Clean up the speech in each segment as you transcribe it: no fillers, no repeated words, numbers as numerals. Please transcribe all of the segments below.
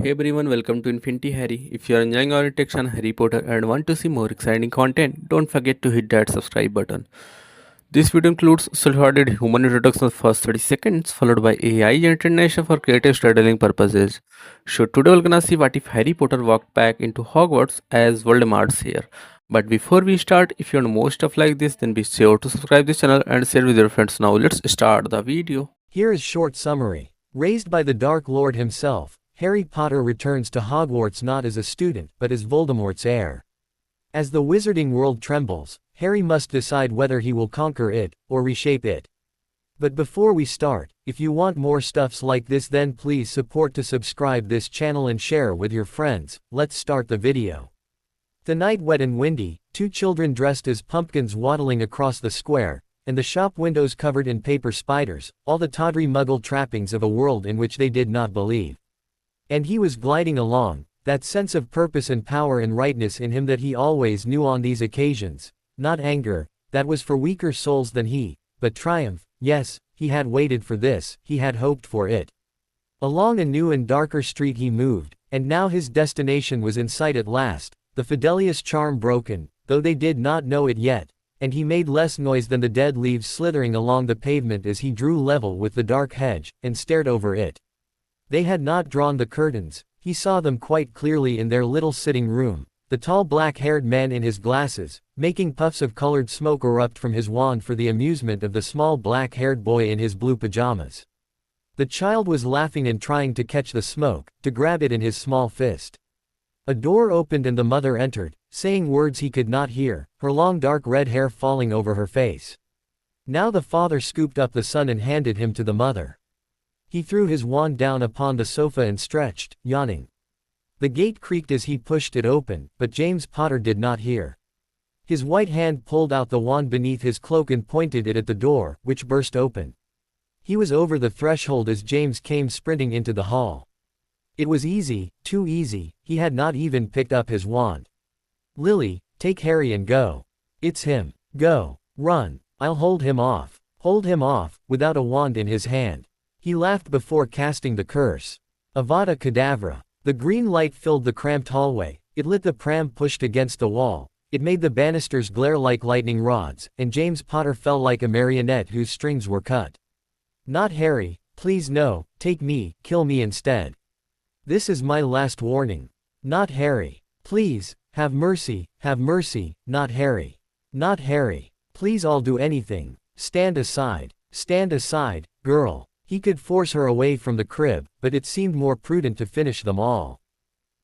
Hey everyone, welcome to Infinity Harry. If you are enjoying our takes on Harry Potter and want to see more exciting content, don't forget to hit that subscribe button. This video includes self-recorded human introduction of first 30 seconds, followed by AI generation for creative storytelling purposes. So today we're gonna see what if Harry Potter walked back into Hogwarts as Voldemort's here. But before we start, if you want more stuff like this, then be sure to subscribe this channel and share with your friends. Now let's start the video. Here is short summary. Raised by the Dark Lord himself, Harry Potter returns to Hogwarts not as a student but as Voldemort's heir. As the wizarding world trembles, Harry must decide whether he will conquer it, or reshape it. But before we start, if you want more stuffs like this then please support to subscribe this channel and share with your friends. Let's start the video. The night wet and windy, two children dressed as pumpkins waddling across the square, and the shop windows covered in paper spiders, all the tawdry muggle trappings of a world in which they did not believe. And he was gliding along, that sense of purpose and power and rightness in him that he always knew on these occasions, not anger, that was for weaker souls than he, but triumph. Yes, he had waited for this, he had hoped for it. Along a new and darker street he moved, and now his destination was in sight at last, the Fidelius charm broken, though they did not know it yet, and he made less noise than the dead leaves slithering along the pavement as he drew level with the dark hedge, and stared over it. They had not drawn the curtains, he saw them quite clearly in their little sitting room, the tall black-haired man in his glasses, making puffs of colored smoke erupt from his wand for the amusement of the small black-haired boy in his blue pajamas. The child was laughing and trying to catch the smoke, to grab it in his small fist. A door opened and the mother entered, saying words he could not hear, her long dark red hair falling over her face. Now the father scooped up the son and handed him to the mother. He threw his wand down upon the sofa and stretched, yawning. The gate creaked as he pushed it open, but James Potter did not hear. His white hand pulled out the wand beneath his cloak and pointed it at the door, which burst open. He was over the threshold as James came sprinting into the hall. It was easy, too easy, he had not even picked up his wand. "Lily, take Harry and go. It's him. Go. Run. I'll hold him off." Hold him off, without a wand in his hand. He laughed before casting the curse. Avada Kedavra. The green light filled the cramped hallway, it lit the pram pushed against the wall, it made the banisters glare like lightning rods, and James Potter fell like a marionette whose strings were cut. "Not Harry, please no, take me, kill me instead. This is my last warning. Not Harry. Please, have mercy, not Harry. Not Harry. Please I'll do anything. Stand aside, girl." He could force her away from the crib, but it seemed more prudent to finish them all.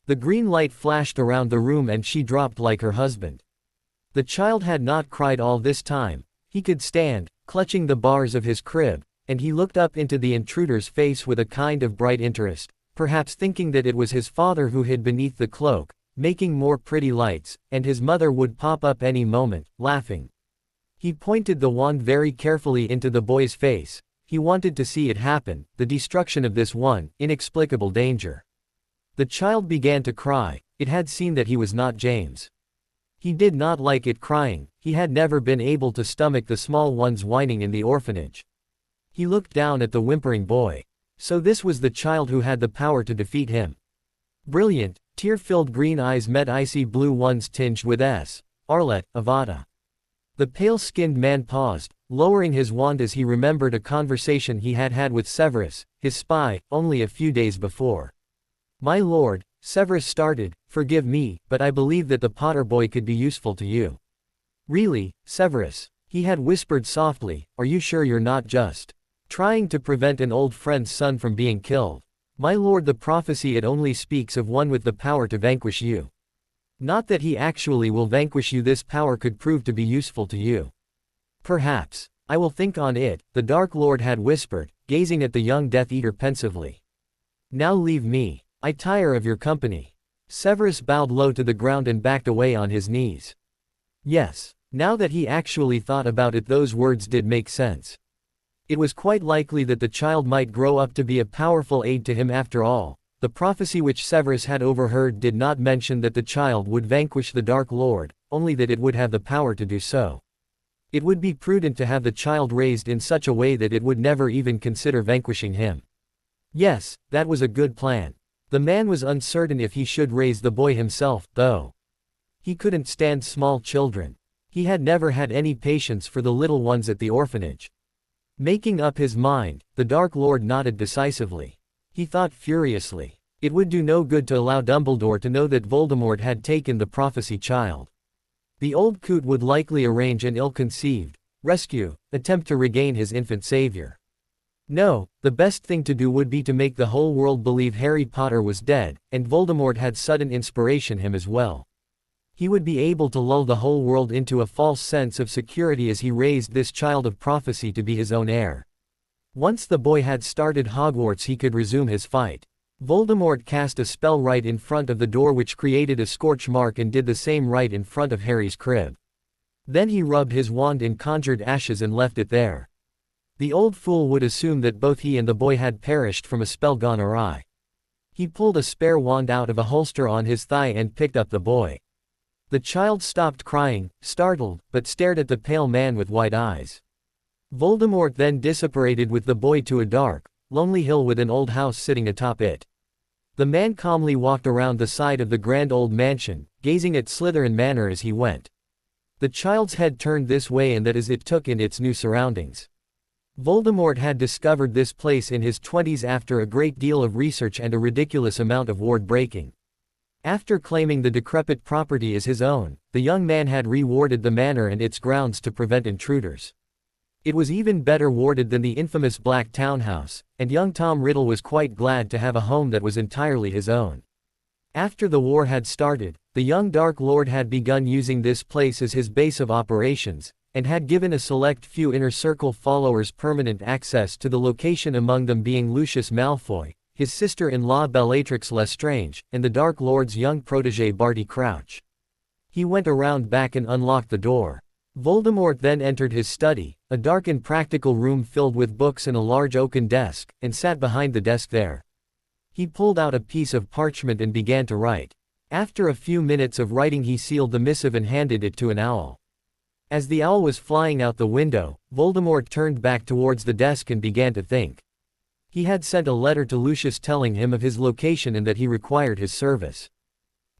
The green light flashed around the room and she dropped like her husband. The child had not cried all this time. He could stand, clutching the bars of his crib, and he looked up into the intruder's face with a kind of bright interest, perhaps thinking that it was his father who hid beneath the cloak, making more pretty lights, and his mother would pop up any moment, laughing. He pointed the wand very carefully into the boy's face. He wanted to see it happen, the destruction of this one, inexplicable danger. The child began to cry, it had seen that he was not James. He did not like it crying, he had never been able to stomach the small ones whining in the orphanage. He looked down at the whimpering boy. So this was the child who had the power to defeat him. Brilliant, tear-filled green eyes met icy blue ones tinged with Arlet, Avada. The pale-skinned man paused, lowering his wand as he remembered a conversation he had had with Severus, his spy, only a few days before. "My lord," Severus started, "forgive me, but I believe that the Potter boy could be useful to you." "Really, Severus?" he had whispered softly, "are you sure you're not just trying to prevent an old friend's son from being killed? My lord, the prophecy it only speaks of one with the power to vanquish you. Not that he actually will vanquish you, this power could prove to be useful to you." "Perhaps. I will think on it," the Dark Lord had whispered, gazing at the young Death Eater pensively. "Now leave me. I tire of your company." Severus bowed low to the ground and backed away on his knees. Yes, now that he actually thought about it, those words did make sense. It was quite likely that the child might grow up to be a powerful aid to him after all. The prophecy which Severus had overheard did not mention that the child would vanquish the Dark Lord, only that it would have the power to do so. It would be prudent to have the child raised in such a way that it would never even consider vanquishing him. Yes, that was a good plan. The man was uncertain if he should raise the boy himself, though. He couldn't stand small children. He had never had any patience for the little ones at the orphanage. Making up his mind, the Dark Lord nodded decisively. He thought furiously. It would do no good to allow Dumbledore to know that Voldemort had taken the prophecy child. The old coot would likely arrange an ill-conceived attempt to regain his infant savior. No, the best thing to do would be to make the whole world believe Harry Potter was dead, and Voldemort had sudden inspiration him as well. He would be able to lull the whole world into a false sense of security as he raised this child of prophecy to be his own heir. Once the boy had started Hogwarts, he could resume his fight. Voldemort cast a spell right in front of the door which created a scorch mark and did the same right in front of Harry's crib. Then he rubbed his wand and conjured ashes and left it there. The old fool would assume that both he and the boy had perished from a spell gone awry. He pulled a spare wand out of a holster on his thigh and picked up the boy. The child stopped crying, startled, but stared at the pale man with wide eyes. Voldemort then disapparated with the boy to a dark, lonely hill with an old house sitting atop it. The man calmly walked around the side of the grand old mansion, gazing at Slytherin Manor as he went. The child's head turned this way and that as it took in its new surroundings. Voldemort had discovered this place in his 20s after a great deal of research and a ridiculous amount of ward breaking. After claiming the decrepit property as his own, the young man had rewarded the manor and its grounds to prevent intruders. It was even better warded than the infamous Black Townhouse, and young Tom Riddle was quite glad to have a home that was entirely his own. After the war had started, the young Dark Lord had begun using this place as his base of operations, and had given a select few Inner Circle followers permanent access to the location, among them being Lucius Malfoy, his sister-in-law Bellatrix Lestrange, and the Dark Lord's young protégé Barty Crouch. He went around back and unlocked the door. Voldemort then entered his study, a dark and practical room filled with books and a large oaken desk, and sat behind the desk there. He pulled out a piece of parchment and began to write. After a few minutes of writing, he sealed the missive and handed it to an owl. As the owl was flying out the window, Voldemort turned back towards the desk and began to think. He had sent a letter to Lucius telling him of his location and that he required his service.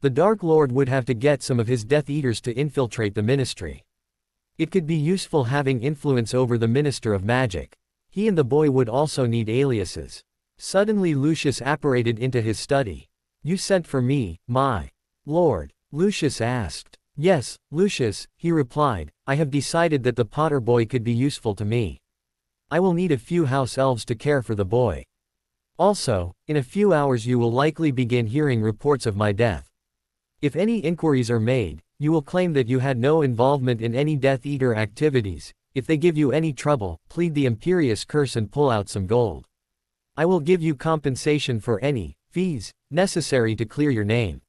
The Dark Lord would have to get some of his Death Eaters to infiltrate the Ministry. It could be useful having influence over the Minister of Magic. He and the boy would also need aliases. Suddenly Lucius apparated into his study. "You sent for me, my lord?" Lucius asked. "Yes, Lucius," he replied, "I have decided that the Potter boy could be useful to me. I will need a few house elves to care for the boy. Also, in a few hours you will likely begin hearing reports of my death. If any inquiries are made, you will claim that you had no involvement in any Death Eater activities. If they give you any trouble, plead the Imperious Curse and pull out some gold. I will give you compensation for any fees necessary to clear your name."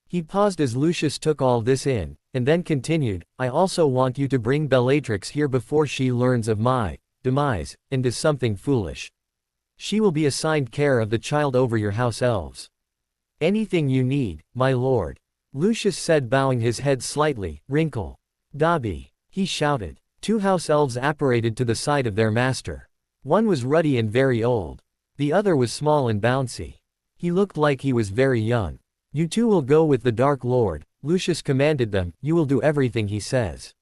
He paused as Lucius took all this in, and then continued, "I also want you to bring Bellatrix here before she learns of my demise, and does something foolish. She will be assigned care of the child over your house elves." "Anything you need, my lord," Lucius said, bowing his head slightly. "Wrinkle. Dobby," he shouted. 2 house elves apparated to the side of their master. One was ruddy and very old. The other was small and bouncy. He looked like he was very young. "You two will go with the Dark Lord," Lucius commanded them. "You will do everything he says.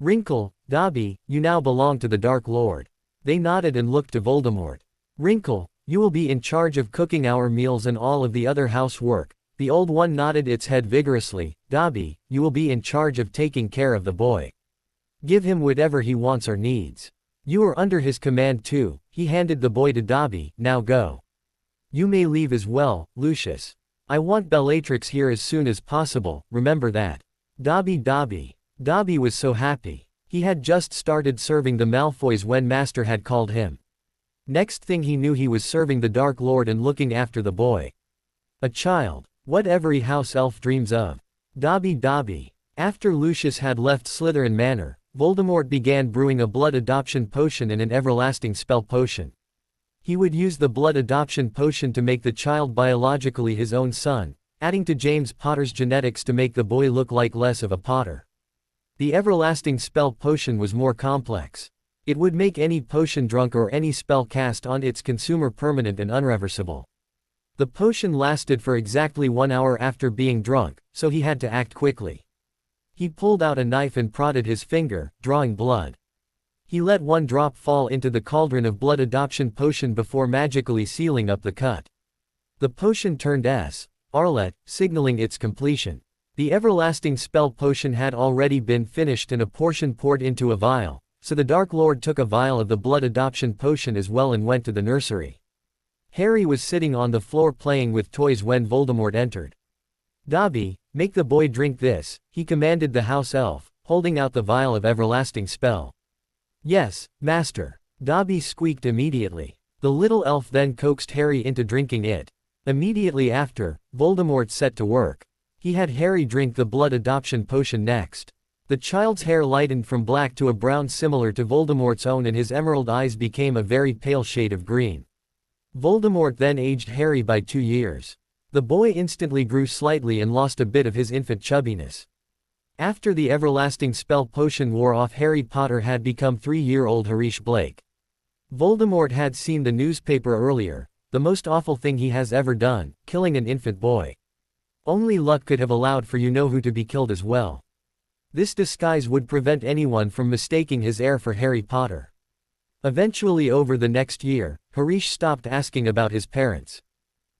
Wrinkle, Dobby, you now belong to the Dark Lord." They nodded and looked to Voldemort. "Wrinkle, you will be in charge of cooking our meals and all of the other housework." The old one nodded its head vigorously. "Dobby, you will be in charge of taking care of the boy. Give him whatever he wants or needs. You are under his command too." He handed the boy to Dobby. "Now go. You may leave as well, Lucius. I want Bellatrix here as soon as possible, remember that." Dobby was so happy. He had just started serving the Malfoys when Master had called him. Next thing he knew, he was serving the Dark Lord and looking after the boy. A child. What every house elf dreams of. Dobby. After Lucius had left Slytherin Manor, Voldemort began brewing a blood adoption potion and an everlasting spell potion. He would use the blood adoption potion to make the child biologically his own son, adding to James Potter's genetics to make the boy look like less of a Potter. The everlasting spell potion was more complex. It would make any potion drunk or any spell cast on its consumer permanent and unreversible. The potion lasted for exactly 1 hour after being drunk, so he had to act quickly. He pulled out a knife and prodded his finger, drawing blood. He let one drop fall into the cauldron of blood adoption potion before magically sealing up the cut. The potion turned Arlet, signaling its completion. The everlasting spell potion had already been finished and a portion poured into a vial, so the Dark Lord took a vial of the blood adoption potion as well and went to the nursery. Harry was sitting on the floor playing with toys when Voldemort entered. "Dobby, make the boy drink this," he commanded the house elf, holding out the vial of everlasting spell. "Yes, master," Dobby squeaked immediately. The little elf then coaxed Harry into drinking it. Immediately after, Voldemort set to work. He had Harry drink the blood adoption potion next. The child's hair lightened from black to a brown similar to Voldemort's own and his emerald eyes became a very pale shade of green. Voldemort then aged Harry by 2 years. The boy instantly grew slightly and lost a bit of his infant chubbiness. After the everlasting spell potion wore off, Harry Potter had become 3-year-old Harish Blake. Voldemort had seen the newspaper earlier, the most awful thing he has ever done, killing an infant boy. Only luck could have allowed for you-know-who to be killed as well. This disguise would prevent anyone from mistaking his heir for Harry Potter. Eventually over the next year, Harish stopped asking about his parents.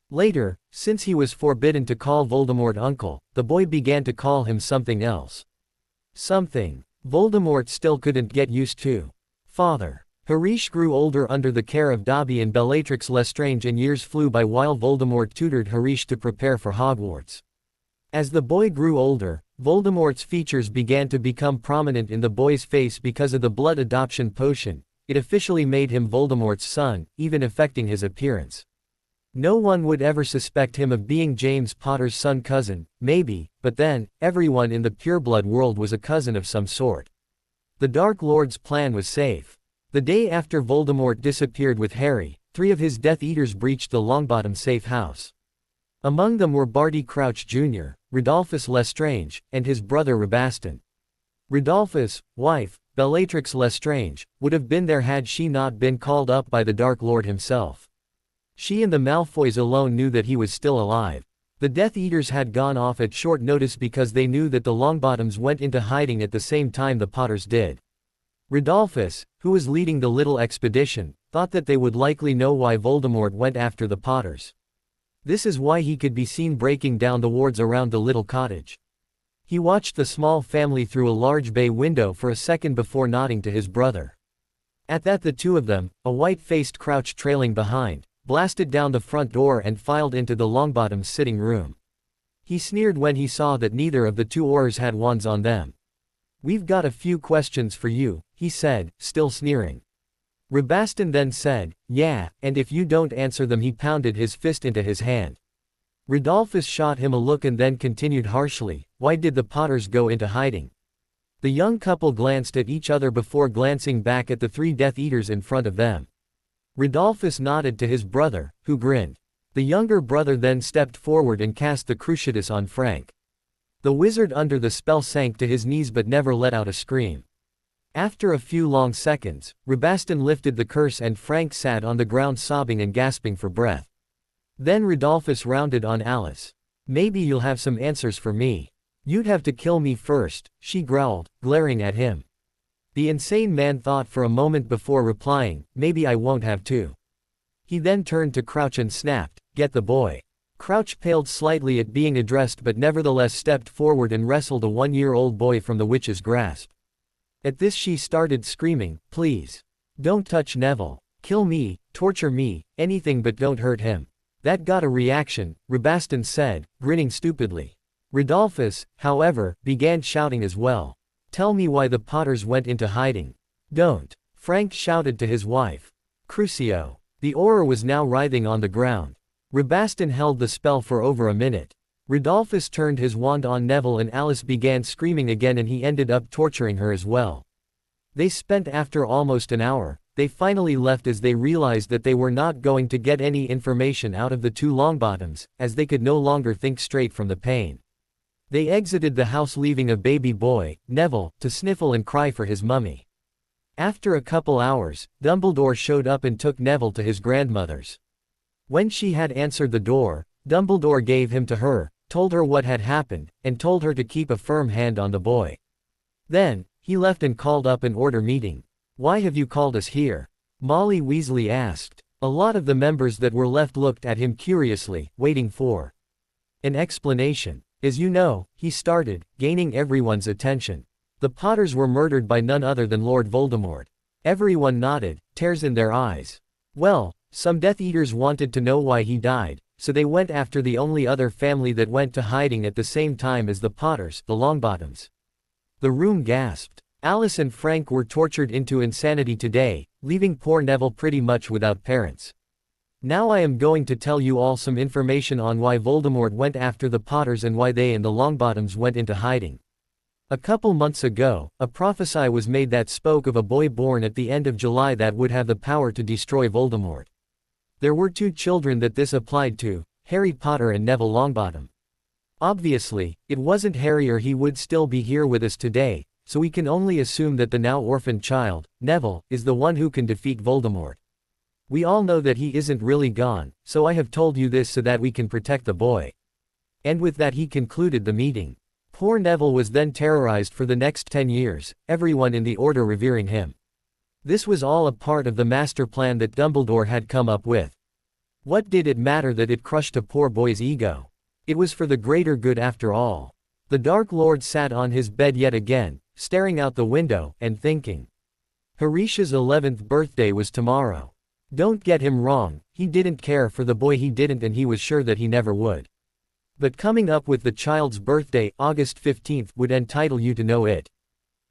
Later, since he was forbidden to call Voldemort uncle, the boy began to call him something else. Something Voldemort still couldn't get used to. Father. Harish grew older under the care of Dobby and Bellatrix Lestrange and years flew by while Voldemort tutored Harish to prepare for Hogwarts. As the boy grew older, Voldemort's features began to become prominent in the boy's face because of the blood adoption potion. It officially made him Voldemort's son, even affecting his appearance. No one would ever suspect him of being James Potter's son cousin, maybe, but then, everyone in the pureblood world was a cousin of some sort. The Dark Lord's plan was safe. The day after Voldemort disappeared with Harry, 3 of his Death Eaters breached the Longbottom safe house. Among them were Barty Crouch Jr., Rodolphus Lestrange, and his brother Rabaston. Rodolphus' wife, Bellatrix Lestrange, would have been there had she not been called up by the Dark Lord himself. She and the Malfoys alone knew that he was still alive. The Death Eaters had gone off at short notice because they knew that the Longbottoms went into hiding at the same time the Potters did. Rodolphus, who was leading the little expedition, thought that they would likely know why Voldemort went after the Potters. This is why he could be seen breaking down the wards around the little cottage. He watched the small family through a large bay window for a second before nodding to his brother. At that the two of them, a white-faced Crouch trailing behind, blasted down the front door and filed into the Longbottoms' sitting room. He sneered when he saw that neither of the two Aurors had wands on them. "We've got a few questions for you," he said, still sneering. Rabaston then said, "Yeah, and if you don't answer them," he pounded his fist into his hand. Rodolphus shot him a look and then continued harshly, "Why did the Potters go into hiding?" The young couple glanced at each other before glancing back at the 3 Death Eaters in front of them. Rodolphus nodded to his brother, who grinned. The younger brother then stepped forward and cast the Cruciatus on Frank. The wizard under the spell sank to his knees but never let out a scream. After a few long seconds, Rabaston lifted the curse and Frank sat on the ground sobbing and gasping for breath. Then Rodolphus rounded on Alice. "Maybe you'll have some answers for me. You'd have to kill me first," she growled, glaring at him. The insane man thought for a moment before replying, "Maybe I won't have to." He then turned to Crouch and snapped, "Get the boy." Crouch paled slightly at being addressed but nevertheless stepped forward and wrestled a 1-year-old boy from the witch's grasp. At this she started screaming, "Please. Don't touch Neville. Kill me, torture me, anything but don't hurt him." That got a reaction, Rabaston said, grinning stupidly. Rodolphus, however, began shouting as well. "Tell me why the Potters went into hiding." "Don't." Frank shouted to his wife. "Crucio." The Auror was now writhing on the ground. Rabaston held the spell for over a minute. Rodolphus turned his wand on Neville and Alice began screaming again and he ended up torturing her as well. They spent after almost an hour. They finally left as they realized that they were not going to get any information out of the 2 Longbottoms, as they could no longer think straight from the pain. They exited the house leaving a baby boy, Neville, to sniffle and cry for his mummy. After a couple hours, Dumbledore showed up and took Neville to his grandmother's. When she had answered the door, Dumbledore gave him to her, told her what had happened, and told her to keep a firm hand on the boy. Then, he left and called up an order meeting. "Why have you called us here?" Molly Weasley asked. A lot of the members that were left looked at him curiously, waiting for an explanation. "As you know," he started, gaining everyone's attention. "The Potters were murdered by none other than Lord Voldemort." Everyone nodded, tears in their eyes. "Well, some Death Eaters wanted to know why he died, so they went after the only other family that went to hiding at the same time as the Potters, the Longbottoms." The room gasped. Alice and Frank were tortured into insanity today, leaving poor Neville pretty much without parents. Now I am going to tell you all some information on why Voldemort went after the Potters and why they and the Longbottoms went into hiding. A couple months ago, a prophecy was made that spoke of a boy born at the end of July that would have the power to destroy Voldemort. There were two children that this applied to, Harry Potter and Neville Longbottom. Obviously, it wasn't Harry or he would still be here with us today, so we can only assume that the now orphaned child, Neville, is the one who can defeat Voldemort. We all know that he isn't really gone, so I have told you this so that we can protect the boy. And with that he concluded the meeting. Poor Neville was then terrorized for the next 10 years, everyone in the Order revering him. This was all a part of the master plan that Dumbledore had come up with. What did it matter that it crushed a poor boy's ego? It was for the greater good after all. The Dark Lord sat on his bed yet again, staring out the window, and thinking. Harish's 11th birthday was tomorrow. Don't get him wrong, he didn't care for the boy, he didn't, and he was sure that he never would. But coming up with the child's birthday, August 15th, would entitle you to know it.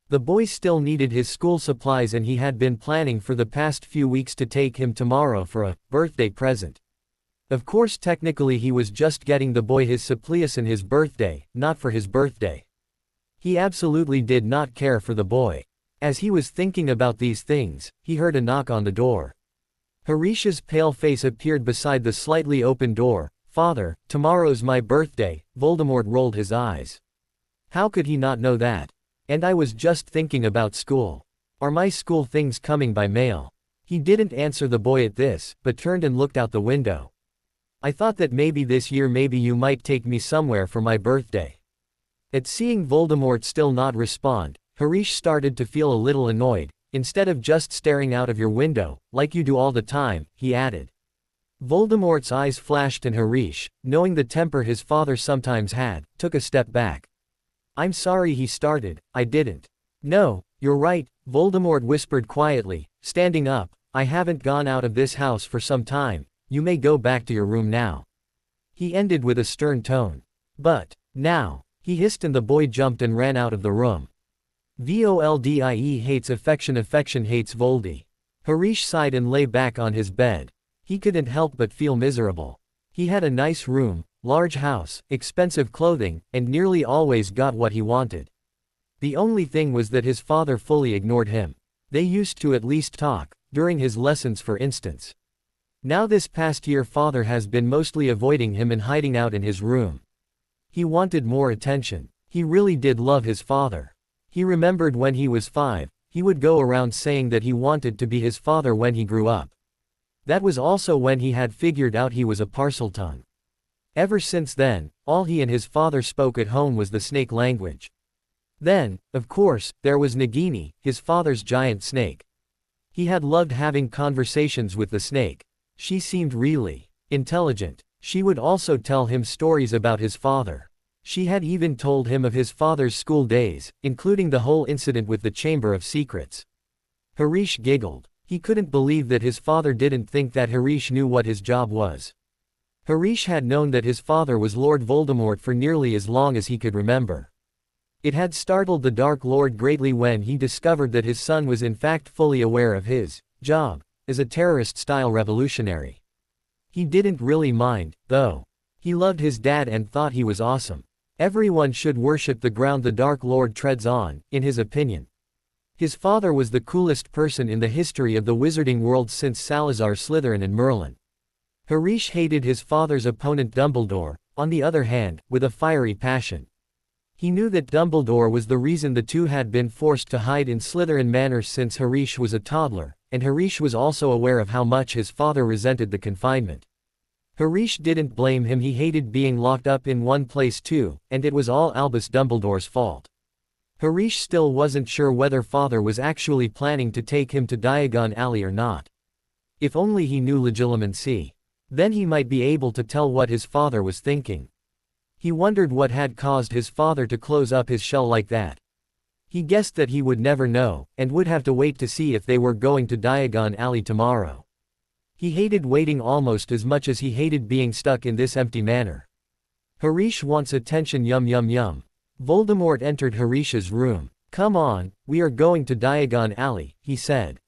The boy still needed his school supplies and he had been planning for the past few weeks to take him tomorrow for a birthday present. Of course technically he was just getting the boy his supplies on his birthday, not for his birthday. He absolutely did not care for the boy. As he was thinking about these things, he heard a knock on the door. Harish's pale face appeared beside the slightly open door. "Father, tomorrow's my birthday." Voldemort rolled his eyes. How could he not know that? "And I was just thinking about school. Are my school things coming by mail?" He didn't answer the boy at this, but turned and looked out the window. "I thought that maybe this year maybe you might take me somewhere for my birthday." At seeing Voldemort still not respond, Harish started to feel a little annoyed. "Instead of just staring out of your window, like you do all the time," he added. Voldemort's eyes flashed and Harish, knowing the temper his father sometimes had, took a step back. "I'm sorry," he started, "I didn't." "No, you're right," Voldemort whispered quietly, standing up. "I haven't gone out of this house for some time, you may go back to your room now." He ended with a stern tone. "But, now," he hissed and the boy jumped and ran out of the room. Voldie hates affection hates Voldy. Harish sighed and lay back on his bed. He couldn't help but feel miserable. He had a nice room, large house, expensive clothing, and nearly always got what he wanted. The only thing was that his father fully ignored him. They used to at least talk, during his lessons for instance. Now this past year father has been mostly avoiding him and hiding out in his room. He wanted more attention. He really did love his father. He remembered when he was 5, he would go around saying that he wanted to be his father when he grew up. That was also when he had figured out he was a Parseltongue. Ever since then, all he and his father spoke at home was the snake language. Then, of course, there was Nagini, his father's giant snake. He had loved having conversations with the snake. She seemed really intelligent. She would also tell him stories about his father. She had even told him of his father's school days, including the whole incident with the Chamber of Secrets. Harish giggled. He couldn't believe that his father didn't think that Harish knew what his job was. Harish had known that his father was Lord Voldemort for nearly as long as he could remember. It had startled the Dark Lord greatly when he discovered that his son was in fact fully aware of his job as a terrorist-style revolutionary. He didn't really mind, though. He loved his dad and thought he was awesome. Everyone should worship the ground the Dark Lord treads on, in his opinion. His father was the coolest person in the history of the wizarding world since Salazar Slytherin and Merlin. Harish hated his father's opponent Dumbledore, on the other hand, with a fiery passion. He knew that Dumbledore was the reason the two had been forced to hide in Slytherin Manor since Harish was a toddler, and Harish was also aware of how much his father resented the confinement. Harish didn't blame him, he hated being locked up in one place too, and it was all Albus Dumbledore's fault. Harish still wasn't sure whether father was actually planning to take him to Diagon Alley or not. If only he knew legilimency. Then he might be able to tell what his father was thinking. He wondered what had caused his father to close up his shell like that. He guessed that he would never know, and would have to wait to see if they were going to Diagon Alley tomorrow. He hated waiting almost as much as he hated being stuck in this empty manor. Harish wants attention, yum yum yum. Voldemort entered Harish's room. Come on, we are going to Diagon Alley, he said.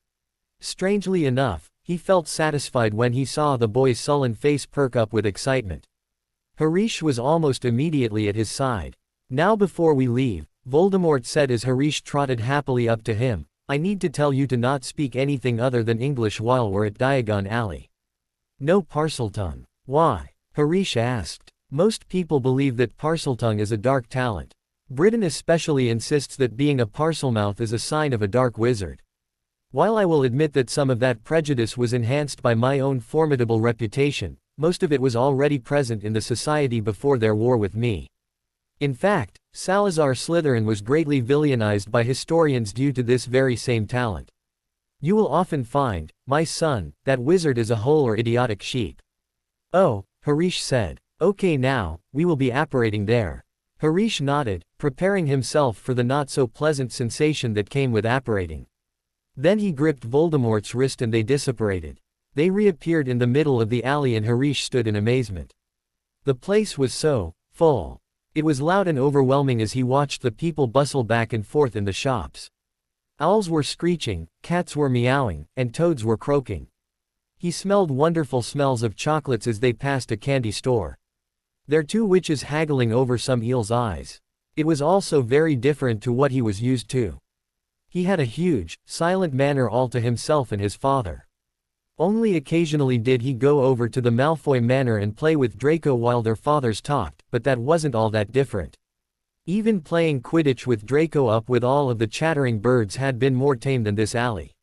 Strangely enough, he felt satisfied when he saw the boy's sullen face perk up with excitement. Harish was almost immediately at his side. Now before we leave, Voldemort said as Harish trotted happily up to him, I need to tell you to not speak anything other than English while we're at Diagon Alley. No Parseltongue. Why? Harish asked. Most people believe that Parseltongue is a dark talent. Britain especially insists that being a Parselmouth is a sign of a dark wizard. While I will admit that some of that prejudice was enhanced by my own formidable reputation, most of it was already present in the society before their war with me. In fact, Salazar Slytherin was greatly villainized by historians due to this very same talent. You will often find, my son, that wizard is a whole or idiotic sheep. Oh, Harish said. Okay, now, we will be apparating there. Harish nodded, preparing himself for the not-so-pleasant sensation that came with apparating. Then he gripped Voldemort's wrist and they disapparated. They reappeared in the middle of the alley and Harish stood in amazement. The place was so full. It was loud and overwhelming as he watched the people bustle back and forth in the shops. Owls were screeching, cats were meowing, and toads were croaking. He smelled wonderful smells of chocolates as they passed a candy store. There were 2 witches haggling over some eel's eyes. It was also very different to what he was used to. He had a huge, silent manor all to himself and his father. Only occasionally did he go over to the Malfoy manor and play with Draco while their fathers talked, but that wasn't all that different. Even playing Quidditch with Draco up with all of the chattering birds had been more tame than this alley.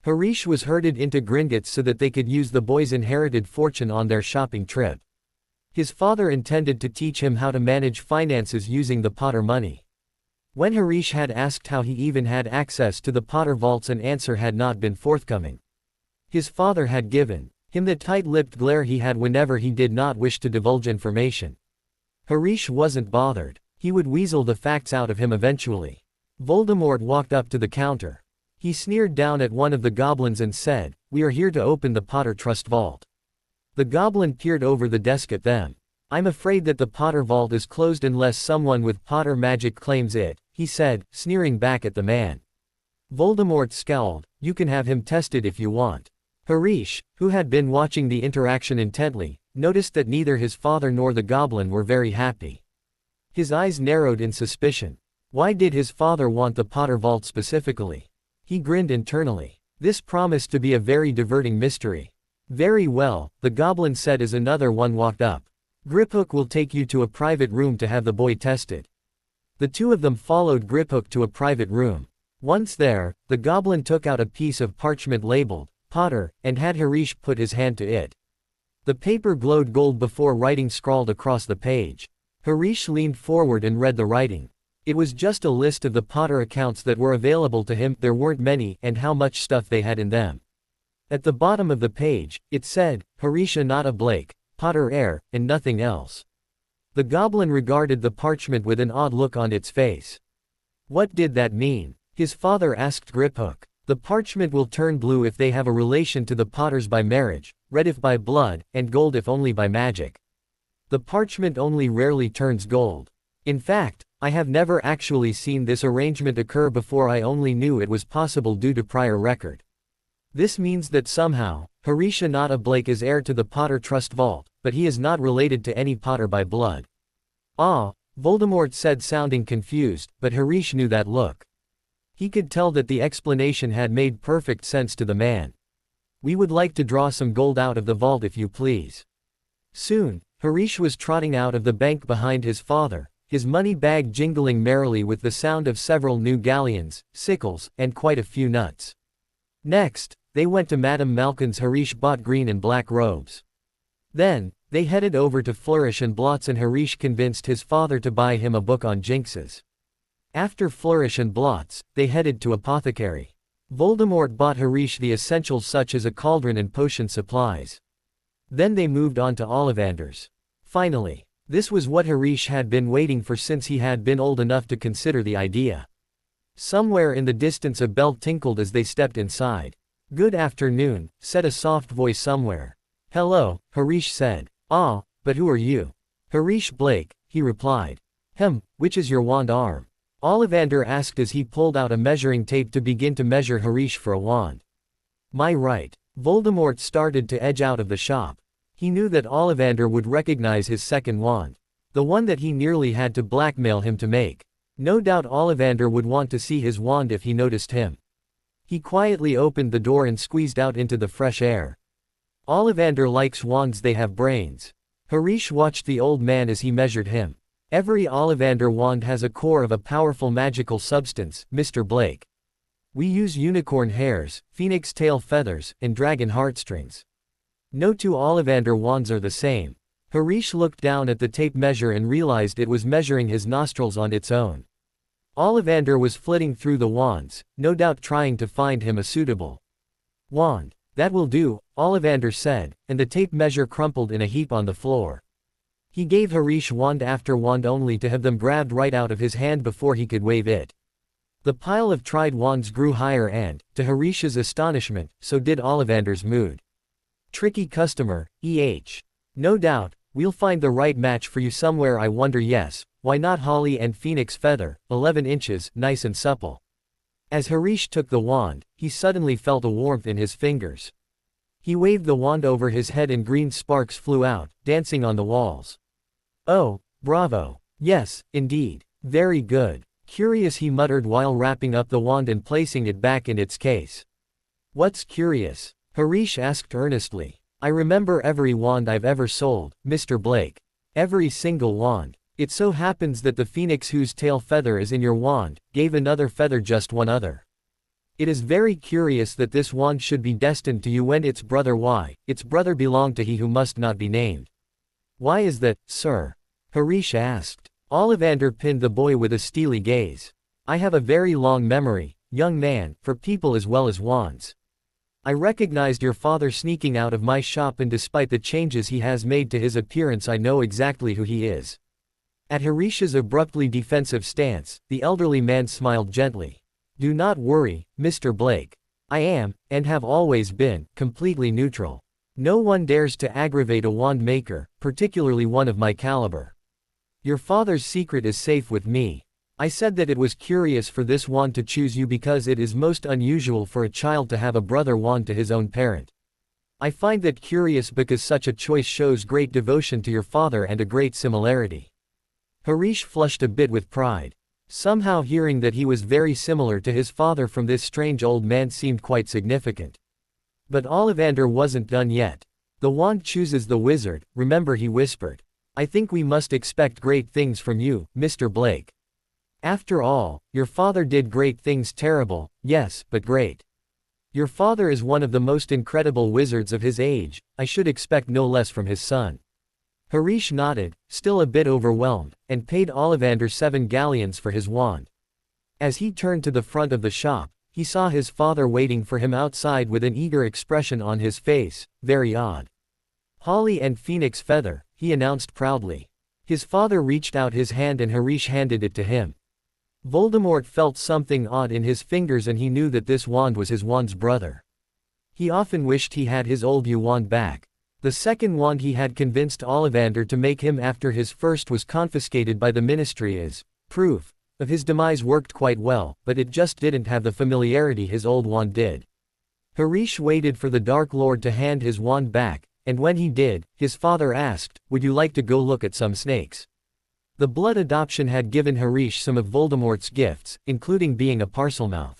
Harish was herded into Gringotts so that they could use the boy's inherited fortune on their shopping trip. His father intended to teach him how to manage finances using the Potter money. When Harish had asked how he even had access to the Potter vaults, an answer had not been forthcoming. His father had given him the tight-lipped glare he had whenever he did not wish to divulge information. Harish wasn't bothered. He would weasel the facts out of him eventually. Voldemort walked up to the counter. He sneered down at one of the goblins and said, "We are here to open the Potter Trust Vault." The goblin peered over the desk at them. "I'm afraid that the Potter Vault is closed unless someone with Potter magic claims it," he said, sneering back at the man. Voldemort scowled. "You can have him tested if you want." Harish, who had been watching the interaction intently, noticed that neither his father nor the goblin were very happy. His eyes narrowed in suspicion. Why did his father want the Potter Vault specifically? He grinned internally. This promised to be a very diverting mystery. "Very well," the goblin said as another one walked up. "Griphook will take you to a private room to have the boy tested." The 2 of them followed Griphook to a private room. Once there, the goblin took out a piece of parchment labeled Potter, and had Harish put his hand to it. The paper glowed gold before writing scrawled across the page. Harish leaned forward and read the writing. It was just a list of the Potter accounts that were available to him, there weren't many, and how much stuff they had in them. At the bottom of the page, it said, Harish Anata Blake, Potter Heir, and nothing else. The goblin regarded the parchment with an odd look on its face. What did that mean? His father asked Griphook. The parchment will turn blue if they have a relation to the Potters by marriage, red if by blood, and gold if only by magic. The parchment only rarely turns gold. In fact, I have never actually seen this arrangement occur before. I only knew it was possible due to prior record. This means that somehow, Harish Anata Blake is heir to the Potter Trust Vault, but he is not related to any Potter by blood. Ah, Voldemort said, sounding confused, but Harish knew that look. He could tell that the explanation had made perfect sense to the man. "We would like to draw some gold out of the vault if you please." Soon, Harish was trotting out of the bank behind his father, his money bag jingling merrily with the sound of several new galleons, sickles, and quite a few nuts. Next, they went to Madame Malkin's. Harish bought green and black robes. Then, they headed over to Flourish and Blots and Harish convinced his father to buy him a book on jinxes. After Flourish and Blots, they headed to Apothecary. Voldemort bought Harish the essentials such as a cauldron and potion supplies. Then they moved on to Ollivander's. Finally, this was what Harish had been waiting for since he had been old enough to consider the idea. Somewhere in the distance a bell tinkled as they stepped inside. "Good afternoon," said a soft voice somewhere. "Hello," Harish said. "Ah, but who are you?" "Harish Blake," he replied. Which is your wand arm?" Ollivander asked as he pulled out a measuring tape to begin to measure Harish for a wand. "My right." Voldemort started to edge out of the shop. He knew that Ollivander would recognize his second wand. The one that he nearly had to blackmail him to make. No doubt Ollivander would want to see his wand if he noticed him. He quietly opened the door and squeezed out into the fresh air. Ollivander likes wands, they have brains. Harish watched the old man as he measured him. "Every Ollivander wand has a core of a powerful magical substance, Mr. Blake. We use unicorn hairs, phoenix tail feathers, and dragon heartstrings. No two Ollivander wands are the same." Harish looked down at the tape measure and realized it was measuring his nostrils on its own. Ollivander was flitting through the wands, no doubt trying to find him a suitable wand. "That will do," Ollivander said, and the tape measure crumpled in a heap on the floor. He gave Harish wand after wand only to have them grabbed right out of his hand before he could wave it. The pile of tried wands grew higher and, to Harish's astonishment, so did Ollivander's mood. "Tricky customer, eh? No doubt, we'll find the right match for you somewhere, I wonder. Yes, why not holly and phoenix feather, 11 inches, nice and supple." As Harish took the wand, he suddenly felt a warmth in his fingers. He waved the wand over his head and green sparks flew out, dancing on the walls. "Oh, bravo. Yes, indeed. Very good. Curious," he muttered while wrapping up the wand and placing it back in its case. "What's curious?" Harish asked earnestly. "I remember every wand I've ever sold, Mr. Blake. Every single wand. It so happens that the phoenix whose tail feather is in your wand, gave another feather just one other. It is very curious that this wand should be destined to you when its brother its brother belonged to he who must not be named." "Why is that, sir?" Harish asked. Ollivander pinned the boy with a steely gaze. "I have a very long memory, young man, for people as well as wands. I recognized your father sneaking out of my shop, and despite the changes he has made to his appearance, I know exactly who he is." At Harish's abruptly defensive stance, the elderly man smiled gently. "Do not worry, Mr. Blake. I am, and have always been, completely neutral. No one dares to aggravate a wand maker, particularly one of my caliber. Your father's secret is safe with me. I said that it was curious for this wand to choose you because it is most unusual for a child to have a brother wand to his own parent. I find that curious because such a choice shows great devotion to your father and a great similarity." Harish flushed a bit with pride. Somehow hearing that he was very similar to his father from this strange old man seemed quite significant. But Ollivander wasn't done yet. "The wand chooses the wizard, remember," he whispered. "I think we must expect great things from you, Mr. Blake. After all, your father did great things, terrible, yes, but great. Your father is one of the most incredible wizards of his age, I should expect no less from his son." Harish nodded, still a bit overwhelmed, and paid Ollivander 7 galleons for his wand. As he turned to the front of the shop, he saw his father waiting for him outside with an eager expression on his face. "Very odd. Holly and phoenix feather," he announced proudly. His father reached out his hand and Harish handed it to him. Voldemort felt something odd in his fingers and he knew that this wand was his wand's brother. He often wished he had his old wand back. The second wand he had convinced Ollivander to make him after his first was confiscated by the ministry is proof of his demise. Worked quite well, but it just didn't have the familiarity his old wand did. Harish waited for the Dark Lord to hand his wand back, and when he did, his father asked, "Would you like to go look at some snakes?" The blood adoption had given Harish some of Voldemort's gifts, including being a parselmouth.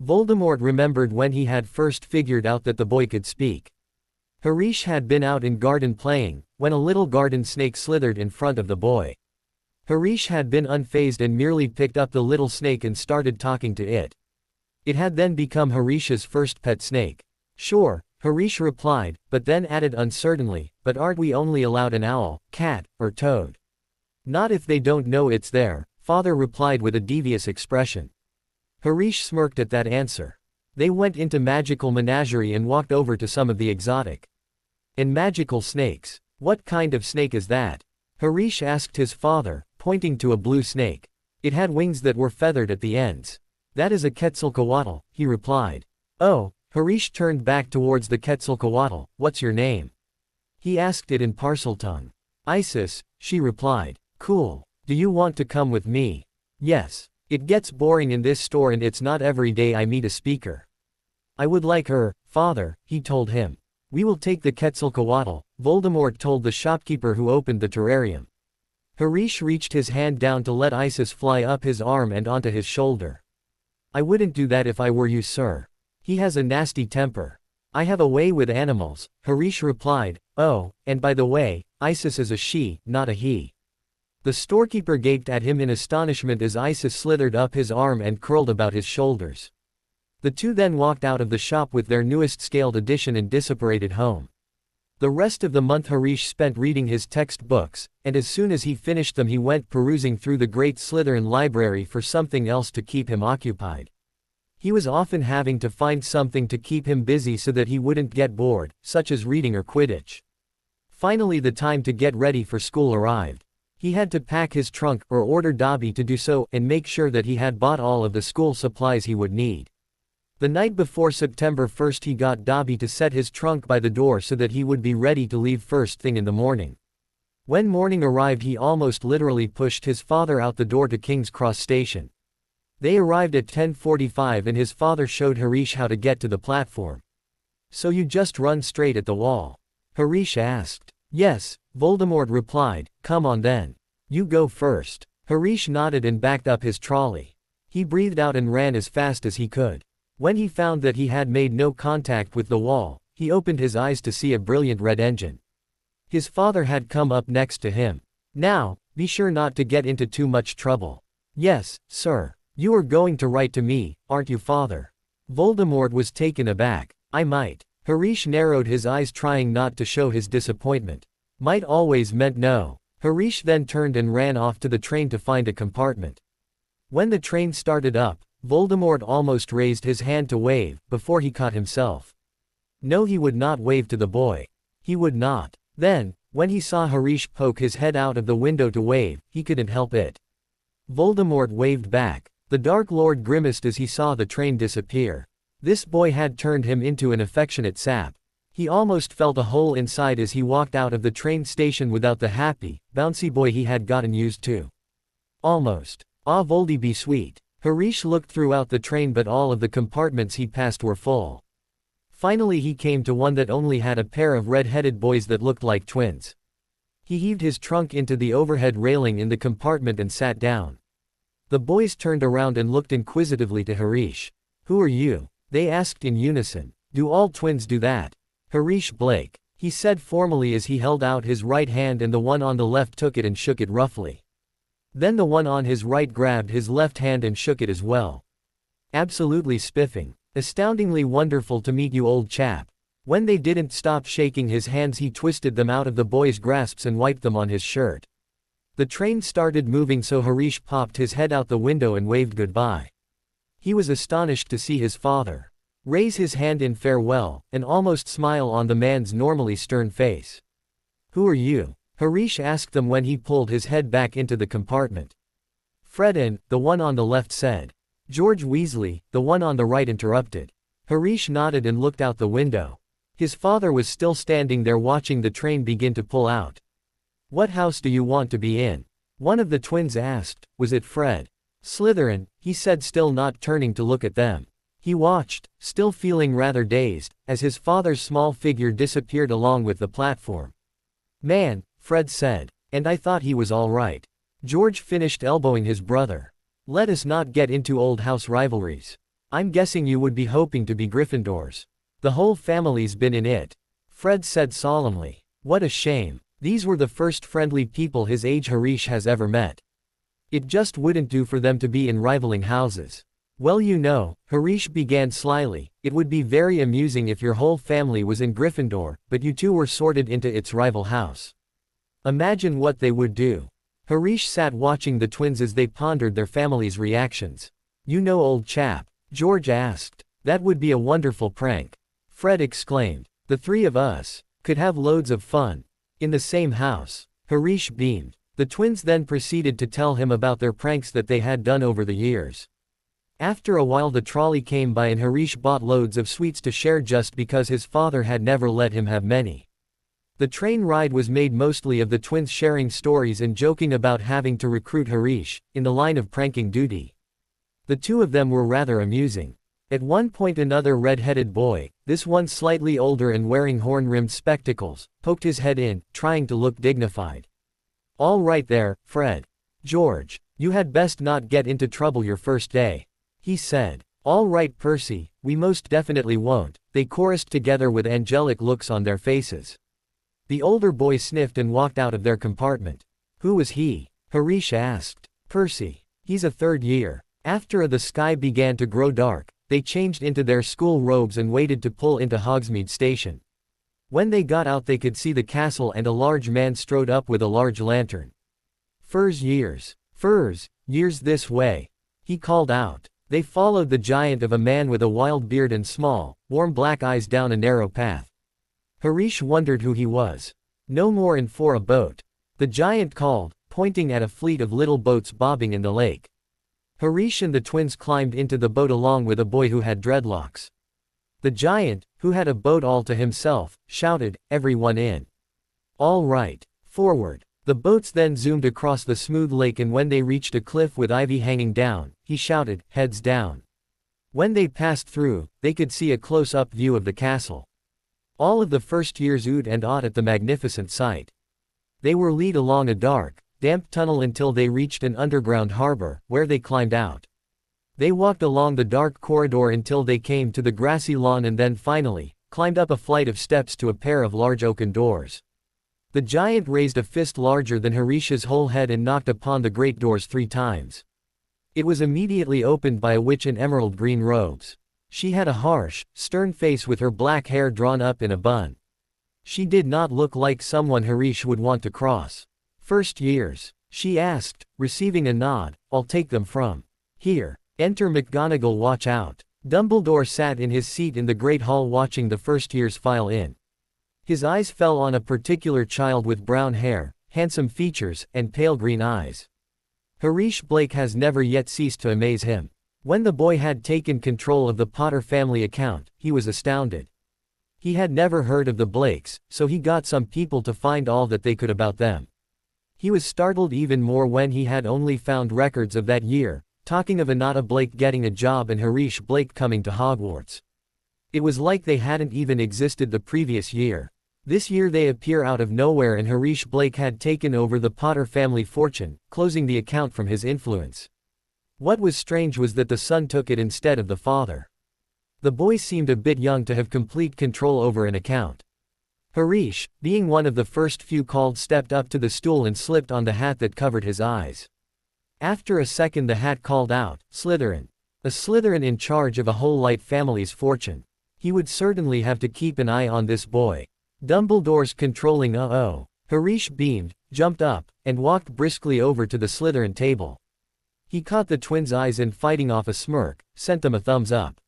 Voldemort remembered when he had first figured out that the boy could speak. Harish had been out in garden playing, when a little garden snake slithered in front of the boy. Harish had been unfazed and merely picked up the little snake and started talking to it. It had then become Harish's first pet snake. Sure, Harish replied, but then added uncertainly, but aren't we only allowed an owl, cat, or toad? Not if they don't know it's there, father replied with a devious expression. Harish smirked at that answer. They went into magical menagerie and walked over to some of the exotic and magical snakes. What kind of snake is that? Harish asked his father, pointing to a blue snake. It had wings that were feathered at the ends. That is a Quetzalcoatl, he replied. Oh, Harish turned back towards the Quetzalcoatl. What's your name? He asked it in Parseltongue. Isis, she replied. Cool. Do you want to come with me? Yes. It gets boring in this store and it's not every day I meet a speaker. I would like her, father, he told him. We will take the Quetzalcoatl, Voldemort told the shopkeeper who opened the terrarium. Harish reached his hand down to let Isis fly up his arm and onto his shoulder. I wouldn't do that if I were you, sir. He has a nasty temper. I have a way with animals, Harish replied. Oh, and by the way, Isis is a she, not a he. The storekeeper gaped at him in astonishment as Isis slithered up his arm and curled about his shoulders. The two then walked out of the shop with their newest scaled edition and dissipated home. The rest of the month Harish spent reading his textbooks, and as soon as he finished them he went perusing through the great Slytherin library for something else to keep him occupied. He was often having to find something to keep him busy so that he wouldn't get bored, such as reading or Quidditch. Finally the time to get ready for school arrived. He had to pack his trunk, or order Dobby to do so, and make sure that he had bought all of the school supplies he would need. The night before September 1st he got Dobby to set his trunk by the door so that he would be ready to leave first thing in the morning. When morning arrived he almost literally pushed his father out the door to King's Cross Station. They arrived at 10:45 and his father showed Harish how to get to the platform. So you just run straight at the wall? Harish asked. Yes, Voldemort replied. Come on then. You go first. Harish nodded and backed up his trolley. He breathed out and ran as fast as he could. When he found that he had made no contact with the wall, he opened his eyes to see a brilliant red engine. His father had come up next to him. Now, be sure not to get into too much trouble. Yes, sir. You are going to write to me, aren't you, father? Voldemort was taken aback. I might. Harish narrowed his eyes trying not to show his disappointment. Might always meant no. Harish then turned and ran off to the train to find a compartment. When the train started up, Voldemort almost raised his hand to wave, before he caught himself. No, he would not wave to the boy. He would not. Then, when he saw Harish poke his head out of the window to wave, he couldn't help it. Voldemort waved back. The Dark Lord grimaced as he saw the train disappear. This boy had turned him into an affectionate sap. He almost felt a hole inside as he walked out of the train station without the happy, bouncy boy he had gotten used to. Almost. Ah, Voldy be sweet. Harish looked throughout the train but all of the compartments he passed were full. Finally he came to one that only had a pair of red-headed boys that looked like twins. He heaved his trunk into the overhead railing in the compartment and sat down. The boys turned around and looked inquisitively to Harish. Who are you? They asked in unison. Do all twins do that? Harish Blake, he said formally as he held out his right hand and the one on the left took it and shook it roughly. Then the one on his right grabbed his left hand and shook it as well. Absolutely spiffing. Astoundingly wonderful to meet you, old chap. When they didn't stop shaking his hands he twisted them out of the boy's grasps and wiped them on his shirt. The train started moving so Harish popped his head out the window and waved goodbye. He was astonished to see his father raise his hand in farewell, and almost smile on the man's normally stern face. Who are you? Harish asked them when he pulled his head back into the compartment. Fred and, the one on the left said. George Weasley, the one on the right interrupted. Harish nodded and looked out the window. His father was still standing there watching the train begin to pull out. What house do you want to be in? One of the twins asked. Was it Fred? Slytherin, he said, still not turning to look at them. He watched, still feeling rather dazed, as his father's small figure disappeared along with the platform. Man, Fred said. And I thought he was all right. George finished elbowing his brother. Let us not get into old house rivalries. I'm guessing you would be hoping to be Gryffindors. The whole family's been in it. Fred said solemnly. What a shame. These were the first friendly people his age Harish has ever met. It just wouldn't do for them to be in rivaling houses. Well, you know, Harish began slyly, it would be very amusing if your whole family was in Gryffindor, but you two were sorted into its rival house. Imagine what they would do. Harish sat watching the twins as they pondered their family's reactions. You know, old chap, George asked. That would be a wonderful prank. Fred exclaimed. The three of us could have loads of fun. In the same house. Harish beamed. The twins then proceeded to tell him about their pranks that they had done over the years. After a while the trolley came by and Harish bought loads of sweets to share just because his father had never let him have many. The train ride was made mostly of the twins sharing stories and joking about having to recruit Harish, in the line of pranking duty. The two of them were rather amusing. At one point another red-headed boy, this one slightly older and wearing horn-rimmed spectacles, poked his head in, trying to look dignified. All right there, Fred. George, you had best not get into trouble your first day. He said. All right Percy, we most definitely won't, they chorused together with angelic looks on their faces. The older boy sniffed and walked out of their compartment. Who was he? Harish asked. Percy. He's a third year. After the sky began to grow dark, they changed into their school robes and waited to pull into Hogsmeade Station. When they got out they could see the castle and a large man strode up with a large lantern. Furs years this way. He called out. They followed the giant of a man with a wild beard and small, warm black eyes down a narrow path. Harish wondered who he was. No more in for a boat. The giant called, pointing at a fleet of little boats bobbing in the lake. Harish and the twins climbed into the boat along with a boy who had dreadlocks. The giant, who had a boat all to himself, shouted, everyone in. All right, forward. The boats then zoomed across the smooth lake and when they reached a cliff with ivy hanging down, he shouted, heads down. When they passed through, they could see a close-up view of the castle. All of the first years oohed and awed at the magnificent sight. They were led along a dark, damp tunnel until they reached an underground harbor, where they climbed out. They walked along the dark corridor until they came to the grassy lawn and then finally, climbed up a flight of steps to a pair of large oaken doors. The giant raised a fist larger than Harish's whole head and knocked upon the great doors 3 times. It was immediately opened by a witch in emerald green robes. She had a harsh, stern face with her black hair drawn up in a bun. She did not look like someone Harish would want to cross. First years? She asked, receiving a nod. I'll take them from here. Enter McGonagall. Watch out. Dumbledore sat in his seat in the Great Hall watching the first years file in. His eyes fell on a particular child with brown hair, handsome features, and pale green eyes. Harish Blake has never yet ceased to amaze him. When the boy had taken control of the Potter family account, he was astounded. He had never heard of the Blakes, so he got some people to find all that they could about them. He was startled even more when he had only found records of that year, talking of Anata Blake getting a job and Harish Blake coming to Hogwarts. It was like they hadn't even existed the previous year. This year they appear out of nowhere and Harish Blake had taken over the Potter family fortune, closing the account from his influence. What was strange was that the son took it instead of the father. The boy seemed a bit young to have complete control over an account. Harish, being one of the first few called, stepped up to the stool and slipped on the hat that covered his eyes. After a second the hat called out, Slytherin. A Slytherin in charge of a whole light family's fortune. He would certainly have to keep an eye on this boy. Dumbledore's controlling Harish beamed, jumped up, and walked briskly over to the Slytherin table. He caught the twins' eyes and fighting off a smirk, sent them a thumbs up.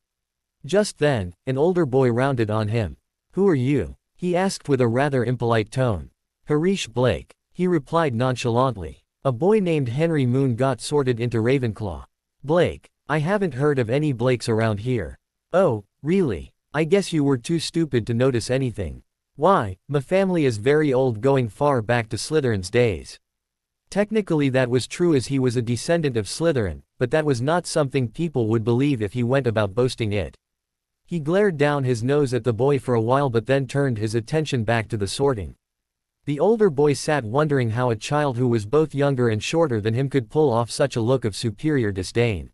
Just then, an older boy rounded on him. Who are you? He asked with a rather impolite tone. Harish Blake, he replied nonchalantly. A boy named Henry Moon got sorted into Ravenclaw. Blake, I haven't heard of any Blakes around here. Oh, really? I guess you were too stupid to notice anything. Why, my family is very old, going far back to Slytherin's days. Technically that was true as he was a descendant of Slytherin, but that was not something people would believe if he went about boasting it. He glared down his nose at the boy for a while but then turned his attention back to the sorting. The older boy sat wondering how a child who was both younger and shorter than him could pull off such a look of superior disdain.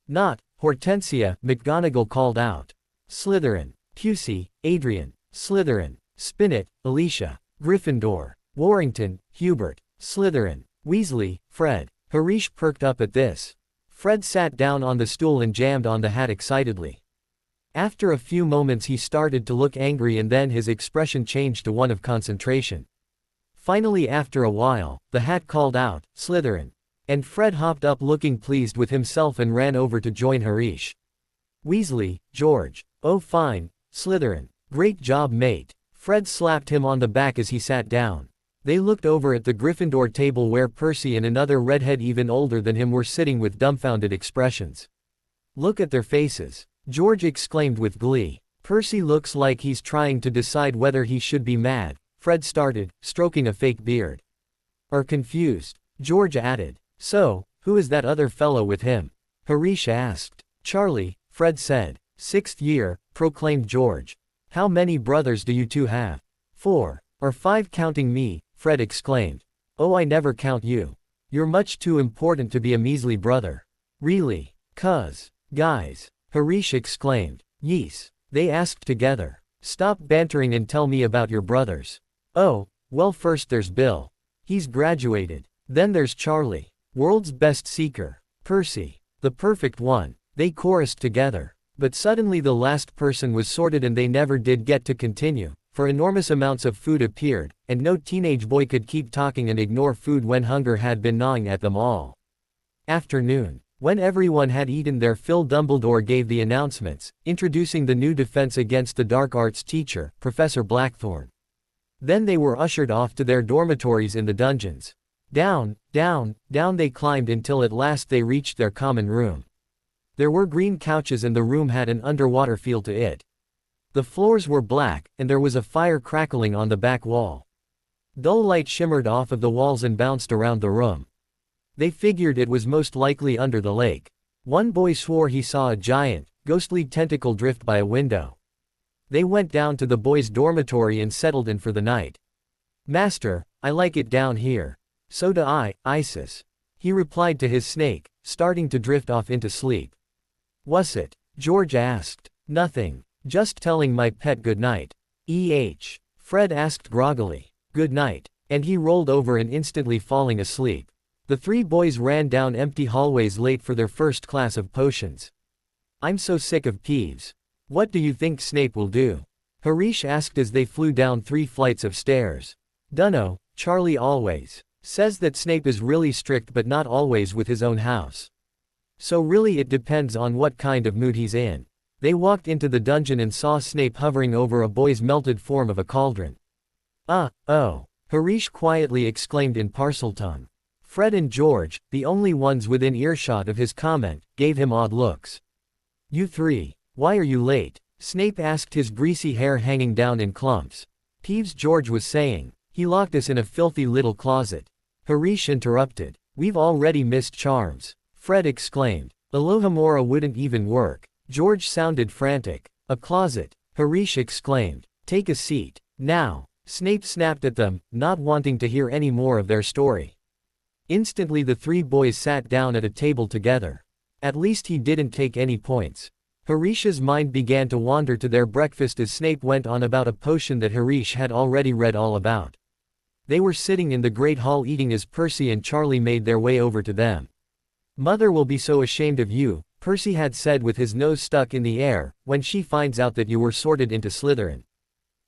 Not, Hortensia, McGonagall called out. Slytherin. Pusey, Adrian. Slytherin. Spinnet, Alicia. Gryffindor. Warrington, Hubert. Slytherin. Weasley, Fred. Harish perked up at this. Fred sat down on the stool and jammed on the hat excitedly. After a few moments he started to look angry and then his expression changed to one of concentration. Finally after a while, the hat called out, "Slytherin." And Fred hopped up looking pleased with himself and ran over to join Harish. "Weasley, George. Oh fine, Slytherin. Great job mate." Fred slapped him on the back as he sat down. They looked over at the Gryffindor table where Percy and another redhead even older than him were sitting with dumbfounded expressions. "Look at their faces," George exclaimed with glee. "Percy looks like he's trying to decide whether he should be mad," Fred started, stroking a fake beard. "Or confused," George added. "So, who is that other fellow with him?" Harish asked. "Charlie," Fred said. "Sixth year," proclaimed George. "How many brothers do you two have?" "4. Or 5 counting me," Fred exclaimed. "Oh, I never count you. You're much too important to be a measly brother." "Really? Guys," Harish exclaimed. "Yees," they asked together. "Stop bantering and tell me about your brothers." "Oh, well first there's Bill. He's graduated. Then there's Charlie. World's best seeker. Percy. The perfect one." They chorused together. But suddenly the last person was sorted and they never did get to continue, for enormous amounts of food appeared, and no teenage boy could keep talking and ignore food when hunger had been gnawing at them all. Afternoon. When everyone had eaten their fill, Dumbledore gave the announcements, introducing the new defense against the dark arts teacher, Professor Blackthorn. Then they were ushered off to their dormitories in the dungeons. Down, down, down they climbed until at last they reached their common room. There were green couches and the room had an underwater feel to it. The floors were black, and there was a fire crackling on the back wall. Dull light shimmered off of the walls and bounced around the room. They figured it was most likely under the lake. One boy swore he saw a giant, ghostly tentacle drift by a window. They went down to the boys' dormitory and settled in for the night. "Master, I like it down here." "So do I, Isis," he replied to his snake, starting to drift off into sleep. "What's it?" George asked. "Nothing. Just telling my pet good night." Fred asked groggily. "Good night." And he rolled over and instantly falling asleep. The 3 boys ran down empty hallways late for their first class of potions. "I'm so sick of Peeves. What do you think Snape will do?" Harish asked as they flew down 3 flights of stairs. "Dunno, Charlie always says that Snape is really strict but not always with his own house. So really it depends on what kind of mood he's in." They walked into the dungeon and saw Snape hovering over a boy's melted form of a cauldron. Oh," Harish quietly exclaimed in Parseltongue. Fred and George, the only ones within earshot of his comment, gave him odd looks. "You 3, why are you late?" Snape asked, his greasy hair hanging down in clumps. "Peeves," George was saying. "He locked us in a filthy little closet." Harish interrupted. "We've already missed charms," Fred exclaimed. "Alohomora wouldn't even work." George sounded frantic. "A closet," Harish exclaimed. "Take a seat. Now." Snape snapped at them, not wanting to hear any more of their story. Instantly the 3 boys sat down at a table together. At least he didn't take any points. Harish's mind began to wander to their breakfast as Snape went on about a potion that Harish had already read all about. They were sitting in the Great Hall eating as Percy and Charlie made their way over to them. "Mother will be so ashamed of you," Percy had said with his nose stuck in the air, "when she finds out that you were sorted into Slytherin."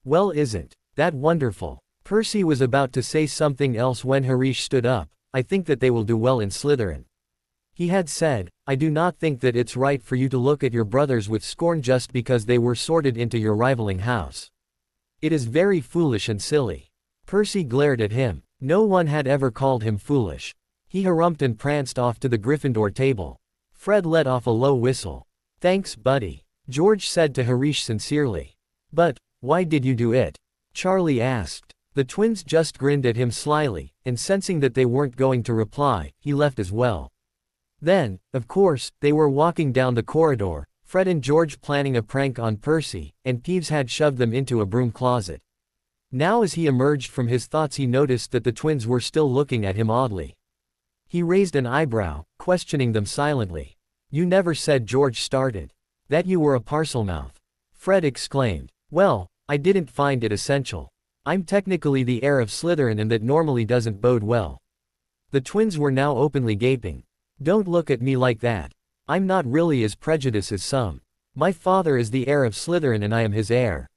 "Well, isn't that wonderful?" Percy was about to say something else when Harish stood up. "I think that they will do well in Slytherin." He had said, "I do not think that it's right for you to look at your brothers with scorn just because they were sorted into your rivaling house. It is very foolish and silly." Percy glared at him. No one had ever called him foolish. He harumphed and pranced off to the Gryffindor table. Fred let off a low whistle. "Thanks, buddy," George said to Harish sincerely. "But, why did you do it?" Charlie asked. The twins just grinned at him slyly, and sensing that they weren't going to reply, he left as well. Then, of course, they were walking down the corridor, Fred and George planning a prank on Percy, and Peeves had shoved them into a broom closet. Now as he emerged from his thoughts he noticed that the twins were still looking at him oddly. He raised an eyebrow, questioning them silently. "You never said," George started, "that you were a Parselmouth." Fred exclaimed. "Well, I didn't find it essential. I'm technically the heir of Slytherin and that normally doesn't bode well." The twins were now openly gaping. Don't look at me like that. I'm not really as prejudiced as some. My father is the heir of Slytherin and I am his heir.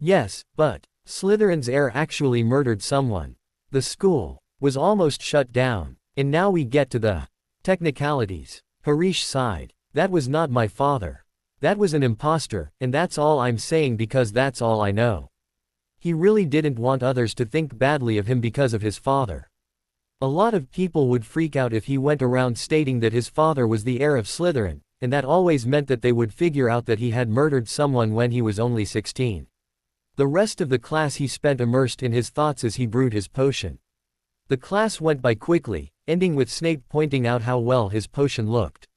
Yes, but Slytherin's heir actually murdered someone. The school was almost shut down. And now we get to the technicalities. Harish sighed. That was not my father. That was an imposter, and that's all I'm saying because that's all I know. He really didn't want others to think badly of him because of his father. A lot of people would freak out if he went around stating that his father was the heir of Slytherin, and that always meant that they would figure out that he had murdered someone when he was only 16. The rest of the class he spent immersed in his thoughts as he brewed his potion. The class went by quickly, ending with Snape pointing out how well his potion looked.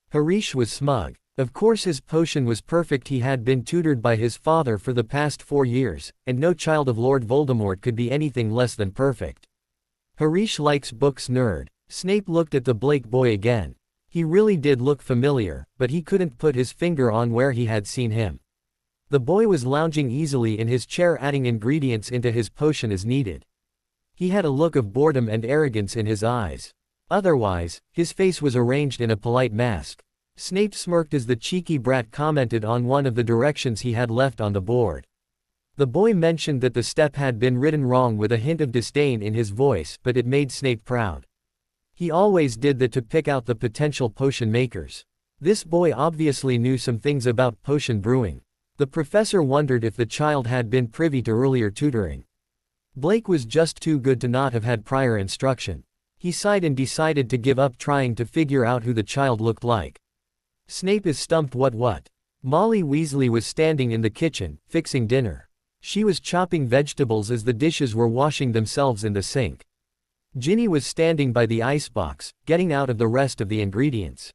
Harish was smug. Of course his potion was perfect. He had been tutored by his father for the past 4 years, and no child of Lord Voldemort could be anything less than perfect. Harish likes books, nerd. Snape looked at the Blake boy again. He really did look familiar, but he couldn't put his finger on where he had seen him. The boy was lounging easily in his chair, adding ingredients into his potion as needed. He had a look of boredom and arrogance in his eyes. Otherwise, his face was arranged in a polite mask. Snape smirked as the cheeky brat commented on one of the directions he had left on the board. The boy mentioned that the step had been written wrong with a hint of disdain in his voice, but it made Snape proud. He always did that to pick out the potential potion makers. This boy obviously knew some things about potion brewing. The professor wondered if the child had been privy to earlier tutoring. Blake was just too good to not have had prior instruction. He sighed and decided to give up trying to figure out who the child looked like. Snape is stumped. What? Molly Weasley was standing in the kitchen, fixing dinner. She was chopping vegetables as the dishes were washing themselves in the sink. Ginny was standing by the icebox, getting out of the rest of the ingredients.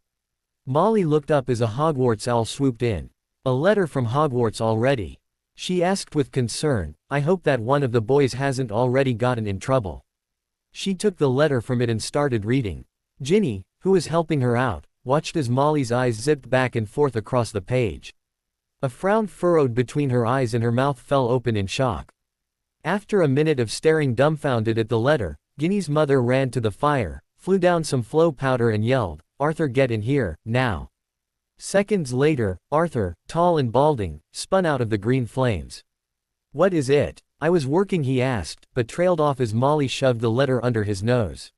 Molly looked up as a Hogwarts owl swooped in. A letter from Hogwarts already? She asked with concern. I hope that one of the boys hasn't already gotten in trouble. She took the letter from it and started reading. Ginny, who was helping her out, watched as Molly's eyes zipped back and forth across the page. A frown furrowed between her eyes and her mouth fell open in shock. After a minute of staring dumbfounded at the letter, Ginny's mother ran to the fire, flew down some flow powder and yelled, "Arthur, get in here, now!" Seconds later, Arthur, tall and balding, spun out of the green flames. "What is it?" "I was working," he asked, but trailed off as Molly shoved the letter under his nose.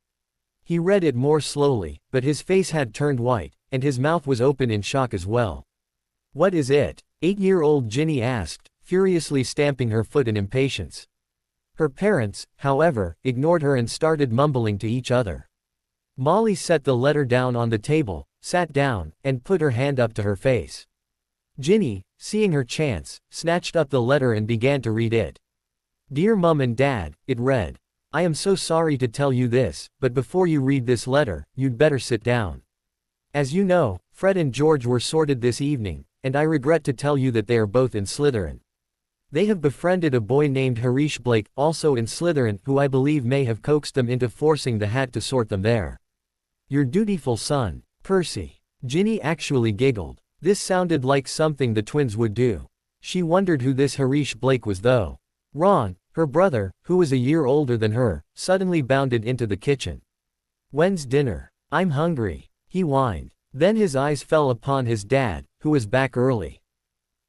He read it more slowly, but his face had turned white, and his mouth was open in shock as well. "What is it?" 8-year-old Ginny asked, furiously stamping her foot in impatience. Her parents, however, ignored her and started mumbling to each other. Molly set the letter down on the table, sat down, and put her hand up to her face. Ginny, seeing her chance, snatched up the letter and began to read it. "Dear Mum and Dad," it read. "I am so sorry to tell you this, but before you read this letter, you'd better sit down. As you know, Fred and George were sorted this evening, and I regret to tell you that they are both in Slytherin. They have befriended a boy named Harish Blake, also in Slytherin, who I believe may have coaxed them into forcing the hat to sort them there. Your dutiful son, Percy." Ginny actually giggled. This sounded like something the twins would do. She wondered who this Harish Blake was though. Ron, her brother, who was a year older than her, suddenly bounded into the kitchen. "When's dinner? I'm hungry," he whined. Then his eyes fell upon his dad, who was back early.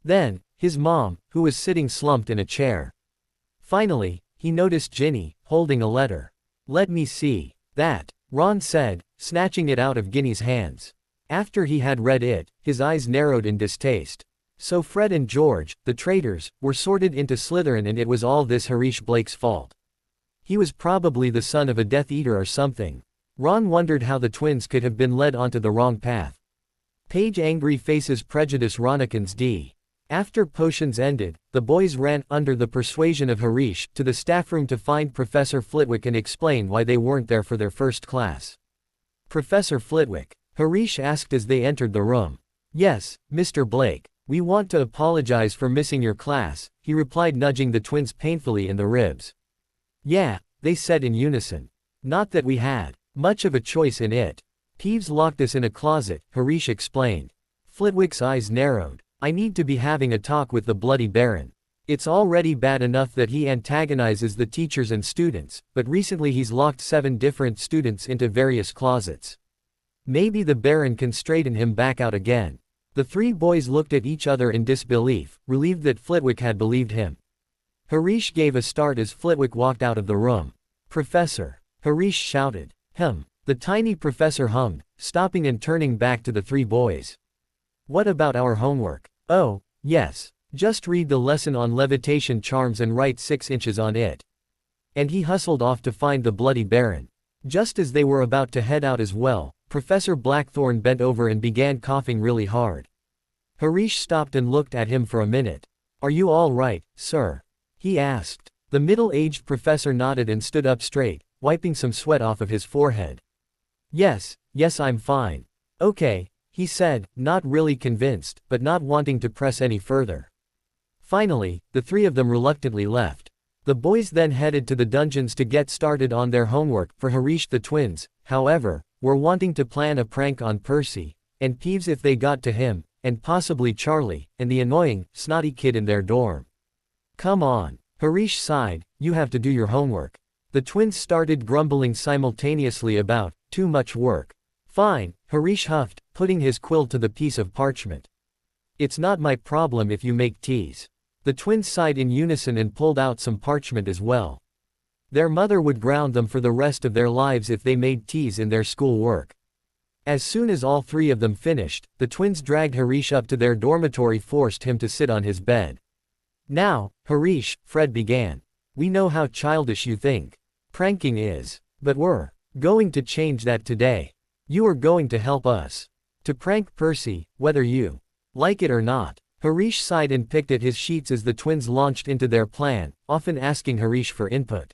Then, his mom, who was sitting slumped in a chair. Finally, he noticed Ginny, holding a letter. "Let me see that," Ron said, snatching it out of Ginny's hands. After he had read it, his eyes narrowed in distaste. So Fred and George, the traitors, were sorted into Slytherin and it was all this Harish Blake's fault. He was probably the son of a Death Eater or something. Ron wondered how the twins could have been led onto the wrong path. Page Angry Faces Prejudice Ronikins D. After potions ended, the boys ran, under the persuasion of Harish, to the staff room to find Professor Flitwick and explain why they weren't there for their first class. "Professor Flitwick?" Harish asked as they entered the room. "Yes, Mr. Blake. We want to apologize for missing your class," he replied, nudging the twins painfully in the ribs. "Yeah," they said in unison. "Not that we had much of a choice in it. Peeves locked us in a closet," Harish explained. Flitwick's eyes narrowed. "I need to be having a talk with the Bloody Baron. It's already bad enough that he antagonizes the teachers and students, but recently he's locked 7 different students into various closets." Maybe the Baron can straighten him back out again. The three boys looked at each other in disbelief, relieved that Flitwick had believed him. Harish gave a start as Flitwick walked out of the room. "Professor!" Harish shouted. The tiny professor hummed, stopping and turning back to the three boys. "What about our homework?" "Oh, yes. Just read the lesson on levitation charms and write 6 inches on it." And he hustled off to find the bloody Baron. Just as they were about to head out as well, Professor Blackthorn bent over and began coughing really hard. Harish stopped and looked at him for a minute. "Are you all right, sir?" he asked. The middle-aged professor nodded and stood up straight, wiping some sweat off of his forehead. Yes, I'm fine." "Okay," he said, not really convinced, but not wanting to press any further. Finally, the three of them reluctantly left. The boys then headed to the dungeons to get started on their homework. For Harish, the twins, however, were wanting to plan a prank on Percy, and Peeves if they got to him, and possibly Charlie, and the annoying, snotty kid in their dorm. "Come on," Harish sighed, "you have to do your homework." The twins started grumbling simultaneously about too much work. "Fine," Harish huffed, putting his quill to the piece of parchment. "It's not my problem if you make teas." The twins sighed in unison and pulled out some parchment as well. Their mother would ground them for the rest of their lives if they made teas in their school work. As soon as all three of them finished, the twins dragged Harish up to their dormitory, forced him to sit on his bed. "Now, Harish," Fred began. "We know how childish you think pranking is. But we're going to change that today. You are going to help us to prank Percy, whether you like it or not." Harish sighed and picked at his sheets as the twins launched into their plan, often asking Harish for input.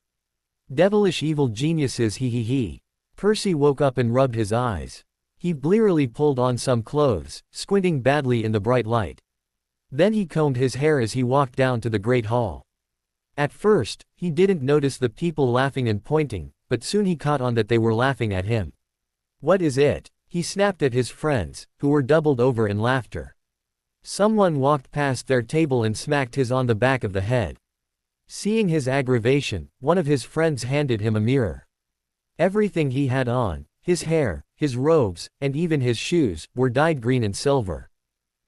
"Devilish evil geniuses, he. Percy woke up and rubbed his eyes. He blearily pulled on some clothes, squinting badly in the bright light. Then he combed his hair as he walked down to the Great Hall. At first, he didn't notice the people laughing and pointing, but soon he caught on that they were laughing at him. "What is it?" he snapped at his friends, who were doubled over in laughter. Someone walked past their table and smacked his on the back of the head. Seeing his aggravation, one of his friends handed him a mirror. Everything he had on, his hair, his robes, and even his shoes, were dyed green and silver.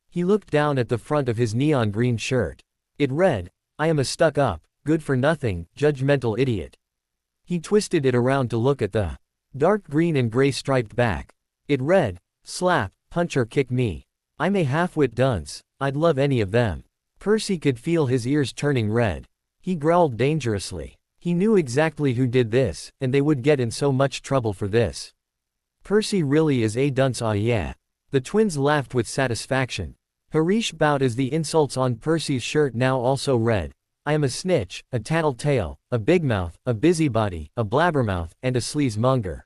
He looked down at the front of his neon green shirt. It read, "I am a stuck-up, good-for-nothing, judgmental idiot." He twisted it around to look at the dark green and gray striped back. It read, "Slap, punch or kick me. I'm a half-wit dunce, I'd love any of them." Percy could feel his ears turning red. He growled dangerously. He knew exactly who did this, and they would get in so much trouble for this. "Percy really is a dunce, ah yeah." The twins laughed with satisfaction. Harish bowed as the insults on Percy's shirt now also read, "I am a snitch, a tattletale, a bigmouth, a busybody, a blabbermouth, and a sleazemonger."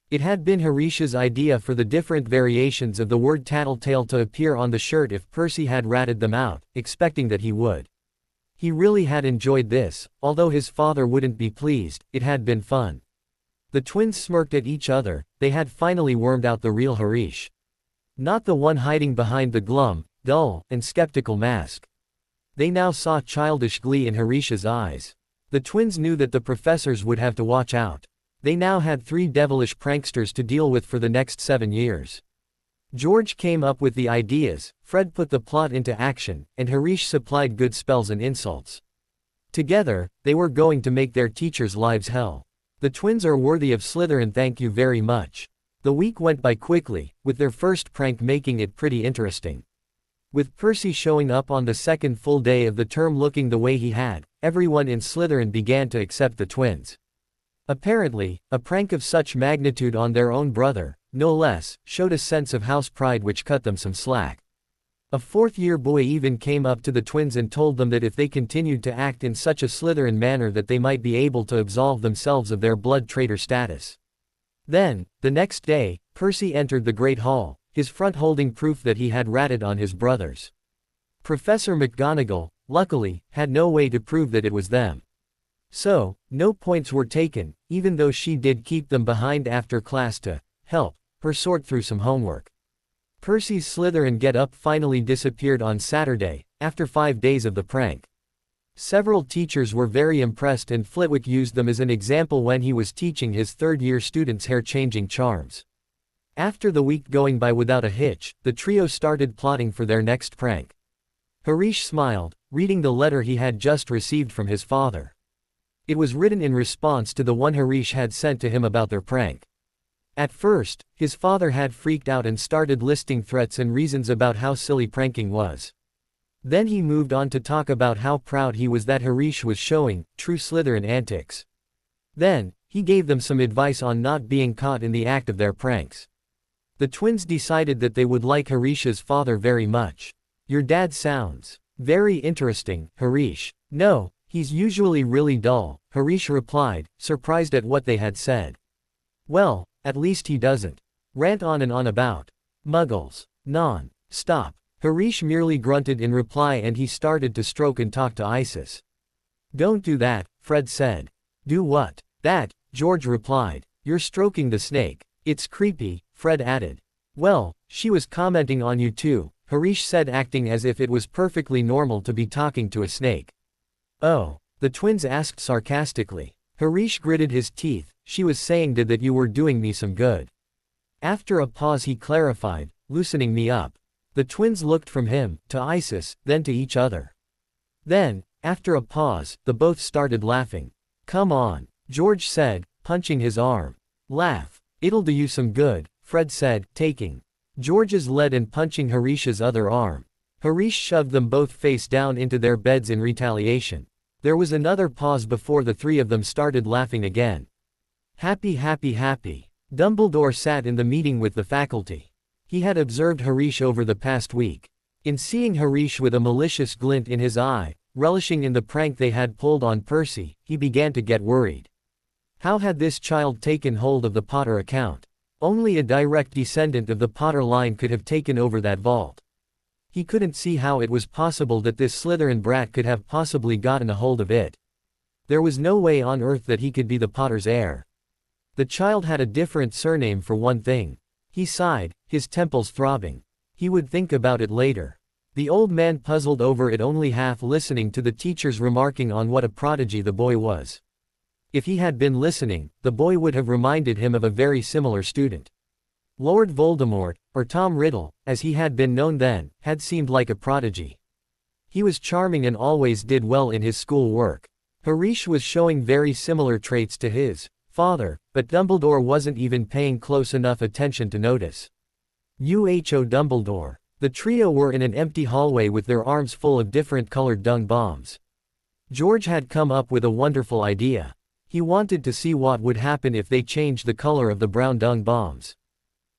It had been Harish's idea for the different variations of the word tattletale to appear on the shirt if Percy had ratted them out, expecting that he would. He really had enjoyed this, although his father wouldn't be pleased. It had been fun. The twins smirked at each other. They had finally wormed out the real Harish. Not the one hiding behind the glum, dull, and skeptical mask. They now saw childish glee in Harish's eyes. The twins knew that the professors would have to watch out. They now had 3 devilish pranksters to deal with for the next 7 years. George came up with the ideas, Fred put the plot into action, and Harish supplied good spells and insults. Together, they were going to make their teachers' lives hell. The twins are worthy of Slytherin, thank you very much. The week went by quickly, with their first prank making it pretty interesting. With Percy showing up on the second full day of the term looking the way he had, everyone in Slytherin began to accept the twins. Apparently, a prank of such magnitude on their own brother, no less, showed a sense of house pride which cut them some slack. A fourth-year boy even came up to the twins and told them that if they continued to act in such a Slytherin manner that they might be able to absolve themselves of their blood traitor status. Then, the next day, Percy entered the Great Hall, his front holding proof that he had ratted on his brothers. Professor McGonagall, luckily, had no way to prove that it was them. So, no points were taken, even though she did keep them behind after class to help her sort through some homework. Percy's Slytherin get-up finally disappeared on Saturday, after 5 days of the prank. Several teachers were very impressed and Flitwick used them as an example when he was teaching his third-year students hair-changing charms. After the week going by without a hitch, the trio started plotting for their next prank. Harish smiled, reading the letter he had just received from his father. It was written in response to the one Harish had sent to him about their prank. At first, his father had freaked out and started listing threats and reasons about how silly pranking was. Then he moved on to talk about how proud he was that Harish was showing true Slytherin antics. Then, he gave them some advice on not being caught in the act of their pranks. The twins decided that they would like Harish's father very much. "Your dad sounds very interesting, Harish." "No, he's usually really dull," Harish replied, surprised at what they had said. "Well, at least he doesn't rant on and on about muggles. Non-stop." Harish merely grunted in reply and he started to stroke and talk to Isis. "Don't do that," Fred said. "Do what?" "That," George replied. "You're stroking the snake. It's creepy," Fred added. "Well, she was commenting on you too," Harish said, acting as if it was perfectly normal to be talking to a snake. "Oh?" the twins asked sarcastically. Harish gritted his teeth. "She was saying that you were doing me some good." After a pause he clarified, "Loosening me up." The twins looked from him, to Isis, then to each other. Then, after a pause, the both started laughing. "Come on," George said, punching his arm. "Laugh. It'll do you some good," Fred said, taking George's lead and punching Harish's other arm. Harish shoved them both face down into their beds in retaliation. There was another pause before the three of them started laughing again. Happy, happy, happy. Dumbledore sat in the meeting with the faculty. He had observed Harish over the past week. In seeing Harish with a malicious glint in his eye, relishing in the prank they had pulled on Percy, he began to get worried. How had this child taken hold of the Potter account? Only a direct descendant of the Potter line could have taken over that vault. He couldn't see how it was possible that this Slytherin brat could have possibly gotten a hold of it. There was no way on earth that he could be the Potter's heir. The child had a different surname for one thing. He sighed, his temples throbbing. He would think about it later. The old man puzzled over it, only half listening to the teachers remarking on what a prodigy the boy was. If he had been listening, the boy would have reminded him of a very similar student. Lord Voldemort, or Tom Riddle, as he had been known then, had seemed like a prodigy. He was charming and always did well in his school work. Harish was showing very similar traits to his father, but Dumbledore wasn't even paying close enough attention to notice. UHO Dumbledore. The trio were in an empty hallway with their arms full of different colored dung bombs. George had come up with a wonderful idea. He wanted to see what would happen if they changed the color of the brown dung bombs.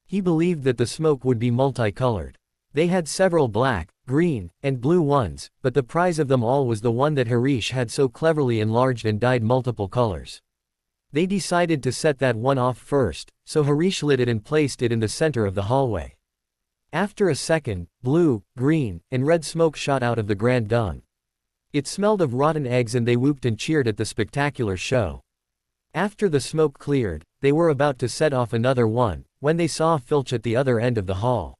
He believed that the smoke would be multicolored. They had several black, green, and blue ones, but the prize of them all was the one that Harish had so cleverly enlarged and dyed multiple colors. They decided to set that one off first, so Harish lit it and placed it in the center of the hallway. After a second, blue, green, and red smoke shot out of the grand dung. It smelled of rotten eggs and they whooped and cheered at the spectacular show. After the smoke cleared, they were about to set off another one, when they saw Filch at the other end of the hall.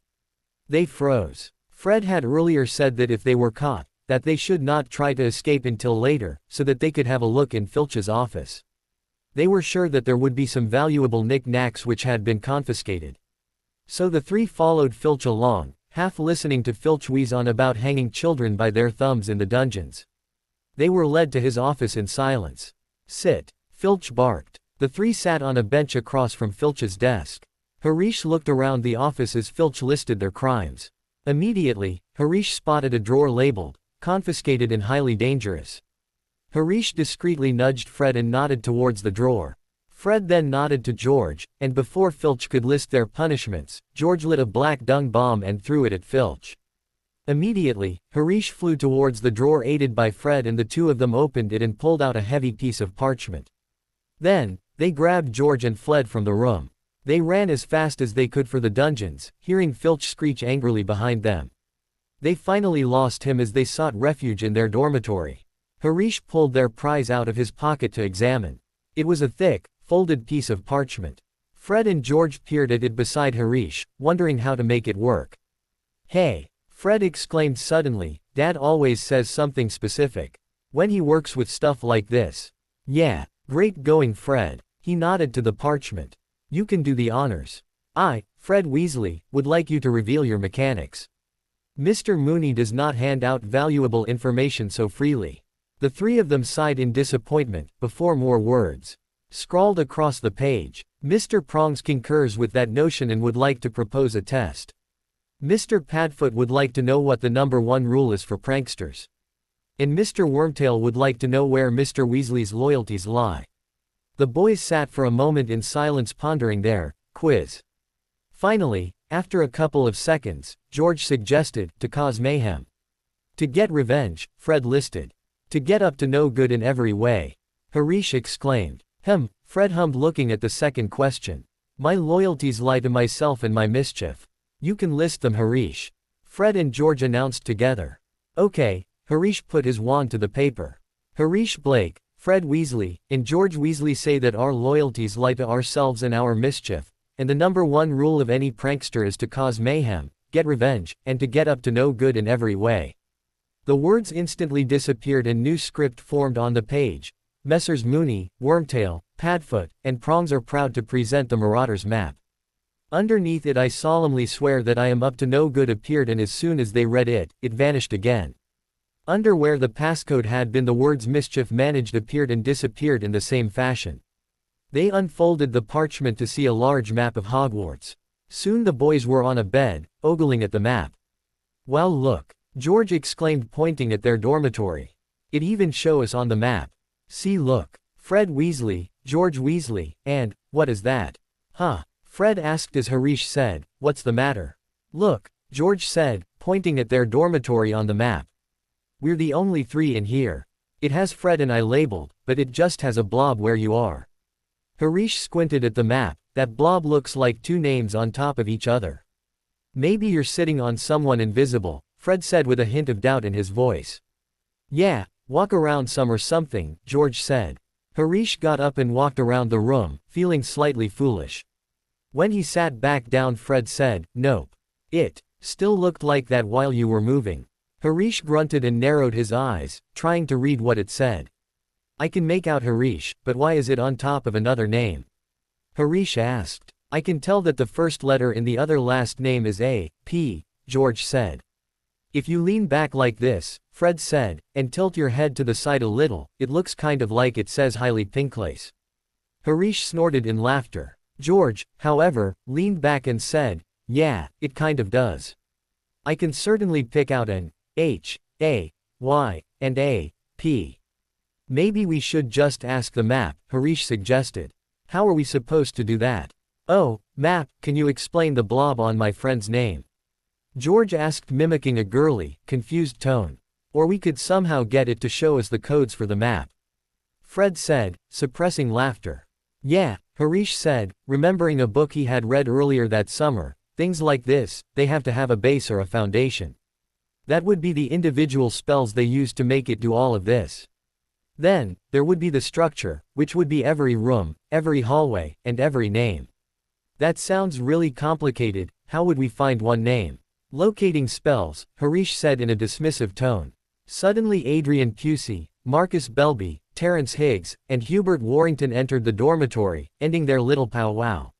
They froze. Fred had earlier said that if they were caught, that they should not try to escape until later, so that they could have a look in Filch's office. They were sure that there would be some valuable knick-knacks which had been confiscated. So the three followed Filch along, half listening to Filch wheeze on about hanging children by their thumbs in the dungeons. They were led to his office in silence. "Sit," Filch barked. The three sat on a bench across from Filch's desk. Harish looked around the office as Filch listed their crimes. Immediately, Harish spotted a drawer labeled, "Confiscated and highly dangerous." Harish discreetly nudged Fred and nodded towards the drawer. Fred then nodded to George, and before Filch could list their punishments, George lit a black dung bomb and threw it at Filch. Immediately, Harish flew towards the drawer aided by Fred and the two of them opened it and pulled out a heavy piece of parchment. Then, they grabbed George and fled from the room. They ran as fast as they could for the dungeons, hearing Filch screech angrily behind them. They finally lost him as they sought refuge in their dormitory. Harish pulled their prize out of his pocket to examine. It was a thick, folded piece of parchment. Fred and George peered at it beside Harish, wondering how to make it work. "Hey!" Fred exclaimed suddenly, "Dad always says something specific when he works with stuff like this." "Yeah, great going, Fred." He nodded to the parchment. "You can do the honors." I, Fred Weasley, would like you to reveal your mechanics. Mr. Mooney does not hand out valuable information so freely. The three of them sighed in disappointment, before more words scrawled across the page. Mr. Prongs concurs with that notion and would like to propose a test. Mr. Padfoot would like to know what the number 1 rule is for pranksters. And Mr. Wormtail would like to know where Mr. Weasley's loyalties lie. The boys sat for a moment in silence pondering their quiz. Finally, after a couple of seconds, George suggested, to cause mayhem. To get revenge, Fred listed. To get up to no good in every way. Harish exclaimed. Fred hummed, looking at the second question. My loyalties lie to myself and my mischief. You can list them, Harish. Fred and George announced together. Okay, Harish put his wand to the paper. Harish Blake, Fred Weasley, and George Weasley say that our loyalties lie to ourselves and our mischief, and the number 1 rule of any prankster is to cause mayhem, get revenge, and to get up to no good in every way. The words instantly disappeared and new script formed on the page. Messrs. Mooney, Wormtail, Padfoot, and Prongs are proud to present the Marauders map. Underneath it, I solemnly swear that I am up to no good appeared, and as soon as they read it, it vanished again. Under where the passcode had been, the words mischief managed appeared and disappeared in the same fashion. They unfolded the parchment to see a large map of Hogwarts. Soon the boys were on a bed, ogling at the map. Well, look, George exclaimed, pointing at their dormitory. It even shows us on the map. See, look. Fred Weasley, George Weasley, and, what is that? Huh? Fred asked as Harish said, what's the matter? Look, George said, pointing at their dormitory on the map. We're the only 3 in here. It has Fred and I labeled, but it just has a blob where you are. Harish squinted at the map. That blob looks like 2 names on top of each other. Maybe you're sitting on someone invisible, Fred said with a hint of doubt in his voice. Yeah, walk around some or something, George said. Harish got up and walked around the room, feeling slightly foolish. When he sat back down, Fred said, nope. It still looked like that while you were moving. Harish grunted and narrowed his eyes, trying to read what it said. I can make out Harish, but why is it on top of another name? Harish asked. I can tell that the first letter in the other last name is A, P, George said. If you lean back like this, Fred said, and tilt your head to the side a little, it looks kind of like it says Highly Pinklace. Harish snorted in laughter. George, however, leaned back and said, yeah, it kind of does. I can certainly pick out an H, A, Y, and A, P. Maybe we should just ask the map, Harish suggested. How are we supposed to do that? Oh, map, can you explain the blob on my friend's name? George asked, mimicking a girly, confused tone. Or we could somehow get it to show us the codes for the map. Fred said, suppressing laughter. Yeah, Harish said, remembering a book he had read earlier that summer. Things like this, they have to have a base or a foundation. That would be the individual spells they use to make it do all of this. Then, there would be the structure, which would be every room, every hallway, and every name. That sounds really complicated. How would we find one name? Locating spells, Harish said in a dismissive tone. Suddenly Adrian Pusey, Marcus Belby, Terrence Higgs, and Hubert Warrington entered the dormitory, ending their little powwow.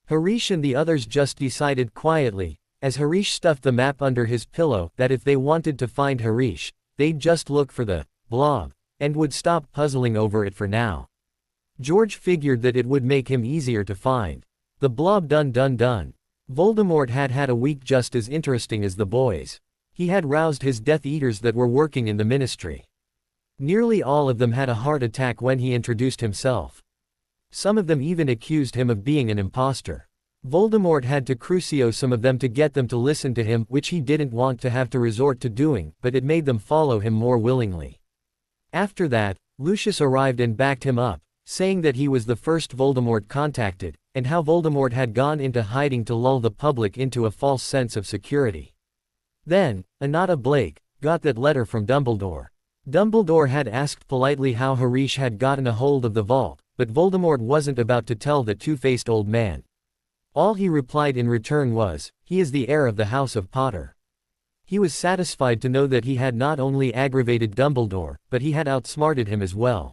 Harish and the others just decided quietly, as Harish stuffed the map under his pillow, that if they wanted to find Harish, they'd just look for the blob, and would stop puzzling over it for now. George figured that it would make him easier to find. The blob done. Voldemort had had a week just as interesting as the boys. He had roused his Death Eaters that were working in the ministry. Nearly all of them had a heart attack when he introduced himself. Some of them even accused him of being an imposter. Voldemort had to crucio some of them to get them to listen to him, which he didn't want to have to resort to doing, but it made them follow him more willingly. After that, Lucius arrived and backed him up, saying that he was the first Voldemort contacted, and how Voldemort had gone into hiding to lull the public into a false sense of security. Then, Anata Blake got that letter from Dumbledore. Dumbledore had asked politely how Harish had gotten a hold of the vault, but Voldemort wasn't about to tell the two-faced old man. All he replied in return was, he is the heir of the House of Potter. He was satisfied to know that he had not only aggravated Dumbledore, but he had outsmarted him as well.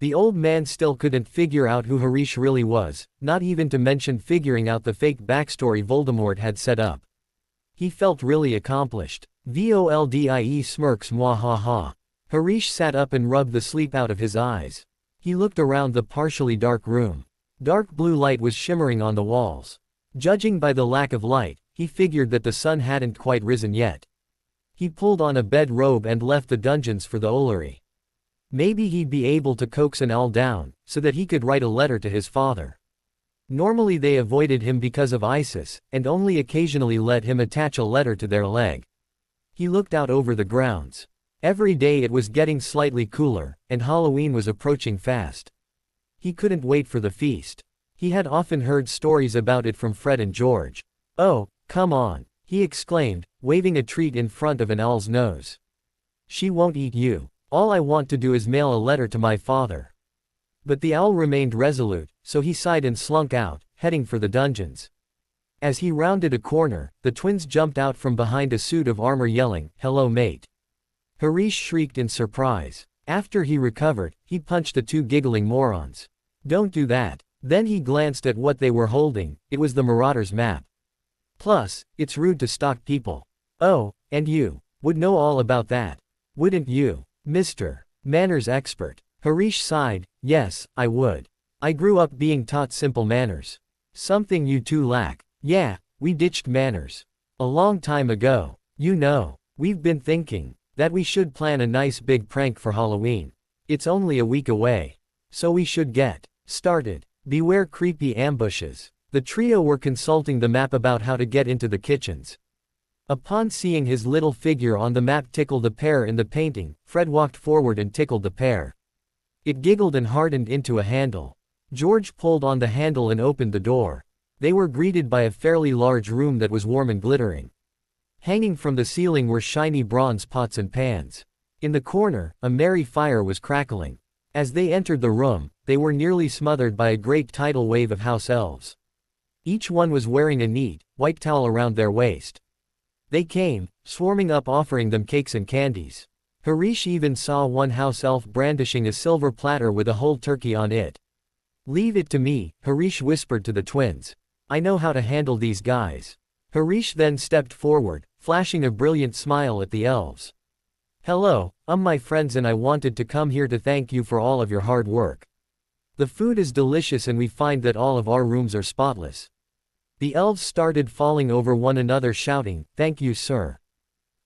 The old man still couldn't figure out who Harish really was, not even to mention figuring out the fake backstory Voldemort had set up. He felt really accomplished. Voldie smirks mwahaha. Harish sat up and rubbed the sleep out of his eyes. He looked around the partially dark room. Dark blue light was shimmering on the walls. Judging by the lack of light, he figured that the sun hadn't quite risen yet. He pulled on a bedrobe and left the dungeons for the Ollery. Maybe he'd be able to coax an owl down, so that he could write a letter to his father. Normally they avoided him because of Isis, and only occasionally let him attach a letter to their leg. He looked out over the grounds. Every day it was getting slightly cooler, and Halloween was approaching fast. He couldn't wait for the feast. He had often heard stories about it from Fred and George. "Oh, come on," he exclaimed, waving a treat in front of an owl's nose. "She won't eat you. All I want to do is mail a letter to my father." But the owl remained resolute, so he sighed and slunk out, heading for the dungeons. As he rounded a corner, the twins jumped out from behind a suit of armor yelling, "Hello mate." Harish shrieked in surprise. After he recovered, he punched the two giggling morons. "Don't do that." Then he glanced at what they were holding. It was the Marauders map. "Plus, it's rude to stalk people." "Oh, and you would know all about that, wouldn't you, Mr. Manners expert?" Harish sighed. "Yes, I would. I grew up being taught simple manners. Something you two lack." "Yeah, we ditched manners a long time ago. You know, we've been thinking that we should plan a nice big prank for Halloween. It's only a week away, so we should get started. Beware creepy ambushes." The trio were consulting the map about how to get into the kitchens. Upon seeing his little figure on the map tickle the pear in the painting, Fred walked forward and tickled the pear. It giggled and hardened into a handle. George pulled on the handle and opened the door. They were greeted by a fairly large room that was warm and glittering. Hanging from the ceiling were shiny bronze pots and pans. In the corner, a merry fire was crackling. As they entered the room, they were nearly smothered by a great tidal wave of house elves. Each one was wearing a neat, white towel around their waist. They came, swarming up offering them cakes and candies. Harish even saw one house elf brandishing a silver platter with a whole turkey on it. "Leave it to me," Harish whispered to the twins. "I know how to handle these guys." Harish then stepped forward, flashing a brilliant smile at the elves. "Hello, my friends, and I wanted to come here to thank you for all of your hard work. The food is delicious and we find that all of our rooms are spotless." The elves started falling over one another shouting, "Thank you, sir."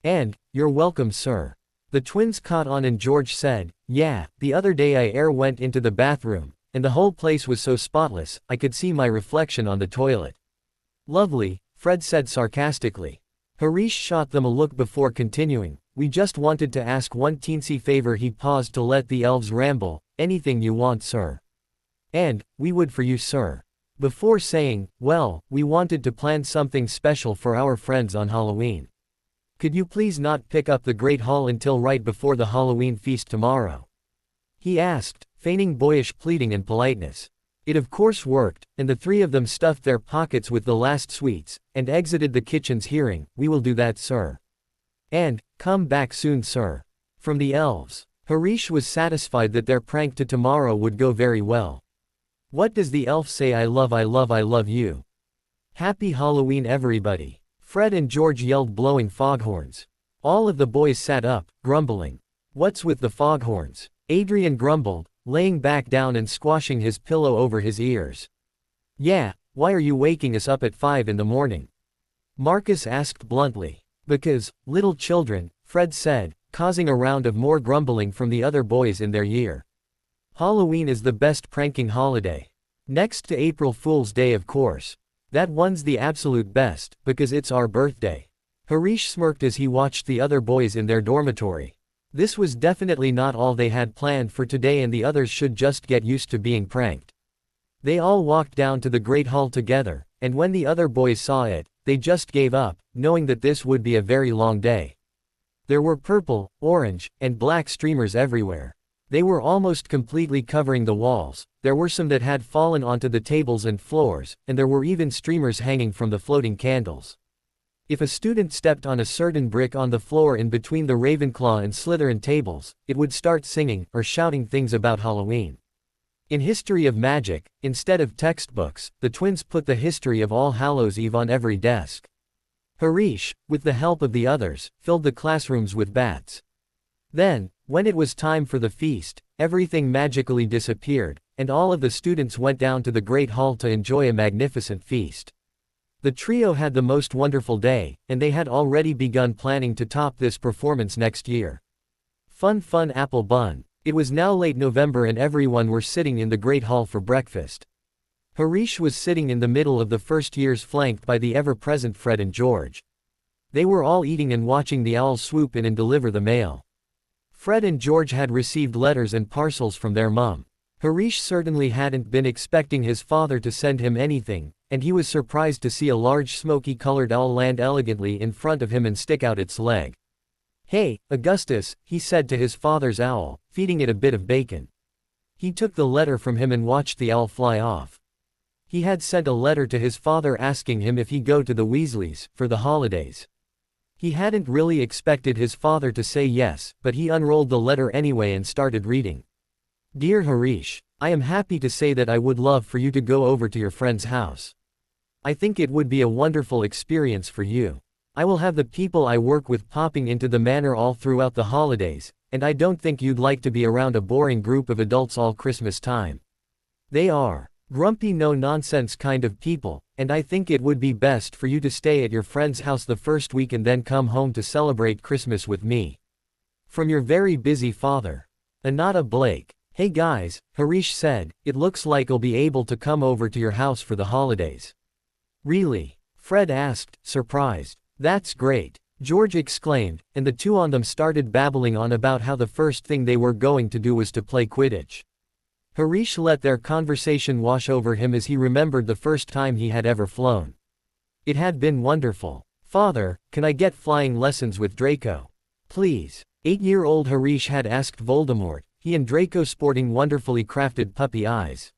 And, "You're welcome, sir." The twins caught on and George said, "Yeah, the other day Heir went into the bathroom, and the whole place was so spotless, I could see my reflection on the toilet." "Lovely," Fred said sarcastically. Harish shot them a look before continuing, "We just wanted to ask one teensy favor." He paused to let the elves ramble, "Anything you want, sir. And, we would for you, sir." Before saying, "Well, we wanted to plan something special for our friends on Halloween. Could you please not pick up the Great Hall until right before the Halloween feast tomorrow?" he asked, feigning boyish pleading and politeness. It of course worked, and the three of them stuffed their pockets with the last sweets, and exited the kitchens hearing, "We will do that, sir." And, "Come back soon, sir." From the elves. Harish was satisfied that their prank to tomorrow would go very well. "What does the elf say? I love you. Happy Halloween everybody." Fred and George yelled, blowing foghorns. All of the boys sat up, grumbling. "What's with the foghorns?" Adrian grumbled, laying back down and squashing his pillow over his ears. "Yeah, why are you waking us up at 5 in the morning?" Marcus asked bluntly. "Because, little children," Fred said, causing a round of more grumbling from the other boys in their year. "Halloween is the best pranking holiday. Next to April Fool's Day, of course. That one's the absolute best, because it's our birthday." Harish smirked as he watched the other boys in their dormitory. This was definitely not all they had planned for today, and the others should just get used to being pranked. They all walked down to the Great Hall together, and when the other boys saw it, they just gave up, knowing that this would be a very long day. There were purple, orange, and black streamers everywhere. They were almost completely covering the walls. There were some that had fallen onto the tables and floors, and there were even streamers hanging from the floating candles. If a student stepped on a certain brick on the floor in between the Ravenclaw and Slytherin tables, it would start singing or shouting things about Halloween. In History of Magic, instead of textbooks, the twins put the history of All Hallows Eve on every desk. Harish, with the help of the others, filled the classrooms with bats. Then, when it was time for the feast, everything magically disappeared, and all of the students went down to the Great Hall to enjoy a magnificent feast. The trio had the most wonderful day, and they had already begun planning to top this performance next year. Fun apple bun. It was now late November and everyone were sitting in the Great Hall for breakfast. Harish was sitting in the middle of the first years flanked by the ever-present Fred and George. They were all eating and watching the owls swoop in and deliver the mail. Fred and George had received letters and parcels from their mum. Harish certainly hadn't been expecting his father to send him anything, and he was surprised to see a large smoky-colored owl land elegantly in front of him and stick out its leg. "Hey, Augustus," he said to his father's owl, feeding it a bit of bacon. He took the letter from him and watched the owl fly off. He had sent a letter to his father asking him if he'd go to the Weasleys for the holidays. He hadn't really expected his father to say yes, but he unrolled the letter anyway and started reading. "Dear Harish, I am happy to say that I would love for you to go over to your friend's house. I think it would be a wonderful experience for you. I will have the people I work with popping into the manor all throughout the holidays, and I don't think you'd like to be around a boring group of adults all Christmas time. They are grumpy no-nonsense kind of people, and I think it would be best for you to stay at your friend's house the first week and then come home to celebrate Christmas with me. From your very busy father, Anata Blake." "Hey guys," Harish said, "it looks like I'll be able to come over to your house for the holidays." "Really?" Fred asked, surprised. "That's great," George exclaimed, and the two on them started babbling on about how the first thing they were going to do was to play Quidditch. Harish let their conversation wash over him as he remembered the first time he had ever flown. It had been wonderful. "Father, can I get flying lessons with Draco? Please?" 8-year-old Harish had asked Voldemort, he and Draco sporting wonderfully crafted puppy eyes.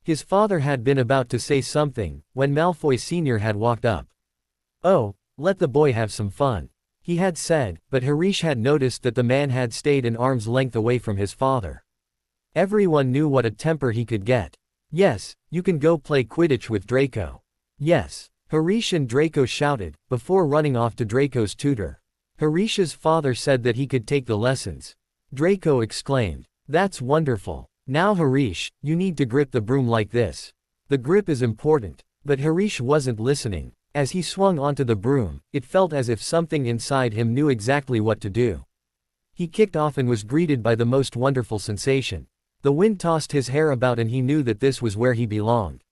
His father had been about to say something, when Malfoy Sr. had walked up. "Oh, let the boy have some fun," he had said, but Harish had noticed that the man had stayed an arm's length away from his father. Everyone knew what a temper he could get. "Yes, you can go play Quidditch with Draco." "Yes," Harish and Draco shouted, before running off to Draco's tutor. Harish's father said that he could take the lessons. Draco exclaimed, "That's wonderful. Now Harish, you need to grip the broom like this. The grip is important." But Harish wasn't listening. As he swung onto the broom, it felt as if something inside him knew exactly what to do. He kicked off and was greeted by the most wonderful sensation. The wind tossed his hair about and he knew that this was where he belonged.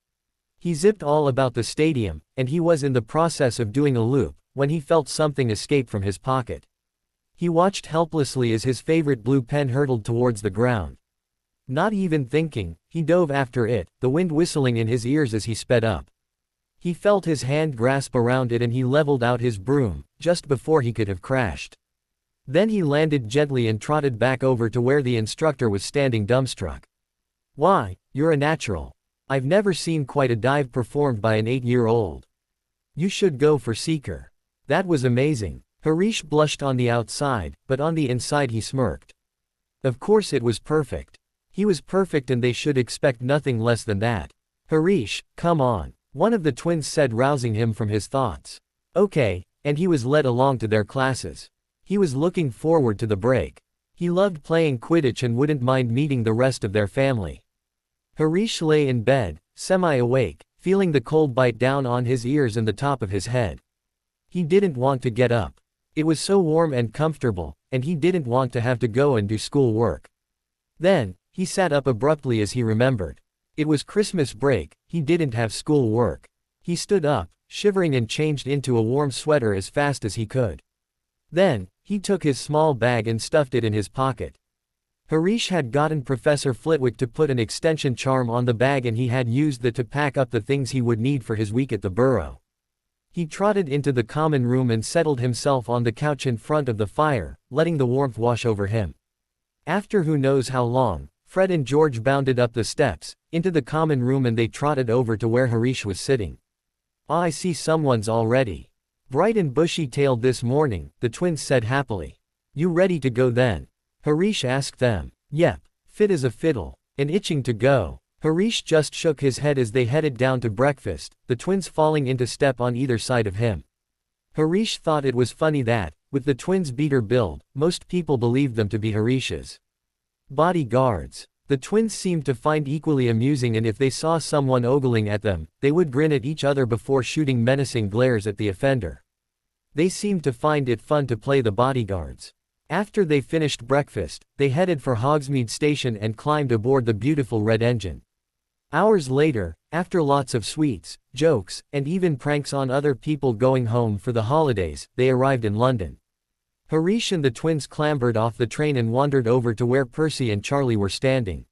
He zipped all about the stadium, and he was in the process of doing a loop, when he felt something escape from his pocket. He watched helplessly as his favorite blue pen hurtled towards the ground. Not even thinking, he dove after it, the wind whistling in his ears as he sped up. He felt his hand grasp around it and he leveled out his broom, just before he could have crashed. Then he landed gently and trotted back over to where the instructor was standing dumbstruck. "Why, you're a natural. I've never seen quite a dive performed by an 8-year-old. You should go for Seeker. That was amazing." Harish blushed on the outside, but on the inside he smirked. Of course it was perfect. He was perfect and they should expect nothing less than that. "Harish, come on," one of the twins said, rousing him from his thoughts. "Okay," and he was led along to their classes. He was looking forward to the break. He loved playing Quidditch and wouldn't mind meeting the rest of their family. Harish lay in bed, semi-awake, feeling the cold bite down on his ears and the top of his head. He didn't want to get up. It was so warm and comfortable, and he didn't want to have to go and do school work. Then, he sat up abruptly as he remembered. It was Christmas break, he didn't have school work. He stood up, shivering, and changed into a warm sweater as fast as he could. Then, he took his small bag and stuffed it in his pocket. Harish had gotten Professor Flitwick to put an extension charm on the bag and he had used that to pack up the things he would need for his week at the burrow. He trotted into the common room and settled himself on the couch in front of the fire, letting the warmth wash over him. After who knows how long, Fred and George bounded up the steps, into the common room, and they trotted over to where Harish was sitting. "Ah, I see someone's already. Bright and bushy-tailed this morning," the twins said happily. "You ready to go then?" Harish asked them. "Yep, fit as a fiddle." and itching to go. Harish just shook his head as they headed down to breakfast, the twins falling into step on either side of him. Harish thought it was funny that, with the twins' beater build, most people believed them to be Harish's bodyguards. The twins seemed to find equally amusing, and if they saw someone ogling at them, they would grin at each other before shooting menacing glares at the offender. They seemed to find it fun to play the bodyguards. After they finished breakfast, they headed for Hogsmeade Station and climbed aboard the beautiful red engine. Hours later, after lots of sweets, jokes, and even pranks on other people going home for the holidays, they arrived in London. Harish and the twins clambered off the train and wandered over to where Percy and Charlie were standing.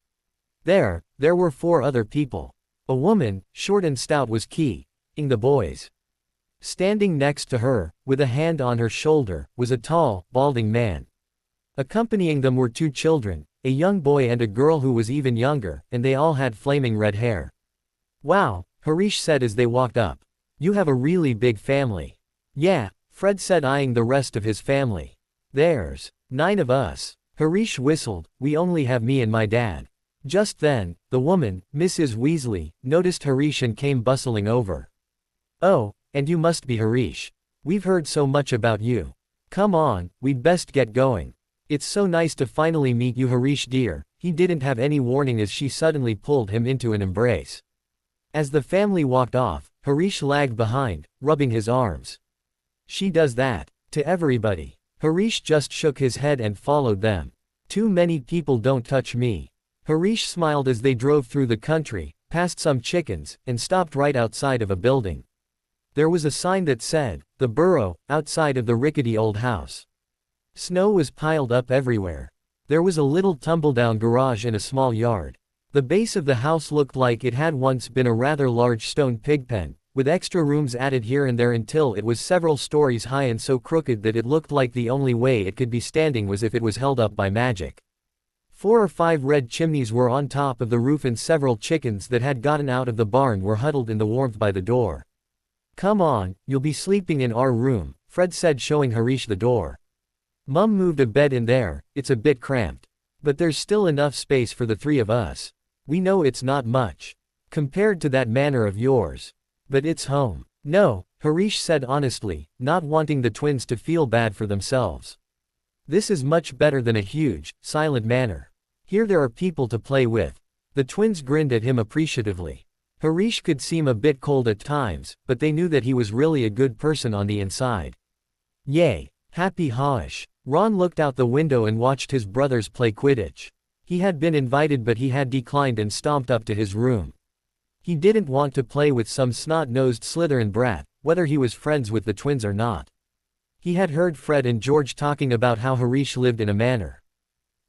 There were 4 other people. A woman, short and stout, was keying the boys. Standing next to her, with a hand on her shoulder, was a tall, balding man. Accompanying them were 2 children, a young boy and a girl who was even younger, and they all had flaming red hair. "Wow," Harish said as they walked up. "You have a really big family." "Yeah," Fred said, eyeing the rest of his family. "There's 9 of us." Harish whistled. "We only have me and my dad." Just then, the woman, Mrs. Weasley, noticed Harish and came bustling over. "Oh, and you must be Harish. We've heard so much about you. Come on, we'd best get going. It's so nice to finally meet you, Harish dear." He didn't have any warning as she suddenly pulled him into an embrace. As the family walked off, Harish lagged behind, rubbing his arms. "She does that to everybody." Harish just shook his head and followed them. "Too many people don't touch me." Harish smiled as they drove through the country, past some chickens, and stopped right outside of a building. There was a sign that said, "The Burrow," outside of the rickety old house. Snow was piled up everywhere. There was a little tumble-down garage in a small yard. The base of the house looked like it had once been a rather large stone pigpen, with extra rooms added here and there until it was several stories high and so crooked that it looked like the only way it could be standing was if it was held up by magic. 4 or 5 red chimneys were on top of the roof, and several chickens that had gotten out of the barn were huddled in the warmth by the door. "Come on, you'll be sleeping in our room," Fred said, showing Harish the door. "Mum moved a bed in there, it's a bit cramped. But there's still enough space for the 3 of us. We know it's not much compared to that manor of yours. But it's home." "No," Harish said honestly, not wanting the twins to feel bad for themselves. "This is much better than a huge, silent manor. Here there are people to play with." The twins grinned at him appreciatively. Harish could seem a bit cold at times, but they knew that he was really a good person on the inside. "Yay. Happy Harish." Ron looked out the window and watched his brothers play Quidditch. He had been invited but he had declined and stomped up to his room. He didn't want to play with some snot-nosed Slytherin brat, whether he was friends with the twins or not. He had heard Fred and George talking about how Harish lived in a manor.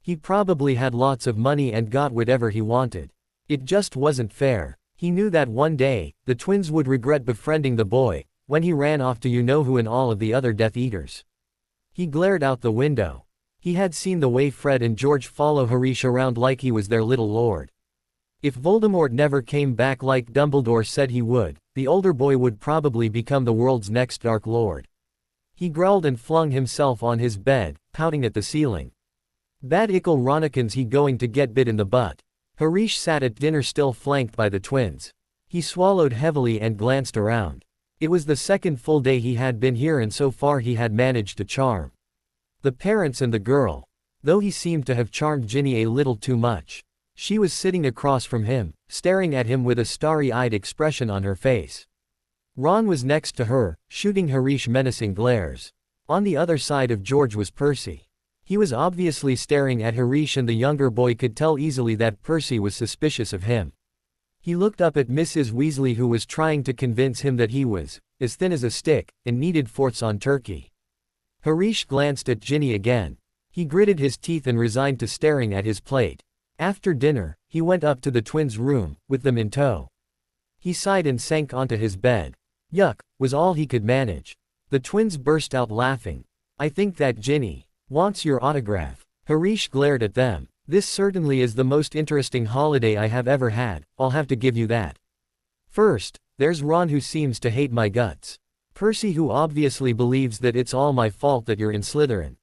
He probably had lots of money and got whatever he wanted. It just wasn't fair. He knew that one day, the twins would regret befriending the boy, when he ran off to you-know-who and all of the other Death Eaters. He glared out the window. He had seen the way Fred and George follow Harish around like he was their little lord. If Voldemort never came back like Dumbledore said he would, the older boy would probably become the world's next Dark Lord. He growled and flung himself on his bed, pouting at the ceiling. "Bad ickle Ronikins, he going to get bit in the butt." Harish sat at dinner still flanked by the twins. He swallowed heavily and glanced around. It was the second full day he had been here and so far he had managed to charm the parents and the girl. Though he seemed to have charmed Ginny a little too much. She was sitting across from him, staring at him with a starry-eyed expression on her face. Ron was next to her, shooting Harish menacing glares. On the other side of George was Percy. He was obviously staring at Harish and the younger boy could tell easily that Percy was suspicious of him. He looked up at Mrs. Weasley who was trying to convince him that he was as thin as a stick and needed forts on turkey. Harish glanced at Ginny again. He gritted his teeth and resigned to staring at his plate. After dinner, he went up to the twins' room, with them in tow. He sighed and sank onto his bed. "Yuck," was all he could manage. The twins burst out laughing. "I think that Ginny wants your autograph." Harish glared at them. "This certainly is the most interesting holiday I have ever had, I'll have to give you that. First, there's Ron who seems to hate my guts. Percy who obviously believes that it's all my fault that you're in Slytherin.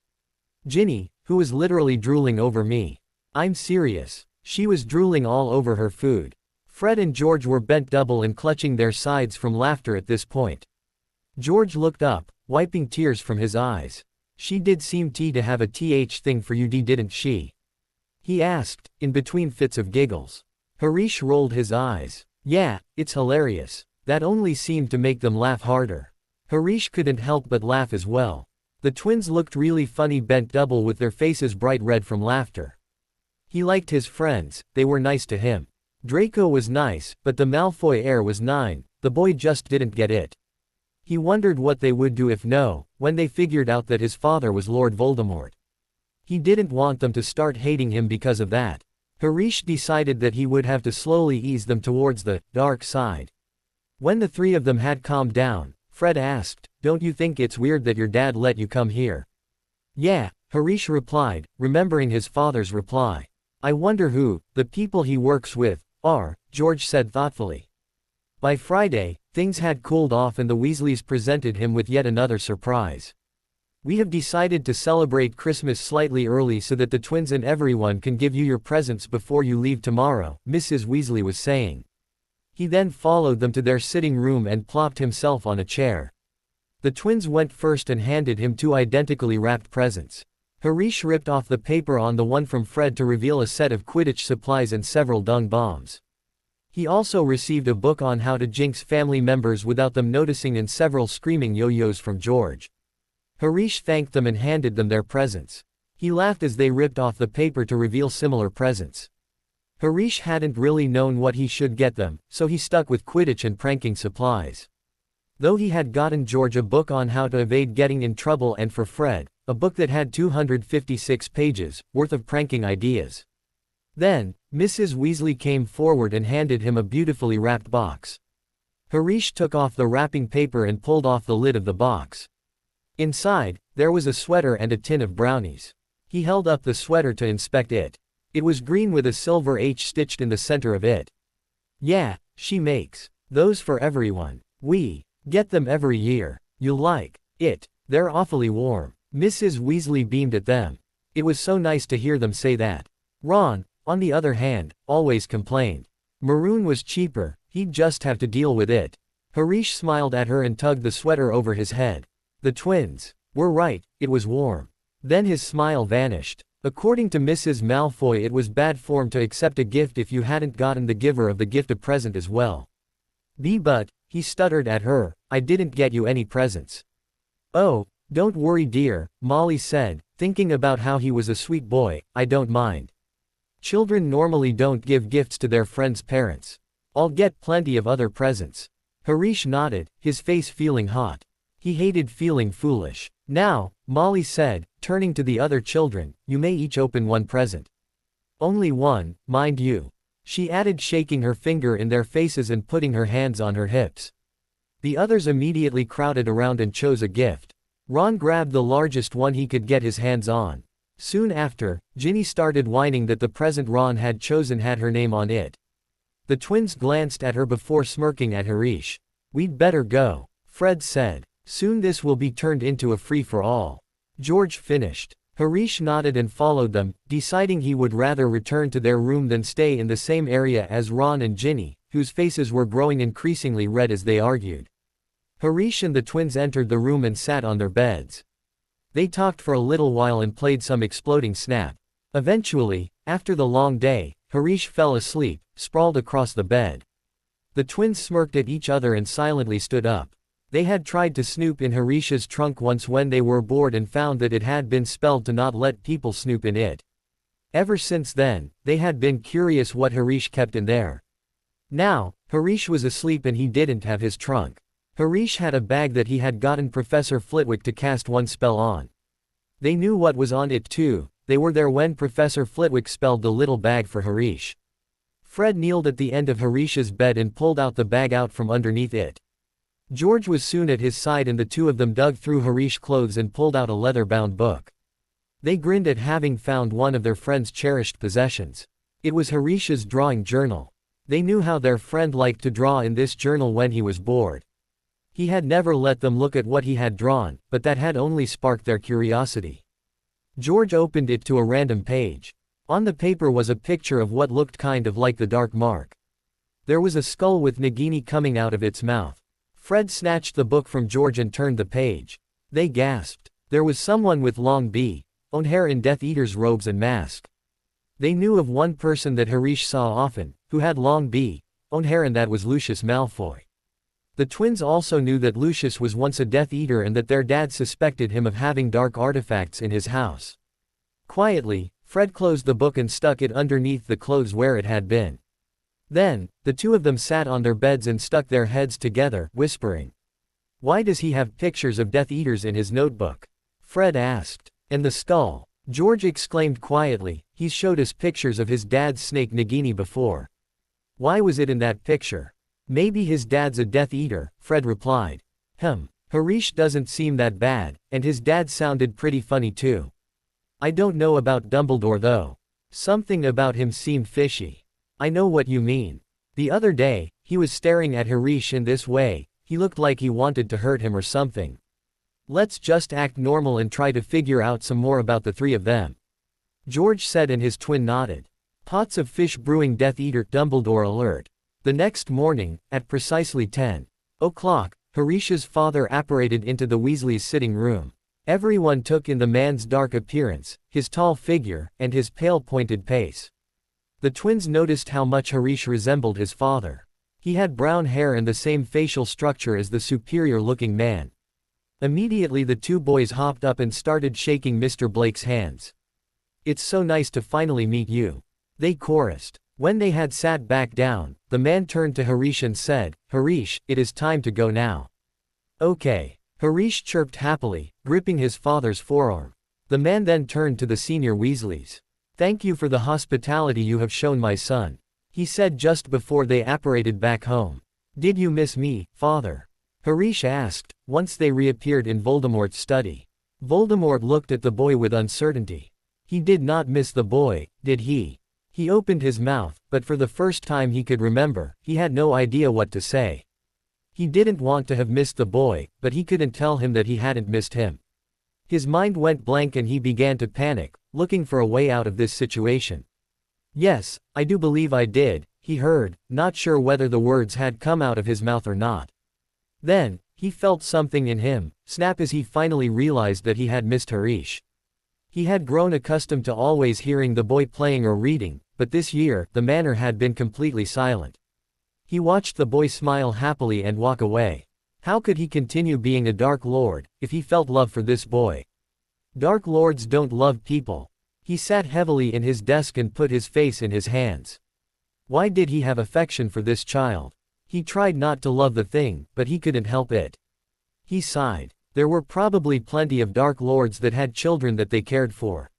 Ginny, who is literally drooling over me. I'm serious. She was drooling all over her food. Fred and George were bent double and clutching their sides from laughter at this point. George looked up, wiping tears from his eyes. She did seem to have a thing for you, didn't she? He asked, in between fits of giggles. Harish rolled his eyes. Yeah, it's hilarious. That only seemed to make them laugh harder. Harish couldn't help but laugh as well. The twins looked really funny bent double with their faces bright red from laughter. He liked his friends, they were nice to him. Draco was nice, but the Malfoy heir was 9, the boy just didn't get it. He wondered what they would do when they figured out that his father was Lord Voldemort. He didn't want them to start hating him because of that. Harish decided that he would have to slowly ease them towards the dark side. When the three of them had calmed down, Fred asked, "Don't you think it's weird that your dad let you come here?" "Yeah," Harish replied, remembering his father's reply. "I wonder who the people he works with are," George said thoughtfully. By Friday, things had cooled off and the Weasleys presented him with yet another surprise. "We have decided to celebrate Christmas slightly early so that the twins and everyone can give you your presents before you leave tomorrow," Mrs. Weasley was saying. He then followed them to their sitting room and plopped himself on a chair. The twins went first and handed him 2 identically wrapped presents. Harish ripped off the paper on the one from Fred to reveal a set of Quidditch supplies and several dung bombs. He also received a book on how to jinx family members without them noticing and several screaming yo-yos from George. Harish thanked them and handed them their presents. He laughed as they ripped off the paper to reveal similar presents. Harish hadn't really known what he should get them, so he stuck with Quidditch and pranking supplies. Though he had gotten George a book on how to evade getting in trouble and for Fred, a book that had 256 pages, worth of pranking ideas. Then, Mrs. Weasley came forward and handed him a beautifully wrapped box. Harish took off the wrapping paper and pulled off the lid of the box. Inside, there was a sweater and a tin of brownies. He held up the sweater to inspect it. It was green with a silver H stitched in the center of it. "Yeah, she makes those for everyone. We get them every year. You'll like it. They're awfully warm." Mrs. Weasley beamed at them. It was so nice to hear them say that. Ron, on the other hand, always complained. Maroon was cheaper, he'd just have to deal with it. Harish smiled at her and tugged the sweater over his head. The twins were right, it was warm. Then his smile vanished. According to Mrs. Malfoy, it was bad form to accept a gift if you hadn't gotten the giver of the gift a present as well. But, he stuttered at her, "I didn't get you any presents." "Oh, don't worry dear," Molly said, thinking about how he was a sweet boy, "I don't mind. Children normally don't give gifts to their friends' parents. I'll get plenty of other presents." Harish nodded, his face feeling hot. He hated feeling foolish. "Now," Molly said, turning to the other children, "you may each open one present. Only one, mind you," she added, shaking her finger in their faces and putting her hands on her hips. The others immediately crowded around and chose a gift. Ron grabbed the largest one he could get his hands on. Soon after, Ginny started whining that the present Ron had chosen had her name on it. The twins glanced at her before smirking at Harish. "We'd better go," Fred said. "Soon this will be turned into a free-for-all." George finished. Harish nodded and followed them, deciding he would rather return to their room than stay in the same area as Ron and Ginny, whose faces were growing increasingly red as they argued. Harish and the twins entered the room and sat on their beds. They talked for a little while and played some exploding snap. Eventually, after the long day, Harish fell asleep, sprawled across the bed. The twins smirked at each other and silently stood up. They had tried to snoop in Harish's trunk once when they were bored and found that it had been spelled to not let people snoop in it. Ever since then, they had been curious what Harish kept in there. Now, Harish was asleep and he didn't have his trunk. Harish had a bag that he had gotten Professor Flitwick to cast one spell on. They knew what was on it too, they were there when Professor Flitwick spelled the little bag for Harish. Fred kneeled at the end of Harish's bed and pulled out the bag out from underneath it. George was soon at his side and the two of them dug through Harish's clothes and pulled out a leather-bound book. They grinned at having found one of their friend's cherished possessions. It was Harish's drawing journal. They knew how their friend liked to draw in this journal when he was bored. He had never let them look at what he had drawn, but that had only sparked their curiosity. George opened it to a random page. On the paper was a picture of what looked kind of like the dark mark. There was a skull with Nagini coming out of its mouth. Fred snatched the book from George and turned the page. They gasped. There was someone with long blonde hair in Death Eater's robes and mask. They knew of one person that Harish saw often, who had long blonde hair, and that was Lucius Malfoy. The twins also knew that Lucius was once a Death Eater and that their dad suspected him of having dark artifacts in his house. Quietly, Fred closed the book and stuck it underneath the clothes where it had been. Then, the two of them sat on their beds and stuck their heads together, whispering. "Why does he have pictures of Death Eaters in his notebook?" Fred asked. "And the skull?" George exclaimed quietly. "He's showed us pictures of his dad's snake Nagini before. Why was it in that picture?" "Maybe his dad's a Death Eater," Fred replied. Harish doesn't seem that bad, and his dad sounded pretty funny too. I don't know about Dumbledore though. Something about him seemed fishy." "I know what you mean. The other day, he was staring at Harish in this way, he looked like he wanted to hurt him or something. Let's just act normal and try to figure out some more about the three of them," George said, and his twin nodded. Pots of fish brewing. Death Eater Dumbledore alert. The next morning, at precisely 10 o'clock, Harish's father apparated into the Weasleys' sitting room. Everyone took in the man's dark appearance, his tall figure, and his pale pointed pace. The twins noticed how much Harish resembled his father. He had brown hair and the same facial structure as the superior-looking man. Immediately the two boys hopped up and started shaking Mr. Blake's hands. "It's so nice to finally meet you," they chorused. When they had sat back down, the man turned to Harish and said, "Harish, it is time to go now." "Okay," Harish chirped happily, gripping his father's forearm. The man then turned to the senior Weasleys. "Thank you for the hospitality you have shown my son," he said just before they apparated back home. "Did you miss me, father?" Harish asked, once they reappeared in Voldemort's study. Voldemort looked at the boy with uncertainty. He did not miss the boy, did he? He opened his mouth, but for the first time he could remember, he had no idea what to say. He didn't want to have missed the boy, but he couldn't tell him that he hadn't missed him. His mind went blank and he began to panic, looking for a way out of this situation. "Yes, I do believe I did," he heard, not sure whether the words had come out of his mouth or not. Then, he felt something in him snap as he finally realized that he had missed Harish. He had grown accustomed to always hearing the boy playing or reading, but this year, the manor had been completely silent. He watched the boy smile happily and walk away. How could he continue being a Dark Lord, if he felt love for this boy? Dark Lords don't love people. He sat heavily in his desk and put his face in his hands. Why did he have affection for this child? He tried not to love the thing, but he couldn't help it. He sighed. There were probably plenty of Dark Lords that had children that they cared for.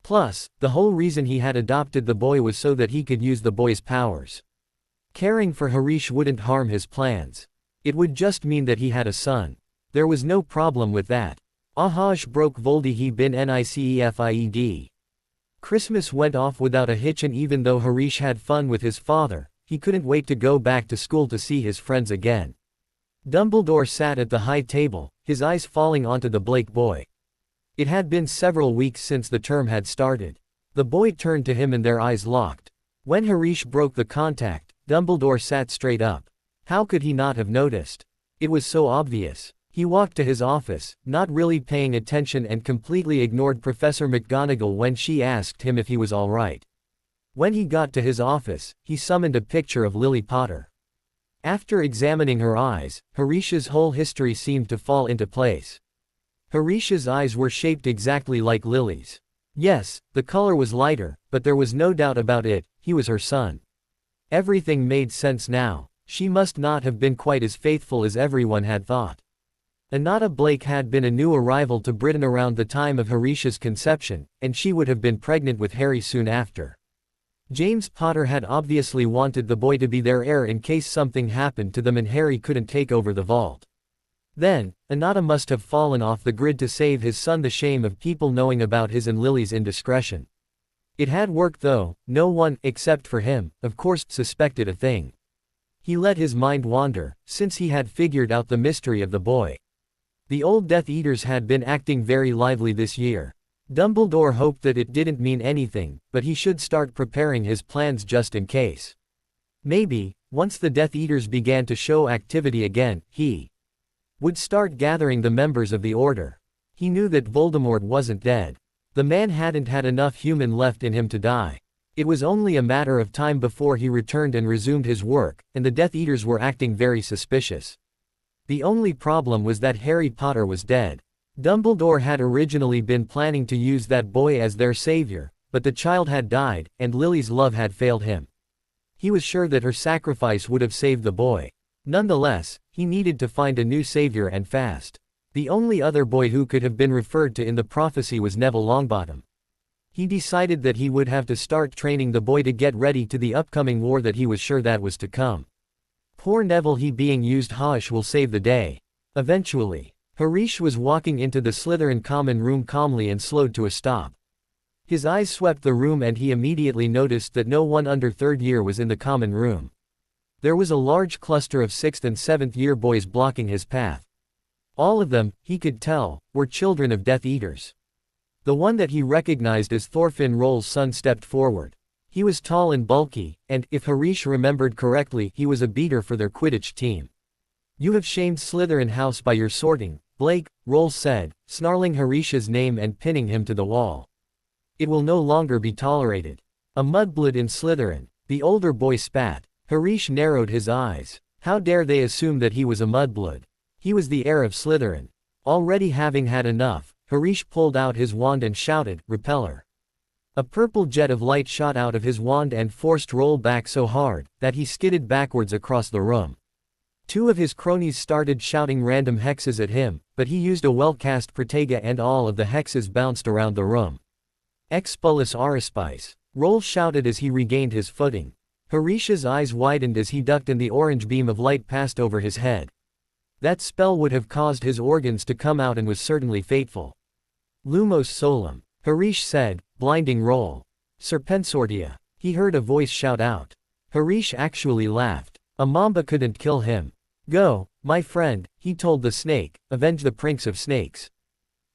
Plus, the whole reason he had adopted the boy was so that he could use the boy's powers. Caring for Harish wouldn't harm his plans. It would just mean that he had a son. There was no problem with that. Ahaj broke Voldy he bin Nicefied. Christmas went off without a hitch, and even though Harish had fun with his father, he couldn't wait to go back to school to see his friends again. Dumbledore sat at the high table, his eyes falling onto the Blake boy. It had been several weeks since the term had started. The boy turned to him and their eyes locked. When Harish broke the contact, Dumbledore sat straight up. How could he not have noticed? It was so obvious. He walked to his office, not really paying attention, and completely ignored Professor McGonagall when she asked him if he was all right. When he got to his office, he summoned a picture of Lily Potter. After examining her eyes, Harish's whole history seemed to fall into place. Harish's eyes were shaped exactly like Lily's. Yes, the color was lighter, but there was no doubt about it, he was her son. Everything made sense now. She must not have been quite as faithful as everyone had thought. Anata Blake had been a new arrival to Britain around the time of Harish's conception, and she would have been pregnant with Harry soon after. James Potter had obviously wanted the boy to be their heir in case something happened to them and Harry couldn't take over the vault. Then, Anata must have fallen off the grid to save his son the shame of people knowing about his and Lily's indiscretion. It had worked though. No one, except for him, of course, suspected a thing. He let his mind wander, since he had figured out the mystery of the boy. The old Death Eaters had been acting very lively this year. Dumbledore hoped that it didn't mean anything, but he should start preparing his plans just in case. Maybe, once the Death Eaters began to show activity again, he would start gathering the members of the Order. He knew that Voldemort wasn't dead. The man hadn't had enough human left in him to die. It was only a matter of time before he returned and resumed his work, and the Death Eaters were acting very suspicious. The only problem was that Harry Potter was dead. Dumbledore had originally been planning to use that boy as their savior, but the child had died, and Lily's love had failed him. He was sure that her sacrifice would have saved the boy. Nonetheless, he needed to find a new savior and fast. The only other boy who could have been referred to in the prophecy was Neville Longbottom. He decided that he would have to start training the boy to get ready to the upcoming war that he was sure that was to come. Poor Neville, he being used Haush will save the day. Eventually, Harish was walking into the Slytherin common room calmly and slowed to a stop. His eyes swept the room and he immediately noticed that no one under 3rd year was in the common room. There was a large cluster of 6th and 7th year boys blocking his path. All of them, he could tell, were children of Death Eaters. The one that he recognized as Thorfinn Roll's son stepped forward. He was tall and bulky, and, if Harish remembered correctly, he was a beater for their Quidditch team. "You have shamed Slytherin House by your sorting, Blake," Roll said, snarling Harish's name and pinning him to the wall. "It will no longer be tolerated. A mudblood in Slytherin." The older boy spat. Harish narrowed his eyes. How dare they assume that he was a mudblood? He was the heir of Slytherin. Already having had enough, Harish pulled out his wand and shouted, "Repeller." A purple jet of light shot out of his wand and forced Roll back so hard that he skidded backwards across the room. Two of his cronies started shouting random hexes at him, but he used a well-cast Protega and all of the hexes bounced around the room. "Expulsus Aurispice," Roll shouted as he regained his footing. Harish's eyes widened as he ducked and the orange beam of light passed over his head. That spell would have caused his organs to come out and was certainly fateful. "Lumos Solum," Harish said, blinding Roll. "Serpensortia," he heard a voice shout out. Harish actually laughed. A mamba couldn't kill him. "Go, my friend," he told the snake, "avenge the prince of snakes."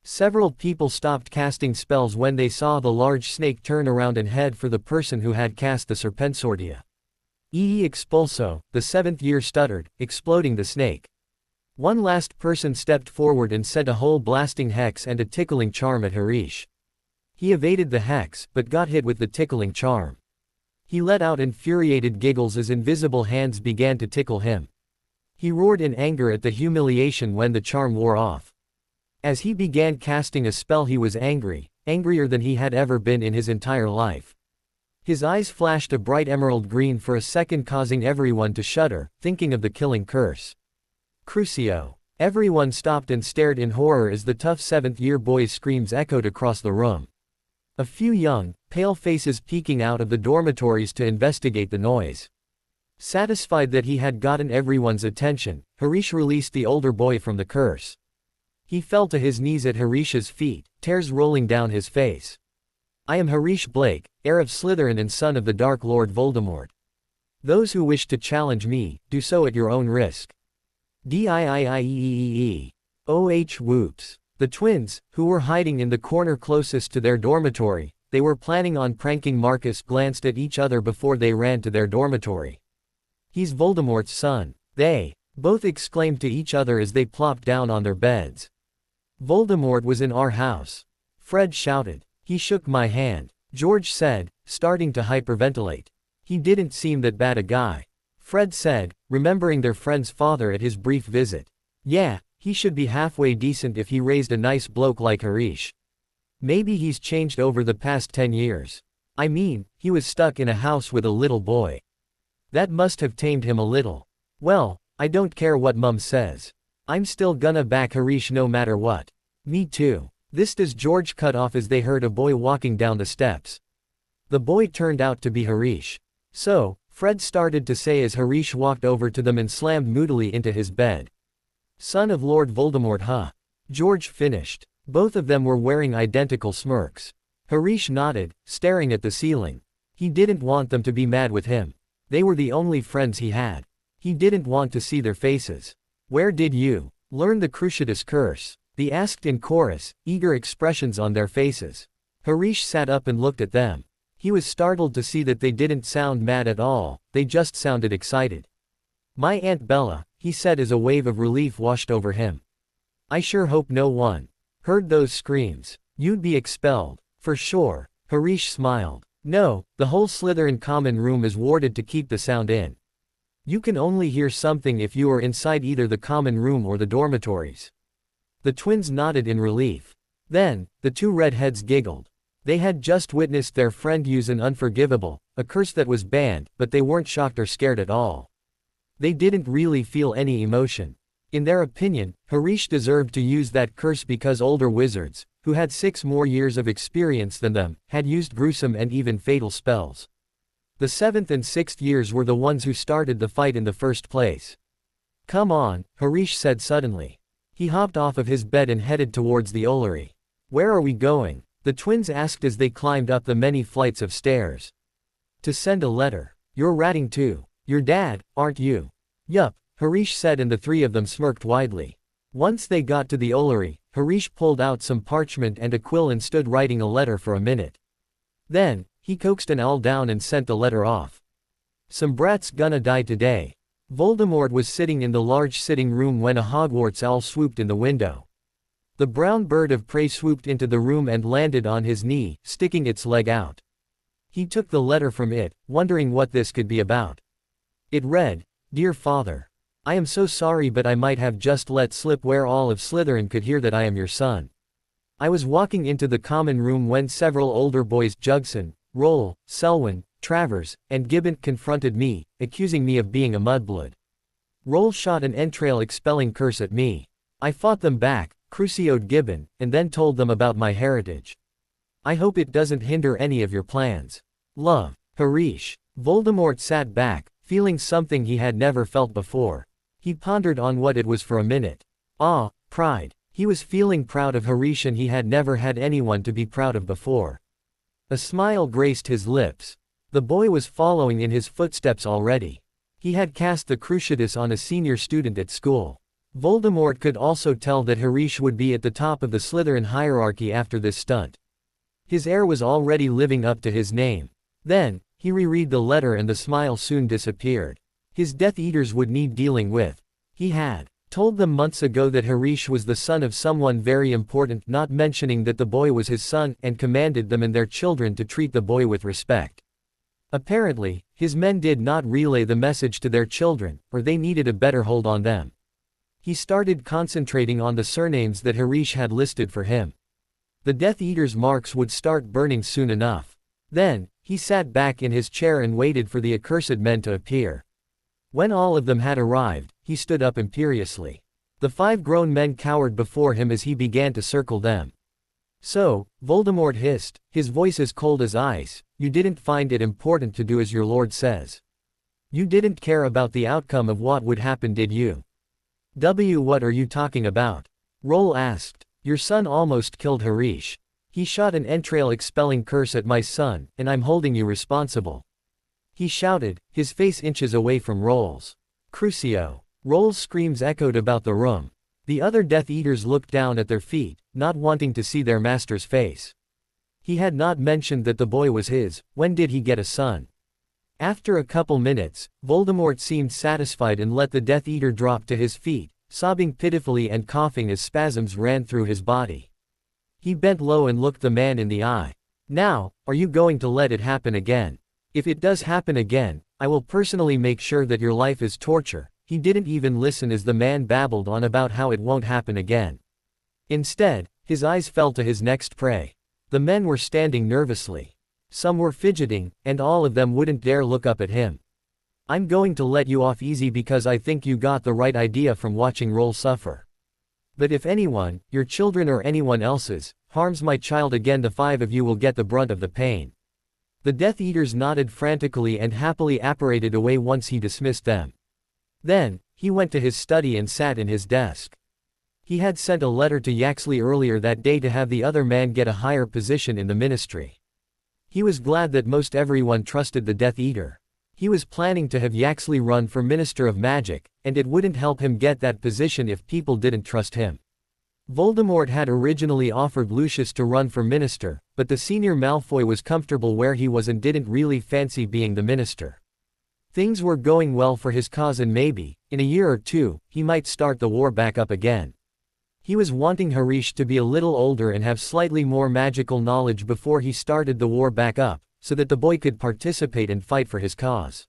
Several people stopped casting spells when they saw the large snake turn around and head for the person who had cast the Serpensortia. Expulso, the 7th year stuttered, exploding the snake. One last person stepped forward and sent a whole blasting hex and a tickling charm at Harish. He evaded the hex, but got hit with the tickling charm. He let out infuriated giggles as invisible hands began to tickle him. He roared in anger at the humiliation when the charm wore off. As he began casting a spell he was angry, angrier than he had ever been in his entire life. His eyes flashed a bright emerald green for a second, causing everyone to shudder, thinking of the killing curse. Crucio. Everyone stopped and stared in horror as the tough 7th year boy's screams echoed across the room. A few young, pale faces peeking out of the dormitories to investigate the noise. Satisfied that he had gotten everyone's attention, Harish released the older boy from the curse. He fell to his knees at Harish's feet, tears rolling down his face. "I am Harish Blake, heir of Slytherin and son of the Dark Lord Voldemort. Those who wish to challenge me, do so at your own risk." Diieeeee. Whoops. The twins, who were hiding in the corner closest to their dormitory, they were planning on pranking Marcus, glanced at each other before they ran to their dormitory. "He's Voldemort's son," they both exclaimed to each other as they plopped down on their beds. "Voldemort was in our house," Fred shouted. "He shook my hand," George said, starting to hyperventilate. "He didn't seem that bad a guy," Fred said, remembering their friend's father at his brief visit. "Yeah, he should be halfway decent if he raised a nice bloke like Harish. Maybe he's changed over the past 10 years. I mean, he was stuck in a house with a little boy. That must have tamed him a little. Well, I don't care what Mum says. I'm still gonna back Harish no matter what." "Me too." This does George cut off as they heard a boy walking down the steps. The boy turned out to be Harish. "So," Fred started to say as Harish walked over to them and slammed moodily into his bed. "Son of Lord Voldemort, huh?" George finished. Both of them were wearing identical smirks. Harish nodded, staring at the ceiling. He didn't want them to be mad with him. They were the only friends he had. He didn't want to see their faces. "Where did you learn the Cruciatus curse?" They asked in chorus, eager expressions on their faces. Harish sat up and looked at them. He was startled to see that they didn't sound mad at all, they just sounded excited. "My Aunt Bella," he said as a wave of relief washed over him. "I sure hope no one heard those screams. You'd be expelled. For sure." Harish smiled. "No, the whole Slytherin common room is warded to keep the sound in. You can only hear something if you are inside either the common room or the dormitories." The twins nodded in relief. Then, the two redheads giggled. They had just witnessed their friend use an unforgivable, a curse that was banned, but they weren't shocked or scared at all. They didn't really feel any emotion. In their opinion, Harish deserved to use that curse because older wizards, who had 6 more years of experience than them, had used gruesome and even fatal spells. The 7th and 6th years were the ones who started the fight in the first place. "Come on," Harish said suddenly. He hopped off of his bed and headed towards the Ollery. "Where are we going?" the twins asked as they climbed up the many flights of stairs. "To send a letter. You're ratting too. Your dad, aren't you?" "Yup," Harish said, and the three of them smirked widely. Once they got to the Ollery, Harish pulled out some parchment and a quill and stood writing a letter for a minute. Then, he coaxed an owl down and sent the letter off. "Some brat's gonna die today." Voldemort was sitting in the large sitting room when a Hogwarts owl swooped in the window. The brown bird of prey swooped into the room and landed on his knee, sticking its leg out. He took the letter from it, wondering what this could be about. It read, "Dear Father, I am so sorry, but I might have just let slip where all of Slytherin could hear that I am your son. I was walking into the common room when several older boys, Jugson, Roll, Selwyn, Travers, and Gibbon, confronted me, accusing me of being a mudblood. Roll shot an entrail expelling curse at me. I fought them back, crucioed Gibbon, and then told them about my heritage. I hope it doesn't hinder any of your plans. Love, Harish." Voldemort sat back, feeling something he had never felt before. He pondered on what it was for a minute. Pride. He was feeling proud of Harish, and he had never had anyone to be proud of before. A smile graced his lips. The boy was following in his footsteps already. He had cast the Cruciatus on a senior student at school. Voldemort could also tell that Harish would be at the top of the Slytherin hierarchy after this stunt. His heir was already living up to his name. Then, he reread the letter and the smile soon disappeared. His Death Eaters would need dealing with. He had told them months ago that Harish was the son of someone very important, not mentioning that the boy was his son, and commanded them and their children to treat the boy with respect. Apparently, his men did not relay the message to their children, or they needed a better hold on them. He started concentrating on the surnames that Harish had listed for him. The Death Eaters' marks would start burning soon enough. Then, he sat back in his chair and waited for the accursed men to appear. When all of them had arrived, he stood up imperiously. The 5 grown men cowered before him as he began to circle them. "So," Voldemort hissed, his voice as cold as ice, "you didn't find it important to do as your lord says. You didn't care about the outcome of what would happen, did you?" What are you talking about?" Roll asked. "Your son almost killed Harish. He shot an entrail expelling curse at my son, and I'm holding you responsible," he shouted, his face inches away from Roll's. "Crucio!" Roll's screams echoed about the room. The other Death Eaters looked down at their feet, not wanting to see their master's face. He had not mentioned that the boy was his. When did he get a son? After a couple minutes, Voldemort seemed satisfied and let the Death Eater drop to his feet, sobbing pitifully and coughing as spasms ran through his body. He bent low and looked the man in the eye. "Now, are you going to let it happen again? If it does happen again, I will personally make sure that your life is torture." He didn't even listen as the man babbled on about how it won't happen again. Instead, his eyes fell to his next prey. The men were standing nervously. Some were fidgeting, and all of them wouldn't dare look up at him. "I'm going to let you off easy because I think you got the right idea from watching Roll suffer. But if anyone, your children or anyone else's, harms my child again, the 5 of you will get the brunt of the pain." The Death Eaters nodded frantically and happily apparated away once he dismissed them. Then, he went to his study and sat in his desk. He had sent a letter to Yaxley earlier that day to have the other man get a higher position in the ministry. He was glad that most everyone trusted the Death Eater. He was planning to have Yaxley run for Minister of Magic, and it wouldn't help him get that position if people didn't trust him. Voldemort had originally offered Lucius to run for minister, but the senior Malfoy was comfortable where he was and didn't really fancy being the minister. Things were going well for his cause and maybe, in a year or two, he might start the war back up again. He was wanting Harish to be a little older and have slightly more magical knowledge before he started the war back up, so that the boy could participate and fight for his cause.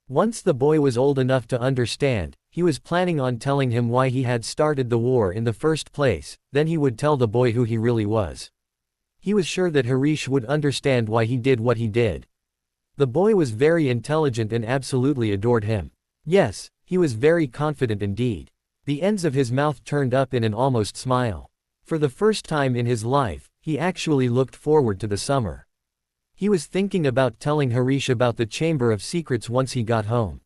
Once the boy was old enough to understand, he was planning on telling him why he had started the war in the first place, then he would tell the boy who he really was. He was sure that Harish would understand why he did what he did. The boy was very intelligent and absolutely adored him. Yes, he was very confident indeed. The ends of his mouth turned up in an almost smile. For the first time in his life, he actually looked forward to the summer. He was thinking about telling Harish about the Chamber of Secrets once he got home.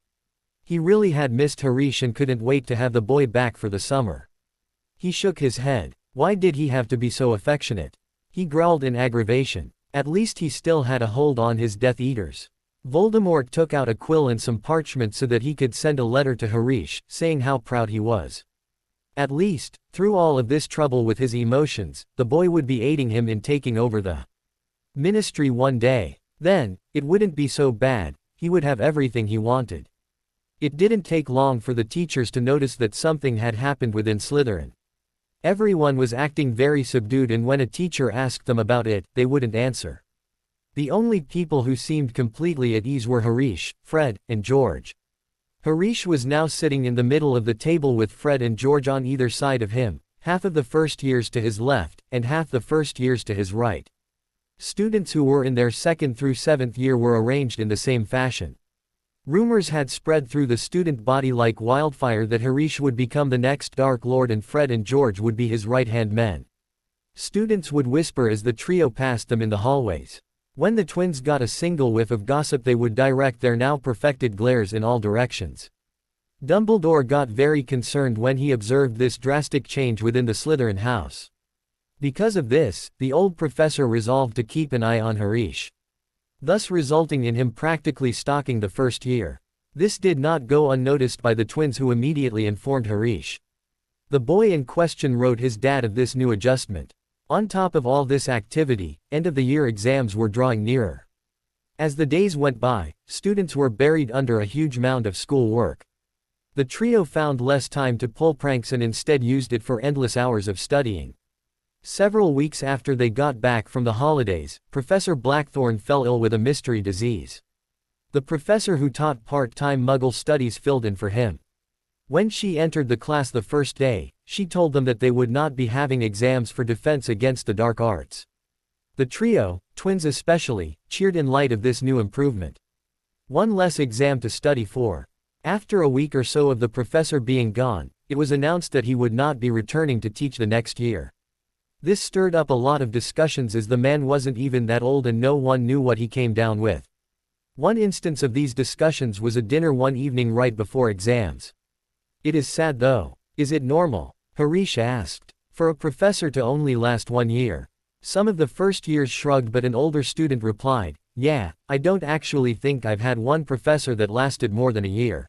He really had missed Harish and couldn't wait to have the boy back for the summer. He shook his head. Why did he have to be so affectionate? He growled in aggravation. At least he still had a hold on his Death Eaters. Voldemort took out a quill and some parchment so that he could send a letter to Harish, saying how proud he was. At least, through all of this trouble with his emotions, the boy would be aiding him in taking over the ministry one day. Then, it wouldn't be so bad, he would have everything he wanted. It didn't take long for the teachers to notice that something had happened within Slytherin. Everyone was acting very subdued, and when a teacher asked them about it, they wouldn't answer. The only people who seemed completely at ease were Harish, Fred, and George. Harish was now sitting in the middle of the table with Fred and George on either side of him, half of the first years to his left, and half the first years to his right. Students who were in their 2nd through 7th year were arranged in the same fashion. Rumors had spread through the student body like wildfire that Harish would become the next Dark Lord and Fred and George would be his right-hand men. Students would whisper as the trio passed them in the hallways. When the twins got a single whiff of gossip, they would direct their now perfected glares in all directions. Dumbledore got very concerned when he observed this drastic change within the Slytherin house. Because of this, the old professor resolved to keep an eye on Harish, thus resulting in him practically stalking the first year. This did not go unnoticed by the twins, who immediately informed Harish. The boy in question wrote his dad of this new adjustment. On top of all this activity, end-of-the-year exams were drawing nearer. As the days went by, students were buried under a huge mound of school work. The trio found less time to pull pranks and instead used it for endless hours of studying. Several weeks after they got back from the holidays, Professor Blackthorn fell ill with a mystery disease. The professor who taught part-time Muggle studies filled in for him. When she entered the class the first day, she told them that they would not be having exams for defense against the dark arts. The trio, twins especially, cheered in light of this new improvement. One less exam to study for. After a week or so of the professor being gone, it was announced that he would not be returning to teach the next year. This stirred up a lot of discussions, as the man wasn't even that old and no one knew what he came down with. One instance of these discussions was a dinner one evening right before exams. It is sad though. Is it normal? Harish asked. For a professor to only last 1 year. Some of the first years shrugged, but an older student replied, "Yeah, I don't actually think I've had one professor that lasted more than a year."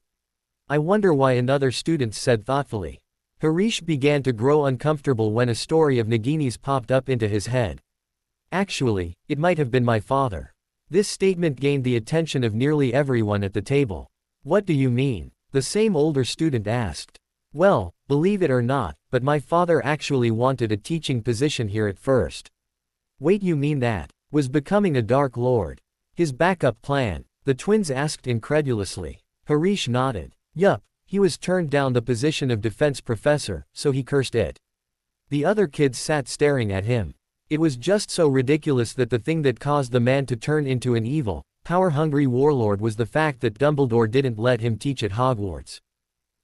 "I wonder why," another student said thoughtfully. Harish began to grow uncomfortable when a story of Nagini's popped up into his head. "Actually, it might have been my father." This statement gained the attention of nearly everyone at the table. "What do you mean?" the same older student asked. "Well, believe it or not, but my father actually wanted a teaching position here at first." "Wait, you mean that was becoming a Dark Lord? His backup plan?" the twins asked incredulously. Harish nodded. "Yup, he was turned down the position of defense professor, so he cursed it." The other kids sat staring at him. It was just so ridiculous that the thing that caused the man to turn into an evil, power-hungry warlord was the fact that Dumbledore didn't let him teach at Hogwarts.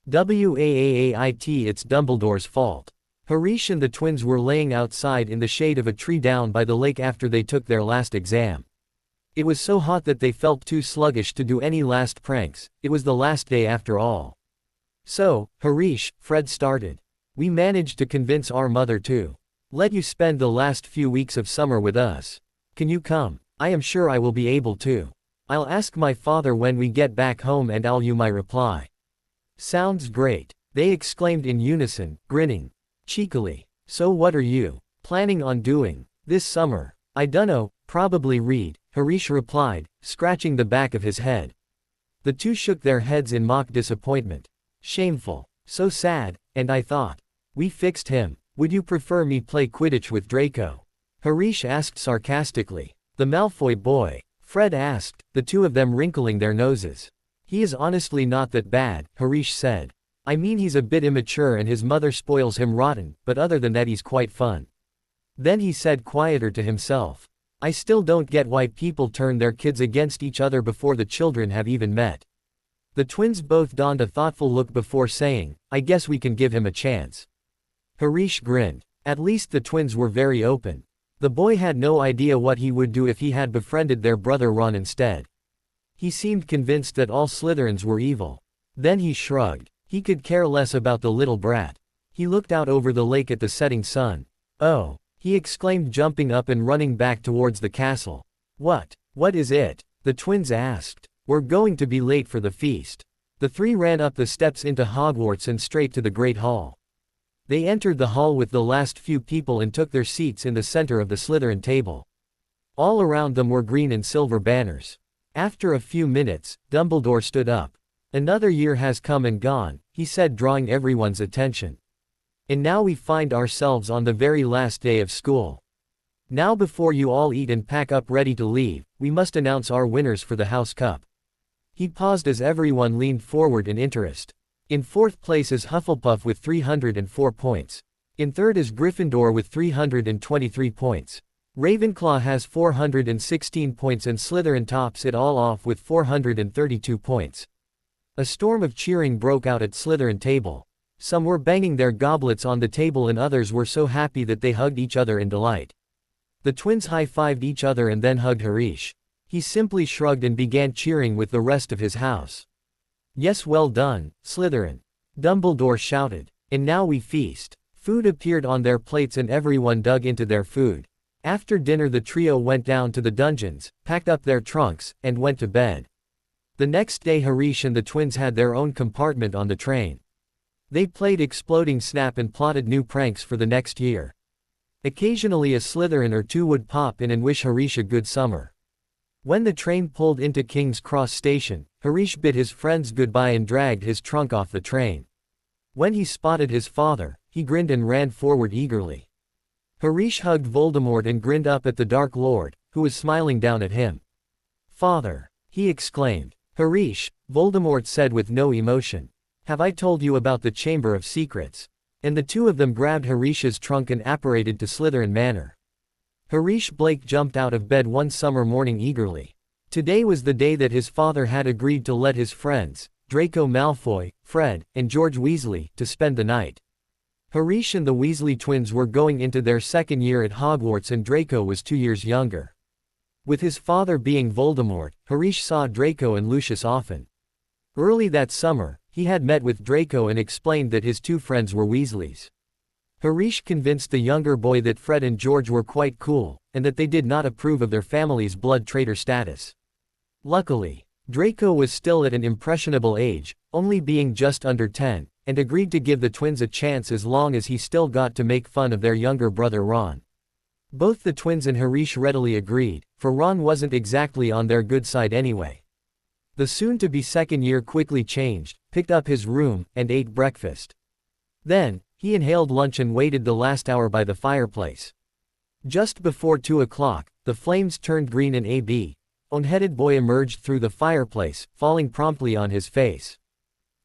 Waait, it's Dumbledore's fault. Harish and the twins were laying outside in the shade of a tree down by the lake after they took their last exam. It was so hot that they felt too sluggish to do any last pranks. It was the last day after all. "So, Harish," Fred started. "We managed to convince our mother to let you spend the last few weeks of summer with us. Can you come?" "I am sure I will be able to. I'll ask my father when we get back home and I'll you my reply." "Sounds great," they exclaimed in unison, grinning cheekily. So what are you planning on doing this summer? I dunno, probably read, Harish replied, scratching the back of his head. The two shook their heads in mock disappointment. Shameful. So sad, and I thought. We fixed him. Would you prefer me play Quidditch with Draco? Harish asked sarcastically. The Malfoy boy. Fred asked, the two of them wrinkling their noses. He is honestly not that bad, Harish said. I mean he's a bit immature and his mother spoils him rotten, but other than that he's quite fun. Then he said quieter to himself. I still don't get why people turn their kids against each other before the children have even met. The twins both donned a thoughtful look before saying, I guess we can give him a chance. Harish grinned. At least the twins were very open. The boy had no idea what he would do if he had befriended their brother Ron instead. He seemed convinced that all Slytherins were evil. Then he shrugged. He could care less about the little brat. He looked out over the lake at the setting sun. Oh, he exclaimed, jumping up and running back towards the castle. What is it? The twins asked. We're going to be late for the feast. The three ran up the steps into Hogwarts and straight to the Great Hall. They entered the hall with the last few people and took their seats in the center of the Slytherin table. All around them were green and silver banners. After a few minutes, Dumbledore stood up. Another year has come and gone, he said, drawing everyone's attention. And now we find ourselves on the very last day of school. Now before you all eat and pack up ready to leave, we must announce our winners for the House Cup. He paused as everyone leaned forward in interest. In fourth place is Hufflepuff with 304 points. In third is Gryffindor with 323 points. Ravenclaw has 416 points and Slytherin tops it all off with 432 points. A storm of cheering broke out at Slytherin table. Some were banging their goblets on the table and others were so happy that they hugged each other in delight. The twins high-fived each other and then hugged Harish. He simply shrugged and began cheering with the rest of his house. Yes, well done, Slytherin. Dumbledore shouted. And now we feast. Food appeared on their plates and everyone dug into their food. After dinner the trio went down to the dungeons, packed up their trunks, and went to bed. The next day Harish and the twins had their own compartment on the train. They played Exploding Snap and plotted new pranks for the next year. Occasionally a Slytherin or two would pop in and wish Harish a good summer. When the train pulled into King's Cross Station, Harish bid his friends goodbye and dragged his trunk off the train. When he spotted his father, he grinned and ran forward eagerly. Harish hugged Voldemort and grinned up at the Dark Lord, who was smiling down at him. Father! He exclaimed. Harish, Voldemort said with no emotion. Have I told you about the Chamber of Secrets? And the two of them grabbed Harish's trunk and apparated to Slytherin Manor. Harish Blake jumped out of bed one summer morning eagerly. Today was the day that his father had agreed to let his friends, Draco Malfoy, Fred, and George Weasley, to spend the night. Harish and the Weasley twins were going into their second year at Hogwarts and Draco was 2 years younger. With his father being Voldemort, Harish saw Draco and Lucius often. Early that summer, he had met with Draco and explained that his two friends were Weasleys. Harish convinced the younger boy that Fred and George were quite cool, and that they did not approve of their family's blood traitor status. Luckily, Draco was still at an impressionable age, only being just under 10, and agreed to give the twins a chance as long as he still got to make fun of their younger brother Ron. Both the twins and Harish readily agreed, for Ron wasn't exactly on their good side anyway. The soon-to-be second year quickly changed, picked up his room, and ate breakfast. Then, he inhaled lunch and waited the last hour by the fireplace. Just before 2 o'clock, the flames turned green and A.B. Own-headed boy emerged through the fireplace, falling promptly on his face.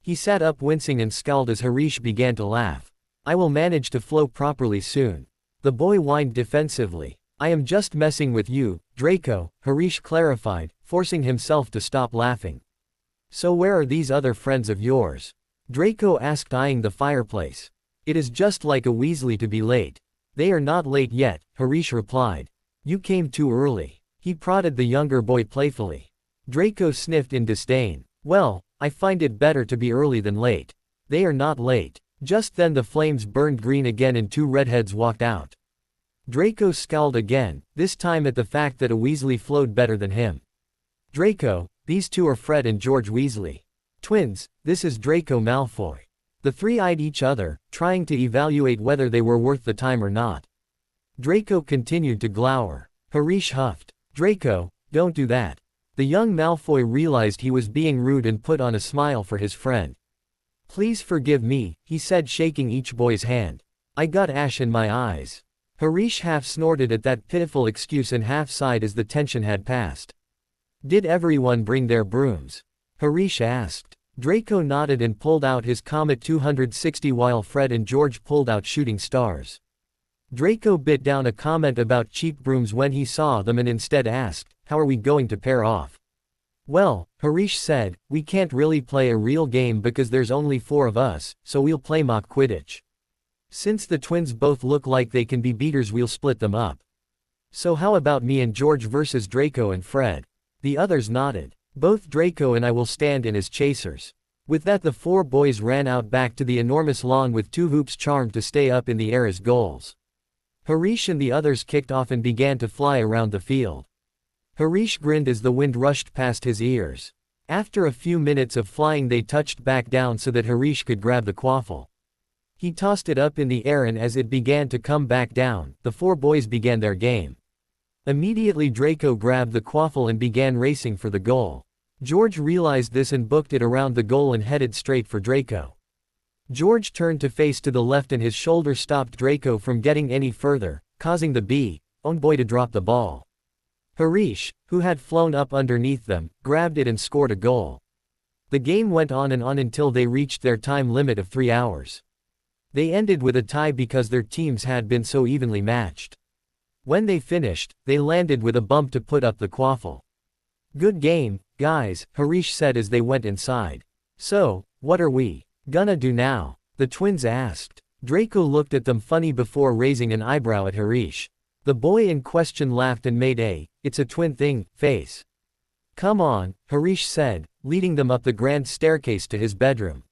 He sat up wincing and scowled as Harish began to laugh. I will manage to flow properly soon. The boy whined defensively. I am just messing with you, Draco, Harish clarified, forcing himself to stop laughing. So where are these other friends of yours? Draco asked, eyeing the fireplace. It is just like a Weasley to be late. They are not late yet, Harish replied. You came too early. He prodded the younger boy playfully. Draco sniffed in disdain. Well, I find it better to be early than late. They are not late. Just then the flames burned green again and two redheads walked out. Draco scowled again, this time at the fact that a Weasley flowed better than him. Draco, these two are Fred and George Weasley. Twins, this is Draco Malfoy. The three eyed each other, trying to evaluate whether they were worth the time or not. Draco continued to glower. Harish huffed. "Draco, don't do that." The young Malfoy realized he was being rude and put on a smile for his friend. "Please forgive me," he said, shaking each boy's hand. "I got ash in my eyes." Harish half snorted at that pitiful excuse and half sighed as the tension had passed. "Did everyone bring their brooms?" Harish asked. Draco nodded and pulled out his Comet 260 while Fred and George pulled out shooting stars. Draco bit down a comment about cheap brooms when he saw them and instead asked, "How are we going to pair off?" "Well," Harish said, "we can't really play a real game because there's only 4 of us, so we'll play mock Quidditch. Since the twins both look like they can be beaters, we'll split them up. So how about me and George versus Draco and Fred?" The others nodded. "Both Draco and I will stand in as chasers." With that, the 4 boys ran out back to the enormous lawn with 2 hoops charmed to stay up in the air as goals. Harish and the others kicked off and began to fly around the field. Harish grinned as the wind rushed past his ears. After a few minutes of flying, they touched back down so that Harish could grab the quaffle. He tossed it up in the air, and as it began to come back down, the 4 boys began their game. Immediately Draco grabbed the quaffle and began racing for the goal. George realized this and booked it around the goal and headed straight for Draco. George turned to face to the left and his shoulder stopped Draco from getting any further, causing the own boy to drop the ball. Harish, who had flown up underneath them, grabbed it and scored a goal. The game went on and on until they reached their time limit of 3 hours. They ended with a tie because their teams had been so evenly matched. When they finished, they landed with a bump to put up the quaffle. "Good game, guys," Harish said as they went inside. "So, what are we gonna do now?" the twins asked. Draco looked at them funny before raising an eyebrow at Harish. The boy in question laughed and made "it's a twin thing" face. "Come on," Harish said, leading them up the grand staircase to his bedroom.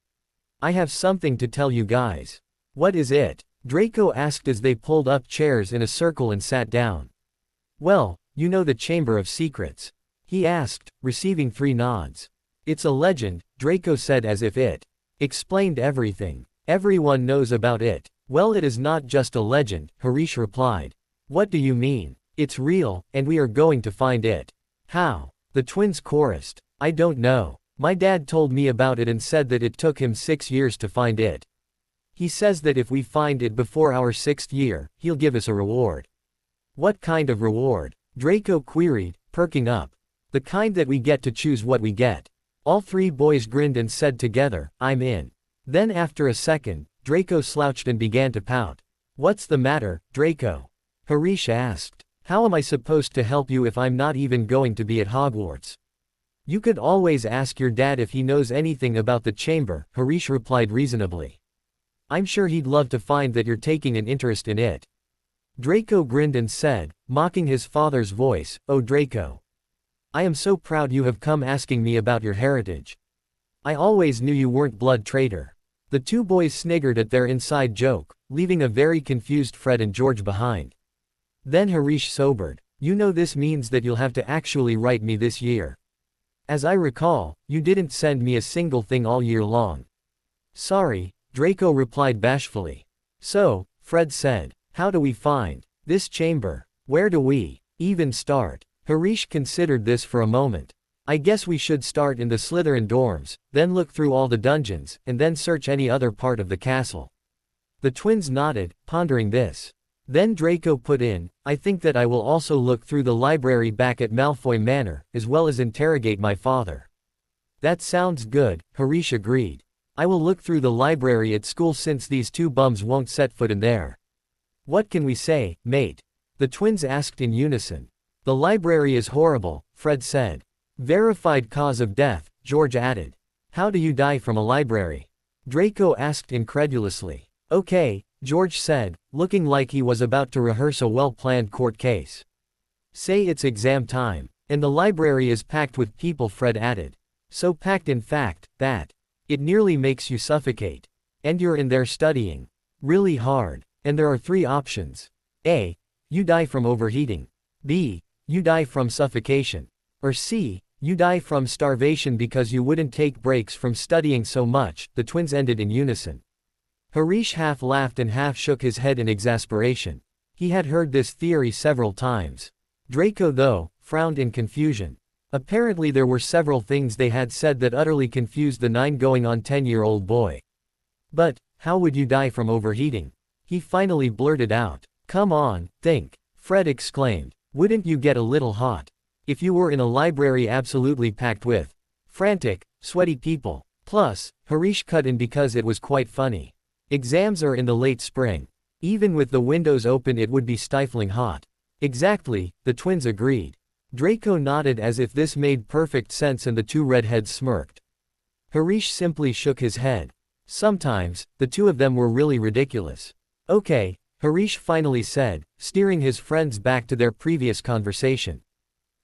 "I have something to tell you guys." "What is it?" Draco asked as they pulled up chairs in a circle and sat down. "Well, you know the Chamber of Secrets?" he asked, receiving 3 nods. "It's a legend," Draco said as if it explained everything. "Everyone knows about it." "Well, it is not just a legend," Harish replied. "What do you mean?" "It's real, and we are going to find it." "How?" the twins chorused. "I don't know. My dad told me about it and said that it took him 6 years to find it. He says that if we find it before our 6th year, he'll give us a reward." "What kind of reward?" Draco queried, perking up. "The kind that we get to choose what we get." All 3 boys grinned and said together, "I'm in." Then after a second, Draco slouched and began to pout. "What's the matter, Draco?" Harish asked. "How am I supposed to help you if I'm not even going to be at Hogwarts?" "You could always ask your dad if he knows anything about the chamber," Harish replied reasonably. "I'm sure he'd love to find that you're taking an interest in it." Draco grinned and said, mocking his father's voice, "Oh Draco. I am so proud you have come asking me about your heritage. I always knew you weren't blood traitor." The 2 boys sniggered at their inside joke, leaving a very confused Fred and George behind. Then Harish sobered. "You know this means that you'll have to actually write me this year. As I recall, you didn't send me a single thing all year long." "Sorry," Draco replied bashfully. "So," Fred said, "how do we find this chamber? Where do we even start?" Harish considered this for a moment. "I guess we should start in the Slytherin dorms, then look through all the dungeons, and then search any other part of the castle." The twins nodded, pondering this. Then Draco put in, "I think that I will also look through the library back at Malfoy Manor, as well as interrogate my father." "That sounds good," Harish agreed. "I will look through the library at school since these 2 bums won't set foot in there." "What can we say, mate?" the twins asked in unison. "The library is horrible," Fred said. "Verified cause of death," George added. "How do you die from a library?" Draco asked incredulously. "Okay," George said, looking like he was about to rehearse a well-planned court case. "Say it's exam time. And the library is packed with people," Fred added. "So packed in fact, that it nearly makes you suffocate. And you're in there studying really hard. And there are 3 options. A. You die from overheating. B. You die from suffocation. Or C. You die from starvation because you wouldn't take breaks from studying so much, the twins ended in unison. Harish half laughed and half shook his head in exasperation. He had heard this theory several times. Draco, though, frowned in confusion. Apparently there were several things they had said that utterly confused the 9-going-on-10-year-old boy. But, how would you die from overheating? He finally blurted out. Come on, think, Fred exclaimed. Wouldn't you get a little hot? If you were in a library absolutely packed with frantic, sweaty people. Plus, Harish cut in because it was quite funny. Exams are in the late spring. Even with the windows open it would be stifling hot. Exactly, the twins agreed. Draco nodded as if this made perfect sense and the two redheads smirked. Harish simply shook his head. Sometimes, the two of them were really ridiculous. Okay, Harish finally said, steering his friends back to their previous conversation.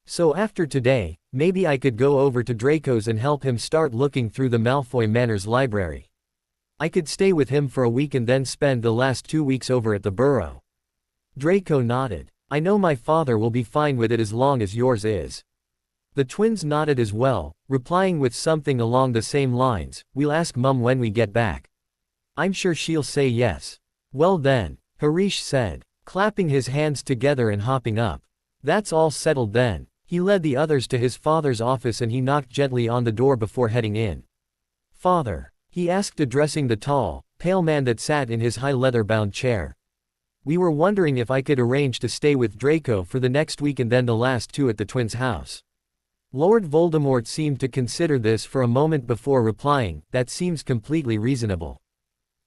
So after today, maybe I could go over to Draco's and help him start looking through the Malfoy Manor's library. I could stay with him for a week and then spend the last 2 weeks over at the burrow. Draco nodded. I know my father will be fine with it as long as yours is. The twins nodded as well, replying with something along the same lines, we'll ask Mum when we get back. I'm sure she'll say yes. Well then, Harish said, clapping his hands together and hopping up. That's all settled then. He led the others to his father's office and he knocked gently on the door before heading in. Father, he asked, addressing the tall, pale man that sat in his high leather-bound chair. We were wondering if I could arrange to stay with Draco for the next week and then the last 2 at the twins' house. Lord Voldemort seemed to consider this for a moment before replying, that seems completely reasonable.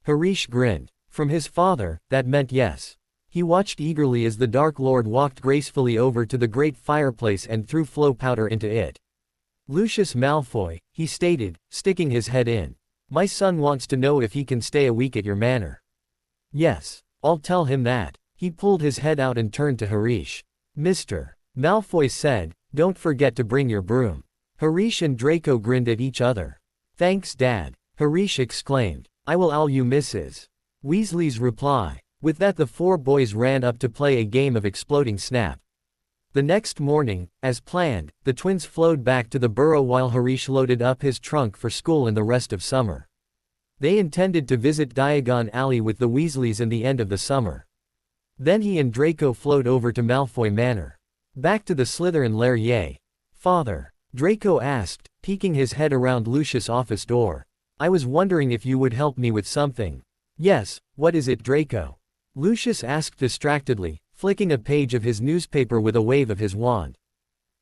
Harish grinned. From his father, that meant yes. He watched eagerly as the Dark Lord walked gracefully over to the great fireplace and threw flow powder into it. Lucius Malfoy, he stated, sticking his head in. My son wants to know if he can stay a week at your manor. Yes, I'll tell him that. He pulled his head out and turned to Harish. Mr. Malfoy said, don't forget to bring your broom. Harish and Draco grinned at each other. Thanks, Dad, Harish exclaimed. I will owl you, Mrs. Weasley's reply. With that the 4 boys ran up to play a game of exploding snap. The next morning, as planned, the twins flowed back to the burrow while Harish loaded up his trunk for school and the rest of summer. They intended to visit Diagon Alley with the Weasleys in the end of the summer. Then he and Draco flowed over to Malfoy Manor. Back to the Slytherin lair, yay. Father, Draco asked, peeking his head around Lucius' office door. I was wondering if you would help me with something. Yes, what is it, Draco? Lucius asked distractedly, flicking a page of his newspaper with a wave of his wand.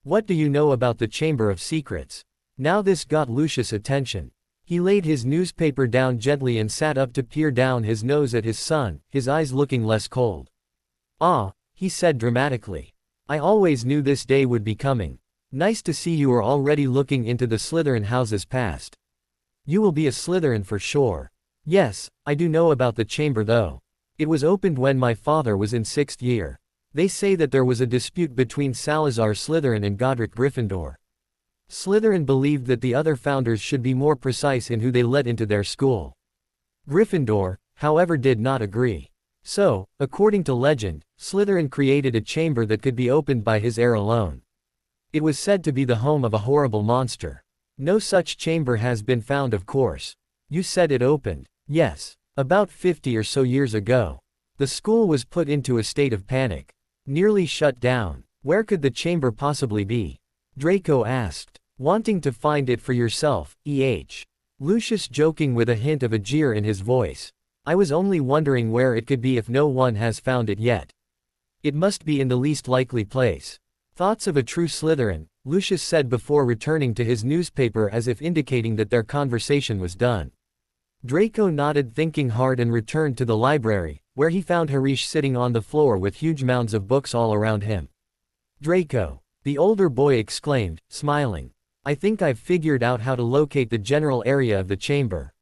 What do you know about the Chamber of Secrets? Now this got Lucius' attention. He laid his newspaper down gently and sat up to peer down his nose at his son, his eyes looking less cold. Ah, he said dramatically. I always knew this day would be coming. Nice to see you are already looking into the Slytherin house's past. You will be a Slytherin for sure. Yes, I do know about the chamber though. It was opened when my father was in 6th year. They say that there was a dispute between Salazar Slytherin and Godric Gryffindor. Slytherin believed that the other founders should be more precise in who they let into their school. Gryffindor, however, did not agree. So, according to legend, Slytherin created a chamber that could be opened by his heir alone. It was said to be the home of a horrible monster. No such chamber has been found, of course. You said it opened. Yes. About 50 or so years ago. The school was put into a state of panic. Nearly shut down. Where could the chamber possibly be? Draco asked. Wanting to find it for yourself, eh? Lucius joking with a hint of a jeer in his voice. I was only wondering where it could be if no one has found it yet. It must be in the least likely place. Thoughts of a true Slytherin, Lucius said before returning to his newspaper as if indicating that their conversation was done. Draco nodded, thinking hard, and returned to the library, where he found Harish sitting on the floor with huge mounds of books all around him. Draco, the older boy exclaimed, smiling. I think I've figured out how to locate the general area of the chamber.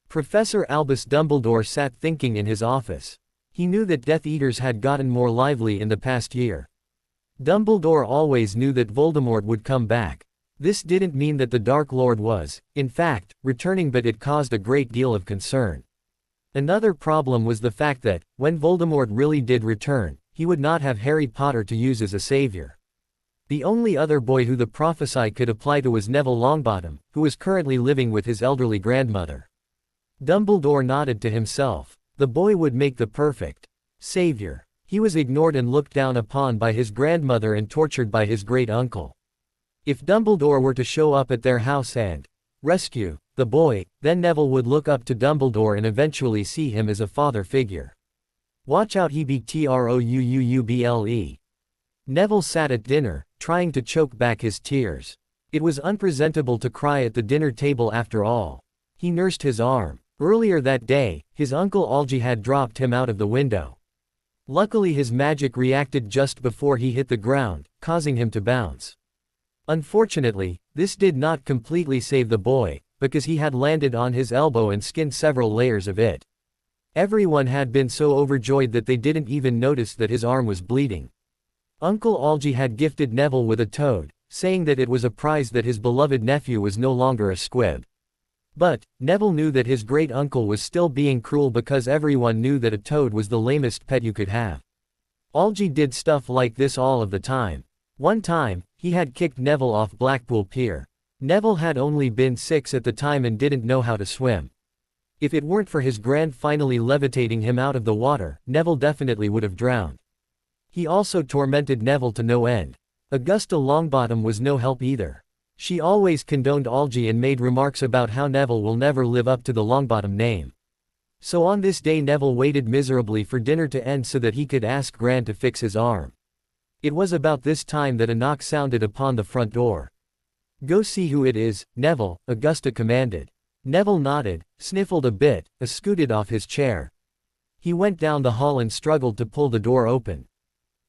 Professor Albus Dumbledore sat thinking in his office. He knew that Death Eaters had gotten more lively in the past year. Dumbledore always knew that Voldemort would come back. This didn't mean that the Dark Lord was, in fact, returning, but it caused a great deal of concern. Another problem was the fact that, when Voldemort really did return, he would not have Harry Potter to use as a savior. The only other boy who the prophecy could apply to was Neville Longbottom, who was currently living with his elderly grandmother. Dumbledore nodded to himself. The boy would make the perfect savior. He was ignored and looked down upon by his grandmother and tortured by his great-uncle. If Dumbledore were to show up at their house and rescue the boy, then Neville would look up to Dumbledore and eventually see him as a father figure. Watch out, he be trouble. Neville sat at dinner, trying to choke back his tears. It was unpresentable to cry at the dinner table after all. He nursed his arm. Earlier that day, his uncle Algy had dropped him out of the window. Luckily his magic reacted just before he hit the ground, causing him to bounce. Unfortunately, this did not completely save the boy, because he had landed on his elbow and skinned several layers of it. Everyone had been so overjoyed that they didn't even notice that his arm was bleeding. Uncle Algy had gifted Neville with a toad, saying that it was a prize that his beloved nephew was no longer a squib. But, Neville knew that his great-uncle was still being cruel because everyone knew that a toad was the lamest pet you could have. Algy did stuff like this all of the time. One time, he had kicked Neville off Blackpool Pier. Neville had only been 6 at the time and didn't know how to swim. If it weren't for his grand finally levitating him out of the water, Neville definitely would have drowned. He also tormented Neville to no end. Augusta Longbottom was no help either. She always condoned Algy and made remarks about how Neville will never live up to the Longbottom name. So on this day Neville waited miserably for dinner to end so that he could ask Gran to fix his arm. It was about this time that a knock sounded upon the front door. "Go see who it is, Neville," Augusta commanded. Neville nodded, sniffled a bit, scooted off his chair. He went down the hall and struggled to pull the door open.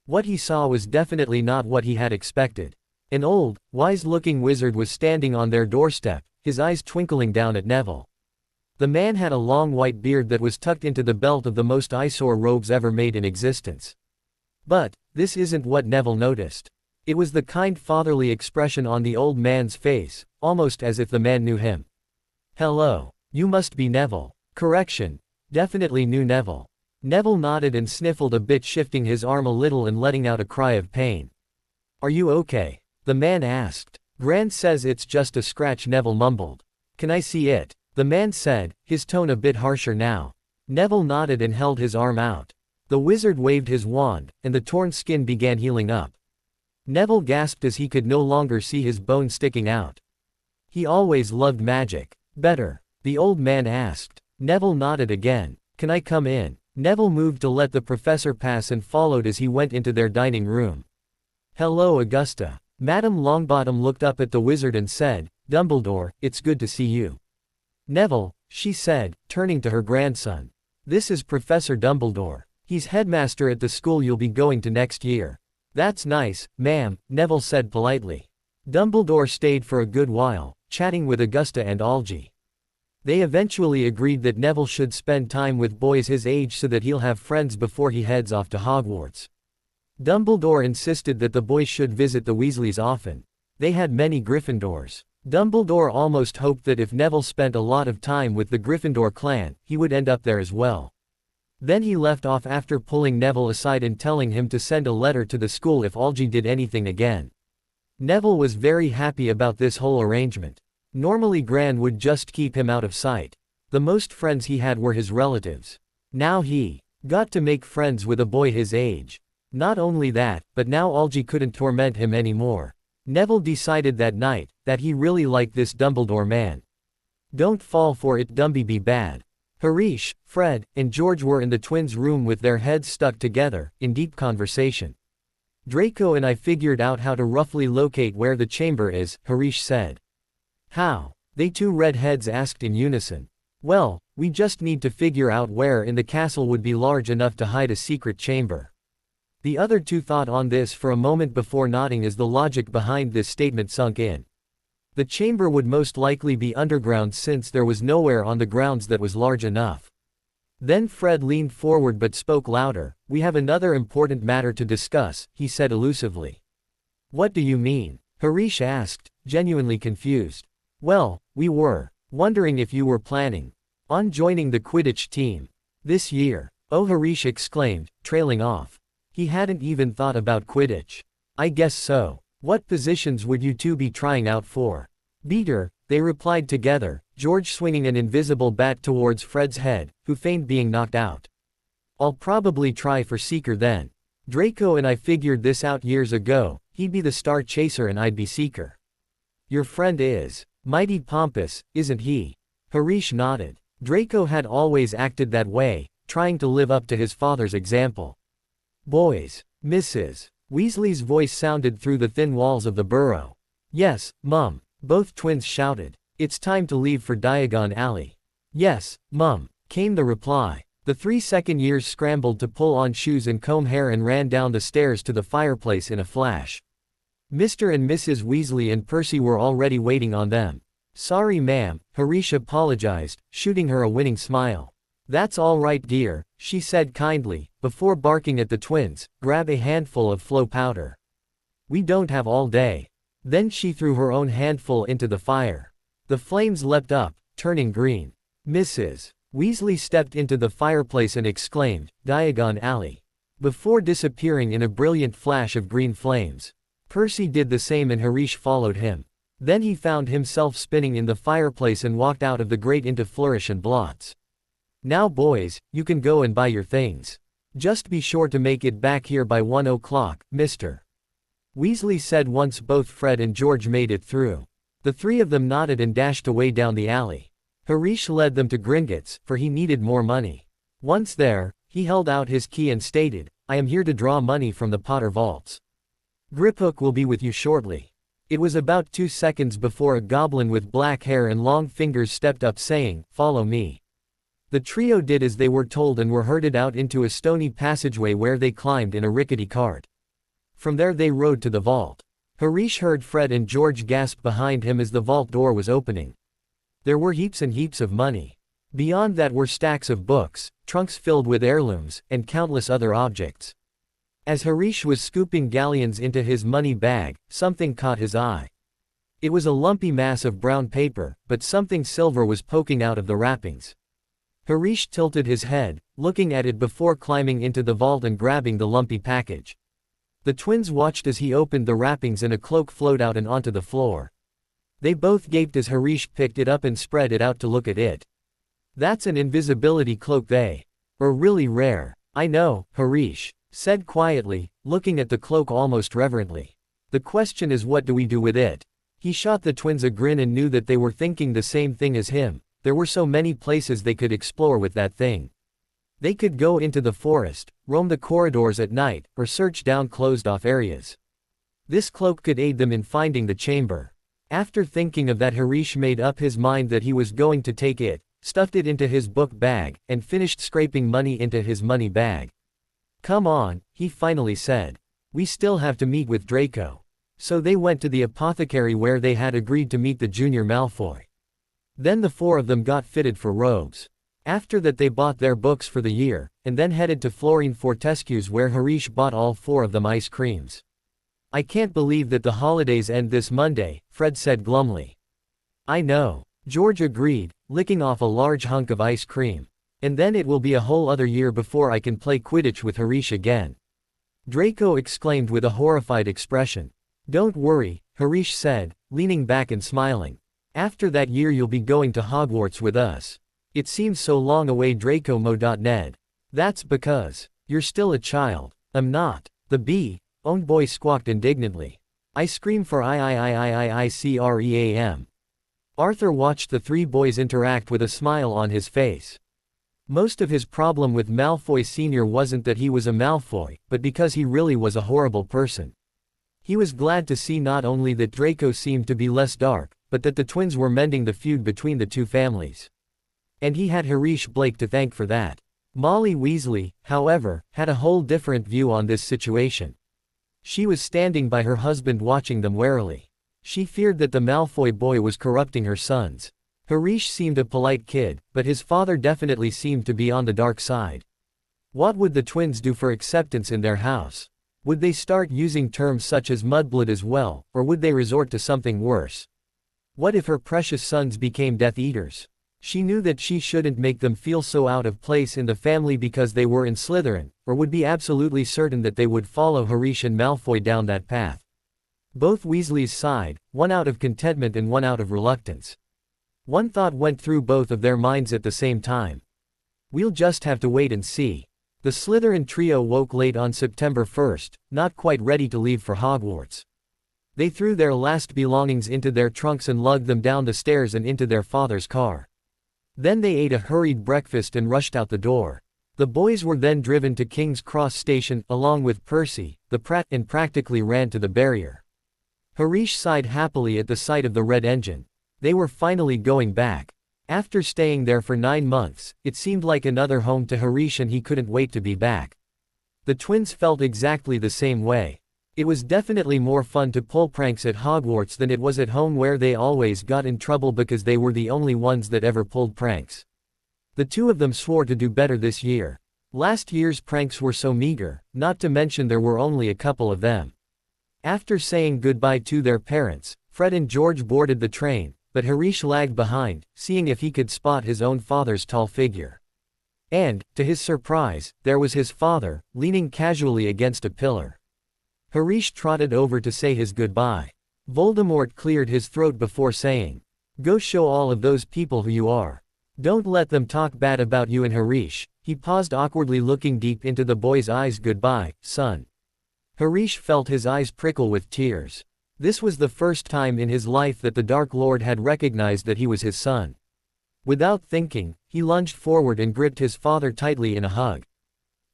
What he saw was definitely not what he had expected. An old, wise-looking wizard was standing on their doorstep, his eyes twinkling down at Neville. The man had a long white beard that was tucked into the belt of the most eyesore robes ever made in existence. But, this isn't what Neville noticed. It was the kind fatherly expression on the old man's face, almost as if the man knew him. "Hello. You must be Neville." Correction. Definitely knew Neville. Neville nodded and sniffled a bit, shifting his arm a little and letting out a cry of pain. "Are you okay?" the man asked. "Gran says it's just a scratch," Neville mumbled. "Can I see it?" the man said, his tone a bit harsher now. Neville nodded and held his arm out. The wizard waved his wand, and the torn skin began healing up. Neville gasped as he could no longer see his bone sticking out. "He always loved magic." "Better?" the old man asked. Neville nodded again. "Can I come in?" Neville moved to let the professor pass and followed as he went into their dining room. "Hello, Augusta." Madame Longbottom looked up at the wizard and said, "Dumbledore, it's good to see you." "Neville," she said, turning to her grandson. "This is Professor Dumbledore. He's headmaster at the school you'll be going to next year." "That's nice, ma'am," Neville said politely. Dumbledore stayed for a good while, chatting with Augusta and Algy. They eventually agreed that Neville should spend time with boys his age so that he'll have friends before he heads off to Hogwarts. Dumbledore insisted that the boys should visit the Weasleys often. They had many Gryffindors. Dumbledore almost hoped that if Neville spent a lot of time with the Gryffindor clan, he would end up there as well. Then he left off after pulling Neville aside and telling him to send a letter to the school if Algy did anything again. Neville was very happy about this whole arrangement. Normally Gran would just keep him out of sight. The most friends he had were his relatives. Now he got to make friends with a boy his age. Not only that, but now Algy couldn't torment him anymore. Neville decided that night, that he really liked this Dumbledore man. Don't fall for it, Dumby be bad. Harish, Fred, and George were in the twins' room with their heads stuck together, in deep conversation. "Draco and I figured out how to roughly locate where the chamber is," Harish said. "How?" they two redheads asked in unison. "Well, we just need to figure out where in the castle would be large enough to hide a secret chamber." The other two thought on this for a moment before nodding as the logic behind this statement sunk in. The chamber would most likely be underground since there was nowhere on the grounds that was large enough. Then Fred leaned forward but spoke louder. "We have another important matter to discuss," he said elusively. "What do you mean?" Harish asked, genuinely confused. "Well, we were wondering if you were planning on joining the Quidditch team this year." "Oh," Harish exclaimed, trailing off. He hadn't even thought about Quidditch. "I guess so. What positions would you two be trying out for? Beater, they replied together, George swinging an invisible bat towards Fred's head, who feigned being knocked out. I'll probably try for Seeker then. Draco and I figured this out years ago, he'd be the Star Chaser and I'd be Seeker. Your friend is mighty pompous, isn't he? Harish nodded. Draco had always acted that way, trying to live up to his father's example. Boys, Mrs. Weasley's voice sounded through the thin walls of the burrow. Yes, Mum, both twins shouted. It's time to leave for Diagon Alley. Yes, Mum, came the reply. The 3 second years scrambled to pull on shoes and comb hair and ran down the stairs to the fireplace in a flash. Mr. and Mrs. Weasley and Percy were already waiting on them. Sorry ma'am, Harish apologized, shooting her a winning smile. That's all right dear, she said kindly, before barking at the twins, grab a handful of flow powder. We don't have all day. Then she threw her own handful into the fire. The flames leapt up, turning green. Mrs. Weasley stepped into the fireplace and exclaimed, Diagon Alley. Before disappearing in a brilliant flash of green flames. Percy did the same and Harish followed him. Then he found himself spinning in the fireplace and walked out of the grate into flourish and blots. Now boys, you can go and buy your things. Just be sure to make it back here by 1 o'clock, Mr. Weasley said once both Fred and George made it through. The three of them nodded and dashed away down the alley. Harish led them to Gringotts, for he needed more money. Once there, he held out his key and stated, I am here to draw money from the Potter vaults. Griphook will be with you shortly. It was about 2 seconds before a goblin with black hair and long fingers stepped up saying, Follow me. The trio did as they were told and were herded out into a stony passageway where they climbed in a rickety cart. From there they rode to the vault. Harish heard Fred and George gasp behind him as the vault door was opening. There were heaps and heaps of money. Beyond that were stacks of books, trunks filled with heirlooms, and countless other objects. As Harish was scooping galleons into his money bag, something caught his eye. It was a lumpy mass of brown paper, but something silver was poking out of the wrappings. Harish tilted his head, looking at it before climbing into the vault and grabbing the lumpy package. The twins watched as he opened the wrappings and a cloak flowed out and onto the floor. They both gaped as Harish picked it up and spread it out to look at it. That's an invisibility cloak they are really rare. I know, Harish said quietly, looking at the cloak almost reverently. The question is what do we do with it? He shot the twins a grin and knew that they were thinking the same thing as him. There were so many places they could explore with that thing. They could go into the forest, roam the corridors at night, or search down closed-off areas. This cloak could aid them in finding the chamber. After thinking of that, Harish made up his mind that he was going to take it, stuffed it into his book bag, and finished scraping money into his money bag. Come on, he finally said. We still have to meet with Draco. So they went to the apothecary where they had agreed to meet the junior Malfoy. Then the four of them got fitted for robes. After that they bought their books for the year, and then headed to Florine Fortescue's where Harish bought all four of them ice creams. I can't believe that the holidays end this Monday, Fred said glumly. I know, George agreed, licking off a large hunk of ice cream. And then it will be a whole other year before I can play Quidditch with Harish again. Draco exclaimed with a horrified expression. Don't worry, Harish said, leaning back and smiling. After that year you'll be going to Hogwarts with us. It seems so long away, Draco Ned. That's because you're still a child. I'm not. The own boy squawked indignantly. I scream for ICREAM. Arthur watched the three boys interact with a smile on his face. Most of his problem with Malfoy Sr. wasn't that he was a Malfoy, but because he really was a horrible person. He was glad to see not only that Draco seemed to be less dark, but that the twins were mending the feud between the two families. And he had Harish Blake to thank for that. Molly Weasley, however, had a whole different view on this situation. She was standing by her husband watching them warily. She feared that the Malfoy boy was corrupting her sons. Harish seemed a polite kid, but his father definitely seemed to be on the dark side. What would the twins do for acceptance in their house? Would they start using terms such as mudblood as well, or would they resort to something worse? What if her precious sons became Death Eaters? She knew that she shouldn't make them feel so out of place in the family because they were in Slytherin, or would be absolutely certain that they would follow Harish and Malfoy down that path. Both Weasleys sighed, one out of contentment and one out of reluctance. One thought went through both of their minds at the same time. We'll just have to wait and see. The Slytherin trio woke late on September 1st, not quite ready to leave for Hogwarts. They threw their last belongings into their trunks and lugged them down the stairs and into their father's car. Then they ate a hurried breakfast and rushed out the door. The boys were then driven to King's Cross Station, along with Percy, the Prat, and practically ran to the barrier. Harish sighed happily at the sight of the red engine. They were finally going back. After staying there for 9 months, it seemed like another home to Harish and he couldn't wait to be back. The twins felt exactly the same way. It was definitely more fun to pull pranks at Hogwarts than it was at home, where they always got in trouble because they were the only ones that ever pulled pranks. The two of them swore to do better this year. Last year's pranks were so meager, not to mention there were only a couple of them. After saying goodbye to their parents, Fred and George boarded the train, but Harish lagged behind, seeing if he could spot his own father's tall figure. And, to his surprise, there was his father, leaning casually against a pillar. Harish trotted over to say his goodbye. Voldemort cleared his throat before saying, "Go show all of those people who you are. Don't let them talk bad about you." And Harish, he paused, awkwardly looking deep into the boy's eyes. "Goodbye, son." Harish felt his eyes prickle with tears. This was the first time in his life that the Dark Lord had recognized that he was his son. Without thinking, he lunged forward and gripped his father tightly in a hug.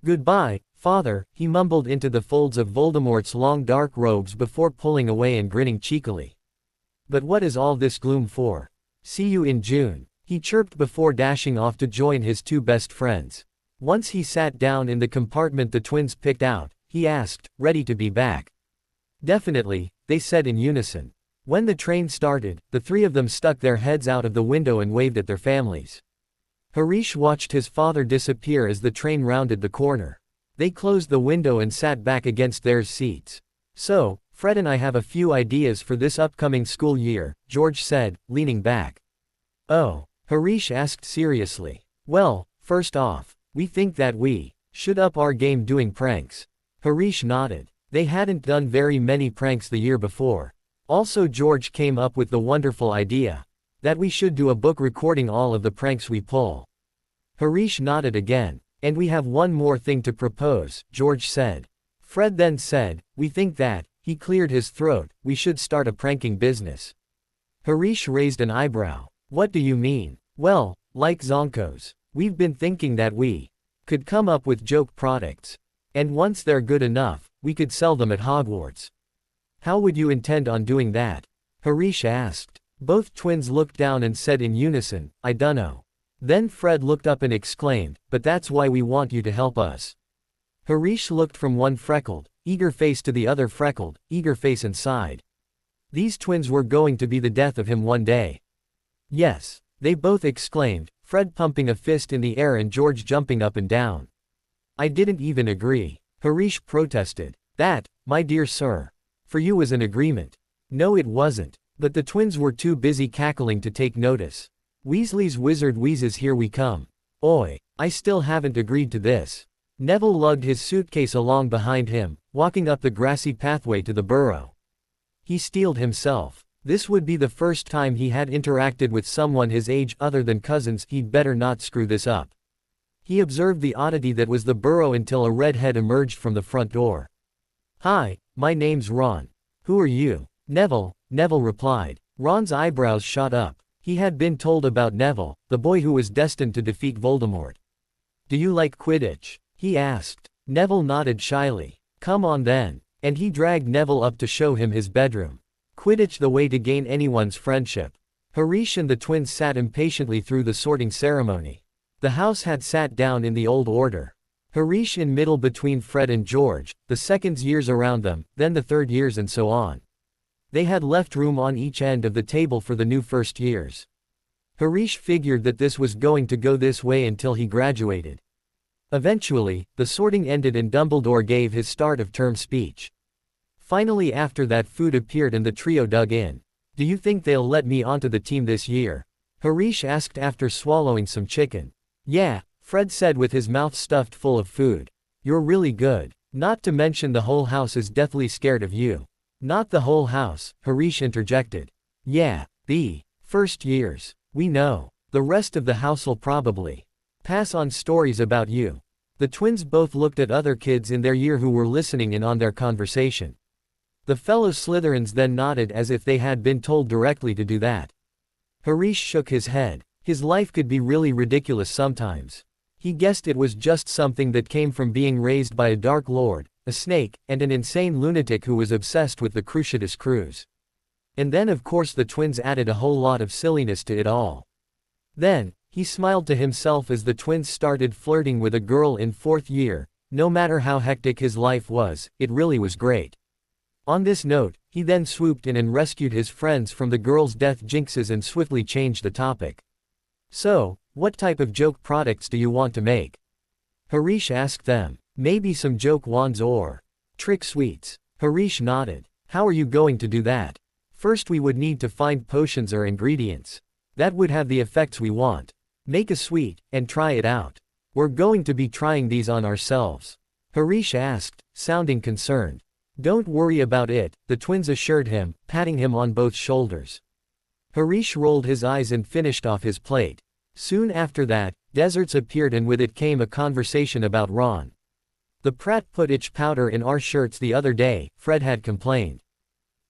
"Goodbye, father," he mumbled into the folds of Voldemort's long dark robes before pulling away and grinning cheekily. "But what is all this gloom for? See you in June," he chirped before dashing off to join his two best friends. Once he sat down in the compartment the twins picked out, he asked, "Ready to be back?" "Definitely," they said in unison. When the train started, the three of them stuck their heads out of the window and waved at their families. Harish watched his father disappear as the train rounded the corner. They closed the window and sat back against their seats. "So, Fred and I have a few ideas for this upcoming school year," George said, leaning back. "Oh?" Harish asked seriously. "Well, first off, we think that we should up our game doing pranks." Harish nodded. They hadn't done very many pranks the year before. Also, George came up with the wonderful idea that we should do a book recording all of the pranks we pull. Harish nodded again. "And we have one more thing to propose," George said. Fred then said, "We think that," he cleared his throat, "we should start a pranking business." Harish raised an eyebrow. "What do you mean?" "Well, like Zonkos. We've been thinking that we could come up with joke products. And once they're good enough, we could sell them at Hogwarts." "How would you intend on doing that?" Harish asked. Both twins looked down and said in unison, "I dunno." Then Fred looked up and exclaimed, "But that's why we want you to help us." Harish looked from one freckled, eager face to the other freckled, eager face and sighed. These twins were going to be the death of him one day. "Yes," they both exclaimed, Fred pumping a fist in the air and George jumping up and down. "I didn't even agree," Harish protested. "That, my dear sir, for you was an agreement." "No, it wasn't." But the twins were too busy cackling to take notice. "Weasley's wizard wheezes, here we come." "Oi, I still haven't agreed to this." Neville lugged his suitcase along behind him, walking up the grassy pathway to the burrow. He steeled himself. This would be the first time he had interacted with someone his age other than cousins. He'd better not screw this up. He observed the oddity that was the burrow until a red head emerged from the front door. "Hi, my name's Ron. Who are you?" Neville replied. Ron's eyebrows shot up. He had been told about Neville, the boy who was destined to defeat Voldemort. "Do you like Quidditch?" he asked. Neville nodded shyly. "Come on then." And he dragged Neville up to show him his bedroom. Quidditch, the way to gain anyone's friendship. Harish and the twins sat impatiently through the sorting ceremony. The house had sat down in the old order. Harish in middle between Fred and George, the second's years around them, then the third years, and so on. They had left room on each end of the table for the new first years. Harish figured that this was going to go this way until he graduated. Eventually, the sorting ended and Dumbledore gave his start of term speech. Finally, after that, food appeared and the trio dug in. "Do you think they'll let me onto the team this year?" Harish asked after swallowing some chicken. "Yeah," Fred said with his mouth stuffed full of food. "You're really good. Not to mention the whole house is deathly scared of you." Not the whole house, Harish interjected. Yeah, the first years. We know. The rest of the house'll probably pass on stories about you. The twins both looked at other kids in their year who were listening in on their conversation. The fellow Slytherins then nodded as if they had been told directly to do that. Harish shook his head. His life could be really ridiculous sometimes. He guessed it was just something that came from being raised by a Dark Lord, a snake, and an insane lunatic who was obsessed with the Cruciatus Cruise. And then of course the twins added a whole lot of silliness to it all. Then, he smiled to himself as the twins started flirting with a girl in 4th year. No matter how hectic his life was, it really was great. On this note, he then swooped in and rescued his friends from the girl's death jinxes and swiftly changed the topic. So, what type of joke products do you want to make? Harish asked them. Maybe some joke wands or trick sweets. Harish nodded. How are you going to do that? First we would need to find potions or ingredients that would have the effects we want. Make a sweet, and try it out. We're going to be trying these on ourselves. Harish asked, sounding concerned. Don't worry about it, the twins assured him, patting him on both shoulders. Harish rolled his eyes and finished off his plate. Soon after that, desserts appeared and with it came a conversation about Ron. The Pratt put itch powder in our shirts the other day, Fred had complained.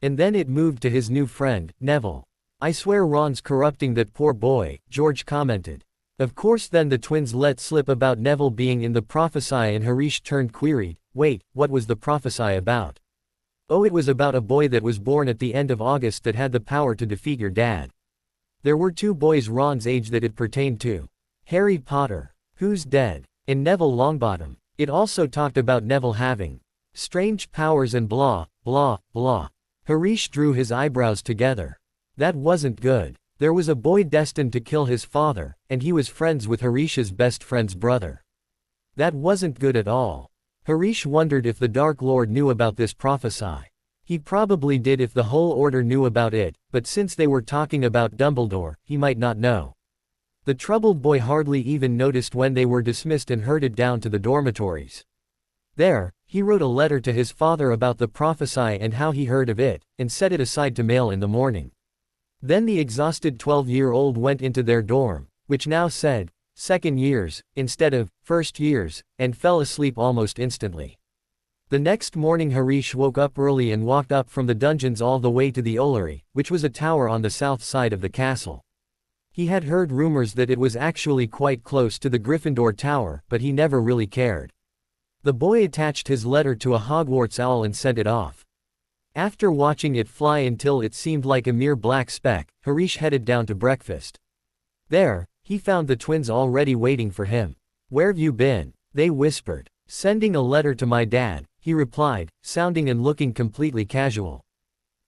And then it moved to his new friend, Neville. I swear Ron's corrupting that poor boy, George commented. Of course then the twins let slip about Neville being in the prophecy and Harish turned queried, wait, what was the prophecy about? Oh, it was about a boy that was born at the end of August that had the power to defeat your dad. There were 2 boys Ron's age that it pertained to. Harry Potter, who's dead, and Neville Longbottom. It also talked about Neville having strange powers and blah, blah, blah. Harish drew his eyebrows together. That wasn't good. There was a boy destined to kill his father, and he was friends with Harish's best friend's brother. That wasn't good at all. Harish wondered if the Dark Lord knew about this prophecy. He probably did if the whole order knew about it, but since they were talking about Dumbledore, he might not know. The troubled boy hardly even noticed when they were dismissed and herded down to the dormitories. There, he wrote a letter to his father about the prophecy and how he heard of it, and set it aside to mail in the morning. Then the exhausted 12-year-old went into their dorm, which now said, 2nd years, instead of 1st years, and fell asleep almost instantly. The next morning Harish woke up early and walked up from the dungeons all the way to the Ollery, which was a tower on the south side of the castle. He had heard rumors that it was actually quite close to the Gryffindor Tower, but he never really cared. The boy attached his letter to a Hogwarts owl and sent it off. After watching it fly until it seemed like a mere black speck, Harish headed down to breakfast. There, he found the twins already waiting for him. Where've you been? They whispered. Sending a letter to my dad, he replied, sounding and looking completely casual.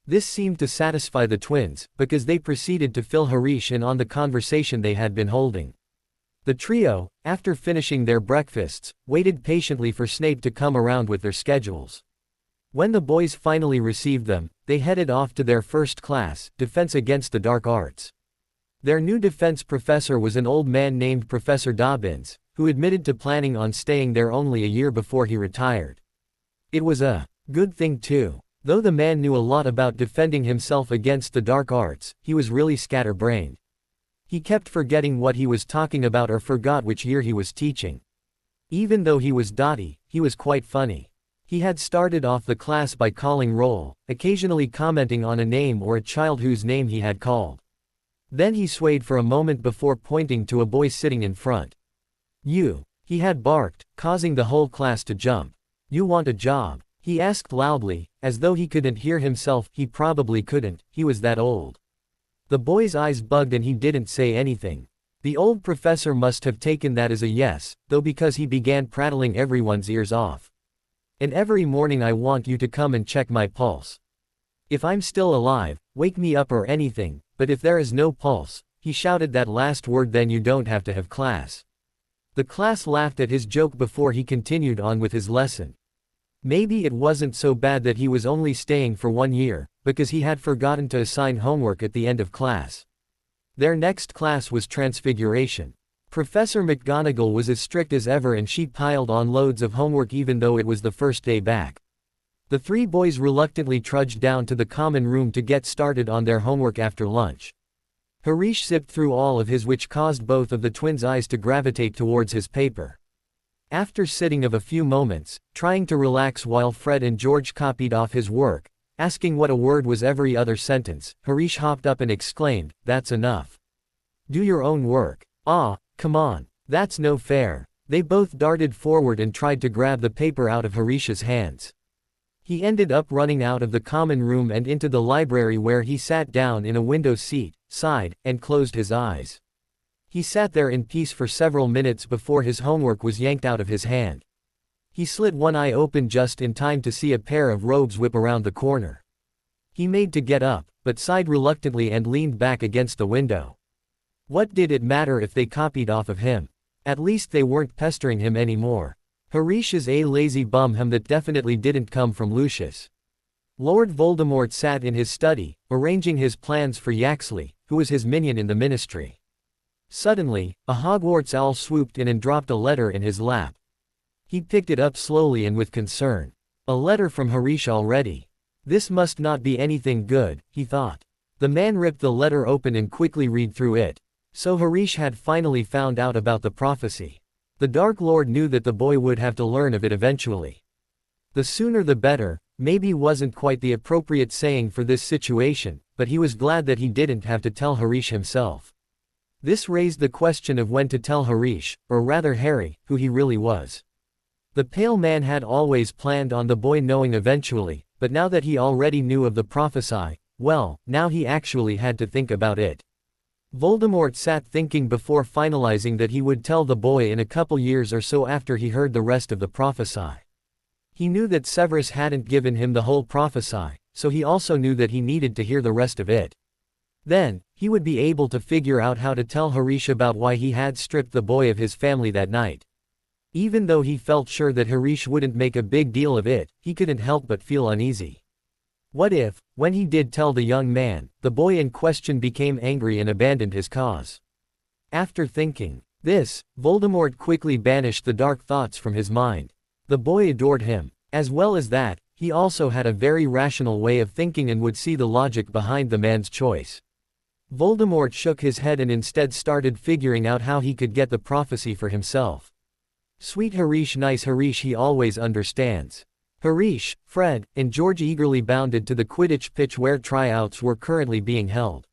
This seemed to satisfy the twins, because they proceeded to fill Harish in on the conversation they had been holding. The trio, after finishing their breakfasts, waited patiently for Snape to come around with their schedules. When the boys finally received them, they headed off to their first class, Defense Against the Dark Arts. Their new defense professor was an old man named Professor Dobbins, who admitted to planning on staying there only a year before he retired. It was a good thing too. Though the man knew a lot about defending himself against the dark arts, he was really scatterbrained. He kept forgetting what he was talking about or forgot which year he was teaching. Even though he was dotty, he was quite funny. He had started off the class by calling roll, occasionally commenting on a name or a child whose name he had called. Then he swayed for a moment before pointing to a boy sitting in front. You, he had barked, causing the whole class to jump. You want a job? He asked loudly, as though he couldn't hear himself. He probably couldn't, he was that old. The boy's eyes bugged and he didn't say anything. The old professor must have taken that as a yes, though, because he began prattling everyone's ears off. And every morning I want you to come and check my pulse. If I'm still alive, wake me up or anything, but if there is no pulse, he shouted that last word, then you don't have to have class. The class laughed at his joke before he continued on with his lesson. Maybe it wasn't so bad that he was only staying for 1 year, because he had forgotten to assign homework at the end of class. Their next class was Transfiguration. Professor McGonagall was as strict as ever and she piled on loads of homework even though it was the first day back. The three boys reluctantly trudged down to the common room to get started on their homework after lunch. Harish zipped through all of his, which caused both of the twins' eyes to gravitate towards his paper. After sitting of a few moments, trying to relax while Fred and George copied off his work, asking what a word was every other sentence, Harish hopped up and exclaimed, "That's enough. Do your own work." "Ah, come on. That's no fair." They both darted forward and tried to grab the paper out of Harish's hands. He ended up running out of the common room and into the library, where he sat down in a window seat, sighed, and closed his eyes. He sat there in peace for several minutes before his homework was yanked out of his hand. He slit one eye open just in time to see a pair of robes whip around the corner. He made to get up, but sighed reluctantly and leaned back against the window. What did it matter if they copied off of him? At least they weren't pestering him anymore. Harish is a lazy bum that definitely didn't come from Lucius. Lord Voldemort sat in his study, arranging his plans for Yaxley, who was his minion in the ministry. Suddenly, a Hogwarts owl swooped in and dropped a letter in his lap. He picked it up slowly and with concern. A letter from Harish already. This must not be anything good, he thought. The man ripped the letter open and quickly read through it. So Harish had finally found out about the prophecy. The Dark Lord knew that the boy would have to learn of it eventually. The sooner the better, maybe wasn't quite the appropriate saying for this situation, but he was glad that he didn't have to tell Harish himself. This raised the question of when to tell Harish, or rather Harry, who he really was. The pale man had always planned on the boy knowing eventually, but now that he already knew of the prophecy, well, now he actually had to think about it. Voldemort sat thinking before finalizing that he would tell the boy in a couple years or so after he heard the rest of the prophecy. He knew that Severus hadn't given him the whole prophecy, so he also knew that he needed to hear the rest of it. Then, he would be able to figure out how to tell Harish about why he had stripped the boy of his family that night. Even though he felt sure that Harish wouldn't make a big deal of it, he couldn't help but feel uneasy. What if, when he did tell the young man, the boy in question became angry and abandoned his cause? After thinking this, Voldemort quickly banished the dark thoughts from his mind. The boy adored him. As well as that, he also had a very rational way of thinking and would see the logic behind the man's choice. Voldemort shook his head and instead started figuring out how he could get the prophecy for himself. Sweet Harish, nice Harish, he always understands. Harish, Fred, and George eagerly bounded to the Quidditch pitch where tryouts were currently being held.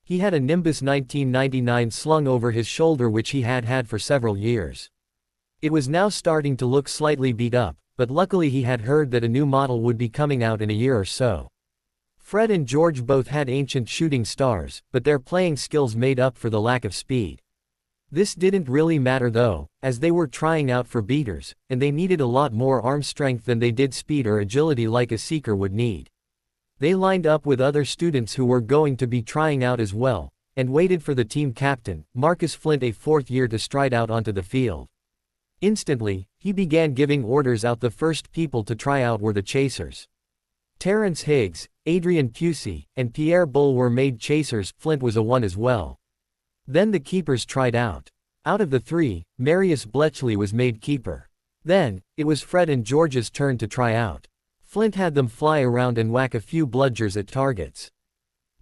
He had a Nimbus 1999 slung over his shoulder, which he had had for several years. It was now starting to look slightly beat up, but luckily he had heard that a new model would be coming out in a year or so. Fred and George both had ancient shooting stars, but their playing skills made up for the lack of speed. This didn't really matter though, as they were trying out for beaters, and they needed a lot more arm strength than they did speed or agility like a seeker would need. They lined up with other students who were going to be trying out as well, and waited for the team captain, Marcus Flint, a fourth year, to stride out onto the field. Instantly, he began giving orders out. The first people to try out were the chasers. Terrence Higgs, Adrian Pusey, and Pierre Bull were made chasers. Flint was a one as well. Then the keepers tried out. Out of the three, Marius Bletchley was made keeper. Then, it was Fred and George's turn to try out. Flint had them fly around and whack a few bludgers at targets.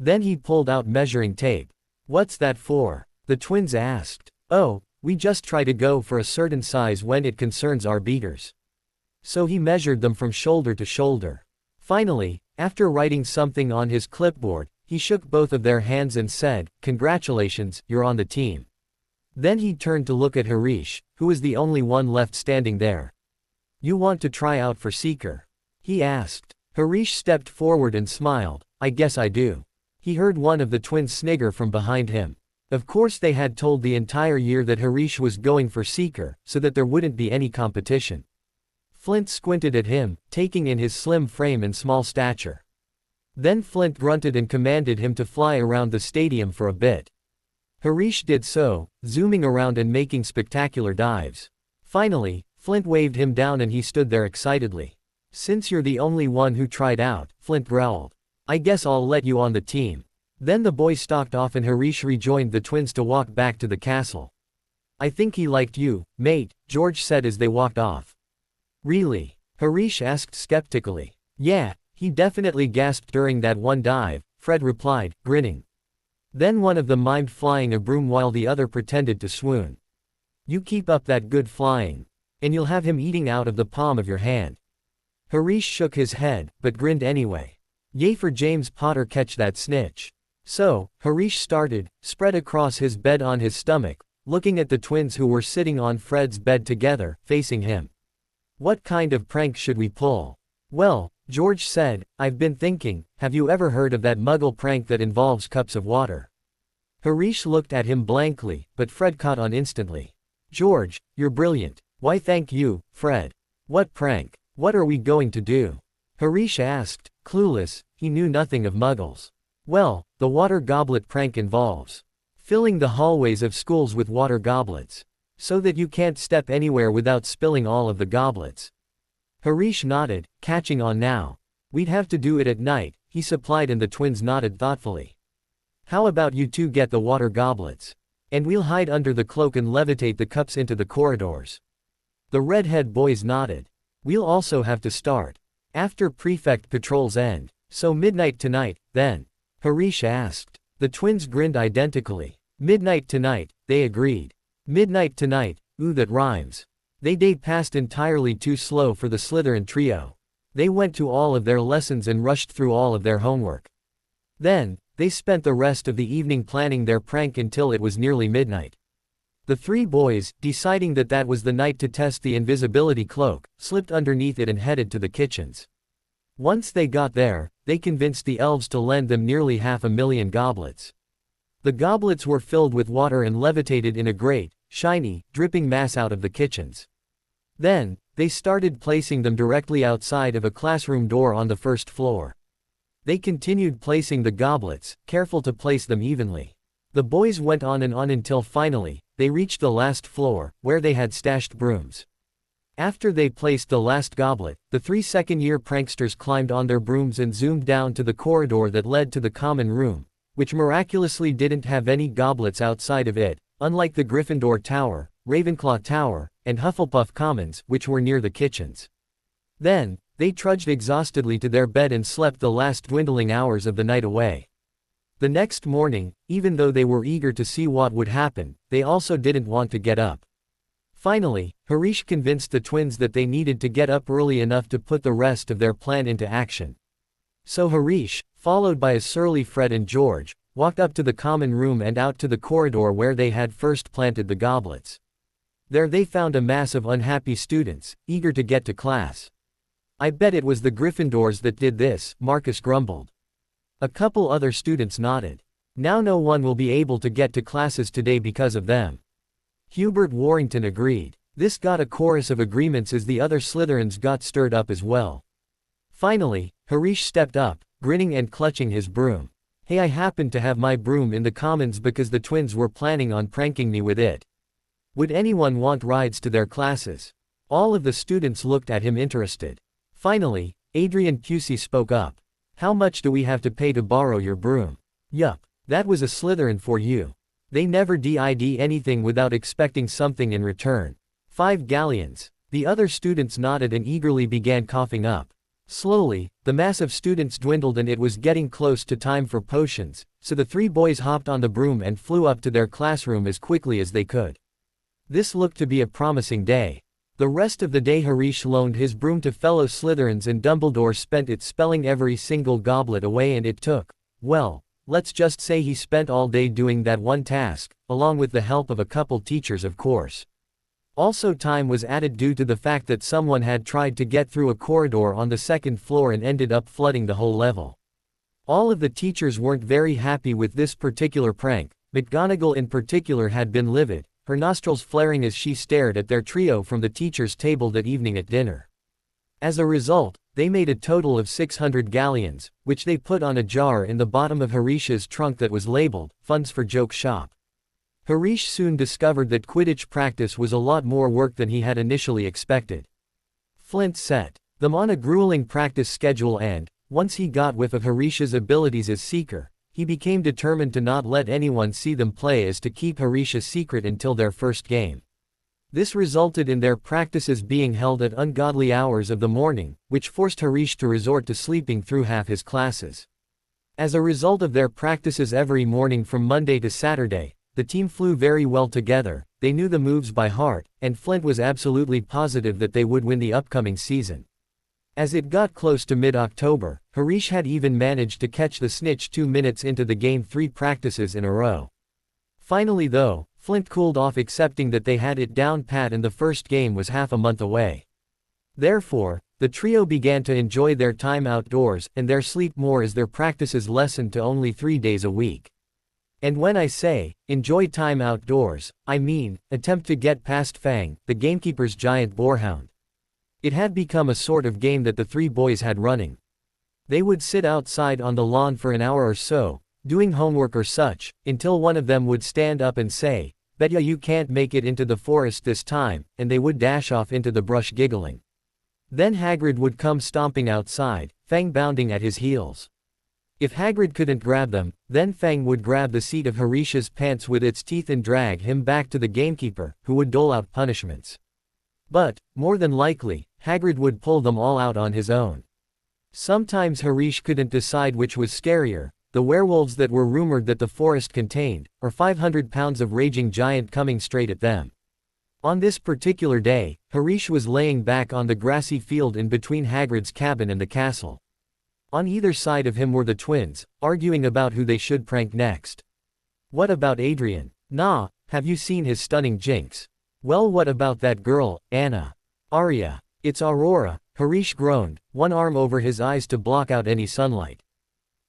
Then he pulled out measuring tape. "What's that for?" the twins asked. "Oh, we just try to go for a certain size when it concerns our beaters." So he measured them from shoulder to shoulder. Finally, after writing something on his clipboard, he shook both of their hands and said, "Congratulations, you're on the team." Then he turned to look at Harish, who was the only one left standing there. "You want to try out for Seeker?" he asked. Harish stepped forward and smiled. "I guess I do." He heard one of the twins snigger from behind him. Of course they had told the entire year that Harish was going for Seeker, so that there wouldn't be any competition. Flint squinted at him, taking in his slim frame and small stature. Then Flint grunted and commanded him to fly around the stadium for a bit. Harish did so, zooming around and making spectacular dives. Finally, Flint waved him down and he stood there excitedly. "Since you're the only one who tried out," Flint growled, "I guess I'll let you on the team." Then the boy stalked off and Harish rejoined the twins to walk back to the castle. "I think he liked you, mate," George said as they walked off. "Really?" Harish asked skeptically. Yeah, he definitely gasped during that one dive, Fred replied, grinning. Then one of them mimed flying a broom while the other pretended to swoon. You keep up that good flying, and you'll have him eating out of the palm of your hand. Harish shook his head, but grinned anyway. Yay for James Potter catch that snitch. So, Harish started, spread across his bed on his stomach, looking at the twins who were sitting on Fred's bed together, facing him. What kind of prank should we pull? Well, George said, I've been thinking, have you ever heard of that muggle prank that involves cups of water? Harish looked at him blankly, but Fred caught on instantly. George, you're brilliant. Why thank you, Fred. What prank? What are we going to do? Harish asked, clueless, he knew nothing of muggles. Well, the water goblet prank involves filling the hallways of schools with water goblets, so that you can't step anywhere without spilling all of the goblets. Harish nodded, catching on now. We'd have to do it at night, he supplied, and the twins nodded thoughtfully. How about you two get the water goblets? And we'll hide under the cloak and levitate the cups into the corridors. The redhead boys nodded. We'll also have to start after prefect patrols end, so midnight tonight, then? Harish asked. The twins grinned identically. Midnight tonight, they agreed. Midnight tonight, ooh, that rhymes. They day passed entirely too slow for the Slytherin trio. They went to all of their lessons and rushed through all of their homework. Then, they spent the rest of the evening planning their prank until it was nearly midnight. The three boys, deciding that that was the night to test the invisibility cloak, slipped underneath it and headed to the kitchens. Once they got there, they convinced the elves to lend them nearly 500,000 goblets. The goblets were filled with water and levitated in a great, shiny, dripping mass out of the kitchens. Then, they started placing them directly outside of a classroom door on the first floor. They continued placing the goblets, careful to place them evenly. The boys went on and on until finally, they reached the last floor, where they had stashed brooms. After they placed the last goblet, the 3 second-year pranksters climbed on their brooms and zoomed down to the corridor that led to the common room, which miraculously didn't have any goblets outside of it, unlike the Gryffindor Tower, Ravenclaw Tower, and Hufflepuff Commons, which were near the kitchens. Then, they trudged exhaustedly to their bed and slept the last dwindling hours of the night away. The next morning, even though they were eager to see what would happen, they also didn't want to get up. Finally, Harish convinced the twins that they needed to get up early enough to put the rest of their plan into action. So Harish, followed by a surly Fred and George, walked up to the common room and out to the corridor where they had first planted the goblets. There they found a mass of unhappy students, eager to get to class. I bet it was the Gryffindors that did this, Marcus grumbled. A couple other students nodded. Now no one will be able to get to classes today because of them. Hubert Warrington agreed. This got a chorus of agreements as the other Slytherins got stirred up as well. Finally, Harish stepped up, grinning and clutching his broom. Hey, I happened to have my broom in the commons because the twins were planning on pranking me with it. Would anyone want rides to their classes? All of the students looked at him interested. Finally, Adrian Pusey spoke up. How much do we have to pay to borrow your broom? Yup, that was a Slytherin for you. They never did anything without expecting something in return. 5 galleons. The other students nodded and eagerly began coughing up. Slowly, the mass of students dwindled and it was getting close to time for potions, so the 3 boys hopped on the broom and flew up to their classroom as quickly as they could. This looked to be a promising day. The rest of the day Harish loaned his broom to fellow Slytherins and Dumbledore spent it spelling every single goblet away, and it took, well, let's just say he spent all day doing that one task, along with the help of a couple teachers of course. Also time was added due to the fact that someone had tried to get through a corridor on the 2nd floor and ended up flooding the whole level. All of the teachers weren't very happy with this particular prank. McGonagall in particular had been livid, her nostrils flaring as she stared at their trio from the teacher's table that evening at dinner. As a result, they made a total of 600 galleons, which they put on a jar in the bottom of Harish's trunk that was labeled, Funds for Joke Shop. Harish soon discovered that Quidditch practice was a lot more work than he had initially expected. Flint set them on a grueling practice schedule and, once he got whiff of Harish's abilities as Seeker, he became determined to not let anyone see them play as to keep Harish a secret until their first game. This resulted in their practices being held at ungodly hours of the morning, which forced Harish to resort to sleeping through half his classes. As a result of their practices every morning from Monday to Saturday, the team flew very well together, they knew the moves by heart, and Flint was absolutely positive that they would win the upcoming season. As it got close to mid-October, Harish had even managed to catch the snitch 2 minutes into the game 3 practices in a row. Finally though, Flint cooled off, accepting that they had it down pat and the first game was half a month away. Therefore, the trio began to enjoy their time outdoors and their sleep more as their practices lessened to only 3 days a week. And when I say, enjoy time outdoors, I mean, attempt to get past Fang, the gamekeeper's giant boarhound. It had become a sort of game that the 3 boys had running. They would sit outside on the lawn for an hour or so, doing homework or such, until one of them would stand up and say, "Bet ya you can't make it into the forest this time," and they would dash off into the brush giggling. Then Hagrid would come stomping outside, Fang bounding at his heels. If Hagrid couldn't grab them, then Fang would grab the seat of Harish's pants with its teeth and drag him back to the gamekeeper, who would dole out punishments. But, more than likely, Hagrid would pull them all out on his own. Sometimes Harish couldn't decide which was scarier, the werewolves that were rumored that the forest contained, or 500 pounds of raging giant coming straight at them. On this particular day, Harish was laying back on the grassy field in between Hagrid's cabin and the castle. On either side of him were the twins, arguing about who they should prank next. What about Adrian? Nah, have you seen his stunning jinx? Well, what about that girl, Anna? Arya. It's Aurora, Harish groaned, one arm over his eyes to block out any sunlight.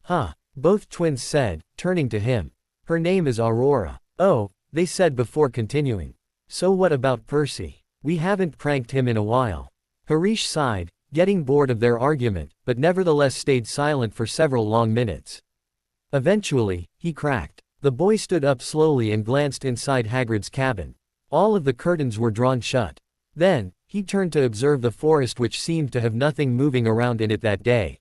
Huh, both twins said, turning to him. Her name is Aurora. Oh, they said before continuing. So what about Percy? We haven't pranked him in a while. Harish sighed, getting bored of their argument, but nevertheless stayed silent for several long minutes. Eventually, he cracked. The boy stood up slowly and glanced inside Hagrid's cabin. All of the curtains were drawn shut. Then, he turned to observe the forest, which seemed to have nothing moving around in it that day.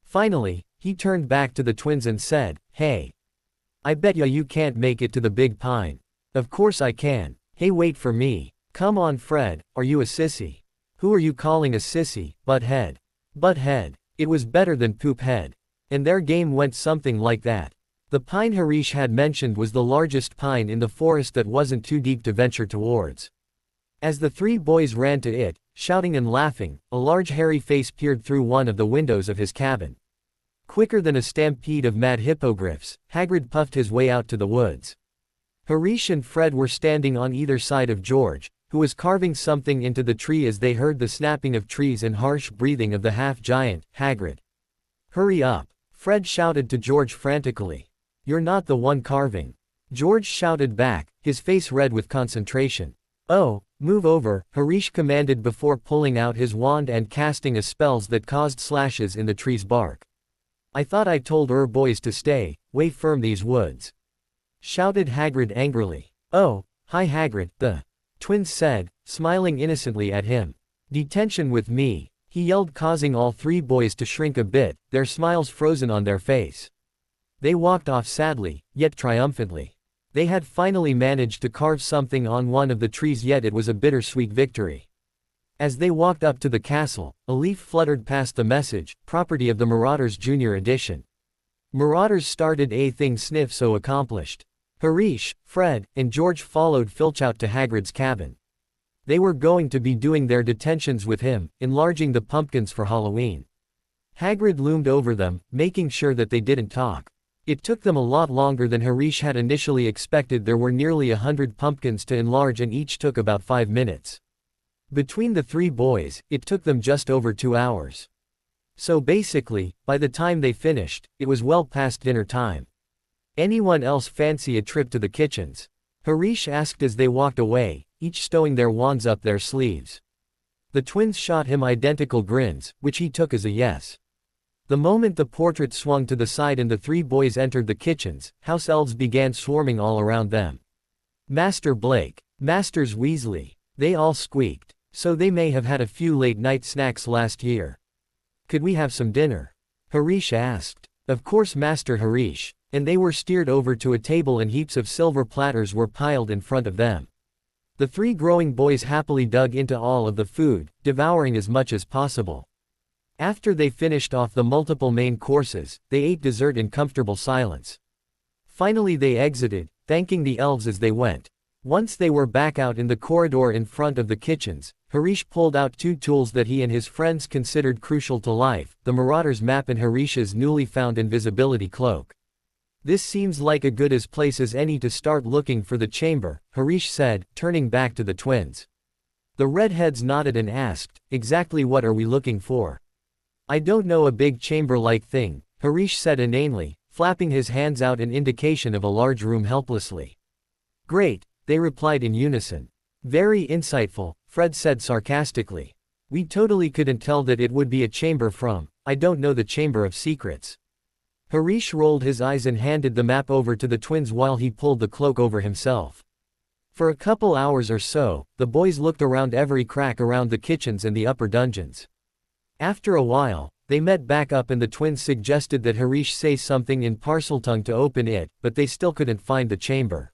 Finally, he turned back to the twins and said, "Hey. I bet ya you can't make it to the big pine." "Of course I can. Hey, wait for me." "Come on, Fred, are you a sissy?" "Who are you calling a sissy, butthead?" Butthead. It was better than poophead. And their game went something like that. The pine Harish had mentioned was the largest pine in the forest that wasn't too deep to venture towards. As the 3 boys ran to it, shouting and laughing, a large hairy face peered through one of the windows of his cabin. Quicker than a stampede of mad hippogriffs, Hagrid puffed his way out to the woods. Harish and Fred were standing on either side of George, who was carving something into the tree as they heard the snapping of trees and harsh breathing of the half-giant, Hagrid. "Hurry up!" Fred shouted to George frantically. "You're not the one carving." George shouted back, his face red with concentration. "Oh, move over," Harish commanded before pulling out his wand and casting a spells that caused slashes in the tree's bark. "I thought I told boys to stay firm these woods," shouted Hagrid angrily. "Oh, hi Hagrid," the twins said, smiling innocently at him. "Detention with me," he yelled, causing all 3 boys to shrink a bit, their smiles frozen on their face. They walked off sadly, yet triumphantly. They had finally managed to carve something on one of the trees, yet it was a bittersweet victory. As they walked up to the castle, a leaf fluttered past the message, "Property of the Marauders Junior Edition. Marauders started a thing sniff so accomplished." Harish, Fred, and George followed Filch out to Hagrid's cabin. They were going to be doing their detentions with him, enlarging the pumpkins for Halloween. Hagrid loomed over them, making sure that they didn't talk. It took them a lot longer than Harish had initially expected. There were nearly 100 pumpkins to enlarge and each took about 5 minutes. Between the 3 boys, it took them just over 2 hours. So basically, by the time they finished, it was well past dinner time. "Anyone else fancy a trip to the kitchens?" Harish asked as they walked away, each stowing their wands up their sleeves. The twins shot him identical grins, which he took as a yes. The moment the portrait swung to the side and the 3 boys entered the kitchens, house elves began swarming all around them. "Master Blake, Masters Weasley," they all squeaked. "So they may have had a few late-night snacks last year. Could we have some dinner?" Harish asked. Of course, Master Harish. And they were steered over to a table and heaps of silver platters were piled in front of them. The three growing boys happily dug into all of the food, devouring as much as possible. After they finished off the multiple main courses, they ate dessert in comfortable silence. Finally they exited, thanking the elves as they went. Once they were back out in the corridor in front of the kitchens, Harish pulled out two tools that he and his friends considered crucial to life, the Marauder's map and Harish's newly found invisibility cloak. This seems like a good as place as any to start looking for the chamber, Harish said, turning back to the twins. The redheads nodded and asked, exactly what are we looking for? I don't know, a big chamber-like thing, Harish said inanely, flapping his hands out in indication of a large room helplessly. Great, they replied in unison. Very insightful, Fred said sarcastically. We totally couldn't tell that it would be a chamber from, I don't know, the Chamber of Secrets. Harish rolled his eyes and handed the map over to the twins while he pulled the cloak over himself. For a couple hours or so, the boys looked around every crack around the kitchens and the upper dungeons. After a while, they met back up and the twins suggested that Harish say something in Parseltongue to open it, but they still couldn't find the chamber.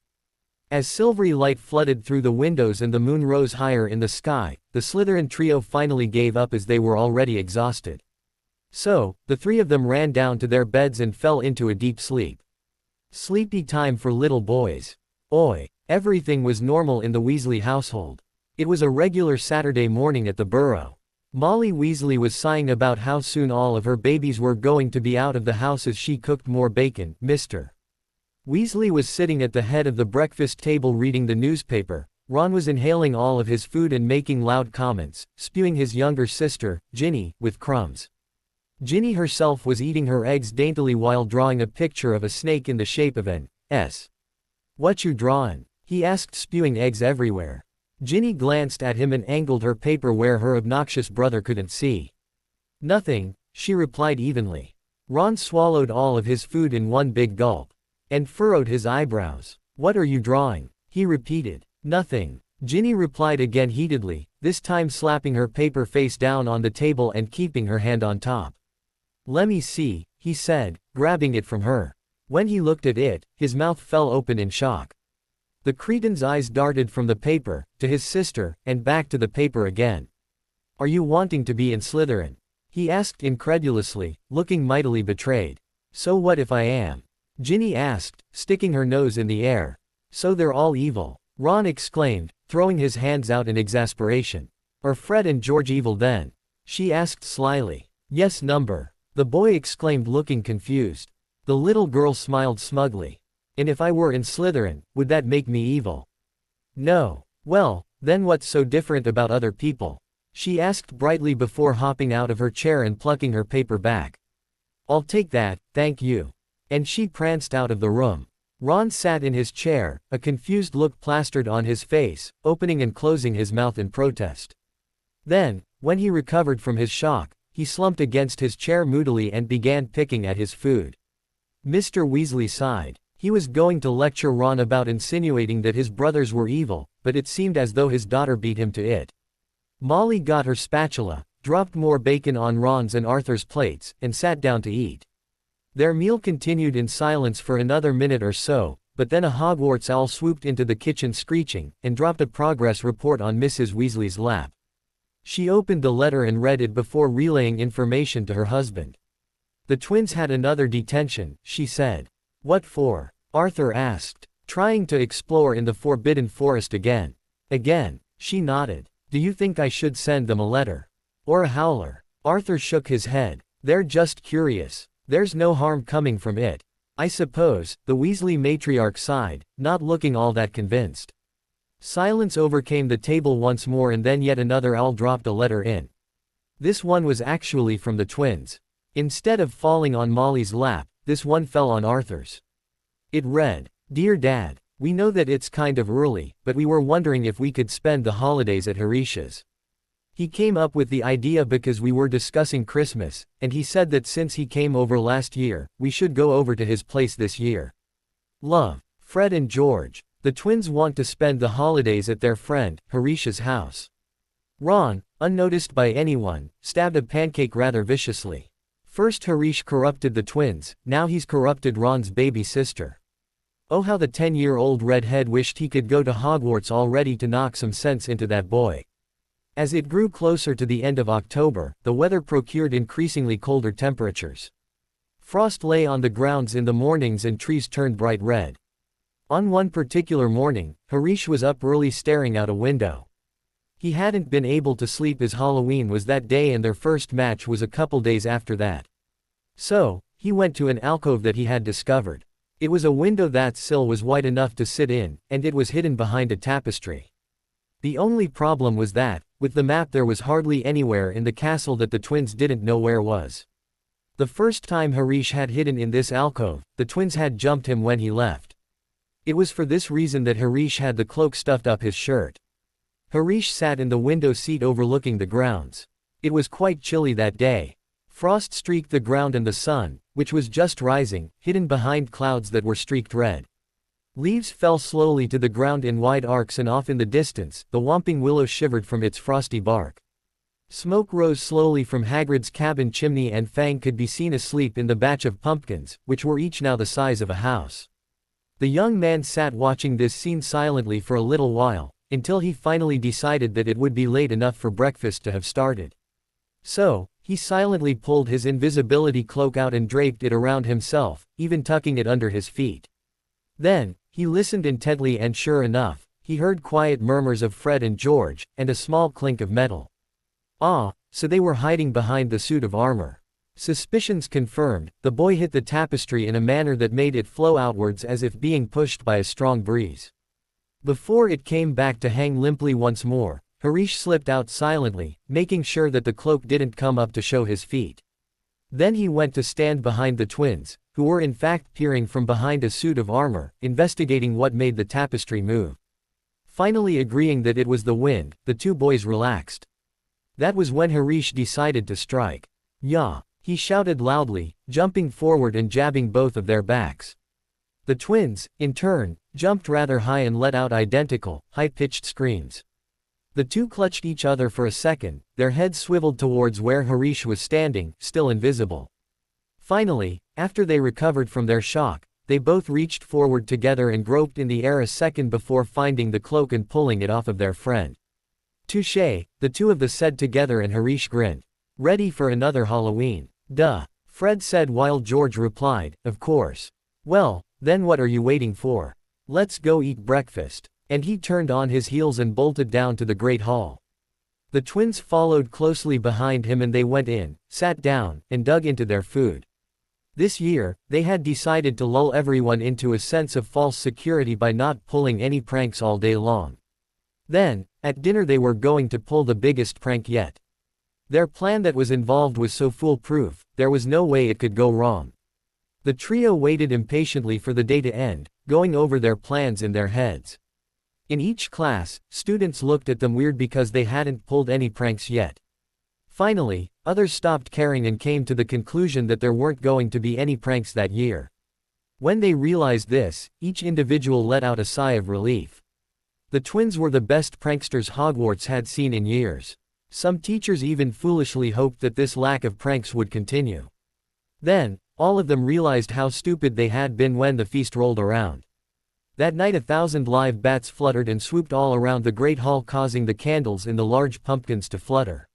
As silvery light flooded through the windows and the moon rose higher in the sky, the Slytherin trio finally gave up as they were already exhausted. So, the three of them ran down to their beds and fell into a deep sleep. Sleepy time for little boys. Oi! Everything was normal in the Weasley household. It was a regular Saturday morning at the Burrow. Molly Weasley was sighing about how soon all of her babies were going to be out of the house as she cooked more bacon. Mr. Weasley was sitting at the head of the breakfast table reading the newspaper. Ron was inhaling all of his food and making loud comments, spewing his younger sister, Ginny, with crumbs. Ginny herself was eating her eggs daintily while drawing a picture of a snake in the shape of an S. What you drawin'? He asked, spewing eggs everywhere. Ginny glanced at him and angled her paper where her obnoxious brother couldn't see. Nothing, she replied evenly. Ron swallowed all of his food in one big gulp. And furrowed his eyebrows. What are you drawing? He repeated. Nothing. Ginny replied again heatedly, this time slapping her paper face down on the table and keeping her hand on top. Lemme see, he said, grabbing it from her. When he looked at it, his mouth fell open in shock. The cretin's eyes darted from the paper, to his sister, and back to the paper again. Are you wanting to be in Slytherin? He asked incredulously, looking mightily betrayed. So what if I am? Ginny asked, sticking her nose in the air. So they're all evil? Ron exclaimed, throwing his hands out in exasperation. Are Fred and George evil then? She asked slyly. Yes, number. The boy exclaimed, looking confused. The little girl smiled smugly. And if I were in Slytherin, would that make me evil? No. Well, then what's so different about other people? She asked brightly before hopping out of her chair and plucking her paper back. I'll take that, thank you. And she pranced out of the room. Ron sat in his chair, a confused look plastered on his face, opening and closing his mouth in protest. Then, when he recovered from his shock, he slumped against his chair moodily and began picking at his food. Mr. Weasley sighed. He was going to lecture Ron about insinuating that his brothers were evil, but it seemed as though his daughter beat him to it. Molly got her spatula, dropped more bacon on Ron's and Arthur's plates, and sat down to eat. Their meal continued in silence for another minute or so, but then a Hogwarts owl swooped into the kitchen screeching, and dropped a progress report on Mrs. Weasley's lap. She opened the letter and read it before relaying information to her husband. The twins had another detention, she said. What for? Arthur asked. Trying to explore in the Forbidden Forest again. Again, she nodded. Do you think I should send them a letter? Or a howler? Arthur shook his head. They're just curious. There's no harm coming from it. I suppose, the Weasley matriarch sighed, not looking all that convinced. Silence overcame the table once more and then yet another owl dropped a letter in. This one was actually from the twins. Instead of falling on Molly's lap, this one fell on Arthur's. It read, Dear Dad, we know that it's kind of early, but we were wondering if we could spend the holidays at Harish's. He came up with the idea because we were discussing Christmas, and he said that since he came over last year, we should go over to his place this year. Love, Fred and George. The twins want to spend the holidays at their friend, Harish's house. Ron, unnoticed by anyone, stabbed a pancake rather viciously. First Harish corrupted the twins, now he's corrupted Ron's baby sister. Oh, how the 10-year-old redhead wished he could go to Hogwarts already to knock some sense into that boy. As it grew closer to the end of October, the weather procured increasingly colder temperatures. Frost lay on the grounds in the mornings and trees turned bright red. On one particular morning, Harish was up early staring out a window. He hadn't been able to sleep as Halloween was that day and their first match was a couple days after that. So, he went to an alcove that he had discovered. It was a window that sill was wide enough to sit in, and it was hidden behind a tapestry. The only problem was that, with the map there was hardly anywhere in the castle that the twins didn't know where was. The first time Harish had hidden in this alcove, the twins had jumped him when he left. It was for this reason that Harish had the cloak stuffed up his shirt. Harish sat in the window seat overlooking the grounds. It was quite chilly that day. Frost streaked the ground and the sun, which was just rising, hidden behind clouds that were streaked red. Leaves fell slowly to the ground in wide arcs and off in the distance, the whomping willow shivered from its frosty bark. Smoke rose slowly from Hagrid's cabin chimney and Fang could be seen asleep in the batch of pumpkins, which were each now the size of a house. The young man sat watching this scene silently for a little while, until he finally decided that it would be late enough for breakfast to have started. So, he silently pulled his invisibility cloak out and draped it around himself, even tucking it under his feet. Then, he listened intently and sure enough, he heard quiet murmurs of Fred and George, and a small clink of metal. Ah, so they were hiding behind the suit of armor. Suspicions confirmed, the boy hit the tapestry in a manner that made it flow outwards as if being pushed by a strong breeze. Before it came back to hang limply once more, Harish slipped out silently, making sure that the cloak didn't come up to show his feet. Then he went to stand behind the twins, who were in fact peering from behind a suit of armor, investigating what made the tapestry move. Finally agreeing that it was the wind, the two boys relaxed. That was when Harish decided to strike. "Yah!" he shouted loudly, jumping forward and jabbing both of their backs. The twins, in turn, jumped rather high and let out identical, high-pitched screams. The two clutched each other for a second, their heads swiveled towards where Harish was standing, still invisible. Finally, after they recovered from their shock, they both reached forward together and groped in the air a second before finding the cloak and pulling it off of their friend. "Touché," the two of them said together and Harish grinned. "Ready for another Halloween?" "Duh," Fred said while George replied, "Of course." "Well, then what are you waiting for? Let's go eat breakfast." And he turned on his heels and bolted down to the Great Hall. The twins followed closely behind him and they went in, sat down, and dug into their food. This year, they had decided to lull everyone into a sense of false security by not pulling any pranks all day long. Then, at dinner they were going to pull the biggest prank yet. Their plan that was involved was so foolproof, there was no way it could go wrong. The trio waited impatiently for the day to end, going over their plans in their heads. In each class, students looked at them weird because they hadn't pulled any pranks yet. Finally, others stopped caring and came to the conclusion that there weren't going to be any pranks that year. When they realized this, each individual let out a sigh of relief. The twins were the best pranksters Hogwarts had seen in years. Some teachers even foolishly hoped that this lack of pranks would continue. Then, all of them realized how stupid they had been when the feast rolled around. That night 1,000 live bats fluttered and swooped all around the Great Hall, causing the candles in the large pumpkins to flutter.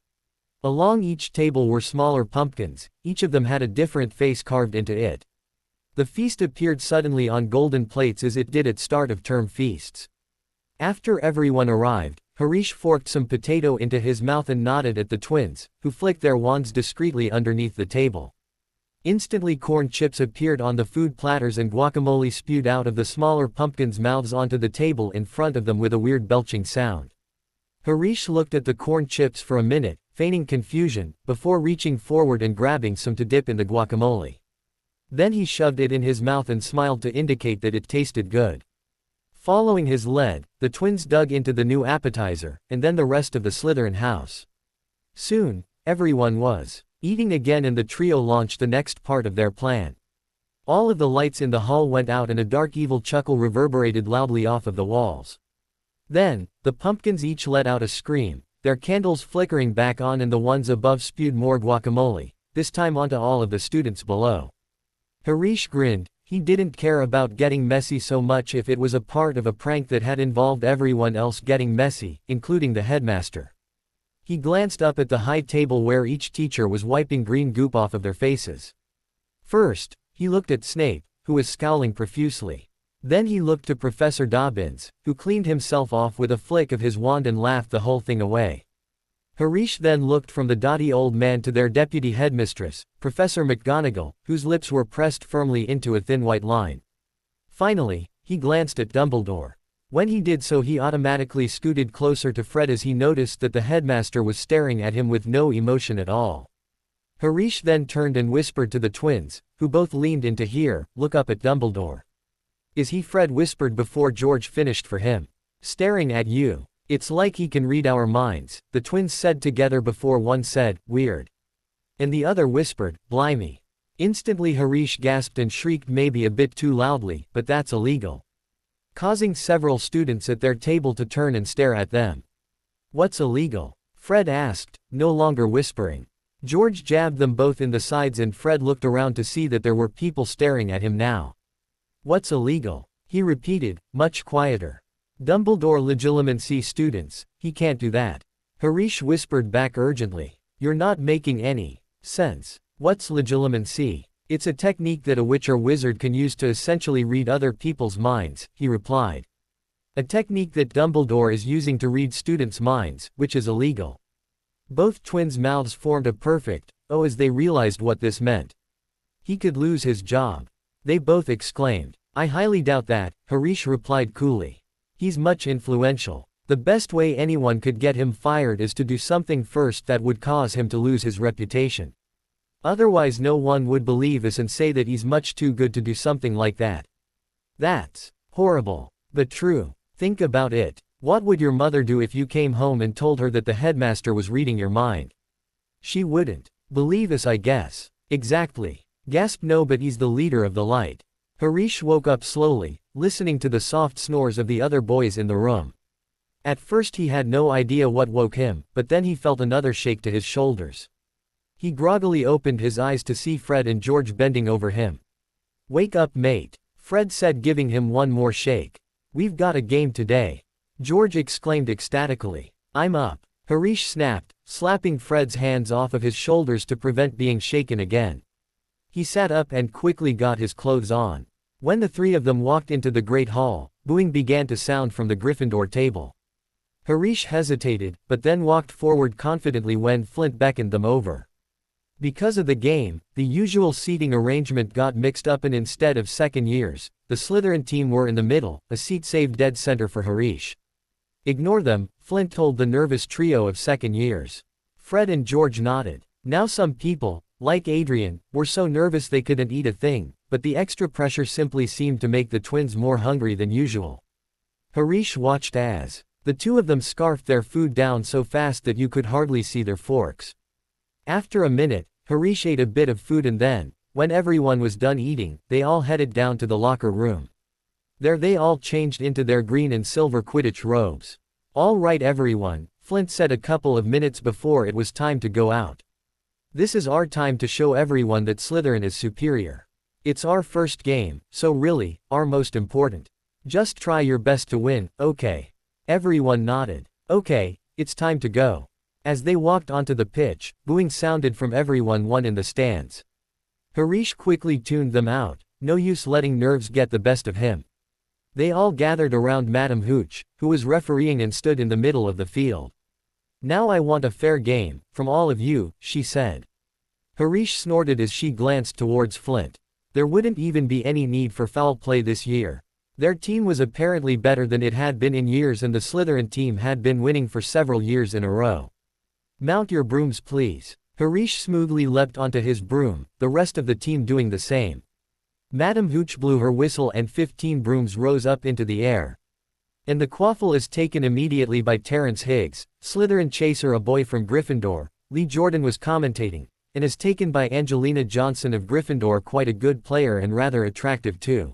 Along each table were smaller pumpkins, each of them had a different face carved into it. The feast appeared suddenly on golden plates as it did at start of term feasts. After everyone arrived, Harish forked some potato into his mouth and nodded at the twins, who flicked their wands discreetly underneath the table. Instantly corn chips appeared on the food platters and guacamole spewed out of the smaller pumpkins' mouths onto the table in front of them with a weird belching sound. Harish looked at the corn chips for a minute, feigning confusion, before reaching forward and grabbing some to dip in the guacamole. Then he shoved it in his mouth and smiled to indicate that it tasted good. Following his lead, the twins dug into the new appetizer, and then the rest of the Slytherin house. Soon, everyone was eating again and the trio launched the next part of their plan. All of the lights in the hall went out and a dark evil chuckle reverberated loudly off of the walls. Then, the pumpkins each let out a scream, their candles flickering back on and the ones above spewed more guacamole, this time onto all of the students below. Harish grinned, He didn't care about getting messy so much if it was a part of a prank that had involved everyone else getting messy, including the headmaster. He glanced up at the high table where each teacher was wiping green goop off of their faces. First, he looked at Snape, who was scowling profusely. Then he looked to Professor Dobbins, who cleaned himself off with a flick of his wand and laughed the whole thing away. Harish then looked from the dotty old man to their deputy headmistress, Professor McGonagall, whose lips were pressed firmly into a thin white line. Finally, he glanced at Dumbledore. When he did so, he automatically scooted closer to Fred as he noticed that the headmaster was staring at him with no emotion at all. Harish then turned and whispered to the twins, who both leaned in to hear, "Look up at Dumbledore." "Is he?" Fred whispered before George finished for him. "Staring at you. It's like he can read our minds," the twins said together before one said, "Weird." And the other whispered, "Blimey." Instantly Harish gasped and shrieked maybe a bit too loudly, "But that's illegal," causing several students at their table to turn and stare at them. "What's illegal?" Fred asked, no longer whispering. George jabbed them both in the sides and Fred looked around to see that there were people staring at him now. "What's illegal?" he repeated, much quieter. "Dumbledore legilimency students, he can't do that." Harish whispered back urgently. "You're not making any sense. What's legilimency?" "It's a technique that a witch or wizard can use to essentially read other people's minds," he replied. "A technique that Dumbledore is using to read students' minds, which is illegal." Both twins' mouths formed a perfect "oh" as they realized what this meant. He could lose his job. They both exclaimed. "I highly doubt that," Harish replied coolly. "He's much influential. The best way anyone could get him fired is to do something first that would cause him to lose his reputation. Otherwise no one would believe us and say that he's much too good to do something like that. That's horrible, but true. Think about it. What would your mother do if you came home and told her that the headmaster was reading your mind? She wouldn't believe us, I guess." "Exactly." Gasped no, but he's the leader of the light. Harish woke up slowly, listening to the soft snores of the other boys in the room. At first he had no idea what woke him, but then he felt another shake to his shoulders. He groggily opened his eyes to see Fred and George bending over him. "Wake up, mate," Fred said, giving him one more shake. "We've got a game today," George exclaimed ecstatically. "I'm up," Harish snapped, slapping Fred's hands off of his shoulders to prevent being shaken again. He sat up and quickly got his clothes on. When the three of them walked into the Great Hall, booing began to sound from the Gryffindor table. Harish hesitated, but then walked forward confidently when Flint beckoned them over. Because of the game, the usual seating arrangement got mixed up and instead of second years, the Slytherin team were in the middle, a seat saved dead center for Harish. "Ignore them," Flint told the nervous trio of second years. Fred and George nodded. Now some people, like Adrian, were so nervous they couldn't eat a thing, but the extra pressure simply seemed to make the twins more hungry than usual. Harish watched as the two of them scarfed their food down so fast that you could hardly see their forks. After a minute, Harish ate a bit of food and then, when everyone was done eating, they all headed down to the locker room. There they all changed into their green and silver Quidditch robes. "All right everyone," Flint said a couple of minutes before it was time to go out. "This is our time to show everyone that Slytherin is superior. It's our first game, so really, our most important. Just try your best to win, okay?" Everyone nodded. "Okay, it's time to go." As they walked onto the pitch, booing sounded from everyone in the stands. Harish quickly tuned them out, no use letting nerves get the best of him. They all gathered around Madame Hooch, who was refereeing and stood in the middle of the field. "Now I want a fair game, from all of you," she said. Harish snorted as she glanced towards Flint. There wouldn't even be any need for foul play this year. Their team was apparently better than it had been in years and the Slytherin team had been winning for several years in a row. "Mount your brooms please." Harish smoothly leapt onto his broom, the rest of the team doing the same. Madame Hooch blew her whistle and 15 brooms rose up into the air. And the quaffle is taken immediately by Terrence Higgs, Slytherin chaser, a boy from Gryffindor. Lee Jordan was commentating, and is taken by Angelina Johnson of Gryffindor, quite a good player and rather attractive too.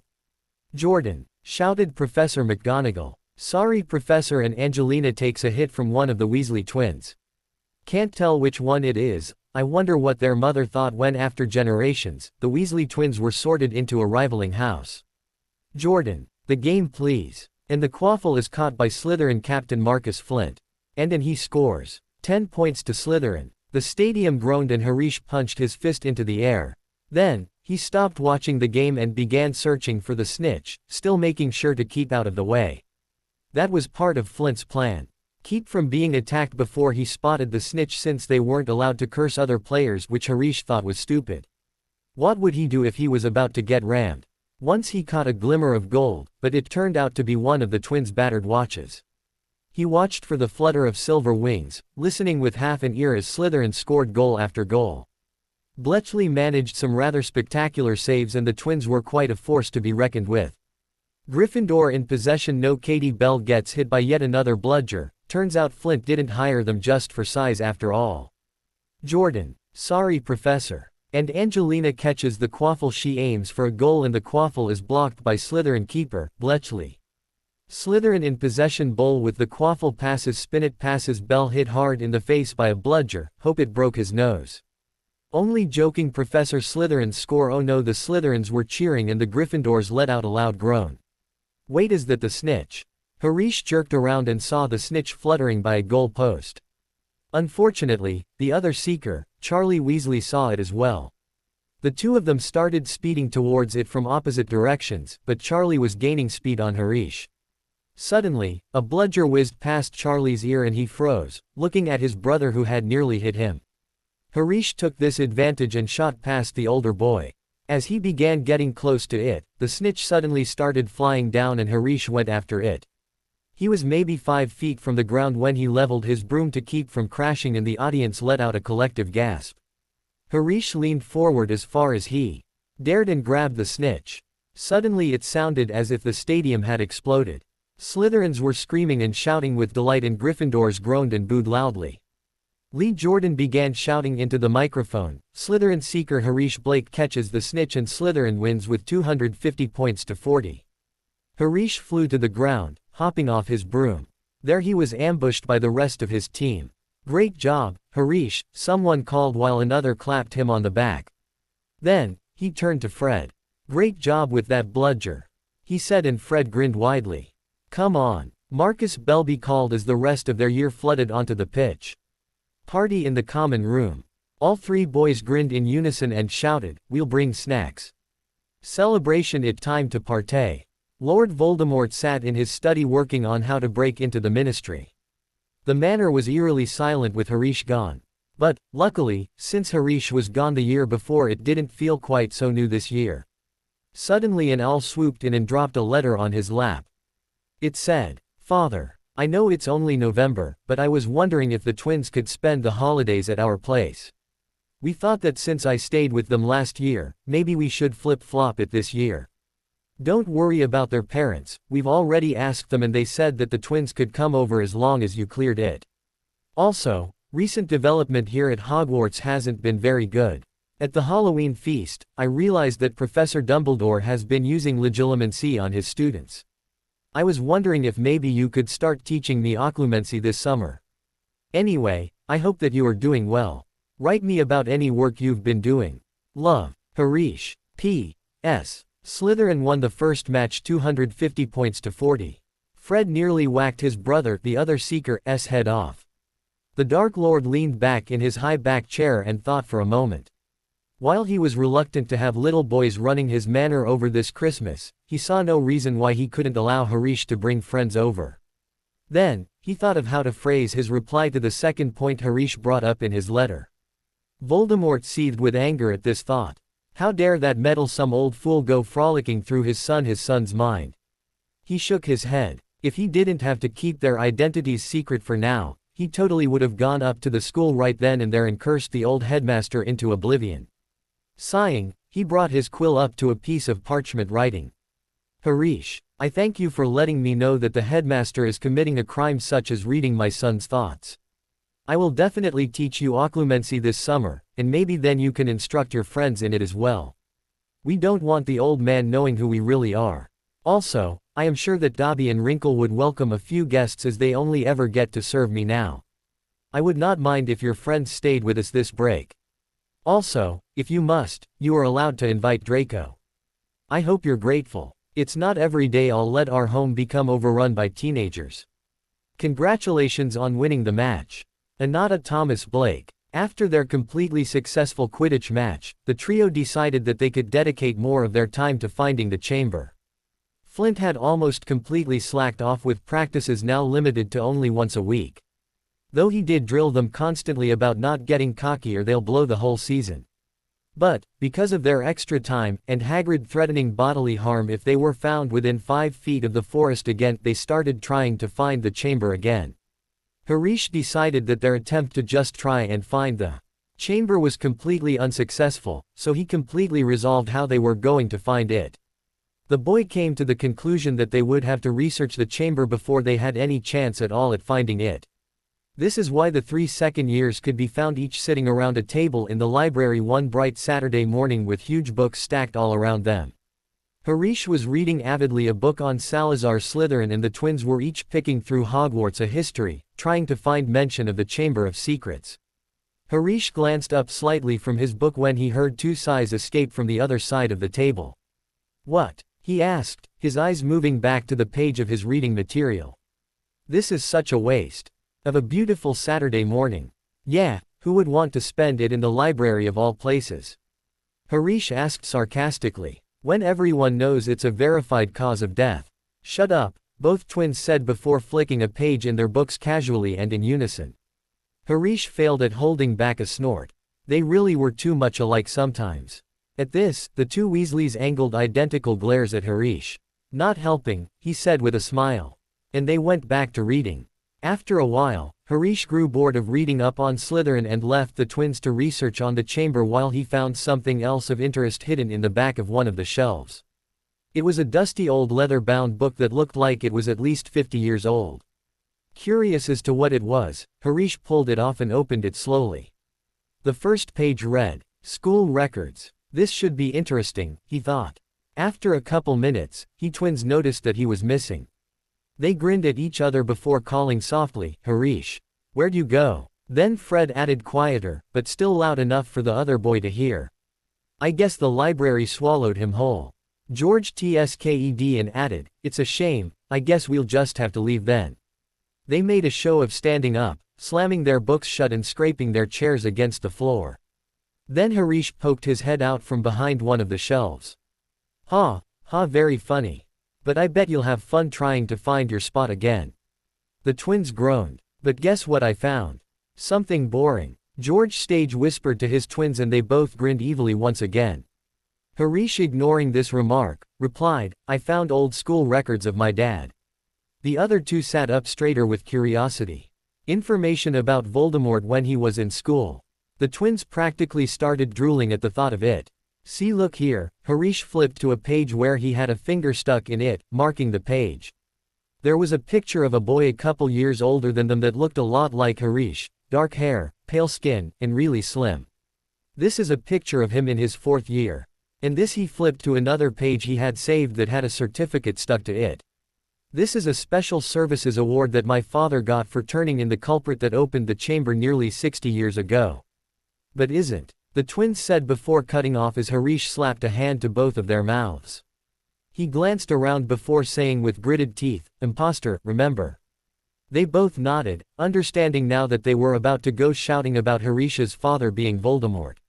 "Jordan," shouted Professor McGonagall. "Sorry Professor," and Angelina takes a hit from one of the Weasley twins. "Can't tell which one it is, I wonder what their mother thought when after generations, the Weasley twins were sorted into a rivaling house. Jordan. The game please. And the quaffle is caught by Slytherin captain Marcus Flint. And he scores 10 points to Slytherin. The stadium groaned and Harish punched his fist into the air. Then, he stopped watching the game and began searching for the snitch, still making sure to keep out of the way. That was part of Flint's plan. Keep from being attacked before he spotted the snitch since they weren't allowed to curse other players, which Harish thought was stupid. What would he do if he was about to get rammed? Once he caught a glimmer of gold, but it turned out to be one of the twins' battered watches. He watched for the flutter of silver wings, listening with half an ear as Slytherin scored goal after goal. Bletchley managed some rather spectacular saves and the twins were quite a force to be reckoned with. Gryffindor in possession. No, Katie Bell gets hit by yet another bludger. Turns out Flint didn't hire them just for size after all. Jordan. Sorry, Professor. And Angelina catches the quaffle. She aims for a goal and the quaffle is blocked by Slytherin keeper, Bletchley. Slytherin in possession. Bowl with the quaffle passes. Spinnet passes. Bell hit hard in the face by a bludger. Hope it broke his nose. Only joking, Professor. Slytherins score. Oh no, the Slytherins were cheering and the Gryffindors let out a loud groan. Wait, is that the snitch? Harish jerked around and saw the snitch fluttering by a goal post. Unfortunately, the other seeker, Charlie Weasley, saw it as well. The two of them started speeding towards it from opposite directions, but Charlie was gaining speed on Harish. Suddenly, a bludger whizzed past Charlie's ear and he froze, looking at his brother who had nearly hit him. Harish took this advantage and shot past the older boy. As he began getting close to it, the snitch suddenly started flying down and Harish went after it. He was maybe 5 feet from the ground when he leveled his broom to keep from crashing and the audience let out a collective gasp. Harish leaned forward as far as he dared and grabbed the snitch. Suddenly it sounded as if the stadium had exploded. Slytherins were screaming and shouting with delight and Gryffindors groaned and booed loudly. Lee Jordan began shouting into the microphone. Slytherin seeker Harish Blake catches the snitch and Slytherin wins with 250 points to 40. Harish flew to the ground, hopping off his broom. There he was ambushed by the rest of his team. Great job, Harish, someone called while another clapped him on the back. Then, he turned to Fred. Great job with that bludger, he said, and Fred grinned widely. Come on, Marcus Belby called as the rest of their year flooded onto the pitch. Party in the common room. All three boys grinned in unison and shouted, "We'll bring snacks." Celebration, it time to partay. Lord Voldemort sat in his study working on how to break into the ministry. The manor was eerily silent with Harish gone. But, luckily, since Harish was gone the year before, it didn't feel quite so new this year. Suddenly an owl swooped in and dropped a letter on his lap. It said, "Father, I know it's only November, but I was wondering if the twins could spend the holidays at our place. We thought that since I stayed with them last year, maybe we should flip-flop it this year. Don't worry about their parents, we've already asked them and they said that the twins could come over as long as you cleared it. Also, recent development here at Hogwarts hasn't been very good. At the Halloween feast, I realized that Professor Dumbledore has been using legilimency on his students. I was wondering if maybe you could start teaching me occlumency this summer. Anyway, I hope that you are doing well. Write me about any work you've been doing. Love, Harish. P.S. Slytherin won the first match 250 points to 40. Fred nearly whacked his brother, the other seeker's head off. The Dark Lord leaned back in his high-back chair and thought for a moment. While he was reluctant to have little boys running his manor over this Christmas, he saw no reason why he couldn't allow Harish to bring friends over. Then, he thought of how to phrase his reply to the second point Harish brought up in his letter. Voldemort seethed with anger at this thought. How dare that meddlesome old fool go frolicking through his son's mind? He shook his head. If he didn't have to keep their identities secret for now, he totally would have gone up to the school right then and there and cursed the old headmaster into oblivion. Sighing, he brought his quill up to a piece of parchment, writing, "Harish, I thank you for letting me know that the headmaster is committing a crime such as reading my son's thoughts. I will definitely teach you occlumency this summer, and maybe then you can instruct your friends in it as well. We don't want the old man knowing who we really are. Also, I am sure that Dobby and Wrinkle would welcome a few guests as they only ever get to serve me now. I would not mind if your friends stayed with us this break. Also, if you must, you are allowed to invite Draco. I hope you're grateful. It's not every day I'll let our home become overrun by teenagers. Congratulations on winning the match. Anata Thomas Blake. After their completely successful Quidditch match, the trio decided that they could dedicate more of their time to finding the chamber. Flint had almost completely slacked off with practices now limited to only once a week. Though he did drill them constantly about not getting cocky or they'll blow the whole season. But, because of their extra time, and Hagrid threatening bodily harm if they were found within 5 feet of the forest again, they started trying to find the chamber again. Harish decided that their attempt to just try and find the chamber was completely unsuccessful, so he completely resolved how they were going to find it. The boy came to the conclusion that they would have to research the chamber before they had any chance at all at finding it. This is why the 3 second years could be found each sitting around a table in the library one bright Saturday morning with huge books stacked all around them. Harish was reading avidly a book on Salazar Slytherin and the twins were each picking through Hogwarts a history, trying to find mention of the Chamber of Secrets. Harish glanced up slightly from his book when he heard 2 sighs escape from the other side of the table. "What?" he asked, his eyes moving back to the page of his reading material. "This is such a waste of a beautiful Saturday morning." "Yeah, who would want to spend it in the library of all places?" Harish asked sarcastically. "When everyone knows it's a verified cause of death." "Shut up," both twins said before flicking a page in their books casually and in unison. Harish failed at holding back a snort. They really were too much alike sometimes. At this, the 2 Weasleys angled identical glares at Harish. "Not helping," he said with a smile. And they went back to reading. After a while, Harish grew bored of reading up on Slytherin and left the twins to research on the chamber while he found something else of interest hidden in the back of one of the shelves. It was a dusty old leather-bound book that looked like it was at least 50 years old. Curious as to what it was, Harish pulled it off and opened it slowly. The first page read, "School Records." This should be interesting, he thought. After a couple minutes, he twins noticed that he was missing. They grinned at each other before calling softly, "Harish, where'd you go?" Then Fred added quieter, but still loud enough for the other boy to hear. "I guess the library swallowed him whole." George tsked and added, "It's a shame, I guess we'll just have to leave then." They made a show of standing up, slamming their books shut and scraping their chairs against the floor. Then Harish poked his head out from behind one of the shelves. "Ha, ha, very funny. But I bet you'll have fun trying to find your spot again." The twins groaned. "But guess what I found? Something boring." George stage whispered to his twins and they both grinned evilly once again. Harish, ignoring this remark, replied, "I found old school records of my dad." The other 2 sat up straighter with curiosity. Information about Voldemort when he was in school. The twins practically started drooling at the thought of it. "See, look here." Harish flipped to a page where he had a finger stuck in it, marking the page. There was a picture of a boy a couple years older than them that looked a lot like Harish, dark hair, pale skin, and really slim. This is a picture of him in his 4th year. And this he flipped to another page he had saved that had a certificate stuck to it. "This is a special services award that my father got for turning in the culprit that opened the chamber nearly 60 years ago." "But isn't," the twins said before cutting off as Harish slapped a hand to both of their mouths. He glanced around before saying with gritted teeth, "Imposter, remember?" They both nodded, understanding now that they were about to go shouting about Harish's father being Voldemort.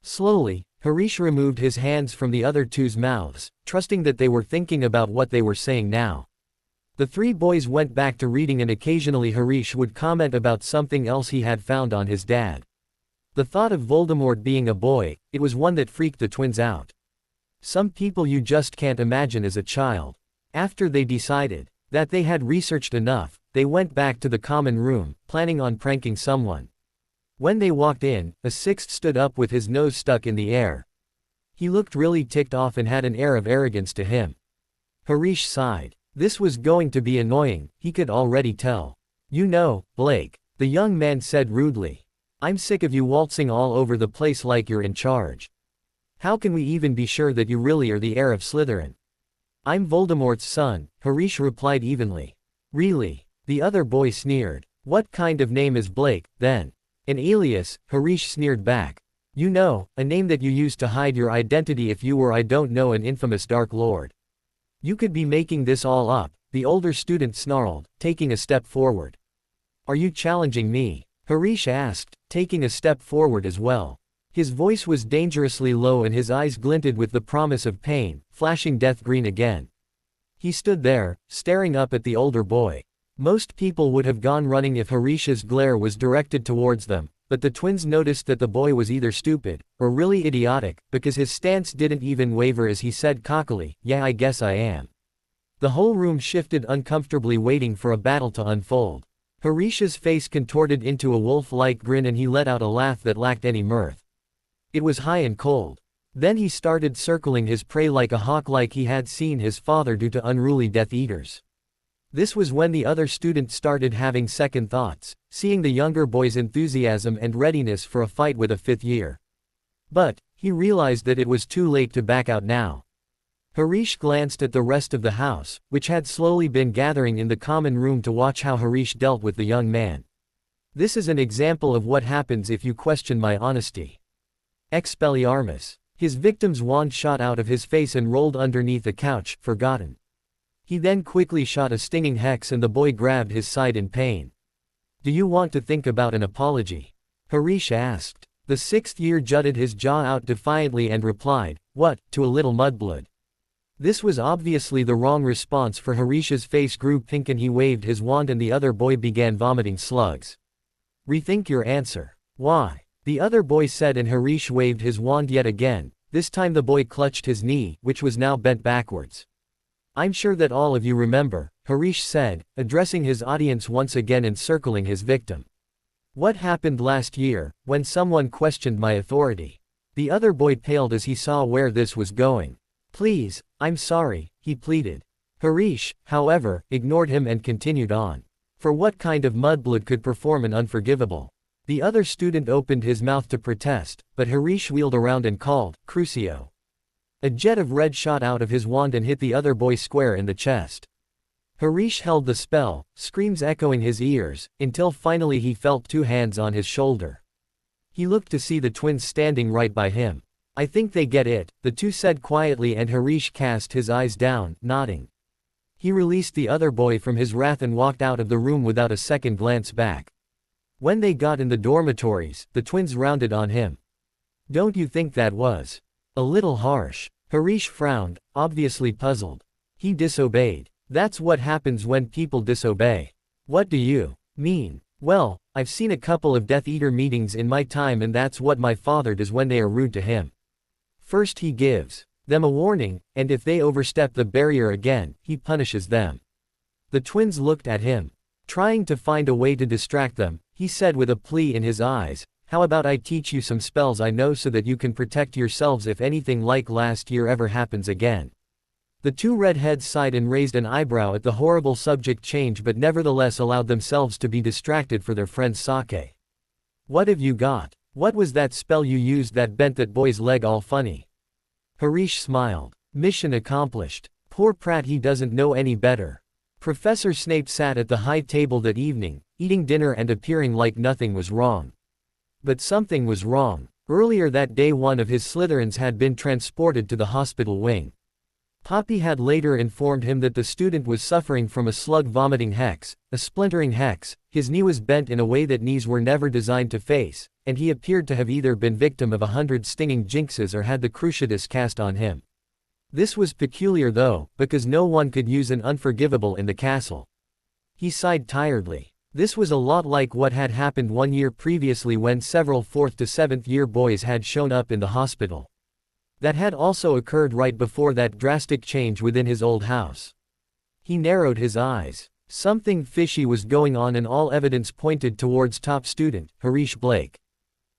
Slowly, Harish removed his hands from the other 2's mouths, trusting that they were thinking about what they were saying now. The 3 boys went back to reading and occasionally Harish would comment about something else he had found on his dad. The thought of Voldemort being a boy, it was one that freaked the twins out. Some people you just can't imagine as a child. After they decided that they had researched enough, they went back to the common room, planning on pranking someone. When they walked in, a 6th stood up with his nose stuck in the air. He looked really ticked off and had an air of arrogance to him. Harish sighed. This was going to be annoying, he could already tell. "You know, Blake," the young man said rudely. "I'm sick of you waltzing all over the place like you're in charge. How can we even be sure that you really are the heir of Slytherin?" "I'm Voldemort's son," Harish replied evenly. "Really?" The other boy sneered. "What kind of name is Blake, then?" "An alias," Harish sneered back. You know, a name that you used to hide your identity if you were, I don't know, an infamous Dark Lord. You could be making this all up, the older student snarled, taking a step forward. Are you challenging me? Harish asked, taking a step forward as well. His voice was dangerously low and his eyes glinted with the promise of pain, flashing death green again. He stood there, staring up at the older boy. Most people would have gone running if Harish's glare was directed towards them, but the twins noticed that the boy was either stupid, or really idiotic, because his stance didn't even waver as he said cockily, "Yeah, I guess I am." The whole room shifted uncomfortably, waiting for a battle to unfold. Harish's face contorted into a wolf-like grin and he let out a laugh that lacked any mirth. It was high and cold. Then he started circling his prey like a hawk, like he had seen his father do to unruly Death Eaters. This was when the other student started having second thoughts, seeing the younger boy's enthusiasm and readiness for a fight with a fifth year. But, he realized that it was too late to back out now. Harish glanced at the rest of the house, which had slowly been gathering in the common room to watch how Harish dealt with the young man. This is an example of what happens if you question my honesty. Expelliarmus. His victim's wand shot out of his face and rolled underneath the couch, forgotten. He then quickly shot a stinging hex and the boy grabbed his side in pain. Do you want to think about an apology? Harish asked. The sixth year jutted his jaw out defiantly and replied, "What, to a little mudblood?" This was obviously the wrong response, for Harish's face grew pink and he waved his wand and the other boy began vomiting slugs. Rethink your answer. Why? The other boy said, and Harish waved his wand yet again. This time the boy clutched his knee, which was now bent backwards. I'm sure that all of you remember, Harish said, addressing his audience once again and circling his victim. What happened last year, when someone questioned my authority? The other boy paled as he saw where this was going. Please, I'm sorry, he pleaded. Harish, however, ignored him and continued on. For what kind of mudblood could perform an unforgivable? The other student opened his mouth to protest, but Harish wheeled around and called, Crucio. A jet of red shot out of his wand and hit the other boy square in the chest. Harish held the spell, screams echoing his ears, until finally he felt two hands on his shoulder. He looked to see the twins standing right by him. I think they get it, the two said quietly, and Harish cast his eyes down, nodding. He released the other boy from his wrath and walked out of the room without a second glance back. When they got in the dormitories, the twins rounded on him. Don't you think that was a little harsh? Harish frowned, obviously puzzled. He disobeyed. That's what happens when people disobey. What do you mean? Well, I've seen a couple of Death Eater meetings in my time, and that's what my father does when they are rude to him. First he gives them a warning, and if they overstep the barrier again, he punishes them. The twins looked at him. Trying to find a way to distract them, he said with a plea in his eyes, how about I teach you some spells I know so that you can protect yourselves if anything like last year ever happens again. The two redheads sighed and raised an eyebrow at the horrible subject change, but nevertheless allowed themselves to be distracted for their friend's sake. What have you got? What was that spell you used that bent that boy's leg all funny? Harish smiled. Mission accomplished. Poor Pratt, he doesn't know any better. Professor Snape sat at the high table that evening, eating dinner and appearing like nothing was wrong. But something was wrong. Earlier that day one of his Slytherins had been transported to the hospital wing. Poppy had later informed him that the student was suffering from a slug-vomiting hex, a splintering hex. His knee was bent in a way that knees were never designed to face, and he appeared to have either been victim of 100 stinging jinxes or had the Cruciatus cast on him. This was peculiar though, because no one could use an unforgivable in the castle. He sighed tiredly. This was a lot like what had happened 1 year previously when several 4th to 7th year boys had shown up in the hospital. That had also occurred right before that drastic change within his old house. He narrowed his eyes. Something fishy was going on, and all evidence pointed towards top student, Harish Blake.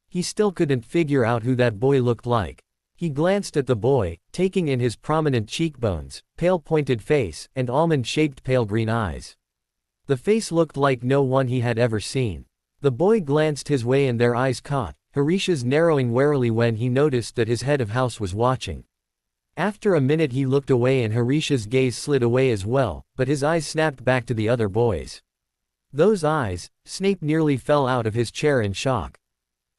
He still couldn't figure out who that boy looked like. He glanced at the boy, taking in his prominent cheekbones, pale pointed face, and almond-shaped pale green eyes. The face looked like no one he had ever seen. The boy glanced his way and their eyes caught Harish's, narrowing warily when he noticed that his head of house was watching. After a minute he looked away and Harish's gaze slid away as well, but his eyes snapped back to the other boys. Those eyes, Snape nearly fell out of his chair in shock.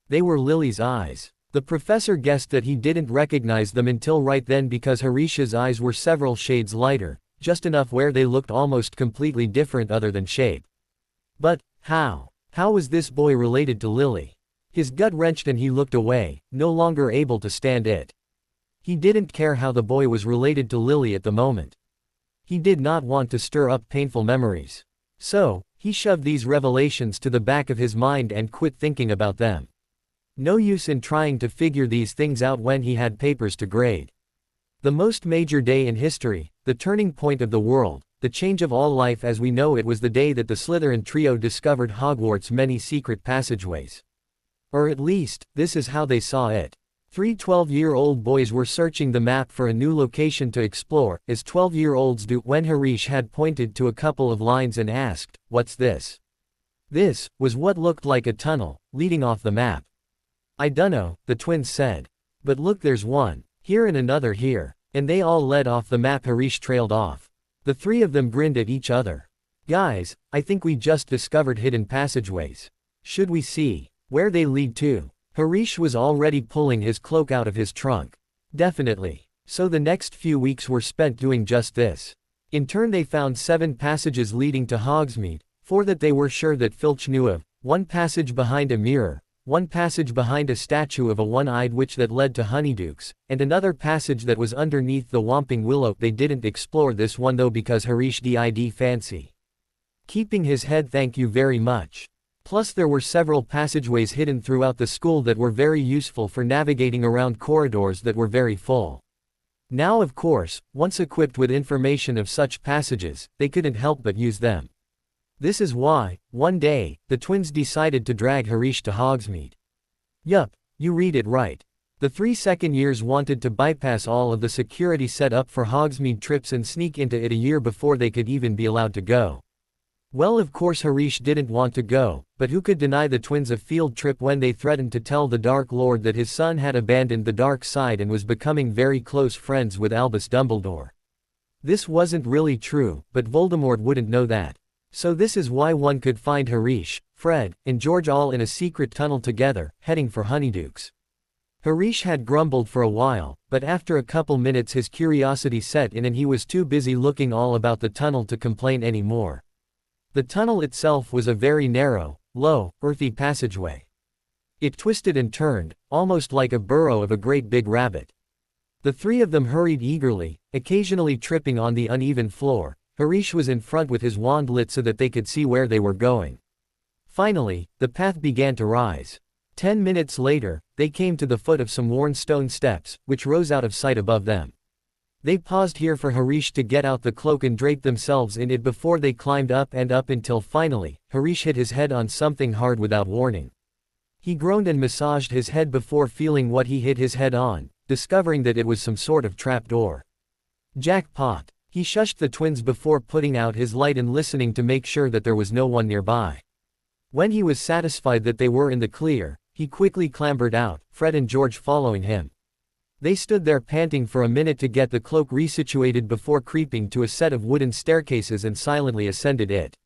They were Lily's eyes. The professor guessed that he didn't recognize them until right then because Harish's eyes were several shades lighter, just enough where they looked almost completely different other than shape. But, how? How was this boy related to Lily? His gut wrenched and he looked away, no longer able to stand it. He didn't care how the boy was related to Lily at the moment. He did not want to stir up painful memories. So, he shoved these revelations to the back of his mind and quit thinking about them. No use in trying to figure these things out when he had papers to grade. The most major day in history, the turning point of the world, the change of all life as we know it was the day that the Slytherin trio discovered Hogwarts' many secret passageways. Or at least, this is how they saw it. 3 12-year-old boys were searching the map for a new location to explore, as 12-year-olds do, when Harish had pointed to a couple of lines and asked, "What's this?" This was what looked like a tunnel, leading off the map. "I dunno," the twins said. "But look, there's one here and another here." And they all led off the map. Harish trailed off. The three of them grinned at each other. "Guys, I think we just discovered hidden passageways. Should we see where they lead to?" Harish was already pulling his cloak out of his trunk. Definitely. So the next few weeks were spent doing just this. In turn they found 7 passages leading to Hogsmeade, 4 that they were sure that Filch knew of, 1 passage behind a mirror, 1 passage behind a statue of a one-eyed witch that led to Honeydukes, and another passage that was underneath the Whomping Willow. They didn't explore this one though because Harish did fancy keeping his head, thank you very much. Plus there were several passageways hidden throughout the school that were very useful for navigating around corridors that were very full. Now of course, once equipped with information of such passages, they couldn't help but use them. This is why, one day, the twins decided to drag Harish to Hogsmeade. Yup, you read it right. The 3 second years wanted to bypass all of the security set up for Hogsmeade trips and sneak into it a year before they could even be allowed to go. Well, of course Harish didn't want to go, but who could deny the twins a field trip when they threatened to tell the Dark Lord that his son had abandoned the dark side and was becoming very close friends with Albus Dumbledore. This wasn't really true, but Voldemort wouldn't know that. So this is why one could find Harish, Fred, and George all in a secret tunnel together, heading for Honeydukes. Harish had grumbled for a while, but after a couple minutes his curiosity set in and he was too busy looking all about the tunnel to complain anymore. The tunnel itself was a very narrow, low, earthy passageway. It twisted and turned, almost like a burrow of a great big rabbit. The 3 of them hurried eagerly, occasionally tripping on the uneven floor. Harish was in front with his wand lit so that they could see where they were going. Finally, the path began to rise. 10 minutes later, they came to the foot of some worn stone steps, which rose out of sight above them. They paused here for Harish to get out the cloak and drape themselves in it before they climbed up and up until finally, Harish hit his head on something hard without warning. He groaned and massaged his head before feeling what he hit his head on, discovering that it was some sort of trapdoor. Jackpot! He shushed the twins before putting out his light and listening to make sure that there was no one nearby. When he was satisfied that they were in the clear, he quickly clambered out, Fred and George following him. They stood there panting for a minute to get the cloak resituated before creeping to a set of wooden staircases and silently ascended it.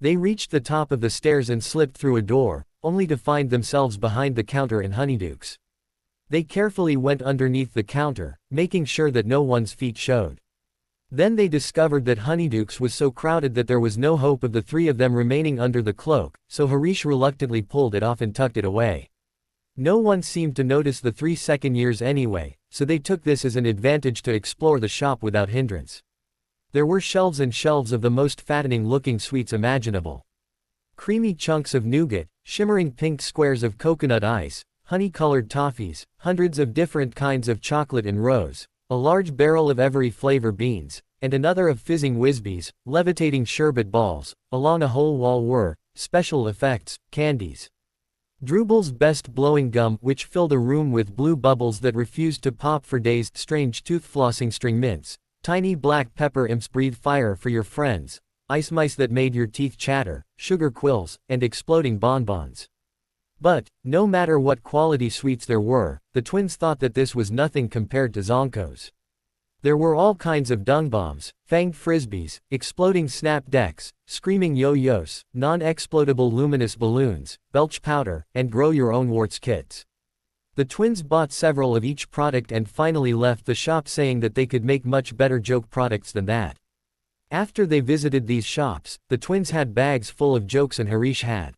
They reached the top of the stairs and slipped through a door, only to find themselves behind the counter in Honeydukes. They carefully went underneath the counter, making sure that no one's feet showed. Then they discovered that Honeydukes was so crowded that there was no hope of the 3 of them remaining under the cloak, so Harish reluctantly pulled it off and tucked it away. No one seemed to notice the 3 second years anyway, so they took this as an advantage to explore the shop without hindrance. There were shelves and shelves of the most fattening-looking sweets imaginable. Creamy chunks of nougat, shimmering pink squares of coconut ice, honey-colored toffees, hundreds of different kinds of chocolate and rose, a large barrel of every flavor beans, and another of fizzing whizbees, levitating sherbet balls, along a whole wall were special effects, candies. Drubel's best blowing gum, which filled a room with blue bubbles that refused to pop for days, strange tooth-flossing string mints, tiny black pepper imps breathe fire for your friends, ice mice that made your teeth chatter, sugar quills, and exploding bonbons. But, no matter what quality sweets there were, the twins thought that this was nothing compared to Zonko's. There were all kinds of dung bombs, fanged frisbees, exploding snap decks, screaming yo-yos, non-explodable luminous balloons, belch powder, and grow-your-own warts kits. The twins bought several of each product and finally left the shop saying that they could make much better joke products than that. After they visited these shops, the twins had bags full of jokes and Harish had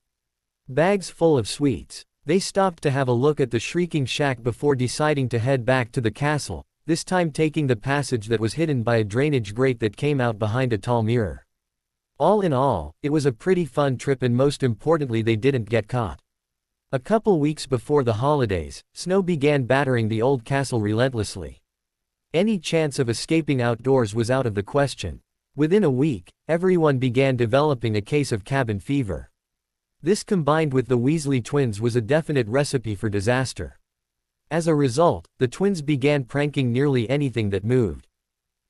bags full of sweets. They stopped to have a look at the shrieking shack before deciding to head back to the castle, this time taking the passage that was hidden by a drainage grate that came out behind a tall mirror. All in all, it was a pretty fun trip and most importantly they didn't get caught. A couple weeks before the holidays, snow began battering the old castle relentlessly. Any chance of escaping outdoors was out of the question. Within a week, everyone began developing a case of cabin fever. This combined with the Weasley twins was a definite recipe for disaster. As a result, the twins began pranking nearly anything that moved.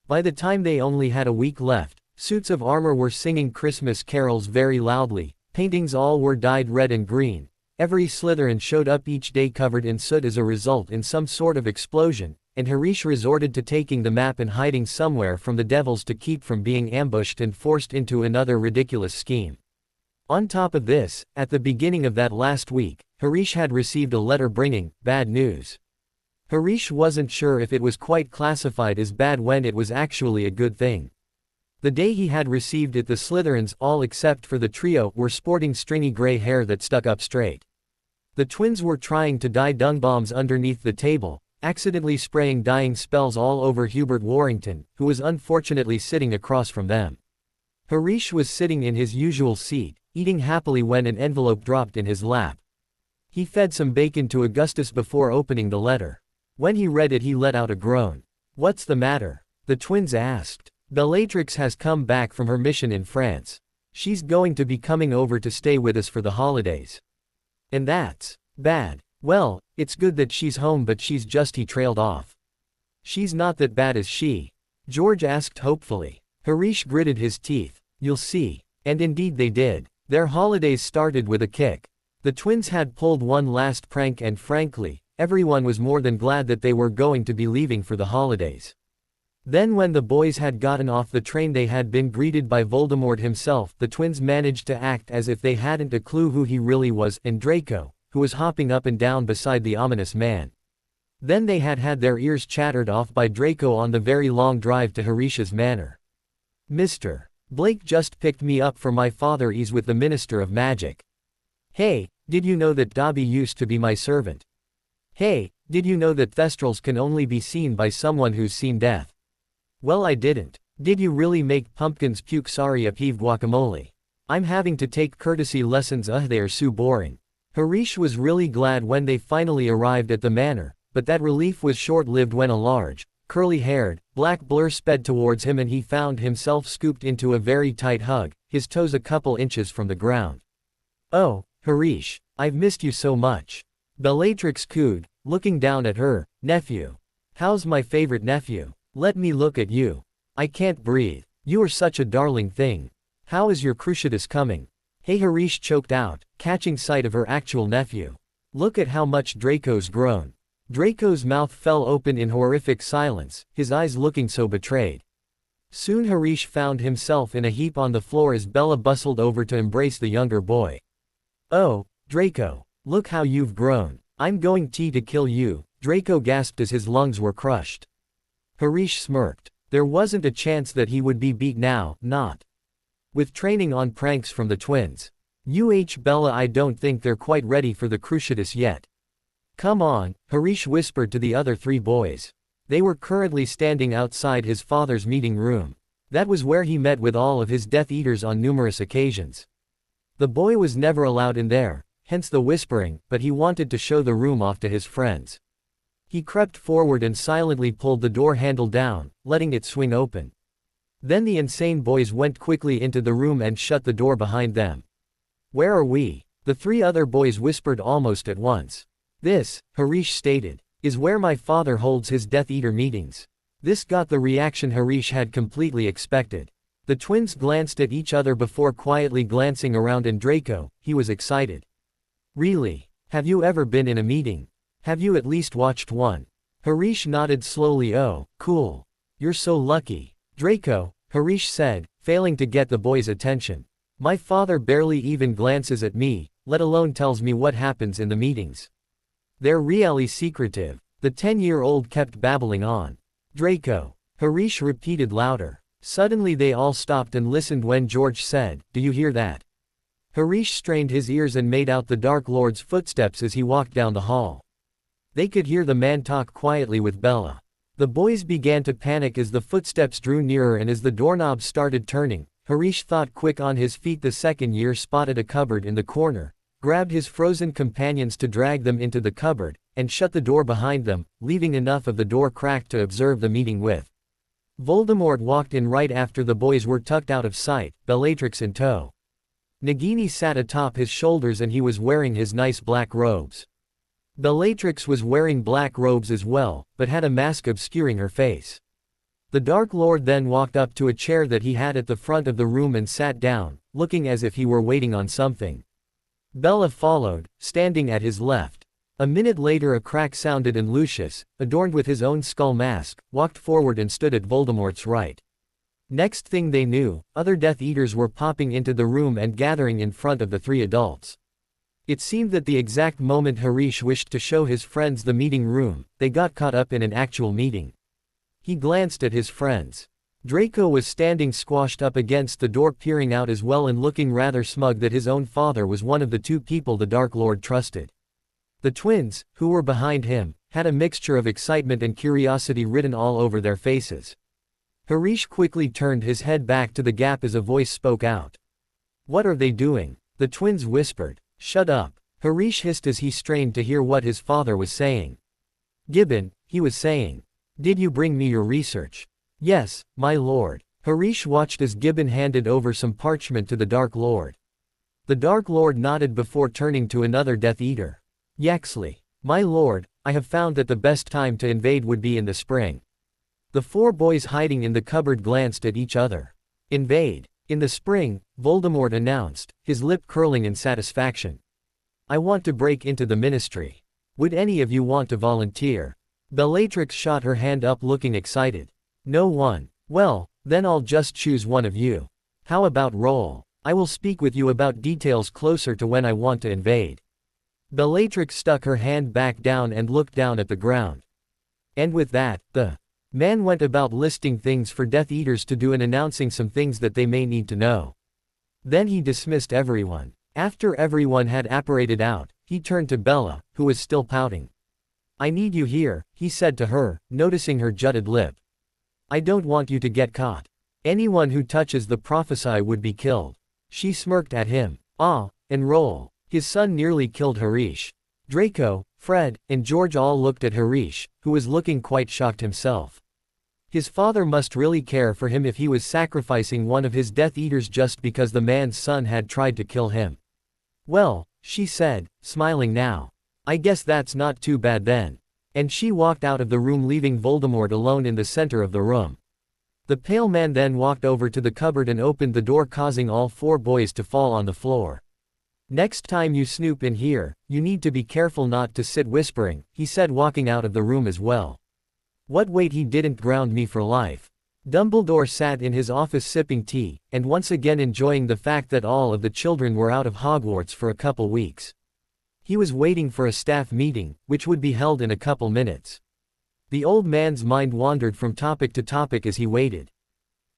By the time they only had a week left, suits of armor were singing Christmas carols very loudly, paintings all were dyed red and green, every Slytherin showed up each day covered in soot as a result in some sort of explosion, and Harish resorted to taking the map and hiding somewhere from the devils to keep from being ambushed and forced into another ridiculous scheme. On top of this, at the beginning of that last week, Harish had received a letter bringing bad news. Harish wasn't sure if it was quite classified as bad when it was actually a good thing. The day he had received it, the Slytherins, all except for the trio, were sporting stringy gray hair that stuck up straight. The twins were trying to dye dung bombs underneath the table, accidentally spraying dyeing spells all over Hubert Warrington, who was unfortunately sitting across from them. Harish was sitting in his usual seat, eating happily when an envelope dropped in his lap. He fed some bacon to Augustus before opening the letter. When he read it he let out a groan. "What's the matter?" the twins asked. "Bellatrix has come back from her mission in France. She's going to be coming over to stay with us for the holidays. And that's bad." "Well, it's good that she's home but she's just," he trailed off. "She's not that bad is she?" George asked hopefully. Harish gritted his teeth. "You'll see." And indeed they did. Their holidays started with a kick. The twins had pulled one last prank and frankly, everyone was more than glad that they were going to be leaving for the holidays. Then when the boys had gotten off the train they had been greeted by Voldemort himself. The twins managed to act as if they hadn't a clue who he really was, and Draco, who was hopping up and down beside the ominous man. Then they had had their ears chattered off by Draco on the very long drive to Harish's manor. "Mr. Blake just picked me up for my father is with the Minister of Magic. Hey, did you know that Dobby used to be my servant? Hey, did you know that Thestrals can only be seen by someone who's seen death? Well, I didn't. Did you really make pumpkins puke? Sorry, I peeved guacamole. I'm having to take courtesy lessons. They're so boring." Harish was really glad when they finally arrived at the manor, but that relief was short-lived when a large, curly-haired, black blur sped towards him and he found himself scooped into a very tight hug, his toes a couple inches from the ground. "Oh, Harish, I've missed you so much." Bellatrix cooed, looking down at her nephew. "How's my favorite nephew? Let me look at you. I can't breathe. You are such a darling thing. How is your Cruciatus coming?" "Hey," Harish choked out, catching sight of her actual nephew. "Look at how much Draco's grown." Draco's mouth fell open in horrific silence, his eyes looking so betrayed. Soon Harish found himself in a heap on the floor as Bella bustled over to embrace the younger boy. "Oh, Draco, look how you've grown. I'm going to kill you," Draco gasped as his lungs were crushed. Harish smirked. There wasn't a chance that he would be beat now, not with training on pranks from the twins. Bella, I don't think they're quite ready for the Cruciatus yet." "Come on," Harish whispered to the other three boys. They were currently standing outside his father's meeting room. That was where he met with all of his Death Eaters on numerous occasions. The boy was never allowed in there, hence the whispering, but he wanted to show the room off to his friends. He crept forward and silently pulled the door handle down, letting it swing open. Then the insane boys went quickly into the room and shut the door behind them. "Where are we?" the three other boys whispered almost at once. "This," Harish stated, "is where my father holds his Death Eater meetings." This got the reaction Harish had completely expected. The twins glanced at each other before quietly glancing around, and Draco, he was excited. "Really? Have you ever been in a meeting? Have you at least watched one?" Harish nodded slowly. "Oh, cool. You're so lucky." "Draco," Harish said, failing to get the boys' attention. "My father barely even glances at me, let alone tells me what happens in the meetings." They're really secretive. The 10-year-old kept babbling on. Draco. Harish repeated louder. Suddenly they all stopped and listened when George said, "Do you hear that?" Harish strained his ears and made out the Dark Lord's footsteps as he walked down the hall. They could hear the man talk quietly with Bella. The boys began to panic as the footsteps drew nearer and as the doorknob started turning. Harish thought quick on his feet. The second year spotted a cupboard in the corner, grabbed his frozen companions to drag them into the cupboard, and shut the door behind them, leaving enough of the door cracked to observe the meeting with. Voldemort walked in right after the boys were tucked out of sight, Bellatrix in tow. Nagini sat atop his shoulders and he was wearing his nice black robes. Bellatrix was wearing black robes as well, but had a mask obscuring her face. The Dark Lord then walked up to a chair that he had at the front of the room and sat down, looking as if he were waiting on something. Bella followed, standing at his left. A minute later a crack sounded and Lucius, adorned with his own skull mask, walked forward and stood at Voldemort's right. Next thing they knew, other Death Eaters were popping into the room and gathering in front of the three adults. It seemed that the exact moment Harish wished to show his friends the meeting room, they got caught up in an actual meeting. He glanced at his friends. Draco was standing squashed up against the door peering out as well and looking rather smug that his own father was one of the two people the Dark Lord trusted. The twins, who were behind him, had a mixture of excitement and curiosity written all over their faces. Harish quickly turned his head back to the gap as a voice spoke out. "What are they doing?" The twins whispered. "Shut up," Harish hissed as he strained to hear what his father was saying. "Gibbon," he was saying. "Did you bring me your research?" "Yes, my lord." Harish watched as Gibbon handed over some parchment to the Dark Lord. The Dark Lord nodded before turning to another Death Eater. "Yaxley. My lord, I have found that the best time to invade would be in the spring." The four boys hiding in the cupboard glanced at each other. "Invade. In the spring," Voldemort announced, his lip curling in satisfaction. "I want to break into the ministry. Would any of you want to volunteer?" Bellatrix shot her hand up looking excited. "No one. Well, then I'll just choose one of you. How about roll? I will speak with you about details closer to when I want to invade." Bellatrix stuck her hand back down and looked down at the ground. And with that, the man went about listing things for Death Eaters to do and announcing some things that they may need to know. Then he dismissed everyone. After everyone had apparated out, he turned to Bella, who was still pouting. "I need you here," he said to her, noticing her jutted lip. "I don't want you to get caught. Anyone who touches the prophesy would be killed." She smirked at him. And roll. His son nearly killed Harish. Draco, Fred, and George all looked at Harish, who was looking quite shocked himself. His father must really care for him if he was sacrificing one of his Death Eaters just because the man's son had tried to kill him. "Well," she said, smiling now. "I guess that's not too bad then." And she walked out of the room leaving Voldemort alone in the center of the room. The pale man then walked over to the cupboard and opened the door causing all four boys to fall on the floor. "Next time you snoop in here, you need to be careful not to sit whispering," he said walking out of the room as well. "What wait he didn't ground me for life." Dumbledore sat in his office sipping tea, and once again enjoying the fact that all of the children were out of Hogwarts for a couple weeks. He was waiting for a staff meeting, which would be held in a couple minutes. The old man's mind wandered from topic to topic as he waited.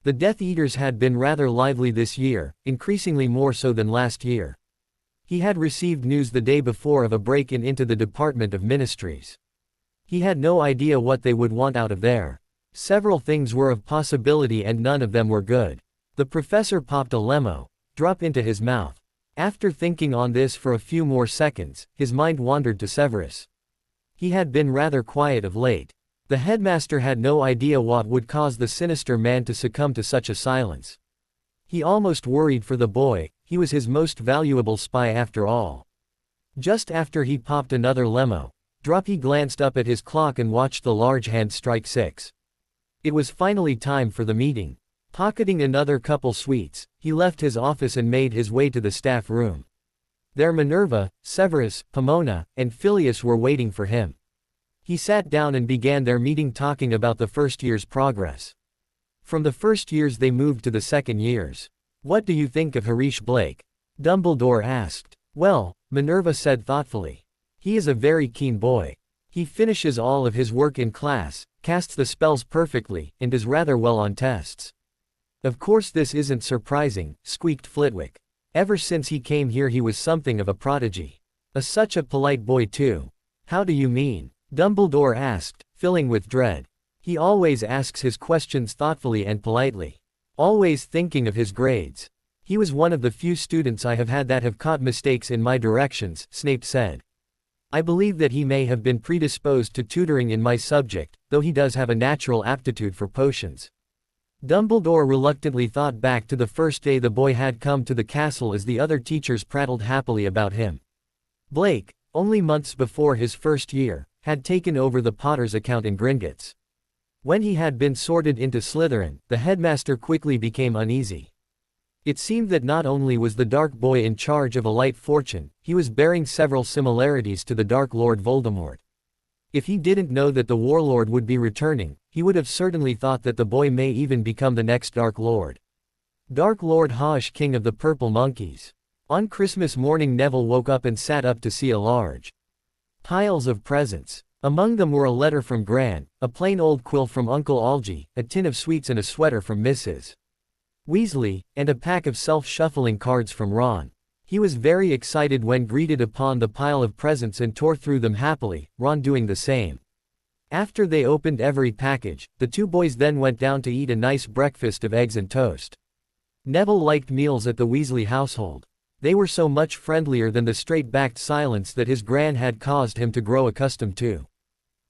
The Death Eaters had been rather lively this year, increasingly more so than last year. He had received news the day before of a break-in into the Department of Ministries. He had no idea what they would want out of there. Several things were of possibility and none of them were good. The professor popped a lemo drop into his mouth. After thinking on this for a few more seconds, his mind wandered to Severus. He had been rather quiet of late. The headmaster had no idea what would cause the sinister man to succumb to such a silence. He almost worried for the boy, he was his most valuable spy after all. Just after he popped another lemo drop, he glanced up at his clock and watched the large hand strike 6. It was finally time for the meeting. Pocketing another couple sweets, he left his office and made his way to the staff room. There Minerva, Severus, Pomona, and Phileas were waiting for him. He sat down and began their meeting talking about the first year's progress. From the first years they moved to the second years. "What do you think of Harish Blake?" Dumbledore asked. "Well," Minerva said thoughtfully. He is a very keen boy. He finishes all of his work in class, casts the spells perfectly, and does rather well on tests. Of course this isn't surprising, squeaked Flitwick. Ever since he came here he was something of a prodigy. Such a polite boy too. How do you mean? Dumbledore asked, filling with dread. He always asks his questions thoughtfully and politely. Always thinking of his grades. He was one of the few students I have had that have caught mistakes in my directions, Snape said. I believe that he may have been predisposed to tutoring in my subject, though he does have a natural aptitude for potions. Dumbledore reluctantly thought back to the first day the boy had come to the castle as the other teachers prattled happily about him. Blake, only months before his first year, had taken over the Potter's account in Gringotts. When he had been sorted into Slytherin, the headmaster quickly became uneasy. It seemed that not only was the Dark Boy in charge of a light fortune, he was bearing several similarities to the Dark Lord Voldemort. If he didn't know that the Warlord would be returning, he would have certainly thought that the boy may even become the next Dark Lord. Dark Lord Hogwarts, King of the Purple Monkeys. On Christmas morning Neville woke up and sat up to see a large piles of presents. Among them were a letter from Gran, a plain old quill from Uncle Algy, a tin of sweets and a sweater from Mrs. Weasley, and a pack of self-shuffling cards from Ron. He was very excited when greeted upon the pile of presents and tore through them happily, Ron doing the same. After they opened every package, the two boys then went down to eat a nice breakfast of eggs and toast. Neville liked meals at the Weasley household. They were so much friendlier than the straight-backed silence that his Gran had caused him to grow accustomed to.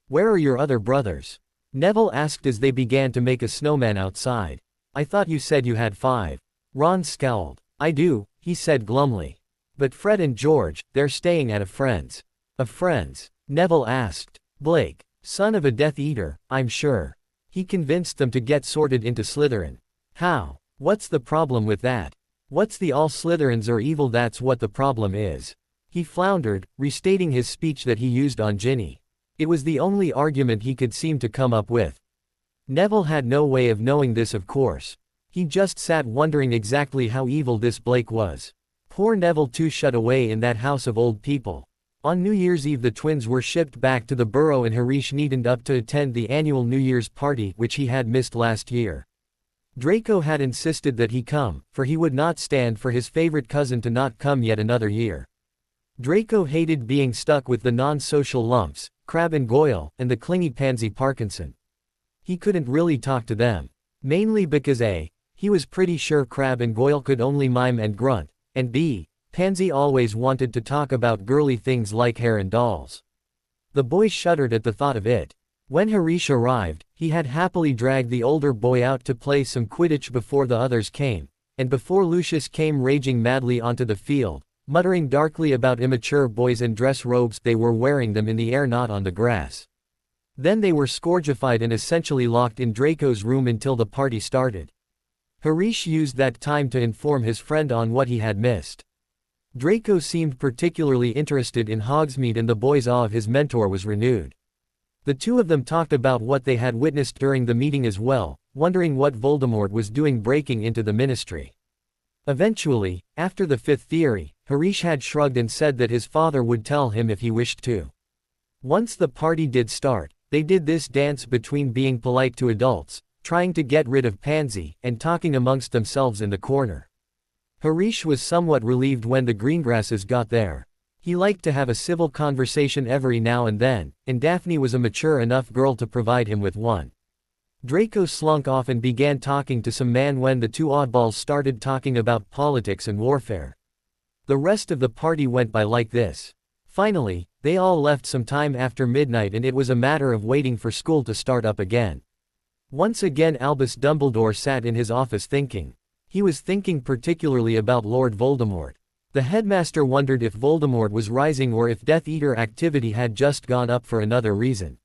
Where are your other brothers? Neville asked as they began to make a snowman outside. I thought you said you had 5. Ron scowled. I do, he said glumly. But Fred and George, they're staying at a friend's. A friend's? Neville asked. Blake, son of a Death Eater, I'm sure. He convinced them to get sorted into Slytherin. How? What's the problem with that? What's the all Slytherins are evil, that's what the problem is. He floundered, restating his speech that he used on Ginny. It was the only argument he could seem to come up with. Neville had no way of knowing this, of course. He just sat wondering exactly how evil this Blake was. Poor Neville too, shut away in that house of old people. On New Year's Eve the twins were shipped back to the Burrow and Harish needn't up to attend the annual New Year's party which he had missed last year. Draco had insisted that he come, for he would not stand for his favorite cousin to not come yet another year. Draco hated being stuck with the non-social lumps, Crabbe and Goyle, and the clingy pansy Parkinson. He couldn't really talk to them. Mainly because A, he was pretty sure Crabbe and Goyle could only mime and grunt, and B, Pansy always wanted to talk about girly things like hair and dolls. The boys shuddered at the thought of it. When Harish arrived, he had happily dragged the older boy out to play some Quidditch before the others came, and before Lucius came raging madly onto the field, muttering darkly about immature boys and dress robes they were wearing them in the air not on the grass. Then they were scourgified and essentially locked in Draco's room until the party started. Harish used that time to inform his friend on what he had missed. Draco seemed particularly interested in Hogsmeade and the boy's awe of his mentor was renewed. The two of them talked about what they had witnessed during the meeting as well, wondering what Voldemort was doing breaking into the Ministry. Eventually, after the 5th theory, Harish had shrugged and said that his father would tell him if he wished to. Once the party did start, they did this dance between being polite to adults, trying to get rid of Pansy, and talking amongst themselves in the corner. Harish was somewhat relieved when the Greengrasses got there. He liked to have a civil conversation every now and then, and Daphne was a mature enough girl to provide him with one. Draco slunk off and began talking to some man when the two oddballs started talking about politics and warfare. The rest of the party went by like this. Finally, they all left some time after midnight and it was a matter of waiting for school to start up again. Once again Albus Dumbledore sat in his office thinking. He was thinking particularly about Lord Voldemort. The headmaster wondered if Voldemort was rising or if Death Eater activity had just gone up for another reason.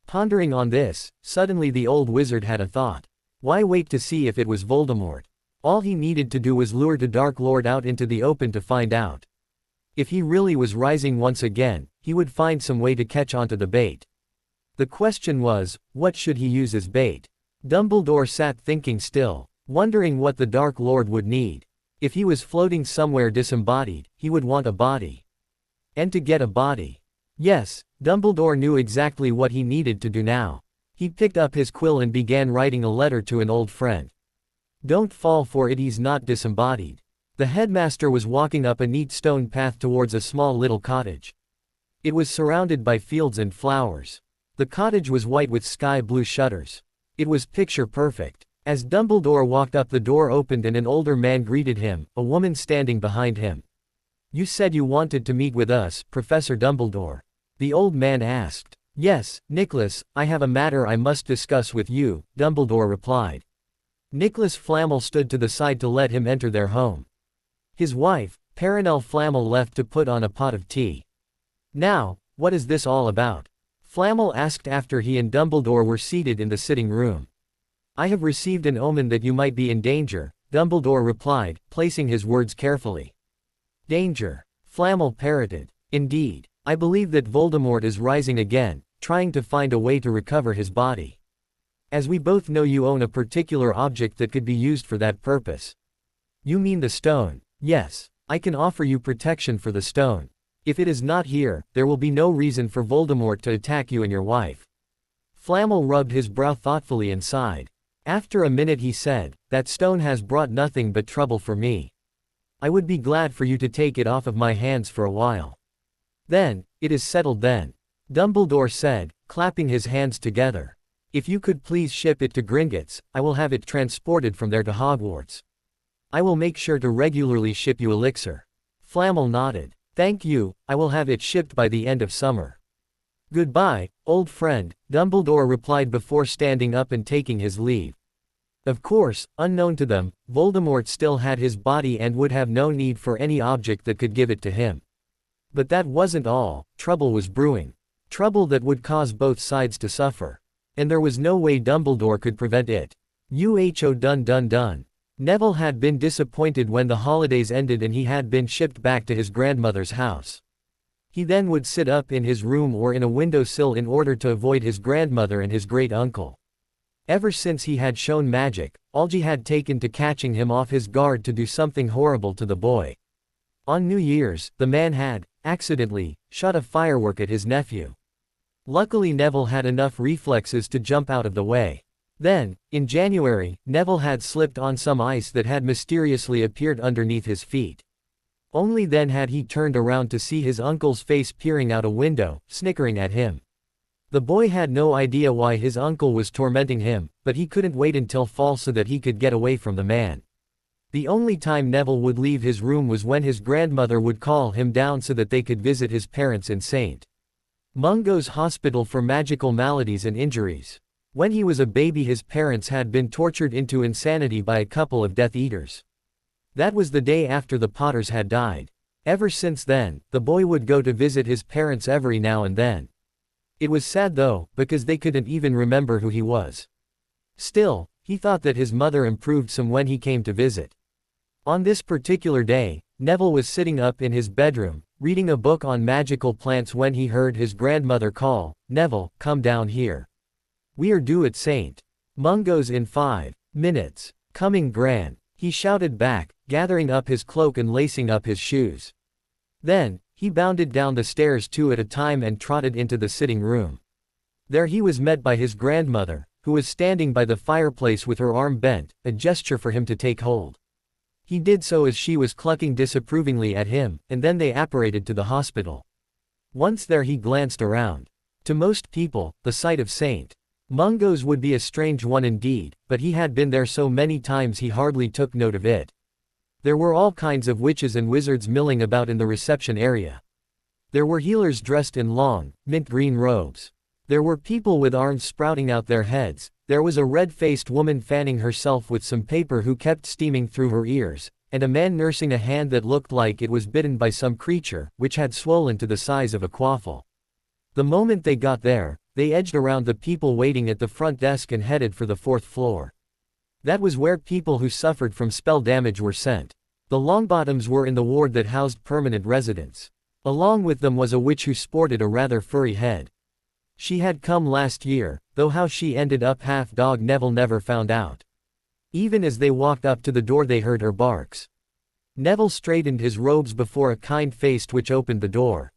Pondering on this, suddenly the old wizard had a thought. Why wait to see if it was Voldemort? All he needed to do was lure the Dark Lord out into the open to find out. If he really was rising once again, he would find some way to catch onto the bait. The question was, what should he use as bait? Dumbledore sat thinking still, wondering what the Dark Lord would need. If he was floating somewhere disembodied, he would want a body. And to get a body, Yes, Dumbledore knew exactly what he needed to do now. He picked up his quill and began writing a letter to an old friend. Don't fall for it, he's not disembodied. The headmaster was walking up a neat stone path towards a small little cottage. It was surrounded by fields and flowers. The cottage was white with sky blue shutters. It was picture perfect. As Dumbledore walked up, the door opened and an older man greeted him, a woman standing behind him. You said you wanted to meet with us, Professor Dumbledore. The old man asked. Yes, Nicholas, I have a matter I must discuss with you, Dumbledore replied. Nicholas Flamel stood to the side to let him enter their home. His wife, Perenelle Flamel, left to put on a pot of tea. Now, what is this all about? Flamel asked after he and Dumbledore were seated in the sitting room. I have received an omen that you might be in danger, Dumbledore replied, placing his words carefully. Danger? Flamel parroted. Indeed. I believe that Voldemort is rising again, trying to find a way to recover his body. As we both know, you own a particular object that could be used for that purpose. You mean the stone? Yes. I can offer you protection for the stone. If it is not here, there will be no reason for Voldemort to attack you and your wife. Flamel rubbed his brow thoughtfully and sighed. After a minute he said, that stone has brought nothing but trouble for me. I would be glad for you to take it off of my hands for a while. Then, it is settled then. Dumbledore said, clapping his hands together. If you could please ship it to Gringotts, I will have it transported from there to Hogwarts. I will make sure to regularly ship you elixir. Flamel nodded. Thank you, I will have it shipped by the end of summer. Goodbye, old friend, Dumbledore replied before standing up and taking his leave. Of course, unknown to them, Voldemort still had his body and would have no need for any object that could give it to him. But that wasn't all. Trouble was brewing. Trouble that would cause both sides to suffer. And there was no way Dumbledore could prevent it. Dun. Neville had been disappointed when the holidays ended and he had been shipped back to his grandmother's house. He then would sit up in his room or in a windowsill in order to avoid his grandmother and his great-uncle. Ever since he had shown magic, Algie had taken to catching him off his guard to do something horrible to the boy. On New Year's, the man had, accidentally, shot a firework at his nephew. Luckily Neville had enough reflexes to jump out of the way. Then, in January, Neville had slipped on some ice that had mysteriously appeared underneath his feet. Only then had he turned around to see his uncle's face peering out a window, snickering at him. The boy had no idea why his uncle was tormenting him, but he couldn't wait until fall so that he could get away from the man. The only time Neville would leave his room was when his grandmother would call him down so that they could visit his parents in St. Mungo's Hospital for Magical Maladies and Injuries. When he was a baby, his parents had been tortured into insanity by a couple of Death Eaters. That was the day after the Potters had died. Ever since then, the boy would go to visit his parents every now and then. It was sad though, because they couldn't even remember who he was. Still, he thought that his mother improved some when he came to visit. On this particular day, Neville was sitting up in his bedroom, reading a book on magical plants when he heard his grandmother call, "Neville, come down here. We are due at St. Mungo's in 5 minutes. Coming, Gran," he shouted back, gathering up his cloak and lacing up his shoes. Then, he bounded down the stairs 2 at a time and trotted into the sitting room. There he was met by his grandmother, who was standing by the fireplace with her arm bent, a gesture for him to take hold. He did so as she was clucking disapprovingly at him, and then they apparated to the hospital. Once there he glanced around. To most people, the sight of St. Mungo's would be a strange one indeed, but he had been there so many times he hardly took note of it. There were all kinds of witches and wizards milling about in the reception area. There were healers dressed in long, mint green robes. There were people with arms sprouting out their heads. There was a red-faced woman fanning herself with some paper who kept steaming through her ears, and a man nursing a hand that looked like it was bitten by some creature, which had swollen to the size of a quaffle. The moment they got there, they edged around the people waiting at the front desk and headed for the 4th floor. That was where people who suffered from spell damage were sent. The Longbottoms were in the ward that housed permanent residents. Along with them was a witch who sported a rather furry head. She had come last year, though how she ended up half dog Neville never found out. Even as they walked up to the door they heard her barks. Neville straightened his robes before a kind-faced witch opened the door.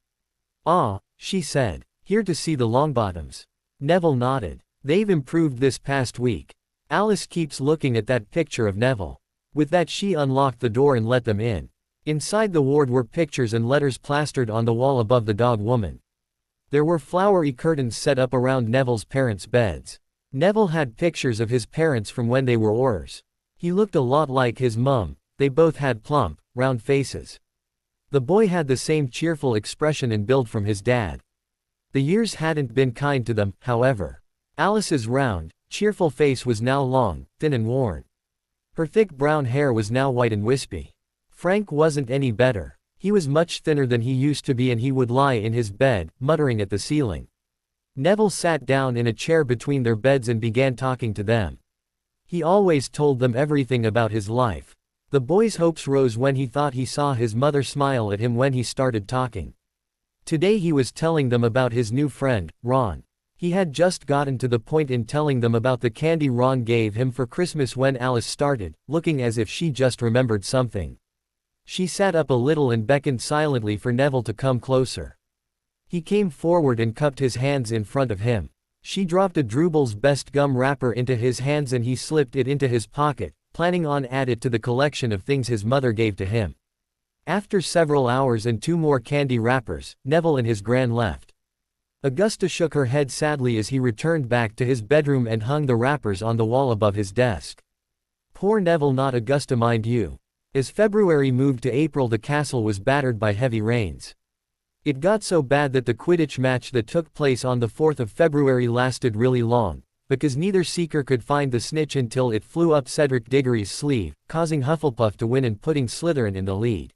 "Ah," she said. Here to see the Longbottoms. Neville nodded. They've improved this past week. Alice keeps looking at that picture of Neville. With that she unlocked the door and let them in. Inside the ward were pictures and letters plastered on the wall above the dog woman. There were flowery curtains set up around Neville's parents' beds. Neville had pictures of his parents from when they were Aurors. He looked a lot like his mum, they both had plump, round faces. The boy had the same cheerful expression and build from his dad. The years hadn't been kind to them, however. Alice's round, cheerful face was now long, thin and worn. Her thick brown hair was now white and wispy. Frank wasn't any better. He was much thinner than he used to be and he would lie in his bed, muttering at the ceiling. Neville sat down in a chair between their beds and began talking to them. He always told them everything about his life. The boy's hopes rose when he thought he saw his mother smile at him when he started talking. Today he was telling them about his new friend, Ron. He had just gotten to the point in telling them about the candy Ron gave him for Christmas when Alice started, looking as if she just remembered something. She sat up a little and beckoned silently for Neville to come closer. He came forward and cupped his hands in front of him. She dropped a Drubel's Best gum wrapper into his hands and he slipped it into his pocket, planning on add it to the collection of things his mother gave to him. After several hours and 2 more candy wrappers, Neville and his gran left. Augusta shook her head sadly as he returned back to his bedroom and hung the wrappers on the wall above his desk. Poor Neville, not Augusta, mind you. As February moved to April, the castle was battered by heavy rains. It got so bad that the Quidditch match that took place on the 4th of February lasted really long, because neither seeker could find the snitch until it flew up Cedric Diggory's sleeve, causing Hufflepuff to win and putting Slytherin in the lead.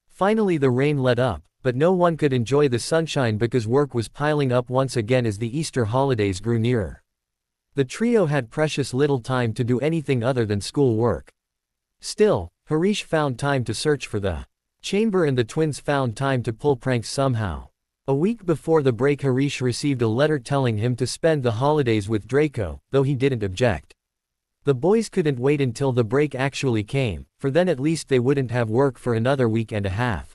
Finally the rain let up, but no one could enjoy the sunshine because work was piling up once again as the Easter holidays grew nearer. The trio had precious little time to do anything other than school work. Still, Harish found time to search for the chamber and the twins found time to pull pranks somehow. A week before the break, Harish received a letter telling him to spend the holidays with Draco, though he didn't object. The boys couldn't wait until the break actually came, for then at least they wouldn't have work for another week and a half.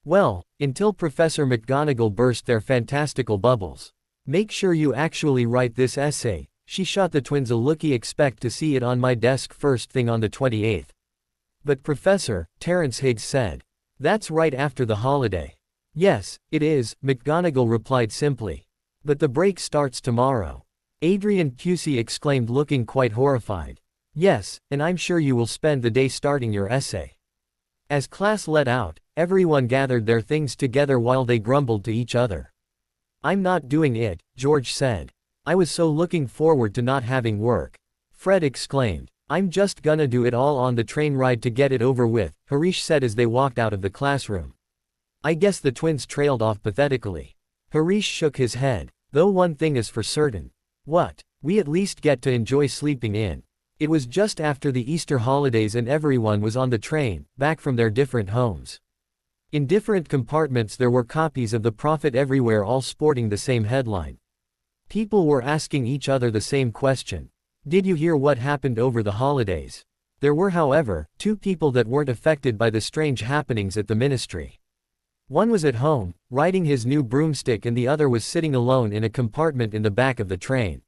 Well, until Professor McGonagall burst their fantastical bubbles. Make sure you actually write this essay. She shot the twins a looky, expect to see it on my desk first thing on the 28th. But Professor, Terence Higgs said. That's right after the holiday. Yes, it is, McGonagall replied simply. But the break starts tomorrow. Adrian Pusey exclaimed, looking quite horrified. Yes, and I'm sure you will spend the day starting your essay. As class let out, everyone gathered their things together while they grumbled to each other. I'm not doing it, George said. I was so looking forward to not having work. Fred exclaimed. I'm just gonna do it all on the train ride to get it over with, Harish said as they walked out of the classroom. I guess the twins trailed off pathetically. Harish shook his head. Though one thing is for certain. What? We at least get to enjoy sleeping in. It was just after the Easter holidays and everyone was on the train, back from their different homes. In different compartments there were copies of The Prophet everywhere, all sporting the same headline. People were asking each other the same question. Did you hear what happened over the holidays? There were, however, 2 people that weren't affected by the strange happenings at the ministry. One was at home, riding his new broomstick, and the other was sitting alone in a compartment in the back of the train.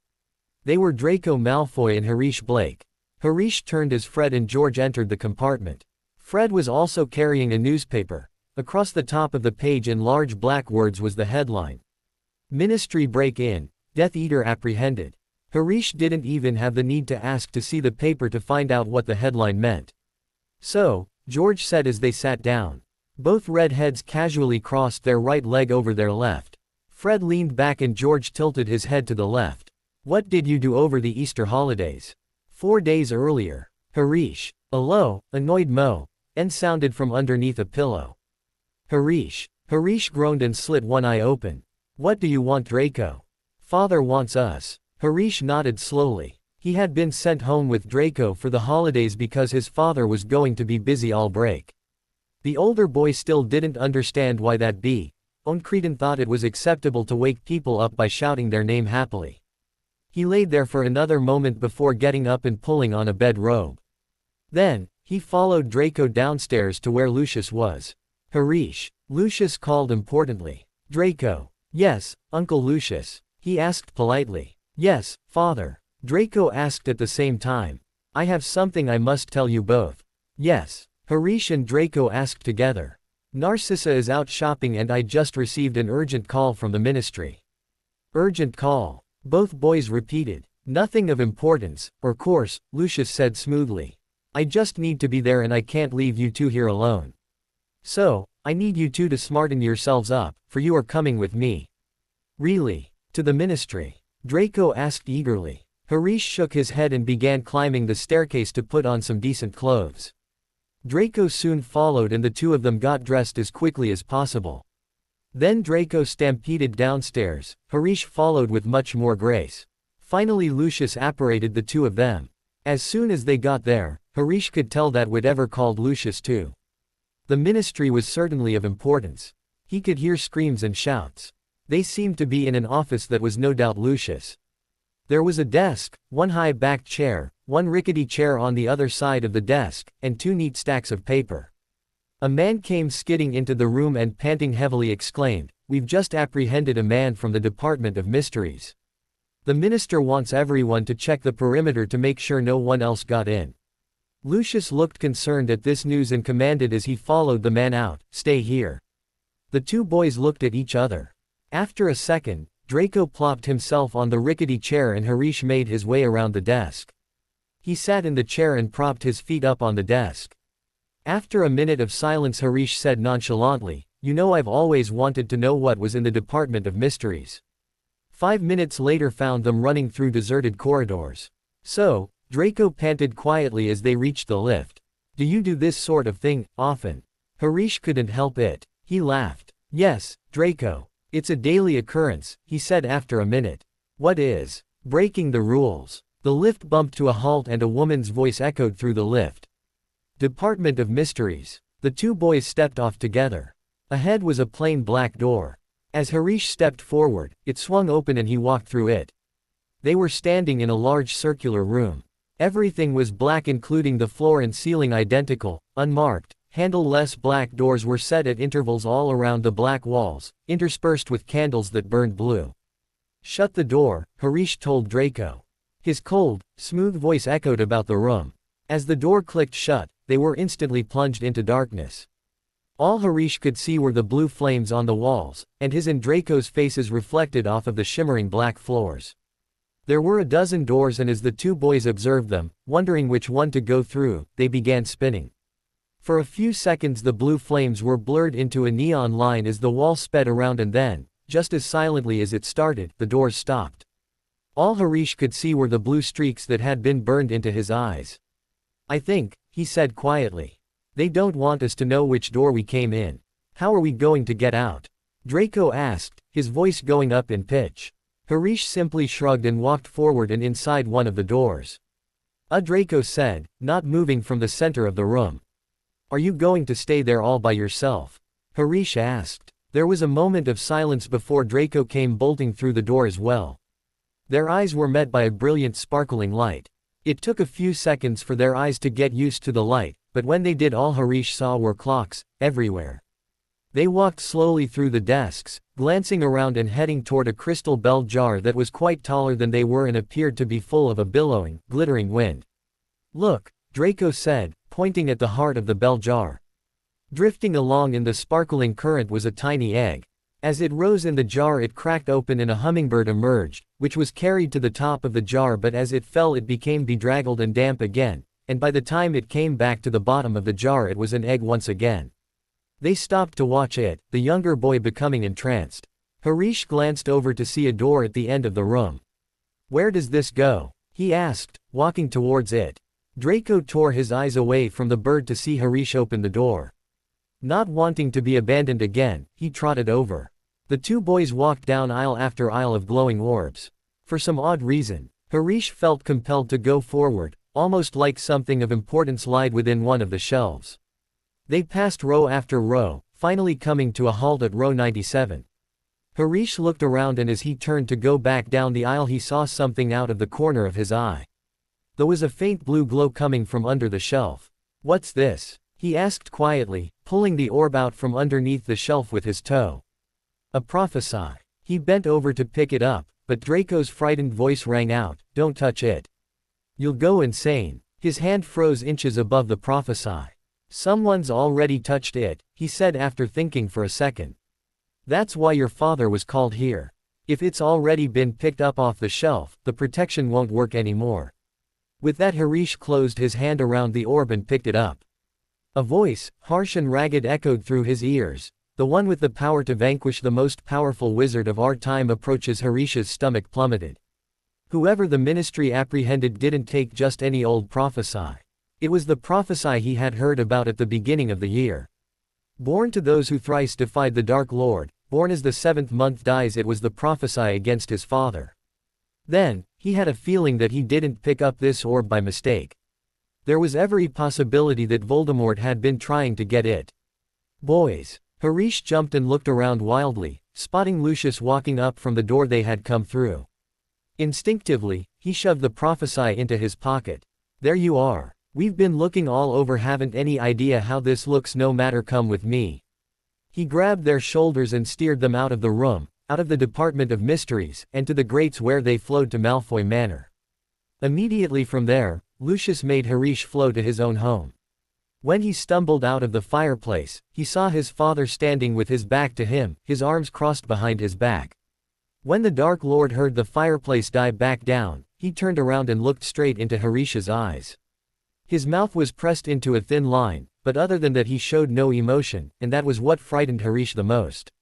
They were Draco Malfoy and Harish Blake. Harish turned as Fred and George entered the compartment. Fred was also carrying a newspaper. Across the top of the page in large black words was the headline. Ministry break-in, Death Eater apprehended. Harish didn't even have the need to ask to see the paper to find out what the headline meant. So, George said as they sat down. Both redheads casually crossed their right leg over their left. Fred leaned back and George tilted his head to the left. What did you do over the Easter holidays? 4 days earlier. Harish. A low, annoyed moan sounded from underneath a pillow. Harish. Harish groaned and slit one eye open. What do you want, Draco? Father wants us. Harish nodded slowly. He had been sent home with Draco for the holidays because his father was going to be busy all break. The older boy still didn't understand why that be. Oncretin thought it was acceptable to wake people up by shouting their name happily. He laid there for another moment before getting up and pulling on a bedrobe. Then, he followed Draco downstairs to where Lucius was. Harish. Lucius called importantly. Draco. Yes, Uncle Lucius, he asked politely. Yes, Father, Draco asked at the same time. I have something I must tell you both. Yes, Harish and Draco asked together. Narcissa is out shopping and I just received an urgent call from the ministry. Urgent call. Both boys repeated. Nothing of importance, of course, Lucius said smoothly. I just need to be there and I can't leave you two here alone. So, I need you two to smarten yourselves up, for you are coming with me. Really? To the ministry? Draco asked eagerly. Harish shook his head and began climbing the staircase to put on some decent clothes. Draco soon followed and the two of them got dressed as quickly as possible. Then Draco stampeded downstairs, Harish followed with much more grace. Finally Lucius apparated the two of them. As soon as they got there, Harish could tell that whatever called Lucius to the ministry was certainly of importance. He could hear screams and shouts. They seemed to be in an office that was no doubt Lucius. There was a desk, one high-backed chair, one rickety chair on the other side of the desk, and two neat stacks of paper. A man came skidding into the room and panting heavily exclaimed, "We've just apprehended a man from the Department of Mysteries. The minister wants everyone to check the perimeter to make sure no one else got in." Lucius looked concerned at this news and commanded as he followed the man out, "Stay here." The two boys looked at each other. After a second, Draco plopped himself on the rickety chair and Harish made his way around the desk. He sat in the chair and propped his feet up on the desk. After a minute of silence Harish said nonchalantly, "You know I've always wanted to know what was in the Department of Mysteries." 5 minutes later found them running through deserted corridors. "So," Draco panted quietly as they reached the lift. "Do you do this sort of thing, often?" Harish couldn't help it. He laughed. "Yes, Draco. It's a daily occurrence," he said after a minute. "What is?" "Breaking the rules." The lift bumped to a halt and a woman's voice echoed through the lift. "Department of Mysteries." The two boys stepped off together. Ahead was a plain black door. As Harish stepped forward, it swung open and he walked through it. They were standing in a large circular room. Everything was black including the floor and ceiling identical, unmarked, handle-less black doors were set at intervals all around the black walls, interspersed with candles that burned blue. "Shut the door," Harish told Draco. His cold, smooth voice echoed about the room. As the door clicked shut, they were instantly plunged into darkness. All Harish could see were the blue flames on the walls, and his and Draco's faces reflected off of the shimmering black floors. There were a dozen doors and as the two boys observed them, wondering which one to go through, they began spinning. For a few seconds the blue flames were blurred into a neon line as the wall sped around and then, just as silently as it started, the doors stopped. All Harish could see were the blue streaks that had been burned into his eyes. "I think," he said quietly. "They don't want us to know which door we came in. How are we going to get out?" Draco asked, his voice going up in pitch. Harish simply shrugged and walked forward and inside one of the doors. Draco said, not moving from the center of the room. "Are you going to stay there all by yourself?" Harish asked. There was a moment of silence before Draco came bolting through the door as well. Their eyes were met by a brilliant sparkling light. It took a few seconds for their eyes to get used to the light, but when they did all Harish saw were clocks, everywhere. They walked slowly through the desks, glancing around and heading toward a crystal bell jar that was quite taller than they were and appeared to be full of a billowing, glittering wind. "Look," Draco said, pointing at the heart of the bell jar. Drifting along in the sparkling current was a tiny egg. As it rose in the jar it cracked open and a hummingbird emerged, which was carried to the top of the jar but as it fell it became bedraggled and damp again, and by the time it came back to the bottom of the jar it was an egg once again. They stopped to watch it, the younger boy becoming entranced. Harish glanced over to see a door at the end of the room. "Where does this go?" he asked, walking towards it. Draco tore his eyes away from the bird to see Harish open the door. Not wanting to be abandoned again, he trotted over. The two boys walked down aisle after aisle of glowing orbs. For some odd reason, Harish felt compelled to go forward, almost like something of importance lied within one of the shelves. They passed row after row, finally coming to a halt at row 97. Harish looked around and as he turned to go back down the aisle he saw something out of the corner of his eye. There was a faint blue glow coming from under the shelf. "What's this?" he asked quietly, pulling the orb out from underneath the shelf with his toe. "A prophecy," He bent over to pick it up, but Draco's frightened voice rang out, "Don't touch it. You'll go insane." His hand froze inches above the prophesy. "Someone's already touched it," he said after thinking for a second. "That's why your father was called here. If it's already been picked up off the shelf, the protection won't work anymore." With that, Harish closed his hand around the orb and picked it up. A voice, harsh and ragged, echoed through his ears. "The one with the power to vanquish the most powerful wizard of our time approaches." Harish's stomach plummeted. Whoever the ministry apprehended didn't take just any old prophesy. It was the prophesy he had heard about at the beginning of the year. Born to those who thrice defied the Dark Lord, born as the 7th month dies. It was the prophesy against his father. Then, he had a feeling that he didn't pick up this orb by mistake. There was every possibility that Voldemort had been trying to get it. "Boys!" Harish jumped and looked around wildly, spotting Lucius walking up from the door they had come through. Instinctively, he shoved the prophesy into his pocket. "There you are. We've been looking all over, haven't any idea how this looks. No matter, come with me." He grabbed their shoulders and steered them out of the room, out of the Department of Mysteries, and to the grates where they flowed to Malfoy Manor. Immediately from there, Lucius made Harish flow to his own home. When he stumbled out of the fireplace, he saw his father standing with his back to him, his arms crossed behind his back. When the Dark Lord heard the fireplace die back down, he turned around and looked straight into Harish's eyes. His mouth was pressed into a thin line, but other than that he showed no emotion, and that was what frightened Harish the most.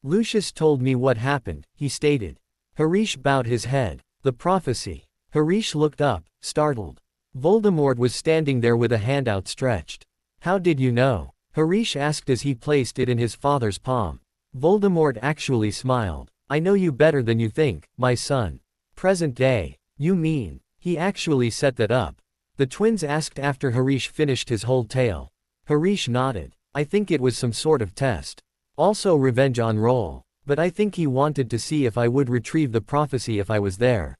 "Lucius told me what happened," he stated. Harish bowed his head. "The prophecy." Harish looked up, startled. Voldemort was standing there with a hand outstretched. "How did you know?" Harish asked as he placed it in his father's palm. Voldemort actually smiled. "I know you better than you think, my son." "Present day. You mean, he actually set that up?" the twins asked after Harish finished his whole tale. Harish nodded. "I think it was some sort of test. Also revenge on roll. But I think he wanted to see if I would retrieve the prophecy if I was there.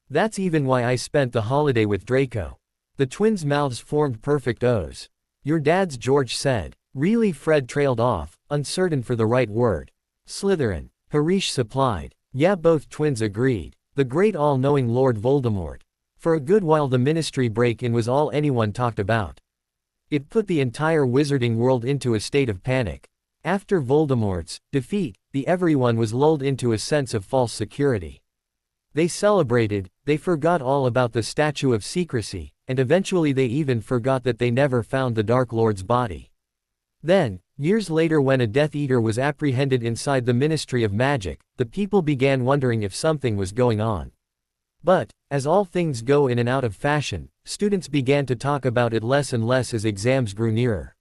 That's even why I spent the holiday with Draco." The twins' mouths formed perfect O's. "Your dad's," George said. "Really?" Fred trailed off, uncertain for the right word. "Slytherin," Harish supplied. "Yeah," both twins agreed. "The great all-knowing Lord Voldemort." For a good while the ministry break-in was all anyone talked about. It put the entire wizarding world into a state of panic. After Voldemort's defeat, everyone was lulled into a sense of false security. They celebrated, they forgot all about the statue of secrecy, and eventually they even forgot that they never found the Dark Lord's body. Then, years later, when a Death Eater was apprehended inside the Ministry of Magic, the people began wondering if something was going on. But, as all things go in and out of fashion, students began to talk about it less and less as exams grew nearer.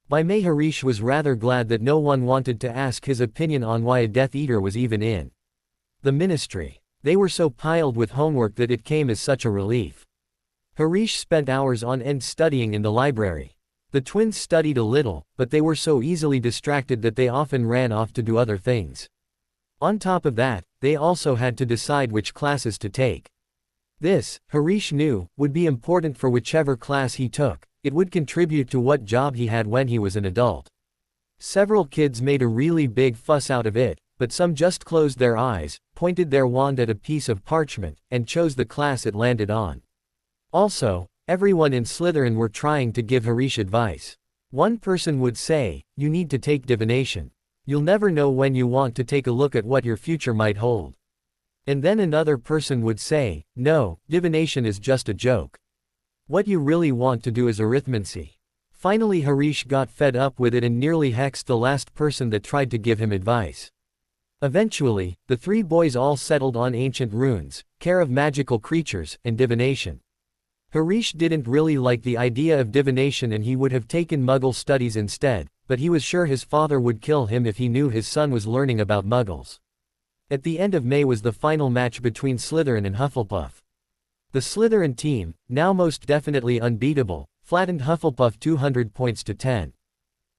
By May, Harish was rather glad that no one wanted to ask his opinion on why a Death Eater was even in the ministry. They were so piled with homework that it came as such a relief. Harish spent hours on end studying in the library. The twins studied a little, but they were so easily distracted that they often ran off to do other things. On top of that, they also had to decide which classes to take. This, Harish knew, would be important for whichever class he took. It would contribute to what job he had when he was an adult. Several kids made a really big fuss out of it, but some just closed their eyes, pointed their wand at a piece of parchment, and chose the class it landed on. Also, everyone in Slytherin were trying to give Harish advice. One person would say, "You need to take divination. You'll never know when you want to take a look at what your future might hold." And then another person would say, "No, divination is just a joke. What you really want to do is arithmancy." Finally Harish got fed up with it and nearly hexed the last person that tried to give him advice. Eventually, the three boys all settled on ancient runes, care of magical creatures, and divination. Harish didn't really like the idea of divination and he would have taken Muggle studies instead, but he was sure his father would kill him if he knew his son was learning about Muggles. At the end of May was the final match between Slytherin and Hufflepuff. The Slytherin team, now most definitely unbeatable, flattened Hufflepuff 200 points to 10.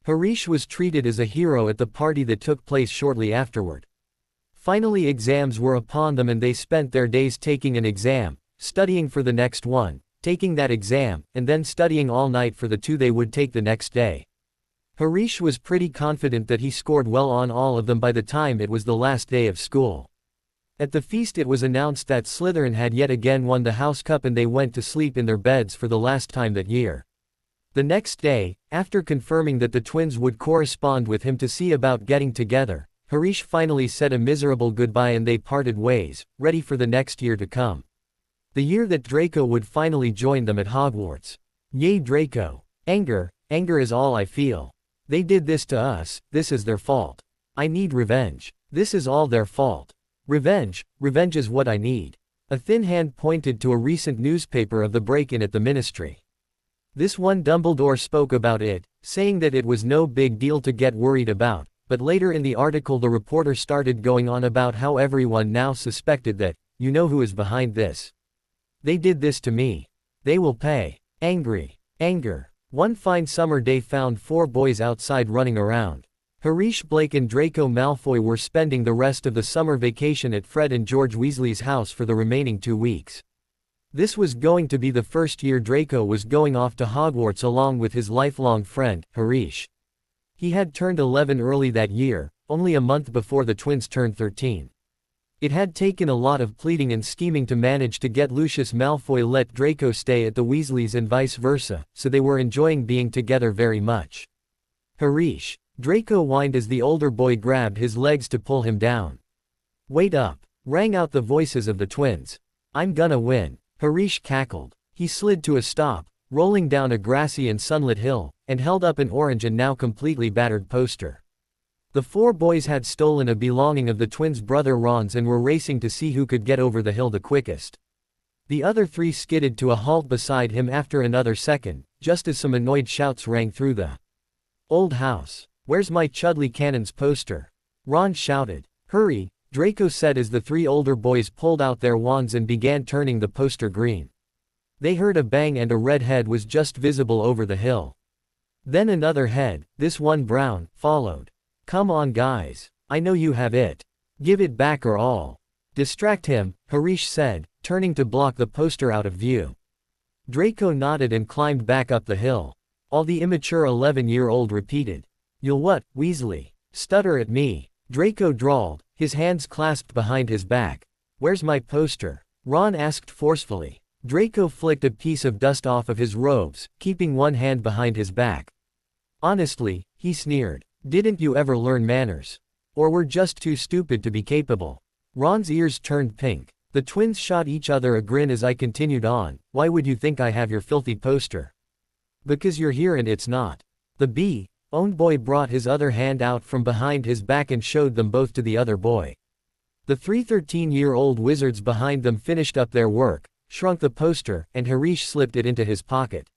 Harish was treated as a hero at the party that took place shortly afterward. Finally exams were upon them and they spent their days taking an exam, studying for the next one, taking that exam, and then studying all night for the two they would take the next day. Harish was pretty confident that he scored well on all of them by the time it was the last day of school. At the feast it was announced that Slytherin had yet again won the House Cup and they went to sleep in their beds for the last time that year. The next day, after confirming that the twins would correspond with him to see about getting together, Harish finally said a miserable goodbye and they parted ways, ready for the next year to come. The year that Draco would finally join them at Hogwarts. Yay Draco! Anger is all I feel. They did this to us, this is their fault. I need revenge. This is all their fault. Revenge is what I need. A thin hand pointed to a recent newspaper of the break-in at the ministry. This one Dumbledore spoke about it, saying that it was no big deal to get worried about, but later in the article the reporter started going on about how everyone now suspected that, you know who is behind this. They did this to me. They will pay. Anger. One fine summer day found 4 boys outside running around. Harish, Blake and Draco Malfoy were spending the rest of the summer vacation at Fred and George Weasley's house for the remaining 2 weeks. This was going to be the first year Draco was going off to Hogwarts along with his lifelong friend, Harish. He had turned 11 early that year, only a month before the twins turned 13. It had taken a lot of pleading and scheming to manage to get Lucius Malfoy let Draco stay at the Weasleys and vice versa, so they were enjoying being together very much. Harish. Draco whined as the older boy grabbed his legs to pull him down. Wait up! Rang out the voices of the twins. I'm gonna win. Harish cackled. He slid to a stop, rolling down a grassy and sunlit hill, and held up an orange and now completely battered poster. The 4 boys had stolen a belonging of the twins' brother Ron's and were racing to see who could get over the hill the quickest. The other 3 skidded to a halt beside him after another second, just as some annoyed shouts rang through the old house. Where's my Chudley Cannon's poster? Ron shouted. Hurry, Draco said as the 3 older boys pulled out their wands and began turning the poster green. They heard a bang and a red head was just visible over the hill. Then another head, this one brown, followed. Come on guys. I know you have it. Give it back or all. Distract him, Harish said, turning to block the poster out of view. Draco nodded and climbed back up the hill. All the immature 11-year-old repeated. You'll what, Weasley? Stutter at me. Draco drawled, his hands clasped behind his back. Where's my poster? Ron asked forcefully. Draco flicked a piece of dust off of his robes, keeping one hand behind his back. Honestly, he sneered. Didn't you ever learn manners? Or were just too stupid to be capable? Ron's ears turned pink. The twins shot each other a grin as I continued on. Why would you think I have your filthy poster? Because you're here and it's not. The own boy brought his other hand out from behind his back and showed them both to the other boy. The 3 13-year-old wizards behind them finished up their work, shrunk the poster, and Harish slipped it into his pocket.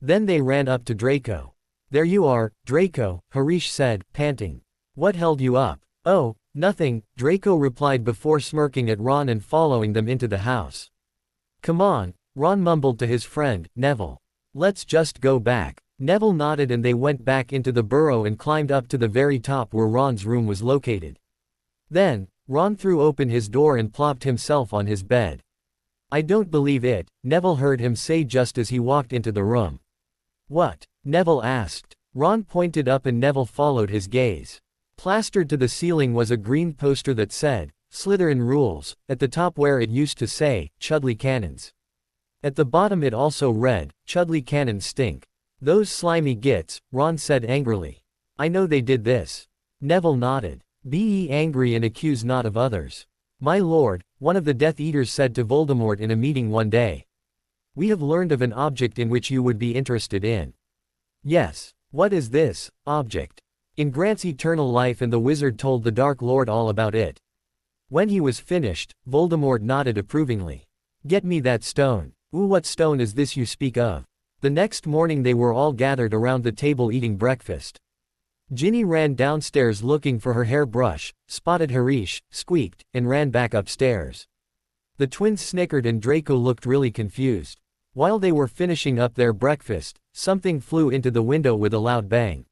Then they ran up to Draco. There you are, Draco, Harish said, panting. What held you up? Oh, nothing, Draco replied before smirking at Ron and following them into the house. Come on, Ron mumbled to his friend, Neville. Let's just go back. Neville nodded and they went back into the burrow and climbed up to the very top where Ron's room was located. Then, Ron threw open his door and plopped himself on his bed. I don't believe it, Neville heard him say just as he walked into the room. What? Neville asked. Ron pointed up and Neville followed his gaze. Plastered to the ceiling was a green poster that said, Slytherin Rules, at the top where it used to say, Chudley Cannons. At the bottom it also read, Chudley Cannons stink. Those slimy gits, Ron said angrily. I know they did this. Neville nodded. Be ye angry and accuse not of others. My lord, one of the Death Eaters said to Voldemort in a meeting one day. We have learned of an object in which you would be interested in. Yes. What is this object? It grants eternal life and the wizard told the Dark Lord all about it. When he was finished, Voldemort nodded approvingly. Get me that stone. Ooh, what stone is this you speak of? The next morning they were all gathered around the table eating breakfast. Ginny ran downstairs looking for her hairbrush, spotted Harish, squeaked, and ran back upstairs. The twins snickered and Draco looked really confused. While they were finishing up their breakfast, something flew into the window with a loud bang.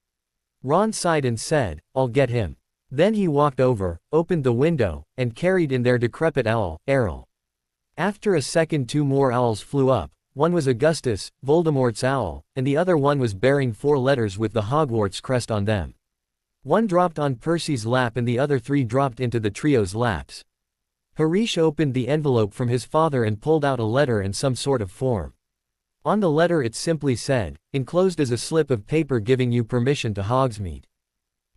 Ron sighed and said, I'll get him. Then he walked over, opened the window, and carried in their decrepit owl, Errol. After a second 2 more owls flew up, One was Augustus, Voldemort's owl, and the other one was bearing 4 letters with the Hogwarts crest on them. One dropped on Percy's lap and the other 3 dropped into the trio's laps. Harish opened the envelope from his father and pulled out a letter and some sort of form. On the letter it simply said, enclosed is a slip of paper giving you permission to Hogsmeade.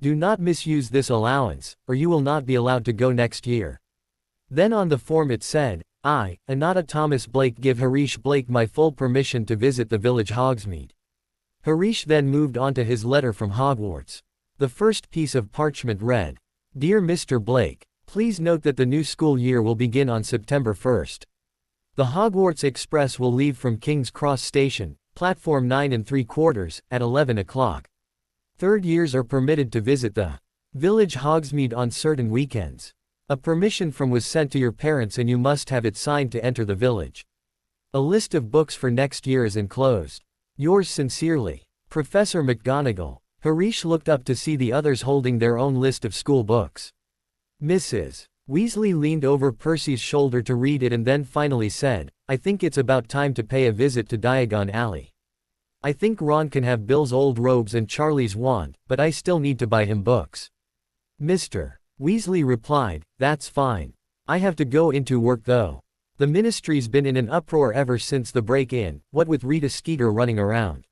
Do not misuse this allowance, or you will not be allowed to go next year. Then on the form it said, I, Anata Thomas Blake, give Harish Blake my full permission to visit the village Hogsmeade. Harish then moved on to his letter from Hogwarts. The first piece of parchment read, Dear Mr. Blake, please note that the new school year will begin on September 1st. The Hogwarts Express will leave from King's Cross Station, platform 9 3/4, at 11 o'clock. Third years are permitted to visit the village Hogsmeade on certain weekends. A permission form was sent to your parents and you must have it signed to enter the village. A list of books for next year is enclosed. Yours sincerely, Professor McGonagall. Harish looked up to see the others holding their own list of school books. Mrs. Weasley leaned over Percy's shoulder to read it and then finally said, I think it's about time to pay a visit to Diagon Alley. I think Ron can have Bill's old robes and Charlie's wand, but I still need to buy him books. Mr. Weasley replied, That's fine. I have to go into work though. The ministry's been in an uproar ever since the break-in, what with Rita Skeeter running around.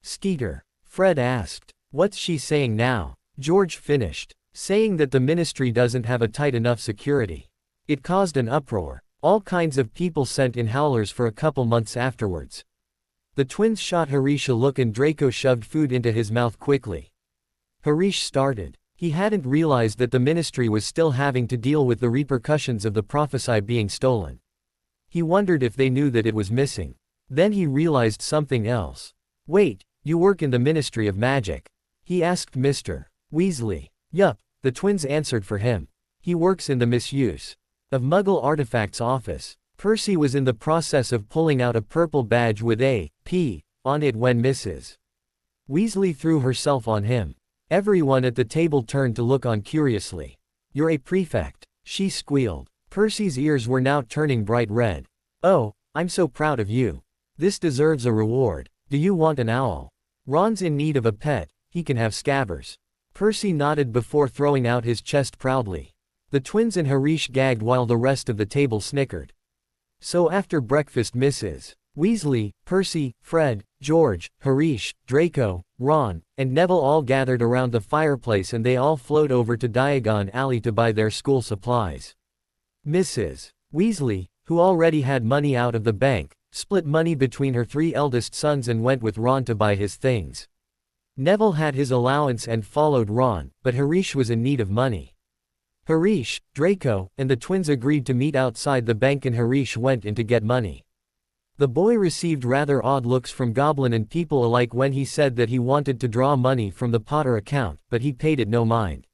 Skeeter? Fred asked. What's she saying now? George finished, saying that the ministry doesn't have a tight enough security. It caused an uproar. All kinds of people sent in howlers for a couple months afterwards. The twins shot Harish a look and Draco shoved food into his mouth quickly. Harish started. He hadn't realized that the ministry was still having to deal with the repercussions of the prophecy being stolen. He wondered if they knew that it was missing. Then he realized something else. Wait, you work in the Ministry of Magic? He asked Mr. Weasley. Yup, the twins answered for him. He works in the misuse of Muggle artifacts office. Percy was in the process of pulling out a purple badge with a P on it when Mrs. Weasley threw herself on him. Everyone at the table turned to look on curiously. You're a prefect, she squealed. Percy's ears were now turning bright red. Oh, I'm so proud of you. This deserves a reward. Do you want an owl? Ron's in need of a pet, he can have Scabbers. Percy nodded before throwing out his chest proudly. The twins and Harish gagged while the rest of the table snickered. So after breakfast Mrs. Weasley, Percy, Fred, George, Harish, Draco, Ron, and Neville all gathered around the fireplace and they all flowed over to Diagon Alley to buy their school supplies. Mrs. Weasley, who already had money out of the bank, split money between her 3 eldest sons and went with Ron to buy his things. Neville had his allowance and followed Ron, but Harish was in need of money. Harish, Draco, and the twins agreed to meet outside the bank and Harish went in to get money. The boy received rather odd looks from Goblin and people alike when he said that he wanted to draw money from the Potter account, but he paid it no mind.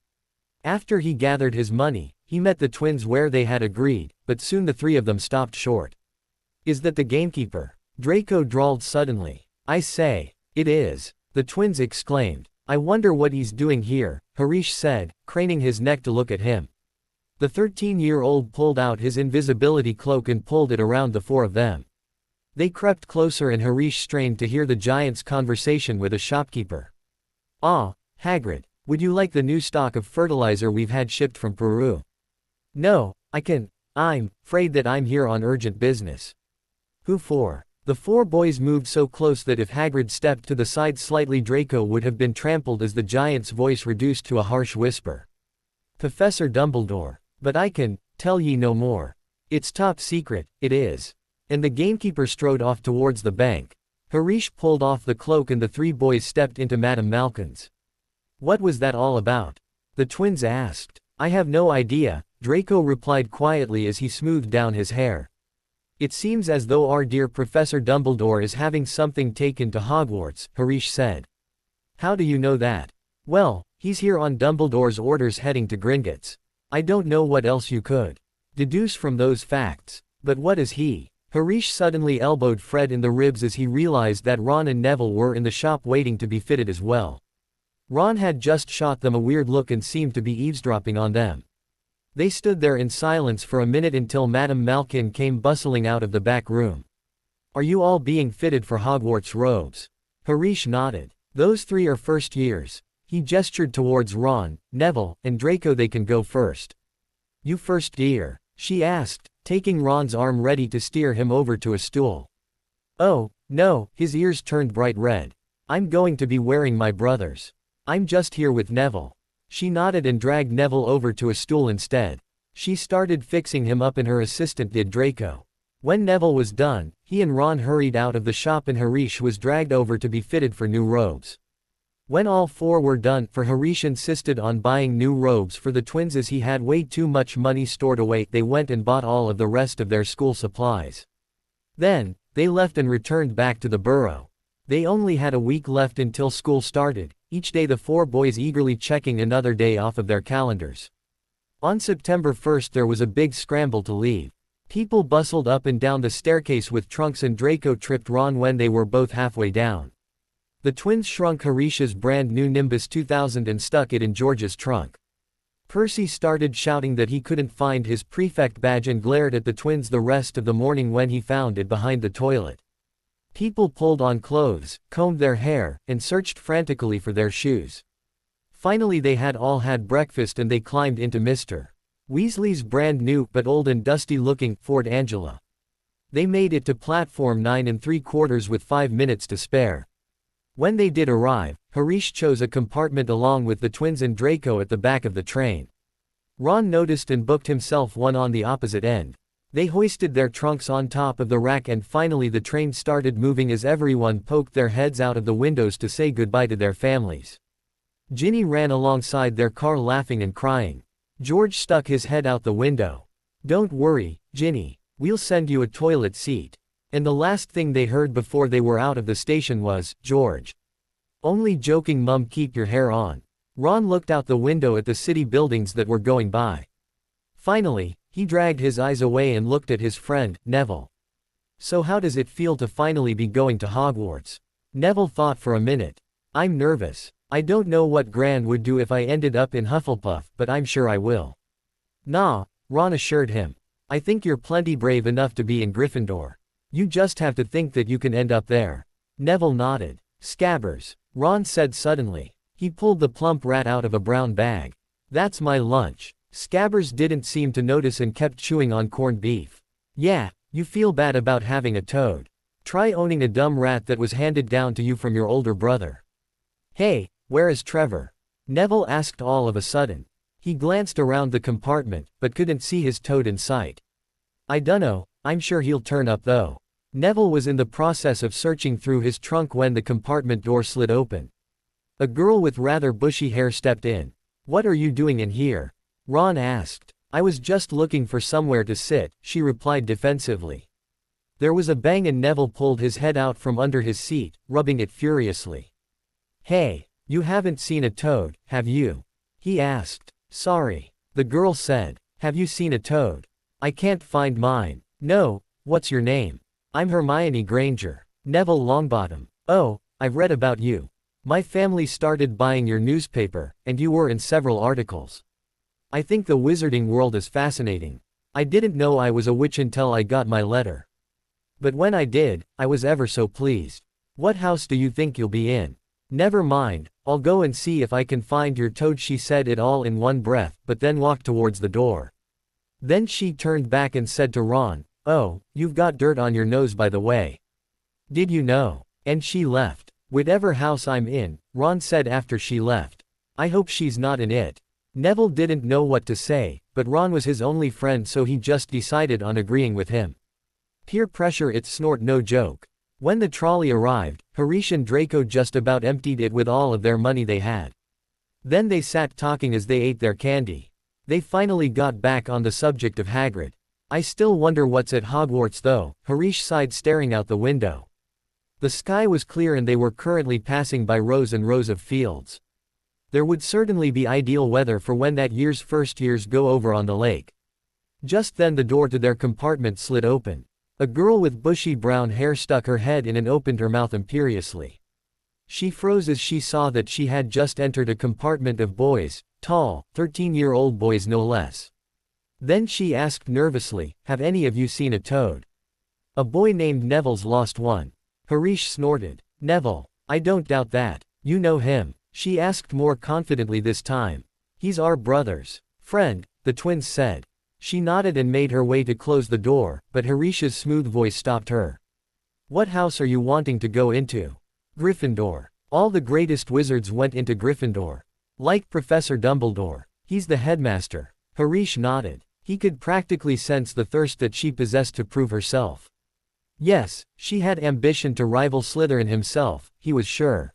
After he gathered his money, he met the twins where they had agreed, but soon the 3 of them stopped short. Is that the gamekeeper? Draco drawled suddenly. I say, it is. The twins exclaimed. I wonder what he's doing here, Harish said, craning his neck to look at him. The 13-year-old pulled out his invisibility cloak and pulled it around the 4 of them. They crept closer and Harish strained to hear the giant's conversation with a shopkeeper. Ah, Hagrid, would you like the new stock of fertilizer we've had shipped from Peru? No, I'm afraid that I'm here on urgent business. Who for? The 4 boys moved so close that if Hagrid stepped to the side slightly Draco would have been trampled as the giant's voice reduced to a harsh whisper. Professor Dumbledore. But I can tell ye no more. It's top secret, it is. And the gamekeeper strode off towards the bank. Harish pulled off the cloak and the 3 boys stepped into Madame Malkin's. What was that all about? The twins asked. I have no idea, Draco replied quietly as he smoothed down his hair. It seems as though our dear Professor Dumbledore is having something taken to Hogwarts, Harish said. How do you know that? Well, he's here on Dumbledore's orders heading to Gringotts. I don't know what else you could deduce from those facts. But what is he? Harish suddenly elbowed Fred in the ribs as he realized that Ron and Neville were in the shop waiting to be fitted as well. Ron had just shot them a weird look and seemed to be eavesdropping on them. They stood there in silence for a minute until Madame Malkin came bustling out of the back room. Are you all being fitted for Hogwarts robes? Harish nodded. Those 3 are first years. He gestured towards Ron, Neville, and Draco. They can go first. You first year? She asked, taking Ron's arm ready to steer him over to a stool. Oh, no, his ears turned bright red. I'm going to be wearing my brother's. I'm just here with Neville. She nodded and dragged Neville over to a stool instead. She started fixing him up and her assistant did Draco. When Neville was done, he and Ron hurried out of the shop and Harish was dragged over to be fitted for new robes. When all 4 were done, Harish insisted on buying new robes for the twins as he had way too much money stored away. They went and bought all of the rest of their school supplies. Then, they left and returned back to the burrow. They only had a week left until school started, each day the 4 boys eagerly checking another day off of their calendars. On September 1st there was a big scramble to leave. People bustled up and down the staircase with trunks and Draco tripped Ron when they were both halfway down. The twins shrunk Harish's brand new Nimbus 2000 and stuck it in George's trunk. Percy started shouting that he couldn't find his prefect badge and glared at the twins the rest of the morning when he found it behind the toilet. People pulled on clothes, combed their hair, and searched frantically for their shoes. Finally they had all had breakfast and they climbed into Mr. Weasley's brand new but old and dusty looking Ford Angela. They made it to platform 9 3/4 with 5 minutes to spare. When they did arrive, Harish chose a compartment along with the twins and Draco at the back of the train. Ron noticed and booked himself one on the opposite end. They hoisted their trunks on top of the rack and finally the train started moving as everyone poked their heads out of the windows to say goodbye to their families. Ginny ran alongside their car laughing and crying. George stuck his head out the window. Don't worry, Ginny, we'll send you a toilet seat. And the last thing they heard before they were out of the station was, George. Only joking Mum, keep your hair on. Ron looked out the window at the city buildings that were going by. Finally, he dragged his eyes away and looked at his friend, Neville. So how does it feel to finally be going to Hogwarts? Neville thought for a minute. I'm nervous. I don't know what Gran would do if I ended up in Hufflepuff, but I'm sure I will. Nah, Ron assured him. I think you're plenty brave enough to be in Gryffindor. You just have to think that you can end up there. Neville nodded. Scabbers, Ron said suddenly. He pulled the plump rat out of a brown bag. That's my lunch. Scabbers didn't seem to notice and kept chewing on corned beef. Yeah, you feel bad about having a toad. Try owning a dumb rat that was handed down to you from your older brother. Hey, where is Trevor? Neville asked all of a sudden. He glanced around the compartment, but couldn't see his toad in sight. I dunno, I'm sure he'll turn up though. Neville was in the process of searching through his trunk when the compartment door slid open. A girl with rather bushy hair stepped in. What are you doing in here? Ron asked. I was just looking for somewhere to sit, she replied defensively. There was a bang and Neville pulled his head out from under his seat, rubbing it furiously. Hey, you haven't seen a toad, have you? He asked. Sorry. The girl said. Have you seen a toad? I can't find mine. No, what's your name? I'm Hermione Granger. Neville Longbottom. Oh, I've read about you. My family started buying your newspaper, and you were in several articles. I think the wizarding world is fascinating. I didn't know I was a witch until I got my letter. But when I did, I was ever so pleased. What house do you think you'll be in? Never mind, I'll go and see if I can find your toad, she said it all in one breath, but then walked towards the door. Then she turned back and said to Ron, oh, you've got dirt on your nose by the way. Did you know? And she left. Whatever house I'm in, Ron said after she left. I hope she's not in it. Neville didn't know what to say, but Ron was his only friend so he just decided on agreeing with him. Peer pressure, it's snort no joke. When the trolley arrived, Harish and Draco just about emptied it with all of their money they had. Then they sat talking as they ate their candy. They finally got back on the subject of Hagrid. I still wonder what's at Hogwarts though, Harish sighed staring out the window. The sky was clear and they were currently passing by rows and rows of fields. There would certainly be ideal weather for when that year's first years go over on the lake. Just then the door to their compartment slid open. A girl with bushy brown hair stuck her head in and opened her mouth imperiously. She froze as she saw that she had just entered a compartment of boys, tall, 13-year-old boys no less. Then she asked nervously, have any of you seen a toad? A boy named Neville's lost one. Harish snorted. Neville. I don't doubt that. You know him? She asked more confidently this time. He's our brother's friend, the twins said. She nodded and made her way to close the door, but Harish's smooth voice stopped her. What house are you wanting to go into? Gryffindor. All the greatest wizards went into Gryffindor. Like Professor Dumbledore. He's the headmaster. Harish nodded. He could practically sense the thirst that she possessed to prove herself. Yes, she had ambition to rival Slytherin himself, he was sure.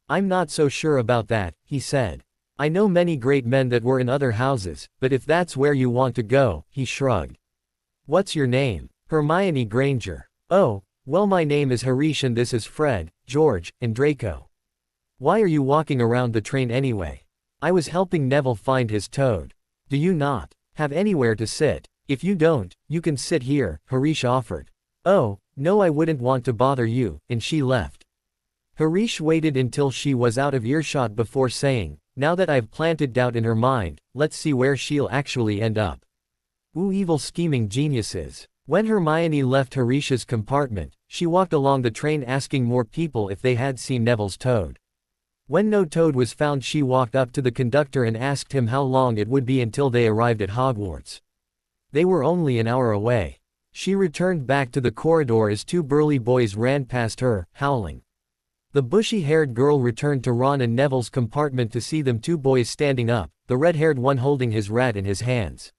I'm not so sure about that, he said. I know many great men that were in other houses, but if that's where you want to go, he shrugged. What's your name? Hermione Granger. Oh, well, my name is Harish and this is Fred, George, and Draco. Why are you walking around the train anyway? I was helping Neville find his toad. Do you not have anywhere to sit? If you don't, you can sit here, Harish offered. Oh, no, I wouldn't want to bother you, and she left. Harish waited until she was out of earshot before saying, now that I've planted doubt in her mind, let's see where she'll actually end up. Ooh, evil scheming geniuses. When Hermione left Harish's compartment, she walked along the train asking more people if they had seen Neville's toad. When no toad was found, she walked up to the conductor and asked him how long it would be until they arrived at Hogwarts. They were only an hour away. She returned back to the corridor as two burly boys ran past her, howling. The bushy-haired girl returned to Ron and Neville's compartment to see them two boys standing up, the red-haired one holding his rat in his hands.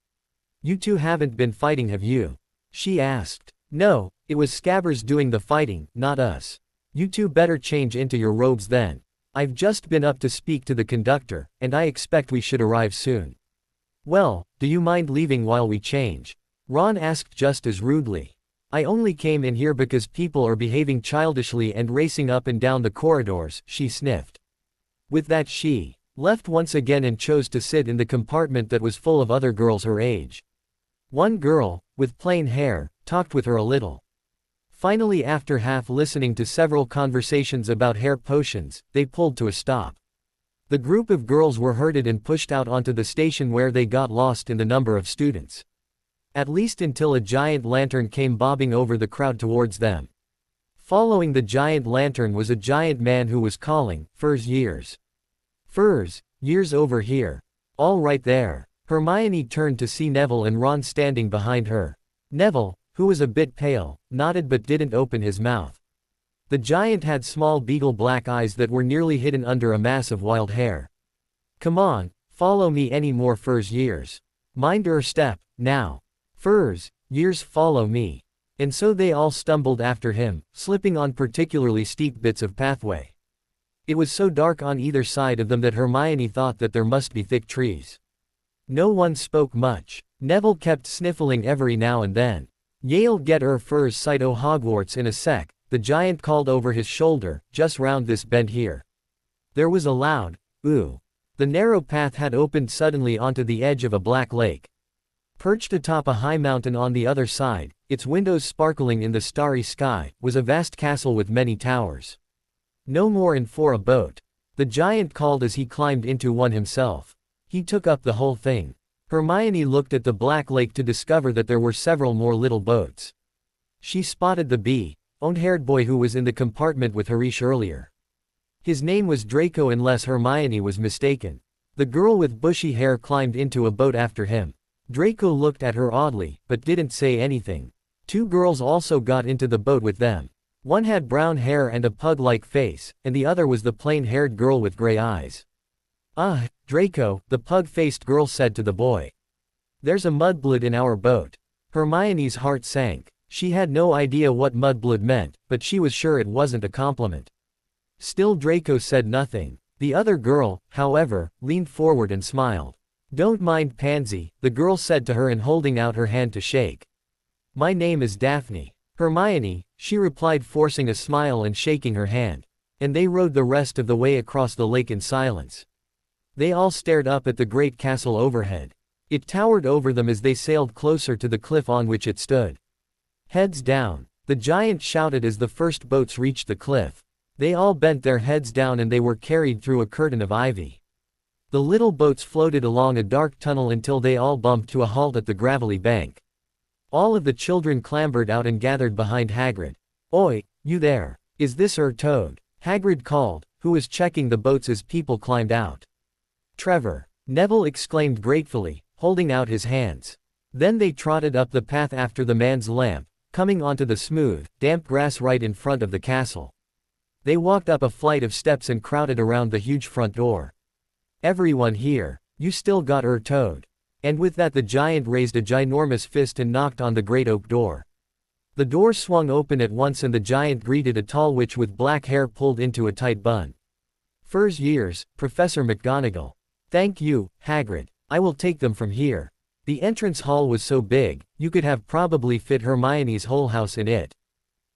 You two haven't been fighting, have you? She asked. No, it was Scabbers doing the fighting, not us. You two better change into your robes then. I've just been up to speak to the conductor, and I expect we should arrive soon. Well, do you mind leaving while we change? Ron asked just as rudely. I only came in here because people are behaving childishly and racing up and down the corridors, she sniffed. With that she left once again and chose to sit in the compartment that was full of other girls her age. One girl, with plain hair, talked with her a little. Finally, after half listening to several conversations about hair potions, they pulled to a stop. The group of girls were herded and pushed out onto the station where they got lost in the number of students. At least until a giant lantern came bobbing over the crowd towards them. Following the giant lantern was a giant man who was calling, Furs years. Furs, years over here. All right there. Hermione turned to see Neville and Ron standing behind her. Neville, who was a bit pale, nodded but didn't open his mouth. The giant had small beagle black eyes that were nearly hidden under a mass of wild hair. Come on, follow me any more Furs years. Mind your step, now. Furs, years follow me. And so they all stumbled after him, slipping on particularly steep bits of pathway. It was so dark on either side of them that Hermione thought that there must be thick trees. No one spoke much. Neville kept sniffling every now and then. You'll get Furs sight o' Hogwarts in a sec, the giant called over his shoulder, just round this bend here. There was a loud, ooh. The narrow path had opened suddenly onto the edge of a black lake. Perched atop a high mountain on the other side, its windows sparkling in the starry sky, was a vast castle with many towers. No more in for a boat. The giant called as he climbed into one himself. He took up the whole thing. Hermione looked at the black lake to discover that there were several more little boats. She spotted the blonde-haired boy who was in the compartment with Harish earlier. His name was Draco unless Hermione was mistaken. The girl with bushy hair climbed into a boat after him. Draco looked at her oddly, but didn't say anything. Two girls also got into the boat with them. One had brown hair and a pug-like face, and the other was the plain-haired girl with gray eyes. Ah, Draco, the pug-faced girl said to the boy. There's a mudblood in our boat. Hermione's heart sank. She had no idea what mudblood meant, but she was sure it wasn't a compliment. Still Draco said nothing. The other girl, however, leaned forward and smiled. Don't mind Pansy, the girl said to her and holding out her hand to shake. My name is Daphne. Hermione, she replied, forcing a smile and shaking her hand. And they rode the rest of the way across the lake in silence. They all stared up at the great castle overhead. It towered over them as they sailed closer to the cliff on which it stood. Heads down, the giant shouted as the first boats reached the cliff. They all bent their heads down and they were carried through a curtain of ivy. The little boats floated along a dark tunnel until they all bumped to a halt at the gravelly bank. All of the children clambered out and gathered behind Hagrid. "Oi, you there. Is this Toad?" Hagrid called, who was checking the boats as people climbed out. "Trevor," Neville exclaimed gratefully, holding out his hands. Then they trotted up the path after the man's lamp, coming onto the smooth, damp grass right in front of the castle. They walked up a flight of steps and crowded around the huge front door. "Everyone here, you still got Toad." And with that the giant raised a ginormous fist and knocked on the great oak door. The door swung open at once and the giant greeted a tall witch with black hair pulled into a tight bun. "First years, Professor McGonagall." "Thank you, Hagrid. I will take them from here." The entrance hall was so big, you could have probably fit Hermione's whole house in it.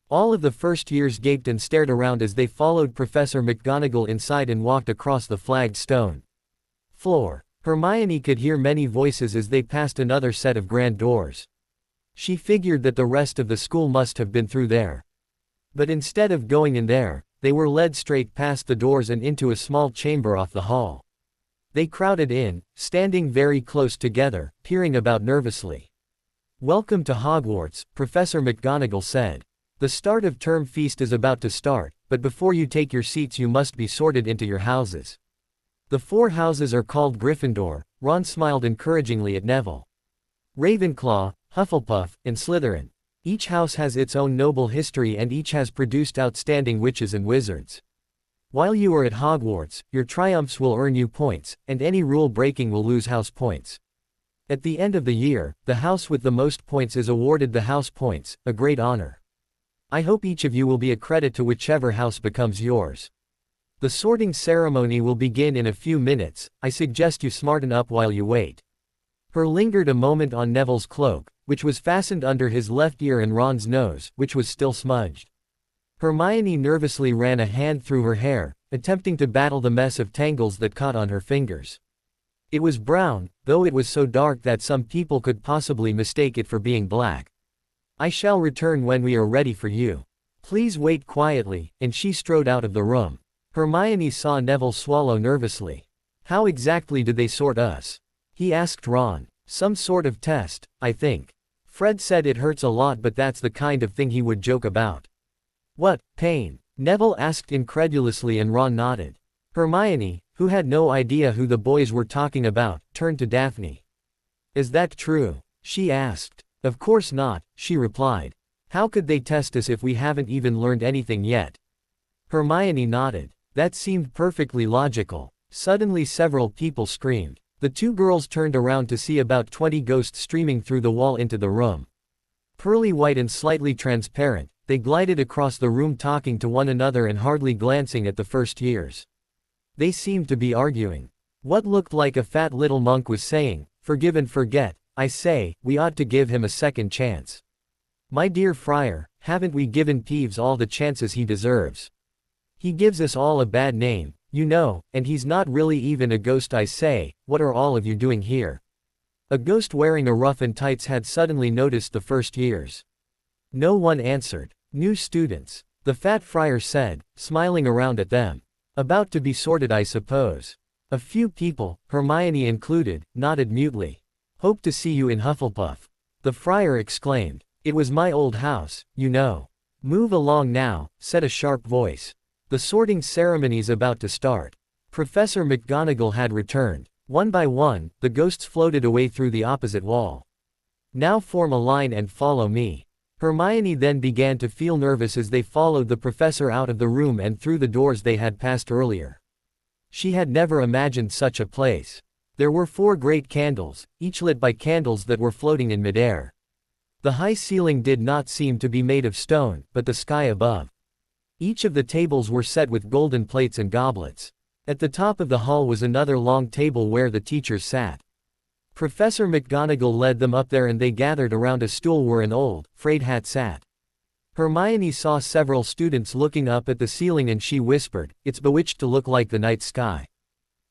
All of the first years gaped and stared around as they followed Professor McGonagall inside and walked across the flagged stone floor. Hermione could hear many voices as they passed another set of grand doors. She figured that the rest of the school must have been through there. But instead of going in there, they were led straight past the doors and into a small chamber off the hall. They crowded in, standing very close together, peering about nervously. "Welcome to Hogwarts," Professor McGonagall said. "The start of term feast is about to start, but before you take your seats you must be sorted into your houses." "The 4 houses are called Gryffindor," Ron smiled encouragingly at Neville. "Ravenclaw, Hufflepuff, and Slytherin. Each house has its own noble history and each has produced outstanding witches and wizards. While you are at Hogwarts, your triumphs will earn you points, and any rule breaking will lose house points. At the end of the year, the house with the most points is awarded the house points, a great honor. I hope each of you will be a credit to whichever house becomes yours. The sorting ceremony will begin in a few minutes. I suggest you smarten up while you wait." Her lingered a moment on Neville's cloak, which was fastened under his left ear, and Ron's nose, which was still smudged. Hermione nervously ran a hand through her hair, attempting to battle the mess of tangles that caught on her fingers. It was brown, though it was so dark that some people could possibly mistake it for being black. "I shall return when we are ready for you. Please wait quietly," and she strode out of the room. Hermione saw Neville swallow nervously. "How exactly did they sort us?" he asked Ron. "Some sort of test, I think. Fred said it hurts a lot, but that's the kind of thing he would joke about." "What, pain?" Neville asked incredulously, and Ron nodded. Hermione, who had no idea who the boys were talking about, turned to Daphne. "Is that true?" she asked. "Of course not," she replied. "How could they test us if we haven't even learned anything yet?" Hermione nodded. That seemed perfectly logical. Suddenly several people screamed. The 2 girls turned around to see about 20 ghosts streaming through the wall into the room. Pearly white and slightly transparent, they glided across the room talking to one another and hardly glancing at the first years. They seemed to be arguing. What looked like a fat little monk was saying, "Forgive and forget, I say, we ought to give him a second chance. My dear Friar, haven't we given Peeves all the chances he deserves? He gives us all a bad name, you know, and he's not really even a ghost. I say, what are all of you doing here?" A ghost wearing a ruff and tights had suddenly noticed the first years. No one answered. "New students," the fat friar said, smiling around at them. "About to be sorted, I suppose." A few people, Hermione included, nodded mutely. "Hope to see you in Hufflepuff," the friar exclaimed. "It was my old house, you know." "Move along now," said a sharp voice. The sorting ceremony's about to start. Professor McGonagall had returned. One by one, the ghosts floated away through the opposite wall. "Now form a line and follow me." Hermione then began to feel nervous as they followed the professor out of the room and through the doors they had passed earlier. She had never imagined such a place. There were 4 great candles, each lit by candles that were floating in midair. The high ceiling did not seem to be made of stone, but the sky above. Each of the tables were set with golden plates and goblets. At the top of the hall was another long table where the teachers sat. Professor McGonagall led them up there and they gathered around a stool where an old, frayed hat sat. Hermione saw several students looking up at the ceiling and she whispered, "It's bewitched to look like the night sky.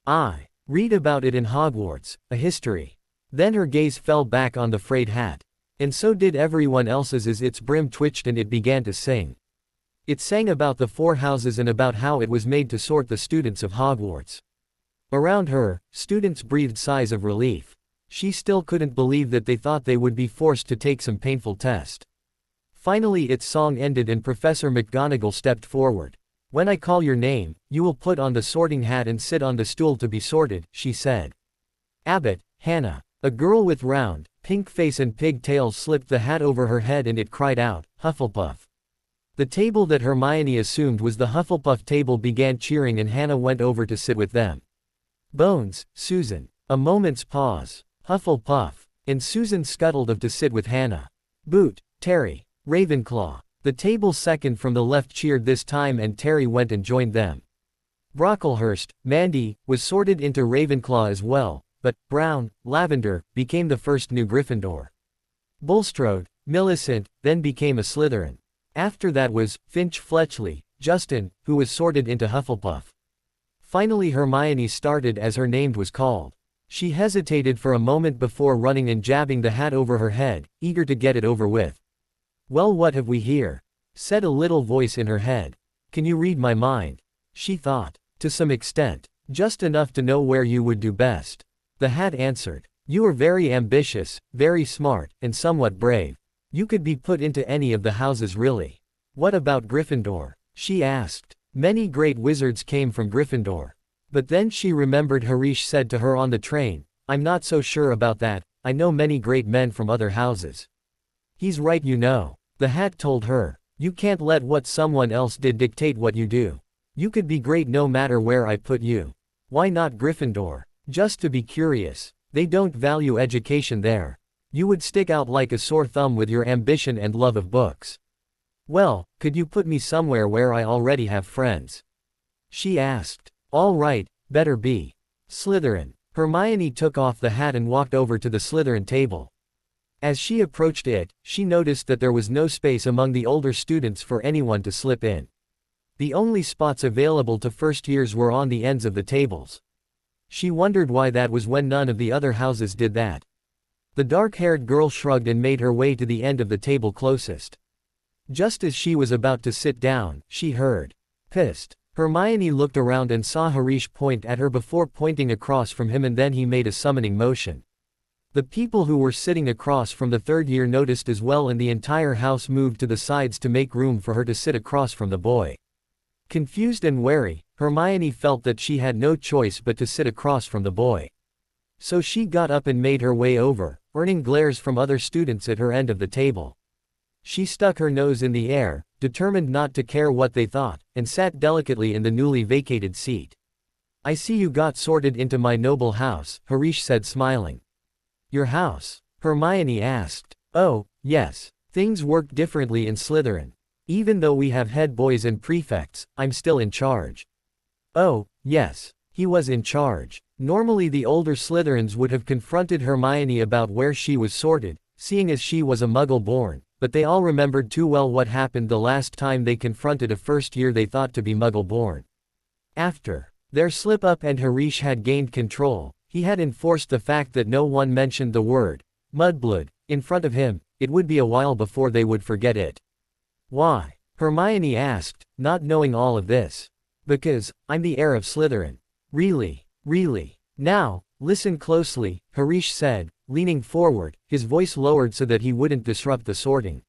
I read about it in Hogwarts, a history." Then her gaze fell back on the frayed hat. And so did everyone else's as its brim twitched and it began to sing. It sang about the 4 houses and about how it was made to sort the students of Hogwarts. Around her, students breathed sighs of relief. She still couldn't believe that they thought they would be forced to take some painful test. Finally its song ended and Professor McGonagall stepped forward. "When I call your name, you will put on the sorting hat and sit on the stool to be sorted," she said. Abbott, Hannah. A girl with round, pink face and pigtails slipped the hat over her head and it cried out, "Hufflepuff." The table that Hermione assumed was the Hufflepuff table began cheering and Hannah went over to sit with them. "Bones, Susan." A moment's pause. "Hufflepuff." And Susan scuttled up to sit with Hannah. "Boot, Terry." "Ravenclaw." The table second from the left cheered this time and Terry went and joined them. Brocklehurst, Mandy, was sorted into Ravenclaw as well, but Brown, Lavender, became the first new Gryffindor. Bulstrode, Millicent, then became a Slytherin. After that was Finch Fletchley, Justin, who was sorted into Hufflepuff. Finally Hermione started as her name was called. She hesitated for a moment before running and jabbing the hat over her head, eager to get it over with. "Well, what have we here?" said a little voice in her head. "Can you read my mind?" she thought. "To some extent. Just enough to know where you would do best." The hat answered. "You are very ambitious, very smart, and somewhat brave. You could be put into any of the houses really." "What about Gryffindor?" she asked. Many great wizards came from Gryffindor. But then she remembered Harish said to her on the train, "I'm not so sure about that, I know many great men from other houses." "He's right, you know," the hat told her. "You can't let what someone else did dictate what you do. You could be great no matter where I put you." "Why not Gryffindor?" "Just to be curious. They don't value education there. You would stick out like a sore thumb with your ambition and love of books." "Well, could you put me somewhere where I already have friends?" she asked. "All right, better be Slytherin." Hermione took off the hat and walked over to the Slytherin table. As she approached it, she noticed that there was no space among the older students for anyone to slip in. The only spots available to first years were on the ends of the tables. She wondered why that was when none of the other houses did that. The dark-haired girl shrugged and made her way to the end of the table closest. Just as she was about to sit down, she heard, "Pissed." Hermione looked around and saw Harish point at her before pointing across from him and then he made a summoning motion. The people who were sitting across from the third year noticed as well and the entire house moved to the sides to make room for her to sit across from the boy. Confused and wary, Hermione felt that she had no choice but to sit across from the boy. So she got up and made her way over, earning glares from other students at her end of the table. She stuck her nose in the air, determined not to care what they thought, and sat delicately in the newly vacated seat. "I see you got sorted into my noble house," Harish said smiling. "Your house?" Hermione asked. "Oh, yes. Things work differently in Slytherin. Even though we have head boys and prefects, I'm still in charge." "Oh, yes. He was in charge." Normally the older Slytherins would have confronted Hermione about where she was sorted, seeing as she was a Muggle-born, but they all remembered too well what happened the last time they confronted a first year they thought to be Muggle-born. After their slip-up and Harish had gained control, he had enforced the fact that no one mentioned the word mudblood in front of him. It would be a while before they would forget it. "Why?" Hermione asked, not knowing all of this. "Because I'm the heir of Slytherin." "Really? Really? Now, listen closely," Harish said, leaning forward, his voice lowered so that he wouldn't disrupt the sorting.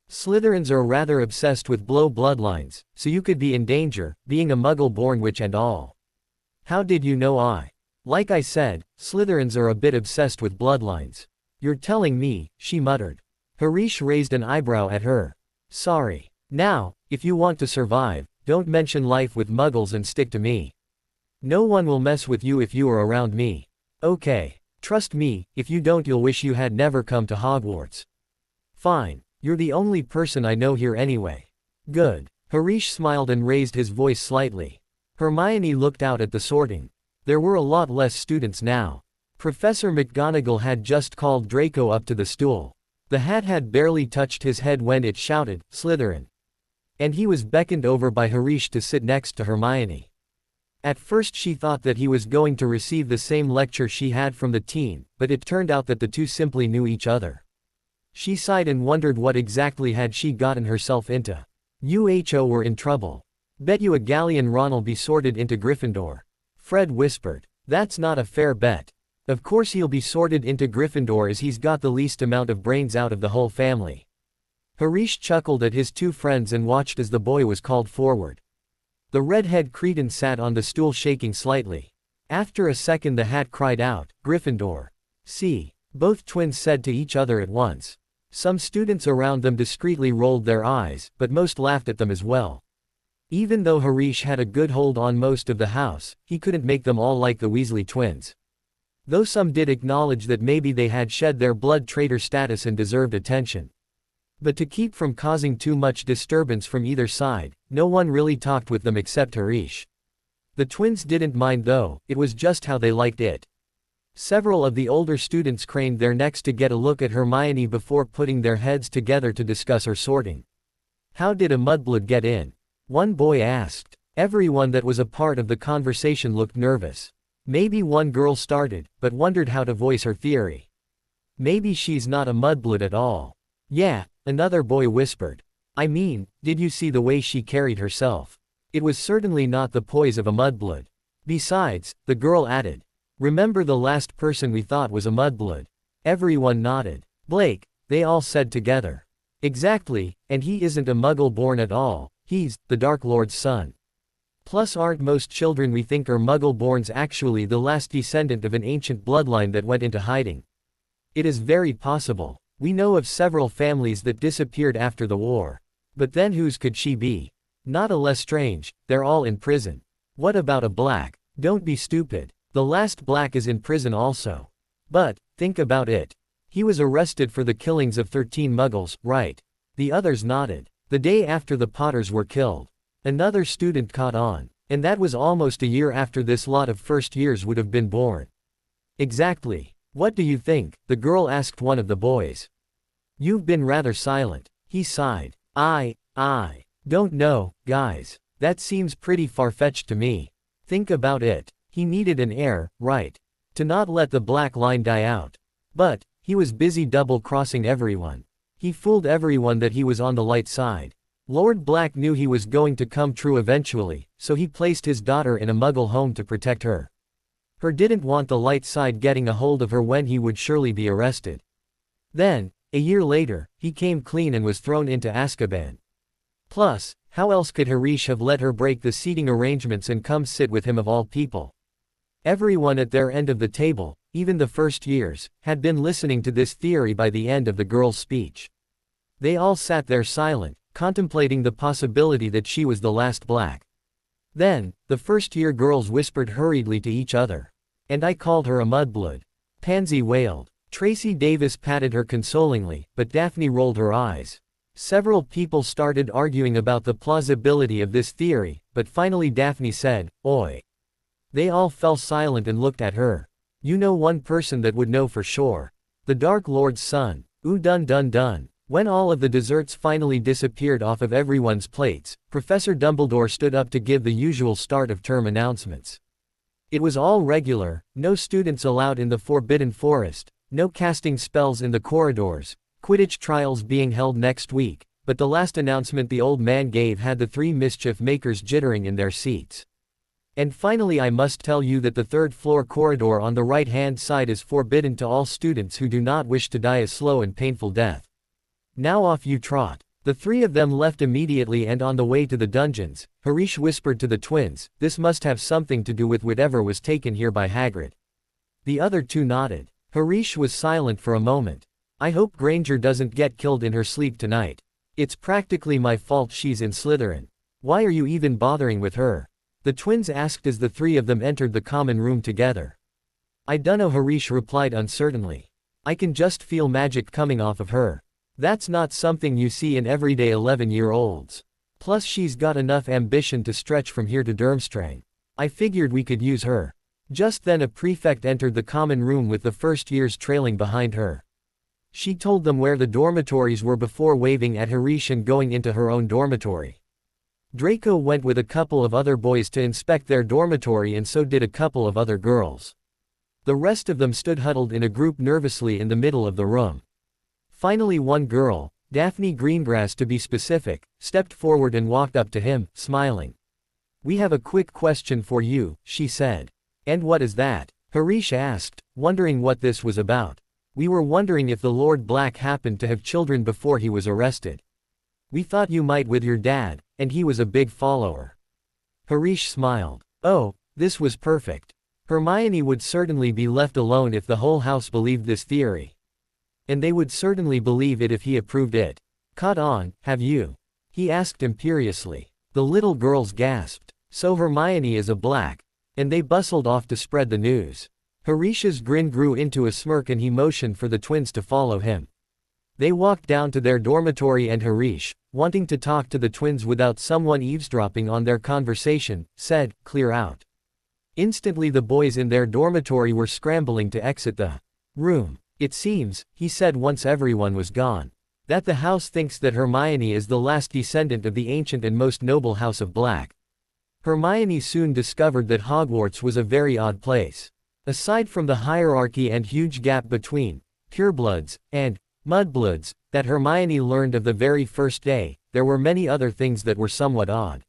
"Slytherins are rather obsessed with bloodlines, so you could be in danger, being a Muggle-born witch and all." "How did you know I?" "Like I said, Slytherins are a bit obsessed with bloodlines." "You're telling me," she muttered. Harish raised an eyebrow at her. "Sorry. Now, if you want to survive, don't mention life with Muggles and stick to me. No one will mess with you if you are around me. Okay. Trust me, if you don't you'll wish you had never come to Hogwarts." "Fine. You're the only person I know here anyway." "Good." Harish smiled and raised his voice slightly. Hermione looked out at the sorting. There were a lot less students now. Professor McGonagall had just called Draco up to the stool. The hat had barely touched his head when it shouted, "Slytherin." And he was beckoned over by Harish to sit next to Hermione. At first she thought that he was going to receive the same lecture she had from the teen, but it turned out that the two simply knew each other. She sighed and wondered what exactly had she gotten herself into. UHO were in trouble. "Bet you a galleon Ron'll be sorted into Gryffindor," Fred whispered. "That's not a fair bet." Of course he'll be sorted into Gryffindor as he's got the least amount of brains out of the whole family. Harish chuckled at his two friends and watched as the boy was called forward. The redhead cretin sat on the stool shaking slightly. After a second the hat cried out, "Gryffindor." "See," both twins said to each other at once. Some students around them discreetly rolled their eyes, but most laughed at them as well. Even though Harish had a good hold on most of the house, he couldn't make them all like the Weasley twins. Though some did acknowledge that maybe they had shed their blood traitor status and deserved attention. But to keep from causing too much disturbance from either side, no one really talked with them except Harish. The twins didn't mind though, it was just how they liked it. Several of the older students craned their necks to get a look at Hermione before putting their heads together to discuss her sorting. "How did a mudblood get in?" one boy asked. Everyone that was a part of the conversation looked nervous. Maybe one girl started, but wondered how to voice her theory. "Maybe she's not a mudblood at all." "Yeah," another boy whispered. "I mean, did you see the way she carried herself? It was certainly not the poise of a mudblood." "Besides," the girl added, "remember the last person we thought was a mudblood?" Everyone nodded. "Blake," they all said together. "Exactly, and he isn't a muggle born at all, he's the Dark Lord's son. Plus aren't most children we think are muggle-borns actually the last descendant of an ancient bloodline that went into hiding? It is very possible. We know of several families that disappeared after the war. But then whose could she be? Not a Lestrange, they're all in prison. What about a Black? Don't be stupid. The last Black is in prison also. But, think about it. He was arrested for the killings of 13 Muggles, right? The others nodded. The day after the Potters were killed. Another student caught on. And that was almost a year after this lot of first years would have been born. Exactly. What do you think? The girl asked one of the boys. You've been rather silent. He sighed. I don't know, guys. That seems pretty far-fetched to me. Think about it. He needed an heir, right? To not let the black line die out. But, he was busy double-crossing everyone. He fooled everyone that he was on the light side. Lord Black knew he was going to come true eventually, so he placed his daughter in a muggle home to protect her. Her didn't want the light side getting a hold of her when he would surely be arrested. Then, a year later, he came clean and was thrown into Azkaban. Plus, how else could Harish have let her break the seating arrangements and come sit with him of all people? Everyone at their end of the table, even the first years, had been listening to this theory by the end of the girl's speech. They all sat there silent, contemplating the possibility that she was the last Black. Then, the first-year girls whispered hurriedly to each other. And I called her a mudblood. Pansy wailed. Tracy Davis patted her consolingly, but Daphne rolled her eyes. Several people started arguing about the plausibility of this theory, but finally Daphne said, "Oi." They all fell silent and looked at her. You know one person that would know for sure. The Dark Lord's son. Ooh dun dun dun. When all of the desserts finally disappeared off of everyone's plates, Professor Dumbledore stood up to give the usual start-of-term announcements. It was all regular, no students allowed in the Forbidden Forest, no casting spells in the corridors, Quidditch trials being held next week, but the last announcement the old man gave had the three mischief makers jittering in their seats. And finally I must tell you that the third-floor corridor on the right-hand side is forbidden to all students who do not wish to die a slow and painful death. Now off you trot. The three of them left immediately and on the way to the dungeons, Harish whispered to the twins, this must have something to do with whatever was taken here by Hagrid. The other two nodded. Harish was silent for a moment. I hope Granger doesn't get killed in her sleep tonight. It's practically my fault she's in Slytherin. Why are you even bothering with her? The twins asked as the three of them entered the common room together. I dunno, Harish replied uncertainly. I can just feel magic coming off of her. That's not something you see in everyday 11-year-olds. Plus she's got enough ambition to stretch from here to Durmstrang. I figured we could use her. Just then a prefect entered the common room with the first years trailing behind her. She told them where the dormitories were before waving at Harish and going into her own dormitory. Draco went with a couple of other boys to inspect their dormitory and so did a couple of other girls. The rest of them stood huddled in a group nervously in the middle of the room. Finally one girl, Daphne Greengrass to be specific, stepped forward and walked up to him, smiling. We have a quick question for you, she said. And what is that? Harish asked, wondering what this was about. We were wondering if the Lord Black happened to have children before he was arrested. We thought you might with your dad, and he was a big follower. Harish smiled. Oh, this was perfect. Hermione would certainly be left alone if the whole house believed this theory. And they would certainly believe it if he approved it. Caught on, have you? He asked imperiously. The little girls gasped. So Hermione is a Black. And they bustled off to spread the news. Harish's grin grew into a smirk and he motioned for the twins to follow him. They walked down to their dormitory and Harish, wanting to talk to the twins without someone eavesdropping on their conversation, said, "Clear out." Instantly the boys in their dormitory were scrambling to exit the room. It seems, he said once everyone was gone, that the house thinks that Hermione is the last descendant of the ancient and most noble House of Black. Hermione soon discovered that Hogwarts was a very odd place. Aside from the hierarchy and huge gap between purebloods and mudbloods that Hermione learned of the very first day, there were many other things that were somewhat odd.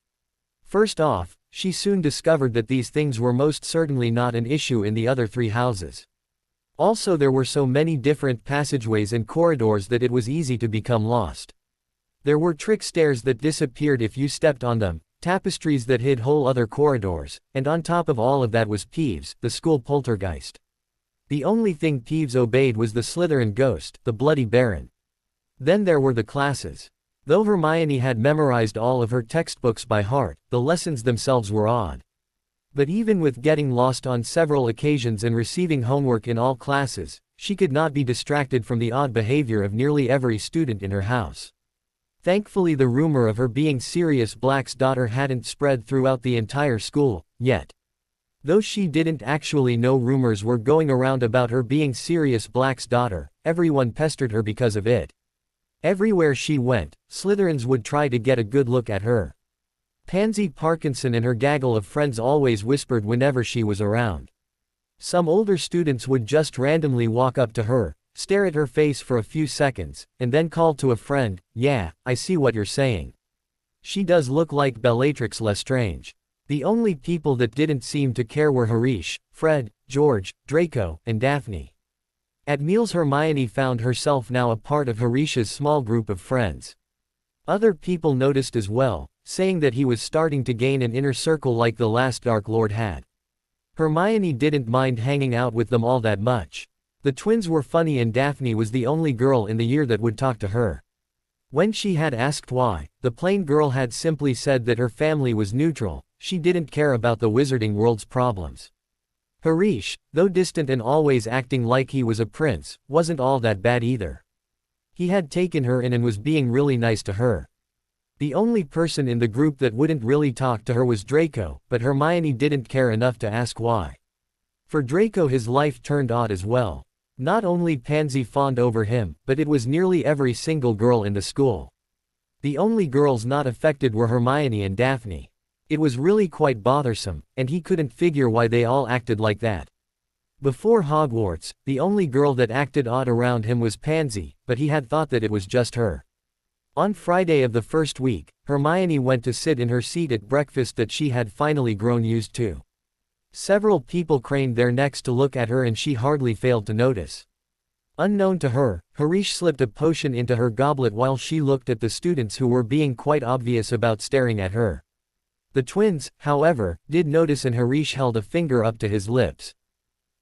First off, she soon discovered that these things were most certainly not an issue in the other three houses. Also, there were so many different passageways and corridors that it was easy to become lost. There were trick stairs that disappeared if you stepped on them, tapestries that hid whole other corridors, and on top of all of that was Peeves, the school poltergeist. The only thing Peeves obeyed was the Slytherin ghost, the Bloody Baron. Then there were the classes. Though Hermione had memorized all of her textbooks by heart, the lessons themselves were odd. But even with getting lost on several occasions and receiving homework in all classes, she could not be distracted from the odd behavior of nearly every student in her house. Thankfully, the rumor of her being Sirius Black's daughter hadn't spread throughout the entire school, yet. Though she didn't actually know rumors were going around about her being Sirius Black's daughter, everyone pestered her because of it. Everywhere she went, Slytherins would try to get a good look at her. Pansy Parkinson and her gaggle of friends always whispered whenever she was around. Some older students would just randomly walk up to her, stare at her face for a few seconds, and then call to a friend, "Yeah, I see what you're saying. She does look like Bellatrix Lestrange." The only people that didn't seem to care were Harish, Fred, George, Draco, and Daphne. At meals, Hermione found herself now a part of Harish's small group of friends. Other people noticed as well, saying that he was starting to gain an inner circle like the last Dark Lord had. Hermione didn't mind hanging out with them all that much. The twins were funny and Daphne was the only girl in the year that would talk to her. When she had asked why, the plain girl had simply said that her family was neutral, she didn't care about the wizarding world's problems. Harish, though distant and always acting like he was a prince, wasn't all that bad either. He had taken her in and was being really nice to her. The only person in the group that wouldn't really talk to her was Draco, but Hermione didn't care enough to ask why. For Draco, his life turned odd as well. Not only Pansy fawned over him, but it was nearly every single girl in the school. The only girls not affected were Hermione and Daphne. It was really quite bothersome, and he couldn't figure why they all acted like that. Before Hogwarts, the only girl that acted odd around him was Pansy, but he had thought that it was just her. On Friday of the first week, Hermione went to sit in her seat at breakfast that she had finally grown used to. Several people craned their necks to look at her and she hardly failed to notice. Unknown to her, Harish slipped a potion into her goblet while she looked at the students who were being quite obvious about staring at her. The twins, however, did notice and Harish held a finger up to his lips.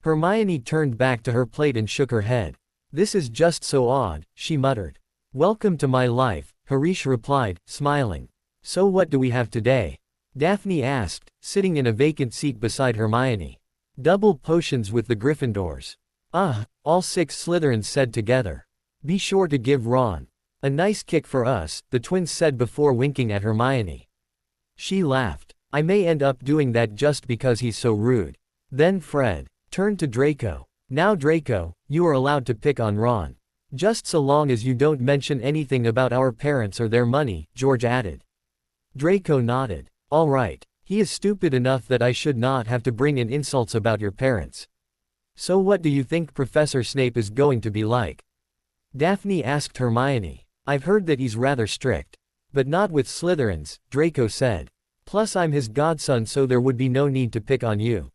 Hermione turned back to her plate and shook her head. "This is just so odd," she muttered. "Welcome to my life," Harish replied, smiling. "So what do we have today?" Daphne asked, sitting in a vacant seat beside Hermione. "Double potions with the Gryffindors." "Ah," all 6 Slytherins said together. "Be sure to give Ron a nice kick for us," the twins said before winking at Hermione. She laughed. "I may end up doing that just because he's so rude." Then Fred turned to Draco. "Now Draco, you are allowed to pick on Ron. Just so long as you don't mention anything about our parents or their money," George added. Draco nodded. "All right. He is stupid enough that I should not have to bring in insults about your parents." "So what do you think Professor Snape is going to be like?" Daphne asked Hermione. "I've heard that he's rather strict. But not with Slytherins," Draco said. "Plus I'm his godson, so there would be no need to pick on you."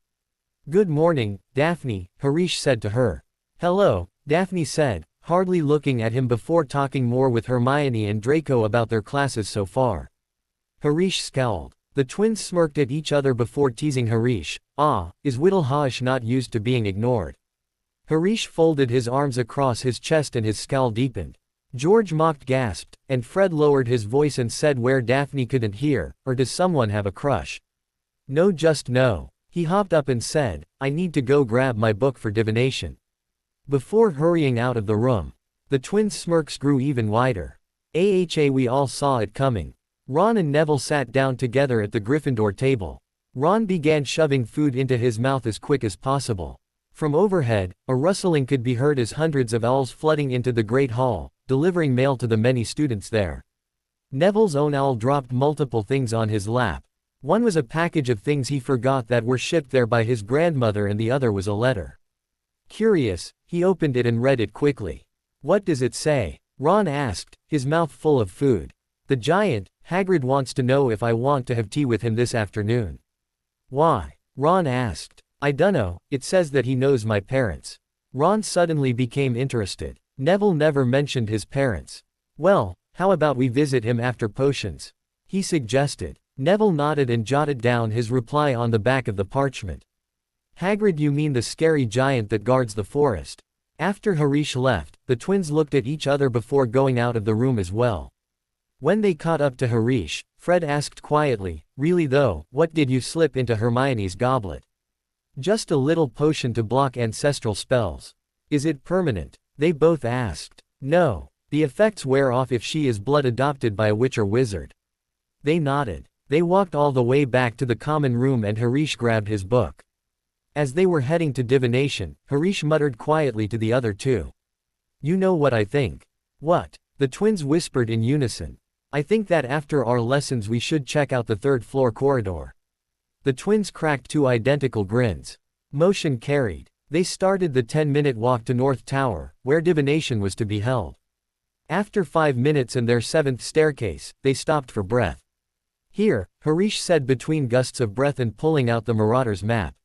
Good morning, Daphne, Harish said to her. Hello, Daphne said, hardly looking at him before talking more with Hermione and Draco about their classes so far. Harish scowled. The twins smirked at each other before teasing Harish. Is Whittlehaush not used to being ignored? Harish folded his arms across his chest and his scowl deepened. George mocked gasped, and Fred lowered his voice and said where Daphne couldn't hear, or does someone have a crush? No, just no. He hopped up and said, I need to go grab my book for divination. Before hurrying out of the room. The twins' smirks grew even wider. We all saw it coming. Ron and Neville sat down together at the Gryffindor table. Ron began shoving food into his mouth as quick as possible. From overhead, a rustling could be heard as hundreds of owls flooding into the Great Hall, delivering mail to the many students there. Neville's own owl dropped multiple things on his lap. One was a package of things he forgot that were shipped there by his grandmother and the other was a letter. Curious, he opened it and read it quickly. What does it say? Ron asked, his mouth full of food. The giant, Hagrid wants to know if I want to have tea with him this afternoon. Why? Ron asked. I dunno, it says that he knows my parents. Ron suddenly became interested. Neville never mentioned his parents. Well, how about we visit him after potions? He suggested. Neville nodded and jotted down his reply on the back of the parchment. Hagrid, you mean the scary giant that guards the forest? After Harish left, the twins looked at each other before going out of the room as well. When they caught up to Harish, Fred asked quietly, really though, what did you slip into Hermione's goblet? Just a little potion to block ancestral spells. Is it permanent? They both asked. No. The effects wear off if she is blood adopted by a witch or wizard. They nodded. They walked all the way back to the common room and Harish grabbed his book. As they were heading to divination, Harish muttered quietly to the other two. You know what I think? What? The twins whispered in unison. I think that after our lessons we should check out the third-floor corridor. The twins cracked two identical grins. Motion carried. They started the 10-minute walk to North Tower, where divination was to be held. After 5 minutes and their 7th staircase, they stopped for breath. Here, Harish said between gusts of breath and pulling out the Marauder's map.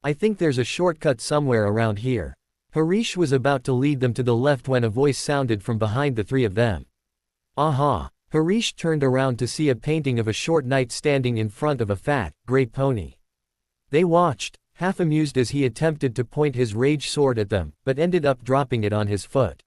I think there's a shortcut somewhere around here. Harish was about to lead them to the left when a voice sounded from behind the three of them. Aha! Harish turned around to see a painting of a short knight standing in front of a fat, gray pony. They watched, half amused as he attempted to point his rage sword at them, but ended up dropping it on his foot.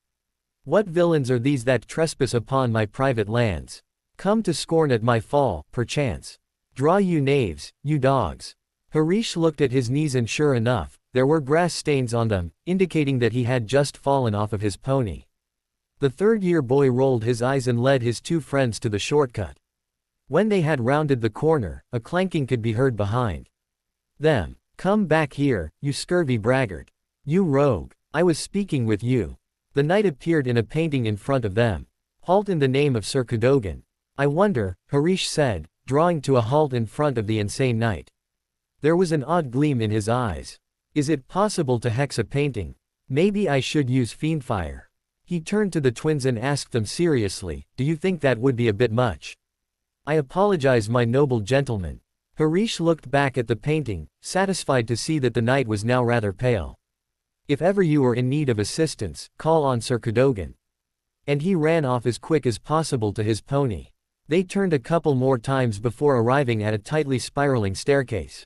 What villains are these that trespass upon my private lands? Come to scorn at my fall, perchance. Draw, you knaves, you dogs. Harish looked at his knees and sure enough, there were grass stains on them, indicating that he had just fallen off of his pony. The third-year boy rolled his eyes and led his two friends to the shortcut. When they had rounded the corner, a clanking could be heard behind them. Come back here, you scurvy braggart. You rogue. I was speaking with you. The knight appeared in a painting in front of them. Halt in the name of Sir Cadogan. I wonder, Harish said, drawing to a halt in front of the insane knight. There was an odd gleam in his eyes. Is it possible to hex a painting? Maybe I should use fiendfire. He turned to the twins and asked them seriously, do you think that would be a bit much? I apologize, my noble gentleman. Harish looked back at the painting, satisfied to see that the knight was now rather pale. If ever you are in need of assistance, call on Sir Cadogan. And he ran off as quick as possible to his pony. They turned a couple more times before arriving at a tightly spiraling staircase.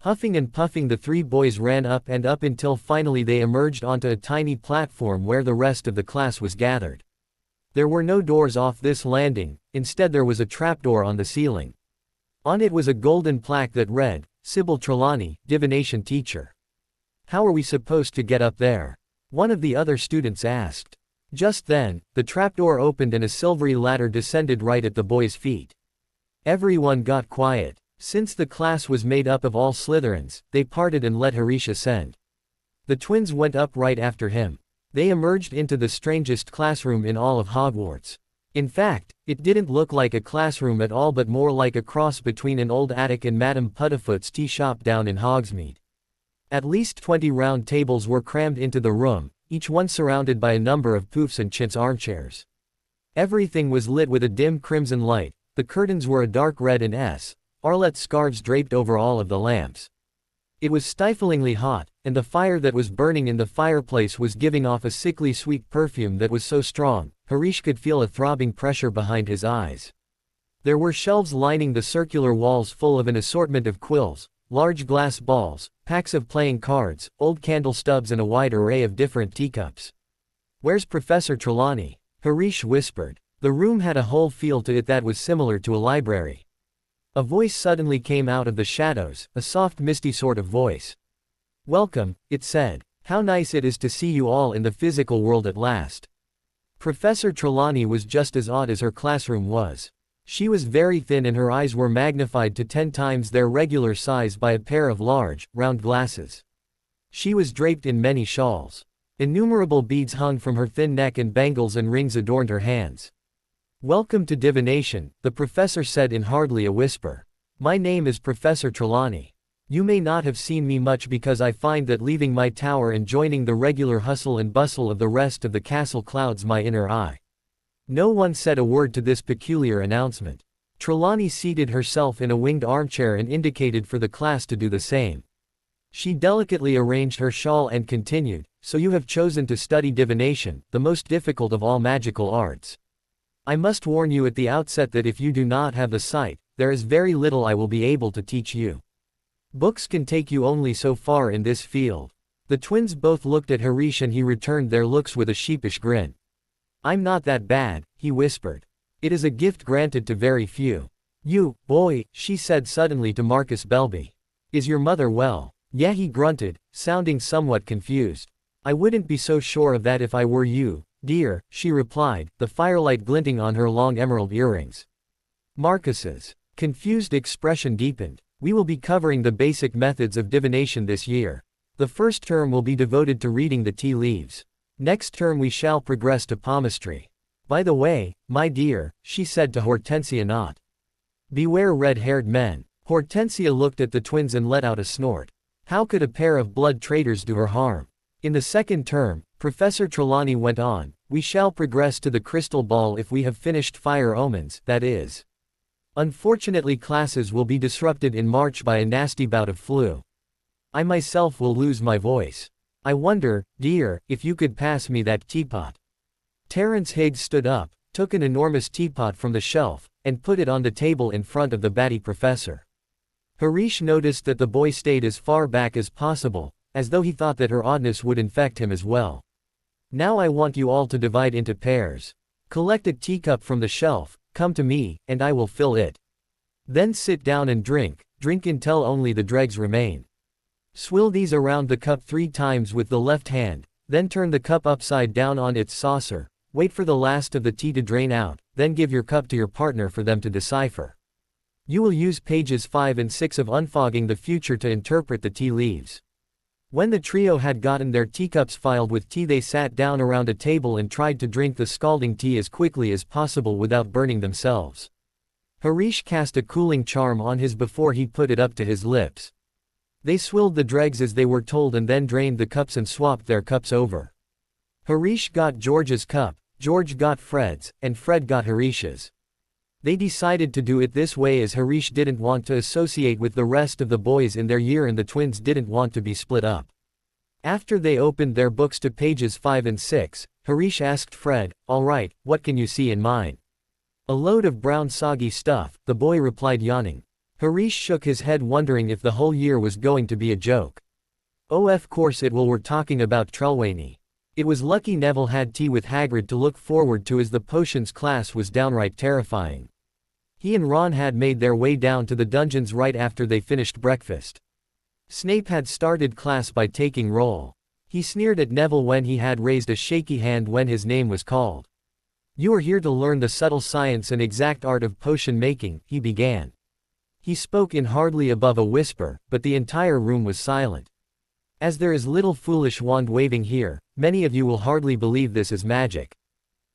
Huffing and puffing, the three boys ran up and up until finally they emerged onto a tiny platform where the rest of the class was gathered. There were no doors off this landing, instead there was a trapdoor on the ceiling. On it was a golden plaque that read, Sybil Trelawney, Divination Teacher. How are we supposed to get up there? One of the other students asked. Just then, the trapdoor opened and a silvery ladder descended right at the boys' feet. Everyone got quiet. Since the class was made up of all Slytherins, they parted and let Harish ascend. The twins went up right after him. They emerged into the strangest classroom in all of Hogwarts. In fact, it didn't look like a classroom at all but more like a cross between an old attic and Madame Puddifoot's tea shop down in Hogsmeade. At least 20 round tables were crammed into the room, each one surrounded by a number of poufs and chintz armchairs. Everything was lit with a dim crimson light, the curtains were a dark red and Arlette scarves draped over all of the lamps. It was stiflingly hot, and the fire that was burning in the fireplace was giving off a sickly sweet perfume that was so strong, Harish could feel a throbbing pressure behind his eyes. There were shelves lining the circular walls full of an assortment of quills, large glass balls, packs of playing cards, old candle stubs and a wide array of different teacups. "Where's Professor Trelawney?" Harish whispered. The room had a whole feel to it that was similar to a library. A voice suddenly came out of the shadows, a soft misty sort of voice. "Welcome," it said. "How nice it is to see you all in the physical world at last." Professor Trelawney was just as odd as her classroom was. She was very thin and her eyes were magnified to 10 times their regular size by a pair of large, round glasses. She was draped in many shawls. Innumerable beads hung from her thin neck and bangles and rings adorned her hands. "Welcome to divination," the professor said in hardly a whisper. "My name is Professor Trelawney. You may not have seen me much because I find that leaving my tower and joining the regular hustle and bustle of the rest of the castle clouds my inner eye." No one said a word to this peculiar announcement. Trelawney seated herself in a winged armchair and indicated for the class to do the same. She delicately arranged her shawl and continued, "So you have chosen to study divination, the most difficult of all magical arts. I must warn you at the outset that if you do not have the sight, there is very little I will be able to teach you. Books can take you only so far in this field." The twins both looked at Harish and he returned their looks with a sheepish grin. "I'm not that bad," he whispered. "It is a gift granted to very few." "You, boy," she said suddenly to Marcus Belby. "Is your mother well?" "Yeah," he grunted, sounding somewhat confused. "I wouldn't be so sure of that if I were you, dear," she replied, the firelight glinting on her long emerald earrings. Marcus's confused expression deepened. "We will be covering the basic methods of divination this year. The first term will be devoted to reading the tea leaves. Next term we shall progress to palmistry. By the way, my dear," she said to Hortensia Knott, "beware red-haired men." Hortensia looked at the twins and let out a snort. How could a pair of blood traitors do her harm? "In the second term," Professor Trelawney went on, "we shall progress to the crystal ball if we have finished fire omens, that is. Unfortunately classes will be disrupted in March by a nasty bout of flu. I myself will lose my voice. I wonder, dear, if you could pass me that teapot." Terence Higgs stood up, took an enormous teapot from the shelf, and put it on the table in front of the batty professor. Harish noticed that the boy stayed as far back as possible, as though he thought that her oddness would infect him as well. "Now I want you all to divide into pairs. Collect a teacup from the shelf, come to me, and I will fill it. Then sit down and drink until only the dregs remain. Swill these around the cup 3 times with the left hand, then turn the cup upside down on its saucer, wait for the last of the tea to drain out, then give your cup to your partner for them to decipher. You will use pages 5 and 6 of Unfogging the Future to interpret the tea leaves." When the trio had gotten their teacups filled with tea they sat down around a table and tried to drink the scalding tea as quickly as possible without burning themselves. Harish cast a cooling charm on his before he put it up to his lips. They swilled the dregs as they were told and then drained the cups and swapped their cups over. Harish got George's cup, George got Fred's, and Fred got Harish's. They decided to do it this way as Harish didn't want to associate with the rest of the boys in their year and the twins didn't want to be split up. After they opened their books to pages 5 and 6, Harish asked Fred, "All right, what can you see in mine?" "A load of brown soggy stuff," the boy replied yawning. Harish shook his head wondering if the whole year was going to be a joke. "Oh, of course it will. We're talking about Trelawney." It was lucky Neville had tea with Hagrid to look forward to as the potions class was downright terrifying. He and Ron had made their way down to the dungeons right after they finished breakfast. Snape had started class by taking roll. He sneered at Neville when he had raised a shaky hand when his name was called. "You are here to learn the subtle science and exact art of potion making," he began. He spoke in hardly above a whisper, but the entire room was silent. "As there is little foolish wand waving here, many of you will hardly believe this is magic.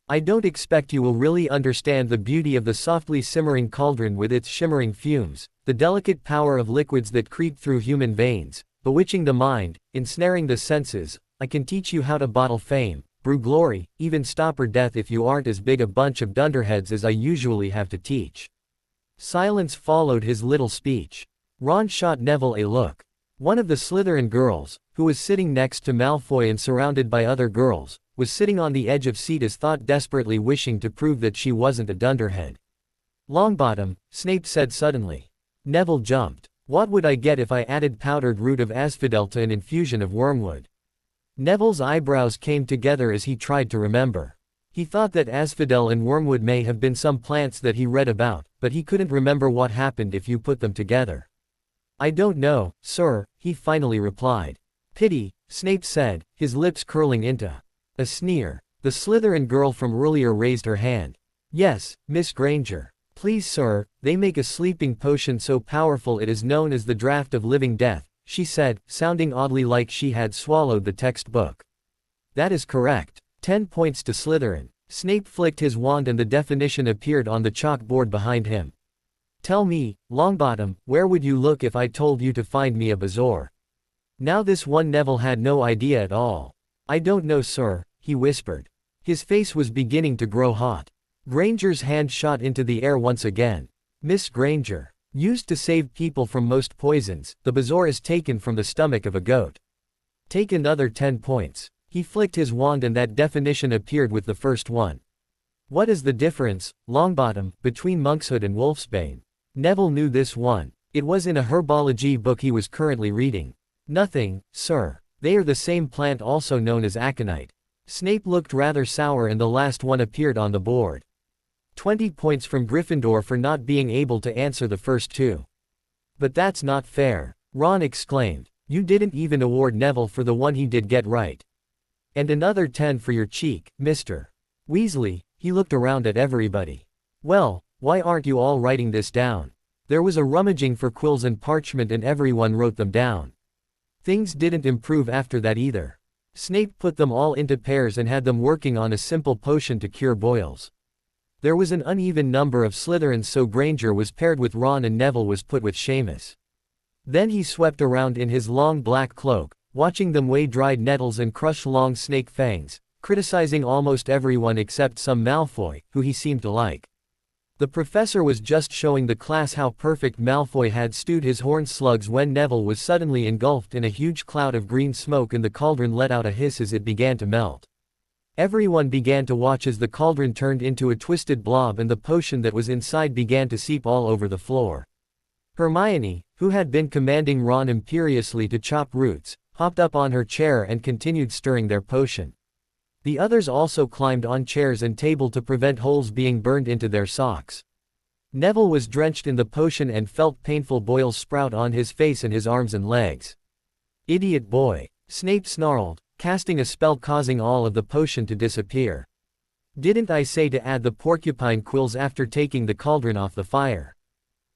I don't expect you will really understand the beauty of the softly simmering cauldron with its shimmering fumes, the delicate power of liquids that creep through human veins, bewitching the mind, ensnaring the senses. I can teach you how to bottle fame, brew glory, even stopper death if you aren't as big a bunch of dunderheads as I usually have to teach." Silence followed his little speech. Ron shot Neville a look. One of the Slytherin girls, who was sitting next to Malfoy and surrounded by other girls, was sitting on the edge of seat as thought, desperately wishing to prove that she wasn't a dunderhead. Longbottom, Snape said suddenly. Neville jumped. What would I get if I added powdered root of asphodel to an infusion of wormwood? Neville's eyebrows came together as he tried to remember. He thought that asphodel and wormwood may have been some plants that he read about, but he couldn't remember what happened if you put them together. I don't know, sir, he finally replied. Pity, Snape said, his lips curling into a sneer. The Slytherin girl from earlier raised her hand. Yes, Miss Granger. Please sir, they make a sleeping potion so powerful it is known as the Draught of Living Death, she said, sounding oddly like she had swallowed the textbook. That is correct. 10 points to Slytherin. Snape flicked his wand and the definition appeared on the chalkboard behind him. Tell me, Longbottom, where would you look if I told you to find me a bazaar? Now this one Neville had no idea at all. I don't know sir, he whispered. His face was beginning to grow hot. Granger's hand shot into the air once again. Miss Granger. Used to save people from most poisons, the bazaar is taken from the stomach of a goat. Take another 10 points. He flicked his wand and that definition appeared with the first one. What is the difference, Longbottom, between monkshood and wolfsbane? Neville knew this one. It was in a herbology book he was currently reading. Nothing, sir. They are the same plant also known as aconite. Snape looked rather sour and the last one appeared on the board. 20 points from Gryffindor for not being able to answer the first two. But that's not fair, Ron exclaimed. You didn't even award Neville for the one he did get right. And another 10 for your cheek, Mr. Weasley. He looked around at everybody. Well, why aren't you all writing this down? There was a rummaging for quills and parchment and everyone wrote them down. Things didn't improve after that either. Snape put them all into pairs and had them working on a simple potion to cure boils. There was an uneven number of Slytherins, so Granger was paired with Ron and Neville was put with Seamus. Then he swept around in his long black cloak, watching them weigh dried nettles and crush long snake fangs, criticizing almost everyone except some Malfoy, who he seemed to like. The professor was just showing the class how perfect Malfoy had stewed his horned slugs when Neville was suddenly engulfed in a huge cloud of green smoke and the cauldron let out a hiss as it began to melt. Everyone began to watch as the cauldron turned into a twisted blob and the potion that was inside began to seep all over the floor. Hermione, who had been commanding Ron imperiously to chop roots, hopped up on her chair and continued stirring their potion. The others also climbed on chairs and table to prevent holes being burned into their socks. Neville was drenched in the potion and felt painful boils sprout on his face and his arms and legs. Idiot boy, Snape snarled, casting a spell causing all of the potion to disappear. Didn't I say to add the porcupine quills after taking the cauldron off the fire?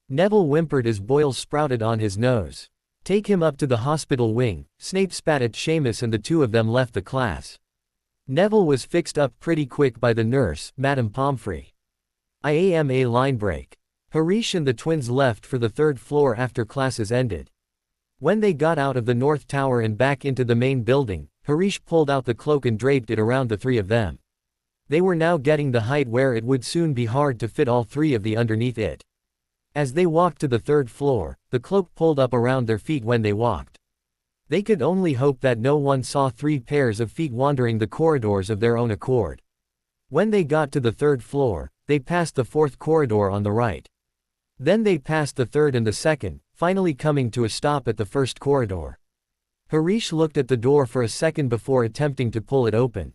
Neville whimpered as boils sprouted on his nose. Take him up to the hospital wing, Snape spat at Seamus and the two of them left the class. Neville was fixed up pretty quick by the nurse, Madame Pomfrey. I am a line break. Harish and the twins left for the third floor after classes ended. When they got out of the North Tower and back into the main building, Harish pulled out the cloak and draped it around the three of them. They were now getting the height where it would soon be hard to fit all three of them underneath it. As they walked to the third floor, the cloak pulled up around their feet when they walked. They could only hope that no one saw 3 pairs of feet wandering the corridors of their own accord. When they got to the third floor, they passed the 4th corridor on the right. Then they passed the 3rd and the 2nd, finally coming to a stop at the 1st corridor. Harish looked at the door for a second before attempting to pull it open.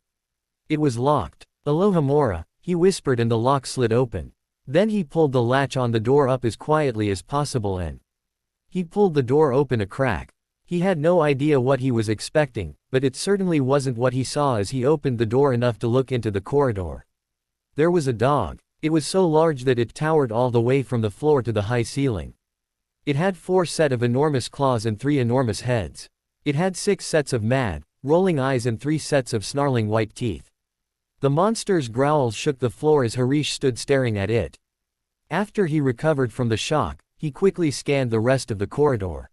It was locked. Alohomora, he whispered and the lock slid open. Then he pulled the latch on the door up as quietly as possible and he pulled the door open a crack. He had no idea what he was expecting, but it certainly wasn't what he saw as he opened the door enough to look into the corridor. There was a dog. It was so large that it towered all the way from the floor to the high ceiling. It had 4 sets of enormous claws and 3 enormous heads. It had 6 sets of mad, rolling eyes and 3 sets of snarling white teeth. The monster's growls shook the floor as Harish stood staring at it. After he recovered from the shock, he quickly scanned the rest of the corridor.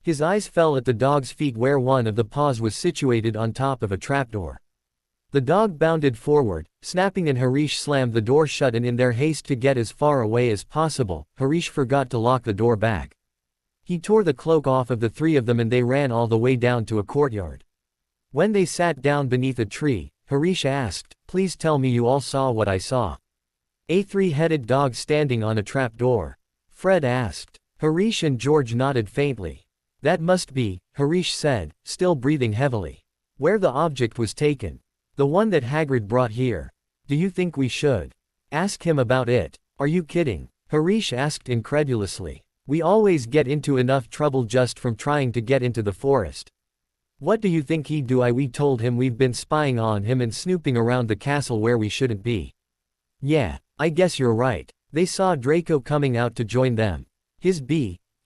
His eyes fell at the dog's feet where one of the paws was situated on top of a trapdoor. The dog bounded forward, snapping, and Harish slammed the door shut, and in their haste to get as far away as possible, Harish forgot to lock the door back. He tore the cloak off of the three of them and they ran all the way down to a courtyard. When they sat down beneath a tree, Harish asked, "Please tell me you all saw what I saw." "A three-headed dog standing on a trap door," Fred asked. Harish and George nodded faintly. "That must be," Harish said, still breathing heavily, "where the object was taken. The one that Hagrid brought here. Do you think we should ask him about it?" "Are you kidding?" Harish asked incredulously. "We always get into enough trouble just from trying to get into the forest. What do you think he'd do? We told him we've been spying on him and snooping around the castle where we shouldn't be." "Yeah, I guess you're right." They saw Draco coming out to join them. His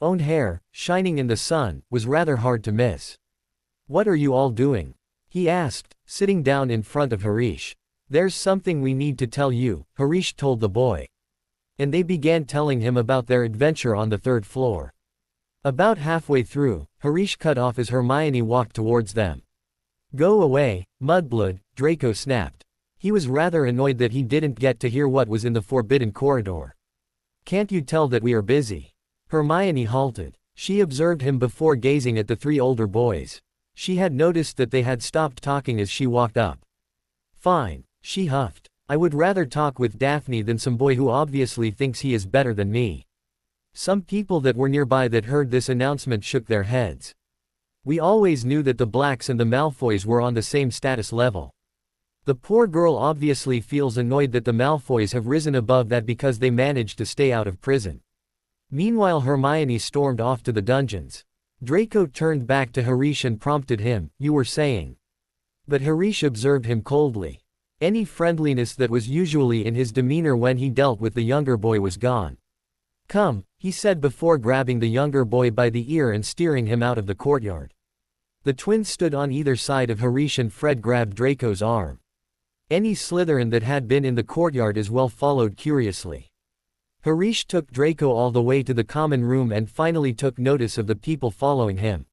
own hair, shining in the sun, was rather hard to miss. "What are you all doing?" he asked, sitting down in front of Harish. "There's something we need to tell you," Harish told the boy. And they began telling him about their adventure on the third floor. About halfway through, Harish cut off as Hermione walked towards them. "Go away, Mudblood," Draco snapped. He was rather annoyed that he didn't get to hear what was in the forbidden corridor. "Can't you tell that we are busy?" Hermione halted. She observed him before gazing at the three older boys. She had noticed that they had stopped talking as she walked up. "Fine," she huffed. "I would rather talk with Daphne than some boy who obviously thinks he is better than me." Some people that were nearby that heard this announcement shook their heads. "We always knew that the Blacks and the Malfoys were on the same status level. The poor girl obviously feels annoyed that the Malfoys have risen above that because they managed to stay out of prison." Meanwhile Hermione stormed off to the dungeons. Draco turned back to Harish and prompted him, "You were saying?" But Harish observed him coldly. Any friendliness that was usually in his demeanor when he dealt with the younger boy was gone. "Come," he said before grabbing the younger boy by the ear and steering him out of the courtyard. The twins stood on either side of Harish and Fred grabbed Draco's arm. Any Slytherin that had been in the courtyard as well followed curiously. Harish took Draco all the way to the common room and finally took notice of the people following him.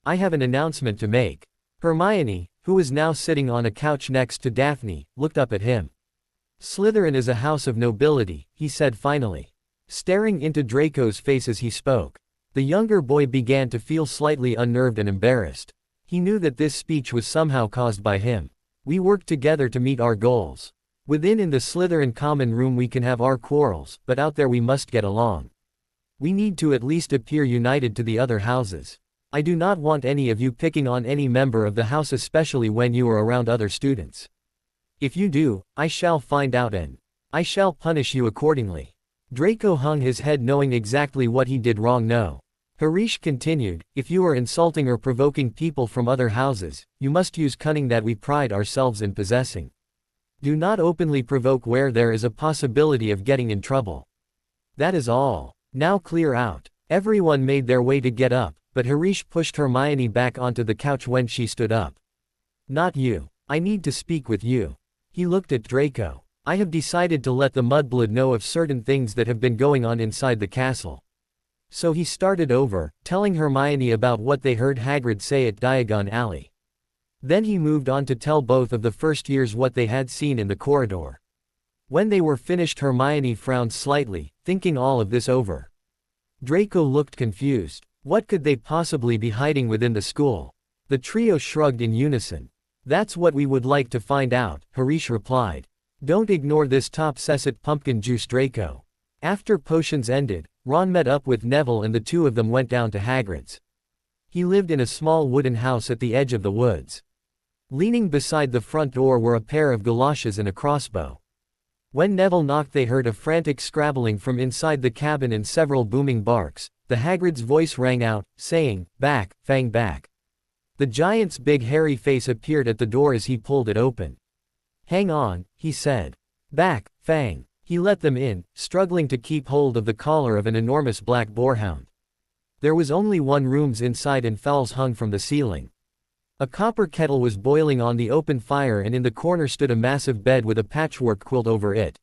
"I have an announcement to make." Hermione, who was now sitting on a couch next to Daphne, looked up at him. "Slytherin is a house of nobility," he said finally, staring into Draco's face as he spoke. The younger boy began to feel slightly unnerved and embarrassed. He knew that this speech was somehow caused by him. "We work together to meet our goals. Within in the Slytherin common room we can have our quarrels, but out there we must get along. We need to at least appear united to the other houses. I do not want any of you picking on any member of the house, especially when you are around other students. If you do, I shall find out and I shall punish you accordingly." Draco hung his head knowing exactly what he did wrong. "No." Harish continued, "If you are insulting or provoking people from other houses, you must use cunning that we pride ourselves in possessing. Do not openly provoke where there is a possibility of getting in trouble. That is all. Now clear out." Everyone made their way to get up, but Harish pushed Hermione back onto the couch when she stood up. "Not you. I need to speak with you." He looked at Draco. "I have decided to let the Mudblood know of certain things that have been going on inside the castle." So he started over, telling Hermione about what they heard Hagrid say at Diagon Alley. Then he moved on to tell both of the first years what they had seen in the corridor. When they were finished Hermione frowned slightly, thinking all of this over. Draco looked confused. What could they possibly be hiding within the school? The trio shrugged in unison. "That's what we would like to find out," Harish replied. "Don't ignore this top-secret pumpkin juice, Draco." After potions ended, Ron met up with Neville and the two of them went down to Hagrid's. He lived in a small wooden house at the edge of the woods. Leaning beside the front door were a pair of galoshes and a crossbow. When Neville knocked they heard a frantic scrabbling from inside the cabin and several booming barks. The Hagrid's voice rang out, saying, "Back, Fang, back." The giant's big hairy face appeared at the door as he pulled it open. "Hang on," he said. "Back, Fang." He let them in, struggling to keep hold of the collar of an enormous black boarhound. There was only one room inside and fowls hung from the ceiling. A copper kettle was boiling on the open fire and in the corner stood a massive bed with a patchwork quilt over it.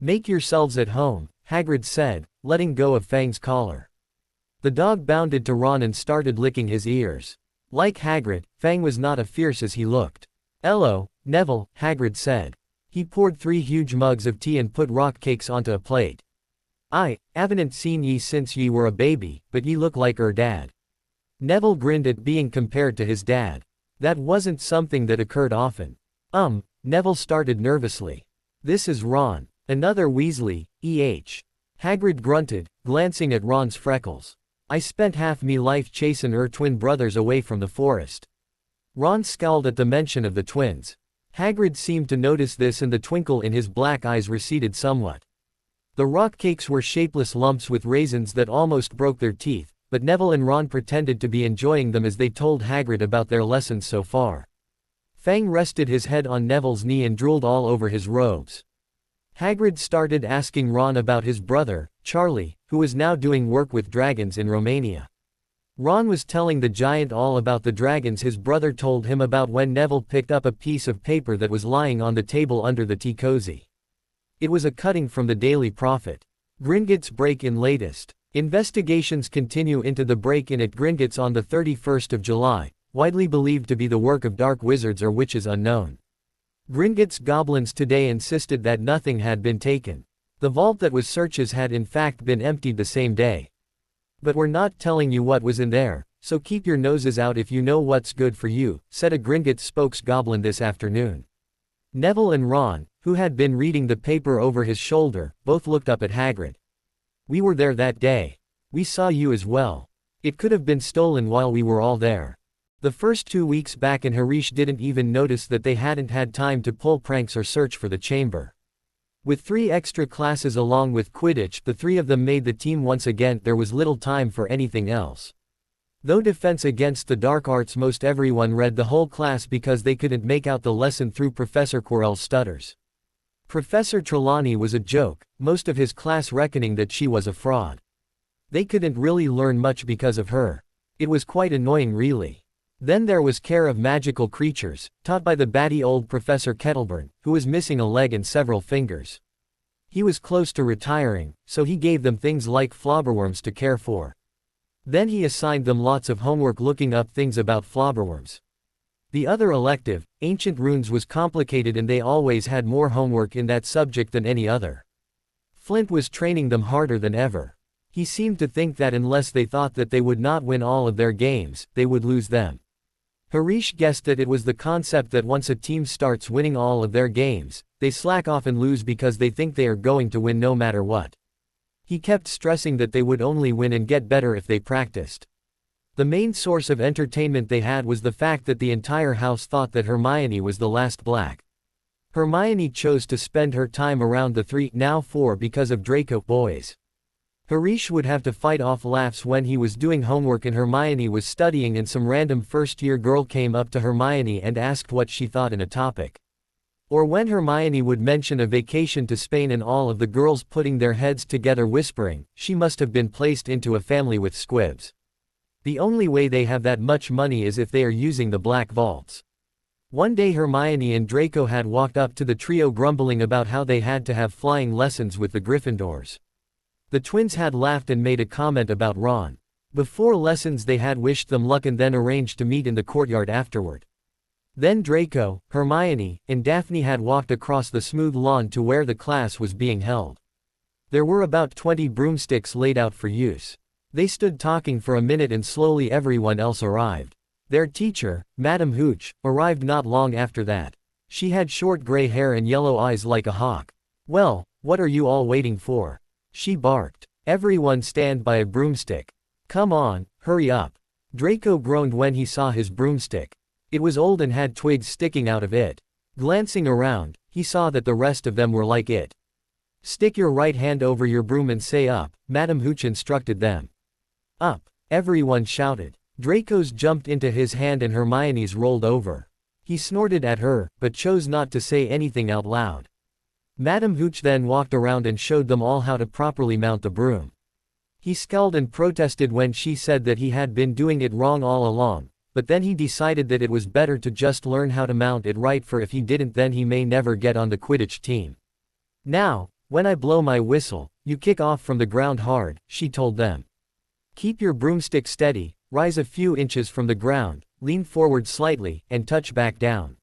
"Make yourselves at home," Hagrid said, letting go of Fang's collar. The dog bounded to Ron and started licking his ears. Like Hagrid, Fang was not as fierce as he looked. "Hello, Neville," Hagrid said. He poured 3 huge mugs of tea and put rock cakes onto a plate. I haven't seen ye since ye were a baby, but ye look like dad. Neville grinned at being compared to his dad. That wasn't something that occurred often. Neville started nervously. This is Ron. Another Weasley, Hagrid grunted, glancing at Ron's freckles. I spent half me life chasin' twin brothers away from the forest. Ron scowled at the mention of the twins. Hagrid seemed to notice this and the twinkle in his black eyes receded somewhat. The rock cakes were shapeless lumps with raisins that almost broke their teeth, but Neville and Ron pretended to be enjoying them as they told Hagrid about their lessons so far. Fang rested his head on Neville's knee and drooled all over his robes. Hagrid started asking Ron about his brother, Charlie, who was now doing work with dragons in Romania. Ron was telling the giant all about the dragons his brother told him about when Neville picked up a piece of paper that was lying on the table under the tea cozy. It was a cutting from the Daily Prophet. Gringotts break-in latest. Investigations continue into the break-in at Gringotts on the 31st of July, widely believed to be the work of dark wizards or witches unknown. Gringotts goblins today insisted that nothing had been taken. The vault that was searches had in fact been emptied the same day. But we're not telling you what was in there, so keep your noses out if you know what's good for you, said a Gringotts spokesgoblin this afternoon. Neville and Ron, who had been reading the paper over his shoulder, both looked up at Hagrid. We were there that day. We saw you as well. It could have been stolen while we were all there. The first 2 weeks back in Harish didn't even notice that they hadn't had time to pull pranks or search for the chamber. With 3 extra classes along with Quidditch, the 3 of them made the team once again. There was little time for anything else. Though defense against the dark arts, most everyone read the whole class because they couldn't make out the lesson through Professor Quirrell's stutters. Professor Trelawney was a joke, most of his class reckoning that she was a fraud. They couldn't really learn much because of her. It was quite annoying really. Then there was Care of Magical Creatures, taught by the batty old Professor Kettleburn, who was missing a leg and several fingers. He was close to retiring, so he gave them things like flobberworms to care for. Then he assigned them lots of homework looking up things about flobberworms. The other elective, Ancient Runes, was complicated and they always had more homework in that subject than any other. Flint was training them harder than ever. He seemed to think that unless they thought that they would not win all of their games, they would lose them. Harish guessed that it was the concept that once a team starts winning all of their games, they slack off and lose because they think they are going to win no matter what. He kept stressing that they would only win and get better if they practiced. The main source of entertainment they had was the fact that the entire house thought that Hermione was the last black. Hermione chose to spend her time around the 3, now 4 because of Draco boys. Harish would have to fight off laughs when he was doing homework and Hermione was studying and some random first-year girl came up to Hermione and asked what she thought in a topic. Or when Hermione would mention a vacation to Spain and all of the girls putting their heads together whispering, she must have been placed into a family with squibs. The only way they have that much money is if they are using the black vaults. One day Hermione and Draco had walked up to the trio grumbling about how they had to have flying lessons with the Gryffindors. The twins had laughed and made a comment about Ron. Before lessons they had wished them luck and then arranged to meet in the courtyard afterward. Then Draco, Hermione, and Daphne had walked across the smooth lawn to where the class was being held. There were about 20 broomsticks laid out for use. They stood talking for a minute and slowly everyone else arrived. Their teacher, Madame Hooch, arrived not long after that. She had short gray hair and yellow eyes like a hawk. Well, what are you all waiting for? She barked. Everyone stand by a broomstick. Come on, hurry up. Draco groaned when he saw his broomstick. It was old and had twigs sticking out of it. Glancing around, he saw that the rest of them were like it. Stick your right hand over your broom and say up, Madame Hooch instructed them. Up, everyone shouted. Draco's jumped into his hand and Hermione's rolled over. He snorted at her, but chose not to say anything out loud. Madame Hooch then walked around and showed them all how to properly mount the broom. He scowled and protested when she said that he had been doing it wrong all along, but then he decided that it was better to just learn how to mount it right, for if he didn't then he may never get on the Quidditch team. Now, when I blow my whistle, you kick off from the ground hard, she told them. Keep your broomstick steady, rise a few inches from the ground, lean forward slightly, and touch back down.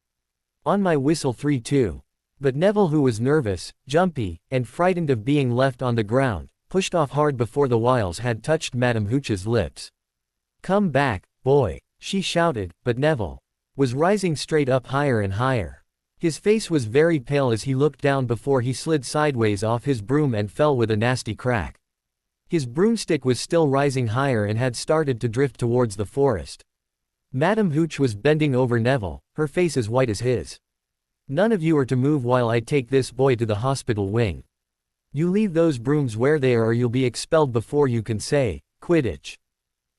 On my whistle 3-2. But Neville, who was nervous, jumpy, and frightened of being left on the ground, pushed off hard before the wiles had touched Madame Hooch's lips. "Come back, boy," she shouted, but Neville was rising straight up higher and higher. His face was very pale as he looked down before he slid sideways off his broom and fell with a nasty crack. His broomstick was still rising higher and had started to drift towards the forest. Madame Hooch was bending over Neville, her face as white as his. "None of you are to move while I take this boy to the hospital wing. You leave those brooms where they are or you'll be expelled before you can say, Quidditch.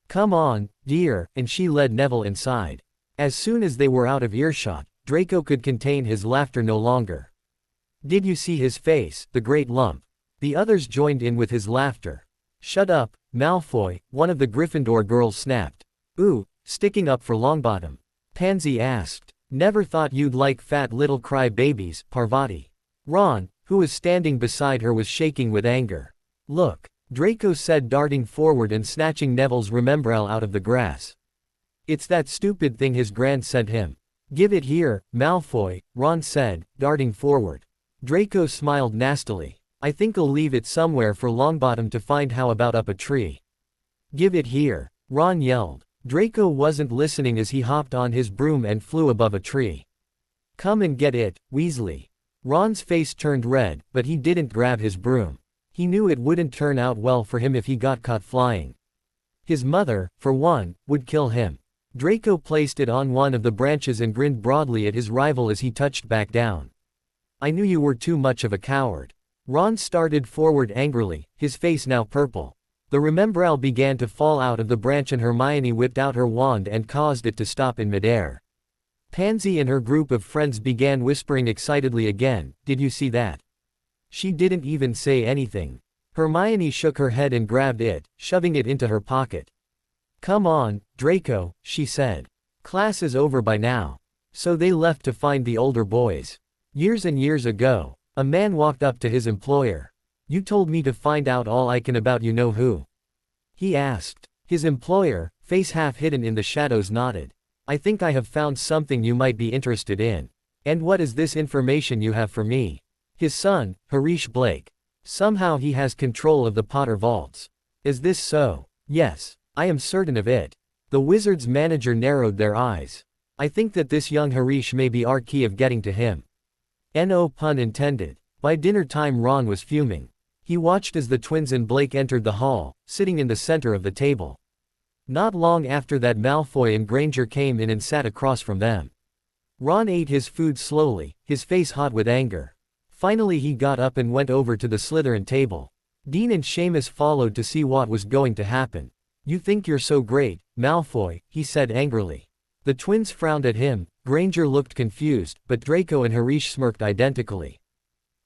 Come on, dear," and she led Neville inside. As soon as they were out of earshot, Draco could contain his laughter no longer. "Did you see his face, the great lump?" The others joined in with his laughter. "Shut up, Malfoy," one of the Gryffindor girls snapped. "Ooh, sticking up for Longbottom?" Pansy asked. "Never thought you'd like fat little cry-babies, Parvati." Ron, who was standing beside her, was shaking with anger. "Look," Draco said, darting forward and snatching Neville's remembrall out of the grass. "It's that stupid thing his grand sent him." "Give it here, Malfoy," Ron said, darting forward. Draco smiled nastily. "I think I'll leave it somewhere for Longbottom to find. How about up a tree?" "Give it here," Ron yelled. Draco wasn't listening as he hopped on his broom and flew above a tree. "Come and get it, Weasley." Ron's face turned red, but he didn't grab his broom. He knew it wouldn't turn out well for him if he got caught flying. His mother, for one, would kill him. Draco placed it on one of the branches and grinned broadly at his rival as he touched back down. "I knew you were too much of a coward." Ron started forward angrily, his face now purple. The remembrall began to fall out of the branch and Hermione whipped out her wand and caused it to stop in midair. Pansy and her group of friends began whispering excitedly again, "Did you see that?" She didn't even say anything. Hermione shook her head and grabbed it, shoving it into her pocket. "Come on, Draco," she said. "Class is over by now." So they left to find the older boys. Years and years ago, a man walked up to his employer. "You told me to find out all I can about you-know-who," he asked. His employer, face half hidden in the shadows, nodded. "I think I have found something you might be interested in." "And what is this information you have for me?" "His son, Harish Blake. Somehow he has control of the Potter vaults." "Is this so?" "Yes, I am certain of it." The Wizards' manager narrowed their eyes. "I think that this young Harish may be our key of getting to him." No pun intended. By dinner time Ron was fuming. He watched as the twins and Blake entered the hall, sitting in the center of the table. Not long after that, Malfoy and Granger came in and sat across from them. Ron ate his food slowly, his face hot with anger. Finally he got up and went over to the Slytherin table. Dean and Seamus followed to see what was going to happen. "You think you're so great, Malfoy," he said angrily. The twins frowned at him. Granger looked confused, but Draco and Harish smirked identically.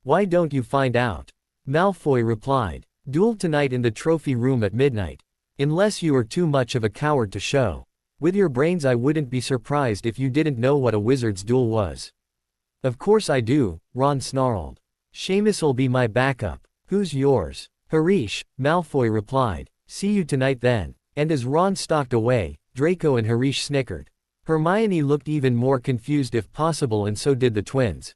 "Why don't you find out?" Malfoy replied. "Duel tonight in the trophy room at midnight. Unless you are too much of a coward to show. With your brains I wouldn't be surprised if you didn't know what a wizard's duel was." "Of course I do," Ron snarled. "Seamus'll be my backup." "Who's yours?" "Harish," Malfoy replied. "See you tonight then." And as Ron stalked away, Draco and Harish snickered. Hermione looked even more confused if possible, and so did the twins.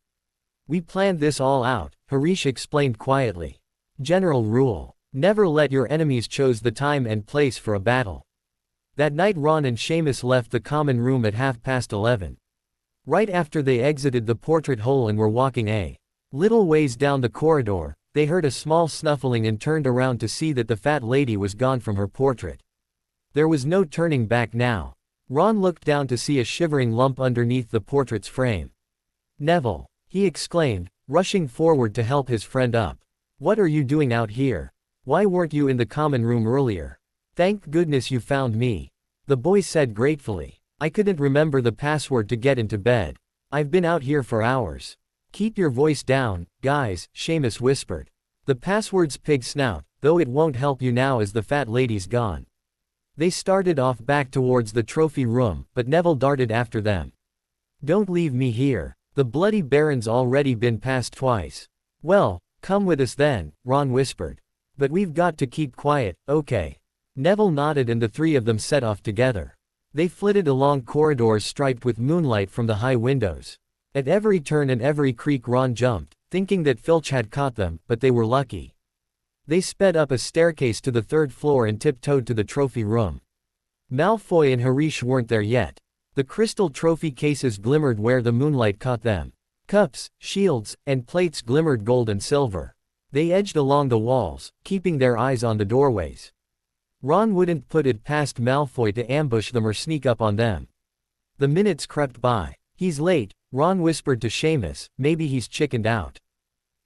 "We planned this all out," Harish explained quietly. "General rule. Never let your enemies choose the time and place for a battle." That night Ron and Seamus left the common room at 11:30. Right after they exited the portrait hole and were walking a little ways down the corridor, they heard a small snuffling and turned around to see that the fat lady was gone from her portrait. There was no turning back now. Ron looked down to see a shivering lump underneath the portrait's frame. "Neville," he exclaimed, rushing forward to help his friend up. "What are you doing out here? Why weren't you in the common room earlier?" "Thank goodness you found me," the boy said gratefully. "I couldn't remember the password to get into bed. I've been out here for hours." "Keep your voice down, guys," Seamus whispered. "The password's pig snout, though it won't help you now as the fat lady's gone." They started off back towards the trophy room, but Neville darted after them. "Don't leave me here. The Bloody Baron's already been passed twice." "Well, come with us then," Ron whispered. "But we've got to keep quiet, okay?" Neville nodded and the three of them set off together. They flitted along corridors striped with moonlight from the high windows. At every turn and every creak Ron jumped, thinking that Filch had caught them, but they were lucky. They sped up a staircase to the third floor and tiptoed to the trophy room. Malfoy and Harish weren't there yet. The crystal trophy cases glimmered where the moonlight caught them. Cups, shields, and plates glimmered gold and silver. They edged along the walls, keeping their eyes on the doorways. Ron wouldn't put it past Malfoy to ambush them or sneak up on them. The minutes crept by. "He's late," Ron whispered to Seamus, "maybe he's chickened out."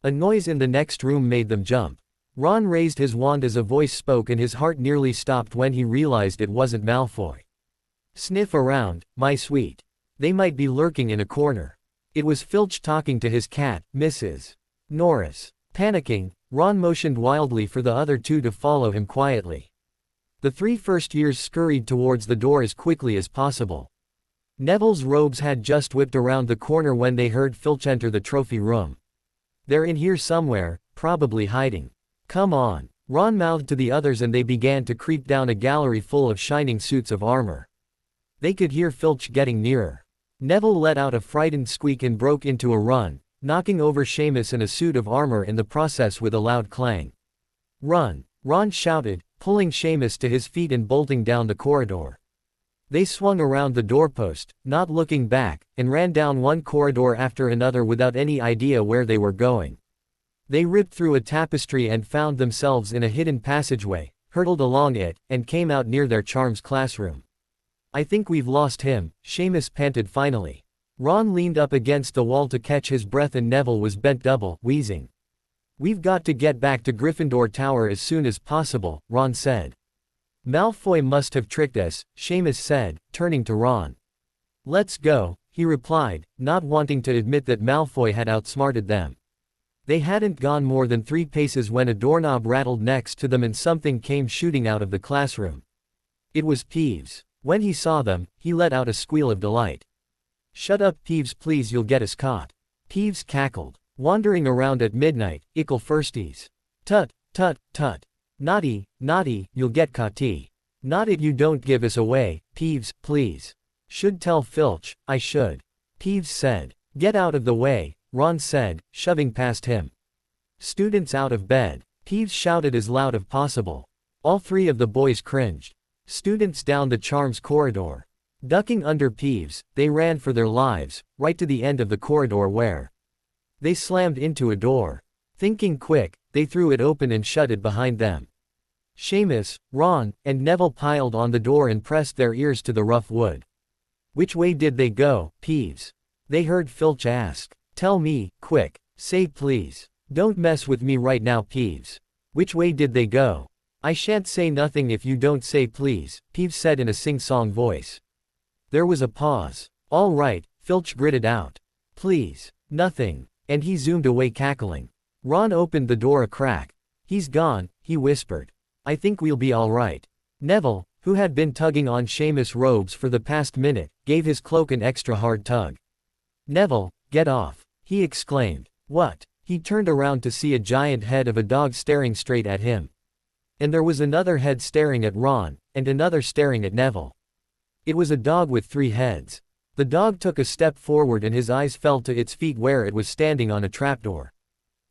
A noise in the next room made them jump. Ron raised his wand as a voice spoke and his heart nearly stopped when he realized it wasn't Malfoy. "Sniff around, my sweet. They might be lurking in a corner." It was Filch talking to his cat, Mrs. Norris. Panicking, Ron motioned wildly for the other two to follow him quietly. The three first-years scurried towards the door as quickly as possible. Neville's robes had just whipped around the corner when they heard Filch enter the trophy room. "They're in here somewhere, probably hiding. Come on," Ron mouthed to the others and they began to creep down a gallery full of shining suits of armor. They could hear Filch getting nearer. Neville let out a frightened squeak and broke into a run, knocking over Seamus and a suit of armor in the process with a loud clang. "Run!" Ron shouted, pulling Seamus to his feet and bolting down the corridor. They swung around the doorpost, not looking back, and ran down one corridor after another without any idea where they were going. They ripped through a tapestry and found themselves in a hidden passageway, hurtled along it, and came out near their charms classroom. "I think we've lost him," Seamus panted finally. Ron leaned up against the wall to catch his breath and Neville was bent double, wheezing. "We've got to get back to Gryffindor Tower as soon as possible," Ron said. "Malfoy must have tricked us," Seamus said, turning to Ron. "Let's go," he replied, not wanting to admit that Malfoy had outsmarted them. They hadn't gone more than 3 paces when a doorknob rattled next to them and something came shooting out of the classroom. It was Peeves. When he saw them, he let out a squeal of delight. "Shut up, Peeves, please, you'll get us caught." Peeves cackled. "Wandering around at midnight, ickle firsties. Tut, tut, tut. Naughty, naughty, you'll get caught. Not if you don't give us away, Peeves, please." "Should tell Filch, I should," Peeves said. "Get out of the way," Ron said, shoving past him. "Students out of bed," Peeves shouted as loud as possible. All 3 of the boys cringed. "Students down the charms corridor." Ducking under Peeves, they ran for their lives, right to the end of the corridor where they slammed into a door. Thinking quick, they threw it open and shut it behind them. Seamus, Ron, and Neville piled on the door and pressed their ears to the rough wood. "Which way did they go, Peeves?" they heard Filch ask. "Tell me, quick, say please. Don't mess with me right now, Peeves. Which way did they go?" "I shan't say nothing if you don't say please," Peeves said in a sing-song voice. There was a pause. "All right," Filch gritted out. "Please. Nothing." And he zoomed away cackling. Ron opened the door a crack. "He's gone," he whispered. "I think we'll be all right." Neville, who had been tugging on Seamus' robes for the past minute, gave his cloak an extra hard tug. "Neville, get off," he exclaimed. "What?" He turned around to see a giant head of a dog staring straight at him. And there was another head staring at Ron, and another staring at Neville. It was a dog with 3 heads. The dog took a step forward and his eyes fell to its feet where it was standing on a trapdoor.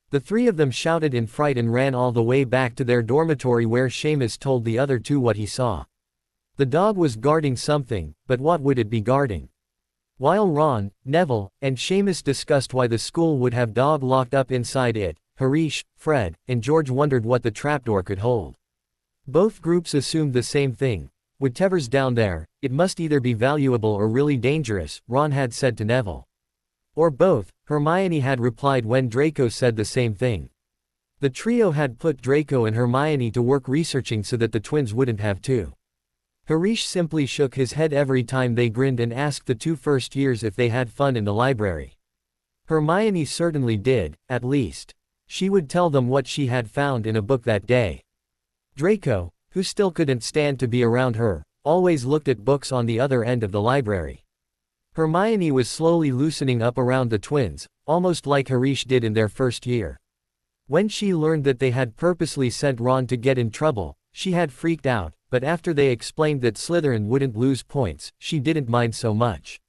The 3 of them shouted in fright and ran all the way back to their dormitory where Seamus told the other 2 what he saw. The dog was guarding something, but what would it be guarding? While Ron, Neville, and Seamus discussed why the school would have dog locked up inside it, Harish, Fred, and George wondered what the trapdoor could hold. Both groups assumed the same thing. "Whatever's down there, it must either be valuable or really dangerous," Ron had said to Neville. "Or both," Hermione had replied when Draco said the same thing. The trio had put Draco and Hermione to work researching so that the twins wouldn't have to. Harish simply shook his head every time they grinned and asked the 2 first years if they had fun in the library. Hermione certainly did, at least. She would tell them what she had found in a book that day. Draco, who still couldn't stand to be around her, always looked at books on the other end of the library. Hermione was slowly loosening up around the twins, almost like Harish did in their first year. When she learned that they had purposely sent Ron to get in trouble, she had freaked out, but after they explained that Slytherin wouldn't lose points, she didn't mind so much.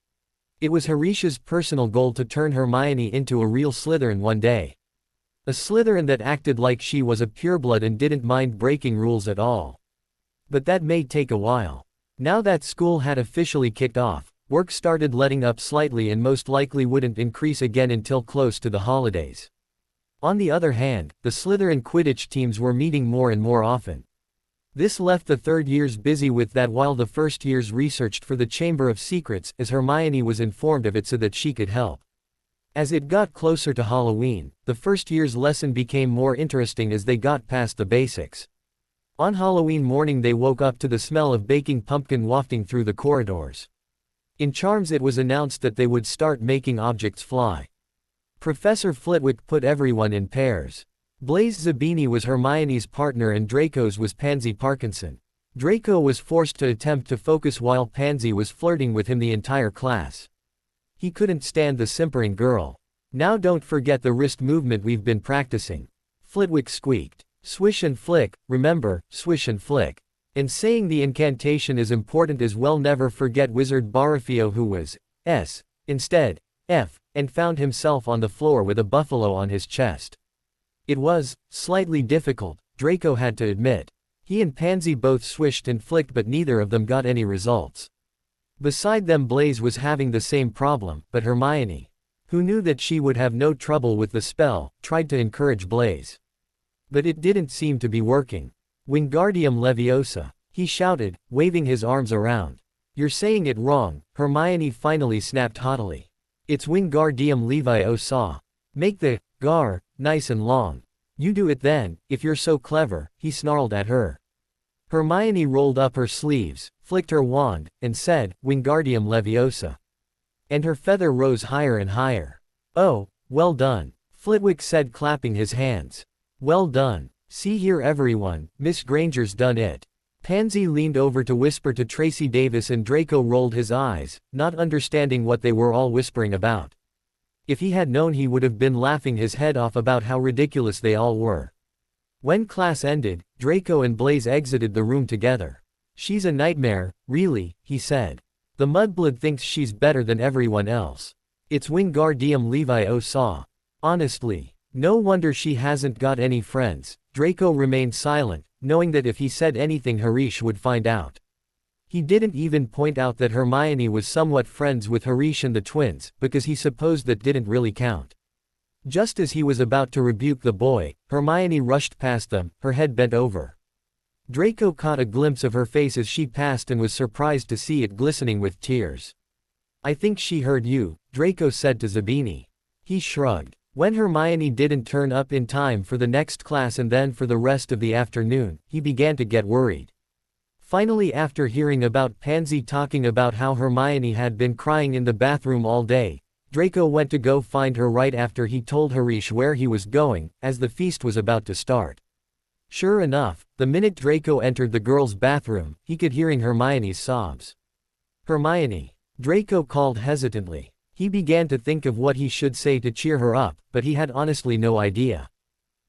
It was Harish's personal goal to turn Hermione into a real Slytherin one day. A Slytherin that acted like she was a pureblood and didn't mind breaking rules at all. But that may take a while. Now that school had officially kicked off, work started letting up slightly and most likely wouldn't increase again until close to the holidays. On the other hand, the Slytherin Quidditch teams were meeting more and more often. This left the third years busy with that while the first years researched for the Chamber of Secrets, as Hermione was informed of it so that she could help. As it got closer to Halloween, the first year's lesson became more interesting as they got past the basics. On Halloween morning they woke up to the smell of baking pumpkin wafting through the corridors. In Charms it was announced that they would start making objects fly. Professor Flitwick put everyone in pairs. Blaise Zabini was Hermione's partner and Draco's was Pansy Parkinson. Draco was forced to attempt to focus while Pansy was flirting with him the entire class. He couldn't stand the simpering girl. "Now don't forget the wrist movement we've been practicing," Flitwick squeaked. "Swish and flick, remember, swish and flick." And saying the incantation is important as well. Never forget Wizard Barafio, who was S instead F, and found himself on the floor with a buffalo on his chest. It was slightly difficult, Draco had to admit. He and Pansy both swished and flicked but neither of them got any results. Beside them Blaise was having the same problem, but Hermione, who knew that she would have no trouble with the spell, tried to encourage Blaise. But it didn't seem to be working. "Wingardium Leviosa," he shouted, waving his arms around. "You're saying it wrong," Hermione finally snapped haughtily. "It's Wingardium Leviosa. Make the gar nice and long. You do it then, if you're so clever," he snarled at her. Hermione rolled up her sleeves, flicked her wand, and said, "Wingardium Leviosa." And her feather rose higher and higher. "Oh, well done," Flitwick said, clapping his hands. "Well done. See here everyone, Miss Granger's done it." Pansy leaned over to whisper to Tracy Davis and Draco rolled his eyes, not understanding what they were all whispering about. If he had known he would have been laughing his head off about how ridiculous they all were. When class ended, Draco and Blaise exited the room together. "She's a nightmare, really," he said. "The mudblood thinks she's better than everyone else. It's Wingardium Leviosa. Honestly. No wonder she hasn't got any friends." Draco remained silent, knowing that if he said anything Harish would find out. He didn't even point out that Hermione was somewhat friends with Harish and the twins, because he supposed that didn't really count. Just as he was about to rebuke the boy, Hermione rushed past them, her head bent over. Draco caught a glimpse of her face as she passed and was surprised to see it glistening with tears. "I think she heard you," Draco said to Zabini. He shrugged. When Hermione didn't turn up in time for the next class and then for the rest of the afternoon, he began to get worried. Finally, after hearing about Pansy talking about how Hermione had been crying in the bathroom all day, Draco went to go find her right after he told Harish where he was going, as the feast was about to start. Sure enough, the minute Draco entered the girls' bathroom, he could hearing Hermione's sobs. "Hermione," Draco called hesitantly. He began to think of what he should say to cheer her up, but he had honestly no idea.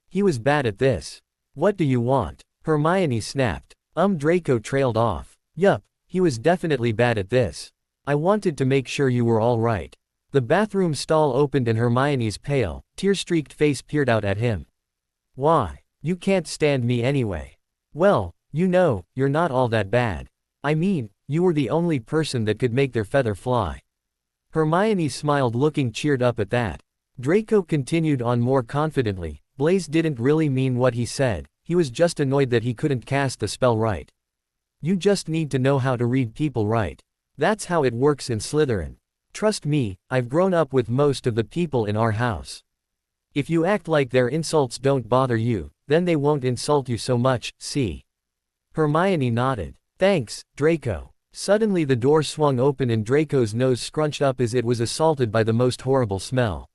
He was bad at this. "What do you want?" Hermione snapped. Draco trailed off. "Yup, he was definitely bad at this. I wanted to make sure you were all right." The bathroom stall opened and Hermione's pale, tear-streaked face peered out at him. "Why? You can't stand me anyway." "Well, you know, you're not all that bad. I mean, you were the only person that could make their feather fly." Hermione smiled, looking cheered up at that. Draco continued on more confidently. "Blaise didn't really mean what he said, he was just annoyed that he couldn't cast the spell right. You just need to know how to read people right. That's how it works in Slytherin. Trust me, I've grown up with most of the people in our house. If you act like their insults don't bother you, then they won't insult you so much, see?" Hermione nodded. "Thanks, Draco." Suddenly the door swung open and Draco's nose scrunched up as it was assaulted by the most horrible smell.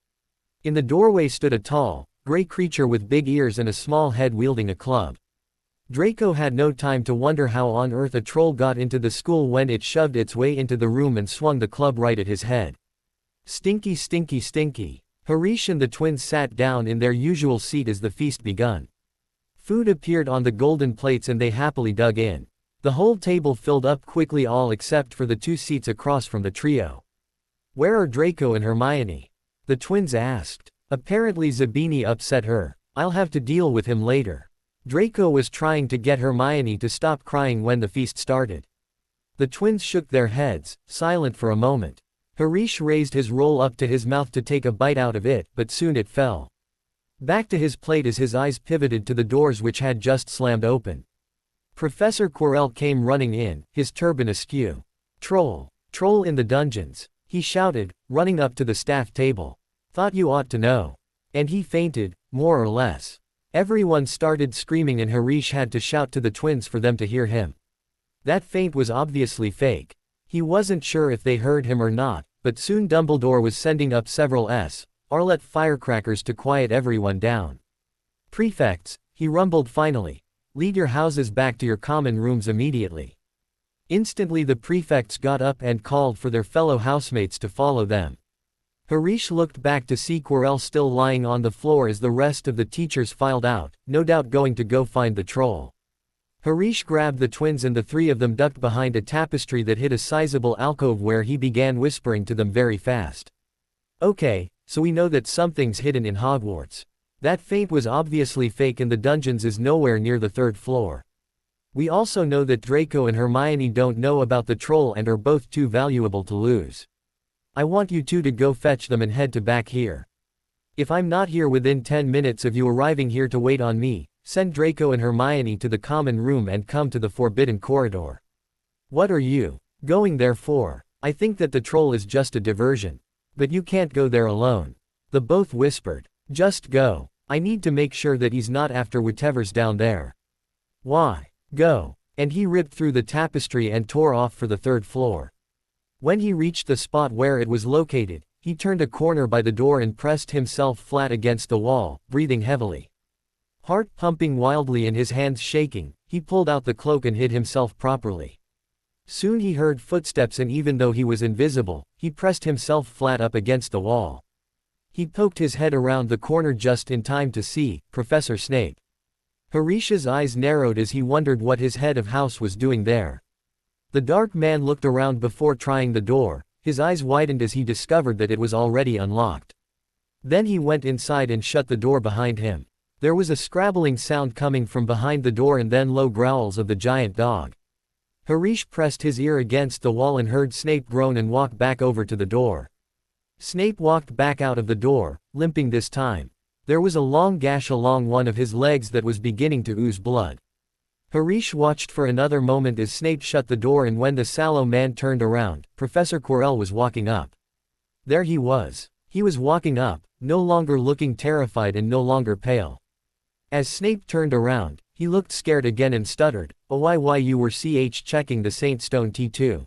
In the doorway stood a tall, gray creature with big ears and a small head wielding a club. Draco had no time to wonder how on earth a troll got into the school when it shoved its way into the room and swung the club right at his head. "Stinky, stinky, stinky." Harish and the twins sat down in their usual seat as the feast begun. Food appeared on the golden plates and they happily dug in. The whole table filled up quickly, all except for the 2 seats across from the trio. "Where are Draco and Hermione?" the twins asked. Apparently Zabini upset her. I'll have to deal with him later. Draco was trying to get Hermione to stop crying when the feast started. The twins shook their heads, silent for a moment. Harish raised his roll up to his mouth to take a bite out of it, but soon it fell back to his plate as his eyes pivoted to the doors which had just slammed open. Professor Quirrell came running in, his turban askew. Troll! Troll in the dungeons! He shouted, running up to the staff table. Thought you ought to know. And he fainted, more or less. Everyone started screaming and Harish had to shout to the twins for them to hear him. That faint was obviously fake. He wasn't sure if they heard him or not, but soon Dumbledore was sending up several Arlet firecrackers to quiet everyone down. Prefects, he rumbled finally. Lead your houses back to your common rooms immediately. Instantly the prefects got up and called for their fellow housemates to follow them. Harish looked back to see Quirrell still lying on the floor as the rest of the teachers filed out, no doubt going to go find the troll. Harish grabbed the twins and the three of them ducked behind a tapestry that hid a sizable alcove where he began whispering to them very fast. Okay, so we know that something's hidden in Hogwarts. That faint was obviously fake and the dungeons is nowhere near the third floor. We also know that Draco and Hermione don't know about the troll and are both too valuable to lose. I want you two to go fetch them and head to back here. If I'm not here within 10 minutes of you arriving here to wait on me, send Draco and Hermione to the common room and come to the forbidden corridor. What are you going there for? I think that the troll is just a diversion. But you can't go there alone. The both whispered. Just go. I need to make sure that he's not after whatever's down there. Why? Go. And he ripped through the tapestry and tore off for the third floor. When he reached the spot where it was located, he turned a corner by the door and pressed himself flat against the wall, breathing heavily. Heart pumping wildly and his hands shaking, he pulled out the cloak and hid himself properly. Soon he heard footsteps and even though he was invisible, he pressed himself flat up against the wall. He poked his head around the corner just in time to see Professor Snape. Harish's eyes narrowed as he wondered what his head of house was doing there. The dark man looked around before trying the door, his eyes widened as he discovered that it was already unlocked. Then he went inside and shut the door behind him. There was a scrabbling sound coming from behind the door and then low growls of the giant dog. Harish pressed his ear against the wall and heard Snape groan and walk back over to the door. Snape walked back out of the door, limping this time. There was a long gash along one of his legs that was beginning to ooze blood. Harish watched for another moment as Snape shut the door and when the sallow man turned around, Professor Quirrell was walking up. There he was. He was walking up, no longer looking terrified and no longer pale. As Snape turned around, he looked scared again and stuttered, "Oh why you were checking the Saint Stone T2."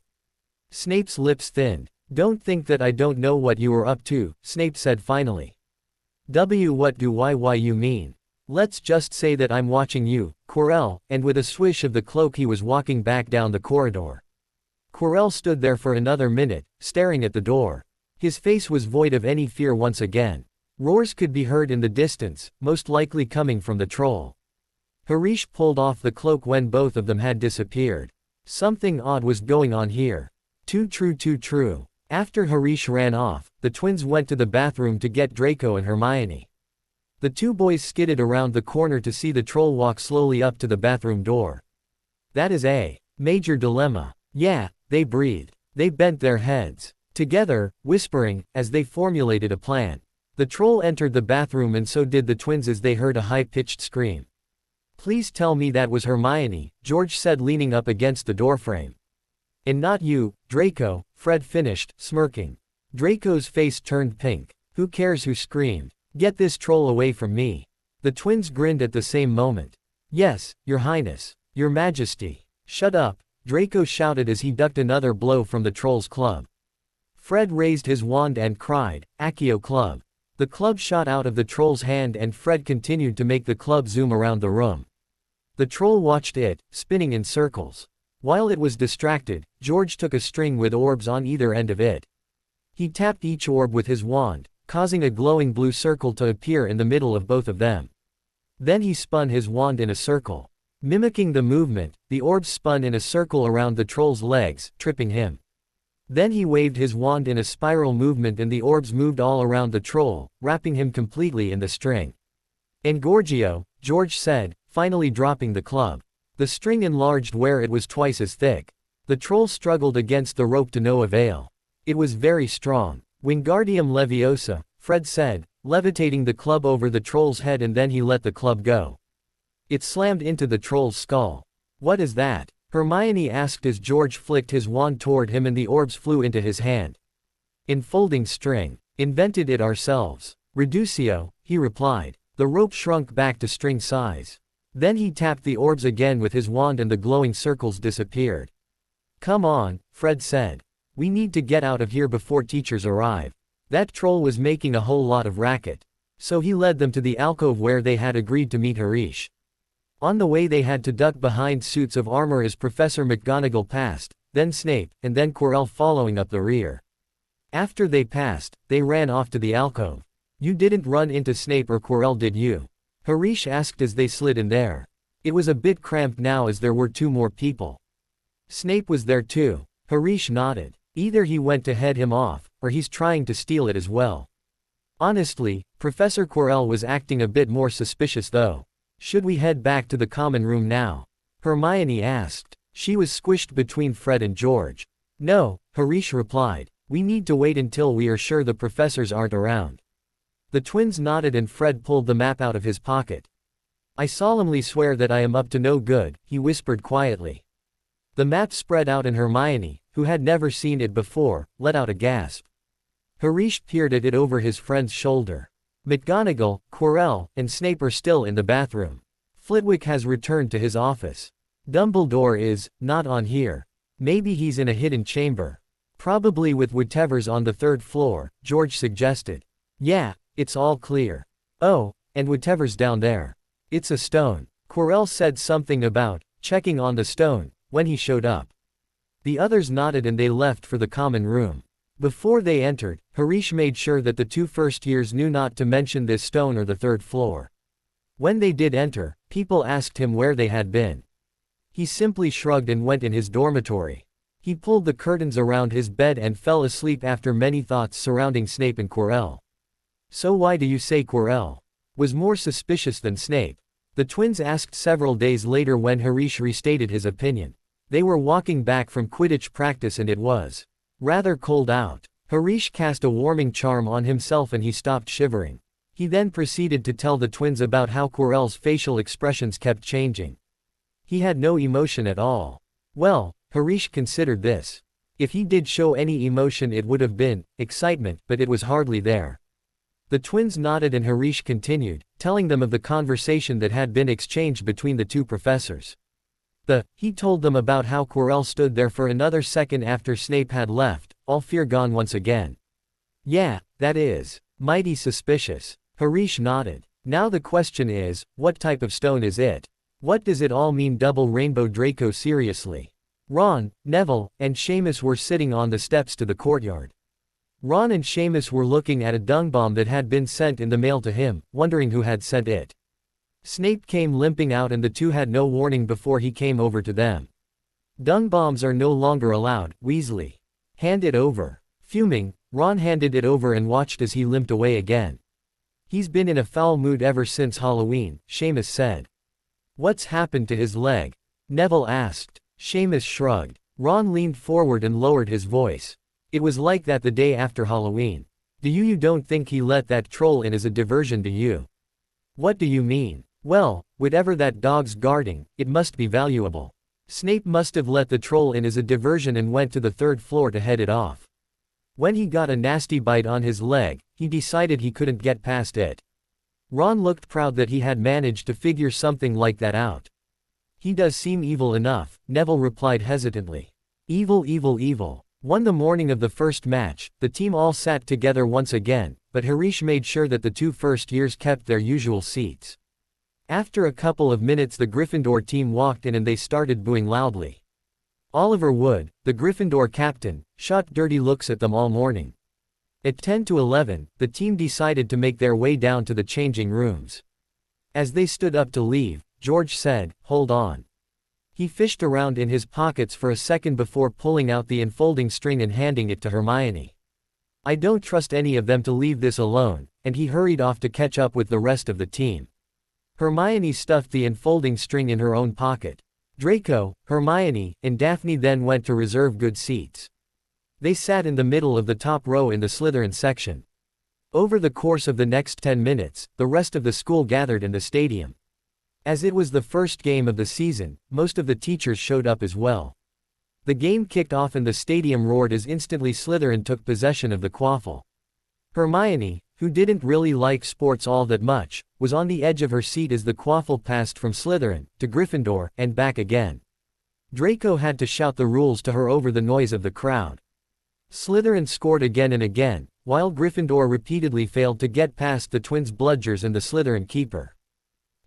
Snape's lips thinned. "Don't think that I don't know what you were up to," Snape said finally. What do why you mean? Let's just say that I'm watching you, Quirrell," and with a swish of the cloak he was walking back down the corridor. Quirrell stood there for another minute, staring at the door. His face was void of any fear once again. Roars could be heard in the distance, most likely coming from the troll. Harish pulled off the cloak when both of them had disappeared. Something odd was going on here. Too true. After Harish ran off, the twins went to the bathroom to get Draco and Hermione. The two boys skidded around the corner to see the troll walk slowly up to the bathroom door. "That is a major dilemma." "Yeah," they breathed. They bent their heads together, whispering, as they formulated a plan. The troll entered the bathroom and so did the twins as they heard a high-pitched scream. "Please tell me that was Hermione," George said leaning up against the doorframe. "And not you, Draco," Fred finished, smirking. Draco's face turned pink. "Who cares who screamed? Get this troll away from me." The twins grinned at the same moment. "Yes, Your Highness. Your Majesty." "Shut up," Draco shouted as he ducked another blow from the troll's club. Fred raised his wand and cried, "Accio Club." The club shot out of the troll's hand and Fred continued to make the club zoom around the room. The troll watched it, spinning in circles. While it was distracted, George took a string with orbs on either end of it. He tapped each orb with his wand, causing a glowing blue circle to appear in the middle of both of them. Then he spun his wand in a circle. Mimicking the movement, the orbs spun in a circle around the troll's legs, tripping him. Then he waved his wand in a spiral movement and the orbs moved all around the troll, wrapping him completely in the string. "Engorgio," George said, finally dropping the club. The string enlarged where it was twice as thick. The troll struggled against the rope to no avail. It was very strong. "Wingardium Leviosa," Fred said, levitating the club over the troll's head, and then he let the club go. It slammed into the troll's skull. "What is that?" Hermione asked as George flicked his wand toward him and the orbs flew into his hand. "Enfolding string. Invented it ourselves. Reducio," he replied. The rope shrunk back to string size. Then he tapped the orbs again with his wand and the glowing circles disappeared. "Come on," Fred said. "We need to get out of here before teachers arrive." That troll was making a whole lot of racket. So he led them to the alcove where they had agreed to meet Harish. On the way they had to duck behind suits of armor as Professor McGonagall passed, then Snape, and then Quirrell following up the rear. After they passed, they ran off to the alcove. "You didn't run into Snape or Quirrell, did you?" Harish asked as they slid in there. It was a bit cramped now as there were 2 more people. "Snape was there too." Harish nodded. "Either he went to head him off, or he's trying to steal it as well." Honestly, Professor Quirrell was acting a bit more suspicious though. "Should we head back to the common room now?" Hermione asked. She was squished between Fred and George. "No," Harish replied. "We need to wait until we are sure the professors aren't around." The twins nodded and Fred pulled the map out of his pocket. "I solemnly swear that I am up to no good," he whispered quietly. The map spread out and Hermione, who had never seen it before, let out a gasp. Harish peered at it over his friend's shoulder. McGonagall, Quirrell, and Snape are still in the bathroom. Flitwick has returned to his office. Dumbledore is not on here. Maybe he's in a hidden chamber. Probably with whatever's on the 3rd floor, George suggested. "Yeah, it's all clear. Oh, and whatever's down there. It's a stone." Quirrell said something about checking on the stone when he showed up. The others nodded and they left for the common room. Before they entered, Harish made sure that the 2 first years knew not to mention this stone or the 3rd floor. When they did enter, people asked him where they had been. He simply shrugged and went in his dormitory. He pulled the curtains around his bed and fell asleep after many thoughts surrounding Snape and Quirrell. "So why do you say Quirrell was more suspicious than Snape?" The twins asked several days later when Harish restated his opinion. They were walking back from Quidditch practice and it was rather cold out. Harish cast a warming charm on himself and he stopped shivering. He then proceeded to tell the twins about how Quirrell's facial expressions kept changing. He had no emotion at all. Well, Harish considered this. If he did show any emotion it would have been excitement, but it was hardly there. The twins nodded and Harish continued, telling them of the conversation that had been exchanged between the 2 professors. He told them about how Quirrell stood there for another second after Snape had left, all fear gone once again. "Yeah, that is mighty suspicious." Harish nodded. "Now the question is, what type of stone is it? What does it all mean? Double Rainbow Draco, seriously." Ron, Neville, and Seamus were sitting on the steps to the courtyard. Ron and Seamus were looking at a dung bomb that had been sent in the mail to him, wondering who had sent it. Snape came limping out and the 2 had no warning before he came over to them. "Dung bombs are no longer allowed, Weasley. Hand it over." Fuming, Ron handed it over and watched as he limped away again. "He's been in a foul mood ever since Halloween," Seamus said. "What's happened to his leg?" Neville asked. Seamus shrugged. Ron leaned forward and lowered his voice. "It was like that the day after Halloween. You don't think he let that troll in as a diversion, do you?" "What do you mean?" "Well, whatever that dog's guarding, it must be valuable. Snape must have let the troll in as a diversion and went to the 3rd floor to head it off. When he got a nasty bite on his leg, he decided he couldn't get past it." Ron looked proud that he had managed to figure something like that out. "He does seem evil enough," Neville replied hesitantly. "Evil, evil, evil." On the morning of the first match, the team all sat together once again, but Harish made sure that the 2 first years kept their usual seats. After a couple of minutes the Gryffindor team walked in and they started booing loudly. Oliver Wood, the Gryffindor captain, shot dirty looks at them all morning. At 10 to 11, the team decided to make their way down to the changing rooms. As they stood up to leave, George said, "Hold on." He fished around in his pockets for a second before pulling out the enfolding string and handing it to Hermione. I don't trust any of them to leave this alone, and he hurried off to catch up with the rest of the team. Hermione stuffed the enfolding string in her own pocket. Draco, Hermione, and Daphne then went to reserve good seats. They sat in the middle of the top row in the Slytherin section. Over the course of the next 10 minutes, the rest of the school gathered in the stadium. As it was the first game of the season, most of the teachers showed up as well. The game kicked off and the stadium roared as instantly Slytherin took possession of the quaffle. Hermione, who didn't really like sports all that much, was on the edge of her seat as the quaffle passed from Slytherin to Gryffindor and back again. Draco had to shout the rules to her over the noise of the crowd. Slytherin scored again and again, while Gryffindor repeatedly failed to get past the twins' bludgers and the Slytherin keeper.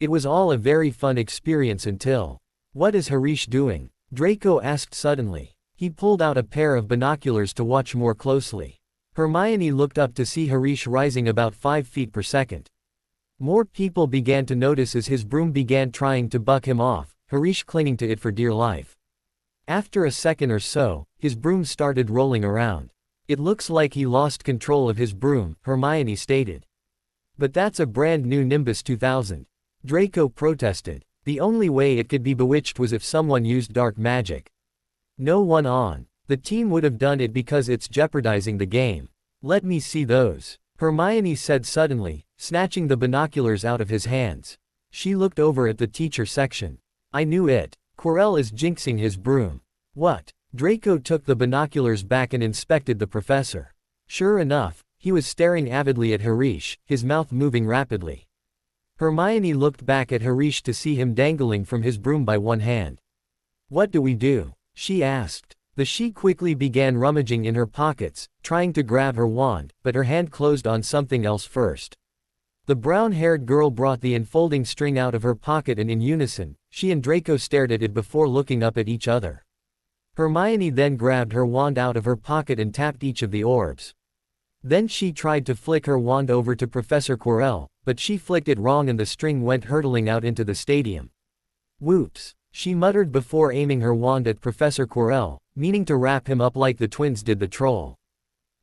It was all a very fun experience until... What is Harish doing? Draco asked suddenly. He pulled out a pair of binoculars to watch more closely. Hermione looked up to see Harish rising about 5 feet per second. More people began to notice as his broom began trying to buck him off, Harish clinging to it for dear life. After a second or so, his broom started rolling around. It looks like he lost control of his broom, Hermione stated. But that's a brand new Nimbus 2000. Draco protested. The only way it could be bewitched was if someone used dark magic. No one on the team would have done it because it's jeopardizing the game. Let me see those, Hermione said suddenly, snatching the binoculars out of his hands. She looked over at the teacher section. I knew it. Quirrell is jinxing his broom. What? Draco took the binoculars back and inspected the professor. Sure enough, he was staring avidly at Harish, his mouth moving rapidly. Hermione looked back at Harish to see him dangling from his broom by one hand. What do we do? She asked. She quickly began rummaging in her pockets, trying to grab her wand, but her hand closed on something else first. The brown-haired girl brought the enfolding string out of her pocket and in unison, she and Draco stared at it before looking up at each other. Hermione then grabbed her wand out of her pocket and tapped each of the orbs. Then she tried to flick her wand over to Professor Quirrell, but she flicked it wrong and the string went hurtling out into the stadium. Whoops, she muttered before aiming her wand at Professor Quirrell, meaning to wrap him up like the twins did the troll.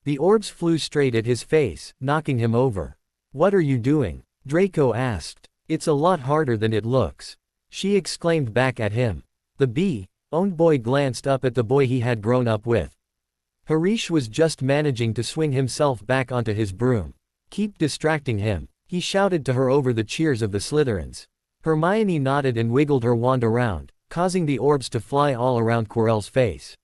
The orbs flew straight at his face, knocking him over. What are you doing? Draco asked. It's a lot harder than it looks. She exclaimed back at him. The owned boy glanced up at the boy he had grown up with. Harish was just managing to swing himself back onto his broom. Keep distracting him, he shouted to her over the cheers of the Slytherins. Hermione nodded and wiggled her wand around, causing the orbs to fly all around Quirrell's face.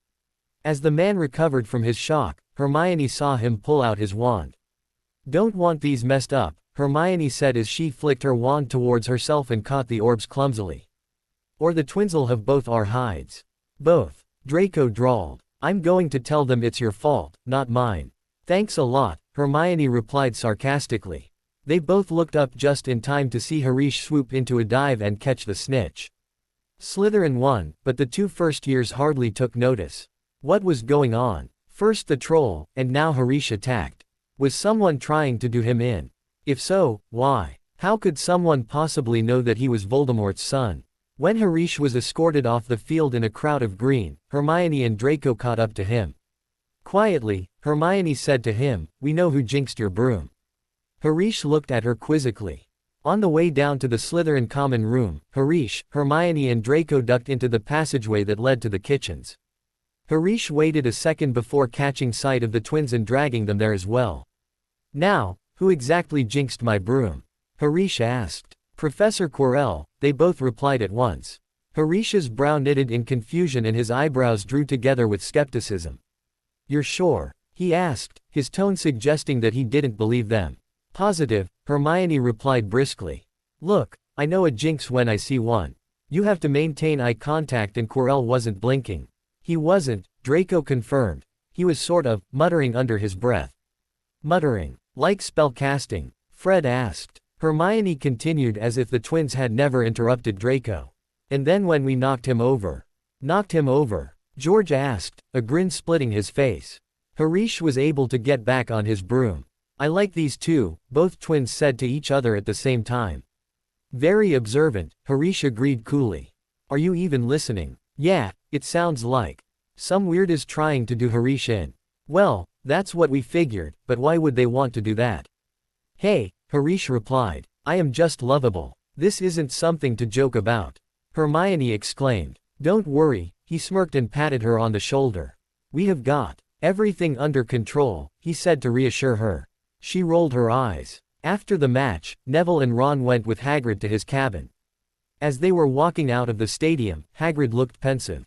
As the man recovered from his shock, Hermione saw him pull out his wand. Don't want these messed up, Hermione said as she flicked her wand towards herself and caught the orbs clumsily. Or the twins'll have both our hides. Both, Draco drawled. I'm going to tell them it's your fault, not mine. Thanks a lot, Hermione replied sarcastically. They both looked up just in time to see Harish swoop into a dive and catch the snitch. Slytherin won, but the two first years hardly took notice. What was going on? First the troll, and now Harish attacked. Was someone trying to do him in? If so, why? How could someone possibly know that he was Voldemort's son? When Harish was escorted off the field in a crowd of green, Hermione and Draco caught up to him. Quietly, Hermione said to him, "We know who jinxed your broom." Harish looked at her quizzically. On the way down to the Slytherin common room, Harish, Hermione and Draco ducked into the passageway that led to the kitchens. Harish waited a second before catching sight of the twins and dragging them there as well. Now, who exactly jinxed my broom? Harish asked. Professor Quirrell, they both replied at once. Harish's brow knitted in confusion and his eyebrows drew together with skepticism. You're sure? He asked, his tone suggesting that he didn't believe them. Positive, Hermione replied briskly. Look, I know a jinx when I see one. You have to maintain eye contact and Quirrell wasn't blinking. He wasn't, Draco confirmed. He was sort of, muttering under his breath. Muttering, like spell casting? Fred asked. Hermione continued as if the twins had never interrupted Draco. And then when we knocked him over. Knocked him over? George asked, a grin splitting his face. Harish was able to get back on his broom. I like these two, both twins said to each other at the same time. Very observant, Harish agreed coolly. Are you even listening? Yeah, it sounds like. Some weird is trying to do Harish in. Well, that's what we figured, but why would they want to do that? Hey, Harish replied. I am just lovable. This isn't something to joke about. Hermione exclaimed. Don't worry, he smirked and patted her on the shoulder. We have got everything under control, he said to reassure her. She rolled her eyes. After the match, Neville and Ron went with Hagrid to his cabin. As they were walking out of the stadium, Hagrid looked pensive.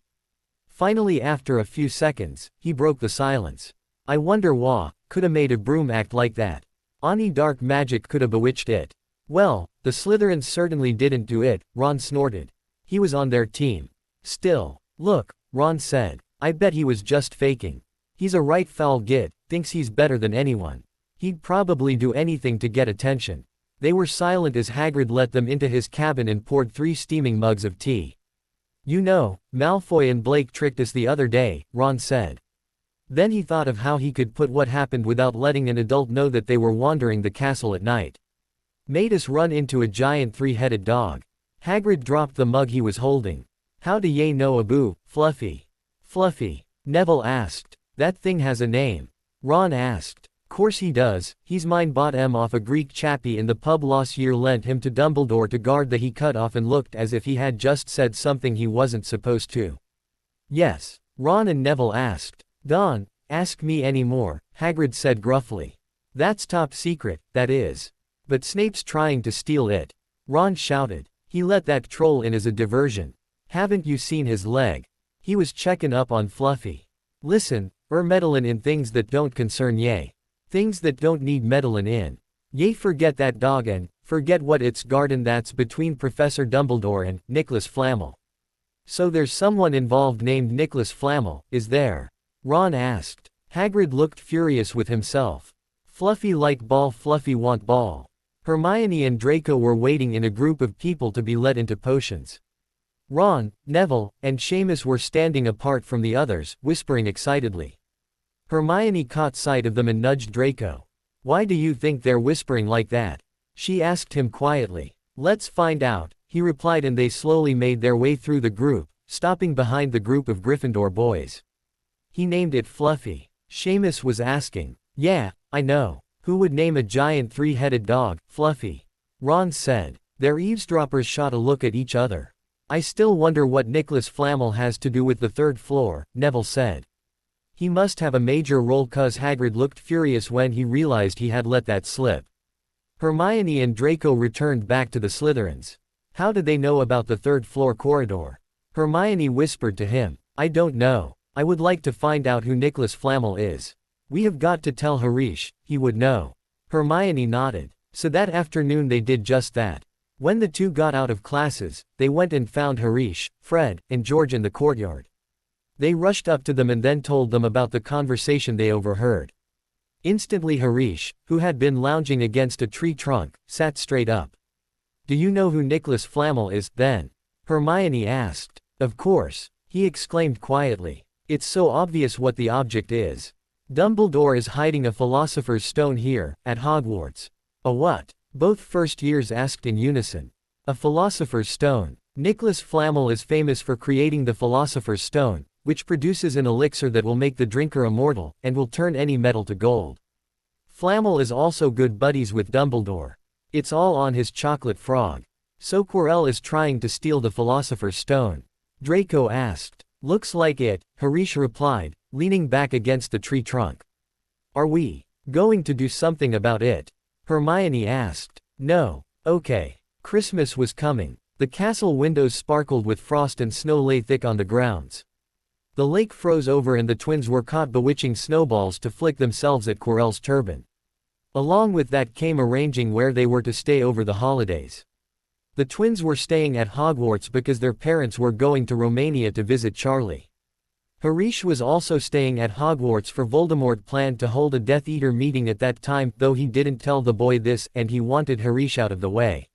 Finally, after a few seconds, he broke the silence. I wonder wha coulda made a broom act like that. Any dark magic coulda bewitched it. Well, the Slytherins certainly didn't do it, Ron snorted. He was on their team. Still. Look, Ron said. I bet he was just faking. He's a right foul git, thinks he's better than anyone. He'd probably do anything to get attention. They were silent as Hagrid let them into his cabin and poured 3 steaming mugs of tea. You know, Malfoy and Blake tricked us the other day, Ron said. Then he thought of how he could put what happened without letting an adult know that they were wandering the castle at night. Made us run into a giant 3-headed dog. Hagrid dropped the mug he was holding. How do ye know Abu, Fluffy? Fluffy? Neville asked. That thing has a name. Ron asked. Course he does, he's mine. Bought him off a Greek chappie in the pub last year, lent him to Dumbledore to guard the he cut off and looked as if he had just said something he wasn't supposed to. Yes, Ron and Neville asked. Don't ask me any more, Hagrid said gruffly. That's top secret, that is. But Snape's trying to steal it. Ron shouted. He let that troll in as a diversion. Haven't you seen his leg? He was checking up on Fluffy. Listen, meddlin' in things that don't concern ye. Things that don't need meddlin' in. Ye forget that dog and forget what it's garden that's between Professor Dumbledore and Nicholas Flamel. So there's someone involved named Nicholas Flamel, is there? Ron asked. Hagrid looked furious with himself. Fluffy like ball, Fluffy want ball. Hermione and Draco were waiting in a group of people to be let into potions. Ron, Neville, and Seamus were standing apart from the others, whispering excitedly. Hermione caught sight of them and nudged Draco. Why do you think they're whispering like that? She asked him quietly. Let's find out, he replied, and they slowly made their way through the group, stopping behind the group of Gryffindor boys. He named it Fluffy. Seamus was asking. Yeah, I know. Who would name a giant 3-headed dog, Fluffy? Ron said. Their eavesdroppers shot a look at each other. I still wonder what Nicholas Flamel has to do with the 3rd floor, Neville said. He must have a major role, cuz Hagrid looked furious when he realized he had let that slip. Hermione and Draco returned back to the Slytherins. How did they know about the 3rd floor corridor? Hermione whispered to him. I don't know. I would like to find out who Nicholas Flamel is. We have got to tell Harish, he would know. Hermione nodded. So that afternoon they did just that. When the two got out of classes, they went and found Harish, Fred, and George in the courtyard. They rushed up to them and then told them about the conversation they overheard. Instantly Harish, who had been lounging against a tree trunk, sat straight up. Do you know who Nicholas Flamel is, then? Hermione asked. Of course, he exclaimed quietly. It's so obvious what the object is. Dumbledore is hiding a Philosopher's Stone here, at Hogwarts. A what? Both first years asked in unison. A Philosopher's Stone. Nicholas Flamel is famous for creating the Philosopher's Stone, which produces an elixir that will make the drinker immortal, and will turn any metal to gold. Flamel is also good buddies with Dumbledore. It's all on his chocolate frog. So Quirrell is trying to steal the Philosopher's Stone? Draco asked. Looks like it, Harish replied, leaning back against the tree trunk. Are we going to do something about it? Hermione asked. No. Okay. Christmas was coming. The castle windows sparkled with frost and snow lay thick on the grounds. The lake froze over and the twins were caught bewitching snowballs to flick themselves at Quirrell's turban. Along with that came arranging where they were to stay over the holidays. The twins were staying at Hogwarts because their parents were going to Romania to visit Charlie. Harish was also staying at Hogwarts, for Voldemort planned to hold a Death Eater meeting at that time, though he didn't tell the boy this, and he wanted Harish out of the way.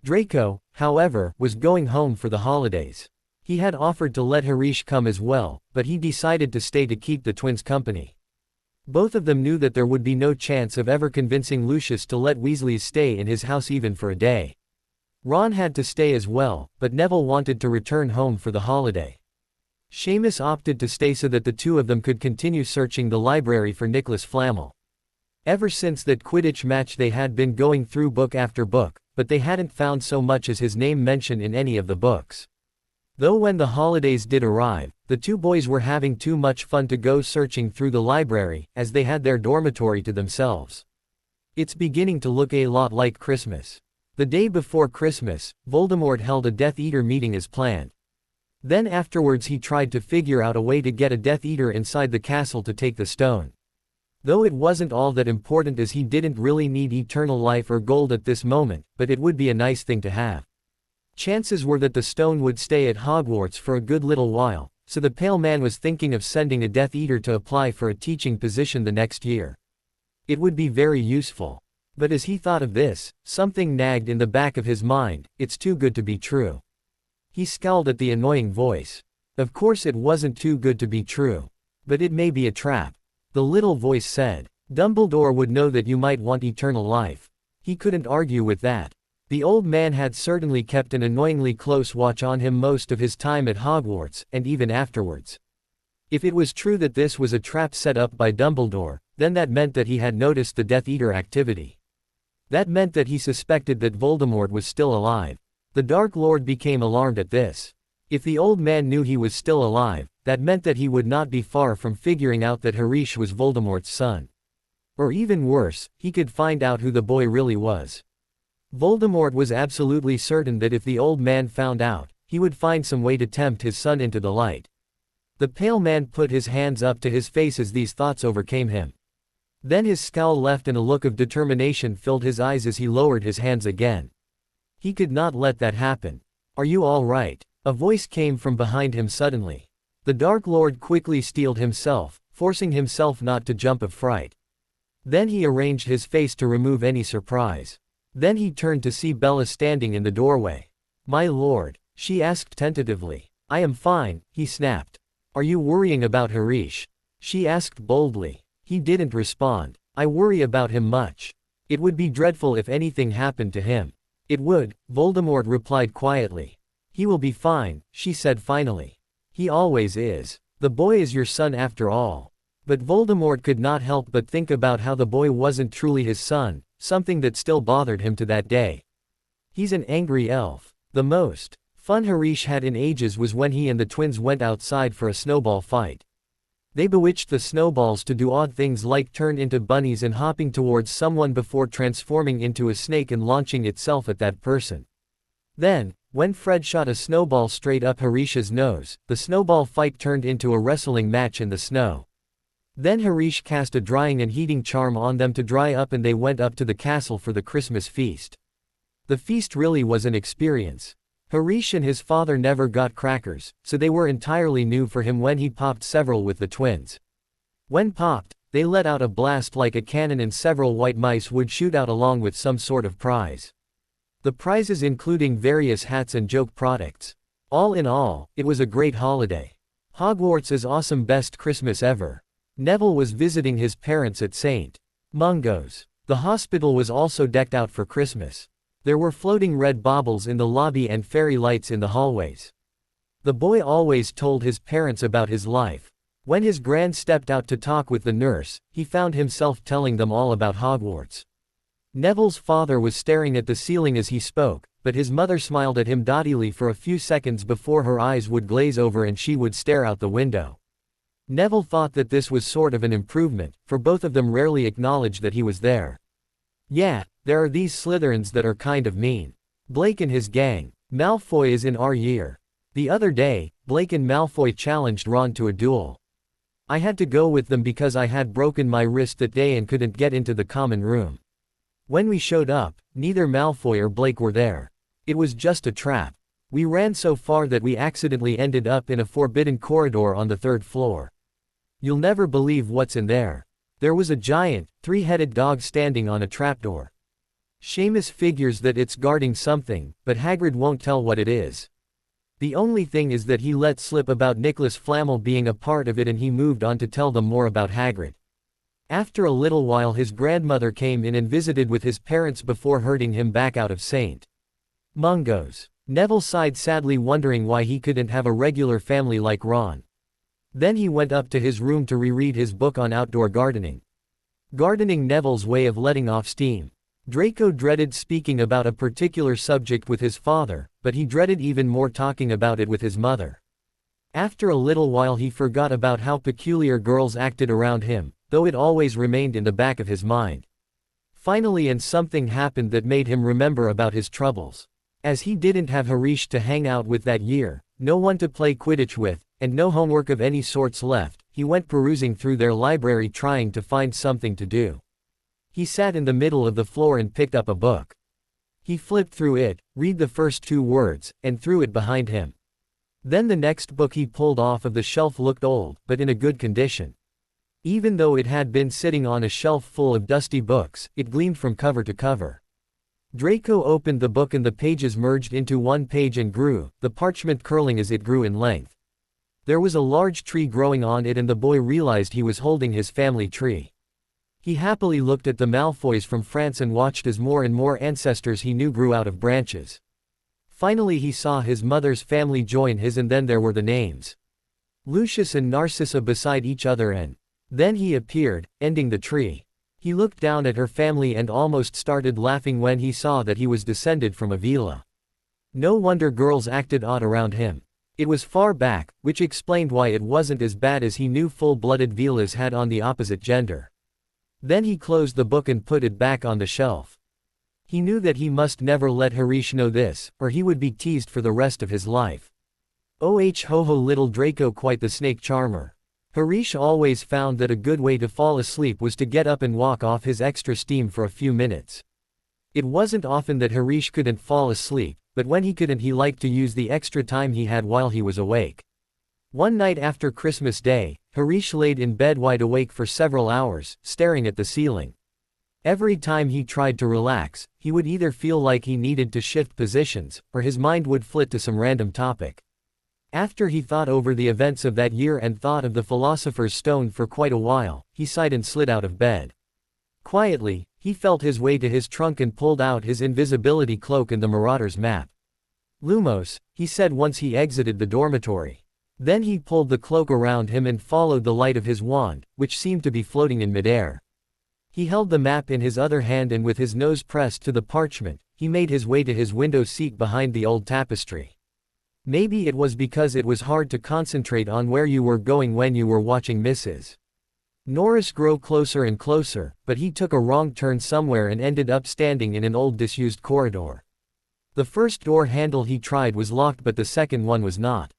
Draco, however, was going home for the holidays. He had offered to let Harish come as well, but he decided to stay to keep the twins company. Both of them knew that there would be no chance of ever convincing Lucius to let Weasleys stay in his house even for a day. Ron had to stay as well, but Neville wanted to return home for the holiday. Seamus opted to stay so that the two of them could continue searching the library for Nicholas Flamel. Ever since that Quidditch match they had been going through book after book, but they hadn't found so much as his name mentioned in any of the books. Though when the holidays did arrive, the two boys were having too much fun to go searching through the library, as they had their dormitory to themselves. It's beginning to look a lot like Christmas. The day before Christmas, Voldemort held a Death Eater meeting as planned. Then afterwards he tried to figure out a way to get a Death Eater inside the castle to take the stone. Though it wasn't all that important as he didn't really need eternal life or gold at this moment, but it would be a nice thing to have. Chances were that the stone would stay at Hogwarts for a good little while, so the Pale Man was thinking of sending a Death Eater to apply for a teaching position the next year. It would be very useful. But as he thought of this, something nagged in the back of his mind, it's too good to be true. He scowled at the annoying voice. Of course it wasn't too good to be true. But it may be a trap. The little voice said. Dumbledore would know that you might want eternal life. He couldn't argue with that. The old man had certainly kept an annoyingly close watch on him most of his time at Hogwarts, and even afterwards. If it was true that this was a trap set up by Dumbledore, then that meant that he had noticed the Death Eater activity. That meant that he suspected that Voldemort was still alive. The Dark Lord became alarmed at this. If the old man knew he was still alive, that meant that he would not be far from figuring out that Harish was Voldemort's son. Or even worse, he could find out who the boy really was. Voldemort was absolutely certain that if the old man found out, he would find some way to tempt his son into the light. The Pale Man put his hands up to his face as these thoughts overcame him. Then his scowl left and a look of determination filled his eyes as he lowered his hands again. He could not let that happen. Are you all right? A voice came from behind him suddenly. The Dark Lord quickly steeled himself, forcing himself not to jump of fright. Then he arranged his face to remove any surprise. Then he turned to see Bella standing in the doorway. My lord, she asked tentatively. I am fine, he snapped. Are you worrying about Harish? She asked boldly. He didn't respond. I worry about him much. It would be dreadful if anything happened to him. It would, Voldemort replied quietly. He will be fine, she said finally. He always is. The boy is your son after all. But Voldemort could not help but think about how the boy wasn't truly his son, something that still bothered him to that day. He's an angry elf. The most fun Harish had in ages was when he and the twins went outside for a snowball fight. They bewitched the snowballs to do odd things like turn into bunnies and hopping towards someone before transforming into a snake and launching itself at that person. Then, when Fred shot a snowball straight up Harish's nose, the snowball fight turned into a wrestling match in the snow. Then Harish cast a drying and heating charm on them to dry up and they went up to the castle for the Christmas feast. The feast really was an experience. Harish and his father never got crackers, so they were entirely new for him when he popped several with the twins. When popped, they let out a blast like a cannon and several white mice would shoot out along with some sort of prize. The prizes including various hats and joke products. All in all, it was a great holiday. Hogwarts is awesome, best Christmas ever. Neville was visiting his parents at St. Mungo's. The hospital was also decked out for Christmas. There were floating red baubles in the lobby and fairy lights in the hallways. The boy always told his parents about his life. When his grand stepped out to talk with the nurse, he found himself telling them all about Hogwarts. Neville's father was staring at the ceiling as he spoke, but his mother smiled at him doughtily for a few seconds before her eyes would glaze over and she would stare out the window. Neville thought that this was sort of an improvement, for both of them rarely acknowledged that he was there. Yeah, there are these Slytherins that are kind of mean. Blake and his gang. Malfoy is in our year. The other day, Blake and Malfoy challenged Ron to a duel. I had to go with them because I had broken my wrist that day and couldn't get into the common room. When we showed up, neither Malfoy or Blake were there. It was just a trap. We ran so far that we accidentally ended up in a forbidden corridor on the 3rd floor. You'll never believe what's in there. There was a giant, 3-headed dog standing on a trapdoor. Seamus figures that it's guarding something, but Hagrid won't tell what it is. The only thing is that he let slip about Nicholas Flamel being a part of it and he moved on to tell them more about Hagrid. After a little while his grandmother came in and visited with his parents before herding him back out of St. Mungos. Neville sighed sadly, wondering why he couldn't have a regular family like Ron. Then he went up to his room to reread his book on outdoor gardening. Gardening, Neville's way of letting off steam. Draco dreaded speaking about a particular subject with his father, but he dreaded even more talking about it with his mother. After a little while he forgot about how peculiar girls acted around him, though it always remained in the back of his mind. Finally, and something happened that made him remember about his troubles. As he didn't have Harish to hang out with that year, no one to play Quidditch with, and no homework of any sorts left, he went perusing through their library trying to find something to do. He sat in the middle of the floor and picked up a book. He flipped through it, read the first 2 words, and threw it behind him. Then the next book he pulled off of the shelf looked old, but in a good condition. Even though it had been sitting on a shelf full of dusty books, it gleamed from cover to cover. Draco opened the book and the pages merged into one page and grew, the parchment curling as it grew in length. There was a large tree growing on it, and the boy realized he was holding his family tree. He happily looked at the Malfoys from France and watched as more and more ancestors he knew grew out of branches. Finally he saw his mother's family join his, and then there were the names. Lucius and Narcissa beside each other, and then he appeared, ending the tree. He looked down at her family and almost started laughing when he saw that he was descended from Avila. No wonder girls acted odd around him. It was far back, which explained why it wasn't as bad as he knew full-blooded Velas had on the opposite gender. Then he closed the book and put it back on the shelf. He knew that he must never let Harish know this, or he would be teased for the rest of his life. Oh ho ho, little Draco, quite the snake charmer. Harish always found that a good way to fall asleep was to get up and walk off his extra steam for a few minutes. It wasn't often that Harish couldn't fall asleep, but when he couldn't, he liked to use the extra time he had while he was awake. One night after Christmas Day, Harish laid in bed wide awake for several hours, staring at the ceiling. Every time he tried to relax, he would either feel like he needed to shift positions, or his mind would flit to some random topic. After he thought over the events of that year and thought of the Philosopher's Stone for quite a while, he sighed and slid out of bed. Quietly, he felt his way to his trunk and pulled out his invisibility cloak and the Marauder's map. Lumos, he said once he exited the dormitory. Then he pulled the cloak around him and followed the light of his wand, which seemed to be floating in midair. He held the map in his other hand and with his nose pressed to the parchment, he made his way to his window seat behind the old tapestry. Maybe it was because it was hard to concentrate on where you were going when you were watching Mrs. Norris grow closer and closer, but he took a wrong turn somewhere and ended up standing in an old disused corridor. The first door handle he tried was locked, but the second one was not.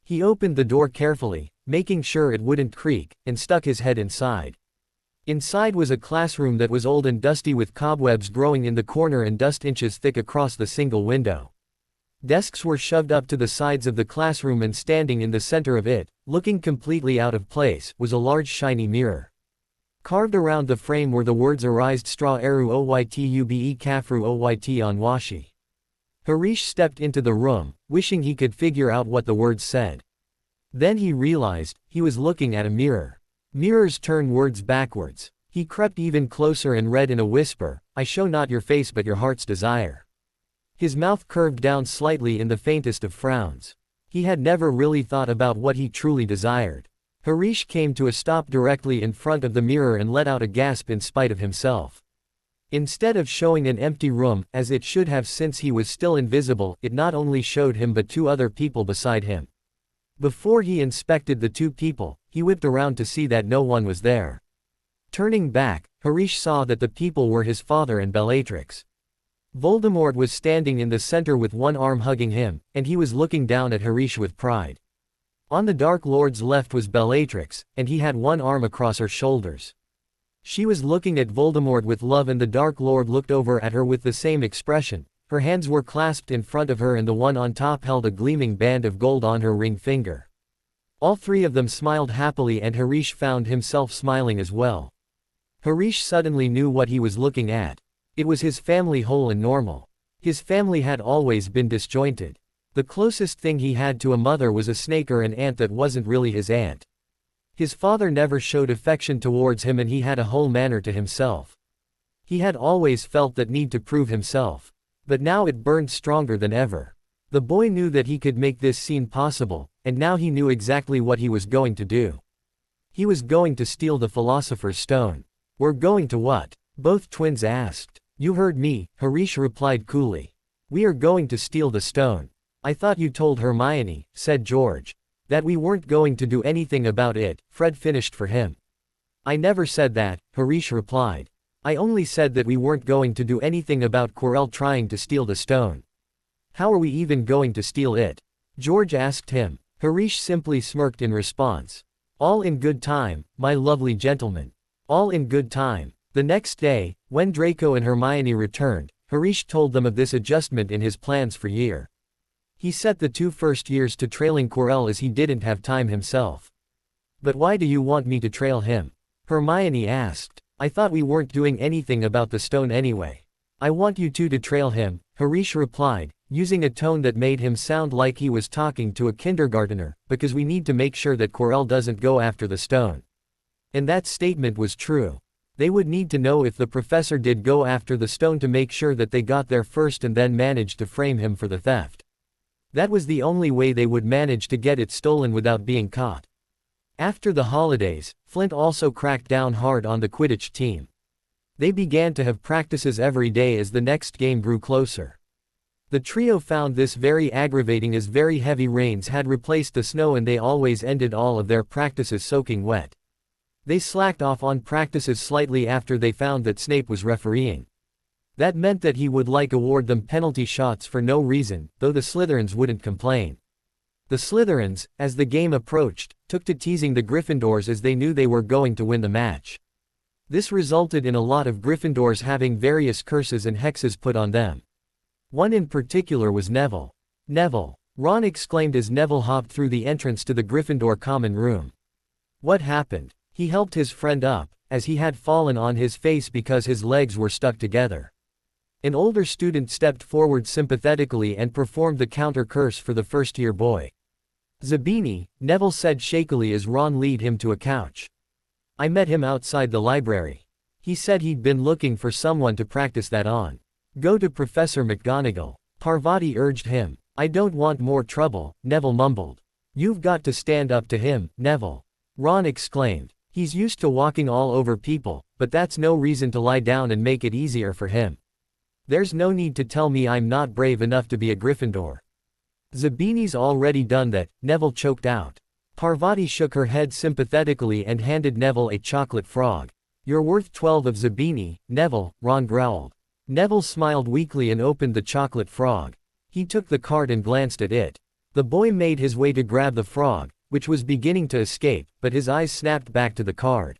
He opened the door carefully, making sure it wouldn't creak, and stuck his head inside. Inside was a classroom that was old and dusty, with cobwebs growing in the corner and dust inches thick across the single window. Desks were shoved up to the sides of the classroom, and standing in the center of it, looking completely out of place, was a large shiny mirror. Carved around the frame were the words Arised Straw Eru Oytube Kafru Oyt on Washi. Harish stepped into the room, wishing he could figure out what the words said. Then he realized, he was looking at a mirror. Mirrors turn words backwards. He crept even closer and read in a whisper, I show not your face but your heart's desire. His mouth curved down slightly in the faintest of frowns. He had never really thought about what he truly desired. Harish came to a stop directly in front of the mirror and let out a gasp in spite of himself. Instead of showing an empty room, as it should have since he was still invisible, it not only showed him but 2 other people beside him. Before he inspected the 2 people, he whipped around to see that no one was there. Turning back, Harish saw that the people were his father and Bellatrix. Voldemort was standing in the center with one arm hugging him, and he was looking down at Harish with pride. On the Dark Lord's left was Bellatrix, and he had one arm across her shoulders. She was looking at Voldemort with love, and the Dark Lord looked over at her with the same expression. Her hands were clasped in front of her, and the one on top held a gleaming band of gold on her ring finger. All 3 of them smiled happily, and Harish found himself smiling as well. Harish suddenly knew what he was looking at. It was his family, whole and normal. His family had always been disjointed. The closest thing he had to a mother was a snake or an aunt that wasn't really his aunt. His father never showed affection towards him, and he had a whole manner to himself. He had always felt that need to prove himself. But now it burned stronger than ever. The boy knew that he could make this scene possible, and now he knew exactly what he was going to do. He was going to steal the Philosopher's Stone. We're going to what? Both twins asked. You heard me, Harish replied coolly. We are going to steal the stone. I thought you told Hermione, said George. That we weren't going to do anything about it, Fred finished for him. I never said that, Harish replied. I only said that we weren't going to do anything about Quirrell trying to steal the stone. How are we even going to steal it? George asked him. Harish simply smirked in response. All in good time, my lovely gentleman. All in good time. The next day, when Draco and Hermione returned, Harish told them of this adjustment in his plans for year. He set the 2 first years to trailing Quirrell as he didn't have time himself. But why do you want me to trail him? Hermione asked. I thought we weren't doing anything about the stone anyway. I want you two to trail him, Harish replied, using a tone that made him sound like he was talking to a kindergartner, because we need to make sure that Quirrell doesn't go after the stone. And that statement was true. They would need to know if the professor did go after the stone to make sure that they got there first and then managed to frame him for the theft. That was the only way they would manage to get it stolen without being caught. After the holidays, Flint also cracked down hard on the Quidditch team. They began to have practices every day as the next game grew closer. The trio found this very aggravating as very heavy rains had replaced the snow and they always ended all of their practices soaking wet. They slacked off on practices slightly after they found that Snape was refereeing. That meant that he would award them penalty shots for no reason, though the Slytherins wouldn't complain. The Slytherins, as the game approached, took to teasing the Gryffindors as they knew they were going to win the match. This resulted in a lot of Gryffindors having various curses and hexes put on them. One in particular was Neville. Neville! Ron exclaimed as Neville hopped through the entrance to the Gryffindor common room. What happened? He helped his friend up, as he had fallen on his face because his legs were stuck together. An older student stepped forward sympathetically and performed the counter curse for the first-year boy. Zabini, Neville said shakily as Ron led him to a couch. I met him outside the library. He said he'd been looking for someone to practice that on. Go to Professor McGonagall. Parvati urged him. I don't want more trouble, Neville mumbled. You've got to stand up to him, Neville. Ron exclaimed. He's used to walking all over people, but that's no reason to lie down and make it easier for him. There's no need to tell me I'm not brave enough to be a Gryffindor. Zabini's already done that, Neville choked out. Parvati shook her head sympathetically and handed Neville a chocolate frog. You're worth 12 of Zabini, Neville, Ron growled. Neville smiled weakly and opened the chocolate frog. He took the card and glanced at it. The boy made his way to grab the frog, which was beginning to escape, but his eyes snapped back to the card.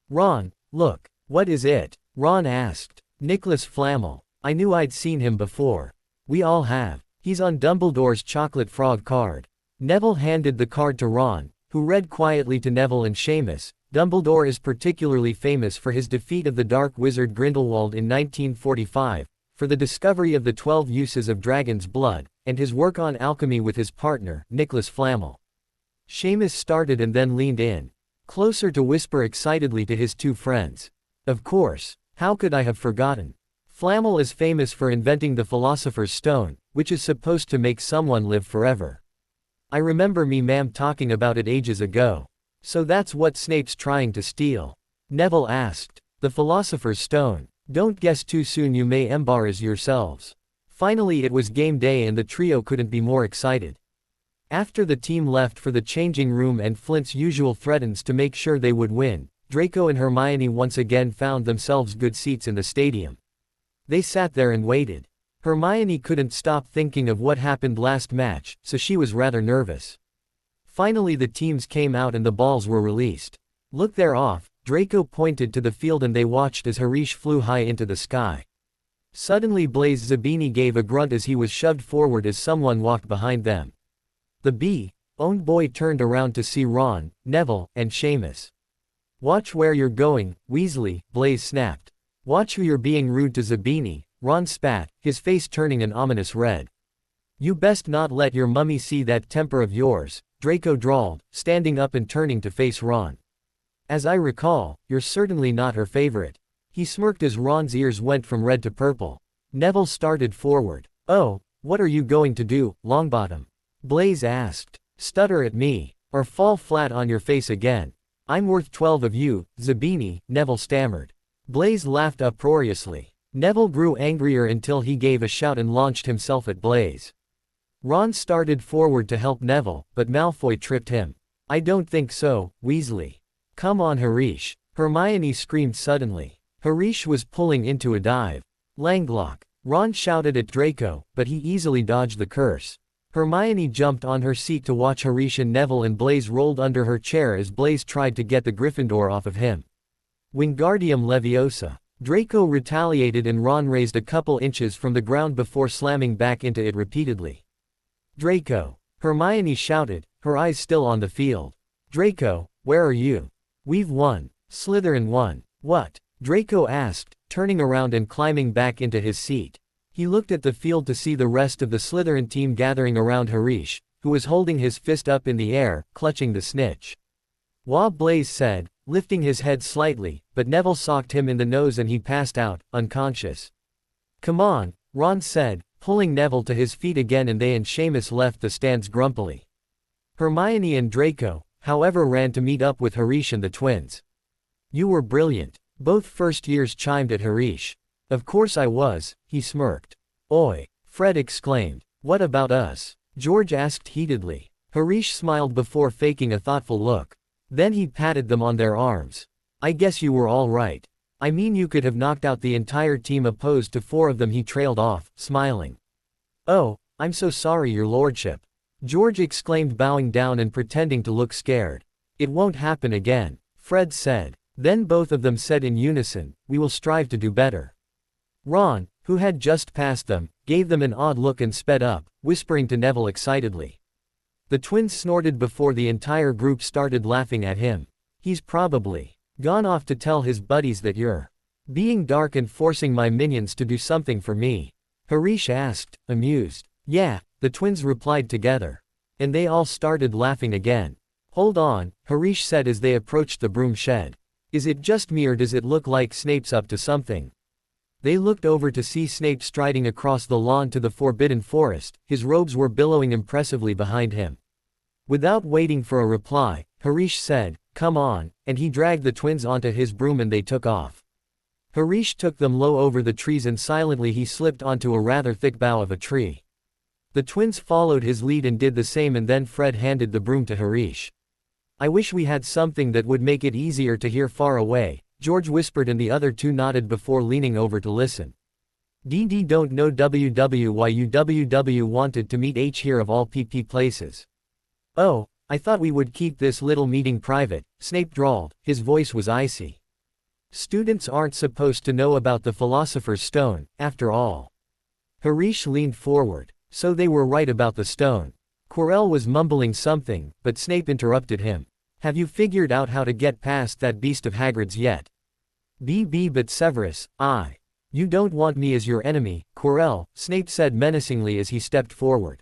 Ron, look. What is it? Ron asked. Nicholas Flamel. I knew I'd seen him before. We all have. He's on Dumbledore's chocolate frog card. Neville handed the card to Ron, who read quietly to Neville and Seamus. Dumbledore is particularly famous for his defeat of the dark wizard Grindelwald in 1945, for the discovery of the 12 uses of dragon's blood, and his work on alchemy with his partner, Nicholas Flamel. Seamus started and then leaned in, closer to whisper excitedly to his two friends. Of course, how could I have forgotten? Flamel is famous for inventing the Philosopher's Stone, which is supposed to make someone live forever. I remember me ma'am talking about it ages ago. So that's what Snape's trying to steal? Neville asked. The Philosopher's Stone. Don't guess too soon, you may embarrass yourselves. Finally it was game day and the trio couldn't be more excited. After the team left for the changing room and Flint's usual threatens to make sure they would win, Draco and Hermione once again found themselves good seats in the stadium. They sat there and waited. Hermione couldn't stop thinking of what happened last match, so she was rather nervous. Finally the teams came out and the balls were released. Look, they're off. Draco pointed to the field and they watched as Harish flew high into the sky. Suddenly Blaise Zabini gave a grunt as he was shoved forward as someone walked behind them. The bee-owned boy turned around to see Ron, Neville, and Seamus. Watch where you're going, Weasley, Blaise snapped. Watch who you're being rude to Zabini, Ron spat, his face turning an ominous red. You best not let your mummy see that temper of yours, Draco drawled, standing up and turning to face Ron. As I recall, you're certainly not her favorite. He smirked as Ron's ears went from red to purple. Neville started forward. "Oh, what are you going to do, Longbottom?" Blaze asked. "Stutter at me, or fall flat on your face again. I'm worth 12 of you, Zabini," Neville stammered. Blaze laughed uproariously. Neville grew angrier until he gave a shout and launched himself at Blaze. Ron started forward to help Neville, but Malfoy tripped him. "I don't think so, Weasley." "Come on, Harish," Hermione screamed suddenly. Harish was pulling into a dive. "Langlock!" Ron shouted at Draco, but he easily dodged the curse. Hermione jumped on her seat to watch Harish and Neville, and Blaze rolled under her chair as Blaze tried to get the Gryffindor off of him. Wingardium Leviosa. Draco retaliated and Ron raised a couple inches from the ground before slamming back into it repeatedly. "Draco!" Hermione shouted, her eyes still on the field. "Draco, where are you? We've won. Slytherin won." "What?" Draco asked, turning around and climbing back into his seat. He looked at the field to see the rest of the Slytherin team gathering around Harish, who was holding his fist up in the air, clutching the snitch. "Wah," Blaze said, lifting his head slightly, but Neville socked him in the nose and he passed out, unconscious. "Come on," Ron said, pulling Neville to his feet again, and they and Seamus left the stands grumpily. Hermione and Draco, however, ran to meet up with Harish and the twins. "You were brilliant." Both first years chimed at Harish. "Of course I was," he smirked. "Oi!" Fred exclaimed. "What about us?" George asked heatedly. Harish smiled before faking a thoughtful look. Then he patted them on their arms. "I guess you were all right. I mean, you could have knocked out the entire team opposed to 4 of them," he trailed off, smiling. "Oh, I'm so sorry, your lordship," George exclaimed, bowing down and pretending to look scared. "It won't happen again," Fred said. Then both of them said in unison, "We will strive to do better." Ron, who had just passed them, gave them an odd look and sped up, whispering to Neville excitedly. The twins snorted before the entire group started laughing at him. "He's probably gone off to tell his buddies that you're being dark and forcing my minions to do something for me," Harish asked, amused. "Yeah," the twins replied together. And they all started laughing again. "Hold on," Harish said as they approached the broom shed. "Is it just me, or does it look like Snape's up to something?" They looked over to see Snape striding across the lawn to the Forbidden Forest. His robes were billowing impressively behind him. Without waiting for a reply, Harish said, "Come on," and he dragged the twins onto his broom and they took off. Harish took them low over the trees and silently he slipped onto a rather thick bough of a tree. The twins followed his lead and did the same, and then Fred handed the broom to Harish. "I wish we had something that would make it easier to hear far away," George whispered, and the other two nodded before leaning over to listen. "DD don't know why you wanted to meet H here of all PP places." "Oh, I thought we would keep this little meeting private," Snape drawled, his voice was icy. "Students aren't supposed to know about the Philosopher's Stone, after all." Harish leaned forward. "So they were right about the stone." Quirrell was mumbling something, but Snape interrupted him. "Have you figured out how to get past that beast of Hagrid's yet?" But Severus, you don't want me as your enemy, Quirrell," Snape said menacingly as he stepped forward.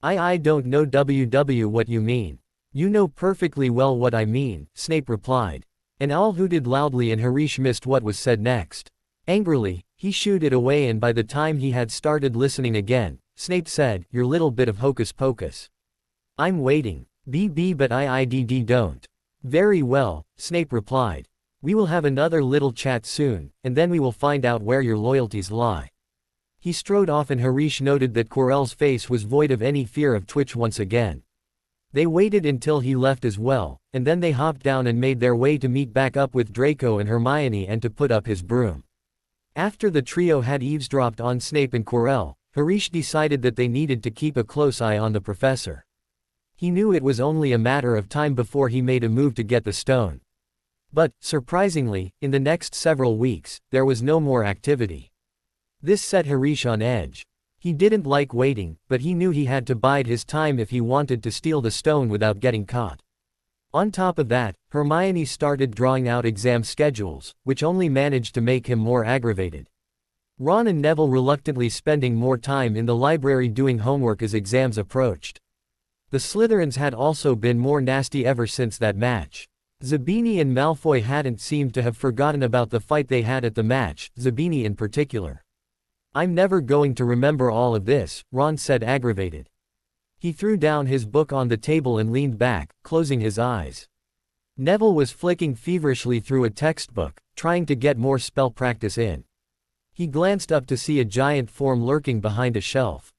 I don't know what you mean." "You know perfectly well what I mean," Snape replied. An owl hooted loudly and Harish missed what was said next. Angrily, he shooed it away, and by the time he had started listening again, Snape said, "Your little bit of hocus pocus. I'm waiting." But I don't." "Very well," Snape replied. "We will have another little chat soon, and then we will find out where your loyalties lie." He strode off and Harish noted that Quirrell's face was void of any fear of Twitch once again. They waited until he left as well, and then they hopped down and made their way to meet back up with Draco and Hermione and to put up his broom. After the trio had eavesdropped on Snape and Quirrell, Harish decided that they needed to keep a close eye on the professor. He knew it was only a matter of time before he made a move to get the stone. But, surprisingly, in the next several weeks, there was no more activity. This set Harish on edge. He didn't like waiting, but he knew he had to bide his time if he wanted to steal the stone without getting caught. On top of that, Hermione started drawing out exam schedules, which only managed to make him more aggravated. Ron and Neville reluctantly spending more time in the library doing homework as exams approached. The Slytherins had also been more nasty ever since that match. Zabini and Malfoy hadn't seemed to have forgotten about the fight they had at the match, Zabini in particular. I'm never going to remember all of this, Ron said, aggravated. He threw down his book on the table and leaned back, closing his eyes. Neville was flicking feverishly through a textbook, trying to get more spell practice in. He glanced up to see a giant form lurking behind a shelf.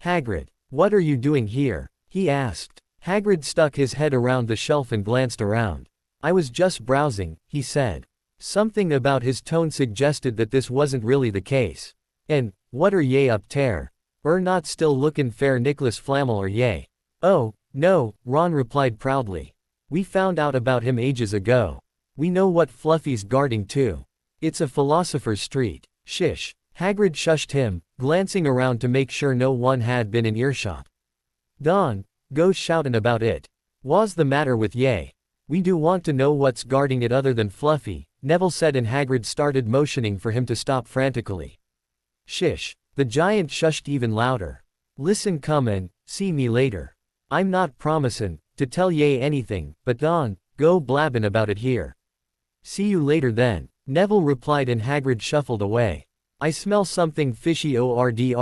Hagrid, what are you doing here? He asked. Hagrid stuck his head around the shelf and glanced around. I was just browsing, he said. Something about his tone suggested that this wasn't really the case. And, what are ye up ter? Not still lookin' fair Nicholas Flamel or ye? Oh, no, Ron replied proudly. We found out about him ages ago. We know what Fluffy's guarding too. It's a philosopher's street. Shish. Hagrid shushed him, glancing around to make sure no one had been in earshot. Don, go shoutin' about it. Wha's the matter with ye? We do want to know what's guarding it other than Fluffy, Neville said, and Hagrid started motioning for him to stop frantically. Shish. The giant shushed even louder. Listen, come and see me later. I'm not promisin' to tell ye anything, but Don, go blabbin' about it here. See you later then, Neville replied, and Hagrid shuffled away. I smell something fishy, Ordragony.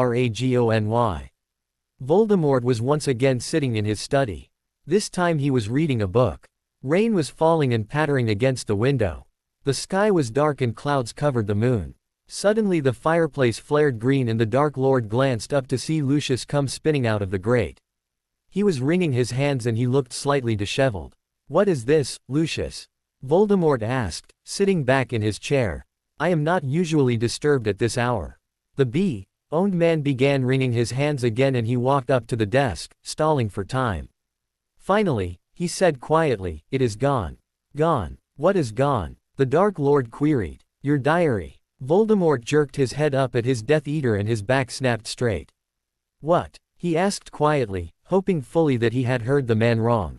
Voldemort was once again sitting in his study. This time he was reading a book. Rain was falling and pattering against the window. The sky was dark and clouds covered the moon. Suddenly the fireplace flared green and the Dark Lord glanced up to see Lucius come spinning out of the grate. He was wringing his hands and he looked slightly disheveled. What is this, Lucius? Voldemort asked, sitting back in his chair. I am not usually disturbed at this hour. The bee-owned man began wringing his hands again and he walked up to the desk, stalling for time. Finally, he said quietly, it is gone. Gone. What is gone? The Dark Lord queried. Your diary. Voldemort jerked his head up at his Death Eater and his back snapped straight. What? He asked quietly, hoping fully that he had heard the man wrong.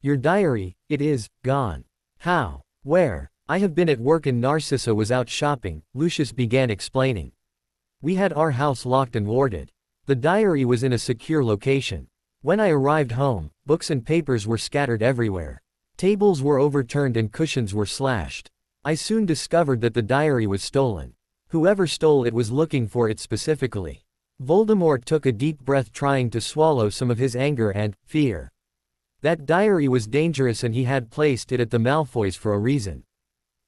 Your diary, it is, gone. How? Where? I have been at work and Narcissa was out shopping, Lucius began explaining. We had our house locked and warded. The diary was in a secure location. When I arrived home, books and papers were scattered everywhere. Tables were overturned and cushions were slashed. I soon discovered that the diary was stolen. Whoever stole it was looking for it specifically. Voldemort took a deep breath, trying to swallow some of his anger and fear. That diary was dangerous and he had placed it at the Malfoys for a reason.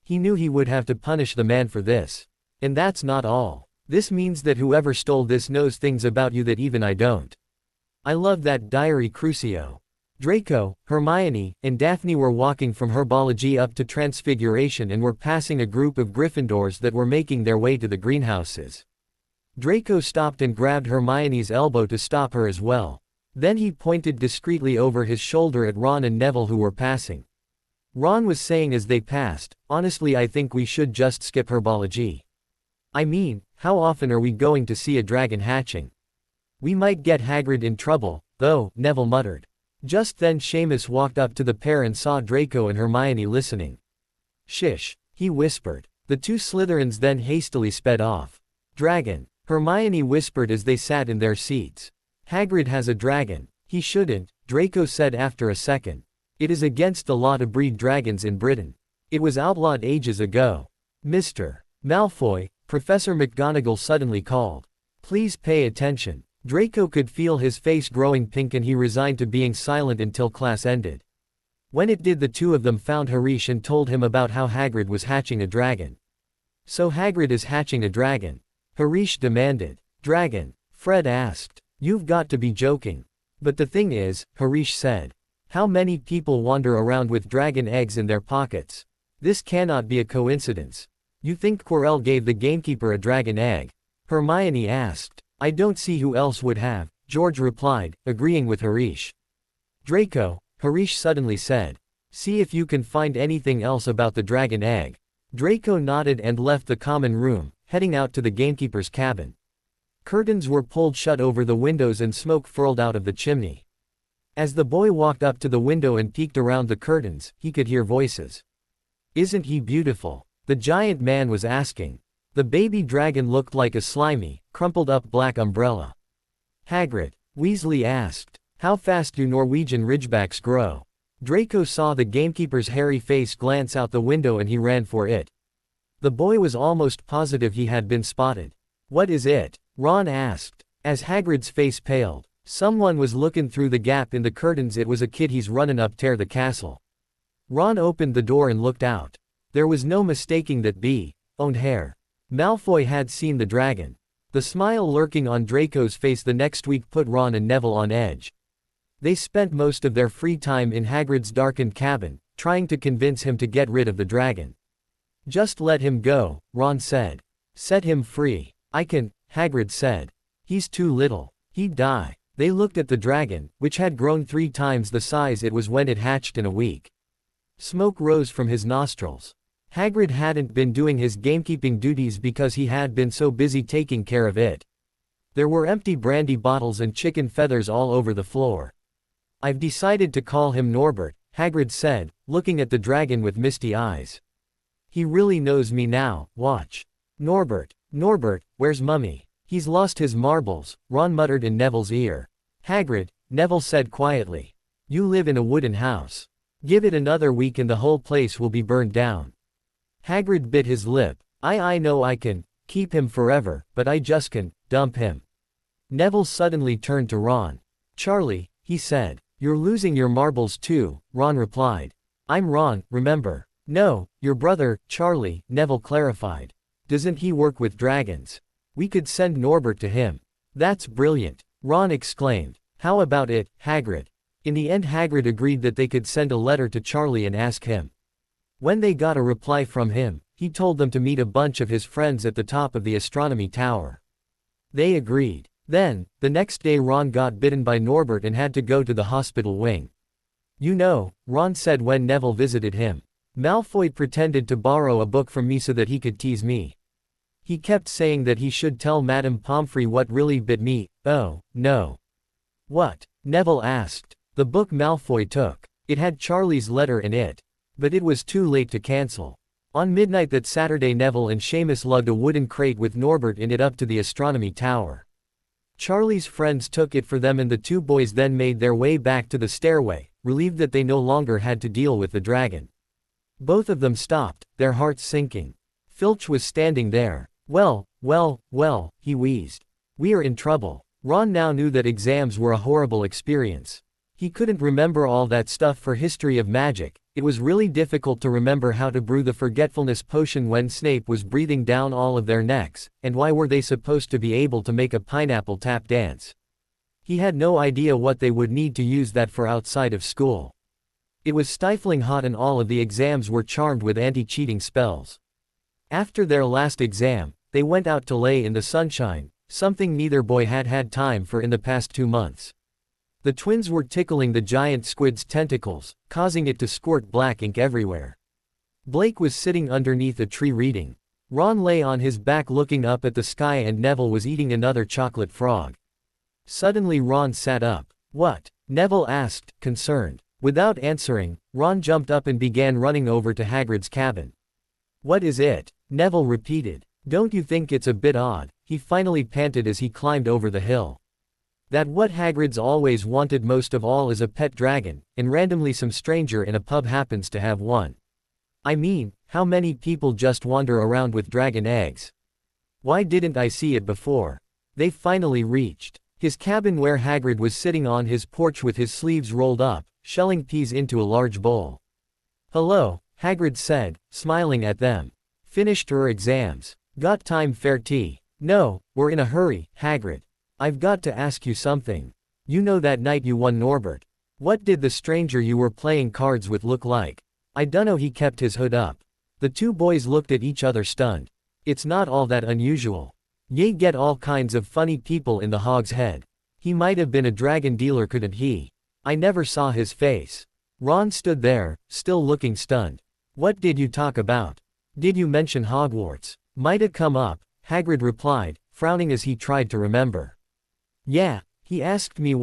He knew he would have to punish the man for this. And that's not all. This means that whoever stole this knows things about you that even I don't. I love that diary, Crucio. Draco, Hermione, and Daphne were walking from herbology up to transfiguration and were passing a group of Gryffindors that were making their way to the greenhouses. Draco stopped and grabbed Hermione's elbow to stop her as well. Then he pointed discreetly over his shoulder at Ron and Neville, who were passing. Ron was saying as they passed, honestly I think we should just skip herbology. I mean, how often are we going to see a dragon hatching? We might get Hagrid in trouble, though, Neville muttered. Just then Seamus walked up to the pair and saw Draco and Hermione listening. Shish, he whispered. The two Slytherins then hastily sped off. Dragon, Hermione whispered as they sat in their seats. Hagrid has a dragon. He shouldn't, Draco said after a second. It is against the law to breed dragons in Britain. It was outlawed ages ago. Mr. Malfoy, Professor McGonagall suddenly called. Please pay attention. Draco could feel his face growing pink and he resigned to being silent until class ended. When it did, the two of them found Harish and told him about how Hagrid was hatching a dragon. So Hagrid is hatching a dragon? Harish demanded. Dragon? Fred asked. You've got to be joking. But the thing is, Harish said. How many people wander around with dragon eggs in their pockets? This cannot be a coincidence. You think Quirrell gave the gamekeeper a dragon egg? Hermione asked. I don't see who else would have, George replied, agreeing with Harish. Draco, Harish suddenly said. See if you can find anything else about the dragon egg. Draco nodded and left the common room, heading out to the gamekeeper's cabin. Curtains were pulled shut over the windows and smoke furled out of the chimney. As the boy walked up to the window and peeked around the curtains, he could hear voices. Isn't he beautiful? The giant man was asking. The baby dragon looked like a slimy, crumpled up black umbrella. Hagrid, Weasley asked. How fast do Norwegian ridgebacks grow? Draco saw the gamekeeper's hairy face glance out the window and he ran for it. The boy was almost positive he had been spotted. What is it? Ron asked. As Hagrid's face paled, someone was looking through the gap in the curtains. It was a kid. He's running up tear the castle. Ron opened the door and looked out. There was no mistaking that owned Heir. Malfoy had seen the dragon. The smile lurking on Draco's face the next week put Ron and Neville on edge. They spent most of their free time in Hagrid's darkened cabin, trying to convince him to get rid of the dragon. Just let him go, Ron said. Set him free. I can, Hagrid said. He's too little. He'd die. They looked at the dragon, which had grown 3 times the size it was when it hatched in a week. Smoke rose from his nostrils. Hagrid hadn't been doing his gamekeeping duties because he had been so busy taking care of it. There were empty brandy bottles and chicken feathers all over the floor. I've decided to call him Norbert, Hagrid said, looking at the dragon with misty eyes. He really knows me now, watch. Norbert, where's Mummy? He's lost his marbles, Ron muttered in Neville's ear. Hagrid, Neville said quietly. You live in a wooden house. Give it another week and the whole place will be burned down. Hagrid bit his lip. I know I can keep him forever, but I just can dump him. Neville suddenly turned to Ron. Charlie, he said. You're losing your marbles too, Ron replied. I'm Ron, remember? No, your brother, Charlie, Neville clarified. Doesn't he work with dragons? We could send Norbert to him. That's brilliant, Ron exclaimed. How about it, Hagrid? In the end Hagrid agreed that they could send a letter to Charlie and ask him. When they got a reply from him, he told them to meet a bunch of his friends at the top of the astronomy tower. They agreed. Then, the next day Ron got bitten by Norbert and had to go to the hospital wing. You know, Ron said when Neville visited him. Malfoy pretended to borrow a book from me so that he could tease me. He kept saying that he should tell Madame Pomfrey what really bit me. Oh, no. What? Neville asked. The book Malfoy took. It had Charlie's letter in it. But it was too late to cancel. On midnight that Saturday Neville and Seamus lugged a wooden crate with Norbert in it up to the astronomy tower. Charlie's friends took it for them and the 2 boys then made their way back to the stairway, relieved that they no longer had to deal with the dragon. Both of them stopped, their hearts sinking. Filch was standing there. Well, he wheezed. We are in trouble. Ron now knew that exams were a horrible experience. He couldn't remember all that stuff for History of Magic. It was really difficult to remember how to brew the forgetfulness potion when Snape was breathing down all of their necks, and why were they supposed to be able to make a pineapple tap dance. He had no idea what they would need to use that for outside of school. It was stifling hot and all of the exams were charmed with anti-cheating spells. After their last exam, they went out to lay in the sunshine, something neither boy had had time for in the past 2 months. The twins were tickling the giant squid's tentacles, causing it to squirt black ink everywhere. Blake was sitting underneath a tree reading. Ron lay on his back looking up at the sky and Neville was eating another chocolate frog. Suddenly Ron sat up. What? Neville asked, concerned. Without answering, Ron jumped up and began running over to Hagrid's cabin. What is it? Neville repeated. Don't you think it's a bit odd? He finally panted as he climbed over the hill. That what Hagrid's always wanted most of all is a pet dragon, and randomly some stranger in a pub happens to have one. I mean, how many people just wander around with dragon eggs? Why didn't I see it before? They finally reached his cabin where Hagrid was sitting on his porch with his sleeves rolled up, shelling peas into a large bowl. Hello, Hagrid said, smiling at them. Finished your exams? Got time for tea? No, we're in a hurry, Hagrid. I've got to ask you something. You know that night you won Norbert. What did the stranger you were playing cards with look like? I dunno. He kept his hood up. The 2 boys looked at each other stunned. It's not all that unusual. Ye get all kinds of funny people in the Hog's Head. He might have been a dragon dealer, couldn't he? I never saw his face. Ron stood there, still looking stunned. What did you talk about? Did you mention Hogwarts? Might have come up, Hagrid replied, frowning as he tried to remember. Yeah, he asked me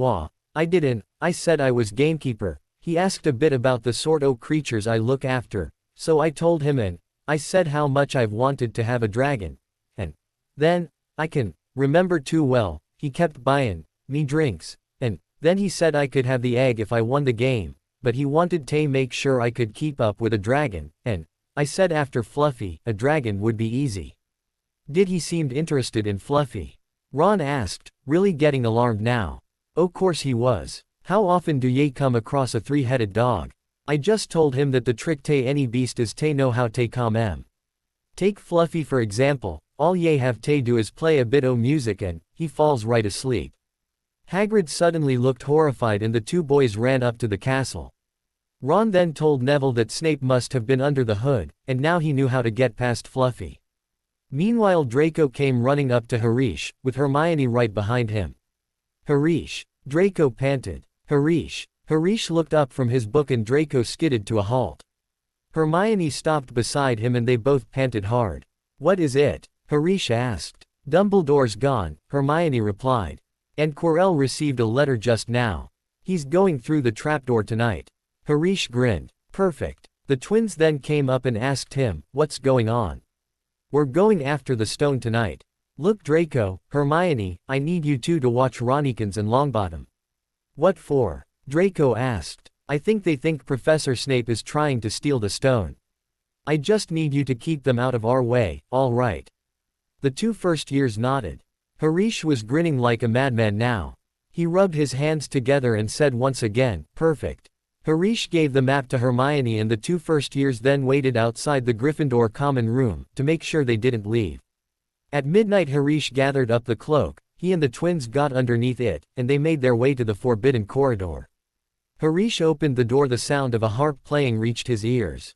I didn't. I said I was gamekeeper. He asked a bit about the sort o' creatures I look after, so I told him and I said how much I've wanted to have a dragon. And then, I can remember too well, he kept buying me drinks, and then he said I could have the egg if I won the game, but he wanted to make sure I could keep up with a dragon, and I said after Fluffy, a dragon would be easy. Did he seem interested in Fluffy? Ron asked, really getting alarmed now. Oh, course he was. How often do ye come across a three-headed dog? I just told him that the trick te any beast is te know how te come em. Take Fluffy for example, all ye have te do is play a bit o' music and he falls right asleep. Hagrid suddenly looked horrified and the two boys ran up to the castle. Ron then told Neville that Snape must have been under the hood, and now he knew how to get past Fluffy. Meanwhile Draco came running up to Harish, with Hermione right behind him. Harish, Draco panted. Harish. Harish looked up from his book and Draco skidded to a halt. Hermione stopped beside him and they both panted hard. What is it? Harish asked. Dumbledore's gone, Hermione replied. And Quirrell received a letter just now. He's going through the trapdoor tonight. Harish grinned. Perfect. The twins then came up and asked him, what's going on? We're going after the stone tonight. Look Draco, Hermione, I need you two to watch Ronnikins and Longbottom. What for? Draco asked. I think they think Professor Snape is trying to steal the stone. I just need you to keep them out of our way, all right? The two first years nodded. Harish was grinning like a madman now. He rubbed his hands together and said once again, perfect. Harish gave the map to Hermione and the two first years then waited outside the Gryffindor common room, to make sure they didn't leave. At midnight Harish gathered up the cloak, he and the twins got underneath it, and they made their way to the forbidden corridor. Harish opened the door. The sound of a harp playing reached his ears.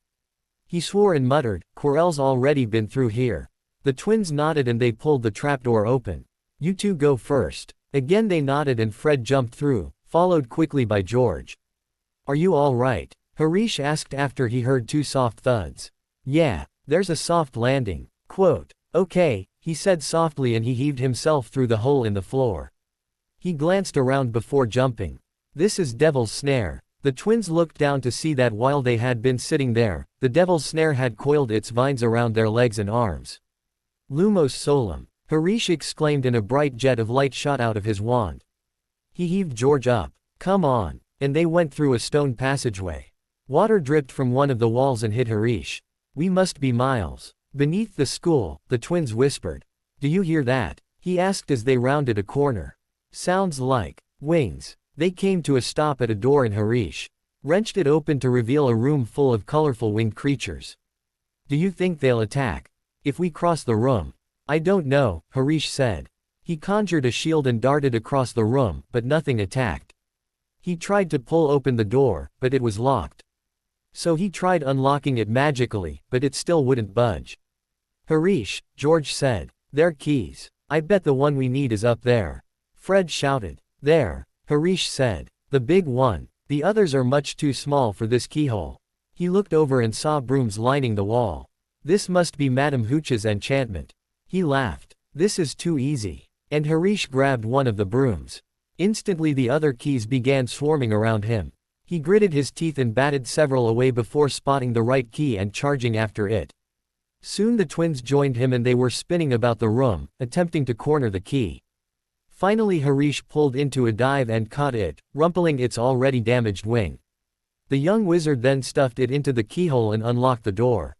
He swore and muttered, Quirrell's already been through here. The twins nodded and they pulled the trapdoor open. You two go first. Again they nodded and Fred jumped through, followed quickly by George. Are you all right? Harish asked after he heard two soft thuds. Yeah, there's a soft landing. Quote, okay, he said softly and he heaved himself through the hole in the floor. He glanced around before jumping. This is Devil's Snare. The twins looked down to see that while they had been sitting there, the Devil's Snare had coiled its vines around their legs and arms. Lumos Solum. Harish exclaimed and a bright jet of light shot out of his wand. He heaved George up. Come on. And they went through a stone passageway. Water dripped from one of the walls and hit Harish. We must be miles beneath the school, the twins whispered. Do you hear that? He asked as they rounded a corner. Sounds like wings. They came to a stop at a door and Harish wrenched it open to reveal a room full of colorful winged creatures. Do you think they'll attack if we cross the room? I don't know, Harish said. He conjured a shield and darted across the room, but nothing attacked. He tried to pull open the door, but it was locked. So he tried unlocking it magically, but it still wouldn't budge. Harish, George said. They're keys. I bet the one we need is up there. Fred shouted. There, Harish said. The big one. The others are much too small for this keyhole. He looked over and saw brooms lining the wall. This must be Madame Hooch's enchantment. He laughed. This is too easy. And Harish grabbed one of the brooms. Instantly the other keys began swarming around him. He gritted his teeth and batted several away before spotting the right key and charging after it. Soon the twins joined him and they were spinning about the room, attempting to corner the key. Finally Harish pulled into a dive and caught it, rumpling its already damaged wing. The young wizard then stuffed it into the keyhole and unlocked the door.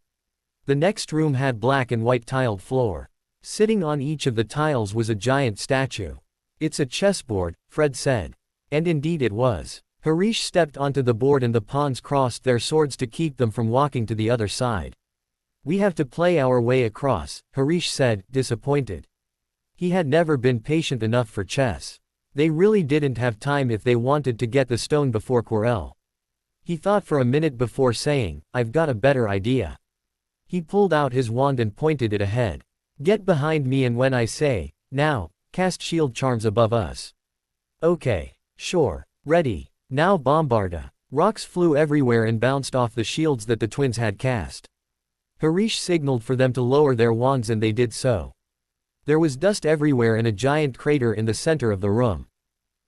The next room had black and white tiled floor. Sitting on each of the tiles was a giant statue. It's a chessboard, Fred said. And indeed it was. Harish stepped onto the board and the pawns crossed their swords to keep them from walking to the other side. We have to play our way across, Harish said, disappointed. He had never been patient enough for chess. They really didn't have time if they wanted to get the stone before Quirrell. He thought for a minute before saying, I've got a better idea. He pulled out his wand and pointed it ahead. Get behind me and when I say, now, cast shield charms above us. Okay. Sure. Ready. Now bombarda. Rocks flew everywhere and bounced off the shields that the twins had cast. Harish signaled for them to lower their wands and they did so. There was dust everywhere and a giant crater in the center of the room.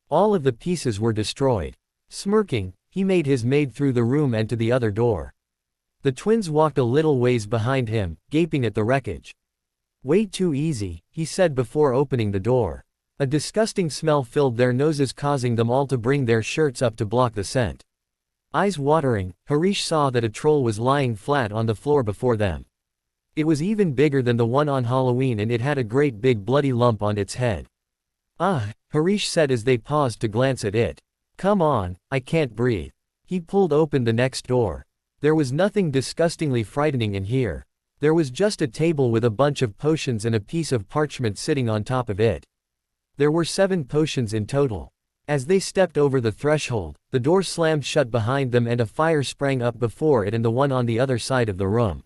All of the pieces were destroyed. Smirking, he made his maid through the room and to the other door. The twins walked a little ways behind him, gaping at the wreckage. Way too easy, he said before opening the door. A disgusting smell filled their noses, causing them all to bring their shirts up to block the scent. Eyes watering, Harish saw that a troll was lying flat on the floor before them. It was even bigger than the one on Halloween and it had a great big bloody lump on its head. Ah, Harish said as they paused to glance at it. Come on, I can't breathe. He pulled open the next door. There was nothing disgustingly frightening in here. There was just a table with a bunch of potions and a piece of parchment sitting on top of it. There were 7 potions in total. As they stepped over the threshold, the door slammed shut behind them and a fire sprang up before it and the one on the other side of the room.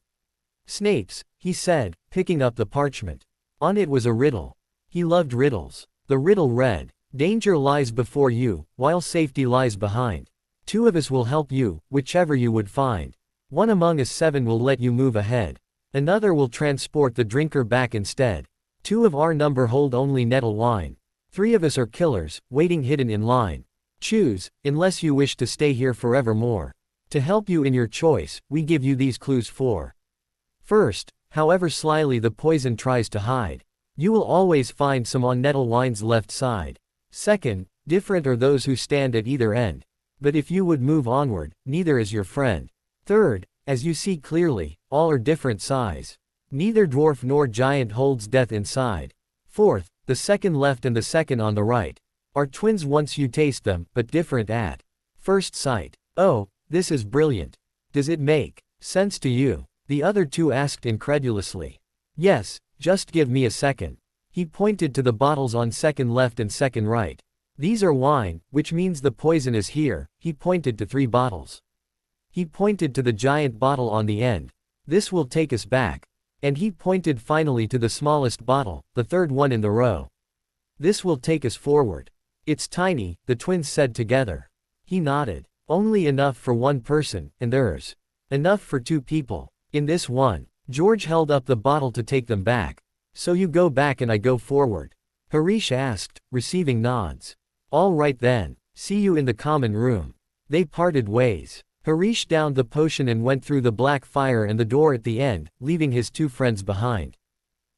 Snape's, he said, picking up the parchment. On it was a riddle. He loved riddles. The riddle read, "Danger lies before you, while safety lies behind. 2 of us will help you, whichever you would find. 1 among us 7 will let you move ahead. Another will transport the drinker back instead. 2 of our number hold only nettle wine. 3 of us are killers, waiting hidden in line. Choose, unless you wish to stay here forevermore. To help you in your choice, we give you these clues for. First, however slyly the poison tries to hide, you will always find some on nettle wine's left side. Second, different are those who stand at either end. But if you would move onward, neither is your friend. Third, as you see clearly, all are different size. Neither dwarf nor giant holds death inside. Fourth, the second left and the second on the right are twins once you taste them, but different at first sight. Oh, this is brilliant. Does it make sense to you? The other 2 asked incredulously. Yes, just give me a second. He pointed to the bottles on second left and second right. These are wine, which means the poison is here. He pointed to 3 bottles. He pointed to the giant bottle on the end. This will take us back. And he pointed finally to the smallest bottle, the third one in the row. This will take us forward. It's tiny, the twins said together. He nodded. Only enough for 1 person, and there's enough for 2 people. In this one, George held up the bottle to take them back. So you go back and I go forward? Harish asked, receiving nods. All right then, see you in the common room. They parted ways. Harish downed the potion and went through the black fire and the door at the end, leaving his 2 friends behind.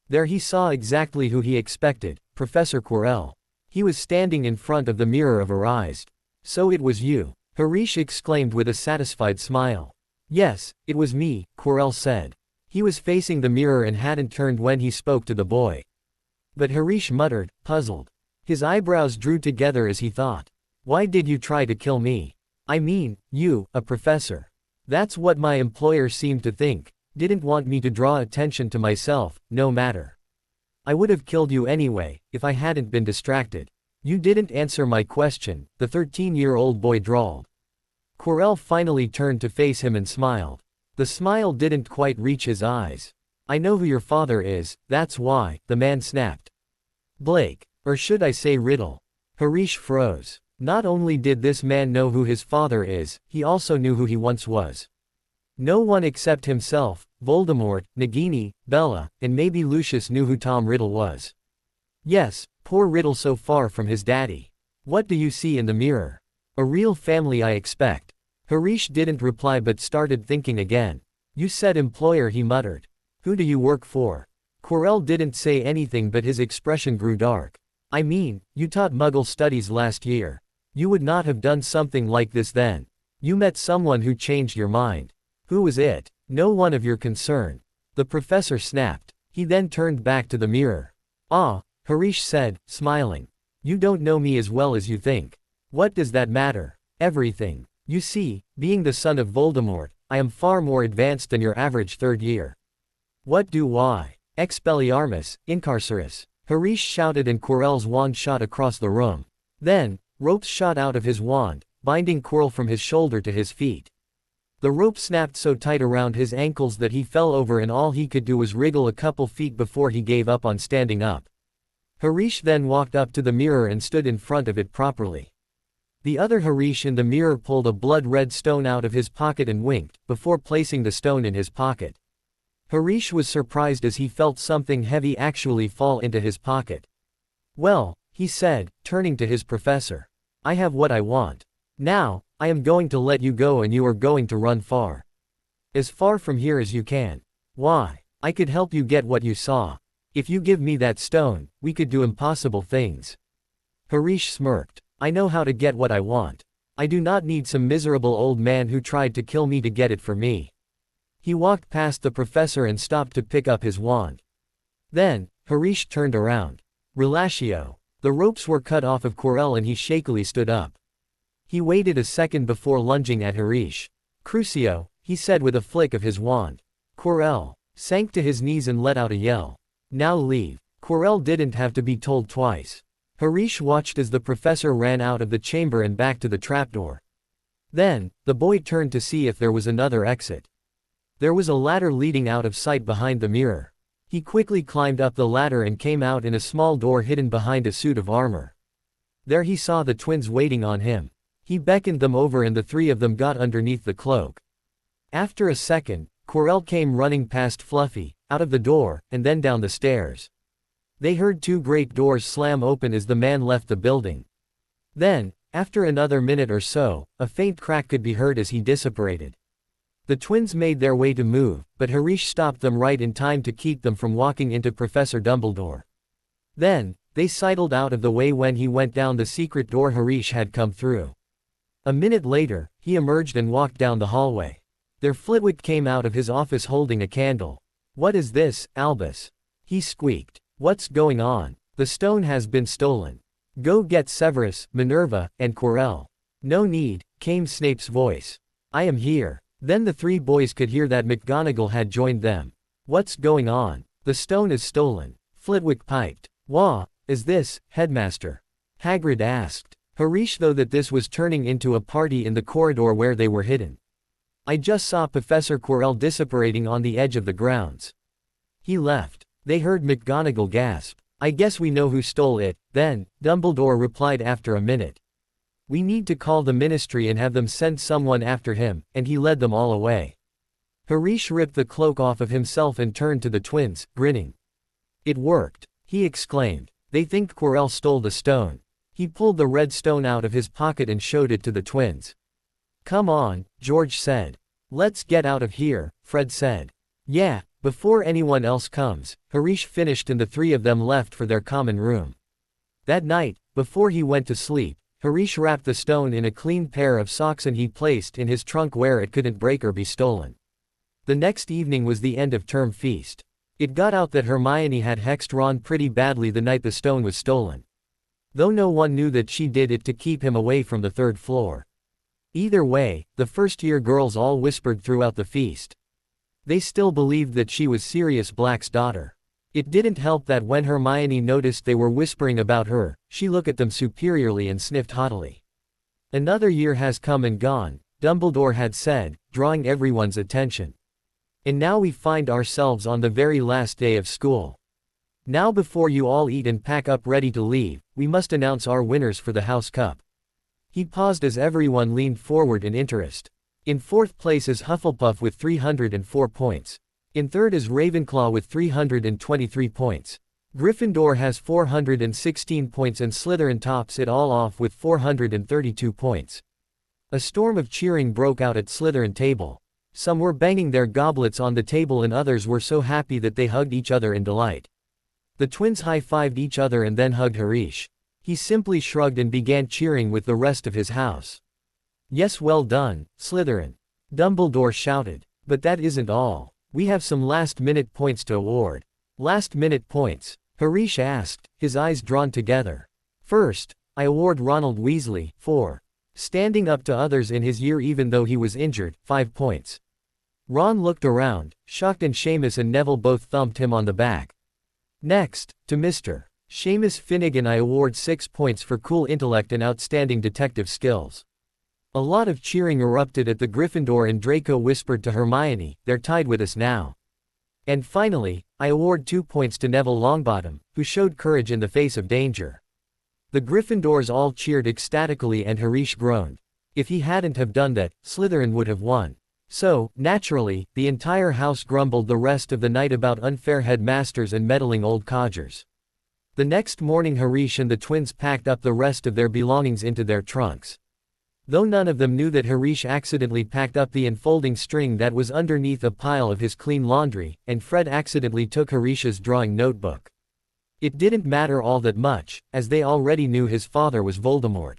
There he saw exactly who he expected, Professor Quirrell. He was standing in front of the mirror of her eyes. So it was you, Harish exclaimed with a satisfied smile. Yes, it was me, Quirrell said. He was facing the mirror and hadn't turned when he spoke to the boy. But Harish muttered, puzzled. His eyebrows drew together as he thought. Why did you try to kill me? I mean, you, a professor. That's what my employer seemed to think. Didn't want me to draw attention to myself, no matter. I would have killed you anyway, if I hadn't been distracted. You didn't answer my question, the 13-year-old boy drawled. Quirrell finally turned to face him and smiled. The smile didn't quite reach his eyes. I know who your father is, that's why, the man snapped. Blake, or should I say Riddle? Harish froze. Not only did this man know who his father is, he also knew who he once was. No one except himself, Voldemort, Nagini, Bella, and maybe Lucius knew who Tom Riddle was. Yes, poor Riddle so far from his daddy. What do you see in the mirror? A real family, I expect. Harish didn't reply but started thinking again. You said employer, he muttered. Who do you work for? Quirrell didn't say anything but his expression grew dark. I mean, you taught Muggle studies last year. You would not have done something like this then. You met someone who changed your mind. Who was it? No one of your concern. The professor snapped. He then turned back to the mirror. Ah, Harish said, smiling. You don't know me as well as you think. What does that matter? Everything. You see, being the son of Voldemort, I am far more advanced than your average 3rd year. What do I? Expelliarmus, Incarcerus. Harish shouted and Quirrell's wand shot across the room. Then, ropes shot out of his wand, binding Quirrell from his shoulder to his feet. The rope snapped so tight around his ankles that he fell over and all he could do was wriggle a couple feet before he gave up on standing up. Harish then walked up to the mirror and stood in front of it properly. The other Harish in the mirror pulled a blood-red stone out of his pocket and winked, before placing the stone in his pocket. Harish was surprised as he felt something heavy actually fall into his pocket. Well, he said, turning to his professor. I have what I want. Now, I am going to let you go and you are going to run far. As far from here as you can. Why? I could help you get what you saw. If you give me that stone, we could do impossible things. Harish smirked. I know how to get what I want. I do not need some miserable old man who tried to kill me to get it for me. He walked past the professor and stopped to pick up his wand. Then, Harish turned around. Relatio. The ropes were cut off of Quirrell and he shakily stood up. He waited a second before lunging at Harish. Crucio, he said with a flick of his wand. Quirrell sank to his knees and let out a yell. Now leave. Quirrell didn't have to be told twice. Harish watched as the professor ran out of the chamber and back to the trapdoor. Then, the boy turned to see if there was another exit. There was a ladder leading out of sight behind the mirror. He quickly climbed up the ladder and came out in a small door hidden behind a suit of armor. There he saw the twins waiting on him. He beckoned them over and the three of them got underneath the cloak. After a second, Quirrell came running past Fluffy, out of the door, and then down the stairs. They heard two great doors slam open as the man left the building. Then, after another minute or so, a faint crack could be heard as he disapparated. The twins made their way to move, but Harish stopped them right in time to keep them from walking into Professor Dumbledore. Then, they sidled out of the way when he went down the secret door Harish had come through. A minute later, he emerged and walked down the hallway. There Flitwick came out of his office holding a candle. "What is this, Albus?" he squeaked. "What's going on? The stone has been stolen. Go get Severus, Minerva, and Quirrell." "No need," came Snape's voice. "I am here." Then the three boys could hear that McGonagall had joined them. "What's going on?" "The stone is stolen," Flitwick piped. "Wha is this, Headmaster?" Hagrid asked. Harish thought that this was turning into a party in the corridor where they were hidden. "I just saw Professor Quirrell disapparating on the edge of the grounds. He left." They heard McGonagall gasp. "I guess we know who stole it, then," Dumbledore replied after a minute. "We need to call the Ministry and have them send someone after him," and he led them all away. Harish ripped the cloak off of himself and turned to the twins, grinning. "It worked," he exclaimed. "They think Quirrell stole the stone." He pulled the red stone out of his pocket and showed it to the twins. "Come on," George said. "Let's get out of here," Fred said. "Yeah." Before anyone else comes, Harish finished and the three of them left for their common room. That night, before he went to sleep, Harish wrapped the stone in a clean pair of socks and he placed in his trunk where it couldn't break or be stolen. The next evening was the end of term feast. It got out that Hermione had hexed Ron pretty badly the night the stone was stolen. Though no one knew that she did it to keep him away from the third floor. Either way, the first-year girls all whispered throughout the feast. They still believed that she was Sirius Black's daughter. It didn't help that when Hermione noticed they were whispering about her, she looked at them superiorly and sniffed haughtily. "Another year has come and gone," Dumbledore had said, drawing everyone's attention. "And now we find ourselves on the very last day of school. Now before you all eat and pack up ready to leave, we must announce our winners for the House Cup." He paused as everyone leaned forward in interest. In fourth place is Hufflepuff with 304 points. In third is Ravenclaw with 323 points. Gryffindor has 416 points and Slytherin tops it all off with 432 points. A storm of cheering broke out at Slytherin table. Some were banging their goblets on the table and others were so happy that they hugged each other in delight. The twins high-fived each other and then hugged Harish. He simply shrugged and began cheering with the rest of his house. "Yes, well done, Slytherin," Dumbledore shouted. "But that isn't all. We have some last-minute points to award." "Last-minute points?" Harish asked, his eyes drawn together. "First, I award Ronald Weasley, for standing up to others in his year even though he was injured, 5 points. Ron looked around, shocked and Seamus and Neville both thumped him on the back. Next, to Mr. Seamus Finnegan I award 6 points for cool intellect and outstanding detective skills. A lot of cheering erupted at the Gryffindor and Draco whispered to Hermione, "They're tied with us now." And finally, I award 2 points to Neville Longbottom, who showed courage in the face of danger. The Gryffindors all cheered ecstatically and Harish groaned. If he hadn't have done that, Slytherin would have won. So, naturally, the entire house grumbled the rest of the night about unfair headmasters and meddling old codgers. The next morning Harish and the twins packed up the rest of their belongings into their trunks. Though none of them knew that Harish accidentally packed up the enfolding string that was underneath a pile of his clean laundry, and Fred accidentally took Harish's drawing notebook. It didn't matter all that much, as they already knew his father was Voldemort.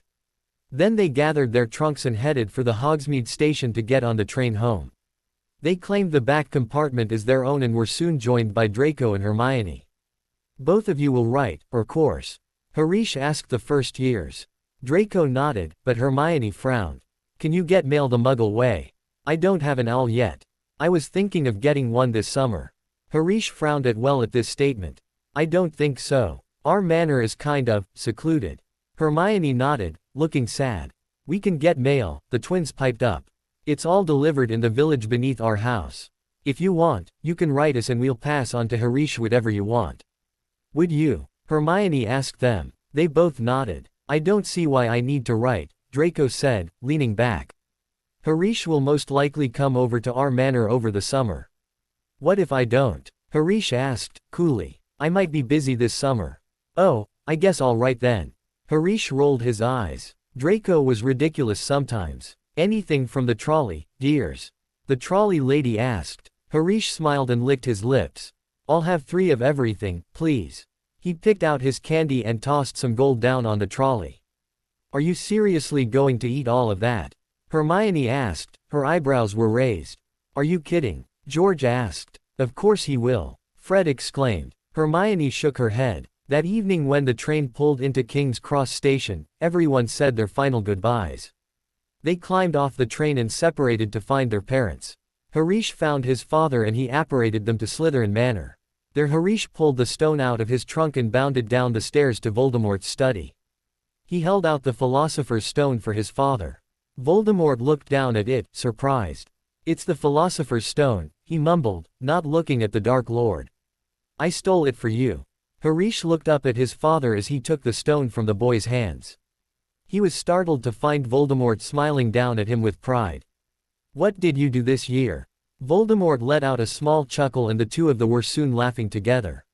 Then they gathered their trunks and headed for the Hogsmeade station to get on the train home. They claimed the back compartment as their own and were soon joined by Draco and Hermione. Both of you will write, or course? Harish asked the first years. Draco nodded, but Hermione frowned. Can you get mail the Muggle way? I don't have an owl yet. I was thinking of getting one this summer. Harish frowned at this statement. I don't think so. Our manor is kind of secluded. Hermione nodded, looking sad. We can get mail, the twins piped up. It's all delivered in the village beneath our house. If you want, you can write us and we'll pass on to Harish whatever you want. Would you? Hermione asked them. They both nodded. I don't see why I need to write, Draco said, leaning back. Harish will most likely come over to our manor over the summer. What if I don't? Harish asked, coolly. I might be busy this summer. Oh, I guess I'll write then. Harish rolled his eyes. Draco was ridiculous sometimes. Anything from the trolley, dears? The trolley lady asked. Harish smiled and licked his lips. I'll have 3 of everything, please. He picked out his candy and tossed some gold down on the trolley. Are you seriously going to eat all of that? Hermione asked, her eyebrows were raised. Are you kidding? George asked. Of course he will. Fred exclaimed. Hermione shook her head. That evening when the train pulled into King's Cross Station, everyone said their final goodbyes. They climbed off the train and separated to find their parents. Harish found his father and he apparated them to Slytherin Manor. There Harish pulled the stone out of his trunk and bounded down the stairs to Voldemort's study. He held out the Philosopher's Stone for his father. Voldemort looked down at it, surprised. It's the Philosopher's Stone, he mumbled, not looking at the Dark Lord. I stole it for you. Harish looked up at his father as he took the stone from the boy's hands. He was startled to find Voldemort smiling down at him with pride. What did you do this year? Voldemort let out a small chuckle and the two of them were soon laughing together.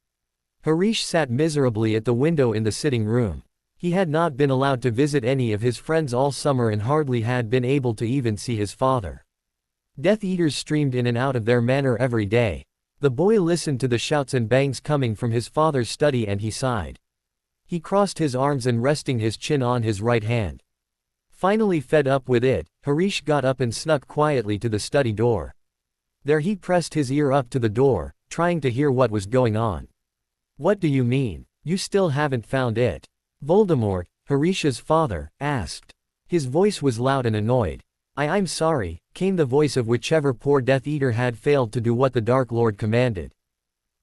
Harish sat miserably at the window in the sitting room. He had not been allowed to visit any of his friends all summer and hardly had been able to even see his father. Death Eaters streamed in and out of their manor every day. The boy listened to the shouts and bangs coming from his father's study and he sighed. He crossed his arms and resting his chin on his right hand. Finally fed up with it, Harish got up and snuck quietly to the study door. There he pressed his ear up to the door, trying to hear what was going on. What do you mean? You still haven't found it? Voldemort, Harish's father, asked. His voice was loud and annoyed. I'm sorry, came the voice of whichever poor Death Eater had failed to do what the Dark Lord commanded.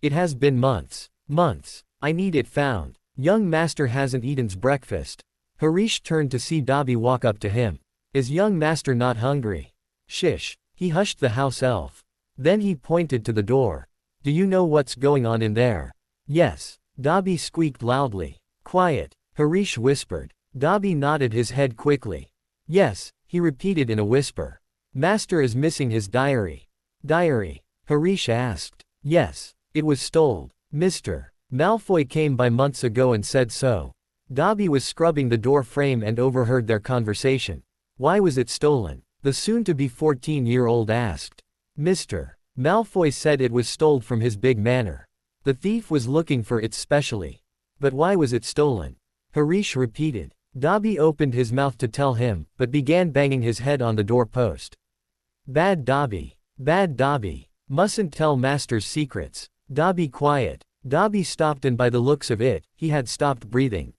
It has been months. Months. I need it found. Young Master hasn't eaten's breakfast. Harish turned to see Dobby walk up to him. Is young Master not hungry? Shish. He hushed the house elf. Then he pointed to the door. Do you know what's going on in there? Yes. Dobby squeaked loudly. Quiet. Harish whispered. Dobby nodded his head quickly. Yes, he repeated in a whisper. Master is missing his diary. Diary? Harish asked. Yes. It was stolen. Mr. Malfoy came by months ago and said so. Dobby was scrubbing the door frame and overheard their conversation. Why was it stolen? The soon-to-be 14-year-old asked. Mr. Malfoy said it was stolen from his big manor. The thief was looking for it specially. But why was it stolen? Harish repeated. Dobby opened his mouth to tell him, but began banging his head on the doorpost. Bad Dobby. Bad Dobby. Mustn't tell Master's secrets. Dobby quiet. Dobby stopped and by the looks of it, he had stopped breathing.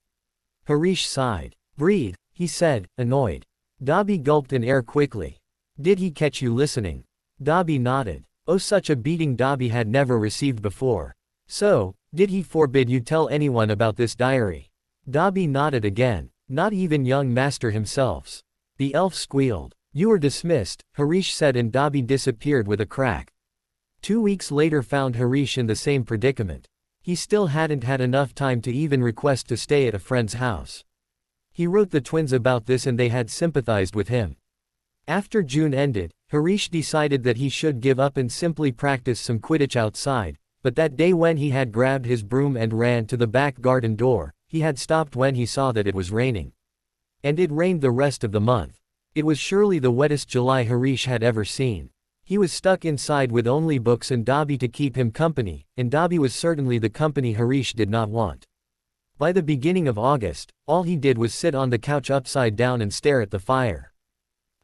Harish sighed. Breathe, he said, annoyed. Dobby gulped in air quickly. Did he catch you listening? Dobby nodded. Oh, such a beating Dobby had never received before. So, did he forbid you tell anyone about this diary? Dobby nodded again. Not even young Master himself's. The elf squealed. You are dismissed, Harish said and Dobby disappeared with a crack. 2 weeks later found Harish in the same predicament. He still hadn't had enough time to even request to stay at a friend's house. He wrote the twins about this and they had sympathized with him. After June ended, Harish decided that he should give up and simply practice some Quidditch outside, but that day when he had grabbed his broom and ran to the back garden door, he had stopped when he saw that it was raining. And it rained the rest of the month. It was surely the wettest July Harish had ever seen. He was stuck inside with only books and Dobby to keep him company, and Dobby was certainly the company Harish did not want. By the beginning of August, all he did was sit on the couch upside down and stare at the fire.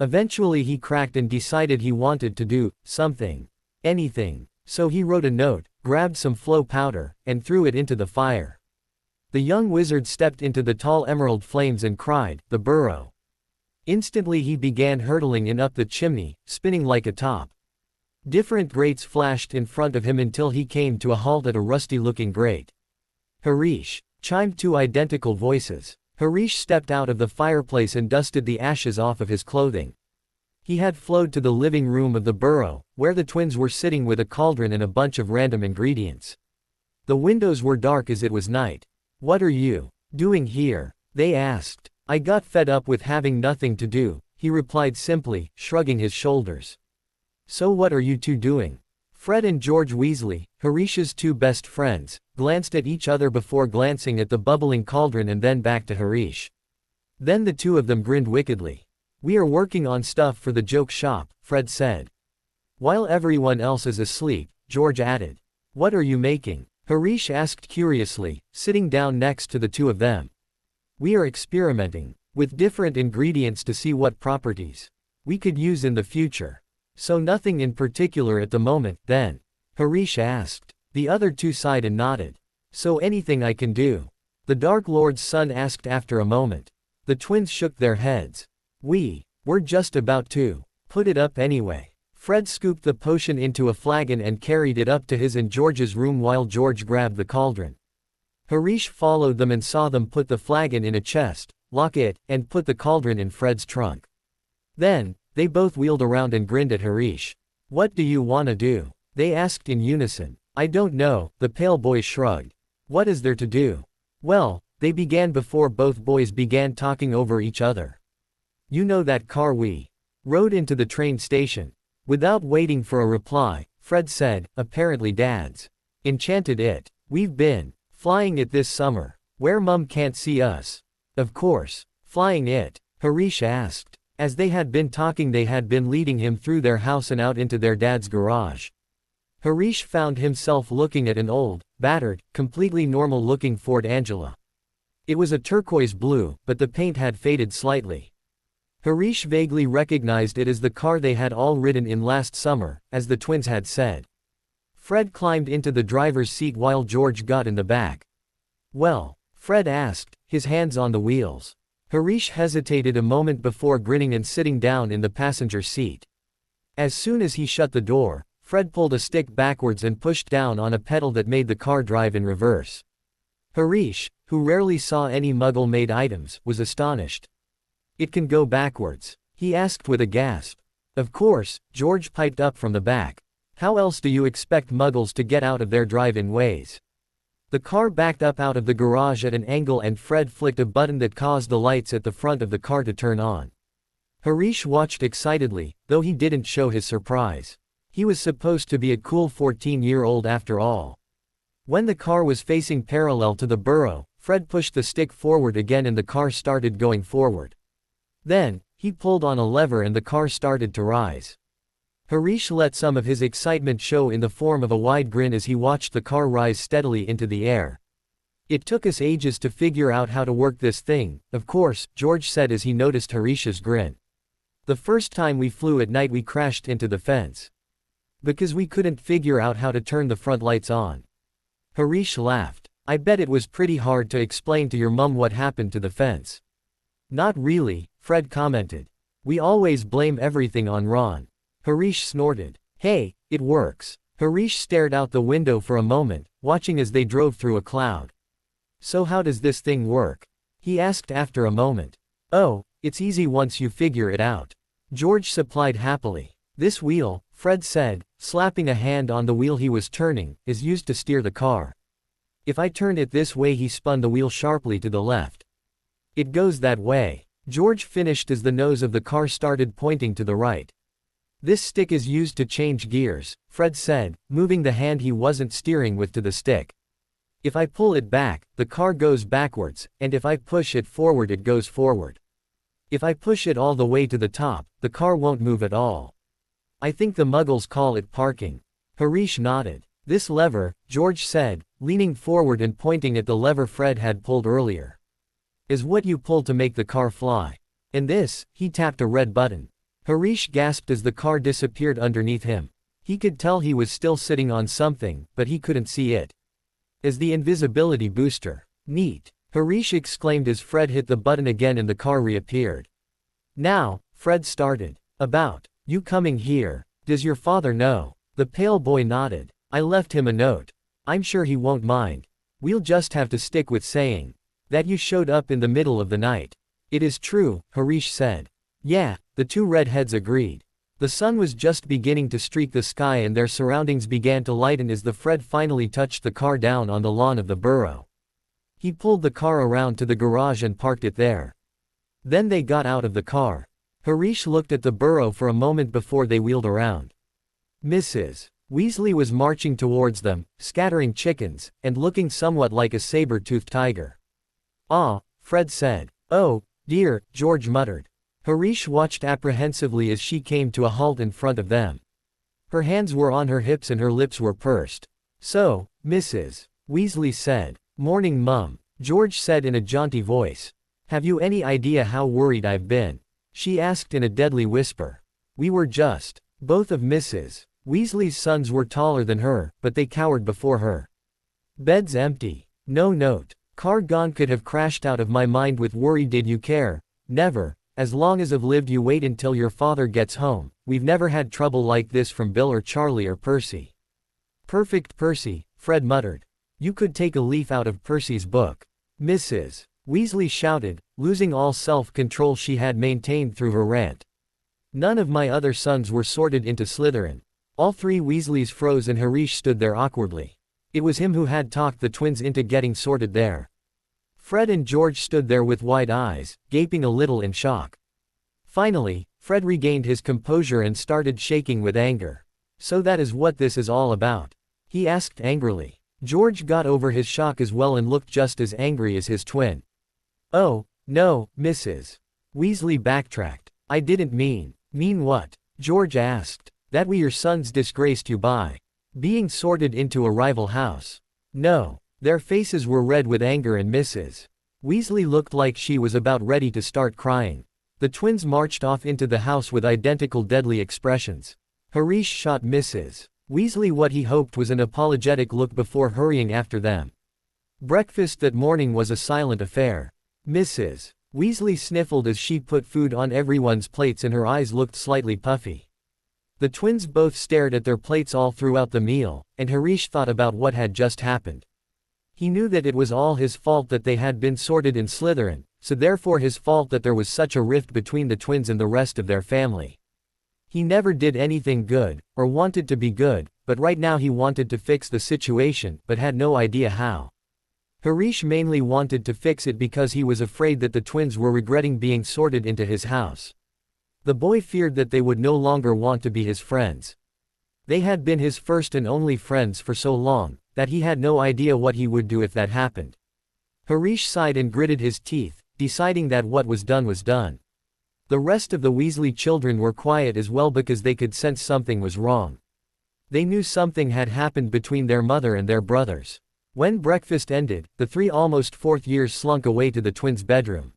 Eventually he cracked and decided he wanted to do something. Anything. So he wrote a note, grabbed some flow powder, and threw it into the fire. The young wizard stepped into the tall emerald flames and cried, "The burrow." Instantly he began hurtling in up the chimney, spinning like a top. Different grates flashed in front of him until he came to a halt at a rusty-looking grate. "Harish!" chimed two identical voices. Harish stepped out of the fireplace and dusted the ashes off of his clothing. He had flowed to the living room of the burrow, where the twins were sitting with a cauldron and a bunch of random ingredients. The windows were dark as it was night. "What are you doing here?" they asked. "I got fed up with having nothing to do," he replied simply, shrugging his shoulders. "So what are you two doing?" Fred and George Weasley, Harish's two best friends, glanced at each other before glancing at the bubbling cauldron and then back to Harish. Then the two of them grinned wickedly. "We are working on stuff for the joke shop," Fred said. "While everyone else is asleep," George added. "What are you making?" Harish asked curiously, sitting down next to the two of them. "We are experimenting with different ingredients to see what properties we could use in the future." "So nothing in particular at the moment, then?" Harish asked. The other two sighed and nodded. "So anything I can do?" the Dark Lord's son asked after a moment. The twins shook their heads. We're just about to put it up anyway." Fred scooped the potion into a flagon and carried it up to his and George's room while George grabbed the cauldron. Harish followed them and saw them put the flagon in a chest, lock it, and put the cauldron in Fred's trunk. Then, they both wheeled around and grinned at Harish. "What do you wanna do?" they asked in unison. "I don't know," the pale boy shrugged. "What is there to do?" "Well," they began before both boys began talking over each other. "You know that car we rode into the train station?" Without waiting for a reply, Fred said, "Apparently Dad's enchanted it. We've been flying it this summer. Where Mum can't see us." "Of course. Flying it?" Harish asked. As they had been talking, they had been leading him through their house and out into their dad's garage. Harish found himself looking at an old, battered, completely normal-looking Ford Angela. It was a turquoise blue, but the paint had faded slightly. Harish vaguely recognized it as the car they had all ridden in last summer, as the twins had said. Fred climbed into the driver's seat while George got in the back. "Well?" Fred asked, his hands on the wheels. Harish hesitated a moment before grinning and sitting down in the passenger seat. As soon as he shut the door, Fred pulled a stick backwards and pushed down on a pedal that made the car drive in reverse. Harish, who rarely saw any Muggle-made items, was astonished. "It can go backwards?" he asked with a gasp. "Of course," George piped up from the back. "How else do you expect Muggles to get out of their drive-in ways?" The car backed up out of the garage at an angle and Fred flicked a button that caused the lights at the front of the car to turn on. Harish watched excitedly, though he didn't show his surprise. He was supposed to be a cool 14-year-old after all. When the car was facing parallel to the burrow, Fred pushed the stick forward again and the car started going forward. Then, he pulled on a lever and the car started to rise. Harish let some of his excitement show in the form of a wide grin as he watched the car rise steadily into the air. "It took us ages to figure out how to work this thing, of course," George said as he noticed Harish's grin. "The first time we flew at night we crashed into the fence. Because we couldn't figure out how to turn the front lights on." Harish laughed. "I bet it was pretty hard to explain to your mum what happened to the fence." "Not really," Fred commented. "We always blame everything on Ron." Harish snorted. "Hey, it works." Harish stared out the window for a moment, watching as they drove through a cloud. "So how does this thing work?" he asked after a moment. "Oh, it's easy once you figure it out," George supplied happily. "This wheel," Fred said, slapping a hand on the wheel he was turning, "is used to steer the car. If I turn it this way," he spun the wheel sharply to the left. "It goes that way," George finished as the nose of the car started pointing to the right. "This stick is used to change gears," Fred said, moving the hand he wasn't steering with to the stick. "If I pull it back, the car goes backwards, and if I push it forward it goes forward. If I push it all the way to the top, the car won't move at all. I think the Muggles call it parking." Harish nodded. "This lever," George said, leaning forward and pointing at the lever Fred had pulled earlier, "is what you pull to make the car fly. And this," he tapped a red button. Harish gasped as the car disappeared underneath him. He could tell he was still sitting on something, but he couldn't see it. As the invisibility booster. Neat. Harish exclaimed as Fred hit the button again and the car reappeared. Now, Fred started. About you coming here. Does your father know? The pale boy nodded. I left him a note. I'm sure he won't mind. We'll just have to stick with saying that you showed up in the middle of the night. It is true, Harish said. Yeah, the two redheads agreed. The sun was just beginning to streak the sky and their surroundings began to lighten as the Fred finally touched the car down on the lawn of the burrow. He pulled the car around to the garage and parked it there. Then they got out of the car. Harish looked at the burrow for a moment before they wheeled around. Mrs. Weasley was marching towards them, scattering chickens, and looking somewhat like a saber-toothed tiger. Ah, Fred said. Oh, dear, George muttered. Harish watched apprehensively as she came to a halt in front of them. Her hands were on her hips and her lips were pursed. So, Mrs. Weasley said. Morning, Mum, George said in a jaunty voice. Have you any idea how worried I've been? She asked in a deadly whisper. We were just. Both of Mrs. Weasley's sons were taller than her, but they cowered before her. Bed's empty. No note. Car gone. Could have crashed out of my mind with worry. Did you care? Never. As long as I've lived. You wait until your father gets home. We've never had trouble like this from Bill or Charlie or Percy. Perfect, Percy, Fred muttered. You could take a leaf out of Percy's book. Mrs. Weasley shouted, losing all self-control she had maintained through her rant. None of my other sons were sorted into Slytherin. All three Weasleys froze and Harish stood there awkwardly. It was him who had talked the twins into getting sorted there. Fred and George stood there with wide eyes, gaping a little in shock. Finally, Fred regained his composure and started shaking with anger. So that is what this is all about? He asked angrily. George got over his shock as well and looked just as angry as his twin. Oh, no, Mrs. Weasley backtracked. I didn't mean. Mean what? George asked. That we your sons disgraced you by being sorted into a rival house. No. Their faces were red with anger and Mrs. Weasley looked like she was about ready to start crying. The twins marched off into the house with identical deadly expressions. Harish shot Mrs. Weasley what he hoped was an apologetic look before hurrying after them. Breakfast that morning was a silent affair. Mrs. Weasley sniffled as she put food on everyone's plates and her eyes looked slightly puffy. The twins both stared at their plates all throughout the meal, and Harish thought about what had just happened. He knew that it was all his fault that they had been sorted in Slytherin, so therefore his fault that there was such a rift between the twins and the rest of their family. He never did anything good, or wanted to be good, but right now he wanted to fix the situation, but had no idea how. Harish mainly wanted to fix it because he was afraid that the twins were regretting being sorted into his house. The boy feared that they would no longer want to be his friends. They had been his first and only friends for so long, that he had no idea what he would do if that happened. Harish sighed and gritted his teeth, deciding that what was done was done. The rest of the Weasley children were quiet as well because they could sense something was wrong. They knew something had happened between their mother and their brothers. When breakfast ended, the three almost fourth years slunk away to the twins' bedroom.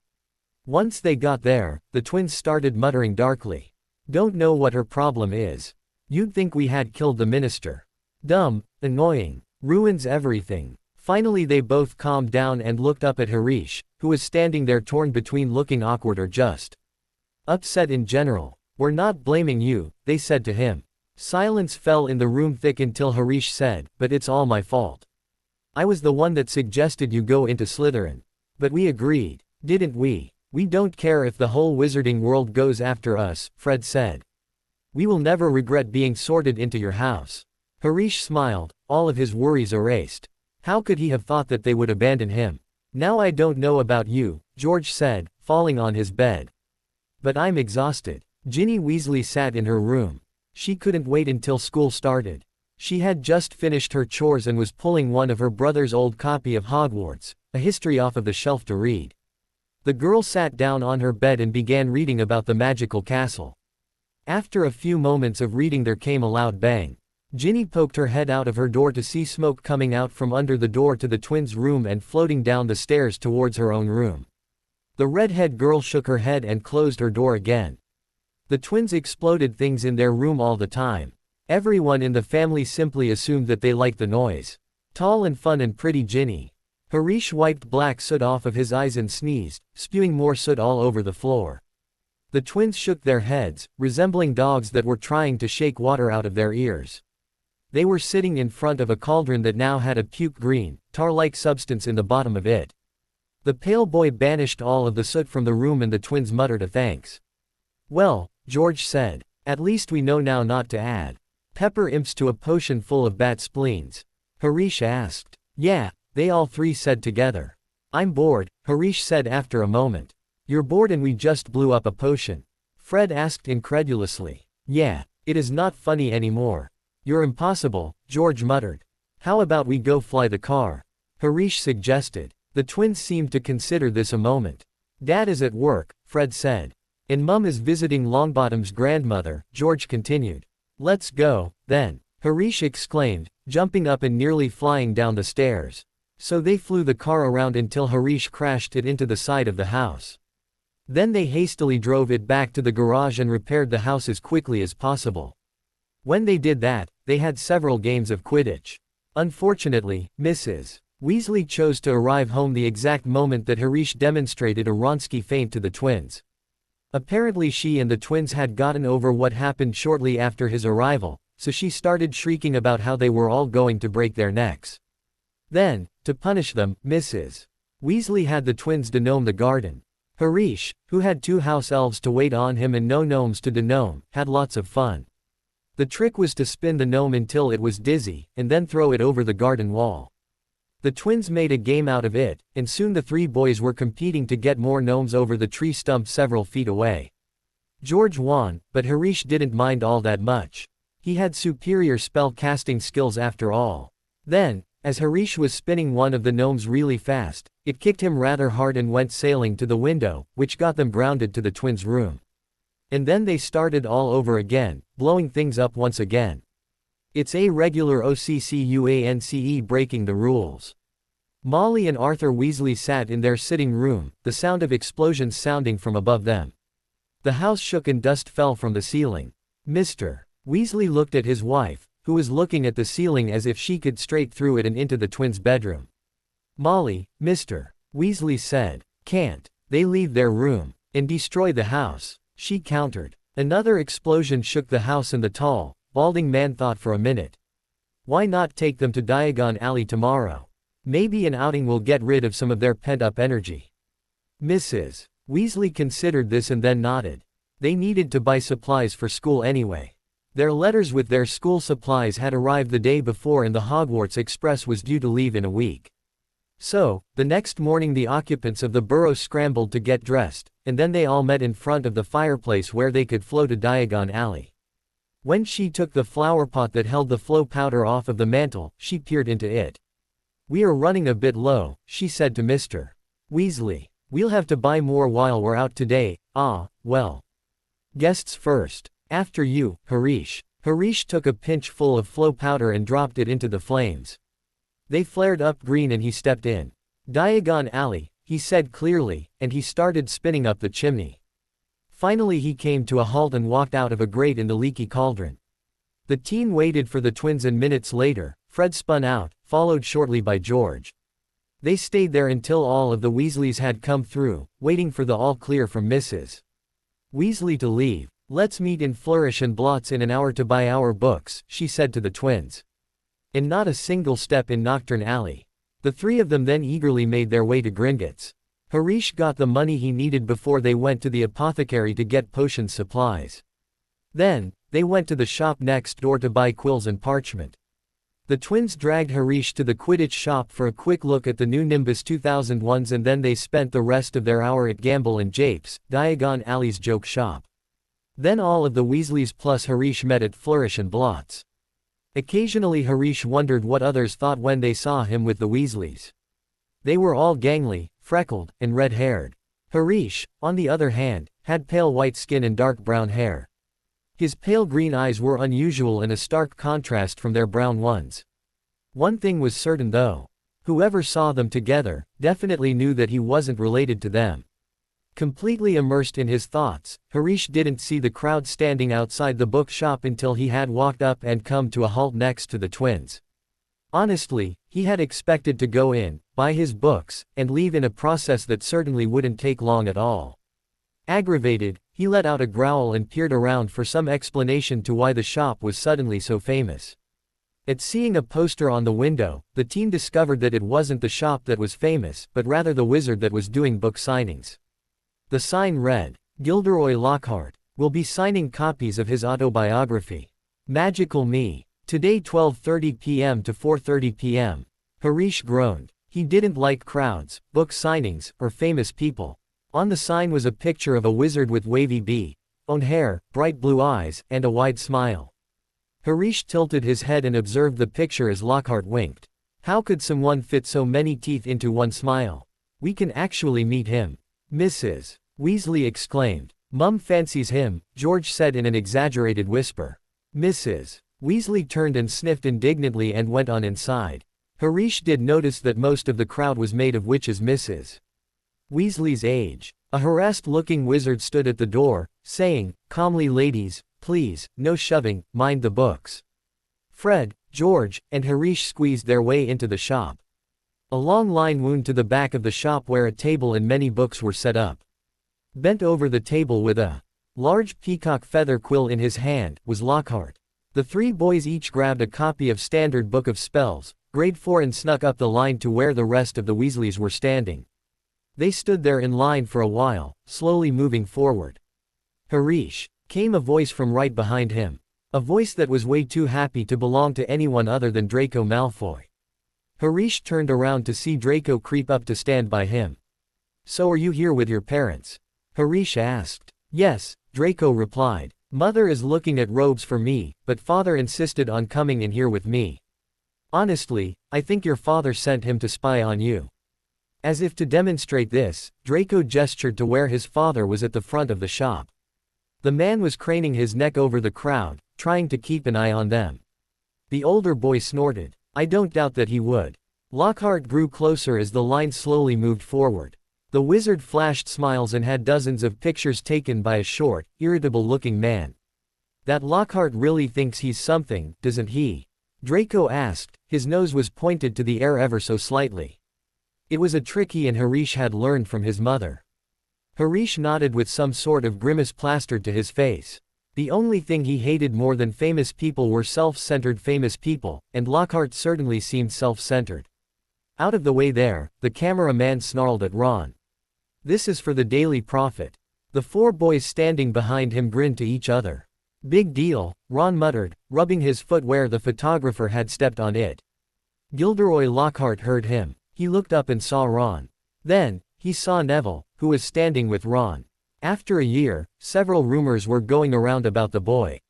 Once they got there, the twins started muttering darkly. Don't know what her problem is. You'd think we had killed the minister. Dumb, annoying, ruins everything. Finally they both calmed down and looked up at Harish, who was standing there torn between looking awkward or just upset in general. We're not blaming you, they said to him. Silence fell in the room thick until Harish said, but it's all my fault. I was the one that suggested you go into Slytherin. But we agreed, didn't we? We don't care if the whole wizarding world goes after us, Fred said. We will never regret being sorted into your house. Harish smiled, all of his worries erased. How could he have thought that they would abandon him? Now I don't know about you, George said, falling on his bed. But I'm exhausted. Ginny Weasley sat in her room. She couldn't wait until school started. She had just finished her chores and was pulling one of her brother's old copy of Hogwarts, a history off of the shelf to read. The girl sat down on her bed and began reading about the magical castle. After a few moments of reading there came a loud bang. Ginny poked her head out of her door to see smoke coming out from under the door to the twins' room and floating down the stairs towards her own room. The redhead girl shook her head and closed her door again. The twins exploded things in their room all the time. Everyone in the family simply assumed that they liked the noise. Tall and fun and pretty Ginny. Harish wiped black soot off of his eyes and sneezed, spewing more soot all over the floor. The twins shook their heads, resembling dogs that were trying to shake water out of their ears. They were sitting in front of a cauldron that now had a puke green, tar-like substance in the bottom of it. The pale boy banished all of the soot from the room and the twins muttered a thanks. "Well," George said, "at least we know now not to add pepper imps to a potion full of bat spleens." Harish asked. "Yeah," they all three said together. "I'm bored," Harish said after a moment. "You're bored and we just blew up a potion?" Fred asked incredulously. "Yeah, it is not funny anymore." "You're impossible," George muttered. "How about we go fly the car?" Harish suggested. The twins seemed to consider this a moment. "Dad is at work," Fred said. "And Mum is visiting Longbottom's grandmother," George continued. "Let's go, then," Harish exclaimed, jumping up and nearly flying down the stairs. So they flew the car around until Harish crashed it into the side of the house. Then they hastily drove it back to the garage and repaired the house as quickly as possible. When they did that, they had several games of Quidditch. Unfortunately, Mrs. Weasley chose to arrive home the exact moment that Harish demonstrated a Wronski feint to the twins. Apparently she and the twins had gotten over what happened shortly after his arrival, so she started shrieking about how they were all going to break their necks. Then, to punish them, Mrs. Weasley had the twins denome the garden. Harish, who had 2 house elves to wait on him and no gnomes to denome, had lots of fun. The trick was to spin the gnome until it was dizzy, and then throw it over the garden wall. The twins made a game out of it, and soon the 3 boys were competing to get more gnomes over the tree stump several feet away. George won, but Harish didn't mind all that much. He had superior spell casting skills after all. Then, as Harish was spinning one of the gnomes really fast, it kicked him rather hard and went sailing to the window, which got them grounded to the twins' room. And then they started all over again, blowing things up once again. It's a regular OCCUANCE breaking the rules. Molly and Arthur Weasley sat in their sitting room, the sound of explosions sounding from above them. The house shook and dust fell from the ceiling. Mr. Weasley looked at his wife, who was looking at the ceiling as if she could straight through it and into the twins' bedroom. "Molly," Mr. Weasley said, "can't they leave their room and destroy the house?" She countered. Another explosion shook the house and the tall, balding man thought for a minute. "Why not take them to Diagon Alley tomorrow? Maybe an outing will get rid of some of their pent-up energy." Mrs. Weasley considered this and then nodded. They needed to buy supplies for school anyway. Their letters with their school supplies had arrived the day before and the Hogwarts Express was due to leave in a week. So, the next morning the occupants of the burrow scrambled to get dressed, and then they all met in front of the fireplace where they could flow to Diagon Alley. When she took the flower pot that held the flow powder off of the mantel, she peered into it. "We are running a bit low," she said to Mr. Weasley. "We'll have to buy more while we're out today." "Ah, well. Guests first. After you, Harish." Harish took a pinch full of flow powder and dropped it into the flames. They flared up green and he stepped in. "Diagon Alley," he said clearly, and he started spinning up the chimney. Finally he came to a halt and walked out of a grate in the leaky cauldron. The teen waited for the twins and minutes later, Fred spun out, followed shortly by George. They stayed there until all of the Weasleys had come through, waiting for the all clear from Mrs. Weasley to leave. "Let's meet in Flourish and Blots in an hour to buy our books," she said to the twins. And not a single step in Nocturne Alley. The 3 of them then eagerly made their way to Gringotts. Harish got the money he needed before they went to the apothecary to get potion supplies. Then, they went to the shop next door to buy quills and parchment. The twins dragged Harish to the Quidditch shop for a quick look at the new Nimbus 2001s and then they spent the rest of their hour at Gamble and Japes, Diagon Alley's joke shop. Then all of the Weasleys plus Harish met at Flourish and Blots. Occasionally Harish wondered what others thought when they saw him with the Weasleys. They were all gangly, freckled, and red-haired. Harish, on the other hand, had pale white skin and dark brown hair. His pale green eyes were unusual and a stark contrast from their brown ones. One thing was certain though. Whoever saw them together, definitely knew that he wasn't related to them. Completely immersed in his thoughts, Harish didn't see the crowd standing outside the bookshop until he had walked up and come to a halt next to the twins. Honestly, he had expected to go in, buy his books, and leave in a process that certainly wouldn't take long at all. Aggravated, he let out a growl and peered around for some explanation to why the shop was suddenly so famous. At seeing a poster on the window, the team discovered that it wasn't the shop that was famous, but rather the wizard that was doing book signings. The sign read, "Gilderoy Lockhart will be signing copies of his autobiography. Magical Me. Today 12:30 p.m. to 4:30 p.m. Harish groaned. He didn't like crowds, book signings, or famous people. On the sign was a picture of a wizard with wavy blonde hair, bright blue eyes, and a wide smile. Harish tilted his head and observed the picture as Lockhart winked. How could someone fit so many teeth into one smile? We can actually meet him. Mrs. Weasley exclaimed. Mum fancies him, George said in an exaggerated whisper. Mrs. Weasley turned and sniffed indignantly and went on inside. Harish did notice that most of the crowd was made of witches. Mrs. Weasley's age. A harassed-looking wizard stood at the door, saying, calmly, ladies, please, no shoving, mind the books. Fred, George, and Harish squeezed their way into the shop. A long line wound to the back of the shop where a table and many books were set up. Bent over the table with a large peacock feather quill in his hand, was Lockhart. The three boys each grabbed a copy of Standard Book of Spells, grade 4, and snuck up the line to where the rest of the Weasleys were standing. They stood there in line for a while, slowly moving forward. Harish, came a voice from right behind him. A voice that was way too happy to belong to anyone other than Draco Malfoy. Harish turned around to see Draco creep up to stand by him. So are you here with your parents? Harish asked. Yes, Draco replied. Mother is looking at robes for me, but father insisted on coming in here with me. Honestly, I think your father sent him to spy on you. As if to demonstrate this, Draco gestured to where his father was at the front of the shop. The man was craning his neck over the crowd, trying to keep an eye on them. The older boy snorted. I don't doubt that he would. Lockhart grew closer as the line slowly moved forward. The wizard flashed smiles and had dozens of pictures taken by a short, irritable-looking man. That Lockhart really thinks he's something, doesn't he? Draco asked, his nose was pointed to the air ever so slightly. It was a trick he and Harish had learned from his mother. Harish nodded with some sort of grimace plastered to his face. The only thing he hated more than famous people were self-centered famous people, and Lockhart certainly seemed self-centered. Out of the way there, the cameraman snarled at Ron. This is for the Daily Prophet. The four boys standing behind him grinned to each other. Big deal, Ron muttered, rubbing his foot where the photographer had stepped on it. Gilderoy Lockhart heard him. He looked up and saw Ron. Then, he saw Neville, who was standing with Ron. After a year, several rumors were going around about the boy.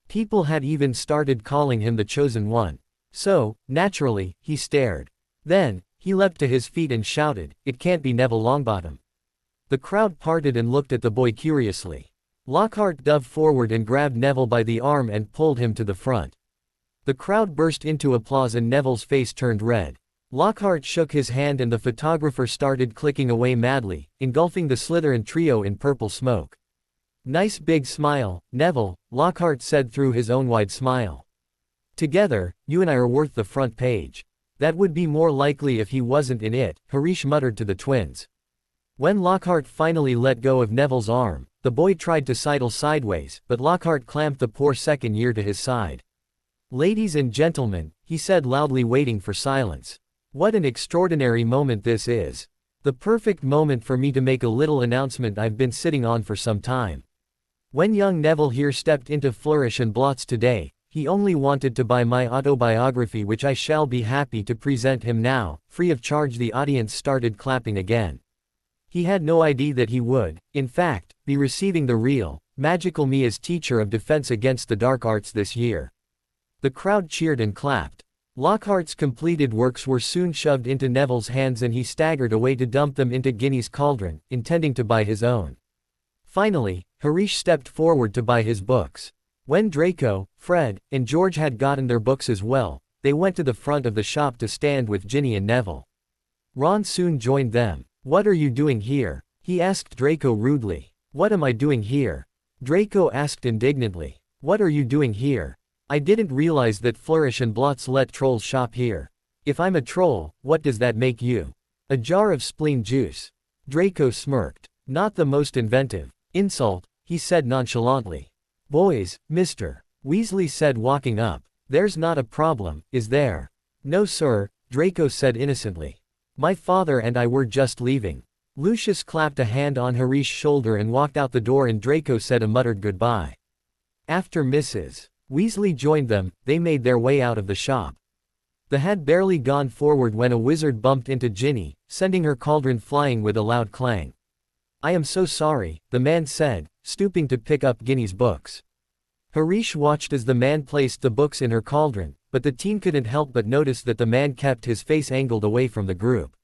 People had even started calling him the Chosen One. So, naturally, he stared. Then, he leapt to his feet and shouted, "It can't be Neville Longbottom." The crowd parted and looked at the boy curiously. Lockhart dove forward and grabbed Neville by the arm and pulled him to the front. The crowd burst into applause and Neville's face turned red. Lockhart shook his hand and the photographer started clicking away madly, engulfing the Slytherin trio in purple smoke. Nice big smile, Neville, Lockhart said through his own wide smile. Together, you and I are worth the front page. That would be more likely if he wasn't in it, Harish muttered to the twins. When Lockhart finally let go of Neville's arm, the boy tried to sidle sideways, but Lockhart clamped the poor second year to his side. Ladies and gentlemen, he said loudly, waiting for silence. What an extraordinary moment this is. The perfect moment for me to make a little announcement I've been sitting on for some time. When young Neville here stepped into Flourish and Blots today, he only wanted to buy my autobiography, which I shall be happy to present him now, free of charge. The audience started clapping again. He had no idea that he would, in fact, be receiving the real, magical me as teacher of defense against the dark arts this year. The crowd cheered and clapped. Lockhart's completed works were soon shoved into Neville's hands and he staggered away to dump them into Ginny's cauldron, intending to buy his own. Finally, Harish stepped forward to buy his books. When Draco, Fred, and George had gotten their books as well, they went to the front of the shop to stand with Ginny and Neville. Ron soon joined them. What are you doing here? He asked Draco rudely. What am I doing here? Draco asked indignantly. What are you doing here? I didn't realize that Flourish and Blots let trolls shop here. If I'm a troll, what does that make you? A jar of spleen juice. Draco smirked. Not the most inventive insult, he said nonchalantly. Boys, Mr. Weasley said walking up. There's not a problem, is there? No sir, Draco said innocently. My father and I were just leaving. Lucius clapped a hand on Harish's shoulder and walked out the door and Draco said a muttered goodbye. After Mrs. Weasley joined them, they made their way out of the shop. They had barely gone forward when a wizard bumped into Ginny, sending her cauldron flying with a loud clang. I am so sorry, the man said, stooping to pick up Ginny's books. Harish watched as the man placed the books in her cauldron, but the teen couldn't help but notice that the man kept his face angled away from the group.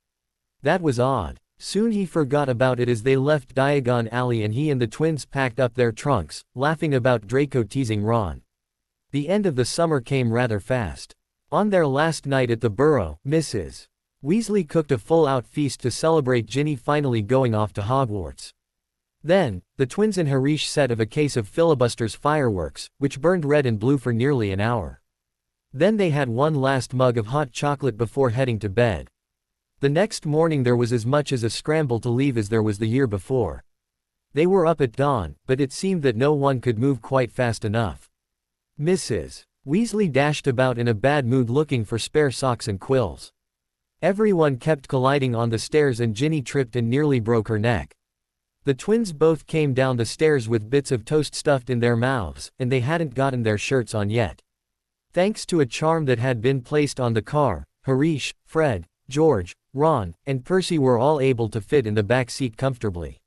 That was odd. Soon he forgot about it as they left Diagon Alley and he and the twins packed up their trunks, laughing about Draco teasing Ron. The end of the summer came rather fast. On their last night at the Burrow, Mrs. Weasley cooked a full-out feast to celebrate Ginny finally going off to Hogwarts. Then, the twins and Harish set of a case of Filibuster's fireworks, which burned red and blue for nearly an hour. Then they had one last mug of hot chocolate before heading to bed. The next morning there was as much as a scramble to leave as there was the year before. They were up at dawn, but it seemed that no one could move quite fast enough. Mrs. Weasley dashed about in a bad mood looking for spare socks and quills. Everyone kept colliding on the stairs and Ginny tripped and nearly broke her neck. The twins both came down the stairs with bits of toast stuffed in their mouths, and they hadn't gotten their shirts on yet. Thanks to a charm that had been placed on the car, Harish, Fred, George, Ron, and Percy were all able to fit in the back seat comfortably.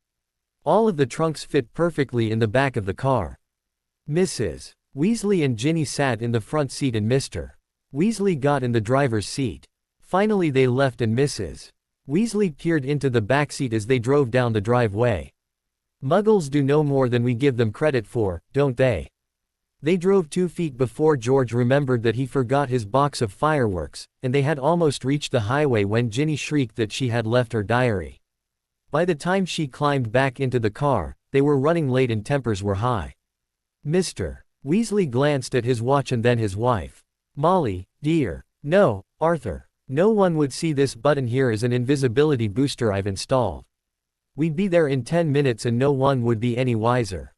All of the trunks fit perfectly in the back of the car. Mrs. Weasley and Ginny sat in the front seat and Mr. Weasley got in the driver's seat. Finally they left and Mrs. Weasley peered into the back seat as they drove down the driveway. Muggles do no more than we give them credit for, don't they? They drove 2 feet before George remembered that he forgot his box of fireworks, and they had almost reached the highway when Ginny shrieked that she had left her diary. By the time she climbed back into the car, they were running late and tempers were high. Mr. Weasley glanced at his watch and then his wife. Molly, dear. No, Arthur. No one would see this button here as an invisibility booster I've installed. We'd be there in 10 minutes and no one would be any wiser.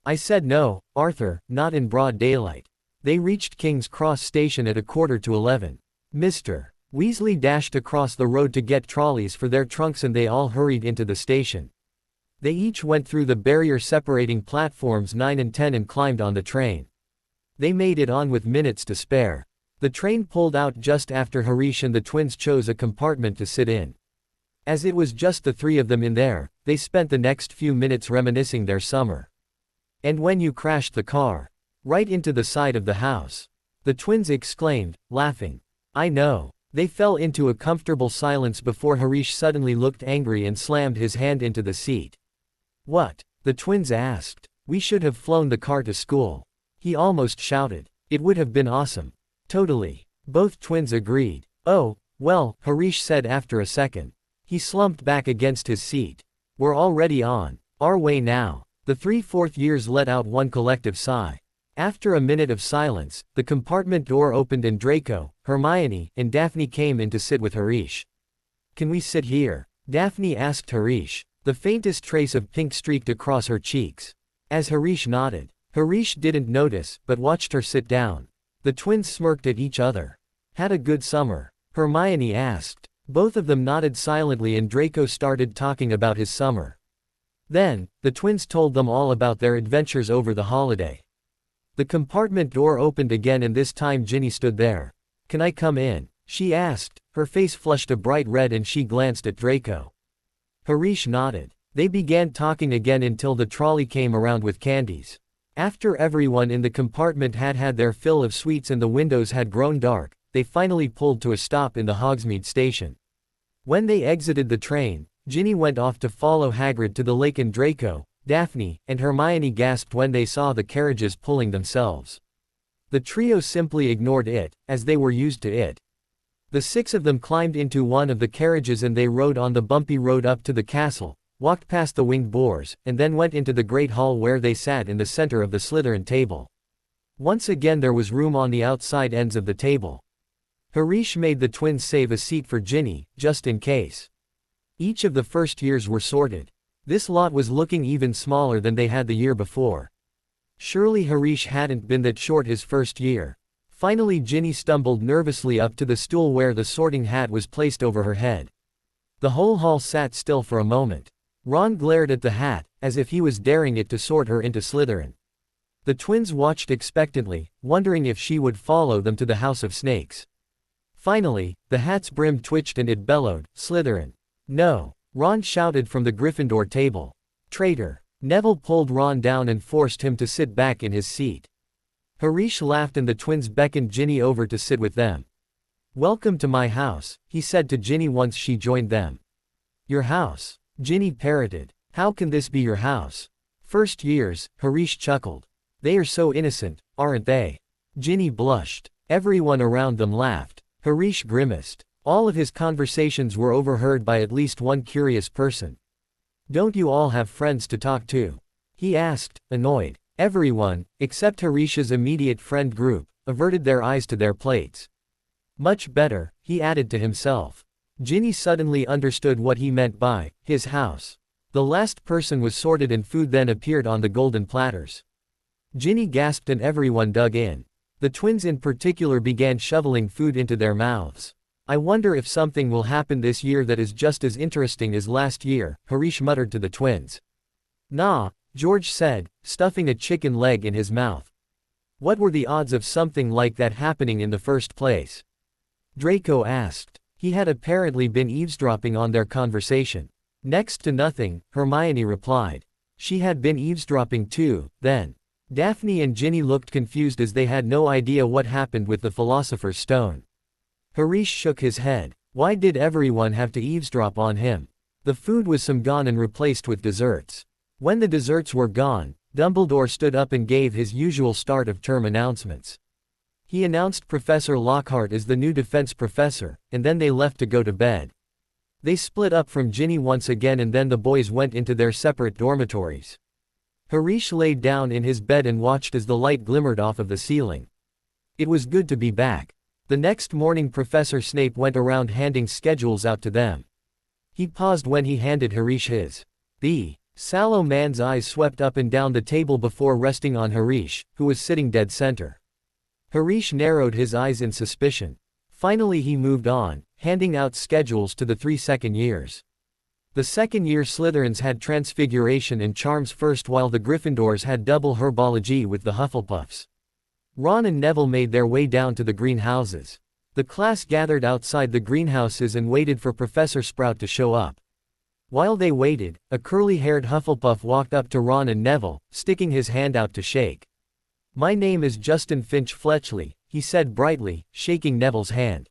I said no, Arthur, not in broad daylight. They reached King's Cross Station at 11:15. Mr. Weasley dashed across the road to get trolleys for their trunks and they all hurried into the station. They each went through the barrier separating platforms 9 and 10 and climbed on the train. They made it on with minutes to spare. The train pulled out just after Harish and the twins chose a compartment to sit in. As it was just the 3 of them in there, they spent the next few minutes reminiscing their summer. And when you crashed the car? Right into the side of the house. The twins exclaimed, laughing. I know. They fell into a comfortable silence before Harish suddenly looked angry and slammed his hand into the seat. What? The twins asked. We should have flown the car to school. He almost shouted. It would have been awesome. Totally. Both twins agreed. Oh, well, Harish said after a second. He slumped back against his seat. We're already on our way now. The 3 fourth years let out one collective sigh. After a minute of silence, the compartment door opened and Draco, Hermione, and Daphne came in to sit with Harish. Can we sit here? Daphne asked Harish. The faintest trace of pink streaked across her cheeks. As Harish nodded. Harish didn't notice, but watched her sit down. The twins smirked at each other. Had a good summer? Hermione asked. Both of them nodded silently and Draco started talking about his summer. Then, the twins told them all about their adventures over the holiday. The compartment door opened again and this time Ginny stood there. Can I come in? She asked. Her face flushed a bright red and she glanced at Draco. Harish nodded. They began talking again until the trolley came around with candies. After everyone in the compartment had had their fill of sweets and the windows had grown dark, they finally pulled to a stop in the Hogsmeade station. When they exited the train, Ginny went off to follow Hagrid to the lake and Draco, Daphne, and Hermione gasped when they saw the carriages pulling themselves. The trio simply ignored it, as they were used to it. The 6 of them climbed into one of the carriages and they rode on the bumpy road up to the castle, walked past the winged boars, and then went into the great hall where they sat in the center of the Slytherin table. Once again there was room on the outside ends of the table. Harish made the twins save a seat for Ginny, just in case. Each of the first years were sorted. This lot was looking even smaller than they had the year before. Surely Harish hadn't been that short his first year. Finally Ginny stumbled nervously up to the stool where the sorting hat was placed over her head. The whole hall sat still for a moment. Ron glared at the hat, as if he was daring it to sort her into Slytherin. The twins watched expectantly, wondering if she would follow them to the House of Snakes. Finally, the hat's brim twitched and it bellowed, "Slytherin." "No!" Ron shouted from the Gryffindor table. "Traitor!" Neville pulled Ron down and forced him to sit back in his seat. Harish laughed and the twins beckoned Ginny over to sit with them. "Welcome to my house," he said to Ginny once she joined them. "Your house?" Ginny parroted. "How can this be your house?" "First years," Harish chuckled. "They are so innocent, aren't they?" Ginny blushed. Everyone around them laughed. Harish grimaced. All of his conversations were overheard by at least one curious person. "Don't you all have friends to talk to?" he asked, annoyed. Everyone, except Harish's immediate friend group, averted their eyes to their plates. "Much better," he added to himself. Ginny suddenly understood what he meant by his house. The last person was sorted and food then appeared on the golden platters. Ginny gasped and everyone dug in. The twins in particular began shoveling food into their mouths. "I wonder if something will happen this year that is just as interesting as last year," Harish muttered to the twins. "Nah," George said, stuffing a chicken leg in his mouth. "What were the odds of something like that happening in the first place?" Draco asked. He had apparently been eavesdropping on their conversation. "Next to nothing," Hermione replied. She had been eavesdropping too, then. Daphne and Ginny looked confused as they had no idea what happened with the Philosopher's Stone. Harish shook his head. Why did everyone have to eavesdrop on him? The food was some gone and replaced with desserts. When the desserts were gone, Dumbledore stood up and gave his usual start-of-term announcements. He announced Professor Lockhart as the new defense professor, and then they left to go to bed. They split up from Ginny once again and then the boys went into their separate dormitories. Harish laid down in his bed and watched as the light glimmered off of the ceiling. It was good to be back. The next morning Professor Snape went around handing schedules out to them. He paused when he handed Harish his. The sallow man's eyes swept up and down the table before resting on Harish, who was sitting dead center. Harish narrowed his eyes in suspicion. Finally he moved on, handing out schedules to the 3 second years. The second-year Slytherins had Transfiguration and Charms first while the Gryffindors had double Herbology with the Hufflepuffs. Ron and Neville made their way down to the greenhouses. The class gathered outside the greenhouses and waited for Professor Sprout to show up. While they waited, a curly-haired Hufflepuff walked up to Ron and Neville, sticking his hand out to shake. "My name is Justin Finch Fletchley," he said brightly, shaking Neville's hand.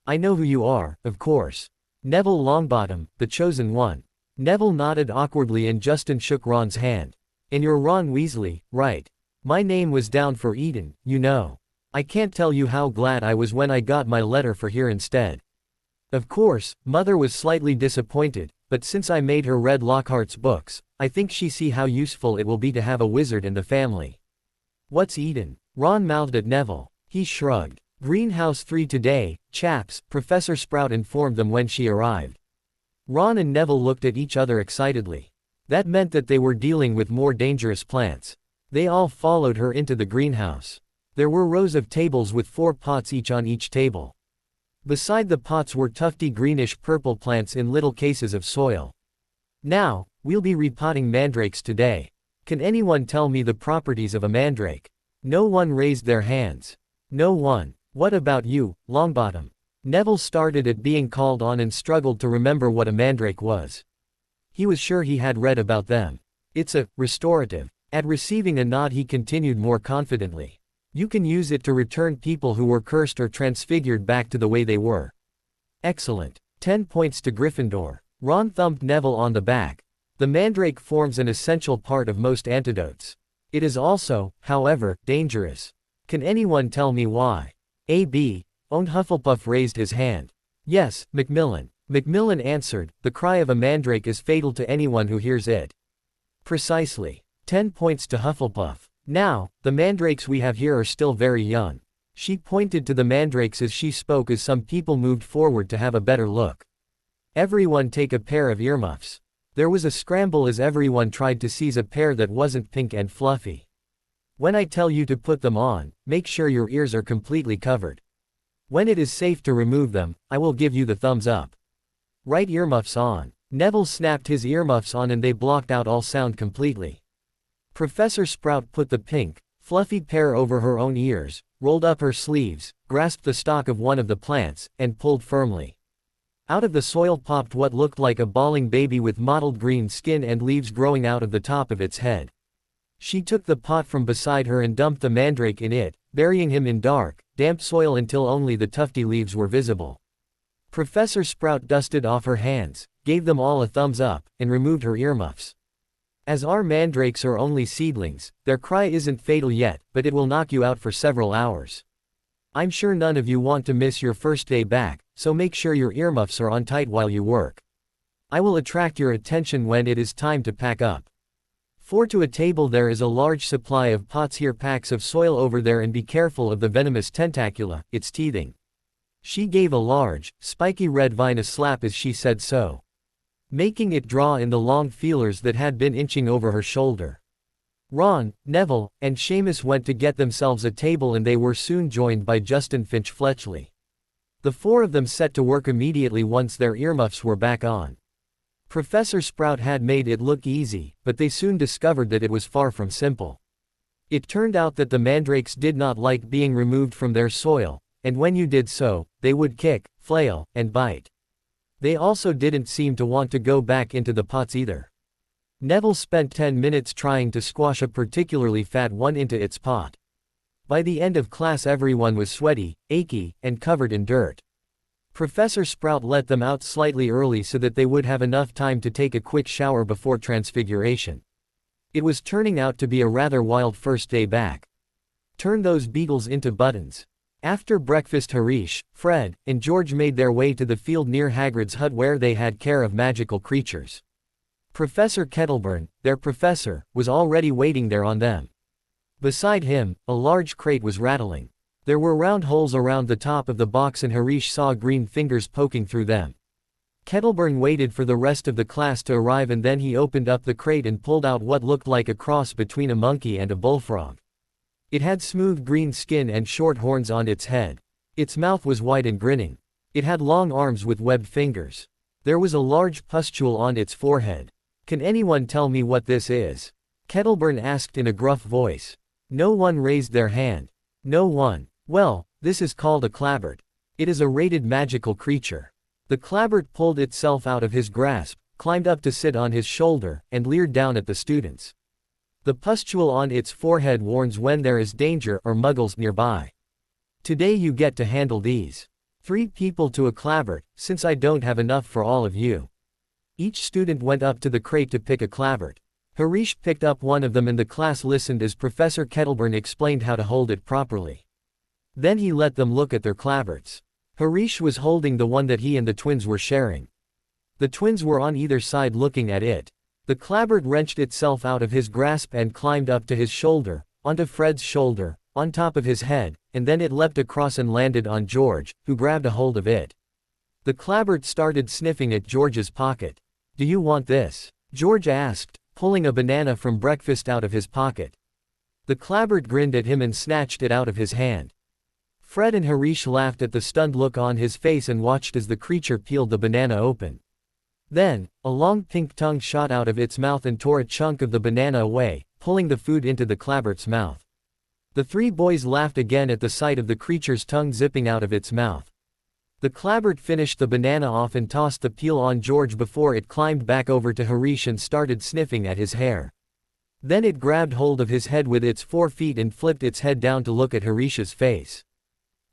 "I know who you are, of course. Neville Longbottom, the chosen one." Neville nodded awkwardly and Justin shook Ron's hand. "And you're Ron Weasley, right? My name was down for Eden, you know. I can't tell you how glad I was when I got my letter for here instead." Of course, Mother was slightly disappointed, but since I made her read Lockhart's books, I think she see how useful it will be to have a wizard in the family. "What's Eden?" Ron mouthed at Neville. He shrugged. "Greenhouse 3 today, chaps," Professor Sprout informed them when she arrived. Ron and Neville looked at each other excitedly. That meant that they were dealing with more dangerous plants. They all followed her into the greenhouse. There were rows of tables with 4 pots each on each table. Beside the pots were tufty greenish-purple plants in little cases of soil. "Now, we'll be repotting mandrakes today. Can anyone tell me the properties of a mandrake?" No one raised their hands. No one. "What about you, Longbottom?" Neville started at being called on and struggled to remember what a mandrake was. He was sure he had read about them. "It's a restorative." At receiving a nod he continued more confidently. "You can use it to return people who were cursed or transfigured back to the way they were." "Excellent. 10 points to Gryffindor." Ron thumped Neville on the back. "The mandrake forms an essential part of most antidotes. It is also, however, dangerous. Can anyone tell me why?" A.B. Owned Hufflepuff raised his hand. "Yes, Macmillan. Macmillan answered, "The cry of a mandrake is fatal to anyone who hears it." Precisely. 10 points to Hufflepuff. Now, the mandrakes we have here are still very young. She pointed to the mandrakes as she spoke as some people moved forward to have a better look. Everyone take a pair of earmuffs. There was a scramble as everyone tried to seize a pair that wasn't pink and fluffy. When I tell you to put them on, make sure your ears are completely covered. When it is safe to remove them, I will give you the thumbs up. Right earmuffs on. Neville snapped his earmuffs on and they blocked out all sound completely. Professor Sprout put the pink, fluffy pair over her own ears, rolled up her sleeves, grasped the stalk of one of the plants, and pulled firmly. Out of the soil popped what looked like a bawling baby with mottled green skin and leaves growing out of the top of its head. She took the pot from beside her and dumped the mandrake in it, burying him in dark, damp soil until only the tufty leaves were visible. Professor Sprout dusted off her hands, gave them all a thumbs up, and removed her earmuffs. As our mandrakes are only seedlings, their cry isn't fatal yet, but it will knock you out for several hours. I'm sure none of you want to miss your first day back, so make sure your earmuffs are on tight while you work. I will attract your attention when it is time to pack up. 4 to a table. There is a large supply of pots here. Packs of soil over there, and be careful of the venomous tentacula, it's teething. She gave a large, spiky red vine a slap as she said so, making it draw in the long feelers that had been inching over her shoulder. Ron, Neville, and Seamus went to get themselves a table, and they were soon joined by Justin Finch-Fletchley. The 4 of them set to work immediately once their earmuffs were back on. Professor Sprout had made it look easy, but they soon discovered that it was far from simple. It turned out that the mandrakes did not like being removed from their soil, and when you did so, they would kick, flail, and bite. They also didn't seem to want to go back into the pots either. Neville spent 10 minutes trying to squash a particularly fat one into its pot. By the end of class everyone was sweaty, achy, and covered in dirt. Professor Sprout let them out slightly early so that they would have enough time to take a quick shower before transfiguration. It was turning out to be a rather wild first day back. Turn those beagles into buttons. After breakfast, Harish, Fred, and George made their way to the field near Hagrid's hut where they had care of magical creatures. Professor Kettleburn, their professor, was already waiting there on them. Beside him, a large crate was rattling. There were round holes around the top of the box and Harish saw green fingers poking through them. Kettleburn waited for the rest of the class to arrive, and then he opened up the crate and pulled out what looked like a cross between a monkey and a bullfrog. It had smooth green skin and short horns on its head. Its mouth was wide and grinning. It had long arms with webbed fingers. There was a large pustule on its forehead. "Can anyone tell me what this is?" Kettleburn asked in a gruff voice. No one raised their hand. No one. "Well, this is called a clabbert. It is a rated magical creature." The clabbert pulled itself out of his grasp, climbed up to sit on his shoulder, and leered down at the students. The pustule on its forehead warns when there is danger or muggles nearby. "Today you get to handle these. 3 people to a clabbert, since I don't have enough for all of you." Each student went up to the crate to pick a clabbert. Harish picked up one of them and the class listened as Professor Kettleburn explained how to hold it properly. Then he let them look at their clabberts. Harish was holding the one that he and the twins were sharing. The twins were on either side looking at it. The clabbert wrenched itself out of his grasp and climbed up to his shoulder, onto Fred's shoulder, on top of his head, and then it leapt across and landed on George, who grabbed a hold of it. The clabbert started sniffing at George's pocket. "Do you want this?" George asked, pulling a banana from breakfast out of his pocket. The clabbert grinned at him and snatched it out of his hand. Fred and Harish laughed at the stunned look on his face and watched as the creature peeled the banana open. Then, a long pink tongue shot out of its mouth and tore a chunk of the banana away, pulling the food into the clabbert's mouth. The 3 boys laughed again at the sight of the creature's tongue zipping out of its mouth. The clabbert finished the banana off and tossed the peel on George before it climbed back over to Harish and started sniffing at his hair. Then it grabbed hold of his head with its 4 feet and flipped its head down to look at Harish's face.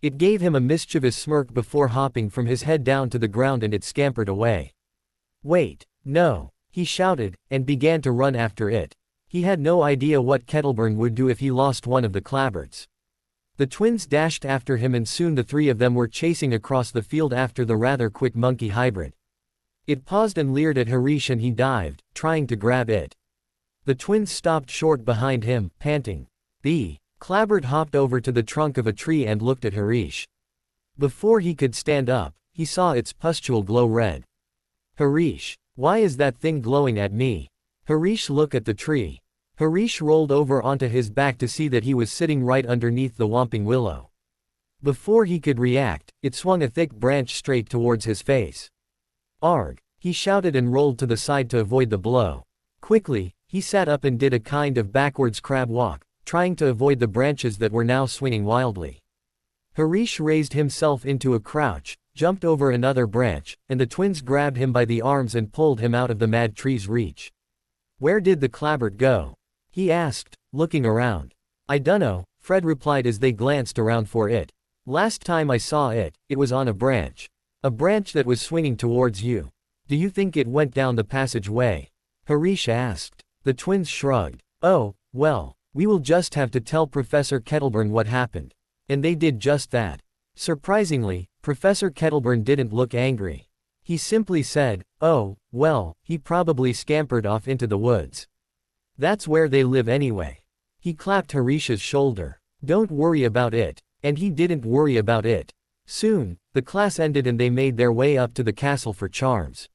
It gave him a mischievous smirk before hopping from his head down to the ground, and it scampered away. "Wait, no," he shouted, and began to run after it. He had no idea what Kettleburn would do if he lost one of the clabberts. The twins dashed after him and soon the 3 of them were chasing across the field after the rather quick monkey hybrid. It paused and leered at Harish and he dived, trying to grab it. The twins stopped short behind him, panting. The Clabbert hopped over to the trunk of a tree and looked at Harish. Before he could stand up, he saw its pustule glow red. Harish, why is that thing glowing at me? Harish looked at the tree. Harish rolled over onto his back to see that he was sitting right underneath the whomping willow. Before he could react, it swung a thick branch straight towards his face. Arg! He shouted and rolled to the side to avoid the blow. Quickly, he sat up and did a kind of backwards crab walk, trying to avoid the branches that were now swinging wildly. Harish raised himself into a crouch, jumped over another branch, and the twins grabbed him by the arms and pulled him out of the mad tree's reach. Where did the Clabbert go? He asked, looking around. I dunno, Fred replied as they glanced around for it. Last time I saw it, it was on a branch. A branch that was swinging towards you. Do you think it went down the passageway? Harish asked. The twins shrugged. Oh, well, we will just have to tell Professor Kettleburn what happened. And they did just that. Surprisingly, Professor Kettleburn didn't look angry. He simply said, oh, well, he probably scampered off into the woods. That's where they live anyway. He clapped Harish's shoulder. Don't worry about it. And he didn't worry about it. Soon, the class ended and they made their way up to the castle for Charms.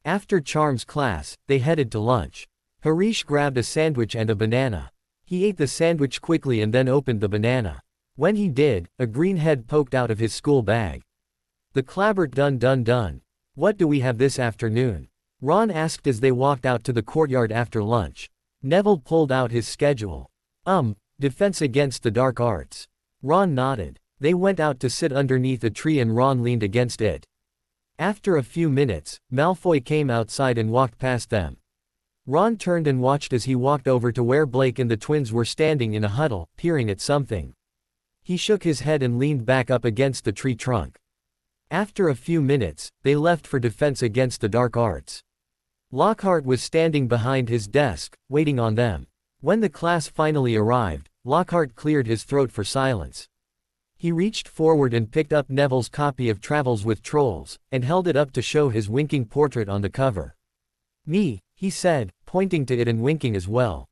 After Charms' class, they headed to lunch. Harish grabbed a sandwich and a banana. He ate the sandwich quickly and then opened the banana. When he did, a green head poked out of his school bag. The Clabbert done. What do we have this afternoon? Ron asked as they walked out to the courtyard after lunch. Neville pulled out his schedule. Defense against the dark arts. Ron nodded. They went out to sit underneath a tree and Ron leaned against it. After a few minutes, Malfoy came outside and walked past them. Ron turned and watched as he walked over to where Blake and the twins were standing in a huddle, peering at something. He shook his head and leaned back up against the tree trunk. After a few minutes, they left for defense against the dark arts. Lockhart was standing behind his desk, waiting on them. When the class finally arrived, Lockhart cleared his throat for silence. He reached forward and picked up Neville's copy of Travels with Trolls, and held it up to show his winking portrait on the cover. Me, he said, pointing to it and winking as well.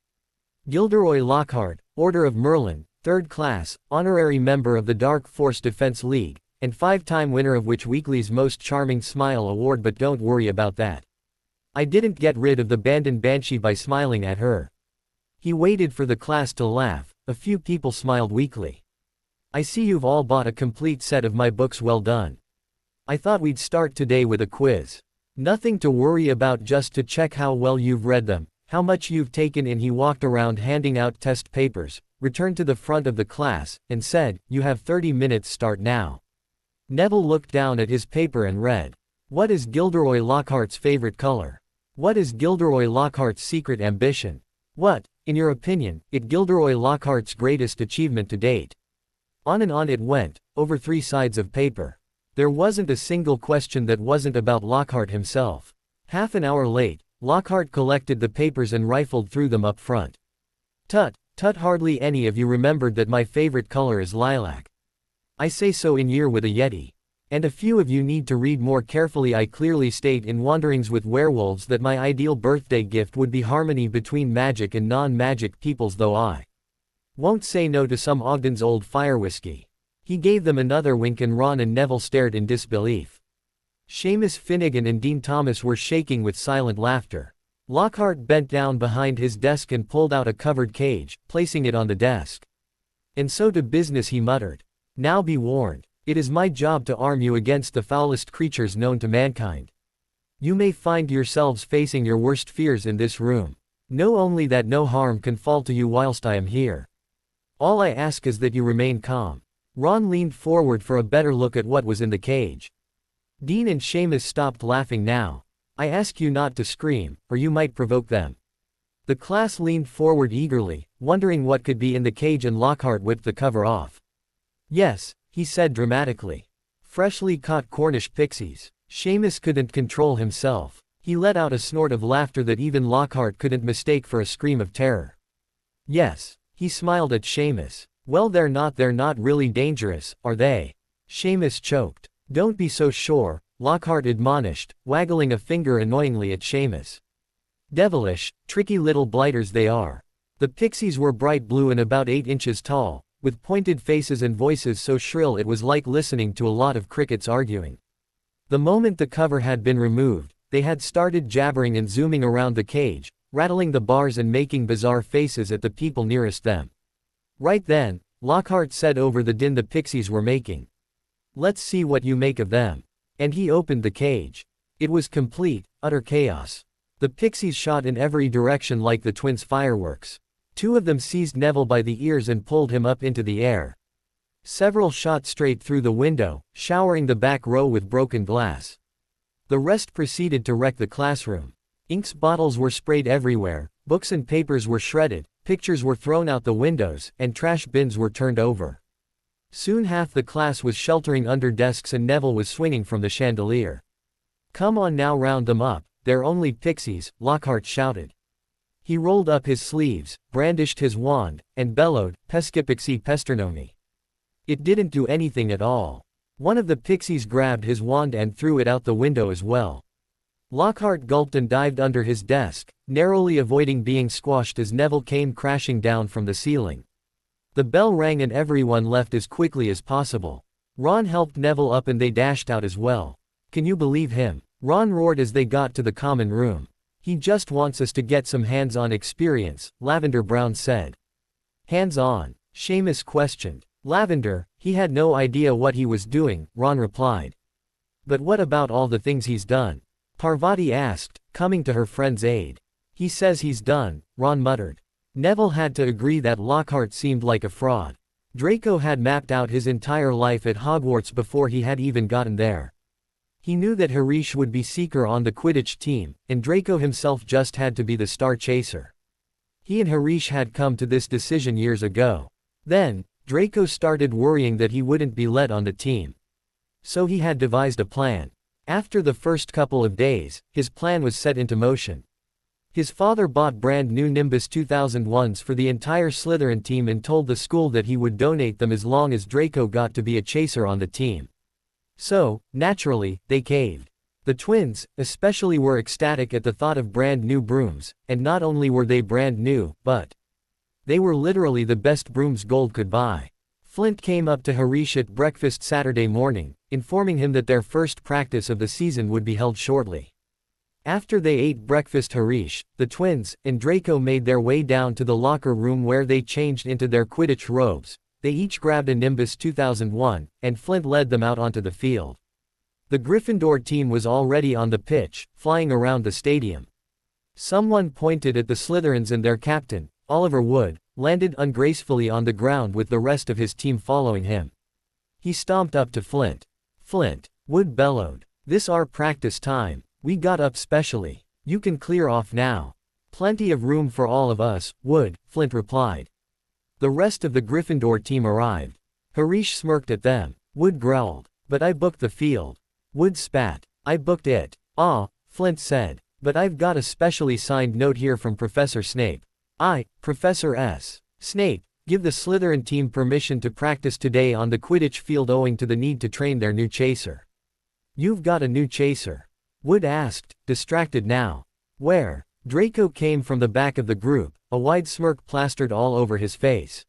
Gilderoy Lockhart, Order of Merlin, 3rd class, honorary member of the Dark Force Defense League, and 5-time winner of Witch Weekly's Most Charming Smile Award, but don't worry about that. I didn't get rid of the Bandon Banshee by smiling at her. He waited for the class to laugh. A few people smiled weakly. I see you've all bought a complete set of my books, well done. I thought we'd start today with a quiz. Nothing to worry about, just to check how well you've read them, how much you've taken in. He walked around handing out test papers, returned to the front of the class, and said, you have 30 minutes, start now. Neville looked down at his paper and read. What is Gilderoy Lockhart's favorite color? What is Gilderoy Lockhart's secret ambition? What, in your opinion, is Gilderoy Lockhart's greatest achievement to date? On and on it went, over 3 sides of paper. There wasn't a single question that wasn't about Lockhart himself. Half an hour late, Lockhart collected the papers and rifled through them up front. Tut, hardly any of you remembered that my favorite color is lilac. I say so in Year with a Yeti. And a few of you need to read more carefully. I clearly state in Wanderings with Werewolves that my ideal birthday gift would be harmony between magic and non-magic peoples, though I won't say no to some Ogden's old fire whiskey. He gave them another wink and Ron and Neville stared in disbelief. Seamus Finnegan and Dean Thomas were shaking with silent laughter. Lockhart bent down behind his desk and pulled out a covered cage, placing it on the desk. And so to business, he muttered. Now be warned. It is my job to arm you against the foulest creatures known to mankind. You may find yourselves facing your worst fears in this room. Know only that no harm can fall to you whilst I am here. All I ask is that you remain calm. Ron leaned forward for a better look at what was in the cage. Dean and Seamus stopped laughing now. I ask you not to scream, or you might provoke them. The class leaned forward eagerly, wondering what could be in the cage, and Lockhart whipped the cover off. Yes, he said dramatically. Freshly caught Cornish pixies. Seamus couldn't control himself. He let out a snort of laughter that even Lockhart couldn't mistake for a scream of terror. Yes, he smiled at Seamus. Well, they're not really dangerous, are they? Seamus choked. Don't be so sure, Lockhart admonished, waggling a finger annoyingly at Seamus. Devilish, tricky little blighters they are. The pixies were bright blue and about 8 inches tall, with pointed faces and voices so shrill it was like listening to a lot of crickets arguing. The moment the cover had been removed, they had started jabbering and zooming around the cage, rattling the bars and making bizarre faces at the people nearest them. Right then, Lockhart said over the din the pixies were making. "Let's see what you make of them." And he opened the cage. It was complete, utter chaos. The pixies shot in every direction like the twins' fireworks. 2 of them seized Neville by the ears and pulled him up into the air. Several shot straight through the window, showering the back row with broken glass. The rest proceeded to wreck the classroom. Inks bottles were sprayed everywhere, books and papers were shredded, pictures were thrown out the windows, and trash bins were turned over. Soon half the class was sheltering under desks and Neville was swinging from the chandelier. "Come on now, round them up, they're only pixies," Lockhart shouted. He rolled up his sleeves, brandished his wand, and bellowed, "Pescipixie pesternomi." It didn't do anything at all. One of the pixies grabbed his wand and threw it out the window as well. Lockhart gulped and dived under his desk, narrowly avoiding being squashed as Neville came crashing down from the ceiling. The bell rang and everyone left as quickly as possible. Ron helped Neville up and they dashed out as well. "Can you believe him?" Ron roared as they got to the common room. "He just wants us to get some hands-on experience," Lavender Brown said. "Hands-on?" Seamus questioned. "Lavender, he had no idea what he was doing," Ron replied. "But what about all the things he's done?" Parvati asked, coming to her friend's aid. "He says he's done," Ron muttered. Neville had to agree that Lockhart seemed like a fraud. Draco had mapped out his entire life at Hogwarts before he had even gotten there. He knew that Harish would be Seeker on the Quidditch team, and Draco himself just had to be the star chaser. He and Harish had come to this decision years ago. Then, Draco started worrying that he wouldn't be let on the team. So he had devised a plan. After the first couple of days, his plan was set into motion. His father bought brand new Nimbus 2001s for the entire Slytherin team and told the school that he would donate them as long as Draco got to be a chaser on the team. So, naturally, they caved. The twins, especially, were ecstatic at the thought of brand new brooms, and not only were they brand new, but they were literally the best brooms gold could buy. Flint came up to Harish at breakfast Saturday morning, informing him that their first practice of the season would be held shortly. After they ate breakfast, Harish, the twins, and Draco made their way down to the locker room where they changed into their Quidditch robes. They each grabbed a Nimbus 2001, and Flint led them out onto the field. The Gryffindor team was already on the pitch, flying around the stadium. Someone pointed at the Slytherins and their captain, Oliver Wood, landed ungracefully on the ground with the rest of his team following him. He stomped up to Flint. "Flint," Wood bellowed. "This our practice time. We got up specially. You can clear off now." "Plenty of room for all of us, Wood," Flint replied. The rest of the Gryffindor team arrived. Harish smirked at them. Wood growled. "But I booked the field." Wood spat. "I booked it." "Ah," Flint said. "But I've got a specially signed note here from Professor Snape." Professor S. Snape, give the Slytherin team permission to practice today on the Quidditch field owing to the need to train their new chaser." "You've got a new chaser?" Wood asked, distracted now. "Where?" Draco came from the back of the group, a wide smirk plastered all over his face.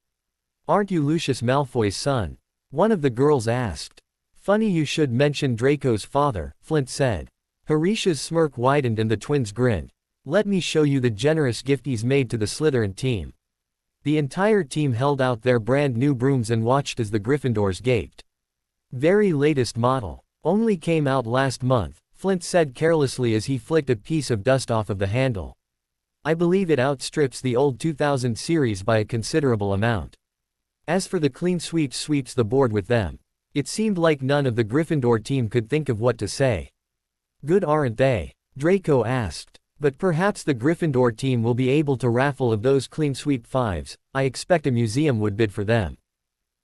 "Aren't you Lucius Malfoy's son?" one of the girls asked. "Funny you should mention Draco's father," Flint said. Harish's smirk widened and the twins grinned. "Let me show you the generous gift he's made to the Slytherin team." The entire team held out their brand new brooms and watched as the Gryffindors gaped. "Very latest model. Only came out last month," Flint said carelessly as he flicked a piece of dust off of the handle. "I believe it outstrips the old 2000 series by a considerable amount." As for the clean sweeps the board with them. It seemed like none of the Gryffindor team could think of what to say. "Good, aren't they?" Draco asked. "But perhaps the Gryffindor team will be able to raffle of those clean sweep 5s, I expect a museum would bid for them."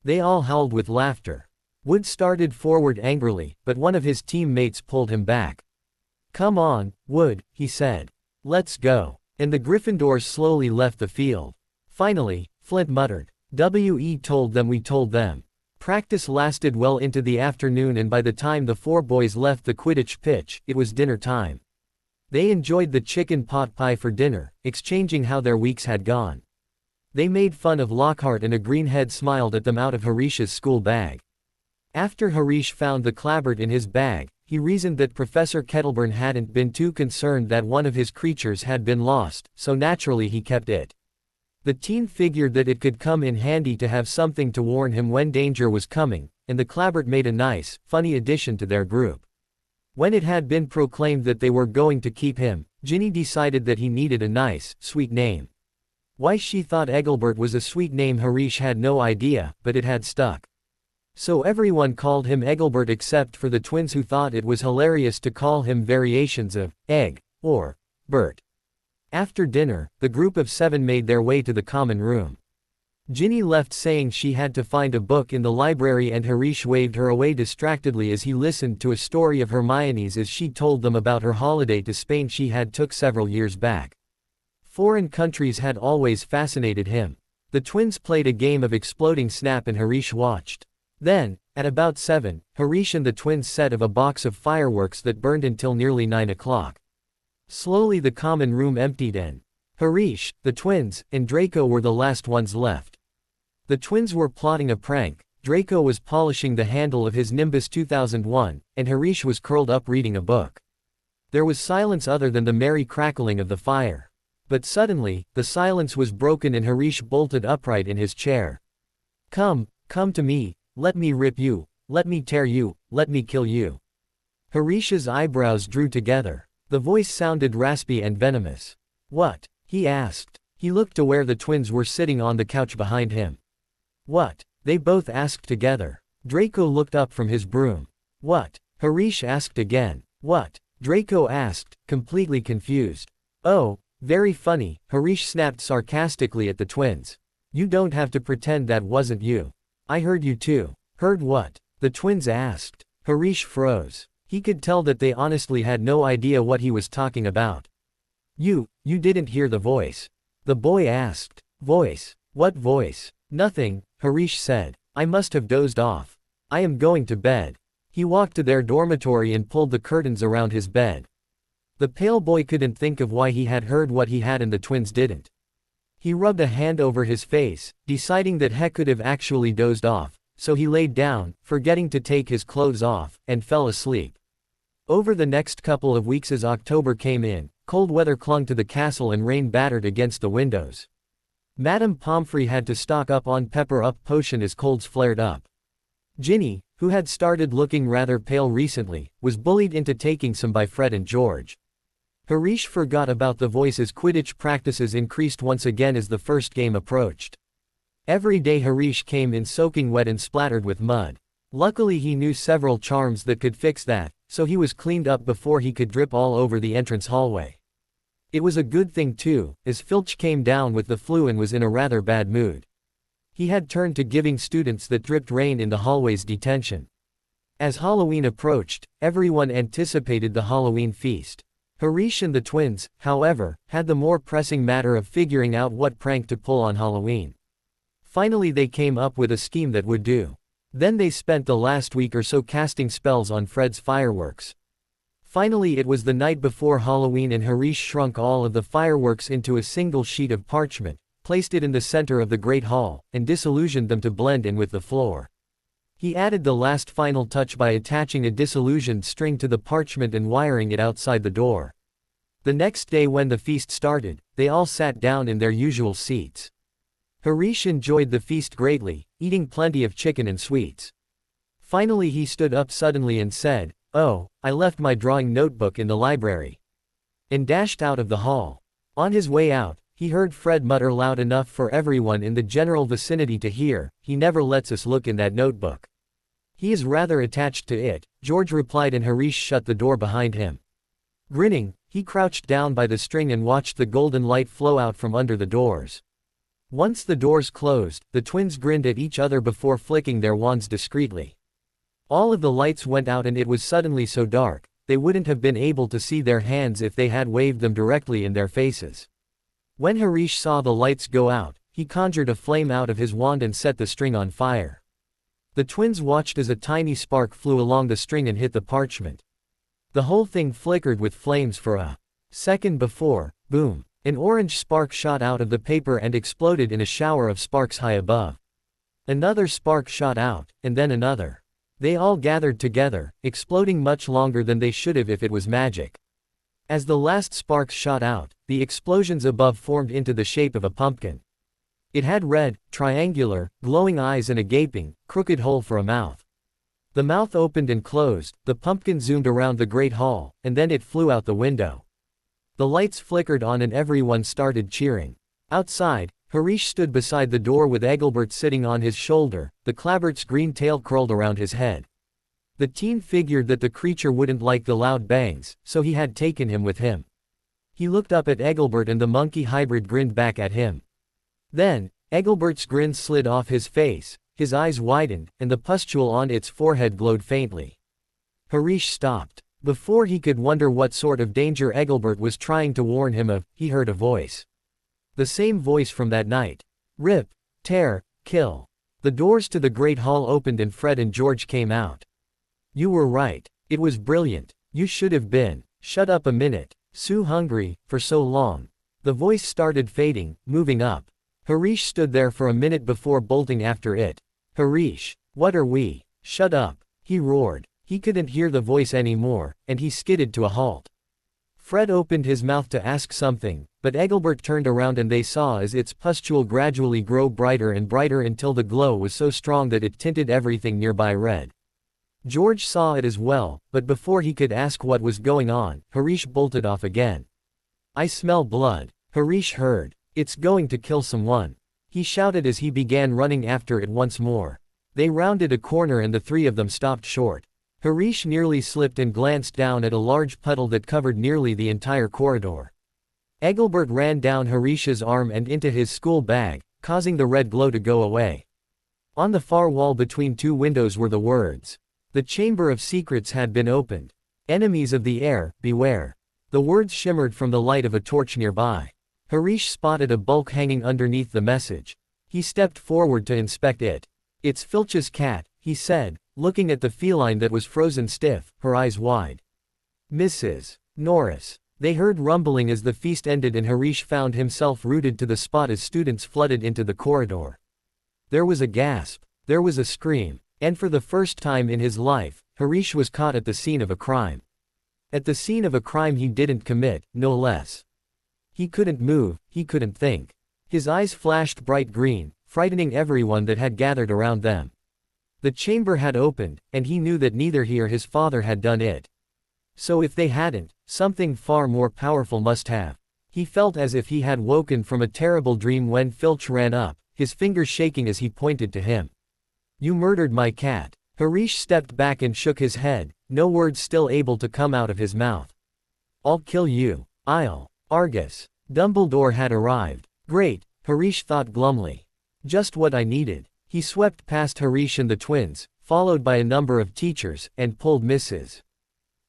They all howled with laughter. Wood started forward angrily, but one of his teammates pulled him back. "Come on, Wood," he said. "Let's go." And the Gryffindors slowly left the field. Finally, Flint muttered, "We told them we told them." Practice lasted well into the afternoon, and by the time the four boys left the Quidditch pitch, it was dinner time. They enjoyed the chicken pot pie for dinner, exchanging how their weeks had gone. They made fun of Lockhart, and a greenhead smiled at them out of Harish's school bag. After Harish found the clabbert in his bag, he reasoned that Professor Kettleburn hadn't been too concerned that one of his creatures had been lost, so naturally he kept it. The teen figured that it could come in handy to have something to warn him when danger was coming, and the clabbert made a nice, funny addition to their group. When it had been proclaimed that they were going to keep him, Ginny decided that he needed a nice, sweet name. Why she thought Egglebert was a sweet name Harish had no idea, but it had stuck. So everyone called him Egglebert except for the twins, who thought it was hilarious to call him variations of Egg or Bert. After dinner, the group of 7 made their way to the common room. Ginny left saying she had to find a book in the library, and Harish waved her away distractedly as he listened to a story of Hermione's as she told them about her holiday to Spain she had took several years back. Foreign countries had always fascinated him. The twins played a game of exploding snap and Harish watched. Then, at about 7, Harish and the twins set of a box of fireworks that burned until nearly 9 o'clock. Slowly the common room emptied, and Harish, the twins, and Draco were the last ones left. The twins were plotting a prank. Draco was polishing the handle of his Nimbus 2001, and Harish was curled up reading a book. There was silence other than the merry crackling of the fire. But suddenly, the silence was broken and Harish bolted upright in his chair. Come to me, let me rip you, let me tear you, let me kill you." Harish's eyebrows drew together. The voice sounded raspy and venomous. "What?" he asked. He looked to where the twins were sitting on the couch behind him. "What?" they both asked together. Draco looked up from his broom. "What?" Harish asked again. "What?" Draco asked, completely confused. "Oh, very funny," Harish snapped sarcastically at the twins. "You don't have to pretend that wasn't you. I heard you too." "Heard what?" the twins asked. Harish froze. He could tell that they honestly had no idea what he was talking about. You didn't hear the voice?" the boy asked. "Voice? What voice?" "Nothing," Harish said. "I must have dozed off. I am going to bed." He walked to their dormitory and pulled the curtains around his bed. The pale boy couldn't think of why he had heard what he had and the twins didn't. He rubbed a hand over his face, deciding that Heck could have actually dozed off, so he laid down, forgetting to take his clothes off, and fell asleep. Over the next couple of weeks as October came in, cold weather clung to the castle and rain battered against the windows. Madame Pomfrey had to stock up on pepper-up potion as colds flared up. Ginny, who had started looking rather pale recently, was bullied into taking some by Fred and George. Harish forgot about the voice as Quidditch practices increased once again as the first game approached. Every day Harish came in soaking wet and splattered with mud. Luckily he knew several charms that could fix that, so he was cleaned up before he could drip all over the entrance hallway. It was a good thing too, as Filch came down with the flu and was in a rather bad mood. He had turned to giving students that dripped rain in the hallways detention. As Halloween approached, everyone anticipated the Halloween feast. Harish and the twins, however, had the more pressing matter of figuring out what prank to pull on Halloween. Finally they came up with a scheme that would do. Then they spent the last week or so casting spells on Fred's fireworks. Finally it was the night before Halloween and Harish shrunk all of the fireworks into a single sheet of parchment, placed it in the center of the Great Hall, and disillusioned them to blend in with the floor. He added the last final touch by attaching a disillusioned string to the parchment and wiring it outside the door. The next day when the feast started, they all sat down in their usual seats. Harish enjoyed the feast greatly, eating plenty of chicken and sweets. Finally he stood up suddenly and said, "Oh, I left my drawing notebook in the library," and dashed out of the hall. On his way out, he heard Fred mutter loud enough for everyone in the general vicinity to hear, "He never lets us look in that notebook. He is rather attached to it," George replied, and Harish shut the door behind him. Grinning, he crouched down by the string and watched the golden light flow out from under the doors. Once the doors closed, the twins grinned at each other before flicking their wands discreetly. All of the lights went out and it was suddenly so dark, they wouldn't have been able to see their hands if they had waved them directly in their faces. When Harish saw the lights go out, he conjured a flame out of his wand and set the string on fire. The twins watched as a tiny spark flew along the string and hit the parchment. The whole thing flickered with flames for a second before, boom, an orange spark shot out of the paper and exploded in a shower of sparks high above. Another spark shot out, and then another. They all gathered together, exploding much longer than they should have if it was magic. As the last sparks shot out, the explosions above formed into the shape of a pumpkin. It had red, triangular, glowing eyes and a gaping, crooked hole for a mouth. The mouth opened and closed, the pumpkin zoomed around the great hall, and then it flew out the window. The lights flickered on and everyone started cheering. Outside, Harish stood beside the door with Engelbert sitting on his shoulder, the Clabbert's green tail curled around his head. The teen figured that the creature wouldn't like the loud bangs, so he had taken him with him. He looked up at Engelbert and the monkey hybrid grinned back at him. Then, Engelbert's grin slid off his face, his eyes widened, and the pustule on its forehead glowed faintly. Harish stopped. Before he could wonder what sort of danger Engelbert was trying to warn him of, he heard a voice. The same voice from that night. Rip, tear, kill. The doors to the great hall opened and Fred and George came out. You were right. It was brilliant. You should have been. Shut up a minute. So hungry, for so long. The voice started fading, moving up. Harish stood there for a minute before bolting after it. Harish, what are we? Shut up. He roared. He couldn't hear the voice anymore, and he skidded to a halt. Fred opened his mouth to ask something, but Engelbert turned around and they saw as its pustule gradually grow brighter and brighter until the glow was so strong that it tinted everything nearby red. George saw it as well, but before he could ask what was going on, Harish bolted off again. I smell blood. Harish heard. It's going to kill someone. He shouted as he began running after it once more. They rounded a corner and the three of them stopped short. Harish nearly slipped and glanced down at a large puddle that covered nearly the entire corridor. Engelbert ran down Harish's arm and into his school bag, causing the red glow to go away. On the far wall between two windows were the words. The Chamber of Secrets had been opened. Enemies of the Heir, beware. The words shimmered from the light of a torch nearby. Harish spotted a bulk hanging underneath the message. He stepped forward to inspect it. It's Filch's cat, he said, looking at the feline that was frozen stiff, her eyes wide. Mrs. Norris. They heard rumbling as the feast ended and Harish found himself rooted to the spot as students flooded into the corridor. There was a gasp. There was a scream. And for the first time in his life, Harish was caught at the scene of a crime. At the scene of a crime he didn't commit, no less. He couldn't move, he couldn't think. His eyes flashed bright green, frightening everyone that had gathered around them. The chamber had opened, and he knew that neither he or his father had done it. So if they hadn't, something far more powerful must have. He felt as if he had woken from a terrible dream when Filch ran up, his fingers shaking as he pointed to him. You murdered my cat. Harish stepped back and shook his head, no words still able to come out of his mouth. I'll kill you. Argus. Dumbledore had arrived. Great, Harish thought glumly. Just what I needed. He swept past Harish and the twins, followed by a number of teachers, and pulled Mrs.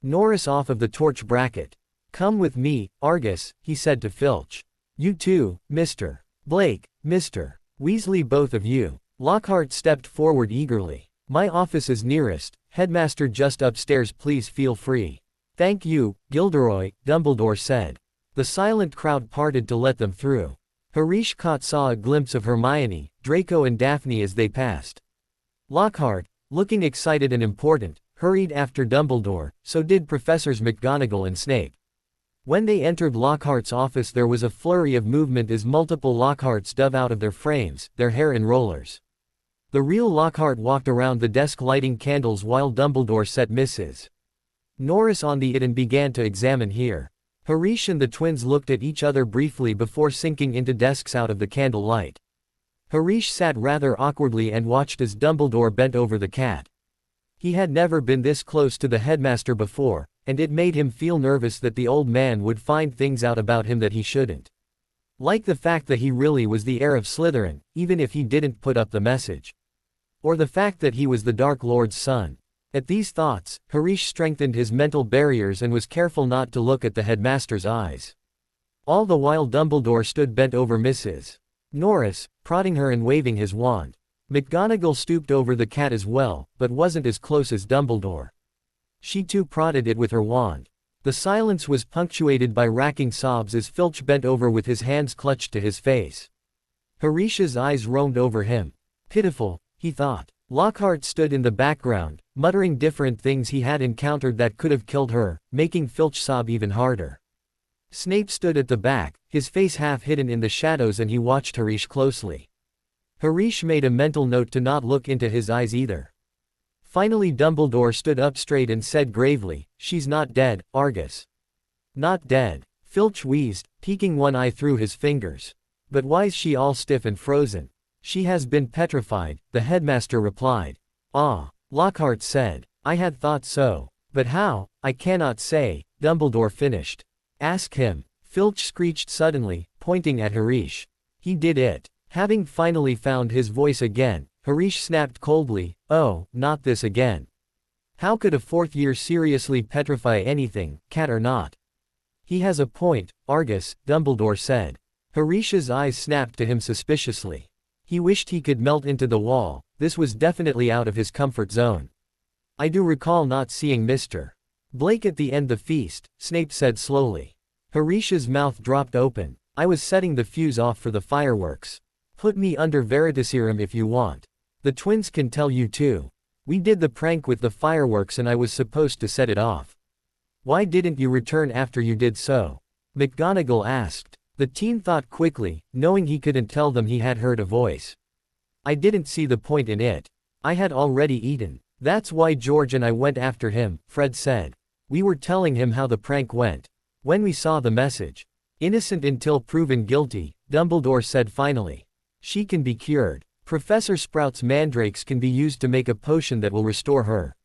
Norris off of the torch bracket. Come with me, Argus, he said to Filch. You too, Mr. Blake, Mr. Weasley, both of you. Lockhart stepped forward eagerly. My office is nearest, headmaster just upstairs, please feel free. Thank you, Gilderoy, Dumbledore said. The silent crowd parted to let them through. Harish saw a glimpse of Hermione, Draco and Daphne as they passed. Lockhart, looking excited and important, hurried after Dumbledore, so did Professors McGonagall and Snape. When they entered Lockhart's office there was a flurry of movement as multiple Lockharts dove out of their frames, their hair in rollers. The real Lockhart walked around the desk lighting candles while Dumbledore set Mrs. Norris on the it and began to examine here. Harish and the twins looked at each other briefly before sinking into desks out of the candle light. Harish sat rather awkwardly and watched as Dumbledore bent over the cat. He had never been this close to the headmaster before, and it made him feel nervous that the old man would find things out about him that he shouldn't. Like the fact that he really was the heir of Slytherin, even if he didn't put up the message. Or the fact that he was the Dark Lord's son. At these thoughts, Harish strengthened his mental barriers and was careful not to look at the headmaster's eyes. All the while Dumbledore stood bent over Mrs. Norris, prodding her and waving his wand. McGonagall stooped over the cat as well, but wasn't as close as Dumbledore. She too prodded it with her wand. The silence was punctuated by racking sobs as Filch bent over with his hands clutched to his face. Harish's eyes roamed over him. Pitiful, he thought. Lockhart stood in the background, muttering different things he had encountered that could have killed her, making Filch sob even harder. Snape stood at the back, his face half hidden in the shadows, and he watched Harish closely. Harish made a mental note to not look into his eyes either. Finally Dumbledore stood up straight and said gravely, "She's not dead, Argus." "Not dead," Filch wheezed, peeking one eye through his fingers. "But why's she all stiff and frozen?" "She has been petrified," the headmaster replied. "Ah," Lockhart said. "I had thought so. But how, I cannot say," Dumbledore finished. "Ask him," Filch screeched suddenly, pointing at Harish. "He did it." Having finally found his voice again, Harish snapped coldly, "Oh, not this again. How could a fourth year seriously petrify anything, cat or not?" "He has a point, Argus," Dumbledore said. Harish's eyes snapped to him suspiciously. He wished he could melt into the wall. This was definitely out of his comfort zone. "I do recall not seeing Mr. Blake at the end the feast," Snape said slowly. Harish's mouth dropped open. "I was setting the fuse off for the fireworks. Put me under Veritaserum if you want. The twins can tell you too. We did the prank with the fireworks and I was supposed to set it off." "Why didn't you return after you did so?" McGonagall asked. The teen thought quickly, knowing he couldn't tell them he had heard a voice. "I didn't see the point in it. I had already eaten. That's why George and I went after him," Fred said. "We were telling him how the prank went. When we saw the message." "Innocent until proven guilty," Dumbledore said finally. "She can be cured. Professor Sprout's mandrakes can be used to make a potion that will restore her."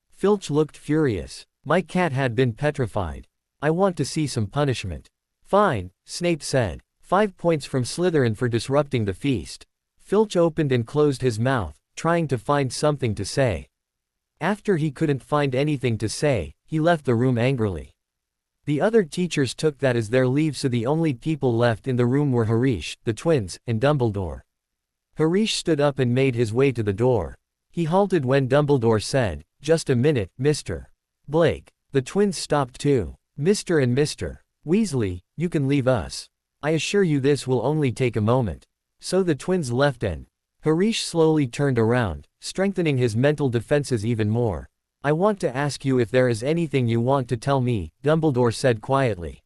Filch looked furious. "My cat had been petrified. I want to see some punishment." "Fine," Snape said. 5 points from Slytherin for disrupting the feast." Filch opened and closed his mouth, trying to find something to say. After he couldn't find anything to say, he left the room angrily. The other teachers took that as their leave, so the only people left in the room were Harish, the twins, and Dumbledore. Harish stood up and made his way to the door. He halted when Dumbledore said, "Just a minute, Mr. Blake." The twins stopped too. "Mr. and Mr. Weasley, you can leave us. I assure you this will only take a moment." So the twins left and Harish slowly turned around, strengthening his mental defenses even more. "I want to ask you if there is anything you want to tell me," Dumbledore said quietly.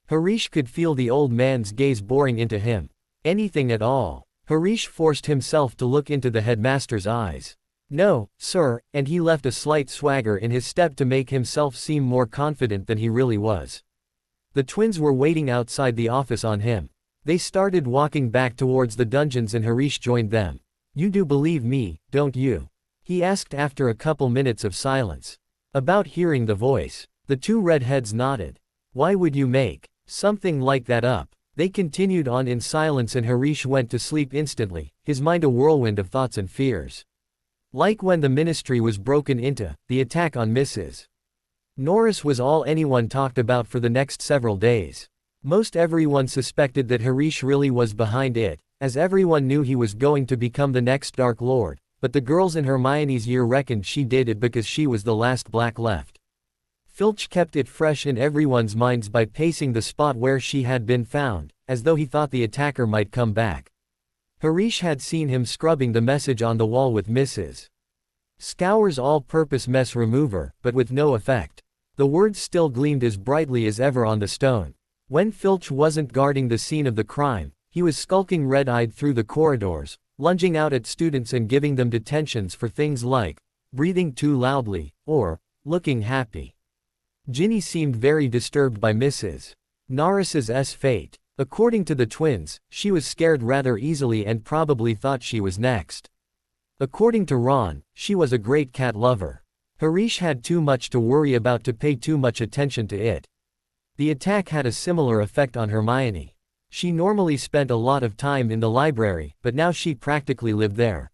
Harish could feel the old man's gaze boring into him. "Anything at all." Harish forced himself to look into the headmaster's eyes. "No, sir," and he left a slight swagger in his step to make himself seem more confident than he really was. The twins were waiting outside the office on him. They started walking back towards the dungeons and Harish joined them. "You do believe me, don't you?" he asked after a couple minutes of silence. About hearing the voice. The two redheads nodded. "Why would you make something like that up?" They continued on in silence and Harish went to sleep instantly, his mind a whirlwind of thoughts and fears. Like when the ministry was broken into, the attack on Mrs. Norris was all anyone talked about for the next several days. Most everyone suspected that Harish really was behind it, as everyone knew he was going to become the next Dark Lord, but the girls in Hermione's year reckoned she did it because she was the last black left. Filch kept it fresh in everyone's minds by pacing the spot where she had been found, as though he thought the attacker might come back. Harish had seen him scrubbing the message on the wall with Mrs. Scour's all-purpose mess remover, but with no effect. The words still gleamed as brightly as ever on the stone. When Filch wasn't guarding the scene of the crime, he was skulking red-eyed through the corridors, lunging out at students and giving them detentions for things like breathing too loudly, or looking happy. Ginny seemed very disturbed by Mrs. Norris's fate. According to the twins, she was scared rather easily and probably thought she was next. According to Ron, she was a great cat lover. Harish had too much to worry about to pay too much attention to it. The attack had a similar effect on Hermione. She normally spent a lot of time in the library, but now she practically lived there.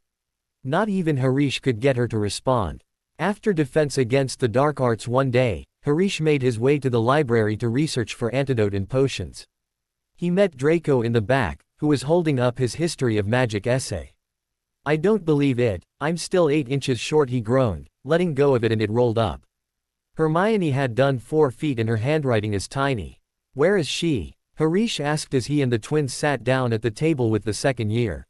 Not even Harish could get her to respond. After defense against the dark arts one day, Harish made his way to the library to research for antidote and potions. He met Draco in the back, who was holding up his History of Magic essay. I don't believe it, I'm still 8 inches short, he groaned, letting go of it, and it rolled up. Hermione had done 4 feet and her handwriting is tiny. Where is she? Harish asked as he and the twins sat down at the table with the second year.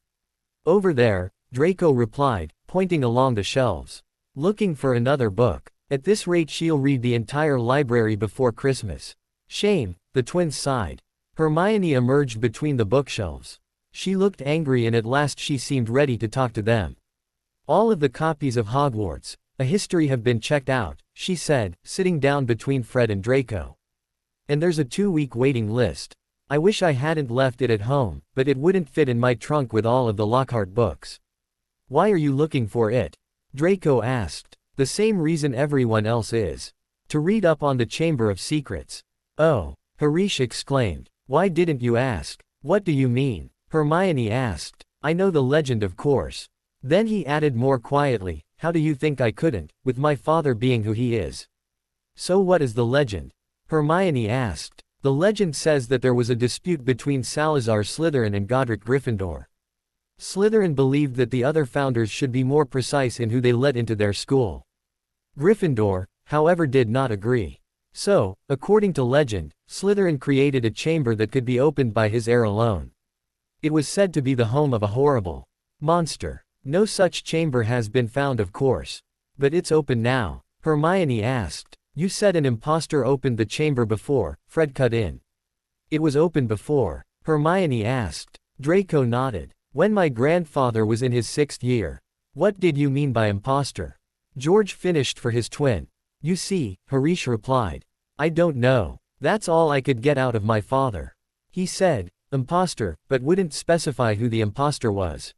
Over there, Draco replied, pointing along the shelves. Looking for another book. At this rate she'll read the entire library before Christmas. Shame, the twins sighed. Hermione emerged between the bookshelves. She looked angry and at last she seemed ready to talk to them. All of the copies of Hogwarts, a history have been checked out, she said, sitting down between Fred and Draco. And there's a 2-week waiting list. I wish I hadn't left it at home, but it wouldn't fit in my trunk with all of the Lockhart books. Why are you looking for it? Draco asked. The same reason everyone else is. To read up on the Chamber of Secrets. Oh, Harish exclaimed. Why didn't you ask? What do you mean? Hermione asked. I know the legend, of course. Then he added more quietly, how do you think I couldn't, with my father being who he is? So what is the legend? Hermione asked. The legend says that there was a dispute between Salazar Slytherin and Godric Gryffindor. Slytherin believed that the other founders should be more precise in who they let into their school. Gryffindor, however, did not agree. So, according to legend, Slytherin created a chamber that could be opened by his heir alone. It was said to be the home of a horrible monster. No such chamber has been found, of course. But it's open now. Hermione asked. You said an imposter opened the chamber before, Fred cut in. It was open before. Hermione asked. Draco nodded. When my grandfather was in his 6th year. What did you mean by imposter? George finished for his twin. You see, Harish replied. I don't know. That's all I could get out of my father. He said, imposter, but wouldn't specify who the imposter was.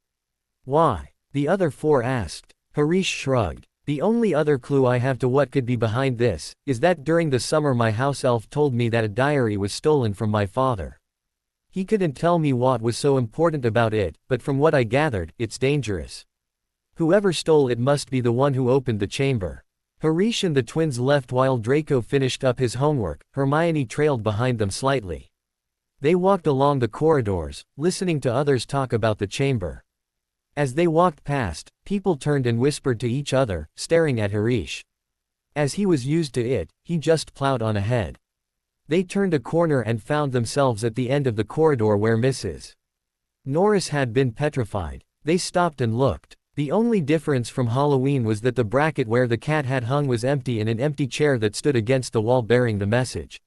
Why? The other 4 asked. Harish shrugged. The only other clue I have to what could be behind this, is that during the summer my house elf told me that a diary was stolen from my father. He couldn't tell me what was so important about it, but from what I gathered, it's dangerous. Whoever stole it must be the one who opened the chamber. Harish and the twins left while Draco finished up his homework. Hermione trailed behind them slightly. They walked along the corridors, listening to others talk about the chamber. As they walked past, people turned and whispered to each other, staring at Harish. As he was used to it, he just plowed on ahead. They turned a corner and found themselves at the end of the corridor where Mrs. Norris had been petrified. They stopped and looked. The only difference from Halloween was that the bracket where the cat had hung was empty and an empty chair that stood against the wall bearing the message.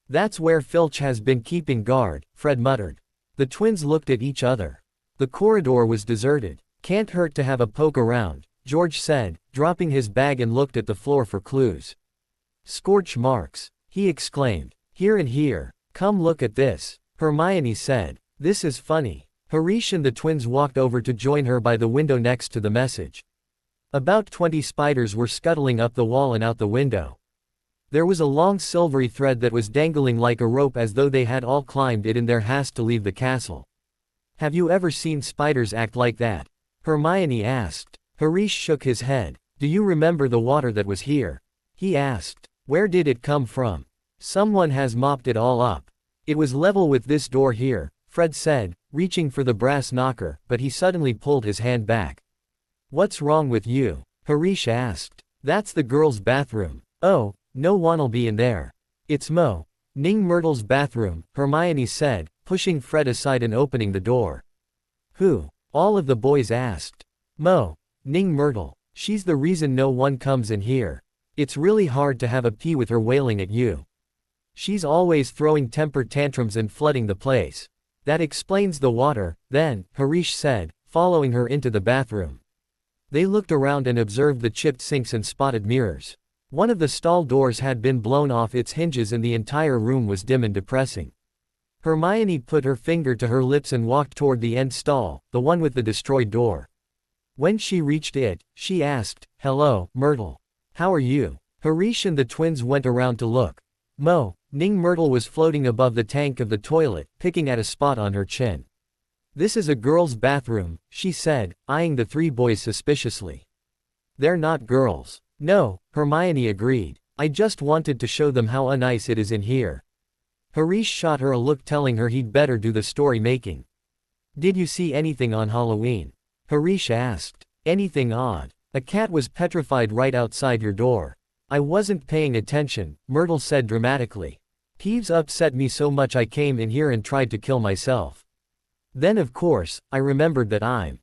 That's where Filch has been keeping guard, Fred muttered. The twins looked at each other. The corridor was deserted. Can't hurt to have a poke around, George said, dropping his bag and looked at the floor for clues. Scorch marks, he exclaimed. Here and here. Come look at this, Hermione said. This is funny. Harish and the twins walked over to join her by the window next to the message. About 20 spiders were scuttling up the wall and out the window. There was a long silvery thread that was dangling like a rope as though they had all climbed it in their haste to leave the castle. Have you ever seen spiders act like that? Hermione asked. Harish shook his head. Do you remember the water that was here? He asked. Where did it come from? Someone has mopped it all up. It was level with this door here, Fred said, reaching for the brass knocker, but he suddenly pulled his hand back. What's wrong with you? Harish asked. That's the girls' bathroom. Oh, no one'll be in there. It's Ning Myrtle's bathroom, Hermione said, pushing Fred aside and opening the door. Who? All of the boys asked. Ning Myrtle. She's the reason no one comes in here. It's really hard to have a pee with her wailing at you. She's always throwing temper tantrums and flooding the place. That explains the water, then, Harish said, following her into the bathroom. They looked around and observed the chipped sinks and spotted mirrors. One of the stall doors had been blown off its hinges and the entire room was dim and depressing. Hermione put her finger to her lips and walked toward the end stall, the one with the destroyed door. When she reached it, she asked, Hello, Myrtle. How are you? Harish and the twins went around to look. Ning Myrtle was floating above the tank of the toilet, picking at a spot on her chin. This is a girl's bathroom, she said, eyeing the 3 boys suspiciously. They're not girls. No, Hermione agreed. I just wanted to show them how unnice it is in here. Harish shot her a look telling her he'd better do the story making. Did you see anything on Halloween? Harish asked. Anything odd? A cat was petrified right outside your door. I wasn't paying attention, Myrtle said dramatically. Peeves upset me so much I came in here and tried to kill myself. Then of course, I remembered that I'm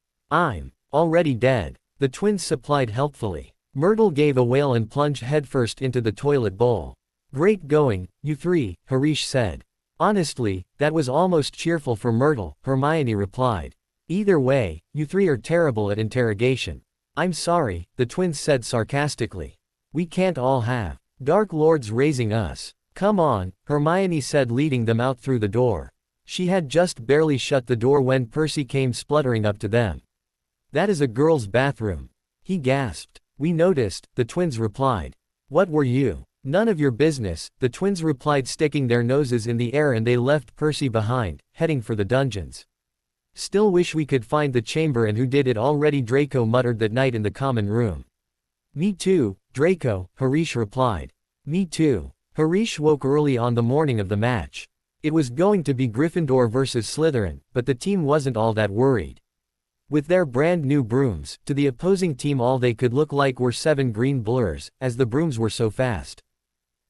already dead. The twins supplied helpfully. Myrtle gave a wail and plunged headfirst into the toilet bowl. Great going, you three, Harish said. Honestly, that was almost cheerful for Myrtle, Hermione replied. Either way, you three are terrible at interrogation. I'm sorry, the twins said sarcastically. We can't all have Dark Lords raising us. Come on, Hermione said, leading them out through the door. She had just barely shut the door when Percy came spluttering up to them. That is a girl's bathroom. He gasped. We noticed, the twins replied. What were you? None of your business, the twins replied, sticking their noses in the air, and they left Percy behind, heading for the dungeons. Still wish we could find the chamber and who did it already, Draco muttered that night in the common room. Me too, Draco, Harish replied. Me too. Harish woke early on the morning of the match. It was going to be Gryffindor versus Slytherin, but the team wasn't all that worried. With their brand new brooms, to the opposing team all they could look like were 7 green blurs, as the brooms were so fast.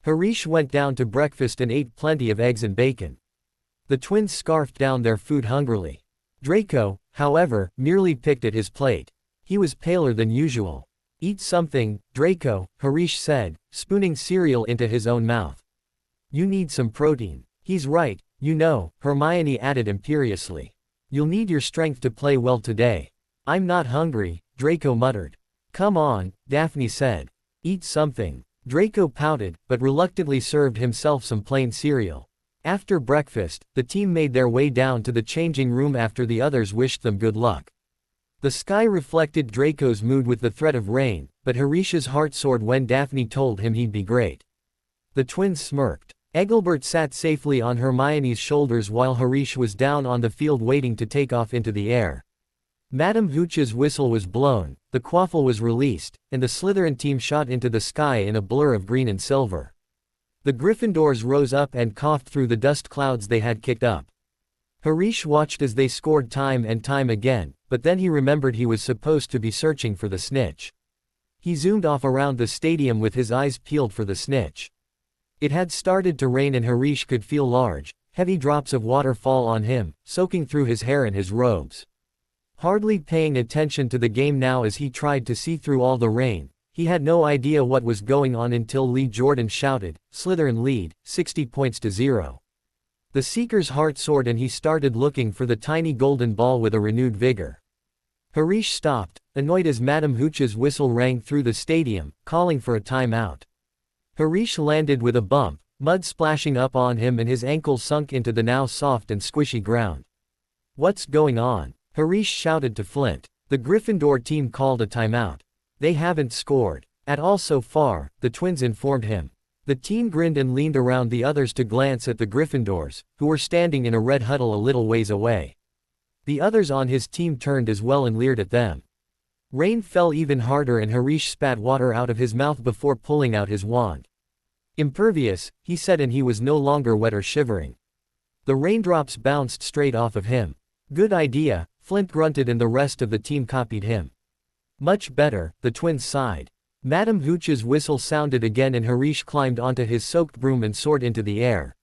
Harish went down to breakfast and ate plenty of eggs and bacon. The twins scarfed down their food hungrily. Draco, however, merely picked at his plate. He was paler than usual. Eat something, Draco, Harish said, spooning cereal into his own mouth. You need some protein. He's right, you know, Hermione added imperiously. You'll need your strength to play well today. I'm not hungry, Draco muttered. Come on, Daphne said. Eat something. Draco pouted, but reluctantly served himself some plain cereal. After breakfast, the team made their way down to the changing room after the others wished them good luck. The sky reflected Draco's mood with the threat of rain, but Harish's heart soared when Daphne told him he'd be great. The twins smirked. Engelbert sat safely on Hermione's shoulders while Harish was down on the field waiting to take off into the air. Madame Hooch's whistle was blown, the quaffle was released, and the Slytherin team shot into the sky in a blur of green and silver. The Gryffindors rose up and coughed through the dust clouds they had kicked up. Harish watched as they scored time and time again, but then he remembered he was supposed to be searching for the snitch. He zoomed off around the stadium with his eyes peeled for the snitch. It had started to rain and Harish could feel large, heavy drops of water fall on him, soaking through his hair and his robes. Hardly paying attention to the game now as he tried to see through all the rain, he had no idea what was going on until Lee Jordan shouted, Slytherin lead, 60 points to 0. The Seeker's heart soared and he started looking for the tiny golden ball with a renewed vigor. Harish stopped, annoyed as Madame Hooch's whistle rang through the stadium, calling for a timeout. Harish landed with a bump, mud splashing up on him and his ankles sunk into the now soft and squishy ground. What's going on? Harish shouted to Flint. The Gryffindor team called a timeout. They haven't scored at all so far, the twins informed him. The team grinned and leaned around the others to glance at the Gryffindors, who were standing in a red huddle a little ways away. The others on his team turned as well and leered at them. Rain fell even harder and Harish spat water out of his mouth before pulling out his wand. Impervious, he said, and he was no longer wet or shivering. The raindrops bounced straight off of him. Good idea, Flint grunted and the rest of the team copied him. Much better, the twins sighed. Madame Hooch's whistle sounded again and Harish climbed onto his soaked broom and soared into the air.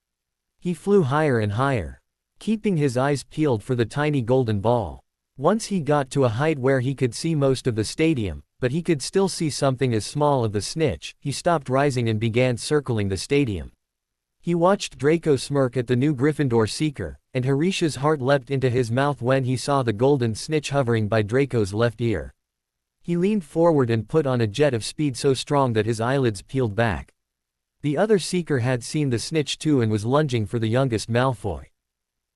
He flew higher and higher, keeping his eyes peeled for the tiny golden ball. Once he got to a height where he could see most of the stadium, but he could still see something as small as the snitch, he stopped rising and began circling the stadium. He watched Draco smirk at the new Gryffindor Seeker, and Harish's heart leapt into his mouth when he saw the golden snitch hovering by Draco's left ear. He leaned forward and put on a jet of speed so strong that his eyelids peeled back. The other Seeker had seen the snitch too and was lunging for the youngest Malfoy.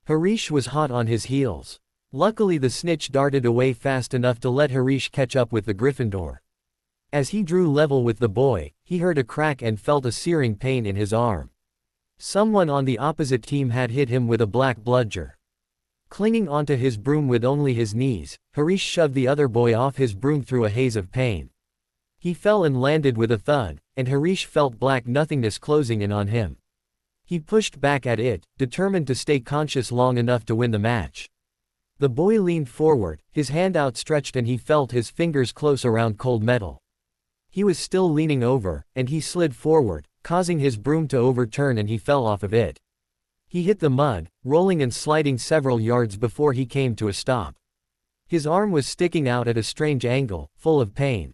Harish was hot on his heels. Luckily the snitch darted away fast enough to let Harish catch up with the Gryffindor. As he drew level with the boy, he heard a crack and felt a searing pain in his arm. Someone on the opposite team had hit him with a black bludger. Clinging onto his broom with only his knees, Harish shoved the other boy off his broom through a haze of pain. He fell and landed with a thud, and Harish felt black nothingness closing in on him. He pushed back at it, determined to stay conscious long enough to win the match. The boy leaned forward, his hand outstretched, and he felt his fingers close around cold metal. He was still leaning over, and he slid forward, causing his broom to overturn, and he fell off of it. He hit the mud, rolling and sliding several yards before he came to a stop. His arm was sticking out at a strange angle, full of pain.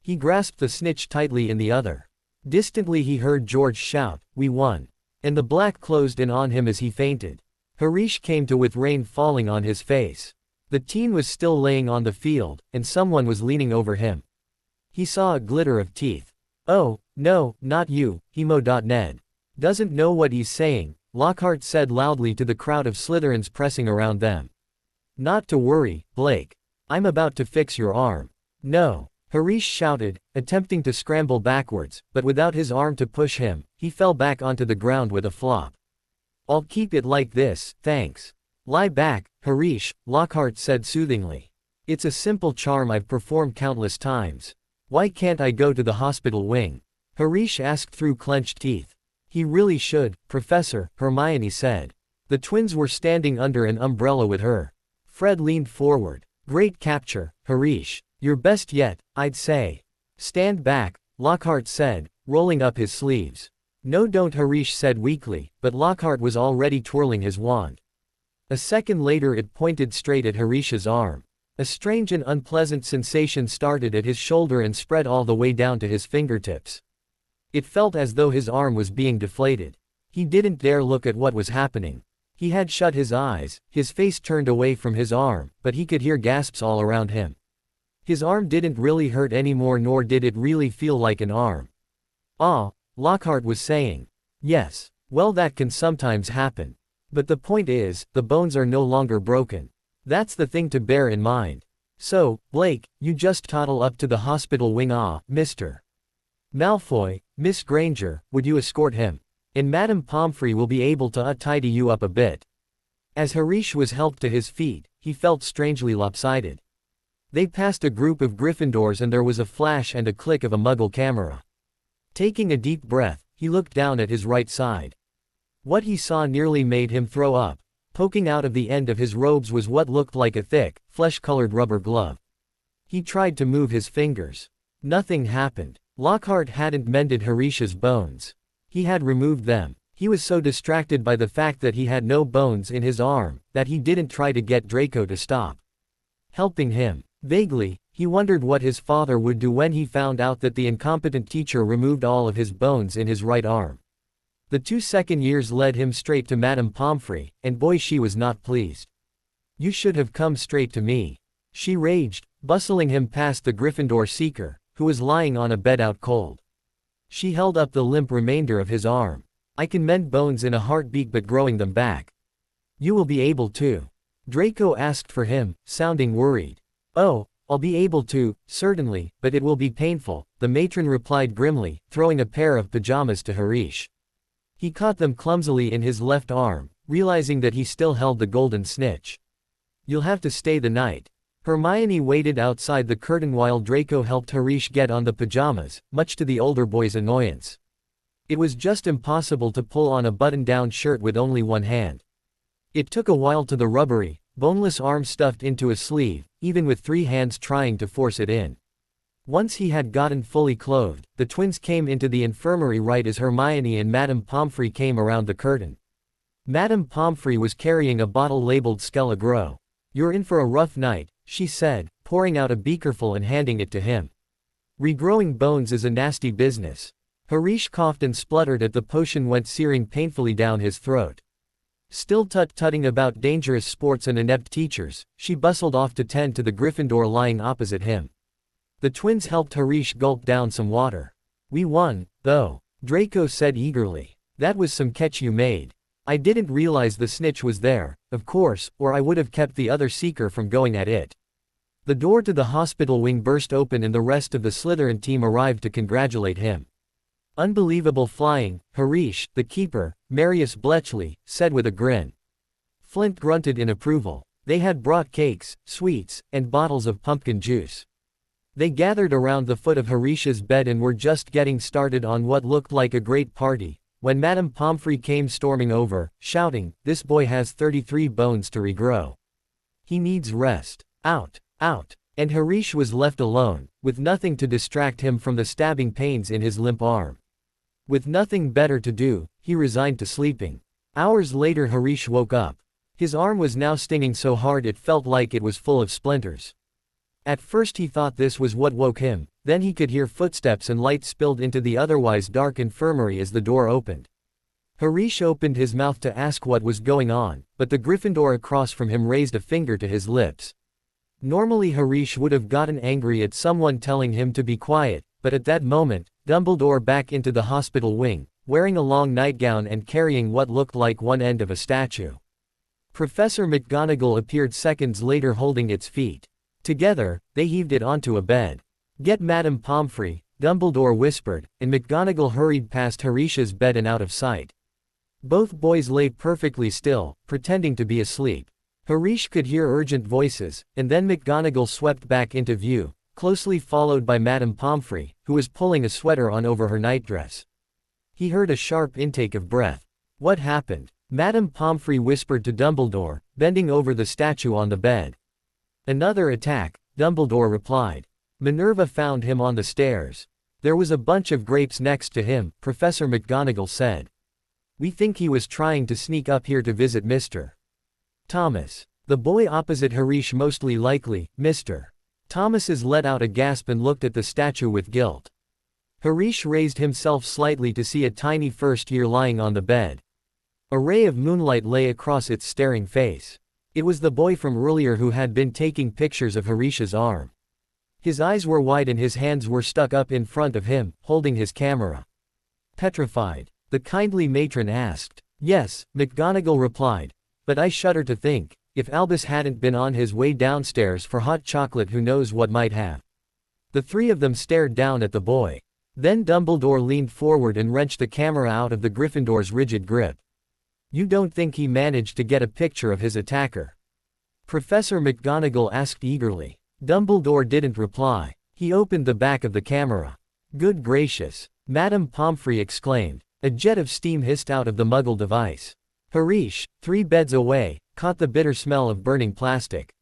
He grasped the snitch tightly in the other. Distantly he heard George shout, "We won!" And the black closed in on him as he fainted. Harish came to with rain falling on his face. The teen was still laying on the field, and someone was leaning over him. He saw a glitter of teeth. "Oh, no, not you," Ned. "Doesn't know what he's saying," Lockhart said loudly to the crowd of Slytherins pressing around them. "Not to worry, Blake. I'm about to fix your arm." "No," Harish shouted, attempting to scramble backwards, but without his arm to push him, he fell back onto the ground with a flop. "I'll keep it like this, thanks." "Lie back, Harish," Lockhart said soothingly. "It's a simple charm I've performed countless times. Why can't I go to the hospital wing?" Harish asked through clenched teeth. "He really should, Professor," Hermione said. The twins were standing under an umbrella with her. Fred leaned forward. "Great capture, Harish. Your best yet, I'd say." "Stand back," Lockhart said, rolling up his sleeves. "No, don't," Harish said weakly, but Lockhart was already twirling his wand. A second later it pointed straight at Harish's arm. A strange and unpleasant sensation started at his shoulder and spread all the way down to his fingertips. It felt as though his arm was being deflated. He didn't dare look at what was happening. He had shut his eyes, his face turned away from his arm, but he could hear gasps all around him. His arm didn't really hurt anymore, nor did it really feel like an arm. "Ah," Lockhart was saying. "Yes. Well, that can sometimes happen. But the point is, the bones are no longer broken. That's the thing to bear in mind. So, Blake, you just toddle up to the hospital wing. Mr. Malfoy, Miss Granger, would you escort him? And Madame Pomfrey will be able to tidy you up a bit." As Harish was helped to his feet, he felt strangely lopsided. They passed a group of Gryffindors and there was a flash and a click of a Muggle camera. Taking a deep breath, he looked down at his right side. What he saw nearly made him throw up. Poking out of the end of his robes was what looked like a thick, flesh-colored rubber glove. He tried to move his fingers. Nothing happened. Lockhart hadn't mended Harish's bones. He had removed them. He was so distracted by the fact that he had no bones in his arm, that he didn't try to get Draco to stop helping him. Vaguely, he wondered what his father would do when he found out that the incompetent teacher removed all of his bones in his right arm. The 2 second years led him straight to Madame Pomfrey, and boy, she was not pleased. "You should have come straight to me," she raged, bustling him past the Gryffindor seeker, who was lying on a bed out cold. She held up the limp remainder of his arm. "I can mend bones in a heartbeat, but growing them back. You will be able to." Draco asked for him, sounding worried. "Oh, I'll be able to, certainly, but it will be painful," the matron replied grimly, throwing a pair of pajamas to Harish. He caught them clumsily in his left arm, realizing that he still held the golden snitch. "You'll have to stay the night." Hermione waited outside the curtain while Draco helped Harish get on the pajamas, much to the older boy's annoyance. It was just impossible to pull on a button-down shirt with only one hand. It took a while to the rubbery, boneless arm stuffed into a sleeve, even with 3 hands trying to force it in. Once he had gotten fully clothed, the twins came into the infirmary right as Hermione and Madame Pomfrey came around the curtain. Madame Pomfrey was carrying a bottle labeled Skelligro. "You're in for a rough night," she said, pouring out a beakerful and handing it to him. "Regrowing bones is a nasty business." Harish coughed and spluttered as the potion went searing painfully down his throat. Still tut-tutting about dangerous sports and inept teachers, she bustled off to tend to the Gryffindor lying opposite him. The twins helped Harish gulp down some water. "We won, though," Draco said eagerly. "That was some catch you made. I didn't realize the snitch was there, of course, or I would have kept the other seeker from going at it." The door to the hospital wing burst open and the rest of the Slytherin team arrived to congratulate him. "Unbelievable flying, Harish," the keeper, Marius Bletchley, said with a grin. Flint grunted in approval. They had brought cakes, sweets, and bottles of pumpkin juice. They gathered around the foot of Harish's bed and were just getting started on what looked like a great party, when Madame Pomfrey came storming over, shouting, "This boy has 33 bones to regrow. He needs rest. Out, out. And Harish was left alone, with nothing to distract him from the stabbing pains in his limp arm. With nothing better to do, he resigned to sleeping. Hours later Harish woke up. His arm was now stinging so hard it felt like it was full of splinters. At first he thought this was what woke him, then he could hear footsteps and light spilled into the otherwise dark infirmary as the door opened. Harish opened his mouth to ask what was going on, but the Gryffindor across from him raised a finger to his lips. Normally Harish would have gotten angry at someone telling him to be quiet, but at that moment, Dumbledore back into the hospital wing, wearing a long nightgown and carrying what looked like one end of a statue. Professor McGonagall appeared seconds later holding its feet. Together, they heaved it onto a bed. "Get Madame Pomfrey," Dumbledore whispered, and McGonagall hurried past Harish's bed and out of sight. Both boys lay perfectly still, pretending to be asleep. Harish could hear urgent voices, and then McGonagall swept back into view, closely followed by Madame Pomfrey, who was pulling a sweater on over her nightdress. He heard a sharp intake of breath. "What happened?" Madame Pomfrey whispered to Dumbledore, bending over the statue on the bed. "Another attack," Dumbledore replied. "Minerva found him on the stairs. There was a bunch of grapes next to him," Professor McGonagall said. "We think he was trying to sneak up here to visit Mr. Thomas. The boy opposite Harish most likely, Mr. Thomas's let out a gasp and looked at the statue with guilt. Harish raised himself slightly to see a tiny first year lying on the bed. A ray of moonlight lay across its staring face. It was the boy from earlier who had been taking pictures of Harish's arm. His eyes were wide and his hands were stuck up in front of him, holding his camera. "Petrified?" the kindly matron asked. "Yes," McGonagall replied. "But I shudder to think, if Albus hadn't been on his way downstairs for hot chocolate, who knows what might have." The three of them stared down at the boy. Then Dumbledore leaned forward and wrenched the camera out of the Gryffindor's rigid grip. "You don't think he managed to get a picture of his attacker?" Professor McGonagall asked eagerly. Dumbledore didn't reply. He opened the back of the camera. "Good gracious!" Madame Pomfrey exclaimed. A jet of steam hissed out of the Muggle device. Harish, 3 beds away, caught the bitter smell of burning plastic.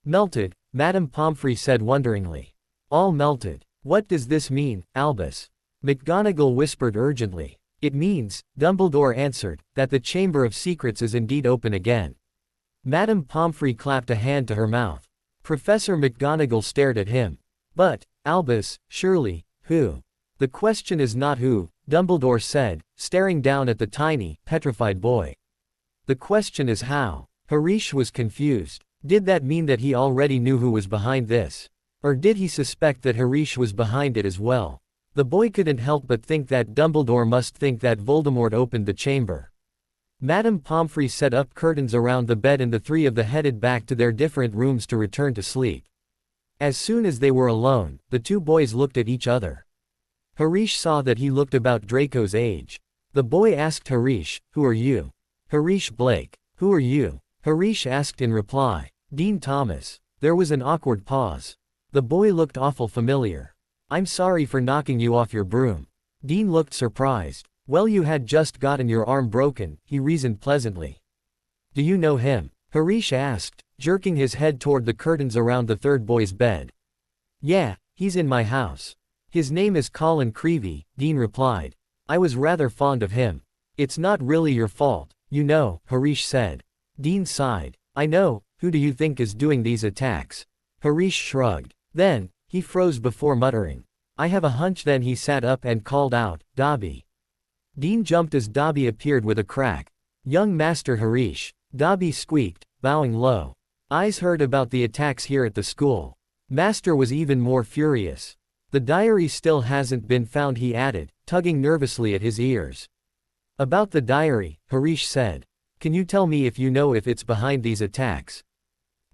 "Melted," Madame Pomfrey said wonderingly. "All melted. What does this mean, Albus?" McGonagall whispered urgently. "It means," Dumbledore answered, "that the Chamber of Secrets is indeed open again." Madame Pomfrey clapped a hand to her mouth. Professor McGonagall stared at him. "But, Albus, surely, who?" "The question is not who," Dumbledore said, staring down at the tiny, petrified boy. "The question is how." Harish was confused. Did that mean that he already knew who was behind this? Or did he suspect that Harish was behind it as well? The boy couldn't help but think that Dumbledore must think that Voldemort opened the chamber. Madame Pomfrey set up curtains around the bed and the three of them headed back to their different rooms to return to sleep. As soon as they were alone, the two boys looked at each other. Harish saw that he looked about Draco's age. The boy asked Harish, "Who are you?" "Harish Blake." "Who are you?" Harish asked in reply. "Dean Thomas." There was an awkward pause. The boy looked awful familiar. "I'm sorry for knocking you off your broom." Dean looked surprised. "Well, you had just gotten your arm broken," he reasoned pleasantly. "Do you know him?" Harish asked, jerking his head toward the curtains around the third boy's bed. "Yeah, he's in my house. His name is Colin Creevey," Dean replied. "I was rather fond of him." "It's not really your fault, you know," Harish said. Dean sighed. "I know. Who do you think is doing these attacks?" Harish shrugged. Then, he froze before muttering. "I have a hunch." Then he sat up and called out, "Dobby." Dean jumped as Dobby appeared with a crack. "Young Master Harish," Dobby squeaked, bowing low. "I's heard about the attacks here at the school." Master was even more furious. "The diary still hasn't been found," he added, tugging nervously at his ears. "About the diary," Harish said. "Can you tell me if you know if it's behind these attacks?"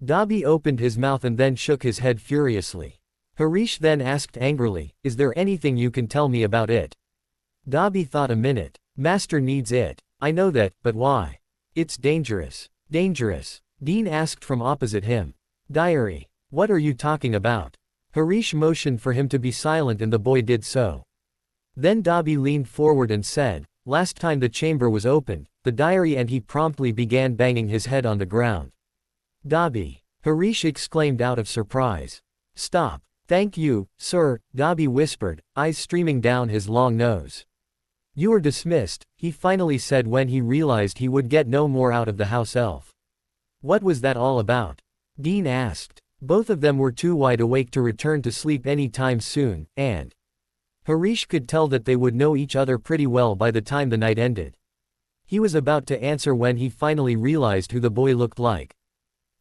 Dobby opened his mouth and then shook his head furiously. Harish then asked angrily, "Is there anything you can tell me about it?" Dobby thought a minute. "Master needs it. I know that, but why?" "It's dangerous." "Dangerous?" Dean asked from opposite him. "Diary. What are you talking about?" Harish motioned for him to be silent and the boy did so. Then Dobby leaned forward and said, "Last time the chamber was opened, the diary," and he promptly began banging his head on the ground. "Dobby, Harish exclaimed out of surprise. Stop. Thank you, sir, Dobby whispered, eyes streaming down his long nose. You are dismissed, he finally said when he realized he would get no more out of the house elf. What was that all about? Dean asked. Both of them were too wide awake to return to sleep any time soon, and Harish could tell that they would know each other pretty well by the time the night ended. He was about to answer when he finally realized who the boy looked like.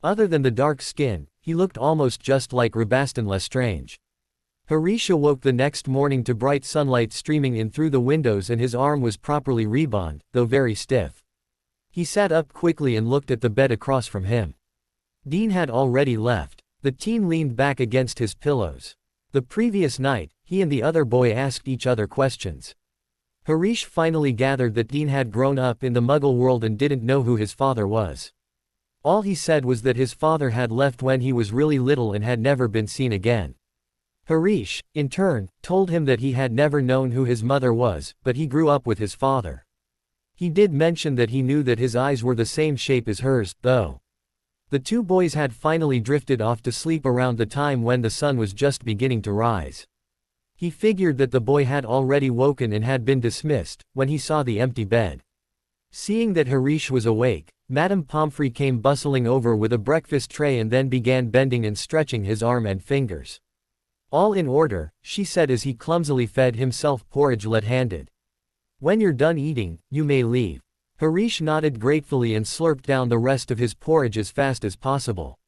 Other than the dark skin, he looked almost just like Rabastan Lestrange. Harish awoke the next morning to bright sunlight streaming in through the windows and his arm was properly rebound, though very stiff. He sat up quickly and looked at the bed across from him. Dean had already left. The teen leaned back against his pillows. The previous night, he and the other boy asked each other questions. Harish finally gathered that Dean had grown up in the Muggle world and didn't know who his father was. All he said was that his father had left when he was really little and had never been seen again. Harish, in turn, told him that he had never known who his mother was, but he grew up with his father. He did mention that he knew that his eyes were the same shape as hers, though. The two boys had finally drifted off to sleep around the time when the sun was just beginning to rise. He figured that the boy had already woken and had been dismissed, when he saw the empty bed. Seeing that Harish was awake, Madame Pomfrey came bustling over with a breakfast tray and then began bending and stretching his arm and fingers. All in order, she said as he clumsily fed himself porridge left-handed. When you're done eating, you may leave. Harish nodded gratefully and slurped down the rest of his porridge as fast as possible.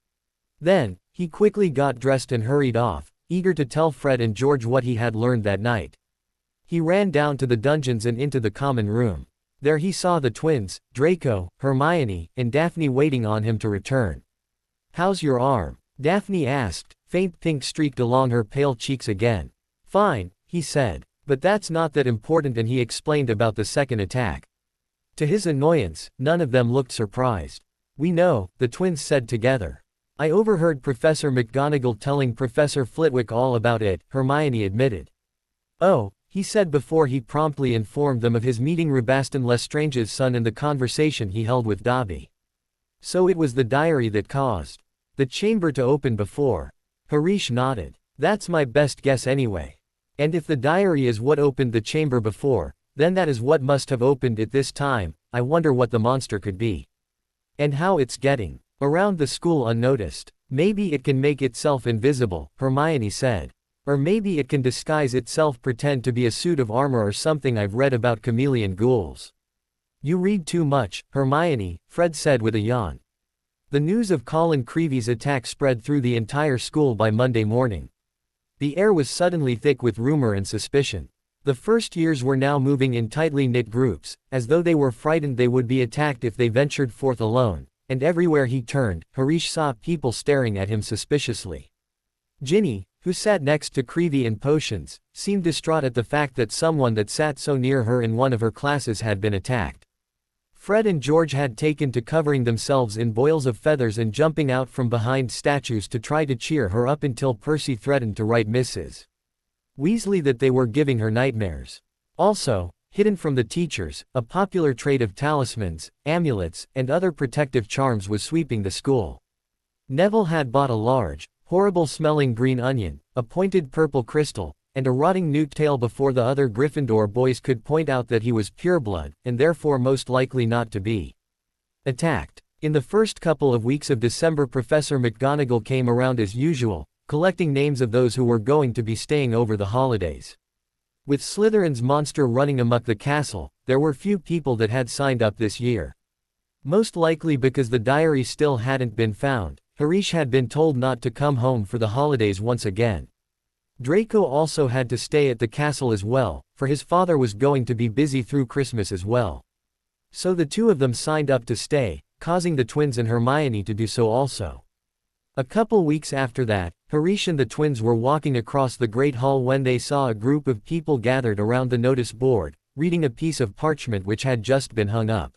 Then, he quickly got dressed and hurried off, eager to tell Fred and George what he had learned that night. He ran down to the dungeons and into the common room. There he saw the twins, Draco, Hermione, and Daphne waiting on him to return. How's your arm? Daphne asked, faint pink streaked along her pale cheeks again. Fine, he said. But that's not that important and he explained about the second attack. To his annoyance, none of them looked surprised. We know, the twins said together. I overheard Professor McGonagall telling Professor Flitwick all about it, Hermione admitted. Oh, he said before he promptly informed them of his meeting Rabastan Lestrange's son and the conversation he held with Dobby. So it was the diary that caused the chamber to open before. Harish nodded. That's my best guess anyway. And if the diary is what opened the chamber before, then that is what must have opened it this time. I wonder what the monster could be. And how it's getting around the school unnoticed. Maybe it can make itself invisible, Hermione said. Or maybe it can disguise itself, pretend to be a suit of armor or something. I've read about chameleon ghouls. You read too much, Hermione, Fred said with a yawn. The news of Colin Creevy's attack spread through the entire school by Monday morning. The air was suddenly thick with rumor and suspicion. The first years were now moving in tightly knit groups, as though they were frightened they would be attacked if they ventured forth alone, and everywhere he turned, Harish saw people staring at him suspiciously. Ginny, who sat next to Creevy in potions, seemed distraught at the fact that someone that sat so near her in one of her classes had been attacked. Fred and George had taken to covering themselves in boils of feathers and jumping out from behind statues to try to cheer her up until Percy threatened to write Mrs. Weasley that they were giving her nightmares. Also, hidden from the teachers, a popular trade of talismans, amulets, and other protective charms was sweeping the school. Neville had bought a large, horrible-smelling green onion, a pointed purple crystal, and a rotting newt tail before the other Gryffindor boys could point out that he was pureblood, and therefore most likely not to be attacked. In the first couple of weeks of December, Professor McGonagall came around as usual, collecting names of those who were going to be staying over the holidays. With Slytherin's monster running amok the castle, there were few people that had signed up this year. Most likely because the diary still hadn't been found. Harish had been told not to come home for the holidays once again. Draco also had to stay at the castle as well, for his father was going to be busy through Christmas as well. So the two of them signed up to stay, causing the twins and Hermione to do so also. A couple weeks after that, Harish and the twins were walking across the Great Hall when they saw a group of people gathered around the notice board, reading a piece of parchment which had just been hung up.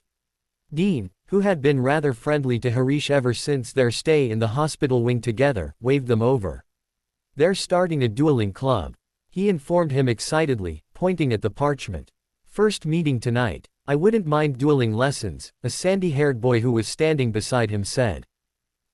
Dean, who had been rather friendly to Harish ever since their stay in the hospital wing together, waved them over. They're starting a dueling club, he informed him excitedly, pointing at the parchment. First meeting tonight. I wouldn't mind dueling lessons, a sandy-haired boy who was standing beside him said.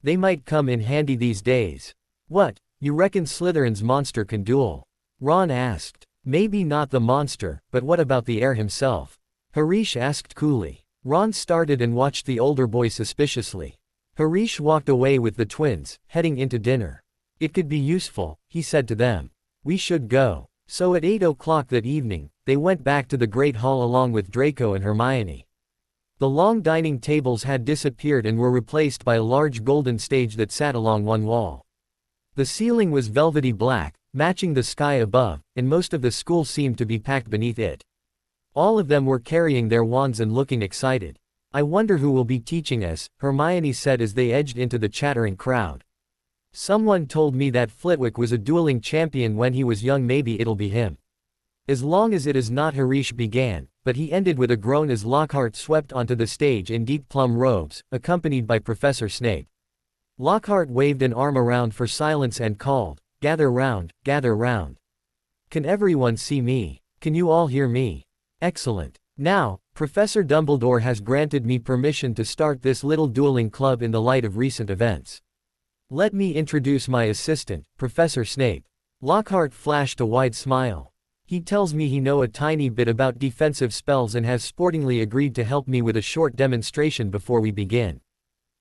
They might come in handy these days. What, you reckon Slytherin's monster can duel? Ron asked. Maybe not the monster, but what about the heir himself? Harish asked coolly. Ron started and watched the older boy suspiciously. Harish walked away with the twins, heading into dinner. It could be useful, he said to them. We should go. So at 8 o'clock that evening, they went back to the Great Hall along with Draco and Hermione. The long dining tables had disappeared and were replaced by a large golden stage that sat along one wall. The ceiling was velvety black, matching the sky above, and most of the school seemed to be packed beneath it. All of them were carrying their wands and looking excited. I wonder who will be teaching us, Hermione said as they edged into the chattering crowd. Someone told me that Flitwick was a dueling champion when he was young, maybe it'll be him. As long as it is not, Harish began, but he ended with a groan as Lockhart swept onto the stage in deep plum robes, accompanied by Professor Snape. Lockhart waved an arm around for silence and called, gather round, gather round. Can everyone see me? Can you all hear me? Excellent. Now, Professor Dumbledore has granted me permission to start this little dueling club in the light of recent events. Let me introduce my assistant, Professor Snape. Lockhart flashed a wide smile. He tells me he knows a tiny bit about defensive spells and has sportingly agreed to help me with a short demonstration before we begin.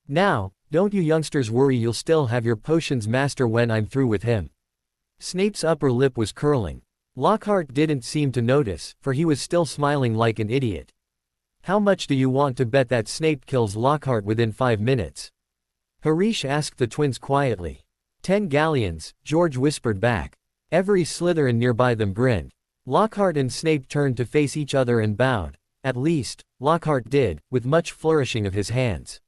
Now, don't you youngsters worry, you'll still have your potions master when I'm through with him. Snape's upper lip was curling. Lockhart didn't seem to notice, for he was still smiling like an idiot. How much do you want to bet that Snape kills Lockhart within 5 minutes? Harish asked the twins quietly. 10 galleons, George whispered back. Every Slytherin nearby them grinned. Lockhart and Snape turned to face each other and bowed. At least, Lockhart did, with much flourishing of his hands.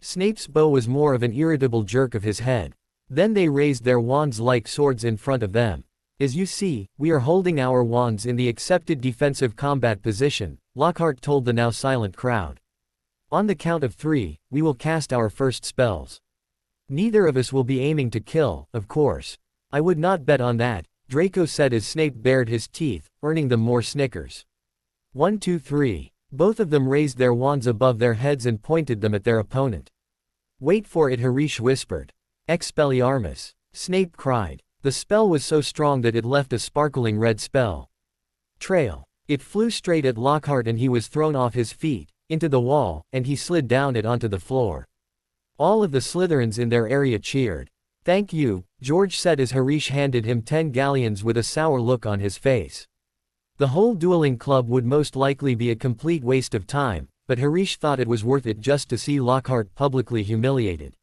Snape's bow was more of an irritable jerk of his head. Then they raised their wands like swords in front of them. As you see, we are holding our wands in the accepted defensive combat position, Lockhart told the now silent crowd. On the count of 3, we will cast our first spells. Neither of us will be aiming to kill, of course. I would not bet on that, Draco said as Snape bared his teeth, earning them more snickers. 1, 2, 3. Both of them raised their wands above their heads and pointed them at their opponent. Wait for it, Harish whispered. Expelliarmus. Snape cried. The spell was so strong that it left a sparkling red spell trail. It flew straight at Lockhart and he was thrown off his feet, into the wall, and he slid down it onto the floor. All of the Slytherins in their area cheered. Thank you, George said as Harish handed him 10 galleons with a sour look on his face. The whole dueling club would most likely be a complete waste of time, but Harish thought it was worth it just to see Lockhart publicly humiliated.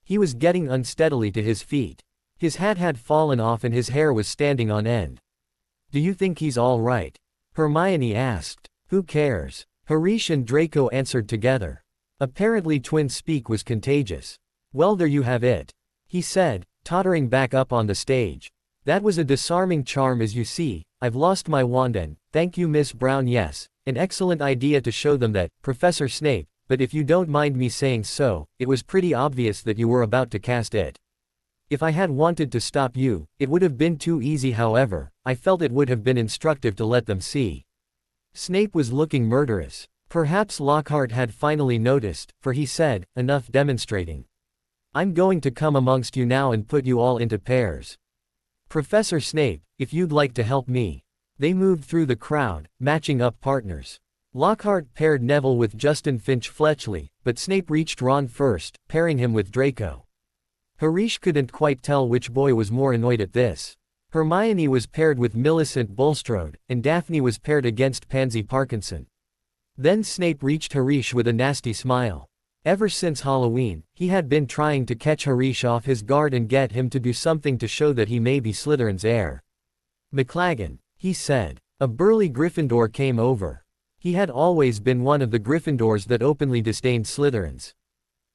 He was getting unsteadily to his feet. His hat had fallen off and his hair was standing on end. Do you think he's all right? Hermione asked. Who cares? Harish and Draco answered together. Apparently twin speak was contagious. Well, there you have it, he said, tottering back up on the stage. That was a disarming charm, as you see. I've lost my wand and, thank you Miss Brown, yes, an excellent idea to show them that, Professor Snape, but if you don't mind me saying so, it was pretty obvious that you were about to cast it. If I had wanted to stop you, it would have been too easy. However, I felt it would have been instructive to let them see. Snape was looking murderous. Perhaps Lockhart had finally noticed, for he said, enough demonstrating. I'm going to come amongst you now and put you all into pairs. Professor Snape, if you'd like to help me. They moved through the crowd, matching up partners. Lockhart paired Neville with Justin Finch Fletchley, but Snape reached Ron first, pairing him with Draco. Harish couldn't quite tell which boy was more annoyed at this. Hermione was paired with Millicent Bulstrode, and Daphne was paired against Pansy Parkinson. Then Snape reached Harish with a nasty smile. Ever since Halloween, he had been trying to catch Harish off his guard and get him to do something to show that he may be Slytherin's heir. McLaggen, he said. A burly Gryffindor came over. He had always been one of the Gryffindors that openly disdained Slytherins.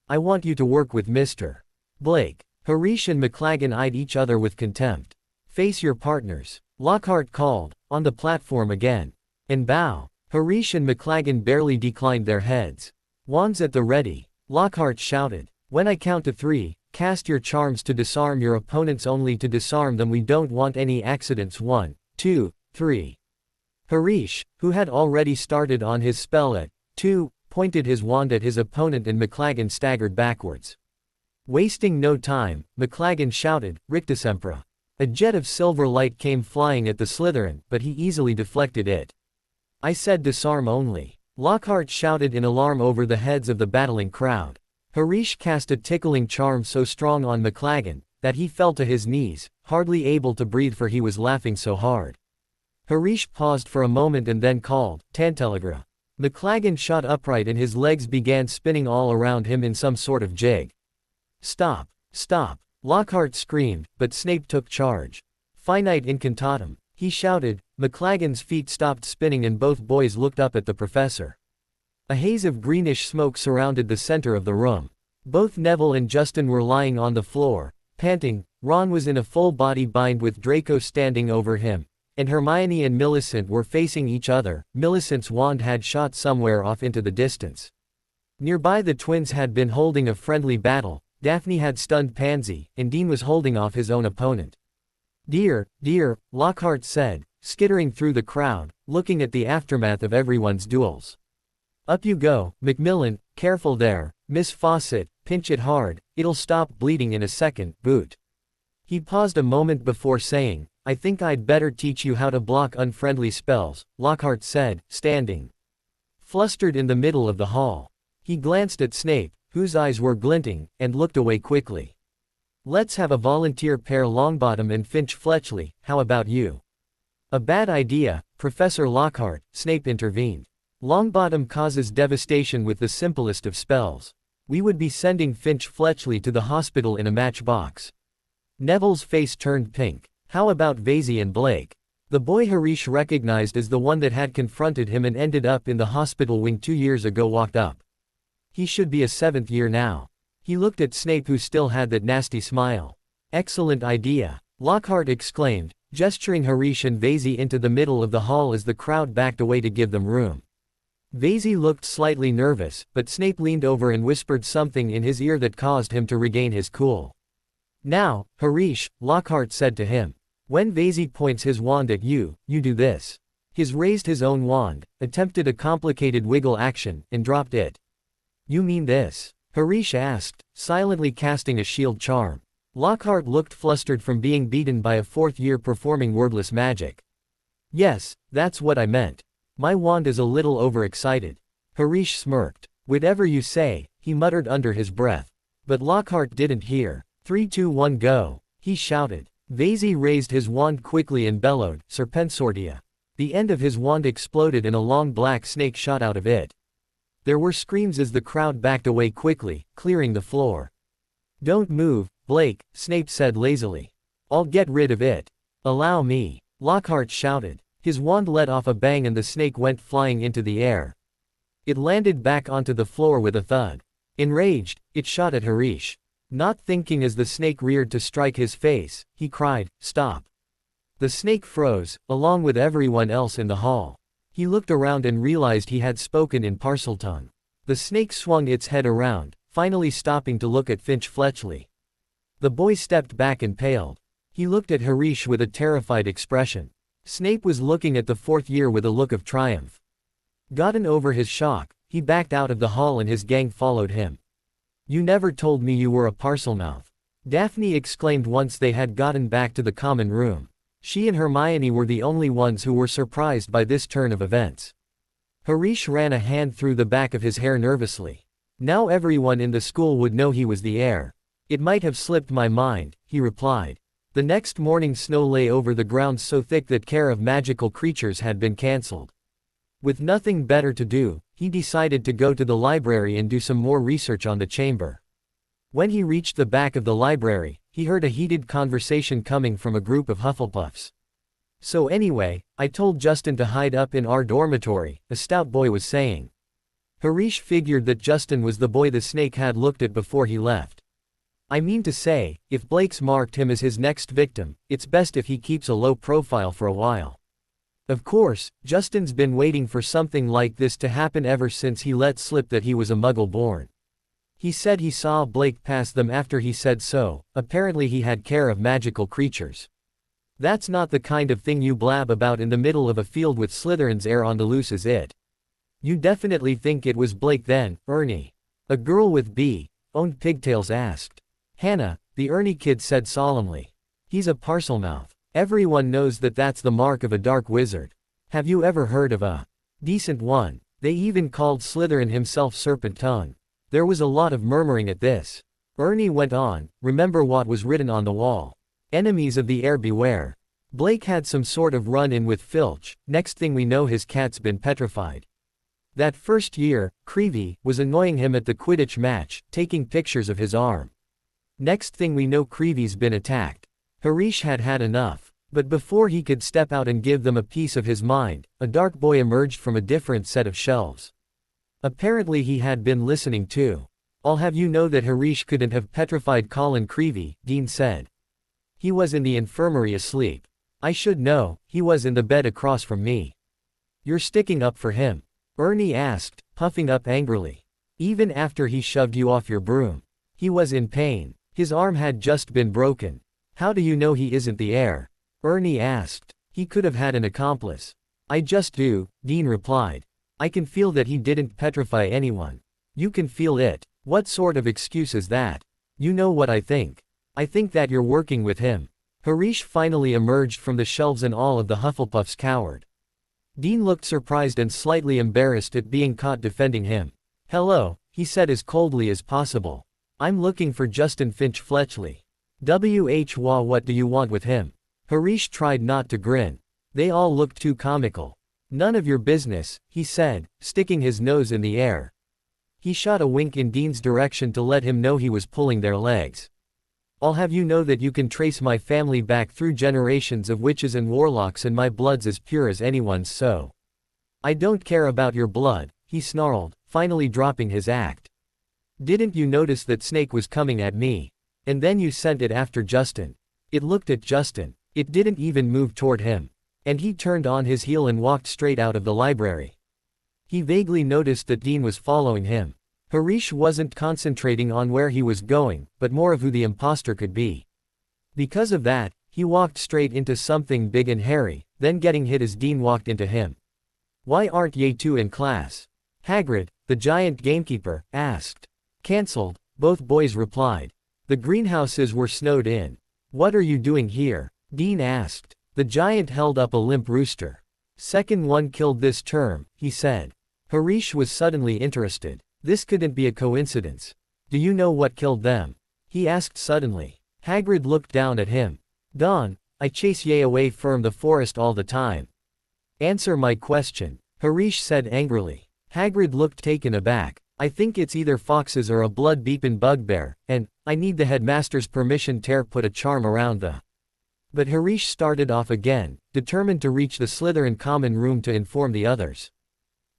I want you to work with Mr. Blake. Harish and McLaggen eyed each other with contempt. Face your partners, Lockhart called, on the platform again. And bow. Harish and McLaggen barely declined their heads. Wands at the ready, Lockhart shouted. When I count to 3, cast your charms to disarm your opponents, only to disarm them. We don't want any accidents. 1, 2, 3. Harish, who had already started on his spell at 2, pointed his wand at his opponent and McLaggen staggered backwards. Wasting no time, McLaggen shouted, Rictusempra. A jet of silver light came flying at the Slytherin, but he easily deflected it. I said disarm only. Lockhart shouted in alarm over the heads of the battling crowd. Harish cast a tickling charm so strong on McLaggen, that he fell to his knees, hardly able to breathe for he was laughing so hard. Harish paused for a moment and then called, Tantelegra. McLaggen shot upright and his legs began spinning all around him in some sort of jig. Stop! Stop! Lockhart screamed, but Snape took charge. Finite incantatem, he shouted. McLaggen's feet stopped spinning and both boys looked up at the professor. A haze of greenish smoke surrounded the center of the room. Both Neville and Justin were lying on the floor, panting. Ron was in a full-body bind with Draco standing over him, and Hermione and Millicent were facing each other. Millicent's wand had shot somewhere off into the distance. Nearby the twins had been holding a friendly battle. Daphne had stunned Pansy, and Dean was holding off his own opponent. Dear, Lockhart said, skittering through the crowd, looking at the aftermath of everyone's duels. Up you go, Macmillan, careful there, Miss Fawcett, pinch it hard, it'll stop bleeding in a second, boot. He paused a moment before saying, I think I'd better teach you how to block unfriendly spells, Lockhart said, standing flustered in the middle of the hall. He glanced at Snape, whose eyes were glinting, and looked away quickly. Let's have a volunteer pair Longbottom and Finch Fletchley, how about you? A bad idea, Professor Lockhart, Snape intervened. Longbottom causes devastation with the simplest of spells. We would be sending Finch Fletchley to the hospital in a matchbox. Neville's face turned pink. How about Vasey and Blake? The boy Harish recognized as the one that had confronted him and ended up in the hospital wing 2 years ago walked up. He should be a 7th year now. He looked at Snape who still had that nasty smile. Excellent idea, Lockhart exclaimed, gesturing Harish and Vasey into the middle of the hall as the crowd backed away to give them room. Vasey looked slightly nervous, but Snape leaned over and whispered something in his ear that caused him to regain his cool. Now, Harish, Lockhart said to him. When Vasey points his wand at you, you do this. He's raised his own wand, attempted a complicated wiggle action, and dropped it. You mean this? Harish asked, silently casting a shield charm. Lockhart looked flustered from being beaten by a 4th year performing wordless magic. Yes, that's what I meant. My wand is a little overexcited. Harish smirked. Whatever you say, he muttered under his breath. But Lockhart didn't hear. 3, 2, 1 go, he shouted. Vasey raised his wand quickly and bellowed, Serpensortia. The end of his wand exploded and a long black snake shot out of it. There were screams as the crowd backed away quickly, clearing the floor. Don't move, Blake, Snape said lazily. I'll get rid of it. Allow me, Lockhart shouted. His wand let off a bang and the snake went flying into the air. It landed back onto the floor with a thud. Enraged, it shot at Harish. Not thinking as the snake reared to strike his face, he cried, Stop. The snake froze, along with everyone else in the hall. He looked around and realized he had spoken in Parseltongue. The snake swung its head around, finally stopping to look at Finch Fletchley. The boy stepped back and paled. He looked at Harish with a terrified expression. Snape was looking at the 4th year with a look of triumph. Gotten over his shock, he backed out of the hall and his gang followed him. You never told me you were a Parselmouth. Daphne exclaimed once they had gotten back to the common room. She and Hermione were the only ones who were surprised by this turn of events. Harish ran a hand through the back of his hair nervously. Now everyone in the school would know he was the heir. It might have slipped my mind, he replied. The next morning snow lay over the ground so thick that care of magical creatures had been cancelled. With nothing better to do, he decided to go to the library and do some more research on the chamber. When he reached the back of the library, he heard a heated conversation coming from a group of Hufflepuffs. So anyway, I told Justin to hide up in our dormitory, a stout boy was saying. Harish figured that Justin was the boy the snake had looked at before he left. I mean to say, if Blake's marked him as his next victim, it's best if he keeps a low profile for a while. Of course, Justin's been waiting for something like this to happen ever since he let slip that he was a Muggle born. He said he saw Blake pass them after he said so. Apparently he had care of magical creatures. That's not the kind of thing you blab about in the middle of a field with Slytherin's heir on the loose, is it? You definitely think it was Blake then, Ernie? A girl with B-owned pigtails asked. Hannah, the Ernie kid said solemnly. He's a parselmouth. Everyone knows that that's the mark of a dark wizard. Have you ever heard of a decent one? They even called Slytherin himself Serpent Tongue. There was a lot of murmuring at this. Ernie went on, remember what was written on the wall. Enemies of the heir beware. Blake had some sort of run-in with Filch, next thing we know his cat's been petrified. That first year, Creevy was annoying him at the Quidditch match, taking pictures of his arm. Next thing we know Creevy's been attacked. Harish had had enough. But before he could step out and give them a piece of his mind, a dark boy emerged from a different set of shelves. Apparently he had been listening too. I'll have you know that Harish couldn't have petrified Colin Creevy, Dean said. He was in the infirmary asleep. I should know, he was in the bed across from me. You're sticking up for him? Ernie asked, puffing up angrily. Even after he shoved you off your broom. He was in pain. His arm had just been broken. How do you know he isn't the heir? Ernie asked. He could have had an accomplice. I just do, Dean replied. I can feel that he didn't petrify anyone. You can feel it. What sort of excuse is that? You know what I think. I think that you're working with him. Harish finally emerged from the shelves and all of the Hufflepuffs cowered. Dean looked surprised and slightly embarrassed at being caught defending him. Hello, he said as coldly as possible. I'm looking for Justin Finch Fletchley. What do you want with him? Harish tried not to grin. They all looked too comical. None of your business, he said, sticking his nose in the air. He shot a wink in Dean's direction to let him know he was pulling their legs. I'll have you know that you can trace my family back through generations of witches and warlocks and my blood's as pure as anyone's so. I don't care about your blood, he snarled, finally dropping his act. Didn't you notice that snake was coming at me? And then you sent it after Justin. It looked at Justin. It didn't even move toward him. And he turned on his heel and walked straight out of the library. He vaguely noticed that Dean was following him. Harish wasn't concentrating on where he was going, but more of who the imposter could be. Because of that, he walked straight into something big and hairy, then getting hit as Dean walked into him. Why aren't ye two in class? Hagrid, the giant gamekeeper, asked. Cancelled, both boys replied. The greenhouses were snowed in. What are you doing here? Dean asked. The giant held up a limp rooster. Second one killed this term, he said. Harish was suddenly interested. This couldn't be a coincidence. Do you know what killed them? He asked suddenly. Hagrid looked down at him. Don, I chase ye away from the forest all the time. Answer my question, Harish said angrily. Hagrid looked taken aback. I think it's either foxes or a blood-beepin' bugbear, and I need the headmaster's permission to put a charm around the. But Harish started off again, determined to reach the Slytherin common room to inform the others.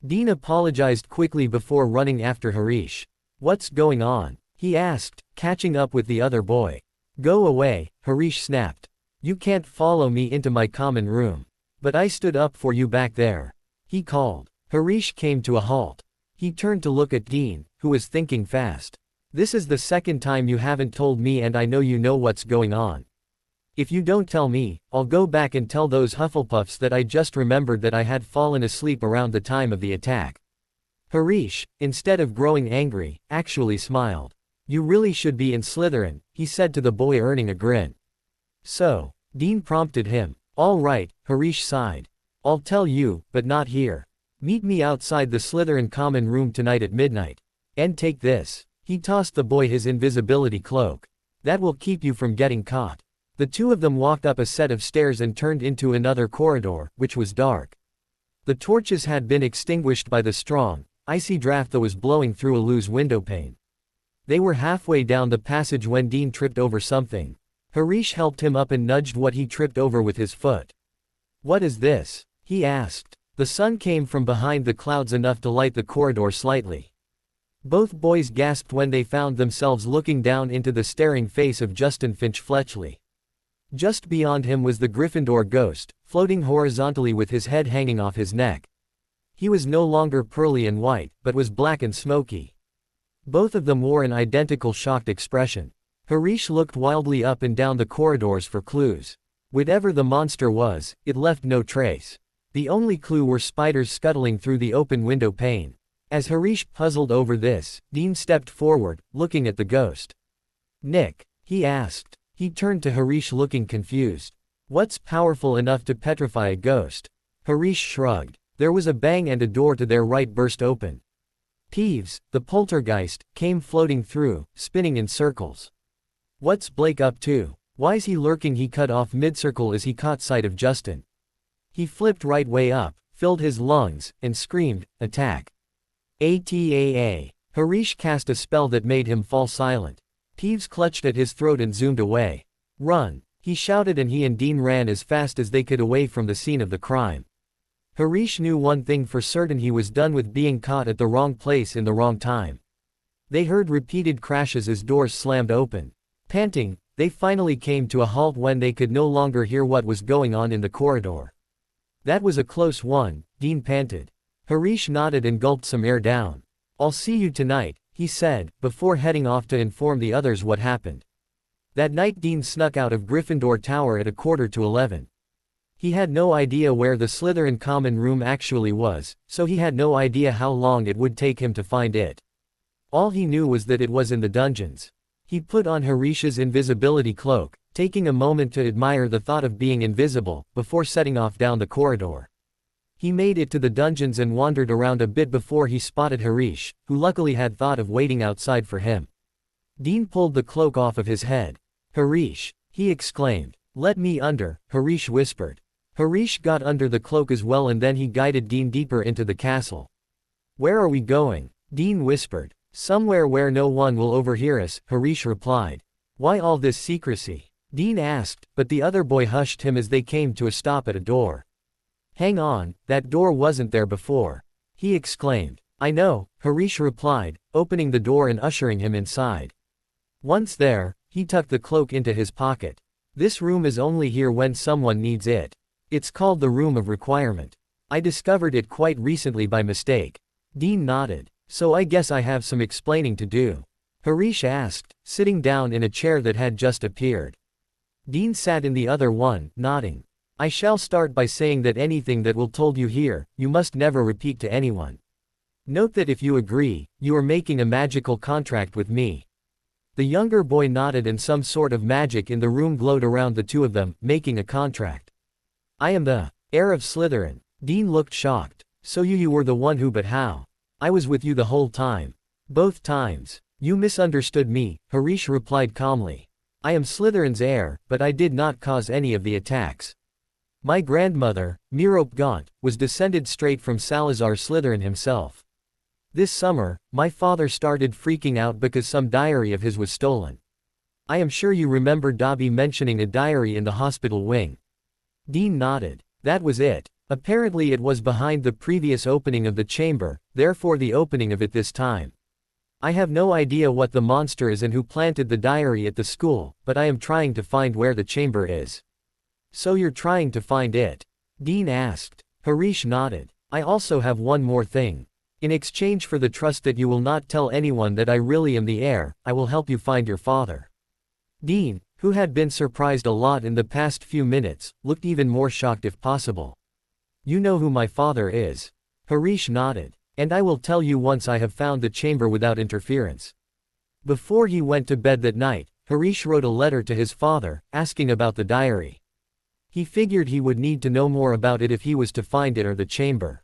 Dean apologized quickly before running after Harish. What's going on? He asked, catching up with the other boy. Go away, Harish snapped. You can't follow me into my common room. But I stood up for you back there. He called. Harish came to a halt. He turned to look at Dean, who was thinking fast. This is the second time you haven't told me and I know you know what's going on. If you don't tell me, I'll go back and tell those Hufflepuffs that I just remembered that I had fallen asleep around the time of the attack. Harish, instead of growing angry, actually smiled. You really should be in Slytherin, he said to the boy earning a grin. So, Dean prompted him. All right, Harish sighed. I'll tell you, but not here. Meet me outside the Slytherin common room tonight at midnight. And take this. He tossed the boy his invisibility cloak. That will keep you from getting caught. The two of them walked up a set of stairs and turned into another corridor, which was dark. The torches had been extinguished by the strong, icy draft that was blowing through a loose windowpane. They were halfway down the passage when Dean tripped over something. Harish helped him up and nudged what he tripped over with his foot. What is this? He asked. The sun came from behind the clouds enough to light the corridor slightly. Both boys gasped when they found themselves looking down into the staring face of Justin Finch Fletchley. Just beyond him was the Gryffindor ghost, floating horizontally with his head hanging off his neck. He was no longer pearly and white, but was black and smoky. Both of them wore an identical shocked expression. Harish looked wildly up and down the corridors for clues. Whatever the monster was, it left no trace. The only clue were spiders scuttling through the open window pane. As Harish puzzled over this, Dean stepped forward, looking at the ghost. Nick, he asked. He turned to Harish looking confused. What's powerful enough to petrify a ghost? Harish shrugged. There was a bang and a door to their right burst open. Peeves, the poltergeist, came floating through, spinning in circles. What's Blake up to? Why's he lurking? He cut off mid-circle as he caught sight of Justin. He flipped right way up, filled his lungs, and screamed, "Attack!" ATAA. Harish cast a spell that made him fall silent. Peeves clutched at his throat and zoomed away. "Run!" he shouted, and he and Dean ran as fast as they could away from the scene of the crime. Harish knew one thing for certain: he was done with being caught at the wrong place in the wrong time. They heard repeated crashes as doors slammed open. Panting, they finally came to a halt when they could no longer hear what was going on in the corridor. "That was a close one," Dean panted. Harish nodded and gulped some air down. "I'll see you tonight," he said, before heading off to inform the others what happened. That night Dean snuck out of Gryffindor Tower at 11:15. He had no idea where the Slytherin common room actually was, so he had no idea how long it would take him to find it. All he knew was that it was in the dungeons. He put on Harish's invisibility cloak, taking a moment to admire the thought of being invisible, before setting off down the corridor. He made it to the dungeons and wandered around a bit before he spotted Harish, who luckily had thought of waiting outside for him. Dean pulled the cloak off of his head. "Harish!" he exclaimed. "Let me under," Harish whispered. Harish got under the cloak as well, and then he guided Dean deeper into the castle. "Where are we going?" Dean whispered. "Somewhere where no one will overhear us," Harish replied. "Why all this secrecy?" Dean asked, but the other boy hushed him as they came to a stop at a door. "Hang on, that door wasn't there before," he exclaimed. "I know," Harish replied, opening the door and ushering him inside. Once there, he tucked the cloak into his pocket. "This room is only here when someone needs it. It's called the Room of Requirement. I discovered it quite recently by mistake." Dean nodded. "So I guess I have some explaining to do?" Harish asked, sitting down in a chair that had just appeared. Dean sat in the other one, nodding. "I shall start by saying that anything that will told you here, you must never repeat to anyone. Note that if you agree, you are making a magical contract with me." The younger boy nodded, and some sort of magic in the room glowed around the two of them, making a contract. "I am the heir of Slytherin." Dean looked shocked. "So you were the one who, but how? I was with you the whole time." "Both times. You misunderstood me," Harish replied calmly. "I am Slytherin's heir, but I did not cause any of the attacks. My grandmother, Merope Gaunt, was descended straight from Salazar Slytherin himself. This summer, my father started freaking out because some diary of his was stolen. I am sure you remember Dobby mentioning a diary in the hospital wing." Dean nodded. "That was it. Apparently it was behind the previous opening of the chamber, therefore the opening of it this time. I have no idea what the monster is and who planted the diary at the school, but I am trying to find where the chamber is." "So you're trying to find it?" Dean asked. Harish nodded. "I also have one more thing. In exchange for the trust that you will not tell anyone that I really am the heir, I will help you find your father." Dean, who had been surprised a lot in the past few minutes, looked even more shocked if possible. "You know who my father is?" Harish nodded. "And I will tell you once I have found the chamber without interference." Before he went to bed that night, Harish wrote a letter to his father, asking about the diary. He figured he would need to know more about it if he was to find it or the chamber.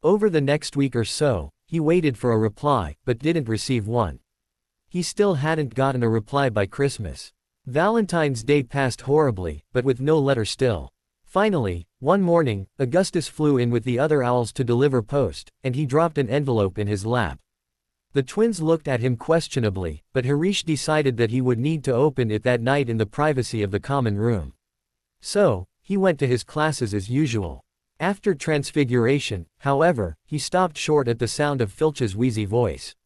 Over the next week or so, he waited for a reply, but didn't receive one. He still hadn't gotten a reply by Christmas. Valentine's Day passed horribly, but with no letter still. Finally, one morning, Augustus flew in with the other owls to deliver post, and he dropped an envelope in his lap. The twins looked at him questionably, but Harish decided that he would need to open it that night in the privacy of the common room. So, he went to his classes as usual. After Transfiguration, however, he stopped short at the sound of Filch's wheezy voice.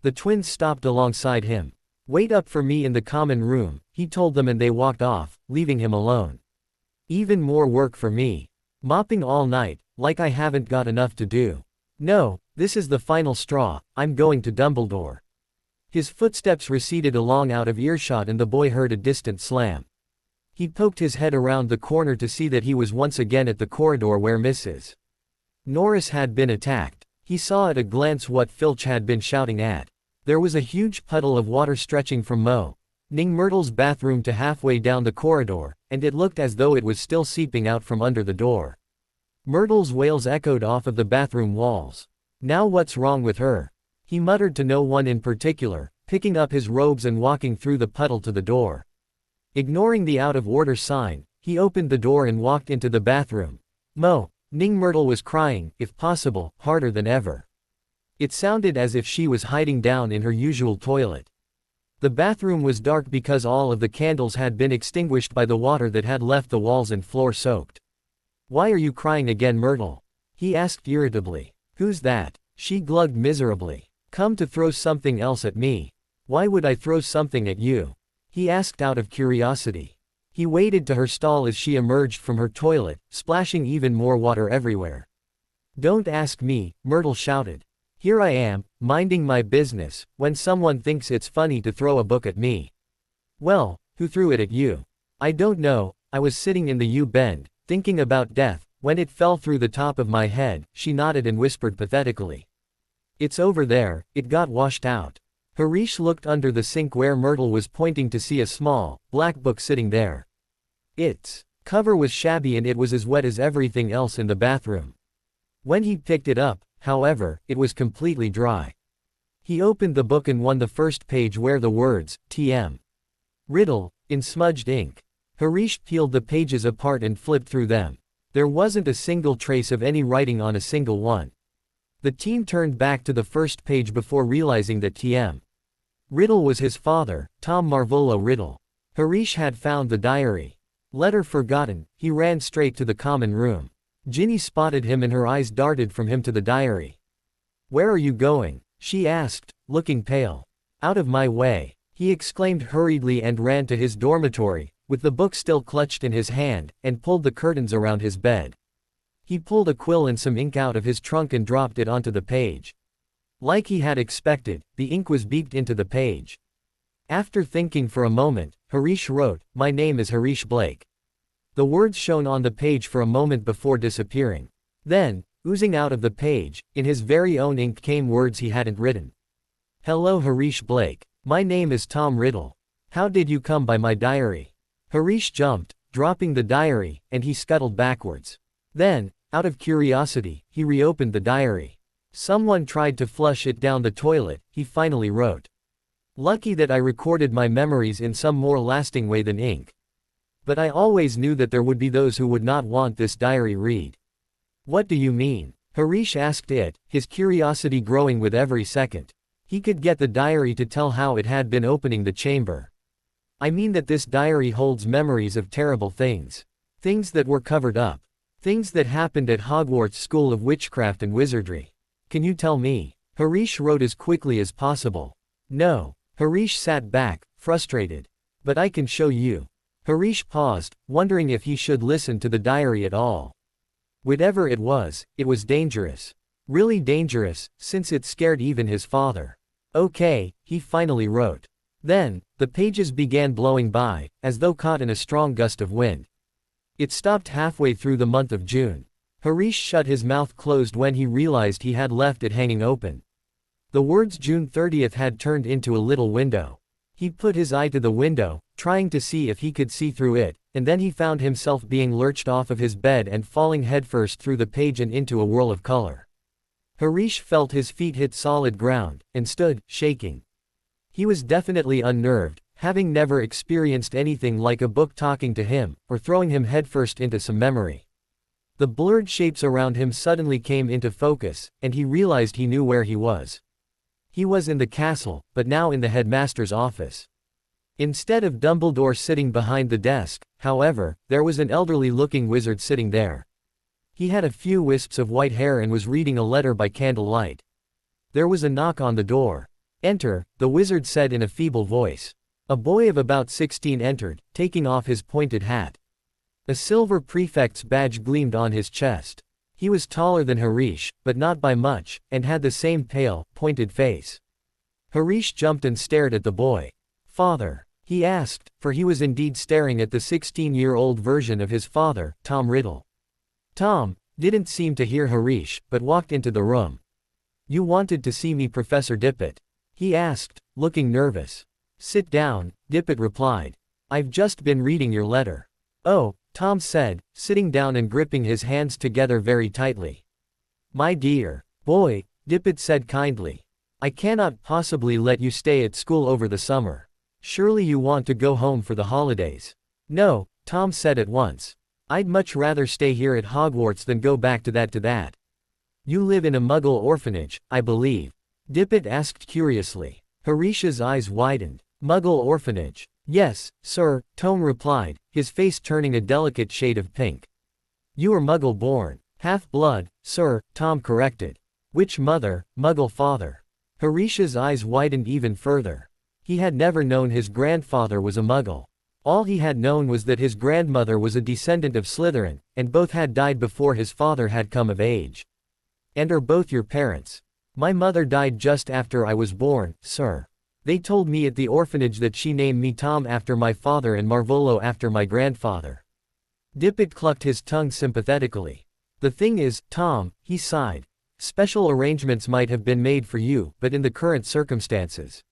The twins stopped alongside him. "Wait up for me in the common room," he told them, and they walked off, leaving him alone. "Even more work for me. Mopping all night, like I haven't got enough to do. No, this is the final straw, I'm going to Dumbledore." His footsteps receded along out of earshot, and the boy heard a distant slam. He poked his head around the corner to see that he was once again at the corridor where Mrs. Norris had been attacked. He saw at a glance what Filch had been shouting at. There was a huge puddle of water stretching from Mo. Ning Myrtle's bathroom to halfway down the corridor, and it looked as though it was still seeping out from under the door. Myrtle's wails echoed off of the bathroom walls. Now what's wrong with her? He muttered to no one in particular, picking up his robes and walking through the puddle to the door. Ignoring the out-of-order sign, he opened the door and walked into the bathroom. Ning Myrtle was crying, if possible, harder than ever. It sounded as if she was hiding down in her usual toilet. The bathroom was dark because all of the candles had been extinguished by the water that had left the walls and floor soaked. "Why are you crying again, Myrtle?" he asked irritably. "Who's that?" She glugged miserably. "Come to throw something else at me." "Why would I throw something at you?" he asked out of curiosity. He waded to her stall as she emerged from her toilet, splashing even more water everywhere. "Don't ask me," Myrtle shouted. "Here I am, minding my business, when someone thinks it's funny to throw a book at me." "Well, who threw it at you?" "I don't know, I was sitting in the U-bend, thinking about death, when it fell through the top of my head," she nodded and whispered pathetically. "It's over there, it got washed out." Harish looked under the sink where Myrtle was pointing to see a small, black book sitting there. Its cover was shabby and it was as wet as everything else in the bathroom. When he picked it up, however, it was completely dry. He opened the book and won the first page where the words, "T.M. Riddle," in smudged ink. Harish peeled the pages apart and flipped through them. There wasn't a single trace of any writing on a single one. The team turned back to the first page before realizing that T.M. Riddle was his father, Tom Marvolo Riddle. Harish had found the diary. Letter forgotten, he ran straight to the common room. Ginny spotted him and her eyes darted from him to the diary. "Where are you going?" she asked, looking pale. "Out of my way," he exclaimed hurriedly and ran to his dormitory, with the book still clutched in his hand, and pulled the curtains around his bed. He pulled a quill and some ink out of his trunk and dropped it onto the page. Like he had expected, the ink was beeped into the page. After thinking for a moment, Harish wrote, "My name is Harish Blake." The words shone on the page for a moment before disappearing. Then, oozing out of the page, in his very own ink came words he hadn't written. "Hello Harish Blake. My name is Tom Riddle. How did you come by my diary?" Harish jumped, dropping the diary, and he scuttled backwards. Then, out of curiosity, he reopened the diary. "Someone tried to flush it down the toilet," he finally wrote. "Lucky that I recorded my memories in some more lasting way than ink. But I always knew that there would be those who would not want this diary read." "What do you mean?" Harish asked it, his curiosity growing with every second. He could get the diary to tell how it had been opening the chamber. "I mean that this diary holds memories of terrible things. Things that were covered up. Things that happened at Hogwarts School of Witchcraft and Wizardry. Can you tell me?" Harish wrote as quickly as possible. "No." Harish sat back, frustrated. "But I can show you." Harish paused, wondering if he should listen to the diary at all. Whatever it was dangerous. Really dangerous, since it scared even his father. "Okay," he finally wrote. Then, the pages began blowing by, as though caught in a strong gust of wind. It stopped halfway through the month of June. Harish shut his mouth closed when he realized he had left it hanging open. The words June 30th had turned into a little window. He put his eye to the window, trying to see if he could see through it, and then he found himself being lurched off of his bed and falling headfirst through the page and into a whirl of color. Harish felt his feet hit solid ground, and stood, shaking. He was definitely unnerved, having never experienced anything like a book talking to him, or throwing him headfirst into some memory. The blurred shapes around him suddenly came into focus, and he realized he knew where he was. He was in the castle, but now in the headmaster's office. Instead of Dumbledore sitting behind the desk, however, there was an elderly-looking wizard sitting there. He had a few wisps of white hair and was reading a letter by candlelight. There was a knock on the door. "Enter," the wizard said in a feeble voice. A boy of about 16 entered, taking off his pointed hat. A silver prefect's badge gleamed on his chest. He was taller than Harish, but not by much, and had the same pale, pointed face. Harish jumped and stared at the boy. "Father?" he asked, for he was indeed staring at the 16-year-old version of his father, Tom Riddle. Tom didn't seem to hear Harish, but walked into the room. "You wanted to see me, Professor Dippet?" he asked, looking nervous. Sit down, Dippet replied. I've just been reading your letter. Oh, Tom said, sitting down and gripping his hands together very tightly. My dear boy, Dippet said kindly. I cannot possibly let you stay at school over the summer. Surely you want to go home for the holidays. No, Tom said at once. I'd much rather stay here at Hogwarts than go back to that. You live in a Muggle orphanage, I believe? Dippet asked curiously. Harish's eyes widened. Muggle orphanage. Yes, sir, Tom replied, his face turning a delicate shade of pink. You are Muggle-born. Half-blood, sir, Tom corrected. Witch mother, Muggle father. Harish's eyes widened even further. He had never known his grandfather was a Muggle. All he had known was that his grandmother was a descendant of Slytherin, and both had died before his father had come of age. And are both your parents? My mother died just after I was born, sir. They told me at the orphanage that she named me Tom after my father and Marvolo after my grandfather. Dippet clucked his tongue sympathetically. The thing is, Tom, he sighed. Special arrangements might have been made for you, but in the current circumstances.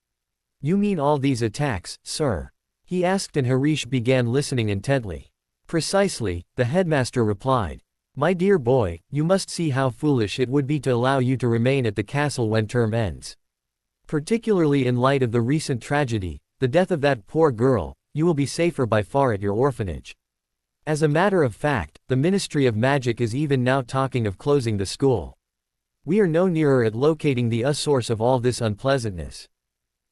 You mean all these attacks, sir? He asked, and Harish began listening intently. Precisely, the headmaster replied. My dear boy, you must see how foolish it would be to allow you to remain at the castle when term ends. Particularly in light of the recent tragedy, the death of that poor girl, you will be safer by far at your orphanage. As a matter of fact, the Ministry of Magic is even now talking of closing the school. We are no nearer at locating the source of all this unpleasantness.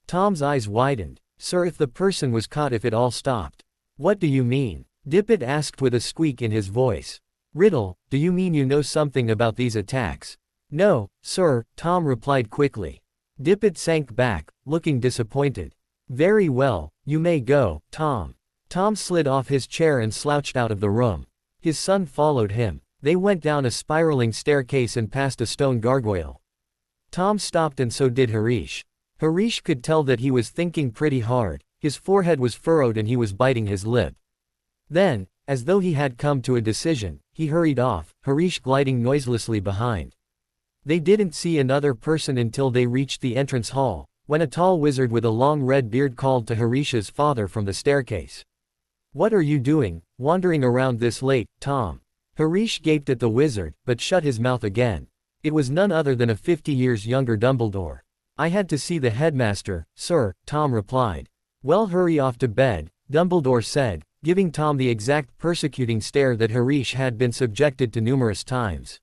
Tom's eyes widened. Sir, if the person was caught, if it all stopped. What do you mean? Dippet asked with a squeak in his voice. Riddle, do you mean you know something about these attacks? No, sir, Tom replied quickly. Dippet sank back, looking disappointed. Very well, you may go, Tom. Tom slid off his chair and slouched out of the room. His son followed him. They went down a spiraling staircase and past a stone gargoyle. Tom stopped, and so did Harish. Harish could tell that he was thinking pretty hard, his forehead was furrowed and he was biting his lip. Then, as though he had come to a decision, he hurried off, Harish gliding noiselessly behind. They didn't see another person until they reached the entrance hall, when a tall wizard with a long red beard called to Harish's father from the staircase. What are you doing, wandering around this late, Tom? Harish gaped at the wizard, but shut his mouth again. It was none other than a 50 years younger Dumbledore. I had to see the headmaster, sir, Tom replied. Well, hurry off to bed, Dumbledore said, giving Tom the exact persecuting stare that Harish had been subjected to numerous times.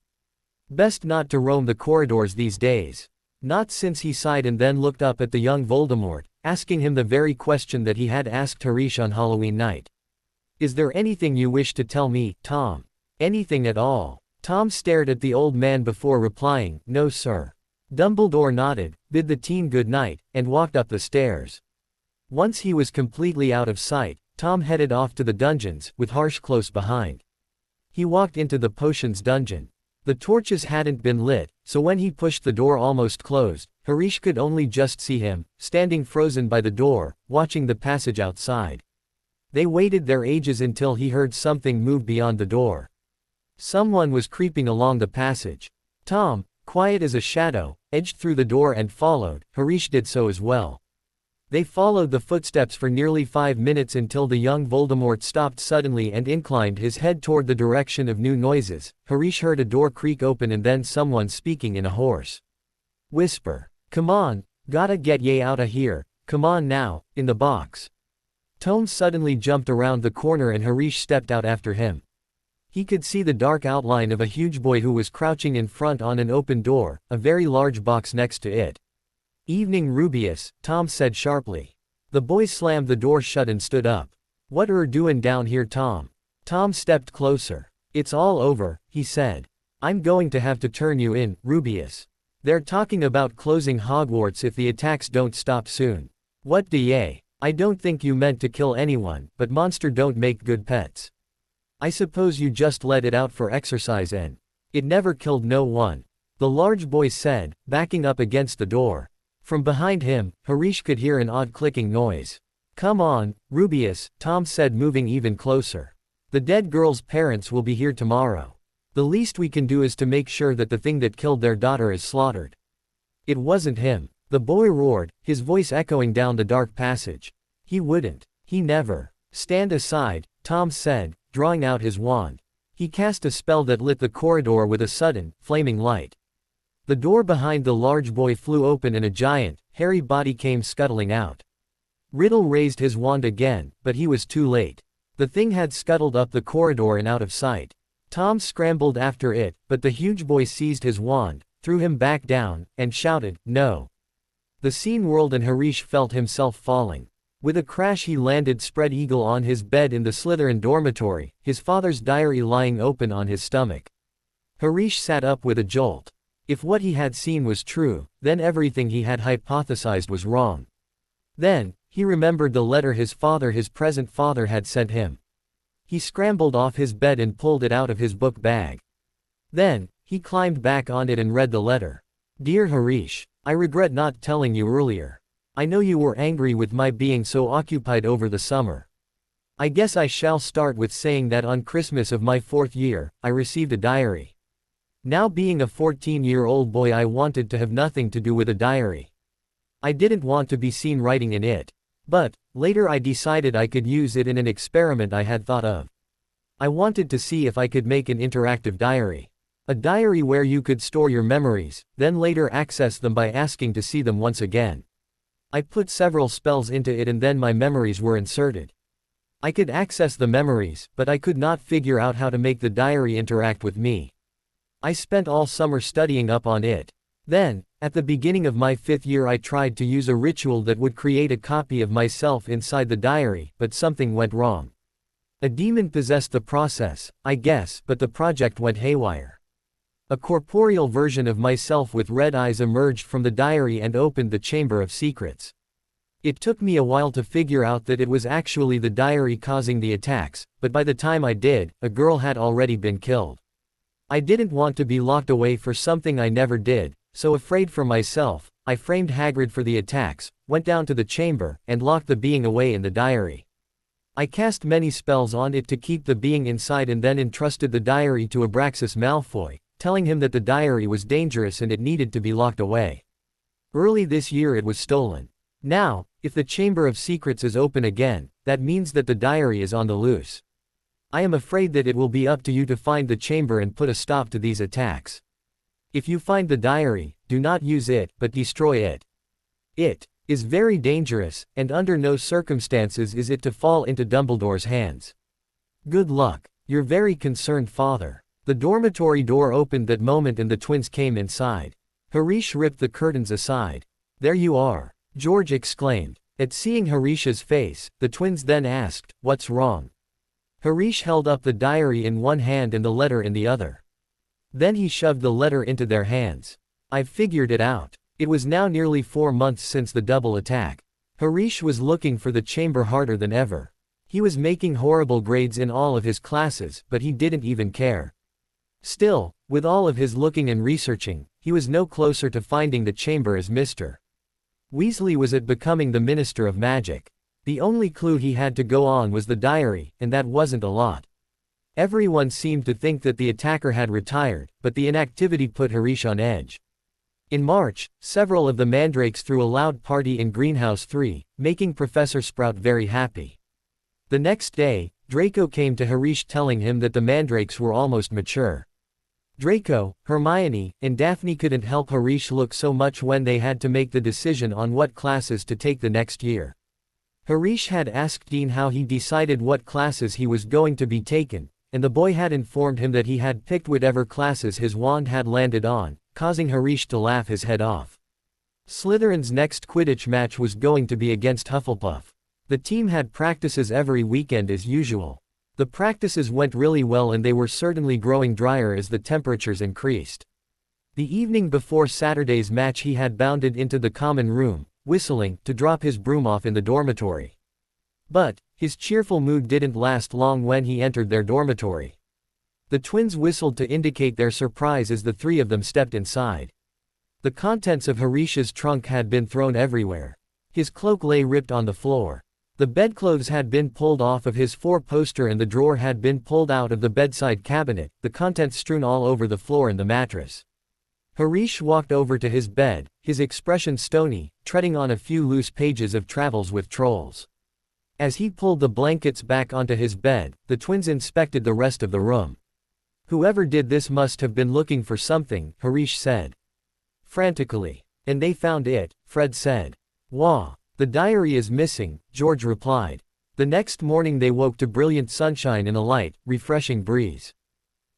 Best not to roam the corridors these days. Not since he sighed and then looked up at the young Voldemort, asking him the very question that he had asked Harish on Halloween night. Is there anything you wish to tell me, Tom? Anything at all? Tom stared at the old man before replying, no sir. Dumbledore nodded, bid the teen good night, and walked up the stairs. Once he was completely out of sight, Tom headed off to the dungeons, with Harsh close behind. He walked into the potions dungeon. The torches hadn't been lit, so when he pushed the door almost closed, Harish could only just see him, standing frozen by the door, watching the passage outside. They waited their ages until he heard something move beyond the door. Someone was creeping along the passage. Tom, quiet as a shadow, edged through the door and followed. Harish did so as well. They followed the footsteps for nearly 5 minutes until the young Voldemort stopped suddenly and inclined his head toward the direction of new noises. Harish heard a door creak open and then someone speaking in a hoarse whisper. Come on, gotta get ye outta here, come on now, in the box. Tom suddenly jumped around the corner and Harish stepped out after him. He could see the dark outline of a huge boy who was crouching in front on an open door, a very large box next to it. Evening, Rubius, Tom said sharply. The boy slammed the door shut and stood up. What are doin' down here, Tom? Tom stepped closer. It's all over, he said. I'm going to have to turn you in, Rubius. They're talking about closing Hogwarts if the attacks don't stop soon. What do ye? I don't think you meant to kill anyone, but monster don't make good pets. I suppose you just let it out for exercise and it never killed no one. The large boy said, backing up against the door. From behind him, Harish could hear an odd clicking noise. Come on, Rubius, Tom said, moving even closer. The dead girl's parents will be here tomorrow. The least we can do is to make sure that the thing that killed their daughter is slaughtered. It wasn't him. The boy roared, his voice echoing down the dark passage. He wouldn't. He never. Stand aside, Tom said, drawing out his wand. He cast a spell that lit the corridor with a sudden, flaming light. The door behind the large boy flew open and a giant, hairy body came scuttling out. Riddle raised his wand again, but he was too late. The thing had scuttled up the corridor and out of sight. Tom scrambled after it, but the huge boy seized his wand, threw him back down, and shouted, "No!" The scene whirled and Harish felt himself falling. With a crash he landed spread eagle on his bed in the Slytherin dormitory, his father's diary lying open on his stomach. Harish sat up with a jolt. If what he had seen was true, then everything he had hypothesized was wrong. Then, he remembered the letter his present father had sent him. He scrambled off his bed and pulled it out of his book bag. Then, he climbed back on it and read the letter. Dear Harish, I regret not telling you earlier. I know you were angry with my being so occupied over the summer. I guess I shall start with saying that on Christmas of my 4th year, I received a diary. Now being a 14-year-old boy, I wanted to have nothing to do with a diary. I didn't want to be seen writing in it. But, later I decided I could use it in an experiment I had thought of. I wanted to see if I could make an interactive diary. A diary where you could store your memories, then later access them by asking to see them once again. I put several spells into it and then my memories were inserted. I could access the memories, but I could not figure out how to make the diary interact with me. I spent all summer studying up on it. Then, at the beginning of my 5th year, I tried to use a ritual that would create a copy of myself inside the diary, but something went wrong. A demon possessed the process, I guess, but the project went haywire. A corporeal version of myself with red eyes emerged from the diary and opened the Chamber of Secrets. It took me a while to figure out that it was actually the diary causing the attacks, but by the time I did, a girl had already been killed. I didn't want to be locked away for something I never did, so afraid for myself, I framed Hagrid for the attacks, went down to the chamber, and locked the being away in the diary. I cast many spells on it to keep the being inside and then entrusted the diary to Abraxas Malfoy, telling him that the diary was dangerous and it needed to be locked away. Early this year it was stolen. Now, if the Chamber of Secrets is open again, that means that the diary is on the loose. I am afraid that it will be up to you to find the chamber and put a stop to these attacks. If you find the diary, do not use it, but destroy it. It is very dangerous, and under no circumstances is it to fall into Dumbledore's hands. Good luck. Your very concerned father. The dormitory door opened that moment and the twins came inside. Harish ripped the curtains aside. There you are, George exclaimed. At seeing Harish's face, the twins then asked, "What's wrong?" Harish held up the diary in one hand and the letter in the other. Then he shoved the letter into their hands. I've figured it out. It was now nearly 4 months since the double attack. Harish was looking for the chamber harder than ever. He was making horrible grades in all of his classes, but he didn't even care. Still, with all of his looking and researching, he was no closer to finding the chamber as Mr. Weasley was at becoming the Minister of Magic. The only clue he had to go on was the diary, and that wasn't a lot. Everyone seemed to think that the attacker had retired, but the inactivity put Harish on edge. In March, several of the mandrakes threw a loud party in Greenhouse 3, making Professor Sprout very happy. The next day, Draco came to Harish telling him that the mandrakes were almost mature. Draco, Hermione, and Daphne couldn't help Harish look so much when they had to make the decision on what classes to take the next year. Harish had asked Dean how he decided what classes he was going to be taken, and the boy had informed him that he had picked whatever classes his wand had landed on, causing Harish to laugh his head off. Slytherin's next Quidditch match was going to be against Hufflepuff. The team had practices every weekend as usual. The practices went really well and they were certainly growing drier as the temperatures increased. The evening before Saturday's match he had bounded into the common room, whistling, to drop his broom off in the dormitory. But, his cheerful mood didn't last long when he entered their dormitory. The twins whistled to indicate their surprise as the three of them stepped inside. The contents of Harish's trunk had been thrown everywhere. His cloak lay ripped on the floor. The bedclothes had been pulled off of his four-poster and the drawer had been pulled out of the bedside cabinet, the contents strewn all over the floor and the mattress. Harish walked over to his bed, his expression stony, treading on a few loose pages of Travels with Trolls. As he pulled the blankets back onto his bed, the twins inspected the rest of the room. Whoever did this must have been looking for something, Harish said frantically. And they found it, Fred said. Wah! The diary is missing, George replied. The next morning they woke to brilliant sunshine and a light, refreshing breeze.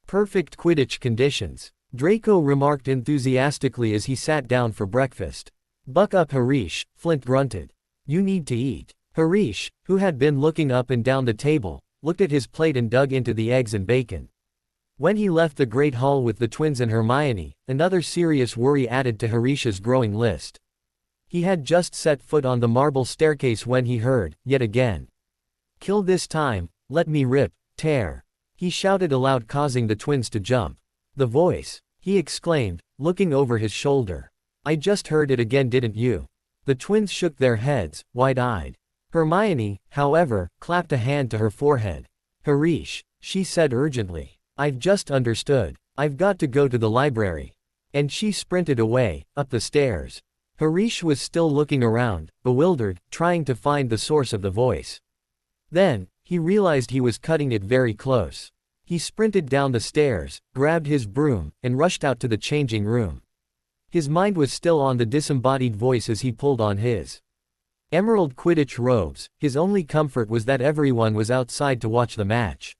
Perfect Quidditch conditions, Draco remarked enthusiastically as he sat down for breakfast. Buck up, Harish, Flint grunted. You need to eat. Harish, who had been looking up and down the table, looked at his plate and dug into the eggs and bacon. When he left the Great Hall with the twins and Hermione, another serious worry added to Harish's growing list. He had just set foot on the marble staircase when he heard, yet again. Kill this time, let me rip, tear. He shouted aloud, causing the twins to jump. The voice, he exclaimed, looking over his shoulder. I just heard it again, didn't you? The twins shook their heads, wide-eyed. Hermione, however, clapped a hand to her forehead. Harish, she said urgently. I've just understood. I've got to go to the library. And she sprinted away, up the stairs. Harish was still looking around, bewildered, trying to find the source of the voice. Then, he realized he was cutting it very close. He sprinted down the stairs, grabbed his broom, and rushed out to the changing room. His mind was still on the disembodied voice as he pulled on his emerald Quidditch robes. His only comfort was that everyone was outside to watch the match.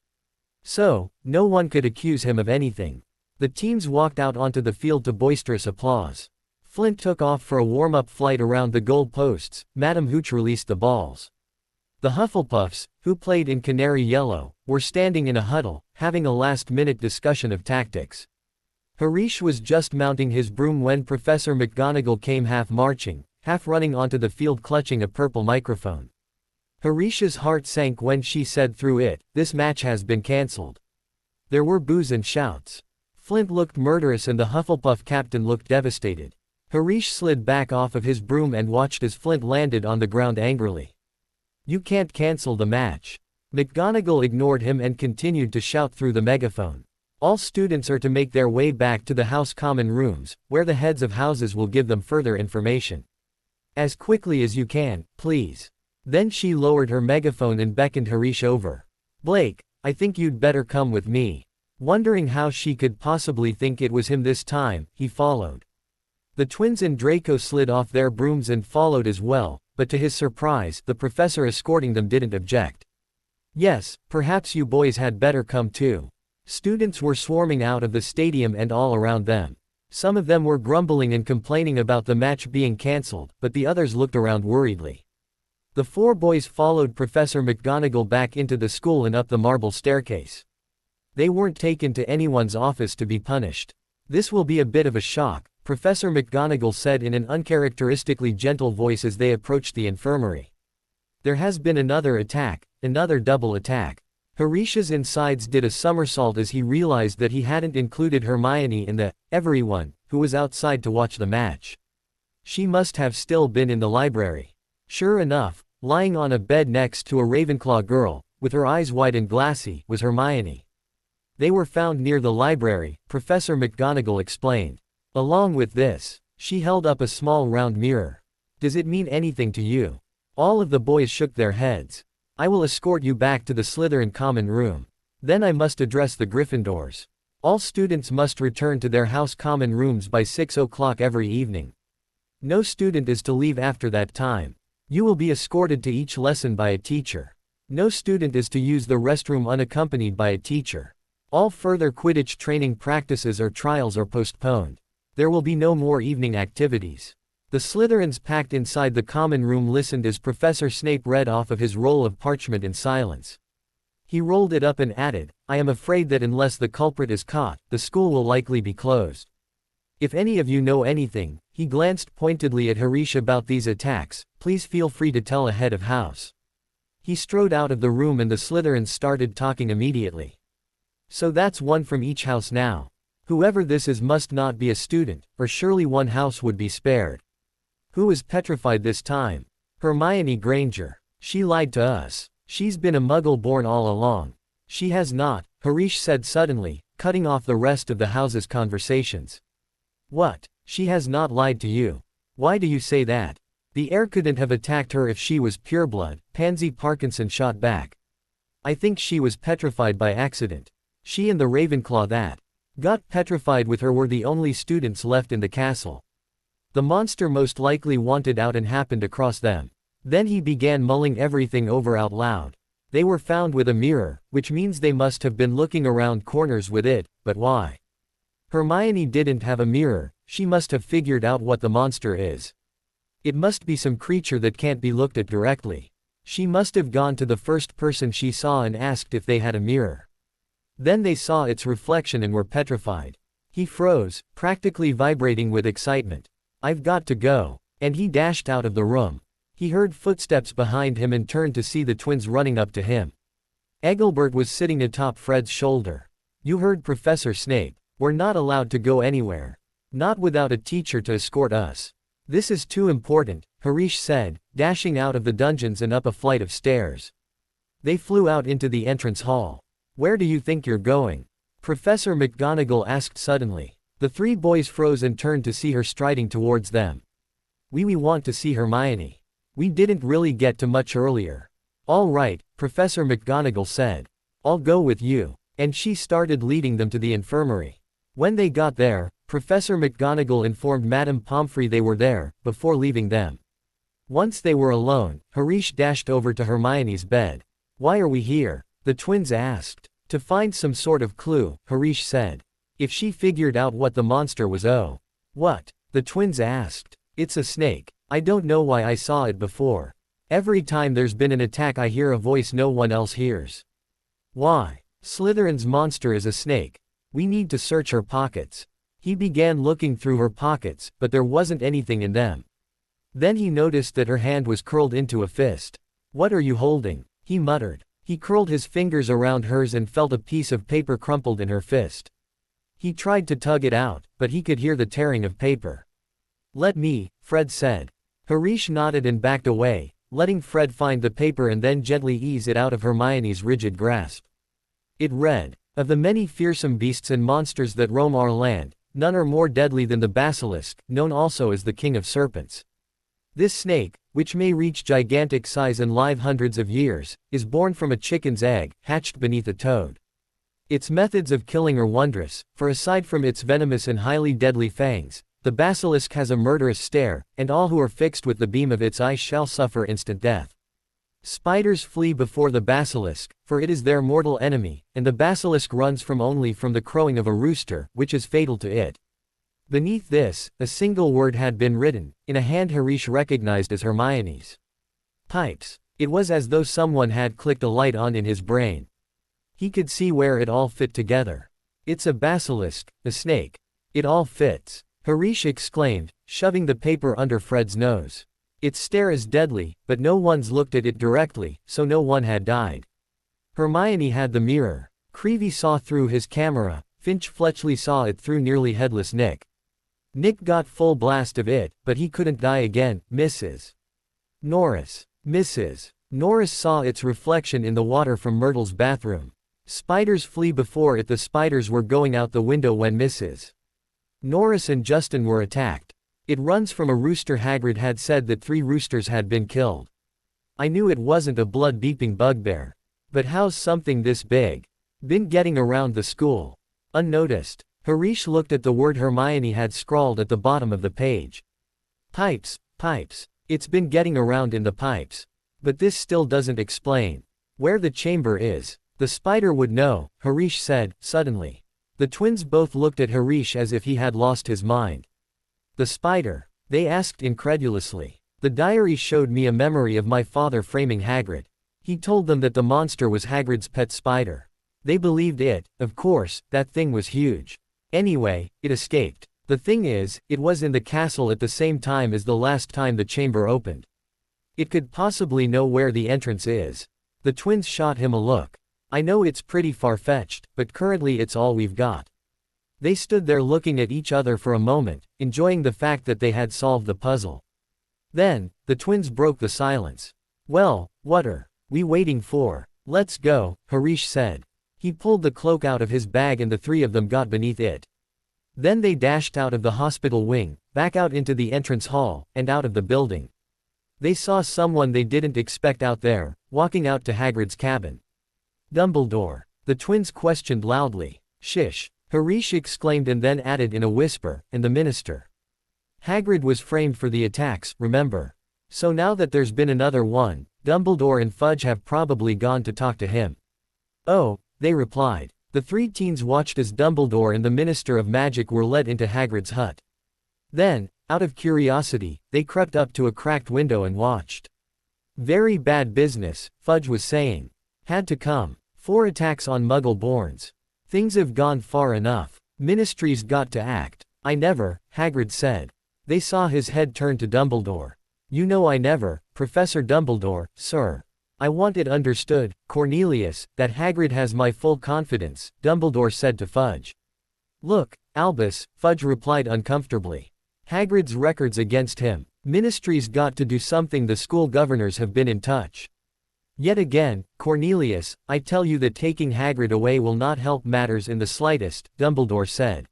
So, no one could accuse him of anything. The teams walked out onto the field to boisterous applause. Flint took off for a warm-up flight around the goal posts. Madam Hooch released the balls. The Hufflepuffs, who played in Canary Yellow, were standing in a huddle, having a last-minute discussion of tactics. Harish was just mounting his broom when Professor McGonagall came half marching, half running onto the field clutching a purple microphone. Harish's heart sank when she said through it, this match has been cancelled. There were boos and shouts. Flint looked murderous and the Hufflepuff captain looked devastated. Harish slid back off of his broom and watched as Flint landed on the ground angrily. You can't cancel the match. McGonagall ignored him and continued to shout through the megaphone. All students are to make their way back to the house common rooms, where the heads of houses will give them further information. As quickly as you can, please. Then she lowered her megaphone and beckoned Harish over. Blake, I think you'd better come with me. Wondering how she could possibly think it was him this time, he followed. The twins and Draco slid off their brooms and followed as well, but to his surprise, the professor escorting them didn't object. Yes, perhaps you boys had better come too. Students were swarming out of the stadium and all around them. Some of them were grumbling and complaining about the match being cancelled, but the others looked around worriedly. The four boys followed Professor McGonagall back into the school and up the marble staircase. They weren't taken to anyone's office to be punished. This will be a bit of a shock, Professor McGonagall said in an uncharacteristically gentle voice as they approached the infirmary. There has been another attack, another double attack. Harish's insides did a somersault as he realized that he hadn't included Hermione in the everyone who was outside to watch the match. She must have still been in the library. Sure enough, lying on a bed next to a Ravenclaw girl, with her eyes wide and glassy, was Hermione. They were found near the library, Professor McGonagall explained. Along with this, she held up a small round mirror. Does it mean anything to you? All of the boys shook their heads. I will escort you back to the Slytherin common room. Then I must address the Gryffindors. All students must return to their house common rooms by 6 o'clock every evening. No student is to leave after that time. You will be escorted to each lesson by a teacher. No student is to use the restroom unaccompanied by a teacher. All further Quidditch training practices or trials are postponed. There will be no more evening activities. The Slytherins packed inside the common room listened as Professor Snape read off of his roll of parchment in silence. He rolled it up and added, I am afraid that unless the culprit is caught, the school will likely be closed. If any of you know anything, he glanced pointedly at Harish about these attacks, please feel free to tell a head of house. He strode out of the room and the Slytherins started talking immediately. So that's one from each house now. Whoever this is must not be a student, or surely one house would be spared. Who is petrified this time? Hermione Granger. She lied to us. She's been a muggle born all along. She has not, Harish said suddenly, cutting off the rest of the house's conversations. What? She has not lied to you. Why do you say that? The heir couldn't have attacked her if she was pureblood, Pansy Parkinson shot back. I think she was petrified by accident. She and the Ravenclaw that got petrified with her were the only students left in the castle. The monster most likely wanted out and happened across them. Then he began mulling everything over out loud. They were found with a mirror, which means they must have been looking around corners with it, but why? Hermione didn't have a mirror, she must have figured out what the monster is. It must be some creature that can't be looked at directly. She must have gone to the first person she saw and asked if they had a mirror. Then they saw its reflection and were petrified. He froze, practically vibrating with excitement. I've got to go. And he dashed out of the room. He heard footsteps behind him and turned to see the twins running up to him. Engelbert was sitting atop Fred's shoulder. You heard Professor Snape. We're not allowed to go anywhere. Not without a teacher to escort us. This is too important, Harish said, dashing out of the dungeons and up a flight of stairs. They flew out into the entrance hall. Where do you think you're going? Professor McGonagall asked suddenly. The three boys froze and turned to see her striding towards them. We want to see Hermione. We didn't really get to much earlier. All right, Professor McGonagall said. I'll go with you. And she started leading them to the infirmary. When they got there, Professor McGonagall informed Madame Pomfrey they were there, before leaving them. Once they were alone, Harish dashed over to Hermione's bed. Why are we here? The twins asked. To find some sort of clue, Harish said. If she figured out what the monster was. Oh. What? The twins asked. It's a snake. I don't know why I saw it before. Every time there's been an attack I hear a voice no one else hears. Why? Slytherin's monster is a snake. We need to search her pockets. He began looking through her pockets, but there wasn't anything in them. Then he noticed that her hand was curled into a fist. What are you holding? He muttered. He curled his fingers around hers and felt a piece of paper crumpled in her fist. He tried to tug it out, but he could hear the tearing of paper. Let me, Fred said. Harish nodded and backed away, letting Fred find the paper and then gently ease it out of Hermione's rigid grasp. It read, of the many fearsome beasts and monsters that roam our land, none are more deadly than the basilisk, known also as the king of serpents. This snake, which may reach gigantic size and live hundreds of years, is born from a chicken's egg, hatched beneath a toad. Its methods of killing are wondrous, for aside from its venomous and highly deadly fangs, the basilisk has a murderous stare, and all who are fixed with the beam of its eye shall suffer instant death. Spiders flee before the basilisk, for it is their mortal enemy, and the basilisk runs only from the crowing of a rooster, which is fatal to it. Beneath this, a single word had been written, in a hand Harish recognized as Hermione's. Pipes. It was as though someone had clicked a light on in his brain. He could see where it all fit together. It's a basilisk, a snake. It all fits. Harish exclaimed, shoving the paper under Fred's nose. Its stare is deadly, but no one's looked at it directly, so no one had died. Hermione had the mirror. Creevy saw through his camera, Finch Fletchley saw it through nearly headless Nick. Nick got full blast of it, but he couldn't die again, Mrs. Norris. Mrs. Norris saw its reflection in the water from Myrtle's bathroom. Spiders flee before it. The spiders were going out the window when Mrs. Norris and Justin were attacked. It runs from a rooster. Hagrid had said that 3 roosters had been killed. I knew it wasn't a blood-beeping bugbear. But how's something this big been getting around the school? Unnoticed. Harish looked at the word Hermione had scrawled at the bottom of the page. Pipes, pipes. It's been getting around in the pipes. But this still doesn't explain where the chamber is. The spider would know, Harish said, suddenly. The twins both looked at Harish as if he had lost his mind. The spider? They asked incredulously. The diary showed me a memory of my father framing Hagrid. He told them that the monster was Hagrid's pet spider. They believed it, of course, that thing was huge. Anyway, it escaped. The thing is, it was in the castle at the same time as the last time the chamber opened. It could possibly know where the entrance is. The twins shot him a look. I know it's pretty far-fetched, but currently it's all we've got. They stood there looking at each other for a moment, enjoying the fact that they had solved the puzzle. Then, the twins broke the silence. Well, what are we waiting for? Let's go, Harish said. He pulled the cloak out of his bag and the 3 of them got beneath it. Then they dashed out of the hospital wing, back out into the entrance hall, and out of the building. They saw someone they didn't expect out there, walking out to Hagrid's cabin. Dumbledore. The twins questioned loudly. Shish! Harish exclaimed and then added in a whisper, and the minister. Hagrid was framed for the attacks, remember? So now that there's been another one, Dumbledore and Fudge have probably gone to talk to him. Oh, they replied. The three teens watched as Dumbledore and the Minister of Magic were led into Hagrid's hut. Then, out of curiosity, they crept up to a cracked window and watched. Very bad business, Fudge was saying. Had to come. 4 attacks on Muggle-borns. Things have gone far enough. Ministry's got to act. I never, Hagrid said. They saw his head turn to Dumbledore. You know I never, Professor Dumbledore, sir. I want it understood, Cornelius, that Hagrid has my full confidence, Dumbledore said to Fudge. Look, Albus, Fudge replied uncomfortably. Hagrid's records against him. Ministry's got to do something. The school governors have been in touch. Yet again, Cornelius, I tell you that taking Hagrid away will not help matters in the slightest, Dumbledore said.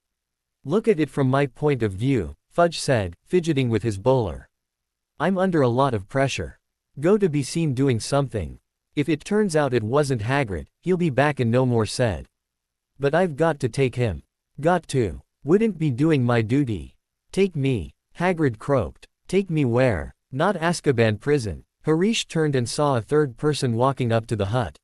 Look at it from my point of view, Fudge said, fidgeting with his bowler. I'm under a lot of pressure. Go to be seen doing something. If it turns out it wasn't Hagrid, he'll be back and no more said. But I've got to take him. Got to. Wouldn't be doing my duty. Take me. Hagrid croaked. Take me where? Not Azkaban prison. Harish turned and saw a third person walking up to the hut.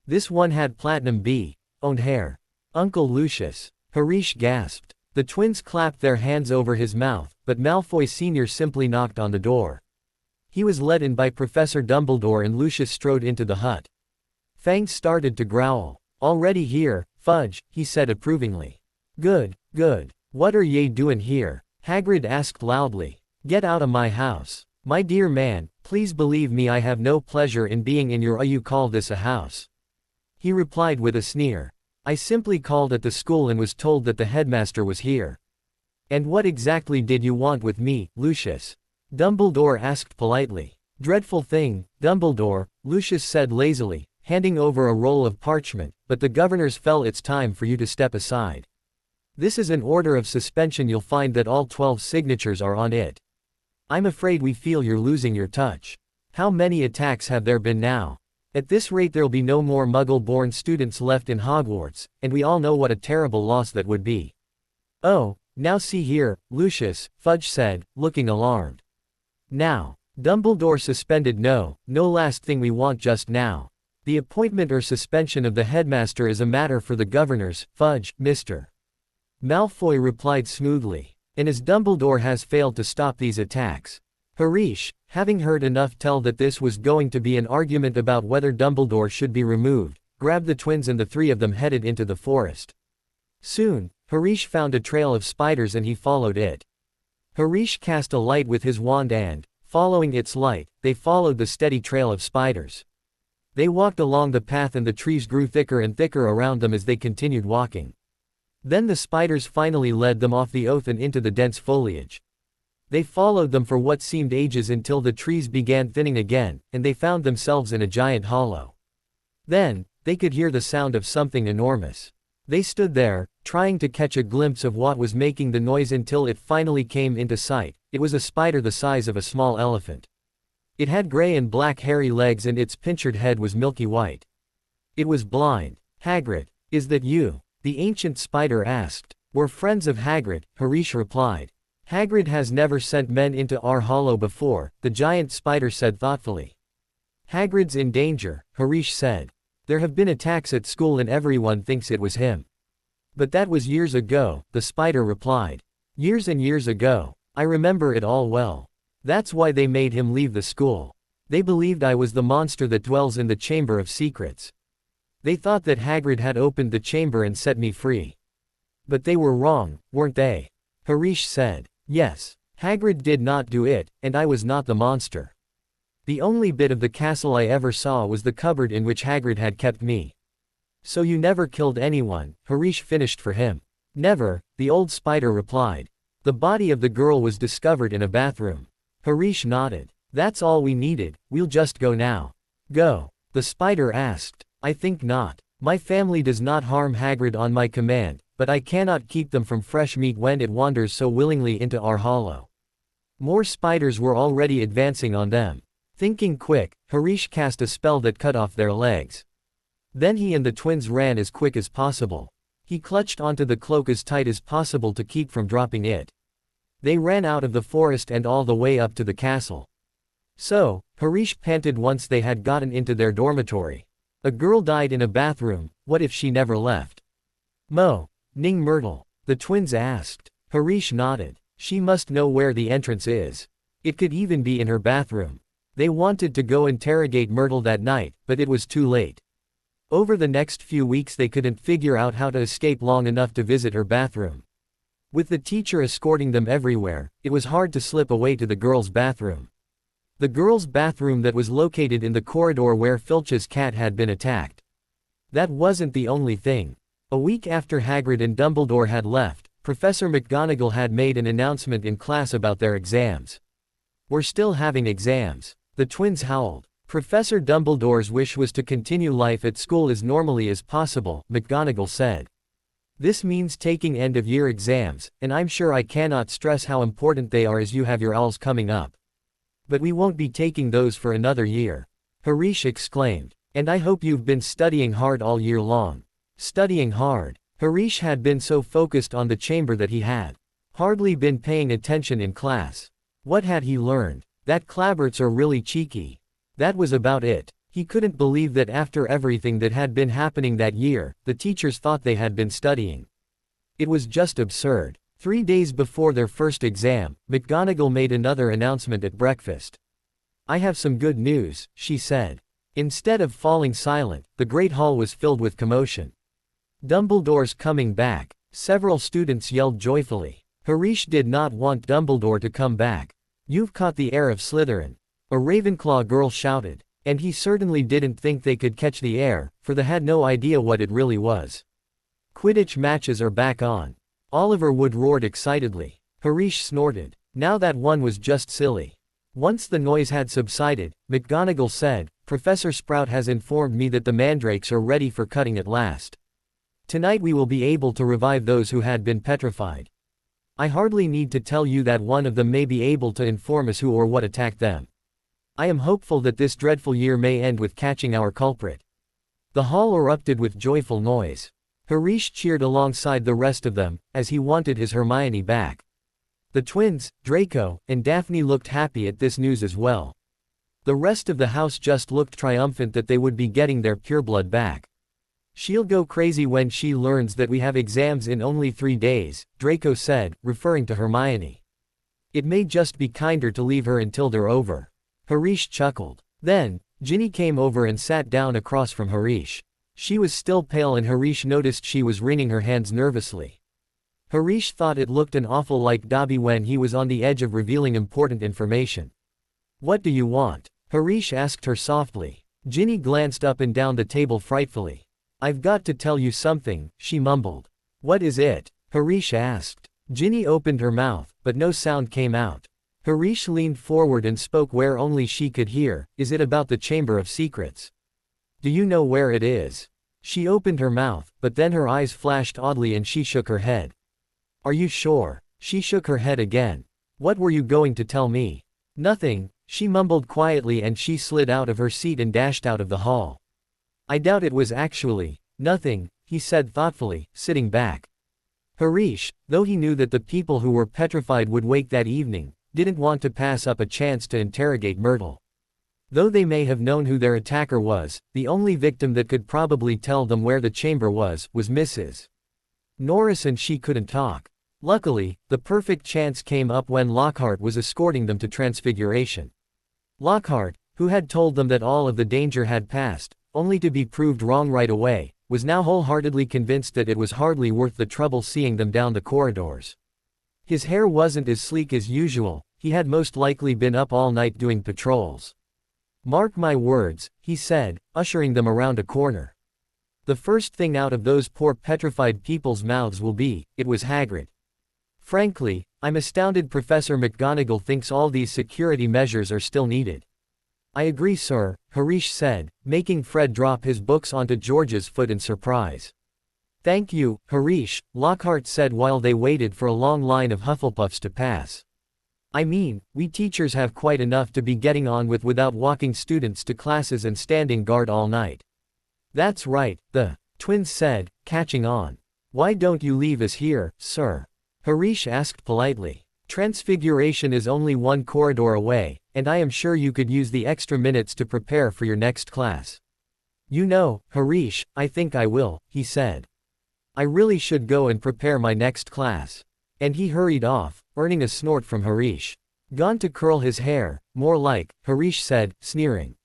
This one had Platinum B. Owned Heir. Uncle Lucius. Harish gasped. The twins clapped their hands over his mouth, but Malfoy Sr. simply knocked on the door. He was let in by Professor Dumbledore and Lucius strode into the hut. Fangs started to growl. Already here, Fudge, he said approvingly. Good, good. What are ye doing here? Hagrid asked loudly. Get out of my house. My dear man, please believe me, I have no pleasure in being in your you call this a house. He replied with a sneer. I simply called at the school and was told that the headmaster was here. And what exactly did you want with me, Lucius? Dumbledore asked politely. Dreadful thing, Dumbledore, Lucius said lazily, handing over a roll of parchment, but the governors felt it's time for you to step aside. This is an order of suspension. You'll find that all 12 signatures are on it. I'm afraid we feel you're losing your touch. How many attacks have there been now? At this rate there'll be no more Muggle-born students left in Hogwarts, and we all know what a terrible loss that would be. Oh, now see here, Lucius, Fudge said, looking alarmed. Now, Dumbledore suspended no last thing we want just now. The appointment or suspension of the headmaster is a matter for the governors, Fudge, Mr. Malfoy replied smoothly. And as Dumbledore has failed to stop these attacks. Harish, having heard enough tell that this was going to be an argument about whether Dumbledore should be removed, grabbed the twins and the three of them headed into the forest. Soon, Harish found a trail of spiders and he followed it. Harish cast a light with his wand and, following its light, they followed the steady trail of spiders. They walked along the path and the trees grew thicker and thicker around them as they continued walking. Then the spiders finally led them off the oath and into the dense foliage. They followed them for what seemed ages until the trees began thinning again, and they found themselves in a giant hollow. Then, they could hear the sound of something enormous. They stood there, trying to catch a glimpse of what was making the noise until it finally came into sight. It was a spider the size of a small elephant. It had gray and black hairy legs and its pinctured head was milky white. It was blind. Hagrid, is that you? The ancient spider asked. We're friends of Hagrid, Harish replied. Hagrid has never sent men into our hollow before, the giant spider said thoughtfully. Hagrid's in danger, Harish said. There have been attacks at school and everyone thinks it was him. But that was years ago, the spider replied. Years and years ago. I remember it all well. That's why they made him leave the school. They believed I was the monster that dwells in the Chamber of Secrets. They thought that Hagrid had opened the chamber and set me free. But they were wrong, weren't they? Harish said. Yes. Hagrid did not do it, and I was not the monster. The only bit of the castle I ever saw was the cupboard in which Hagrid had kept me. So you never killed anyone, Harish finished for him. Never, the old spider replied. The body of the girl was discovered in a bathroom. Harish nodded. That's all we needed, we'll just go now. Go. The spider asked. I think not. My family does not harm Hagrid on my command, but I cannot keep them from fresh meat when it wanders so willingly into our hollow. More spiders were already advancing on them. Thinking quick, Harish cast a spell that cut off their legs. Then he and the twins ran as quick as possible. He clutched onto the cloak as tight as possible to keep from dropping it. They ran out of the forest and all the way up to the castle. So, Harish panted once they had gotten into their dormitory. A girl died in a bathroom, what if she never left? Ning Myrtle, the twins asked. Harish nodded. She must know where the entrance is. It could even be in her bathroom. They wanted to go interrogate Myrtle that night, but it was too late. Over the next few weeks they couldn't figure out how to escape long enough to visit her bathroom. With the teacher escorting them everywhere, it was hard to slip away to the girls' bathroom. The girls' bathroom that was located in the corridor where Filch's cat had been attacked. That wasn't the only thing. A week after Hagrid and Dumbledore had left, Professor McGonagall had made an announcement in class about their exams. "We're still having exams," the twins howled. Professor Dumbledore's wish was to continue life at school as normally as possible, McGonagall said. "This means taking end-of-year exams, and I'm sure I cannot stress how important they are as you have your ALs coming up. But we won't be taking those for another year," Harish exclaimed. "And I hope you've been studying hard all year long." Studying hard. Harish had been so focused on the chamber that he had hardly been paying attention in class. What had he learned? That Clabberts are really cheeky. That was about it. He couldn't believe that after everything that had been happening that year, the teachers thought they had been studying. It was just absurd. 3 days before their first exam, McGonagall made another announcement at breakfast. "I have some good news," she said. Instead of falling silent, the Great Hall was filled with commotion. "Dumbledore's coming back," several students yelled joyfully. Harish did not want Dumbledore to come back. "You've caught the heir of Slytherin," a Ravenclaw girl shouted. And he certainly didn't think they could catch the heir, for they had no idea what it really was. "Quidditch matches are back on," Oliver Wood roared excitedly. Harish snorted. Now that one was just silly. Once the noise had subsided, McGonagall said, "Professor Sprout has informed me that the mandrakes are ready for cutting at last. Tonight we will be able to revive those who had been petrified. I hardly need to tell you that one of them may be able to inform us who or what attacked them. I am hopeful that this dreadful year may end with catching our culprit." The hall erupted with joyful noise. Harish cheered alongside the rest of them, as he wanted his Hermione back. The twins, Draco, and Daphne looked happy at this news as well. The rest of the house just looked triumphant that they would be getting their pureblood back. "She'll go crazy when she learns that we have exams in only 3 days, Draco said, referring to Hermione. "It may just be kinder to leave her until they're over." Harish chuckled. Then, Ginny came over and sat down across from Harish. She was still pale and Harish noticed she was wringing her hands nervously. Harish thought it looked an awful like Dobby when he was on the edge of revealing important information. "What do you want?" Harish asked her softly. Ginny glanced up and down the table frightfully. "I've got to tell you something," she mumbled. "What is it?" Harish asked. Ginny opened her mouth, but no sound came out. Harish leaned forward and spoke where only she could hear, "Is it about the Chamber of Secrets? Do you know where it is?" She opened her mouth, but then her eyes flashed oddly and she shook her head. "Are you sure?" She shook her head again. "What were you going to tell me?" "Nothing," she mumbled quietly and she slid out of her seat and dashed out of the hall. "I doubt it was actually nothing," he said thoughtfully, sitting back. Harish, though he knew that the people who were petrified would wake that evening, didn't want to pass up a chance to interrogate Myrtle. Though they may have known who their attacker was, the only victim that could probably tell them where the chamber was Mrs. Norris, and she couldn't talk. Luckily, the perfect chance came up when Lockhart was escorting them to Transfiguration. Lockhart, who had told them that all of the danger had passed, only to be proved wrong right away, was now wholeheartedly convinced that it was hardly worth the trouble seeing them down the corridors. His hair wasn't as sleek as usual, he had most likely been up all night doing patrols. "Mark my words," he said, ushering them around a corner. "The first thing out of those poor petrified people's mouths will be, 'It was Hagrid.' Frankly, I'm astounded Professor McGonagall thinks all these security measures are still needed." "I agree, sir," Harish said, making Fred drop his books onto George's foot in surprise. Thank you, Harish, Lockhart said while they waited for a long line of Hufflepuffs to pass. I mean, we teachers have quite enough to be getting on with without walking students to classes and standing guard all night. That's right, the twins said, catching on. Why don't you leave us here, sir? Harish asked politely. Transfiguration is only one corridor away, and I am sure you could use the extra minutes to prepare for your next class. You know, Harish, I think I will, he said. I really should go and prepare my next class. And he hurried off, earning a snort from Harish. Gone to curl his hair, more like, Harish said, sneering.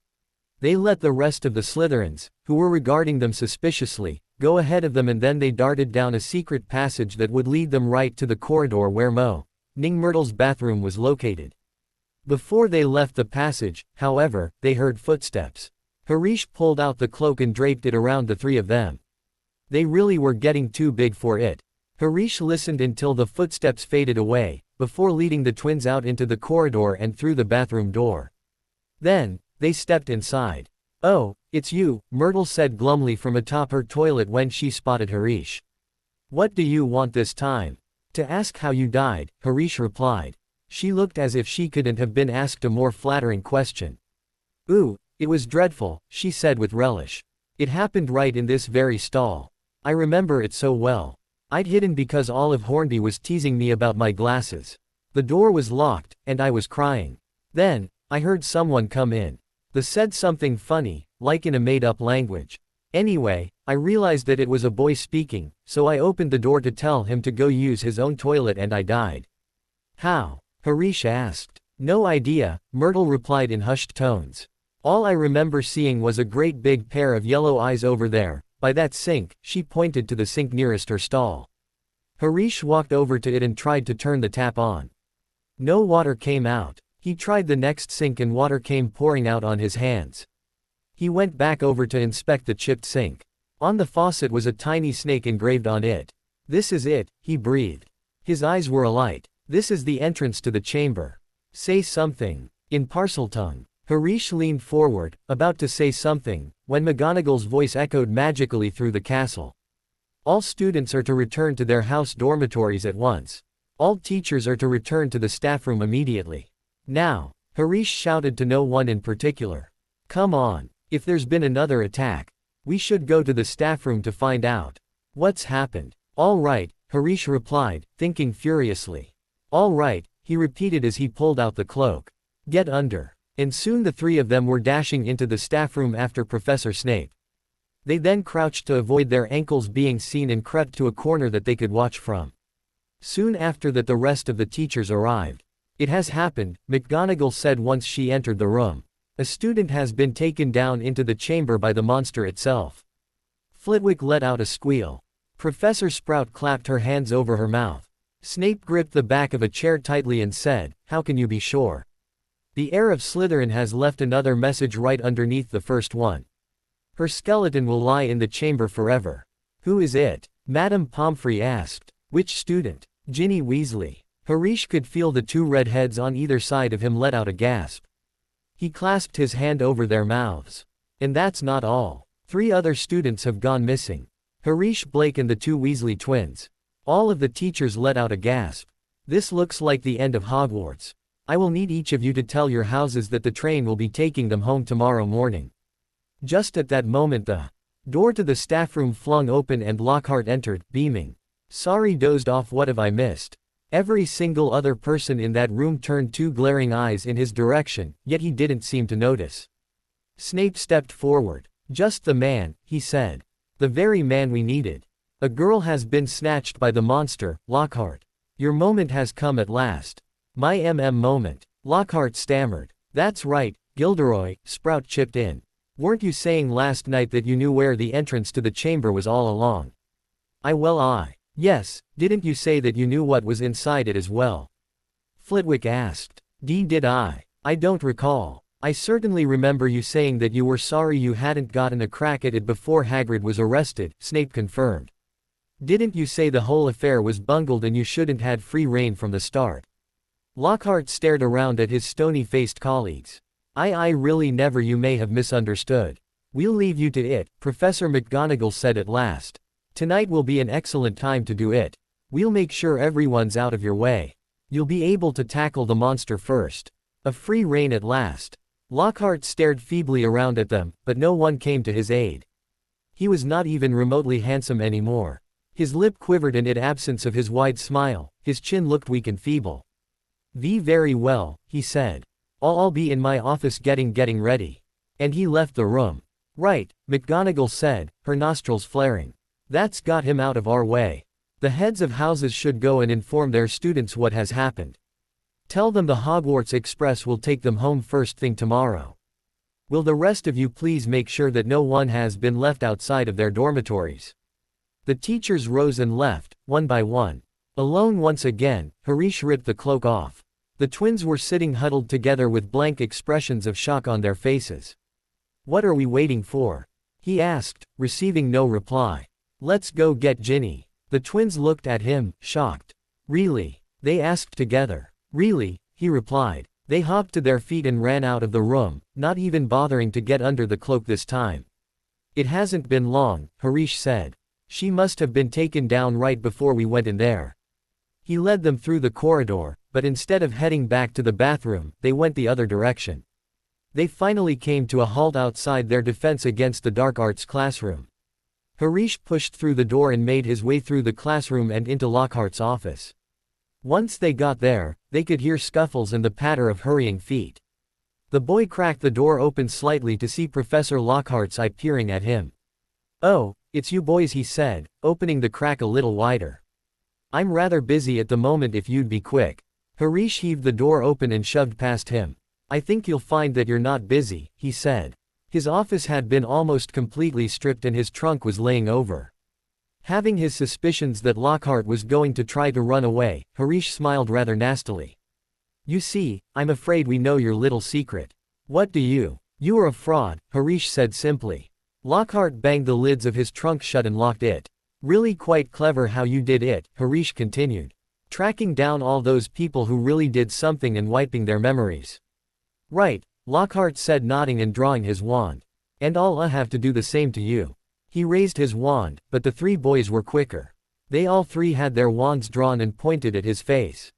They let the rest of the Slytherins, who were regarding them suspiciously, go ahead of them, and then they darted down a secret passage that would lead them right to the corridor where Moaning Myrtle's bathroom was located. Before they left the passage, however, they heard footsteps. Harish pulled out the cloak and draped it around the three of them. They really were getting too big for it. Harish listened until the footsteps faded away, before leading the twins out into the corridor and through the bathroom door. Then, they stepped inside. Oh, it's you, Myrtle said glumly from atop her toilet when she spotted Harish. What do you want this time? To ask how you died, Harish replied. She looked as if she couldn't have been asked a more flattering question. Ooh, it was dreadful, she said with relish. It happened right in this very stall. I remember it so well. I'd hidden because Olive Hornby was teasing me about my glasses. The door was locked, and I was crying. Then, I heard someone come in. They said something funny, like in a made-up language. Anyway, I realized that it was a boy speaking, so I opened the door to tell him to go use his own toilet and I died. How? Harish asked. No idea, Myrtle replied in hushed tones. All I remember seeing was a great big pair of yellow eyes over there, by that sink, she pointed to the sink nearest her stall. Harish walked over to it and tried to turn the tap on. No water came out. He tried the next sink and water came pouring out on his hands. He went back over to inspect the chipped sink. On the faucet was a tiny snake engraved on it. This is it, he breathed. His eyes were alight. This is the entrance to the chamber. Say something. In Parseltongue. Harish leaned forward, about to say something, when McGonagall's voice echoed magically through the castle. All students are to return to their house dormitories at once. All teachers are to return to the staff room immediately. Now, Harish shouted to no one in particular. Come on, if there's been another attack. We should go to the staff room to find out. What's happened? All right, Harish replied, thinking furiously. All right, he repeated as he pulled out the cloak. Get under. And soon the three of them were dashing into the staff room after Professor Snape. They then crouched to avoid their ankles being seen and crept to a corner that they could watch from. Soon after that the rest of the teachers arrived. It has happened, McGonagall said once she entered the room. A student has been taken down into the chamber by the monster itself. Flitwick let out a squeal. Professor Sprout clapped her hands over her mouth. Snape gripped the back of a chair tightly and said, How can you be sure? The heir of Slytherin has left another message right underneath the first one. Her skeleton will lie in the chamber forever. Who is it? Madame Pomfrey asked. Which student? Ginny Weasley. Harish could feel the two redheads on either side of him let out a gasp. He clasped his hand over their mouths. And that's not all. 3 other students have gone missing. Harish, Blake and the 2 Weasley twins. All of the teachers let out a gasp. This looks like the end of Hogwarts. I will need each of you to tell your houses that the train will be taking them home tomorrow morning. Just at that moment the door to the staff room flung open and Lockhart entered, beaming. Sorry, dozed off, what have I missed? Every single other person in that room turned 2 glaring eyes in his direction, yet he didn't seem to notice. Snape stepped forward. Just the man, he said. The very man we needed. A girl has been snatched by the monster, Lockhart. Your moment has come at last. My moment. Lockhart stammered. That's right, Gilderoy, Sprout chipped in. Weren't you saying last night that you knew where the entrance to the chamber was all along? Yes, didn't you say that you knew what was inside it as well? Flitwick asked. Did I? I don't recall. I certainly remember you saying that you were sorry you hadn't gotten a crack at it before Hagrid was arrested, Snape confirmed. Didn't you say the whole affair was bungled and you shouldn't had free rein from the start? Lockhart stared around at his stony-faced colleagues. I really never, you may have misunderstood. We'll leave you to it, Professor McGonagall said at last. Tonight will be an excellent time to do it. We'll make sure everyone's out of your way. You'll be able to tackle the monster first. A free rein at last. Lockhart stared feebly around at them, but no one came to his aid. He was not even remotely handsome anymore. His lip quivered in absence of his wide smile, his chin looked weak and feeble. Very well, he said. I'll be in my office getting ready. And he left the room. Right, McGonagall said, her nostrils flaring. That's got him out of our way. The heads of houses should go and inform their students what has happened. Tell them the Hogwarts Express will take them home first thing tomorrow. Will the rest of you please make sure that no one has been left outside of their dormitories? The teachers rose and left, one by one. Alone once again, Harish ripped the cloak off. The twins were sitting huddled together with blank expressions of shock on their faces. What are we waiting for? He asked, receiving no reply. Let's go get Ginny. The twins looked at him, shocked. Really? They asked together. Really, he replied. They hopped to their feet and ran out of the room, not even bothering to get under the cloak this time. It hasn't been long, Harish said. She must have been taken down right before we went in there. He led them through the corridor, but instead of heading back to the bathroom, they went the other direction. They finally came to a halt outside their Defense Against the Dark Arts classroom. Harish pushed through the door and made his way through the classroom and into Lockhart's office. Once they got there, they could hear scuffles and the patter of hurrying feet. The boy cracked the door open slightly to see Professor Lockhart's eye peering at him. Oh, it's you boys, he said, opening the crack a little wider. I'm rather busy at the moment, if you'd be quick. Harish heaved the door open and shoved past him. I think you'll find that you're not busy, he said. His office had been almost completely stripped and his trunk was laying over. Having his suspicions that Lockhart was going to try to run away, Harish smiled rather nastily. You see, I'm afraid we know your little secret. What do you? You are a fraud, Harish said simply. Lockhart banged the lids of his trunk shut and locked it. Really quite clever how you did it, Harish continued. Tracking down all those people who really did something and wiping their memories. Right, Lockhart said, nodding and drawing his wand. And I'll have to do the same to you. He raised his wand, but the three boys were quicker. They all three had their wands drawn and pointed at his face.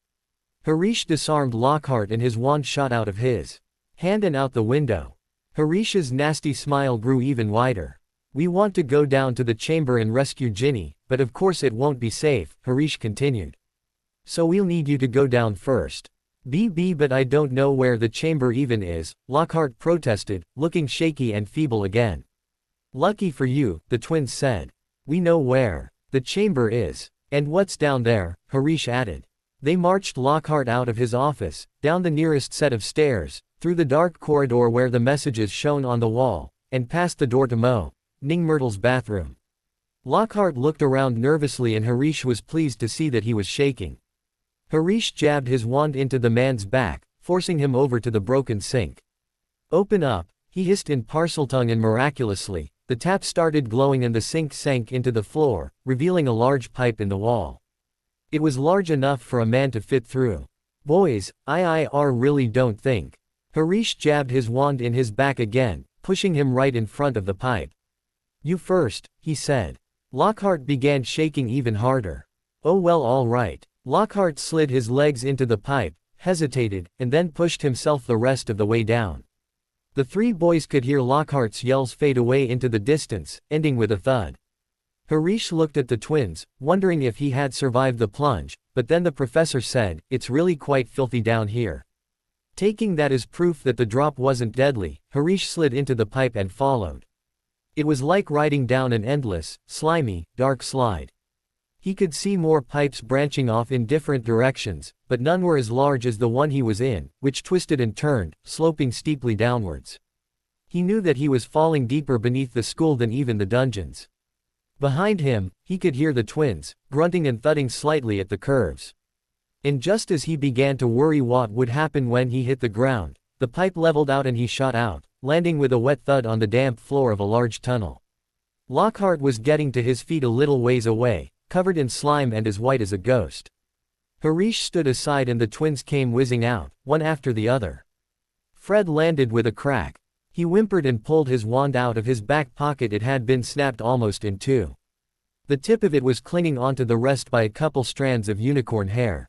Harish disarmed Lockhart and his wand shot out of his hand and out the window. Harish's nasty smile grew even wider. We want to go down to the chamber and rescue Ginny, but of course it won't be safe, Harish continued. So we'll need you to go down first. But I don't know where the chamber even is, Lockhart protested, looking shaky and feeble again. Lucky for you, the twins said. We know where the chamber is. And what's down there, Harish added. They marched Lockhart out of his office, down the nearest set of stairs, through the dark corridor where the messages shone on the wall, and past the door to Moaning Myrtle's bathroom. Lockhart looked around nervously and Harish was pleased to see that he was shaking. Harish jabbed his wand into the man's back, forcing him over to the broken sink. Open up, he hissed in Parseltongue, and miraculously, the tap started glowing and the sink sank into the floor, revealing a large pipe in the wall. It was large enough for a man to fit through. Boys, I really don't think. Harish jabbed his wand in his back again, pushing him right in front of the pipe. You first, he said. Lockhart began shaking even harder. Oh well, all right. Lockhart slid his legs into the pipe, hesitated, and then pushed himself the rest of the way down. The three boys could hear Lockhart's yells fade away into the distance, ending with a thud. Harish looked at the twins, wondering if he had survived the plunge, but then the professor said, "It's really quite filthy down here." Taking that as proof that the drop wasn't deadly, Harish slid into the pipe and followed. It was like riding down an endless, slimy, dark slide. He could see more pipes branching off in different directions, but none were as large as the one he was in, which twisted and turned, sloping steeply downwards. He knew that he was falling deeper beneath the school than even the dungeons. Behind him, he could hear the twins, grunting and thudding slightly at the curves. And just as he began to worry what would happen when he hit the ground, the pipe leveled out and he shot out, landing with a wet thud on the damp floor of a large tunnel. Lockhart was getting to his feet a little ways away, covered in slime and as white as a ghost. Harish stood aside and the twins came whizzing out, one after the other. Fred landed with a crack. He whimpered and pulled his wand out of his back pocket. It had been snapped almost in two. The tip of it was clinging onto the rest by a couple strands of unicorn hair.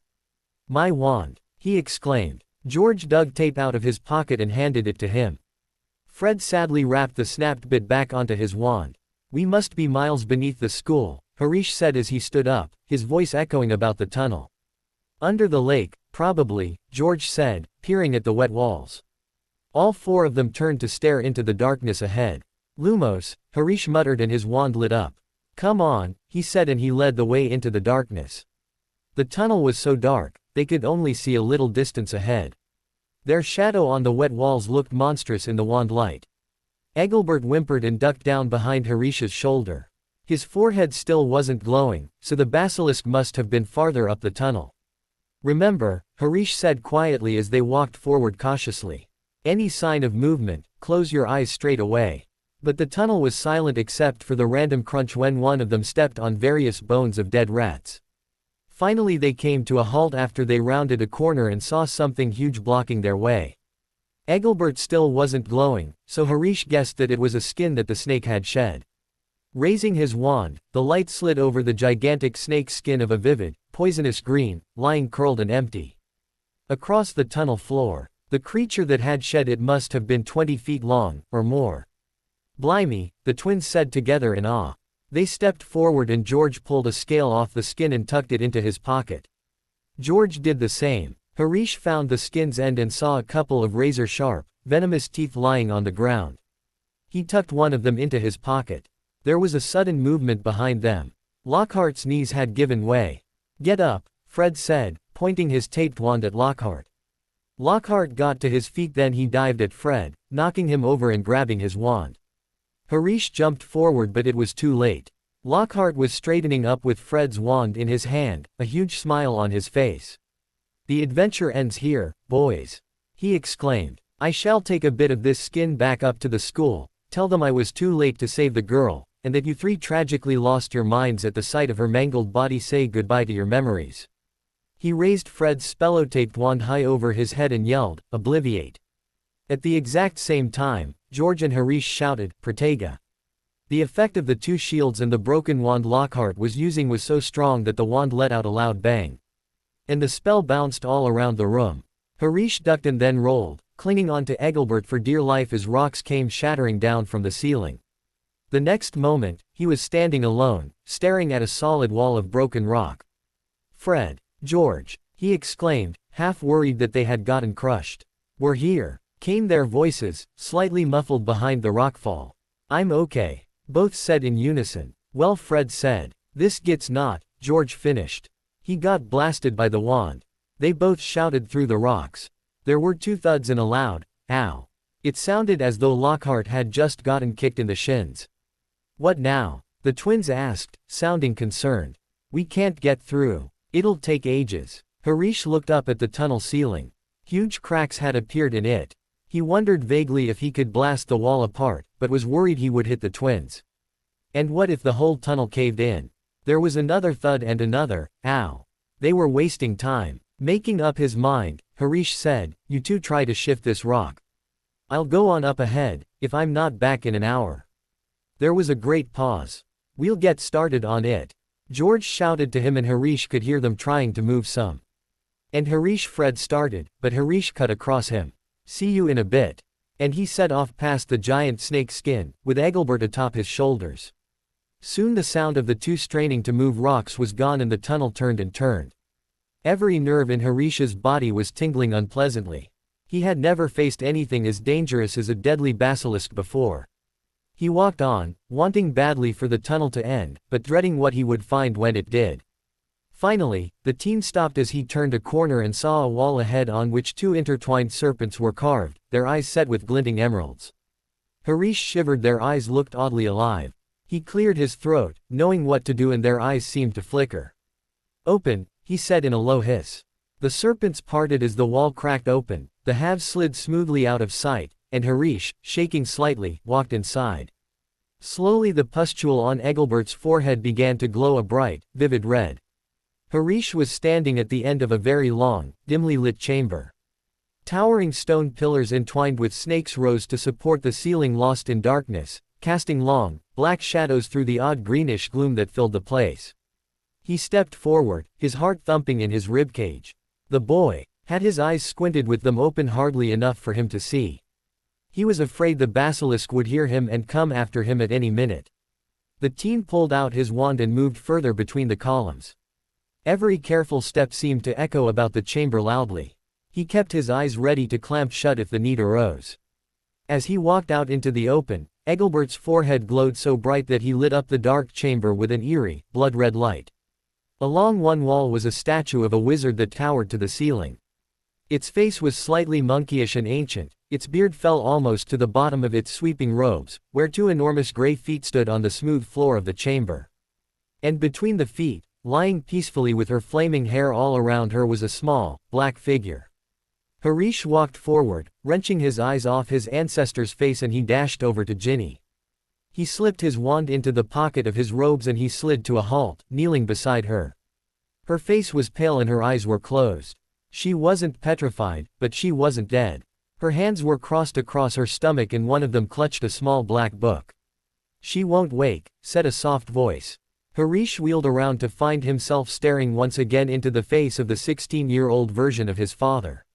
"My wand," he exclaimed. George dug tape out of his pocket and handed it to him. Fred sadly wrapped the snapped bit back onto his wand. "We must be miles beneath the school," Harish said as he stood up, his voice echoing about the tunnel. "Under the lake, probably," George said, peering at the wet walls. All four of them turned to stare into the darkness ahead. "Lumos," Harish muttered and his wand lit up. "Come on," he said and he led the way into the darkness. The tunnel was so dark, they could only see a little distance ahead. Their shadow on the wet walls looked monstrous in the wand light. Engelbert whimpered and ducked down behind Harish's shoulder. His forehead still wasn't glowing, so the basilisk must have been farther up the tunnel. "Remember," Harish said quietly as they walked forward cautiously. "Any sign of movement, close your eyes straight away." But the tunnel was silent except for the random crunch when one of them stepped on various bones of dead rats. Finally they came to a halt after they rounded a corner and saw something huge blocking their way. Engelbert still wasn't glowing, so Harish guessed that it was a skin that the snake had shed. Raising his wand, the light slid over the gigantic snake's skin of a vivid, poisonous green, lying curled and empty. Across the tunnel floor, the creature that had shed it must have been 20 feet long, or more. "Blimey," the twins said together in awe. They stepped forward and George pulled a scale off the skin and tucked it into his pocket. George did the same. Harish found the skin's end and saw a couple of razor-sharp, venomous teeth lying on the ground. He tucked one of them into his pocket. There was a sudden movement behind them. Lockhart's knees had given way. "Get up," Fred said, pointing his taped wand at Lockhart. Lockhart got to his feet, then he dived at Fred, knocking him over and grabbing his wand. Harish jumped forward but it was too late. Lockhart was straightening up with Fred's wand in his hand, a huge smile on his face. "The adventure ends here, boys," he exclaimed. "I shall take a bit of this skin back up to the school, tell them I was too late to save the girl, and that you three tragically lost your minds at the sight of her mangled body. Say goodbye to your memories." He raised Fred's spellotaped wand high over his head and yelled, "Obliviate." At the exact same time, George and Harish shouted, "Protega." The effect of the two shields and the broken wand Lockhart was using was so strong that the wand let out a loud bang. And the spell bounced all around the room. Harish ducked and then rolled, clinging onto Engelbert for dear life as rocks came shattering down from the ceiling. The next moment, he was standing alone, staring at a solid wall of broken rock. "Fred, George," he exclaimed, half worried that they had gotten crushed. "We're here," came their voices, slightly muffled behind the rockfall. "I'm okay," both said in unison. "Well," Fred said. "This gets not," George finished. "He got blasted by the wand." They both shouted through the rocks. There were two thuds and a loud, "Ow." It sounded as though Lockhart had just gotten kicked in the shins. "What now?" the twins asked, sounding concerned. "We can't get through. It'll take ages." Harish looked up at the tunnel ceiling. Huge cracks had appeared in it. He wondered vaguely if he could blast the wall apart, but was worried he would hit the twins. And what if the whole tunnel caved in? There was another thud and another, "Ow." They were wasting time. Making up his mind, Harish said, "You two try to shift this rock. I'll go on up ahead, if I'm not back in an hour." There was a great pause. "We'll get started on it," George shouted to him and Harish could hear them trying to move some. And Fred started, but Harish cut across him. "See you in a bit." And he set off past the giant snake skin, with Engelbert atop his shoulders. Soon the sound of the two straining to move rocks was gone and the tunnel turned and turned. Every nerve in Harish's body was tingling unpleasantly. He had never faced anything as dangerous as a deadly basilisk before. He walked on, wanting badly for the tunnel to end, but dreading what he would find when it did. Finally, the teen stopped as he turned a corner and saw a wall ahead on which two intertwined serpents were carved, their eyes set with glinting emeralds. Harish shivered. Their eyes looked oddly alive. He cleared his throat, knowing what to do, and their eyes seemed to flicker. "Open," he said in a low hiss. The serpents parted as the wall cracked open, the halves slid smoothly out of sight, and Harish, shaking slightly, walked inside. Slowly the pustule on Engelbert's forehead began to glow a bright, vivid red. Harish was standing at the end of a very long, dimly lit chamber. Towering stone pillars entwined with snakes rose to support the ceiling lost in darkness, casting long, black shadows through the odd greenish gloom that filled the place. He stepped forward, his heart thumping in his ribcage. The boy had his eyes squinted with them open hardly enough for him to see. He was afraid the basilisk would hear him and come after him at any minute. The teen pulled out his wand and moved further between the columns. Every careful step seemed to echo about the chamber loudly. He kept his eyes ready to clamp shut if the need arose. As he walked out into the open, Egilbert's forehead glowed so bright that he lit up the dark chamber with an eerie, blood-red light. Along one wall was a statue of a wizard that towered to the ceiling. Its face was slightly monkeyish and ancient, its beard fell almost to the bottom of its sweeping robes, where two enormous gray feet stood on the smooth floor of the chamber. And between the feet, lying peacefully with her flaming hair all around her, was a small, black figure. Harish walked forward, wrenching his eyes off his ancestor's face, and he dashed over to Ginny. He slipped his wand into the pocket of his robes and he slid to a halt, kneeling beside her. Her face was pale and her eyes were closed. She wasn't petrified, but she wasn't dead. Her hands were crossed across her stomach and one of them clutched a small black book. "She won't wake," said a soft voice. Harish wheeled around to find himself staring once again into the face of the 16-year-old version of his father.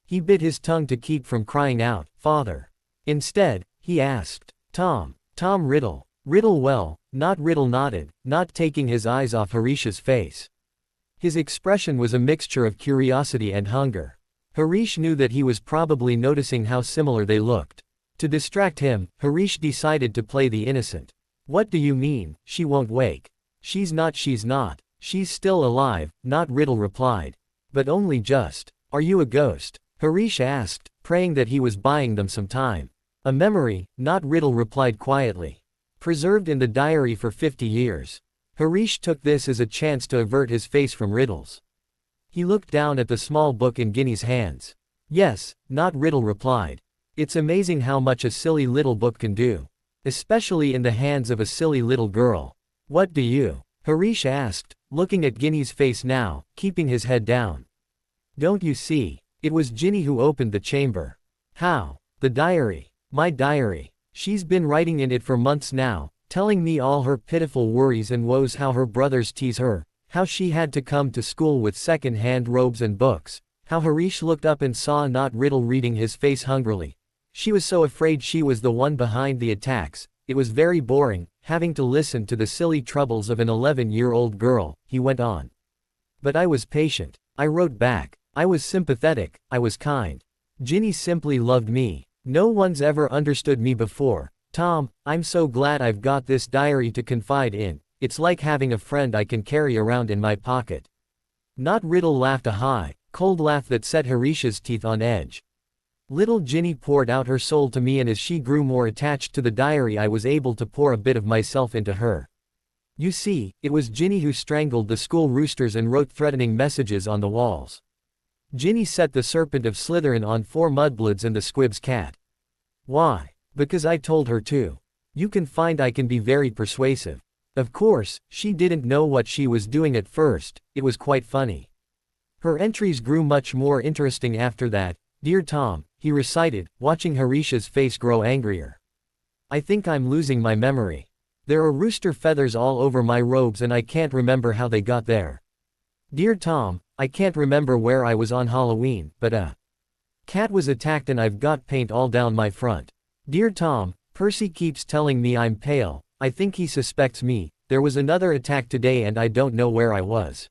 He bit his tongue to keep from crying out, "Father." Instead, he asked, "Tom Riddle." Riddle well, not Riddle nodded, not taking his eyes off Harish's face. His expression was a mixture of curiosity and hunger. Harish knew that he was probably noticing how similar they looked. To distract him, Harish decided to play the innocent. "What do you mean, she won't wake?" She's not. She's still alive," not Riddle replied. "But only just. Are you a ghost?" Harish asked, praying that he was buying them some time. "A memory," not Riddle replied quietly. "Preserved in the diary for 50 years. Harish took this as a chance to avert his face from Riddle's. He looked down at the small book in Ginny's hands. "Yes," not Riddle replied. "It's amazing how much a silly little book can do. Especially in the hands of a silly little girl." "What do you?" Harish asked, looking at Ginny's face now, keeping his head down. "Don't you see? It was Ginny who opened the chamber." "How?" "The diary. My diary. She's been writing in it for months now, telling me all her pitiful worries and woes, how her brothers tease her, how she had to come to school with second-hand robes and books, how." Harish looked up and saw not Riddle reading his face hungrily. "She was so afraid she was the one behind the attacks. It was very boring, having to listen to the silly troubles of an 11-year-old girl," he went on. "But I was patient. I wrote back. I was sympathetic, I was kind. Ginny simply loved me. No one's ever understood me before. Tom, I'm so glad I've got this diary to confide in. It's like having a friend I can carry around in my pocket." Not Riddle laughed a high, cold laugh that set Harish's teeth on edge. "Little Ginny poured out her soul to me, and as she grew more attached to the diary I was able to pour a bit of myself into her. You see, it was Ginny who strangled the school roosters and wrote threatening messages on the walls. Ginny set the Serpent of Slytherin on 4 mudbloods and the Squib's cat. Why? Because I told her to. You can find I can be very persuasive. Of course, she didn't know what she was doing at first. It was quite funny. Her entries grew much more interesting after that. Dear Tom," he recited, watching Harish's face grow angrier. "I think I'm losing my memory. There are rooster feathers all over my robes and I can't remember how they got there. Dear Tom, I can't remember where I was on Halloween, but a cat was attacked and I've got paint all down my front. Dear Tom, Percy keeps telling me I'm pale. I think he suspects me. There was another attack today and I don't know where I was.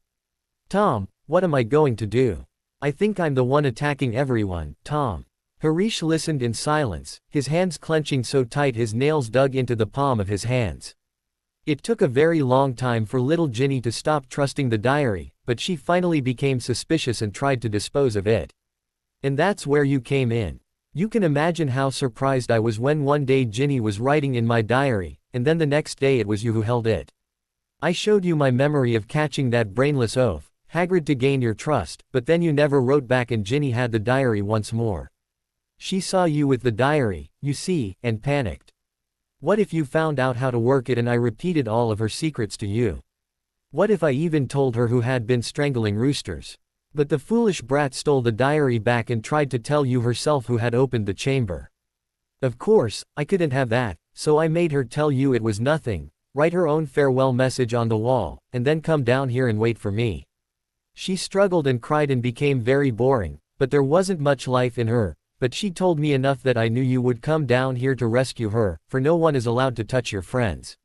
Tom, what am I going to do? I think I'm the one attacking everyone, Tom." Harish listened in silence, his hands clenching so tight his nails dug into the palm of his hands. It took a very long time for little Ginny to stop trusting the diary, but she finally became suspicious and tried to dispose of it. "And that's where you came in. You can imagine how surprised I was when one day Ginny was writing in my diary, and then the next day it was you who held it. I showed you my memory of catching that brainless oaf, Hagrid, to gain your trust, but then you never wrote back and Ginny had the diary once more. She saw you with the diary, you see, and panicked. What if you found out how to work it and I repeated all of her secrets to you? What if I even told her who had been strangling roosters? But the foolish brat stole the diary back and tried to tell you herself who had opened the chamber. Of course, I couldn't have that, so I made her tell you it was nothing, write her own farewell message on the wall, and then come down here and wait for me. She struggled and cried and became very boring, but there wasn't much life in her, but she told me enough that I knew you would come down here to rescue her, for no one is allowed to touch your friends.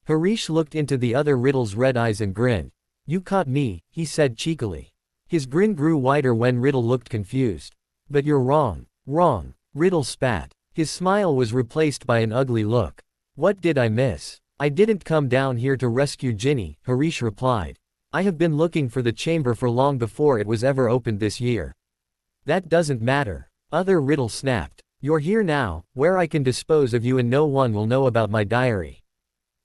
Harish looked into the other Riddle's red eyes and grinned. You caught me, he said cheekily. His grin grew wider when Riddle looked confused. But you're wrong. Wrong. Riddle spat. His smile was replaced by an ugly look. What did I miss? I didn't come down here to rescue Ginny, Harish replied. I have been looking for the chamber for long before it was ever opened this year. That doesn't matter. Other Riddle snapped. You're here now, where I can dispose of you and no one will know about my diary.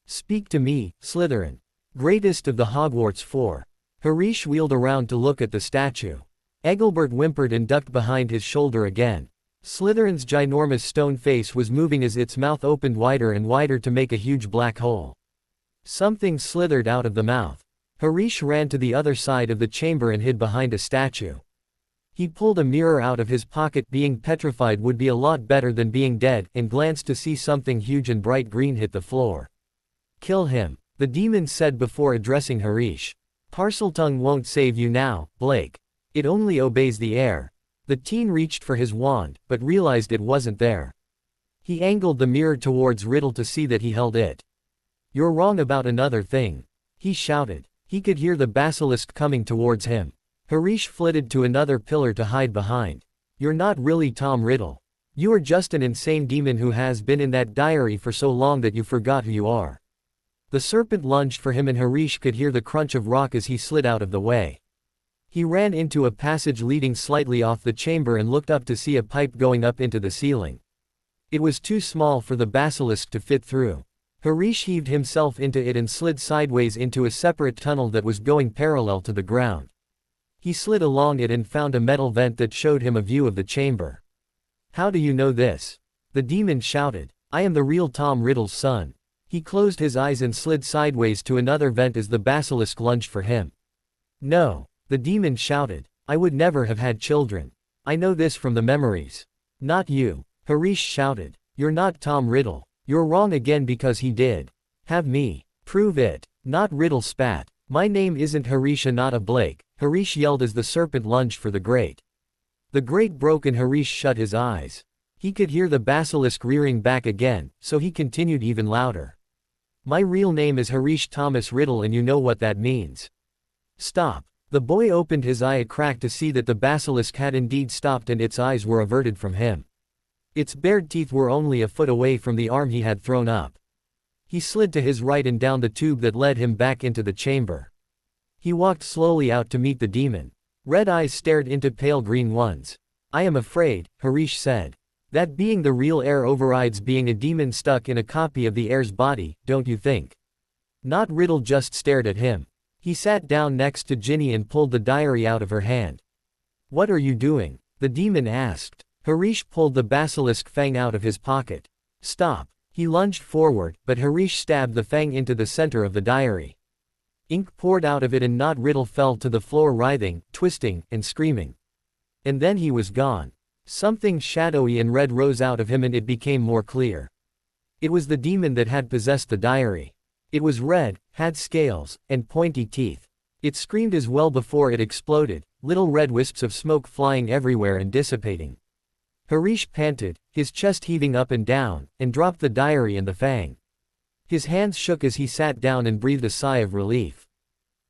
Speak to me, Slytherin. Greatest of the Hogwarts Four. Harish wheeled around to look at the statue. Engelbert whimpered and ducked behind his shoulder again. Slytherin's ginormous stone face was moving as its mouth opened wider and wider to make a huge black hole. Something slithered out of the mouth. Harish ran to the other side of the chamber and hid behind a statue. He pulled a mirror out of his pocket. Being petrified would be a lot better than being dead, and glanced to see something huge and bright green hit the floor. Kill him, the demon said before addressing Harish. Parseltongue won't save you now, Blake. It only obeys the heir. The teen reached for his wand, but realized it wasn't there. He angled the mirror towards Riddle to see that he held it. You're wrong about another thing, he shouted. He could hear the basilisk coming towards him. Harish flitted to another pillar to hide behind. You're not really Tom Riddle. You are just an insane demon who has been in that diary for so long that you forgot who you are. The serpent lunged for him and Harish could hear the crunch of rock as he slid out of the way. He ran into a passage leading slightly off the chamber and looked up to see a pipe going up into the ceiling. It was too small for the basilisk to fit through. Harish heaved himself into it and slid sideways into a separate tunnel that was going parallel to the ground. He slid along it and found a metal vent that showed him a view of the chamber. How do you know this? The demon shouted. I am the real Tom Riddle's son. He closed his eyes and slid sideways to another vent as the basilisk lunged for him. No. The demon shouted. I would never have had children. I know this from the memories. Not you. Harish shouted. You're not Tom Riddle. You're wrong again because he did. Have me. Prove it. Not Riddle spat. My name isn't Harish Anata Blake, Harish yelled as the serpent lunged for the grate. The grate broke and Harish shut his eyes. He could hear the basilisk rearing back again, so he continued even louder. My real name is Harish Thomas Riddle and you know what that means. Stop. The boy opened his eye a crack to see that the basilisk had indeed stopped and its eyes were averted from him. Its bared teeth were only a foot away from the arm he had thrown up. He slid to his right and down the tube that led him back into the chamber. He walked slowly out to meet the demon. Red eyes stared into pale green ones. I am afraid, Harish said. That being the real heir overrides being a demon stuck in a copy of the heir's body, don't you think? Not Riddle just stared at him. He sat down next to Ginny and pulled the diary out of her hand. What are you doing? The demon asked. Harish pulled the basilisk fang out of his pocket. Stop. He lunged forward, but Harish stabbed the fang into the center of the diary. Ink poured out of it and Not Riddle fell to the floor writhing, twisting, and screaming. And then he was gone. Something shadowy and red rose out of him and it became more clear. It was the demon that had possessed the diary. It was red, had scales, and pointy teeth. It screamed as well before it exploded, little red wisps of smoke flying everywhere and dissipating. Harish panted, his chest heaving up and down, and dropped the diary and the fang. His hands shook as he sat down and breathed a sigh of relief.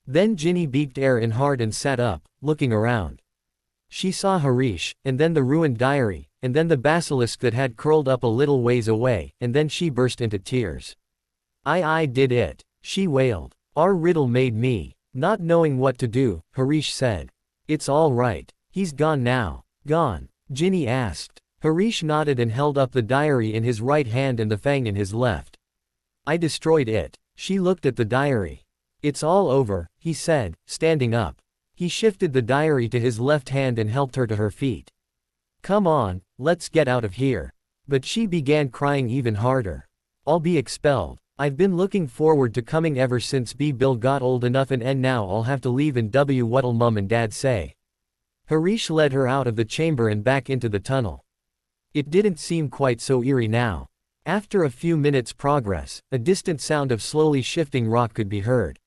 Then Ginny beeped air in hard and sat up, looking around. She saw Harish, and then the ruined diary, and then the basilisk that had curled up a little ways away, and then she burst into tears. I did it, she wailed. Our Riddle made me. Not knowing what to do, Harish said. It's all right. He's gone now. Gone? Ginny asked. Harish nodded and held up the diary in his right hand and the fang in his left. I destroyed it. She looked at the diary. It's all over, he said, standing up. He shifted the diary to his left hand and helped her to her feet. Come on, let's get out of here. But she began crying even harder. I'll be expelled. I've been looking forward to coming ever since Bill got old enough and now I'll have to leave and what'll mum and dad say. Harish led her out of the chamber and back into the tunnel. It didn't seem quite so eerie now. After a few minutes' progress, a distant sound of slowly shifting rock could be heard.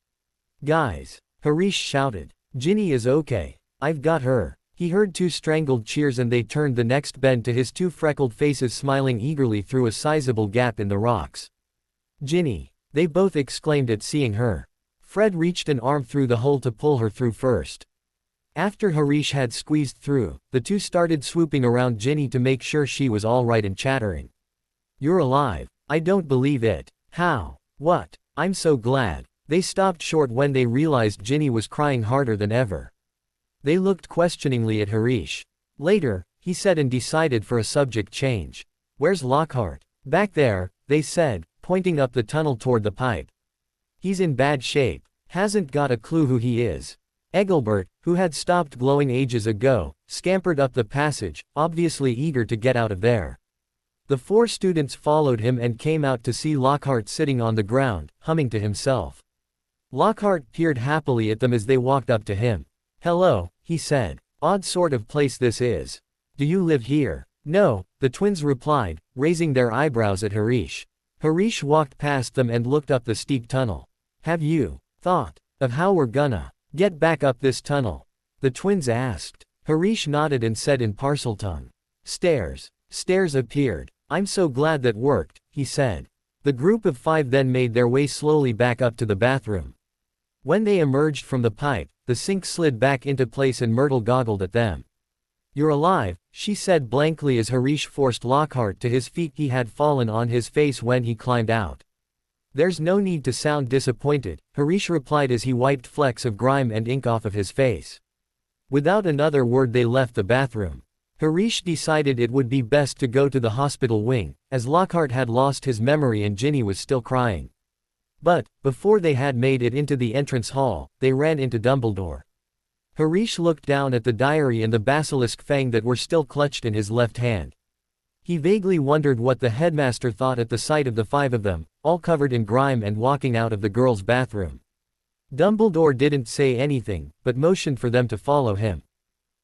"Guys!" Harish shouted. "Ginny is okay. I've got her." He heard two strangled cheers and they turned the next bend to his two freckled faces smiling eagerly through a sizable gap in the rocks. "Ginny!" they both exclaimed at seeing her. Fred reached an arm through the hole to pull her through first. After Harish had squeezed through, the two started swooping around Ginny to make sure she was all right and chattering. "You're alive. I don't believe it. How? What? I'm so glad." They stopped short when they realized Ginny was crying harder than ever. They looked questioningly at Harish. Later, he said and decided for a subject change. "Where's Lockhart?" "Back there," they said, pointing up the tunnel toward the pipe. "He's in bad shape. Hasn't got a clue who he is." Engelbert, who had stopped glowing ages ago, scampered up the passage, obviously eager to get out of there. The four students followed him and came out to see Lockhart sitting on the ground, humming to himself. Lockhart peered happily at them as they walked up to him. "Hello," he said. "Odd sort of place this is. Do you live here?" "No," the twins replied, raising their eyebrows at Harish. Harish walked past them and looked up the steep tunnel. "Have you thought of how we're gonna get back up this tunnel?" the twins asked. Harish nodded and said in Parseltongue. "Stairs." Stairs appeared. "I'm so glad that worked," he said. The group of five then made their way slowly back up to the bathroom. When they emerged from the pipe, the sink slid back into place and Myrtle goggled at them. "You're alive," she said blankly as Harish forced Lockhart to his feet. He had fallen on his face when he climbed out. "There's no need to sound disappointed," Harish replied as he wiped flecks of grime and ink off of his face. Without another word they left the bathroom. Harish decided it would be best to go to the hospital wing, as Lockhart had lost his memory and Ginny was still crying. But, before they had made it into the entrance hall, they ran into Dumbledore. Harish looked down at the diary and the basilisk fang that were still clutched in his left hand. He vaguely wondered what the headmaster thought at the sight of the five of them, all covered in grime and walking out of the girls' bathroom. Dumbledore didn't say anything, but motioned for them to follow him.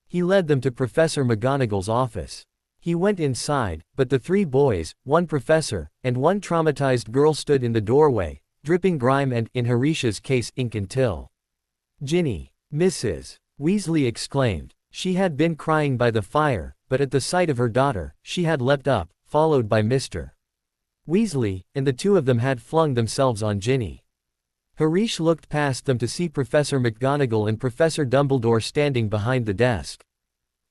He led them to Professor McGonagall's office. He went inside, but the three boys, one professor, and one traumatized girl stood in the doorway, dripping grime and, in Harish's case, ink and till. "Ginny!" Mrs. Weasley exclaimed. She had been crying by the fire, but at the sight of her daughter, she had leapt up, followed by Mr. Weasley, and the two of them had flung themselves on Ginny. Harish looked past them to see Professor McGonagall and Professor Dumbledore standing behind the desk.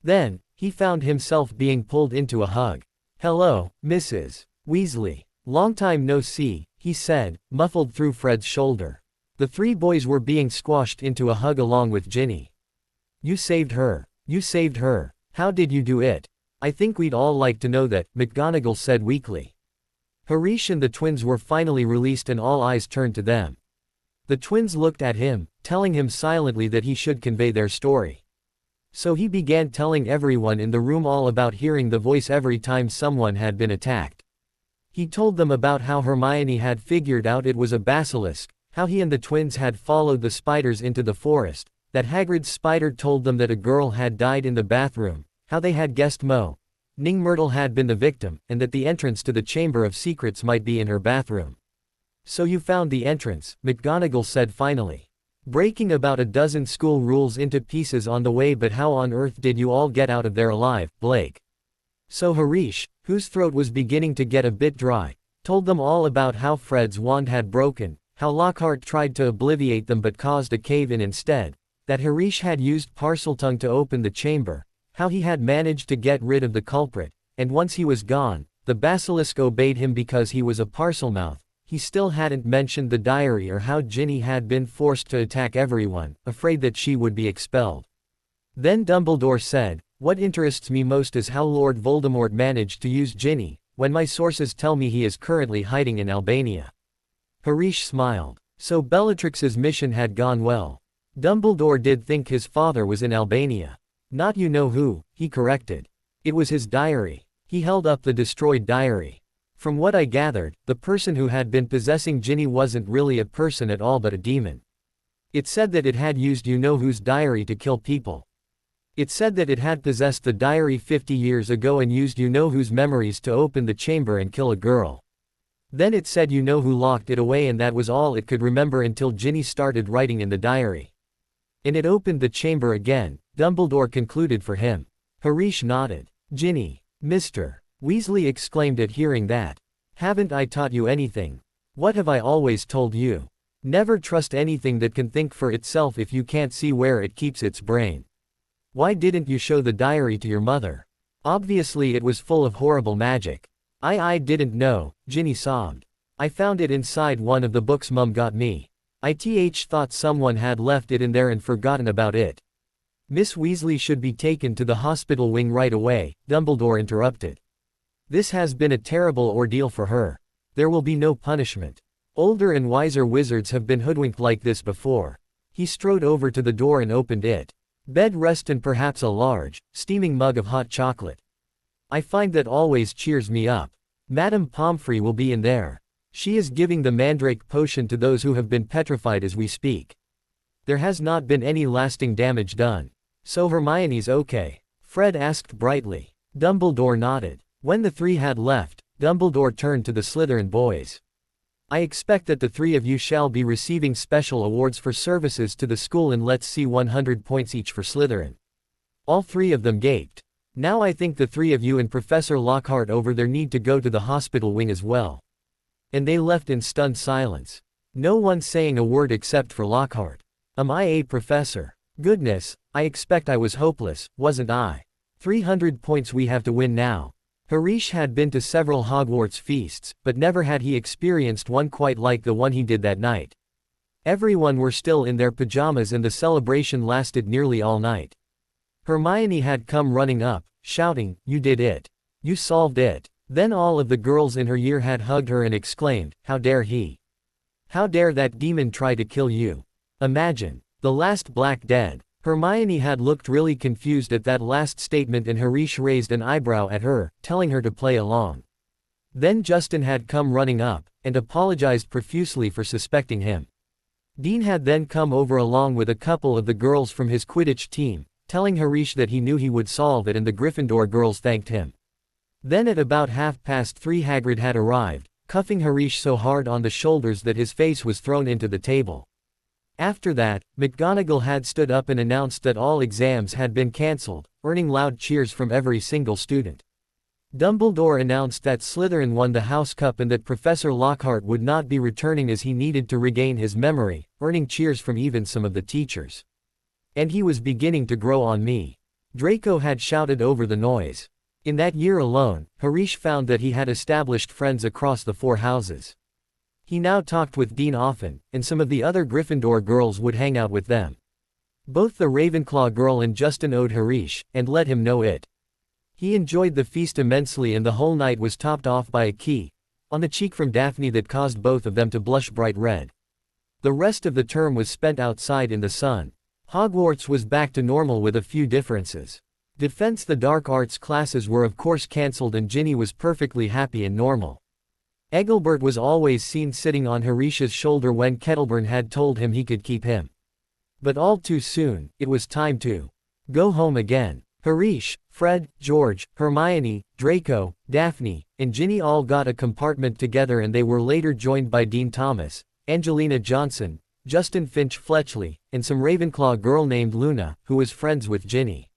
Then, he found himself being pulled into a hug. "Hello, Mrs. Weasley. Long time no see," he said, muffled through Fred's shoulder. The three boys were being squashed into a hug along with Ginny. "You saved her. You saved her. How did you do it? I think we'd all like to know that," McGonagall said weakly. Harish and the twins were finally released and all eyes turned to them. The twins looked at him, telling him silently that he should convey their story. So he began telling everyone in the room all about hearing the voice every time someone had been attacked. He told them about how Hermione had figured out it was a basilisk, how he and the twins had followed the spiders into the forest, that Hagrid's spider told them that a girl had died in the bathroom, how they had guessed Ning Myrtle had been the victim, and that the entrance to the Chamber of Secrets might be in her bathroom. "So you found the entrance," McGonagall said finally. "Breaking about a dozen school rules into pieces on the way, but how on earth did you all get out of there alive, Blake?" So Harish, whose throat was beginning to get a bit dry, told them all about how Fred's wand had broken, how Lockhart tried to obliviate them but caused a cave-in instead, that Harish had used Parseltongue to open the chamber, how he had managed to get rid of the culprit, and once he was gone, the basilisk obeyed him because he was a Parselmouth. He still hadn't mentioned the diary or how Ginny had been forced to attack everyone, afraid that she would be expelled. Then Dumbledore said, "What interests me most is how Lord Voldemort managed to use Ginny, when my sources tell me he is currently hiding in Albania." Harish smiled. So Bellatrix's mission had gone well. Dumbledore did think his father was in Albania. Not you know who, he corrected. It was his diary. He held up the destroyed diary. "From what I gathered, the person who had been possessing Ginny wasn't really a person at all but a demon. It said that it had used you know who's diary to kill people." It said that it had possessed the diary 50 years ago and used you-know-who's memories to open the chamber and kill a girl. Then it said you-know-who locked it away, and that was all it could remember until Ginny started writing in the diary. And it opened the chamber again, Dumbledore concluded for him. Harish nodded. Ginny. Mr. Weasley exclaimed at hearing that. Haven't I taught you anything? What have I always told you? Never trust anything that can think for itself if you can't see where it keeps its brain. Why didn't you show the diary to your mother? Obviously it was full of horrible magic. I didn't know, Ginny sobbed. I found it inside one of the books Mum got me. I thought someone had left it in there and forgotten about it. Miss Weasley should be taken to the hospital wing right away, Dumbledore interrupted. This has been a terrible ordeal for her. There will be no punishment. Older and wiser wizards have been hoodwinked like this before. He strode over to the door and opened it. Bed rest and perhaps a large, steaming mug of hot chocolate. I find that always cheers me up. Madame Pomfrey will be in there. She is giving the mandrake potion to those who have been petrified as we speak. There has not been any lasting damage done. So Hermione's okay? Fred asked brightly. Dumbledore nodded. When the three had left, Dumbledore turned to the Slytherin boys. I expect that the three of you shall be receiving special awards for services to the school, and let's see 100 points each for Slytherin. All three of them gaped. Now I think the three of you and Professor Lockhart over there need to go to the hospital wing as well. And they left in stunned silence. No one saying a word except for Lockhart. Am I a professor? Goodness, I expect I was hopeless, wasn't I? 300 points we have to win now. Harish had been to several Hogwarts feasts, but never had he experienced one quite like the one he did that night. Everyone were still in their pajamas and the celebration lasted nearly all night. Hermione had come running up, shouting, "You did it. You solved it." Then all of the girls in her year had hugged her and exclaimed, "How dare he? How dare that demon try to kill you? Imagine. The last Black Dead." Hermione had looked really confused at that last statement and Harish raised an eyebrow at her, telling her to play along. Then Justin had come running up, and apologized profusely for suspecting him. Dean had then come over along with a couple of the girls from his Quidditch team, telling Harish that he knew he would solve it, and the Gryffindor girls thanked him. Then at about 3:30 Hagrid had arrived, cuffing Harish so hard on the shoulders that his face was thrown into the table. After that, McGonagall had stood up and announced that all exams had been cancelled, earning loud cheers from every single student. Dumbledore announced that Slytherin won the House Cup and that Professor Lockhart would not be returning as he needed to regain his memory, earning cheers from even some of the teachers. And he was beginning to grow on me. Draco had shouted over the noise. In that year alone, Harish found that he had established friends across the 4 houses. He now talked with Dean often, and some of the other Gryffindor girls would hang out with them. Both the Ravenclaw girl and Justin owed Harish, and let him know it. He enjoyed the feast immensely, and the whole night was topped off by a key on the cheek from Daphne that caused both of them to blush bright red. The rest of the term was spent outside in the sun. Hogwarts was back to normal with a few differences. Defense the Dark Arts classes were of course cancelled, and Ginny was perfectly happy and normal. Engelbert was always seen sitting on Harish's shoulder when Kettleburn had told him he could keep him. But all too soon, it was time to go home again. Harish, Fred, George, Hermione, Draco, Daphne, and Ginny all got a compartment together, and they were later joined by Dean Thomas, Angelina Johnson, Justin Finch Fletchley, and some Ravenclaw girl named Luna, who was friends with Ginny.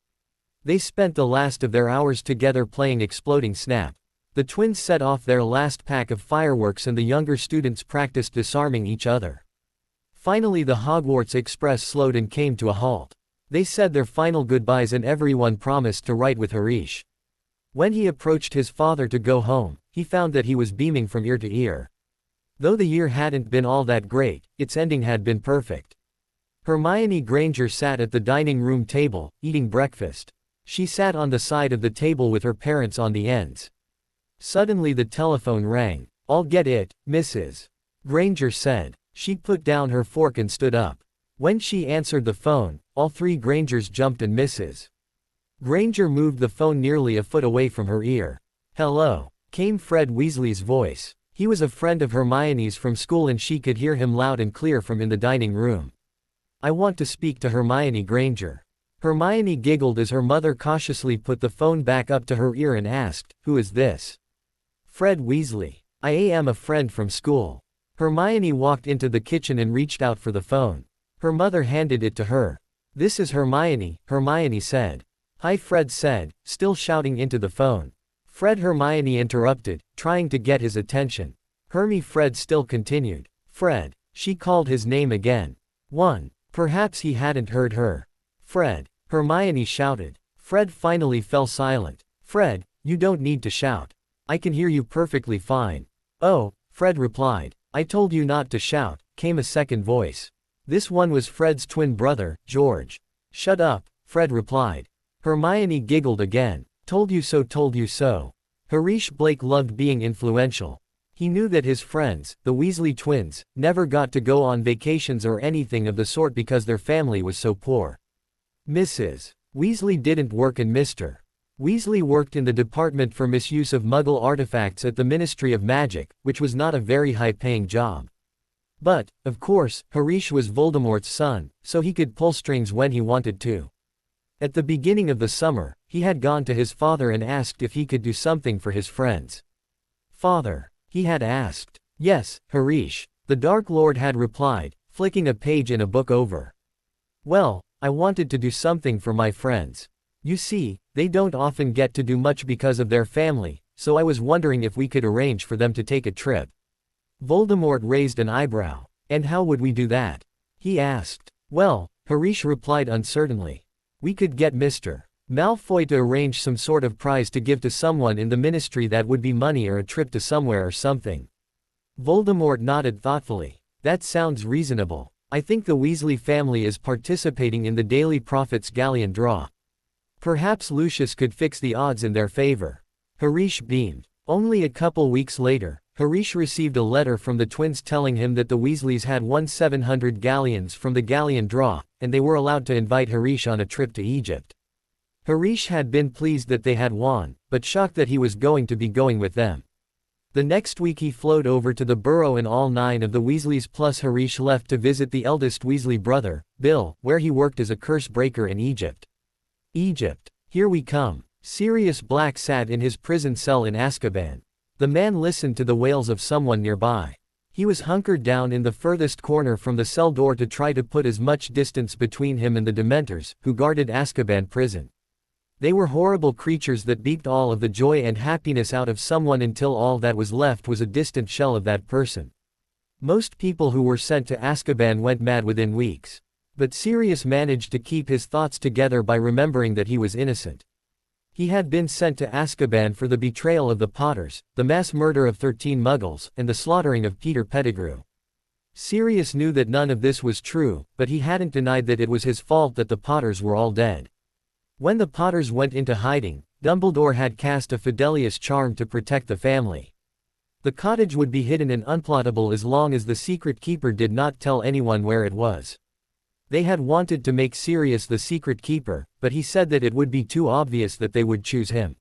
They spent the last of their hours together playing Exploding Snap. The twins set off their last pack of fireworks and the younger students practiced disarming each other. Finally the Hogwarts Express slowed and came to a halt. They said their final goodbyes and everyone promised to write with Harish. When he approached his father to go home, he found that he was beaming from ear to ear. Though the year hadn't been all that great, its ending had been perfect. Hermione Granger sat at the dining room table, eating breakfast. She sat on the side of the table with her parents on the ends. Suddenly the telephone rang. "I'll get it, Mrs. Granger said. She put down her fork and stood up. When she answered the phone, all 3 Grangers jumped and Mrs. Granger moved the phone nearly a foot away from her ear. "Hello," came Fred Weasley's voice. He was a friend of Hermione's from school and she could hear him loud and clear from in the dining room. "I want to speak to Hermione Granger." Hermione giggled as her mother cautiously put the phone back up to her ear and asked, "Who is this?" "Fred Weasley. I am a friend from school." Hermione walked into the kitchen and reached out for the phone. Her mother handed it to her. "This is Hermione," Hermione said. "Hi," Fred said, still shouting into the phone. "Fred," Hermione interrupted, trying to get his attention. Fred still continued. "Fred." She called his name again. Perhaps he hadn't heard her. "Fred," Hermione shouted. Fred finally fell silent. "Fred, you don't need to shout. I can hear you perfectly fine." "Oh," Fred replied. "I told you not to shout," came a second voice. This one was Fred's twin brother, George. "Shut up," Fred replied. Hermione giggled again. "Told you so, told you so." Harish Blake loved being influential. He knew that his friends, the Weasley twins, never got to go on vacations or anything of the sort because their family was so poor. Mrs. Weasley didn't work and Mr. Weasley worked in the Department for Misuse of Muggle Artifacts at the Ministry of Magic, which was not a very high-paying job. But, of course, Harish was Voldemort's son, so he could pull strings when he wanted to. At the beginning of the summer, he had gone to his father and asked if he could do something for his friends. "Father," he had asked. "Yes, Harish," the Dark Lord had replied, flicking a page in a book over. "Well, I wanted to do something for my friends. You see, they don't often get to do much because of their family, so I was wondering if we could arrange for them to take a trip." Voldemort raised an eyebrow. "And how would we do that?" he asked. "Well," Harish replied uncertainly. "We could get Mr. Malfoy to arrange some sort of prize to give to someone in the ministry, that would be money or a trip to somewhere or something." Voldemort nodded thoughtfully. "That sounds reasonable. I think the Weasley family is participating in the Daily Prophet's Galleon draw. Perhaps Lucius could fix the odds in their favor." Harish beamed. Only a couple weeks later, Harish received a letter from the twins telling him that the Weasleys had won 700 galleons from the Galleon draw, and they were allowed to invite Harish on a trip to Egypt. Harish had been pleased that they had won, but shocked that he was going to be going with them. The next week he flowed over to the Burrow and all 9 of the Weasleys plus Harish left to visit the eldest Weasley brother, Bill, where he worked as a curse breaker in Egypt. Egypt. Here we come. Sirius Black sat in his prison cell in Azkaban. The man listened to the wails of someone nearby. He was hunkered down in the furthest corner from the cell door to try to put as much distance between him and the Dementors, who guarded Azkaban prison. They were horrible creatures that beat all of the joy and happiness out of someone until all that was left was a distant shell of that person. Most people who were sent to Azkaban went mad within weeks. But Sirius managed to keep his thoughts together by remembering that he was innocent. He had been sent to Azkaban for the betrayal of the Potters, the mass murder of 13 Muggles, and the slaughtering of Peter Pettigrew. Sirius knew that none of this was true, but he hadn't denied that it was his fault that the Potters were all dead. When the Potters went into hiding, Dumbledore had cast a Fidelius charm to protect the family. The cottage would be hidden and unplottable as long as the secret keeper did not tell anyone where it was. They had wanted to make Sirius the secret keeper, but he said that it would be too obvious that they would choose him.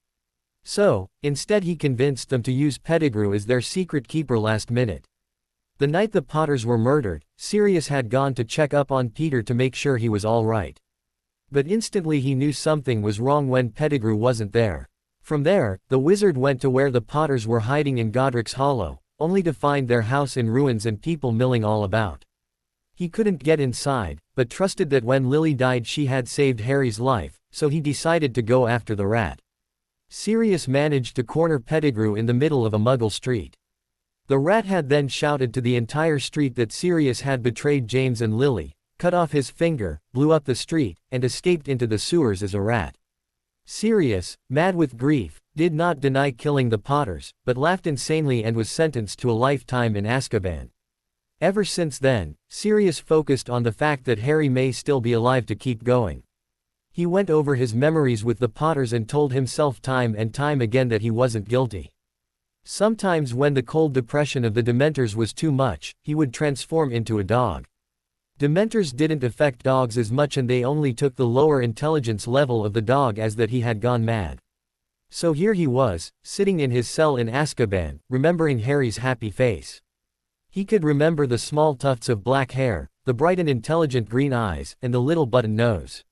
So, instead he convinced them to use Pettigrew as their secret keeper last minute. The night the Potters were murdered, Sirius had gone to check up on Peter to make sure he was all right. But instantly he knew something was wrong when Pettigrew wasn't there. From there, the wizard went to where the Potters were hiding in Godric's Hollow, only to find their house in ruins and people milling all about. He couldn't get inside, but trusted that when Lily died she had saved Harry's life, so he decided to go after the rat. Sirius managed to corner Pettigrew in the middle of a Muggle street. The rat had then shouted to the entire street that Sirius had betrayed James and Lily, cut off his finger, blew up the street, and escaped into the sewers as a rat. Sirius, mad with grief, did not deny killing the Potters, but laughed insanely and was sentenced to a lifetime in Azkaban. Ever since then, Sirius focused on the fact that Harry may still be alive to keep going. He went over his memories with the Potters and told himself time and time again that he wasn't guilty. Sometimes when the cold depression of the Dementors was too much, he would transform into a dog. Dementors didn't affect dogs as much and they only took the lower intelligence level of the dog as that he had gone mad. So here he was, sitting in his cell in Azkaban, remembering Harry's happy face. He could remember the small tufts of black hair, the bright and intelligent green eyes, and the little button nose.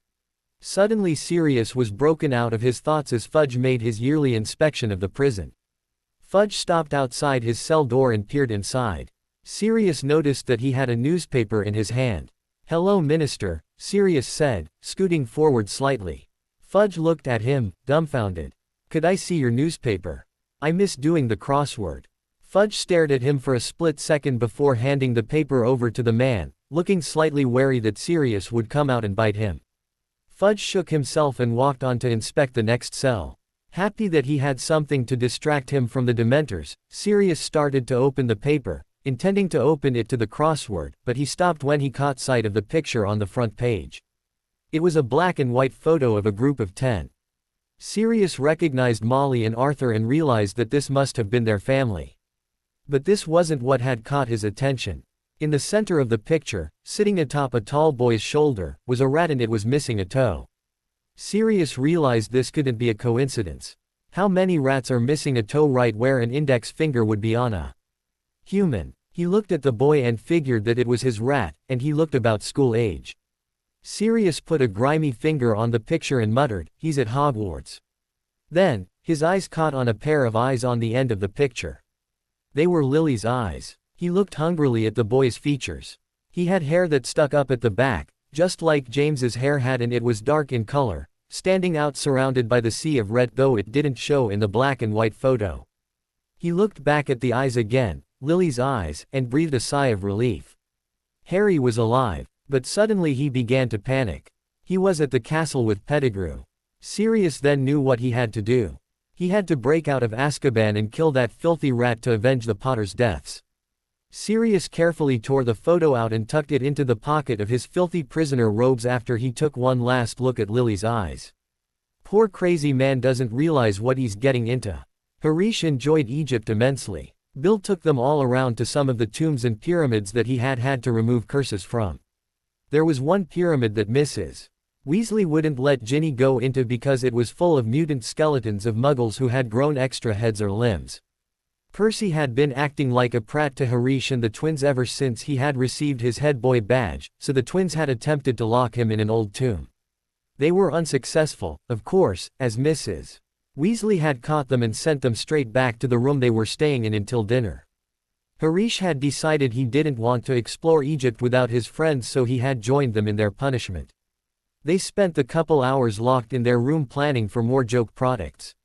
Suddenly Sirius was broken out of his thoughts as Fudge made his yearly inspection of the prison. Fudge stopped outside his cell door and peered inside. Sirius noticed that he had a newspaper in his hand. "Hello, Minister," Sirius said, scooting forward slightly. Fudge looked at him, dumbfounded. "Could I see your newspaper? I miss doing the crossword." Fudge stared at him for a split second before handing the paper over to the man, looking slightly wary that Sirius would come out and bite him. Fudge shook himself and walked on to inspect the next cell. Happy that he had something to distract him from the Dementors, Sirius started to open the paper, intending to open it to the crossword, but he stopped when he caught sight of the picture on the front page. It was a black and white photo of a group of 10. Sirius recognized Molly and Arthur and realized that this must have been their family. But this wasn't what had caught his attention. In the center of the picture, sitting atop a tall boy's shoulder, was a rat and it was missing a toe. Sirius realized this couldn't be a coincidence. How many rats are missing a toe right where an index finger would be on a human? He looked at the boy and figured that it was his rat, and he looked about school age. Sirius put a grimy finger on the picture and muttered, "He's at Hogwarts." Then, his eyes caught on a pair of eyes on the end of the picture. They were Lily's eyes. He looked hungrily at the boy's features. He had hair that stuck up at the back, just like James's hair had, and it was dark in color, standing out surrounded by the sea of red, though it didn't show in the black and white photo. He looked back at the eyes again, Lily's eyes, and breathed a sigh of relief. Harry was alive, but suddenly he began to panic. He was at the castle with Pettigrew. Sirius then knew what he had to do. He had to break out of Azkaban and kill that filthy rat to avenge the Potter's deaths. Sirius carefully tore the photo out and tucked it into the pocket of his filthy prisoner robes after he took one last look at Lily's eyes. Poor crazy man doesn't realize what he's getting into. Harish enjoyed Egypt immensely. Bill took them all around to some of the tombs and pyramids that he had had to remove curses from. There was one pyramid that Mrs. Weasley wouldn't let Ginny go into because it was full of mutant skeletons of muggles who had grown extra heads or limbs. Percy had been acting like a prat to Harish and the twins ever since he had received his head boy badge, so the twins had attempted to lock him in an old tomb. They were unsuccessful, of course, as Mrs. Weasley had caught them and sent them straight back to the room they were staying in until dinner. Harish had decided he didn't want to explore Egypt without his friends, so he had joined them in their punishment. They spent the couple hours locked in their room planning for more joke products.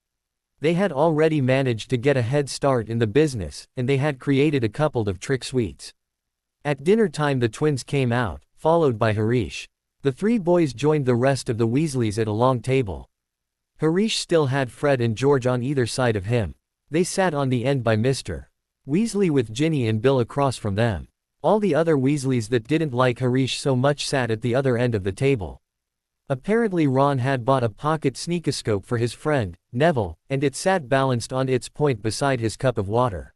They had already managed to get a head start in the business, and they had created a couple of trick sweets. At dinner time the twins came out, followed by Harish. The three boys joined the rest of the Weasleys at a long table. Harish still had Fred and George on either side of him. They sat on the end by Mr. Weasley with Ginny and Bill across from them. All the other Weasleys that didn't like Harish so much sat at the other end of the table. Apparently Ron had bought a pocket sneakoscope for his friend, Neville, and it sat balanced on its point beside his cup of water.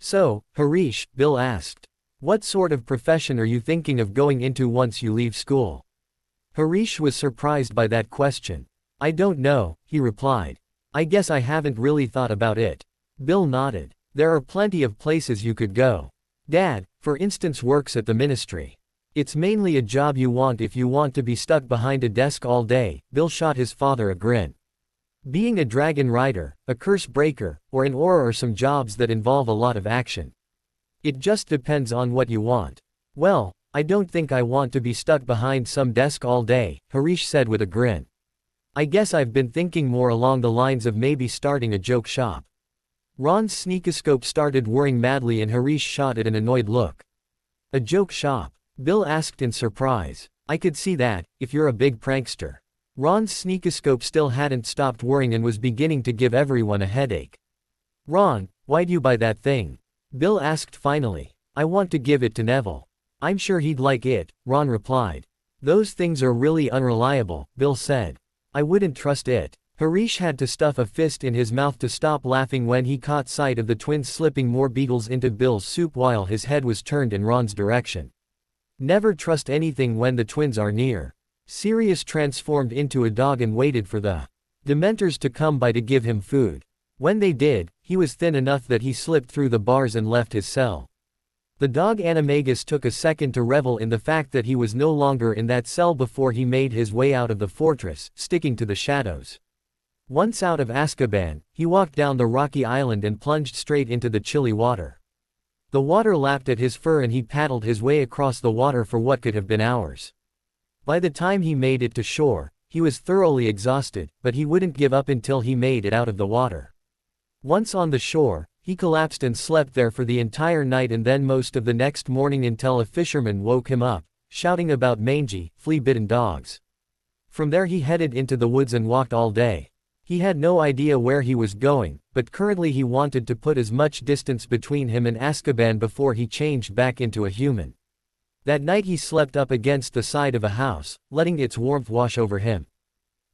"So, Harish," Bill asked, "what sort of profession are you thinking of going into once you leave school?" Harish was surprised by that question. "I don't know," he replied. "I guess I haven't really thought about it." Bill nodded. "There are plenty of places you could go. Dad, for instance, works at the ministry. It's mainly a job you want if you want to be stuck behind a desk all day." Bill shot his father a grin. "Being a dragon rider, a curse breaker, or an auror are some jobs that involve a lot of action. It just depends on what you want." "Well, I don't think I want to be stuck behind some desk all day," Harish said with a grin. "I guess I've been thinking more along the lines of maybe starting a joke shop." Ron's sneakoscope started whirring madly and Harish shot it an annoyed look. "A joke shop?" Bill asked in surprise. "I could see that, if you're a big prankster." Ron's sneakoscope still hadn't stopped whirring and was beginning to give everyone a headache. "Ron, why'd you buy that thing?" Bill asked finally. "I want to give it to Neville." "I'm sure he'd like it," Ron replied. "Those things are really unreliable," Bill said. "I wouldn't trust it." Harish had to stuff a fist in his mouth to stop laughing when he caught sight of the twins slipping more beetles into Bill's soup while his head was turned in Ron's direction. Never trust anything when the twins are near. Sirius transformed into a dog and waited for the Dementors to come by to give him food. When they did, he was thin enough that he slipped through the bars and left his cell. The dog Animagus took a second to revel in the fact that he was no longer in that cell before he made his way out of the fortress, sticking to the shadows. Once out of Azkaban, he walked down the rocky island and plunged straight into the chilly water. The water lapped at his fur and he paddled his way across the water for what could have been hours. By the time he made it to shore, he was thoroughly exhausted, but he wouldn't give up until he made it out of the water. Once on the shore, he collapsed and slept there for the entire night and then most of the next morning until a fisherman woke him up, shouting about mangy, flea-bitten dogs. From there he headed into the woods and walked all day. He had no idea where he was going, but currently he wanted to put as much distance between him and Azkaban before he changed back into a human. That night he slept up against the side of a house, letting its warmth wash over him.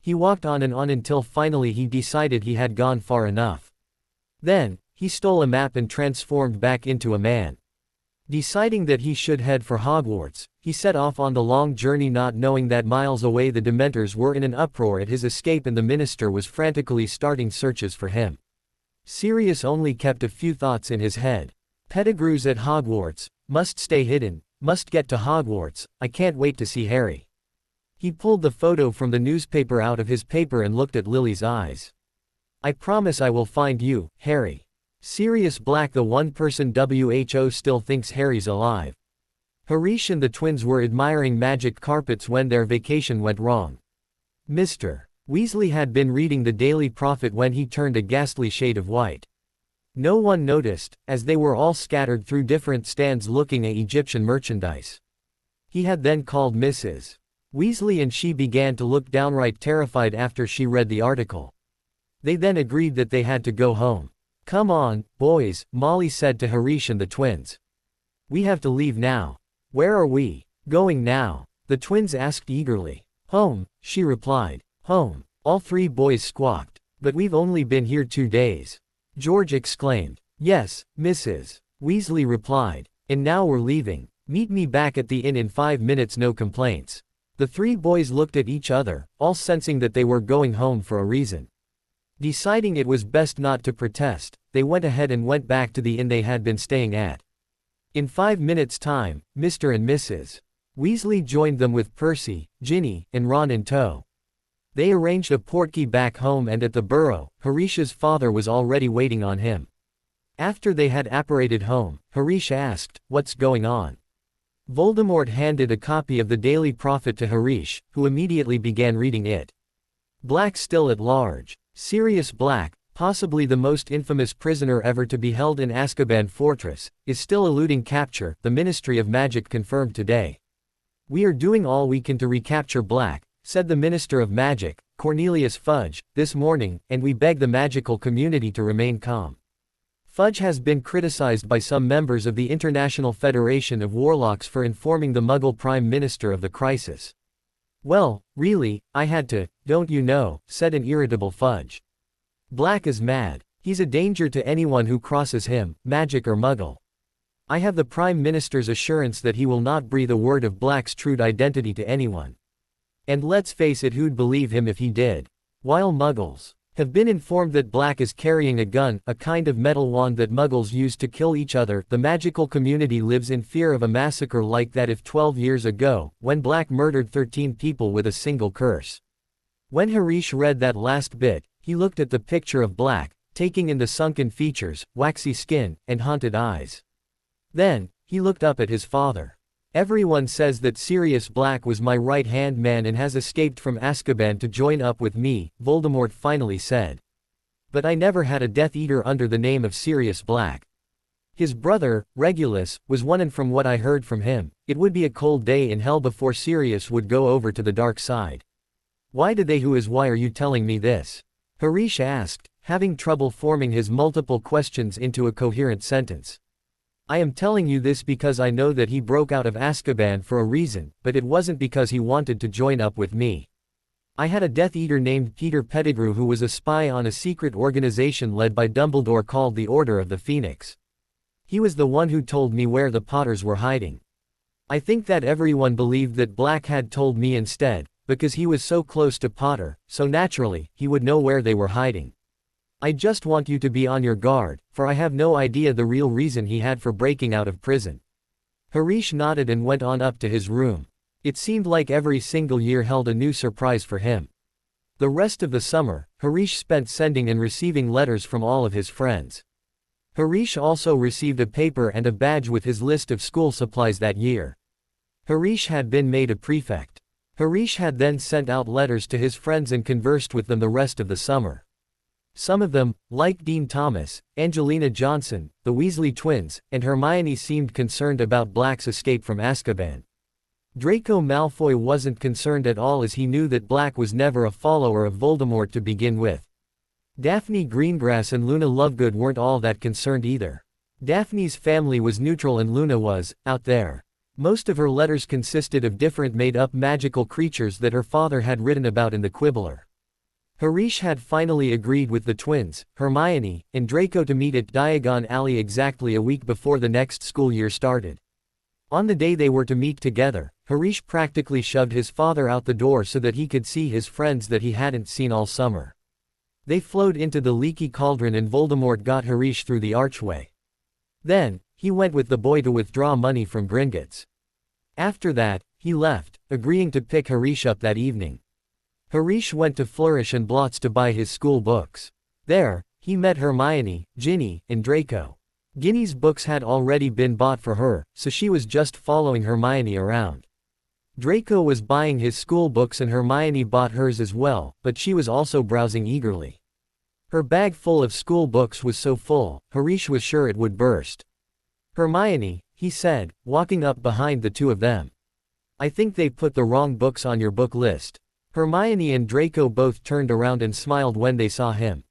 He walked on and on until finally he decided he had gone far enough. Then, he stole a map and transformed back into a man. Deciding that he should head for Hogwarts, he set off on the long journey not knowing that miles away the Dementors were in an uproar at his escape and the minister was frantically starting searches for him. Sirius only kept a few thoughts in his head. Pettigrew's at Hogwarts, must stay hidden, must get to Hogwarts, I can't wait to see Harry. He pulled the photo from the newspaper out of his paper and looked at Lily's eyes. I promise I will find you, Harry. Sirius Black. The one person WHO still thinks Harry's alive. Harish and the twins were admiring magic carpets when their vacation went wrong. Mr. Weasley had been reading the Daily Prophet when he turned a ghastly shade of white. No one noticed, as they were all scattered through different stands looking at Egyptian merchandise. He had then called Mrs. Weasley and she began to look downright terrified after she read the article. They then agreed that they had to go home. Come on, boys, Molly said to Harish and the twins. We have to leave now. Where are we going now? The twins asked eagerly. Home, she replied. Home. All three boys squawked. But we've only been here 2 days. George exclaimed. Yes, Mrs. Weasley replied. And now we're leaving. Meet me back at the inn in 5 minutes, no complaints. The three boys looked at each other, all sensing that they were going home for a reason. Deciding it was best not to protest, they went ahead and went back to the inn they had been staying at. In 5 minutes' time, Mr. and Mrs. Weasley joined them with Percy, Ginny, and Ron in tow. They arranged a portkey back home and at the Burrow, Harish's father was already waiting on him. After they had apparated home, Harish asked, "What's going on?" Voldemort handed a copy of the Daily Prophet to Harish, who immediately began reading it. Black still at large. Sirius Black, possibly the most infamous prisoner ever to be held in Azkaban Fortress, is still eluding capture, the Ministry of Magic confirmed today. We are doing all we can to recapture Black, said the Minister of Magic, Cornelius Fudge, this morning, and we beg the magical community to remain calm. Fudge has been criticized by some members of the International Federation of Warlocks for informing the Muggle Prime Minister of the crisis. Well, really, I had to, don't you know, said an irritable Fudge. Black is mad. He's a danger to anyone who crosses him, magic or Muggle. I have the Prime Minister's assurance that he will not breathe a word of Black's true identity to anyone. And let's face it, who'd believe him if he did? While Muggles have been informed that Black is carrying a gun, a kind of metal wand that Muggles use to kill each other, the magical community lives in fear of a massacre like that of 12 years ago, when Black murdered 13 people with a single curse. When Harish read that last bit, he looked at the picture of Black, taking in the sunken features, waxy skin, and haunted eyes. Then, he looked up at his father. Everyone says that Sirius Black was my right-hand man and has escaped from Azkaban to join up with me, Voldemort finally said. But I never had a Death Eater under the name of Sirius Black. His brother, Regulus, was one, and from what I heard from him, it would be a cold day in hell before Sirius would go over to the dark side. Why did they? Why are you telling me this? Harish asked, having trouble forming his multiple questions into a coherent sentence. I am telling you this because I know that he broke out of Azkaban for a reason, but it wasn't because he wanted to join up with me. I had a Death Eater named Peter Pettigrew who was a spy on a secret organization led by Dumbledore called the Order of the Phoenix. He was the one who told me where the Potters were hiding. I think that everyone believed that Black had told me instead, because he was so close to Potter, so naturally, he would know where they were hiding. I just want you to be on your guard, for I have no idea the real reason he had for breaking out of prison. Harish nodded and went on up to his room. It seemed like every single year held a new surprise for him. The rest of the summer, Harish spent sending and receiving letters from all of his friends. Harish also received a paper and a badge with his list of school supplies that year. Harish had been made a prefect. Harish had then sent out letters to his friends and conversed with them the rest of the summer. Some of them, like Dean Thomas, Angelina Johnson, the Weasley twins, and Hermione, seemed concerned about Black's escape from Azkaban. Draco Malfoy wasn't concerned at all, as he knew that Black was never a follower of Voldemort to begin with. Daphne Greengrass and Luna Lovegood weren't all that concerned either. Daphne's family was neutral and Luna was, out there. Most of her letters consisted of different made-up magical creatures that her father had written about in the Quibbler. Harish had finally agreed with the twins, Hermione, and Draco to meet at Diagon Alley exactly a week before the next school year started. On the day they were to meet together, Harish practically shoved his father out the door so that he could see his friends that he hadn't seen all summer. They flowed into the leaky cauldron and Voldemort got Harish through the archway. Then, he went with the boy to withdraw money from Gringotts. After that, he left, agreeing to pick Harish up that evening. Harish went to Flourish and Blotts to buy his school books. There, he met Hermione, Ginny, and Draco. Ginny's books had already been bought for her, so she was just following Hermione around. Draco was buying his school books and Hermione bought hers as well, but she was also browsing eagerly. Her bag full of school books was so full, Harish was sure it would burst. "Hermione," he said, walking up behind the two of them. "I think they put the wrong books on your book list." Hermione and Draco both turned around and smiled when they saw him.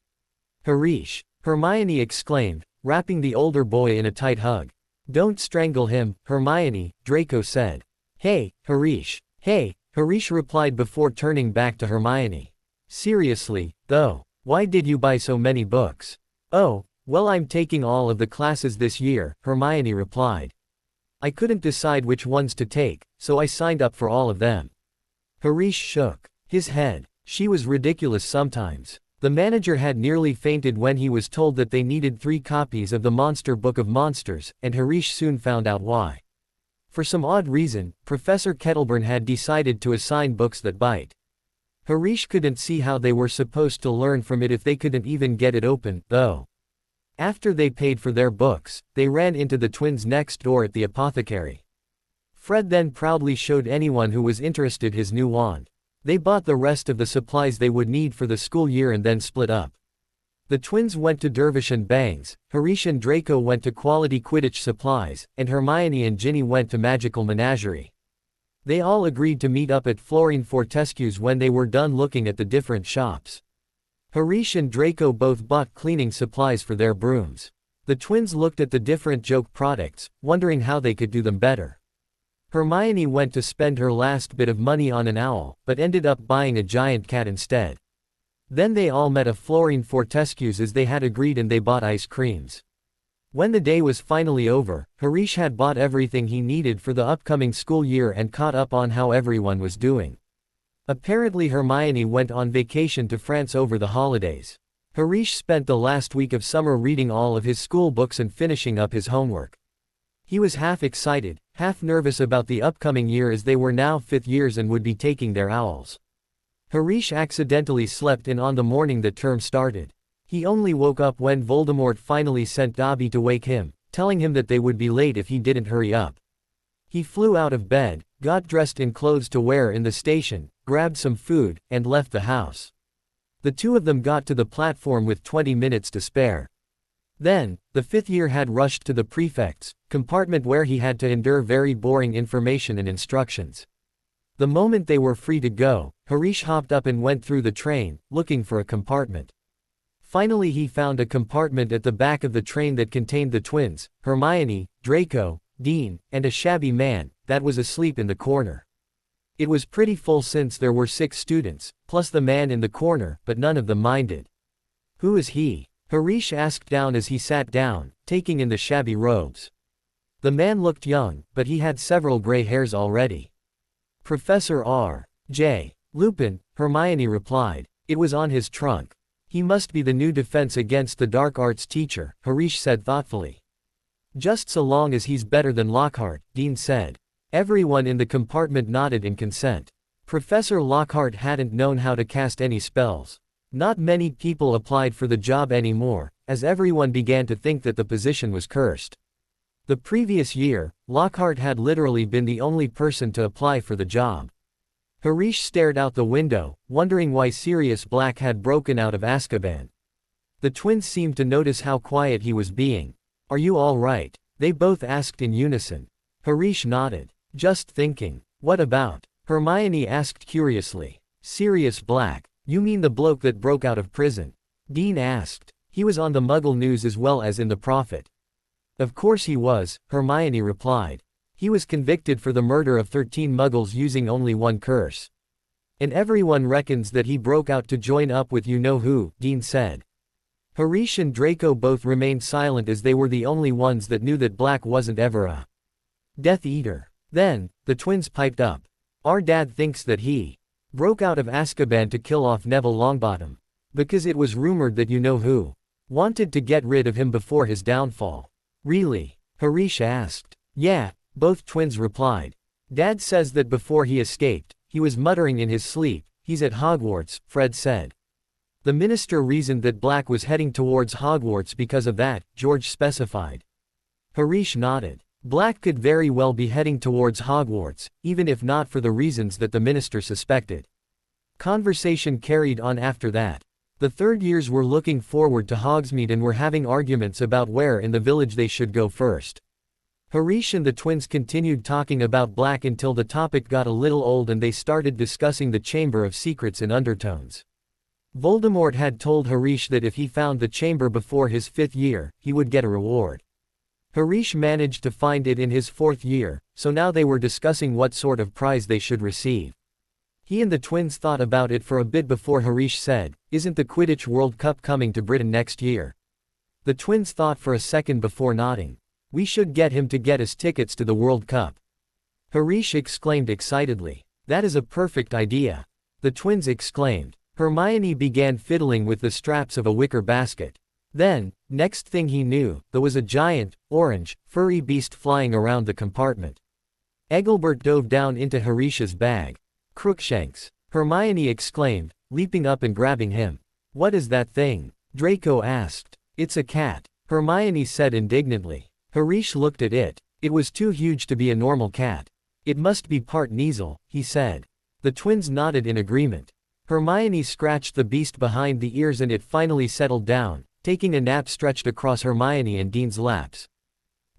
"Harish!" Hermione exclaimed, wrapping the older boy in a tight hug. "Don't strangle him, Hermione," Draco said. "Hey, Harish." "Hey," Harish replied before turning back to Hermione. "Seriously, though, why did you buy so many books?" "Oh, well, I'm taking all of the classes this year," Hermione replied. "I couldn't decide which ones to take, so I signed up for all of them." Harish shook his head. She was ridiculous sometimes. The manager had nearly fainted when he was told that they needed 3 copies of the Monster Book of Monsters, and Harish soon found out why. For some odd reason, Professor Kettleburn had decided to assign books that bite. Harish couldn't see how they were supposed to learn from it if they couldn't even get it open, though. After they paid for their books, they ran into the twins next door at the apothecary. Fred then proudly showed anyone who was interested his new wand. They bought the rest of the supplies they would need for the school year and then split up. The twins went to Dervish and Bangs, Harish and Draco went to Quality Quidditch Supplies, and Hermione and Ginny went to Magical Menagerie. They all agreed to meet up at Florine Fortescue's when they were done looking at the different shops. Harish and Draco both bought cleaning supplies for their brooms. The twins looked at the different joke products, wondering how they could do them better. Hermione went to spend her last bit of money on an owl, but ended up buying a giant cat instead. Then they all met at Florine Fortescue's as they had agreed and they bought ice creams. When the day was finally over, Harish had bought everything he needed for the upcoming school year and caught up on how everyone was doing. Apparently Hermione went on vacation to France over the holidays. Harish spent the last week of summer reading all of his school books and finishing up his homework. He was half excited, half nervous about the upcoming year as they were now 5th years and would be taking their owls. Harish accidentally slept in on the morning that term started. He only woke up when Voldemort finally sent Dobby to wake him, telling him that they would be late if he didn't hurry up. He flew out of bed, got dressed in clothes to wear in the station, grabbed some food, and left the house. The two of them got to the platform with 20 minutes to spare. Then, the 5th year had rushed to the prefect's compartment where he had to endure very boring information and instructions. The moment they were free to go, Harish hopped up and went through the train, looking for a compartment. Finally he found a compartment at the back of the train that contained the twins, Hermione, Draco, Dean, and a shabby man that was asleep in the corner. It was pretty full since there were 6 students, plus the man in the corner, but none of them minded. "Who is he?" Harish asked down as he sat down, taking in the shabby robes. The man looked young, but he had several gray hairs already. "Professor R. J. Lupin," Hermione replied. "It was on his trunk." "He must be the new Defense Against the Dark Arts teacher," Harish said thoughtfully. Just so long as he's better than Lockhart, Dean said. Everyone in the compartment nodded in consent. Professor Lockhart hadn't known how to cast any spells. Not many people applied for the job anymore, as everyone began to think that the position was cursed. The previous year, Lockhart had literally been the only person to apply for the job. Harish stared out the window, wondering why Sirius Black had broken out of Azkaban. The twins seemed to notice how quiet he was being. "Are you all right?" they both asked in unison. Harish nodded. "Just thinking." "What about?" Hermione asked curiously. "Sirius Black. You mean the bloke that broke out of prison?" Dean asked. "He was on the Muggle news as well as in the Prophet." "Of course he was," Hermione replied. "He was convicted for the murder of 13 Muggles using only one curse. And everyone reckons that he broke out to join up with you-know-who," Dean said. Harish and Draco both remained silent as they were the only ones that knew that Black wasn't ever a Death Eater. Then, the twins piped up. "Our dad thinks that he broke out of Azkaban to kill off Neville Longbottom. Because it was rumored that you-know-who wanted to get rid of him before his downfall." "Really?" Harish asked. "Yeah," both twins replied. "Dad says that before he escaped, he was muttering in his sleep, 'He's at Hogwarts,'" Fred said. "The minister reasoned that Black was heading towards Hogwarts because of that," George specified. Harish nodded. "Black could very well be heading towards Hogwarts, even if not for the reasons that the minister suspected." Conversation carried on after that. The third years were looking forward to Hogsmeade and were having arguments about where in the village they should go first. Harish and the twins continued talking about Black until the topic got a little old and they started discussing the Chamber of Secrets in undertones. Voldemort had told Harish that if he found the chamber before his 5th year, he would get a reward. Harish managed to find it in his 4th year, so now they were discussing what sort of prize they should receive. He and the twins thought about it for a bit before Harish said, "Isn't the Quidditch World Cup coming to Britain next year?" The twins thought for a second before nodding. "We should get him to get us tickets to the World Cup." Harish exclaimed excitedly. "That is a perfect idea." The twins exclaimed. Hermione began fiddling with the straps of a wicker basket. Then, next thing he knew, there was a giant, orange, furry beast flying around the compartment. Engelbert dove down into Harish's bag. "Crookshanks!" Hermione exclaimed, leaping up and grabbing him. "What is that thing?" Draco asked. "It's a cat," Hermione said indignantly. Harish looked at it. It was too huge to be a normal cat. "It must be part Kneazle," he said. The twins nodded in agreement. Hermione scratched the beast behind the ears and it finally settled down, taking a nap stretched across Hermione and Dean's laps.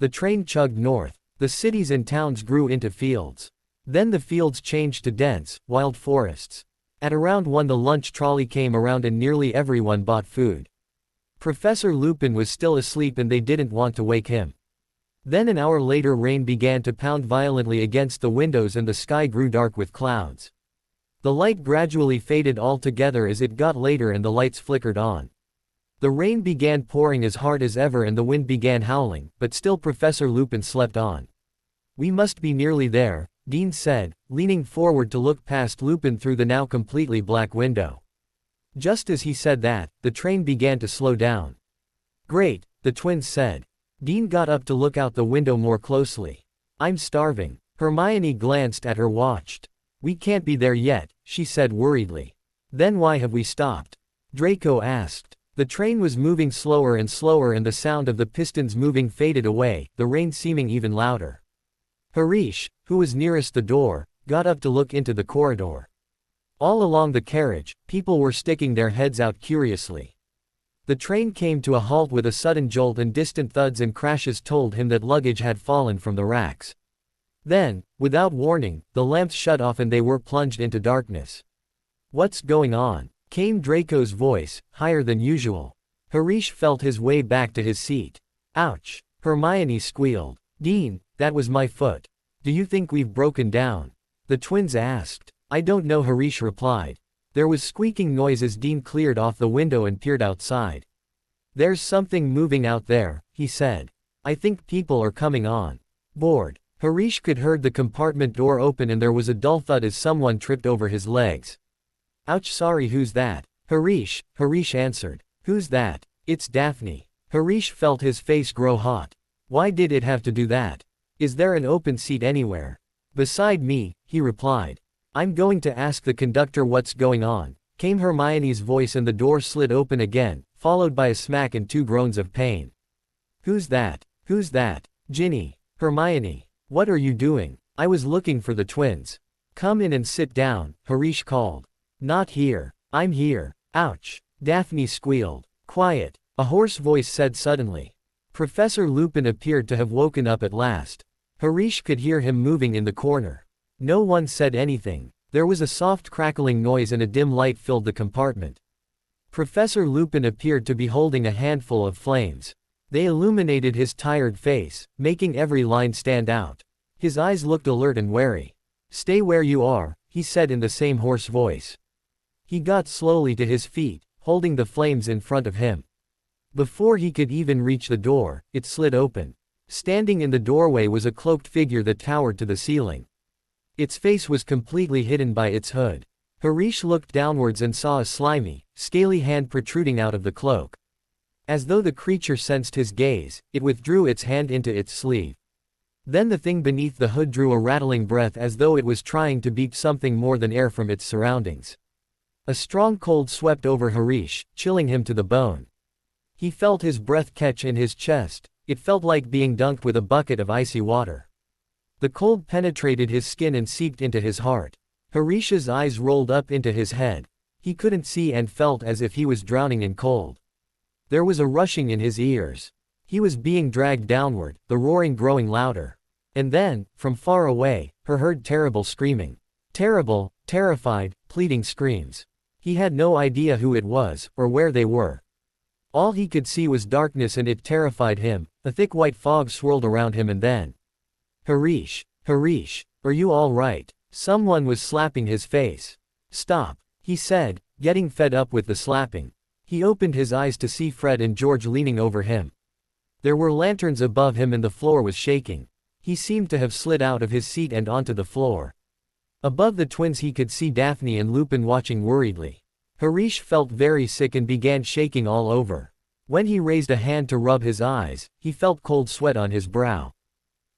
The train chugged north. The cities and towns grew into fields. Then the fields changed to dense, wild forests. At around 1 the lunch trolley came around and nearly everyone bought food. Professor Lupin was still asleep and they didn't want to wake him. Then an hour later rain began to pound violently against the windows and the sky grew dark with clouds. The light gradually faded altogether as it got later and the lights flickered on. The rain began pouring as hard as ever and the wind began howling, but still Professor Lupin slept on. "We must be nearly there," Dean said, leaning forward to look past Lupin through the now completely black window. Just as he said that, the train began to slow down. "Great," the twins said. Dean got up to look out the window more closely. "I'm starving." Hermione glanced at her watch. "We can't be there yet," she said worriedly. "Then why have we stopped?" Draco asked. The train was moving slower and slower and the sound of the pistons moving faded away, the rain seeming even louder. Harish, who was nearest the door, got up to look into the corridor. All along the carriage, people were sticking their heads out curiously. The train came to a halt with a sudden jolt and distant thuds and crashes told him that luggage had fallen from the racks. Then, without warning, the lamps shut off and they were plunged into darkness. "What's going on?" came Draco's voice, higher than usual. Harish felt his way back to his seat. "Ouch!" Hermione squealed. "Dean, that was my foot. Do you think we've broken down?" The twins asked. "I don't know," Harish replied. There was squeaking noise as Dean cleared off the window and peered outside. "There's something moving out there," he said. "I think people are coming on board." Harish could heard the compartment door open and there was a dull thud as someone tripped over his legs. "Ouch, sorry, who's that?" Harish answered. "Who's that?" "It's Daphne." Harish felt his face grow hot. Why did it have to do that? Is there an open seat anywhere? Beside me, he replied. I'm going to ask the conductor what's going on, came Hermione's voice, and the door slid open again, followed by a smack and 2 groans of pain. Who's that? Who's that? Ginny. Hermione. What are you doing? I was looking for the twins. Come in and sit down, Harish called. Not here. I'm here. Ouch. Daphne squealed. Quiet, a hoarse voice said suddenly. Professor Lupin appeared to have woken up at last. Harish could hear him moving in the corner. No one said anything. There was a soft crackling noise and a dim light filled the compartment. Professor Lupin appeared to be holding a handful of flames. They illuminated his tired face, making every line stand out. His eyes looked alert and wary. Stay where you are, he said in the same hoarse voice. He got slowly to his feet, holding the flames in front of him. Before he could even reach the door, it slid open. Standing in the doorway was a cloaked figure that towered to the ceiling. Its face was completely hidden by its hood. Harish looked downwards and saw a slimy, scaly hand protruding out of the cloak. As though the creature sensed his gaze, it withdrew its hand into its sleeve. Then the thing beneath the hood drew a rattling breath as though it was trying to beat something more than air from its surroundings. A strong cold swept over Harish, chilling him to the bone. He felt his breath catch in his chest. It felt like being dunked with a bucket of icy water. The cold penetrated his skin and seeped into his heart. Harish's eyes rolled up into his head. He couldn't see and felt as if he was drowning in cold. There was a rushing in his ears. He was being dragged downward, the roaring growing louder. And then, from far away, he heard terrible screaming. Terrible, terrified, pleading screams. He had no idea who it was, or where they were. All he could see was darkness, and it terrified him. A thick white fog swirled around him, and then, Harish, are you all right? Someone was slapping his face. Stop, he said, getting fed up with the slapping. He opened his eyes to see Fred and George leaning over him. There were lanterns above him and the floor was shaking. He seemed to have slid out of his seat and onto the floor. Above the twins he could see Daphne and Lupin watching worriedly. Harish felt very sick and began shaking all over. When he raised a hand to rub his eyes, he felt cold sweat on his brow.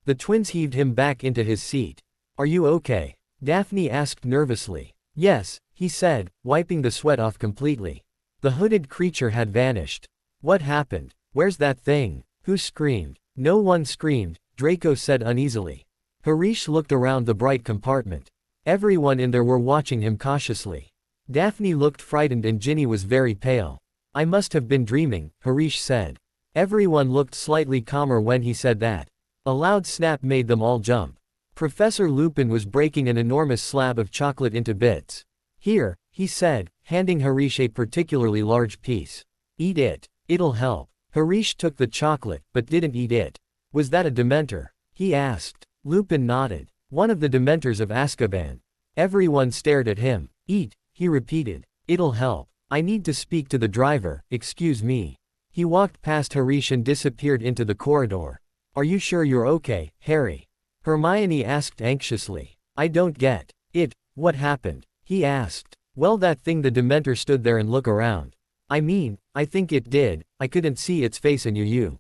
The twins heaved him back into his seat. Are you okay? Daphne asked nervously. Yes, he said, wiping the sweat off completely. The hooded creature had vanished. What happened? Where's that thing? Who screamed? No one screamed, Draco said uneasily. Harish looked around the bright compartment. Everyone in there were watching him cautiously. Daphne looked frightened and Ginny was very pale. I must have been dreaming, Harish said. Everyone looked slightly calmer when he said that. A loud snap made them all jump. Professor Lupin was breaking an enormous slab of chocolate into bits. Here, he said, handing Harish a particularly large piece. Eat it. It'll help. Harish took the chocolate, but didn't eat it. Was that a Dementor? He asked. Lupin nodded. One of the Dementors of Azkaban. Everyone stared at him. Eat, he repeated. It'll help. I need to speak to the driver, excuse me. He walked past Harish and disappeared into the corridor. Are you sure you're okay, Harry? Hermione asked anxiously. I don't get it. What happened? He asked. Well, that thing, the Dementor stood there and looked around. I mean, I think it did. I couldn't see its face and you.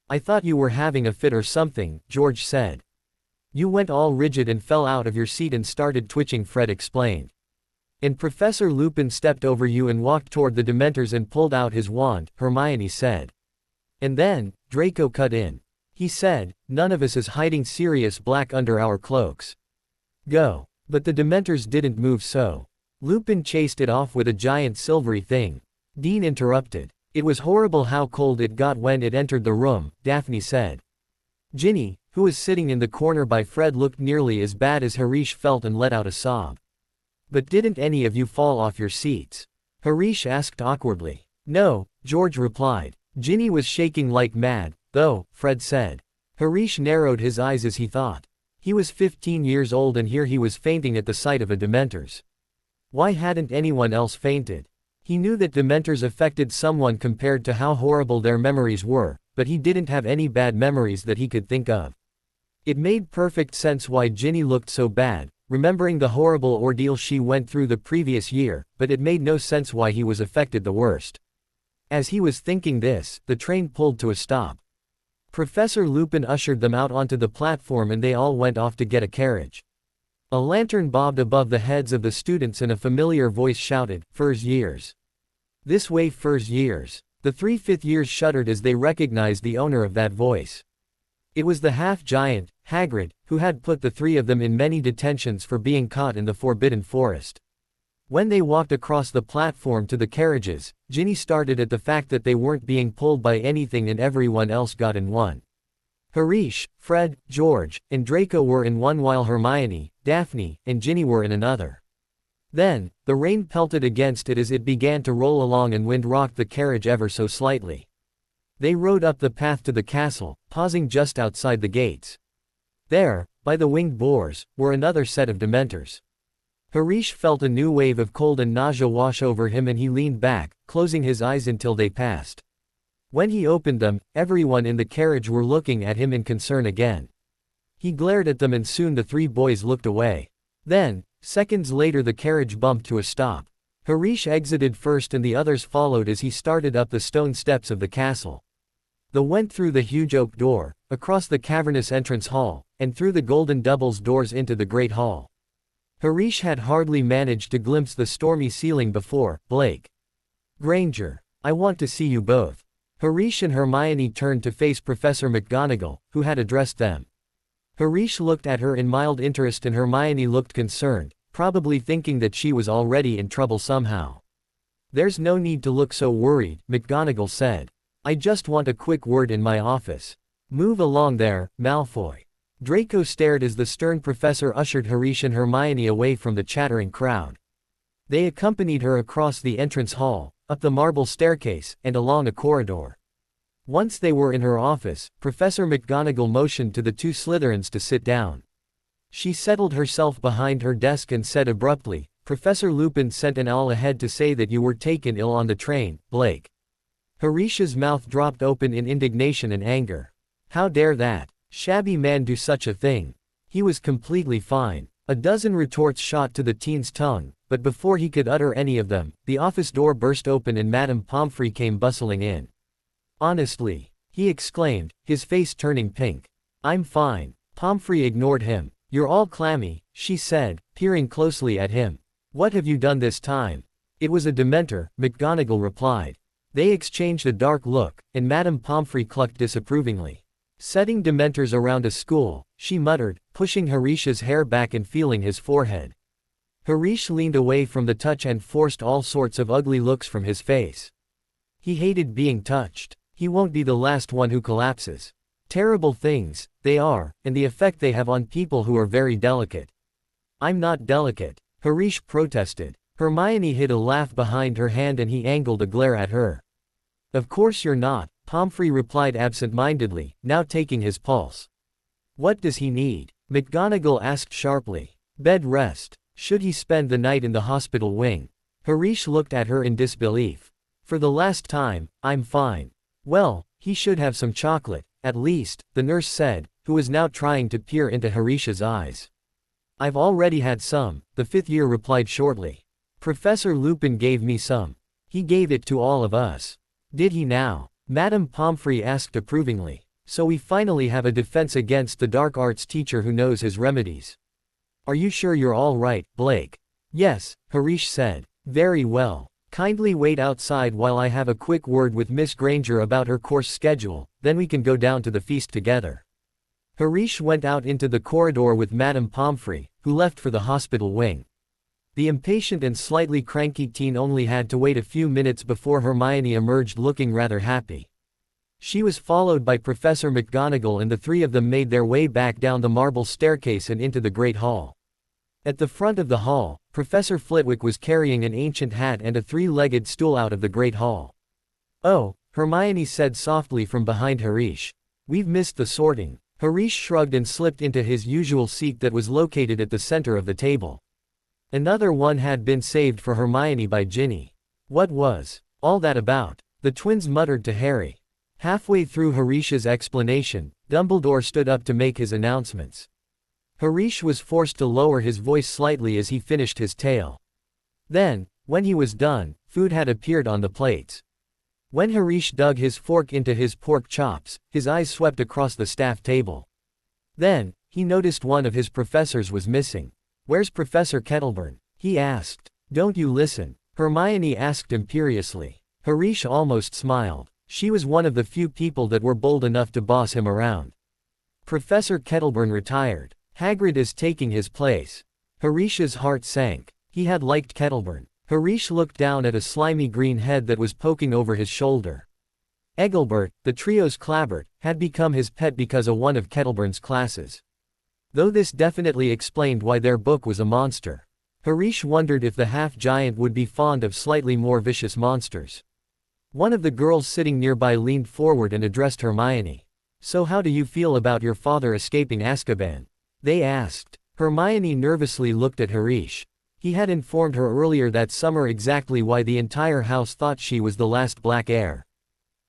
I thought you were having a fit or something, George said. You went all rigid and fell out of your seat and started twitching, Fred explained. And Professor Lupin stepped over you and walked toward the Dementors and pulled out his wand, Hermione said. And then, Draco cut in. He said, none of us is hiding Sirius Black under our cloaks. Go. But the Dementors didn't move, so Lupin chased it off with a giant silvery thing. Dean interrupted. It was horrible how cold it got when it entered the room, Daphne said. Ginny, who was sitting in the corner by Fred, looked nearly as bad as Harish felt and let out a sob. But didn't any of you fall off your seats? Harish asked awkwardly. No, George replied. Ginny was shaking like mad, though, Fred said. Harish narrowed his eyes as he thought. He was 15 years old and here he was fainting at the sight of a Dementors. Why hadn't anyone else fainted? He knew that Dementors affected someone compared to how horrible their memories were, but he didn't have any bad memories that he could think of. It made perfect sense why Ginny looked so bad, remembering the horrible ordeal she went through the previous year, but it made no sense why he was affected the worst. As he was thinking this, the train pulled to a stop. Professor Lupin ushered them out onto the platform and they all went off to get a carriage. A lantern bobbed above the heads of the students and a familiar voice shouted, "First years. This way, first years." The 3 fifth-years shuddered as they recognized the owner of that voice. It was the half-giant, Hagrid, who had put the 3 of them in many detentions for being caught in the Forbidden Forest. When they walked across the platform to the carriages, Ginny started at the fact that they weren't being pulled by anything and everyone else got in one. Harish, Fred, George, and Draco were in one while Hermione, Daphne, and Ginny were in another. Then, the rain pelted against it as it began to roll along and wind rocked the carriage ever so slightly. They rode up the path to the castle, pausing just outside the gates. There, by the winged boars, were another set of Dementors. Harish felt a new wave of cold and nausea wash over him and he leaned back, closing his eyes until they passed. When he opened them, everyone in the carriage were looking at him in concern again. He glared at them and soon the 3 boys looked away. Then, seconds later the carriage bumped to a stop. Harish exited first and the others followed as he started up the stone steps of the castle. They went through the huge oak door, across the cavernous entrance hall, and through the golden doubles doors into the great hall. Harish had hardly managed to glimpse the stormy ceiling before Blake Granger. "I want to see you both." Harish and Hermione turned to face Professor McGonagall, who had addressed them. Harish looked at her in mild interest and Hermione looked concerned, probably thinking that she was already in trouble somehow. "There's no need to look so worried," McGonagall said. "I just want a quick word in my office." "Move along there, Malfoy." Draco stared as the stern professor ushered Harish and Hermione away from the chattering crowd. They accompanied her across the entrance hall, up the marble staircase, and along a corridor. Once they were in her office, Professor McGonagall motioned to the 2 Slytherins to sit down. She settled herself behind her desk and said abruptly, "Professor Lupin sent an owl ahead to say that you were taken ill on the train, Blake." Harish's mouth dropped open in indignation and anger. How dare that shabby man do such a thing? He was completely fine. A dozen retorts shot to the teen's tongue, but before he could utter any of them, the office door burst open and Madame Pomfrey came bustling in. "Honestly," he exclaimed, his face turning pink. "I'm fine." Pomfrey ignored him. "You're all clammy," she said, peering closely at him. "What have you done this time?" "It was a Dementor," McGonagall replied. They exchanged a dark look, and Madame Pomfrey clucked disapprovingly. "Setting Dementors around a school," she muttered, pushing Harish's hair back and feeling his forehead. Harish leaned away from the touch and forced all sorts of ugly looks from his face. He hated being touched. He won't be the last one who collapses. Terrible things, they are, and the effect they have on people who are very delicate. "I'm not delicate," Harish protested. Hermione hid a laugh behind her hand and he angled a glare at her. "Of course you're not," Pomfrey replied absent-mindedly, now taking his pulse. "What does he need?" McGonagall asked sharply. "Bed rest. Should he spend the night in the hospital wing?" Harish looked at her in disbelief. "For the last time, I'm fine." "Well, he should have some chocolate, at least," the nurse said, who was now trying to peer into Harish's eyes. "I've already had some," the 5th-year replied shortly. "Professor Lupin gave me some. He gave it to all of us." "Did he now?" Madame Pomfrey asked approvingly. "So we finally have a defense against the dark arts teacher who knows his remedies." "Are you sure you're all right, Blake?" "Yes," Harish said. "Very well. Kindly wait outside while I have a quick word with Miss Granger about her course schedule, then we can go down to the feast together." Harish went out into the corridor with Madame Pomfrey, who left for the hospital wing. The impatient and slightly cranky teen only had to wait a few minutes before Hermione emerged looking rather happy. She was followed by Professor McGonagall and the 3 of them made their way back down the marble staircase and into the Great Hall. At the front of the hall, Professor Flitwick was carrying an ancient hat and a 3-legged stool out of the Great Hall. "Oh," Hermione said softly from behind Harish. "We've missed the sorting." Harish shrugged and slipped into his usual seat that was located at the center of the table. Another one had been saved for Hermione by Ginny. What was all that about? The twins muttered to Harry. Halfway through Harish's explanation, Dumbledore stood up to make his announcements. Harish was forced to lower his voice slightly as he finished his tale. Then, when he was done, food had appeared on the plates. When Harish dug his fork into his pork chops, his eyes swept across the staff table. Then, he noticed one of his professors was missing. "Where's Professor Kettleburn?" he asked. "Don't you listen?" Hermione asked imperiously. Harish almost smiled. She was one of the few people that were bold enough to boss him around. Professor Kettleburn retired. Hagrid is taking his place. Harish's heart sank. He had liked Kettleburn. Harish looked down at a slimy green head that was poking over his shoulder. Eggelbert, the trio's Clabbert, had become his pet because of one of Kettleburn's classes. Though this definitely explained why their book was a monster. Harish wondered if the half-giant would be fond of slightly more vicious monsters. One of the girls sitting nearby leaned forward and addressed Hermione. "So how do you feel about your father escaping Azkaban?" they asked. Hermione nervously looked at Harish. He had informed her earlier that summer exactly why the entire house thought she was the last black heir.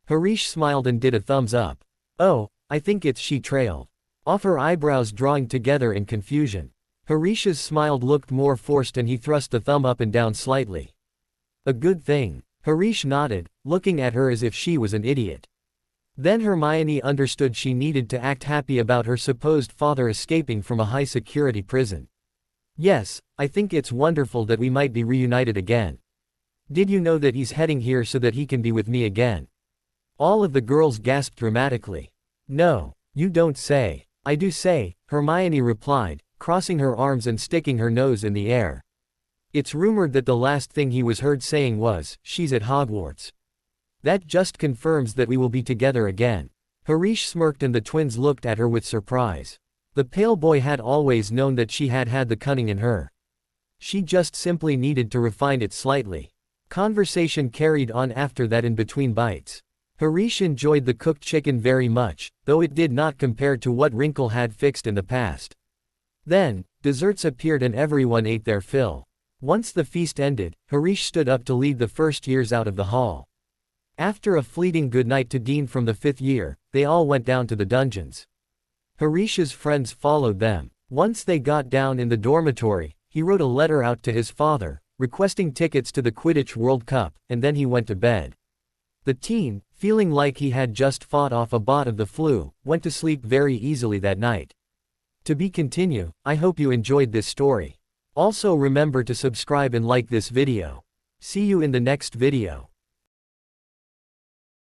Harish smiled and did a thumbs up. "Oh, I think it's," she trailed, off her eyebrows drawing together in confusion. Harish's smile looked more forced and he thrust the thumb up and down slightly. "A good thing." Harish nodded, looking at her as if she was an idiot. Then Hermione understood she needed to act happy about her supposed father escaping from a high-security prison. "Yes, I think it's wonderful that we might be reunited again. Did you know that he's heading here so that he can be with me again?" All of the girls gasped dramatically. "No, you don't say." "I do say," Hermione replied, crossing her arms and sticking her nose in the air. "It's rumored that the last thing he was heard saying was, 'She's at Hogwarts.' That just confirms that we will be together again." Harish smirked and the twins looked at her with surprise. The pale boy had always known that she had the cunning in her. She just simply needed to refine it slightly. Conversation carried on after that in between bites. Harish enjoyed the cooked chicken very much, though it did not compare to what Wrinkle had fixed in the past. Then, desserts appeared and everyone ate their fill. Once the feast ended, Harish stood up to lead the first years out of the hall. After a fleeting goodnight to Dean from the 5th year, they all went down to the dungeons. Harish's friends followed them. Once they got down in the dormitory, he wrote a letter out to his father, requesting tickets to the Quidditch World Cup, and then he went to bed. The teen, feeling like he had just fought off a bout of the flu, went to sleep very easily that night. To be continued. I hope you enjoyed this story. Also remember to subscribe and like this video. See you in the next video.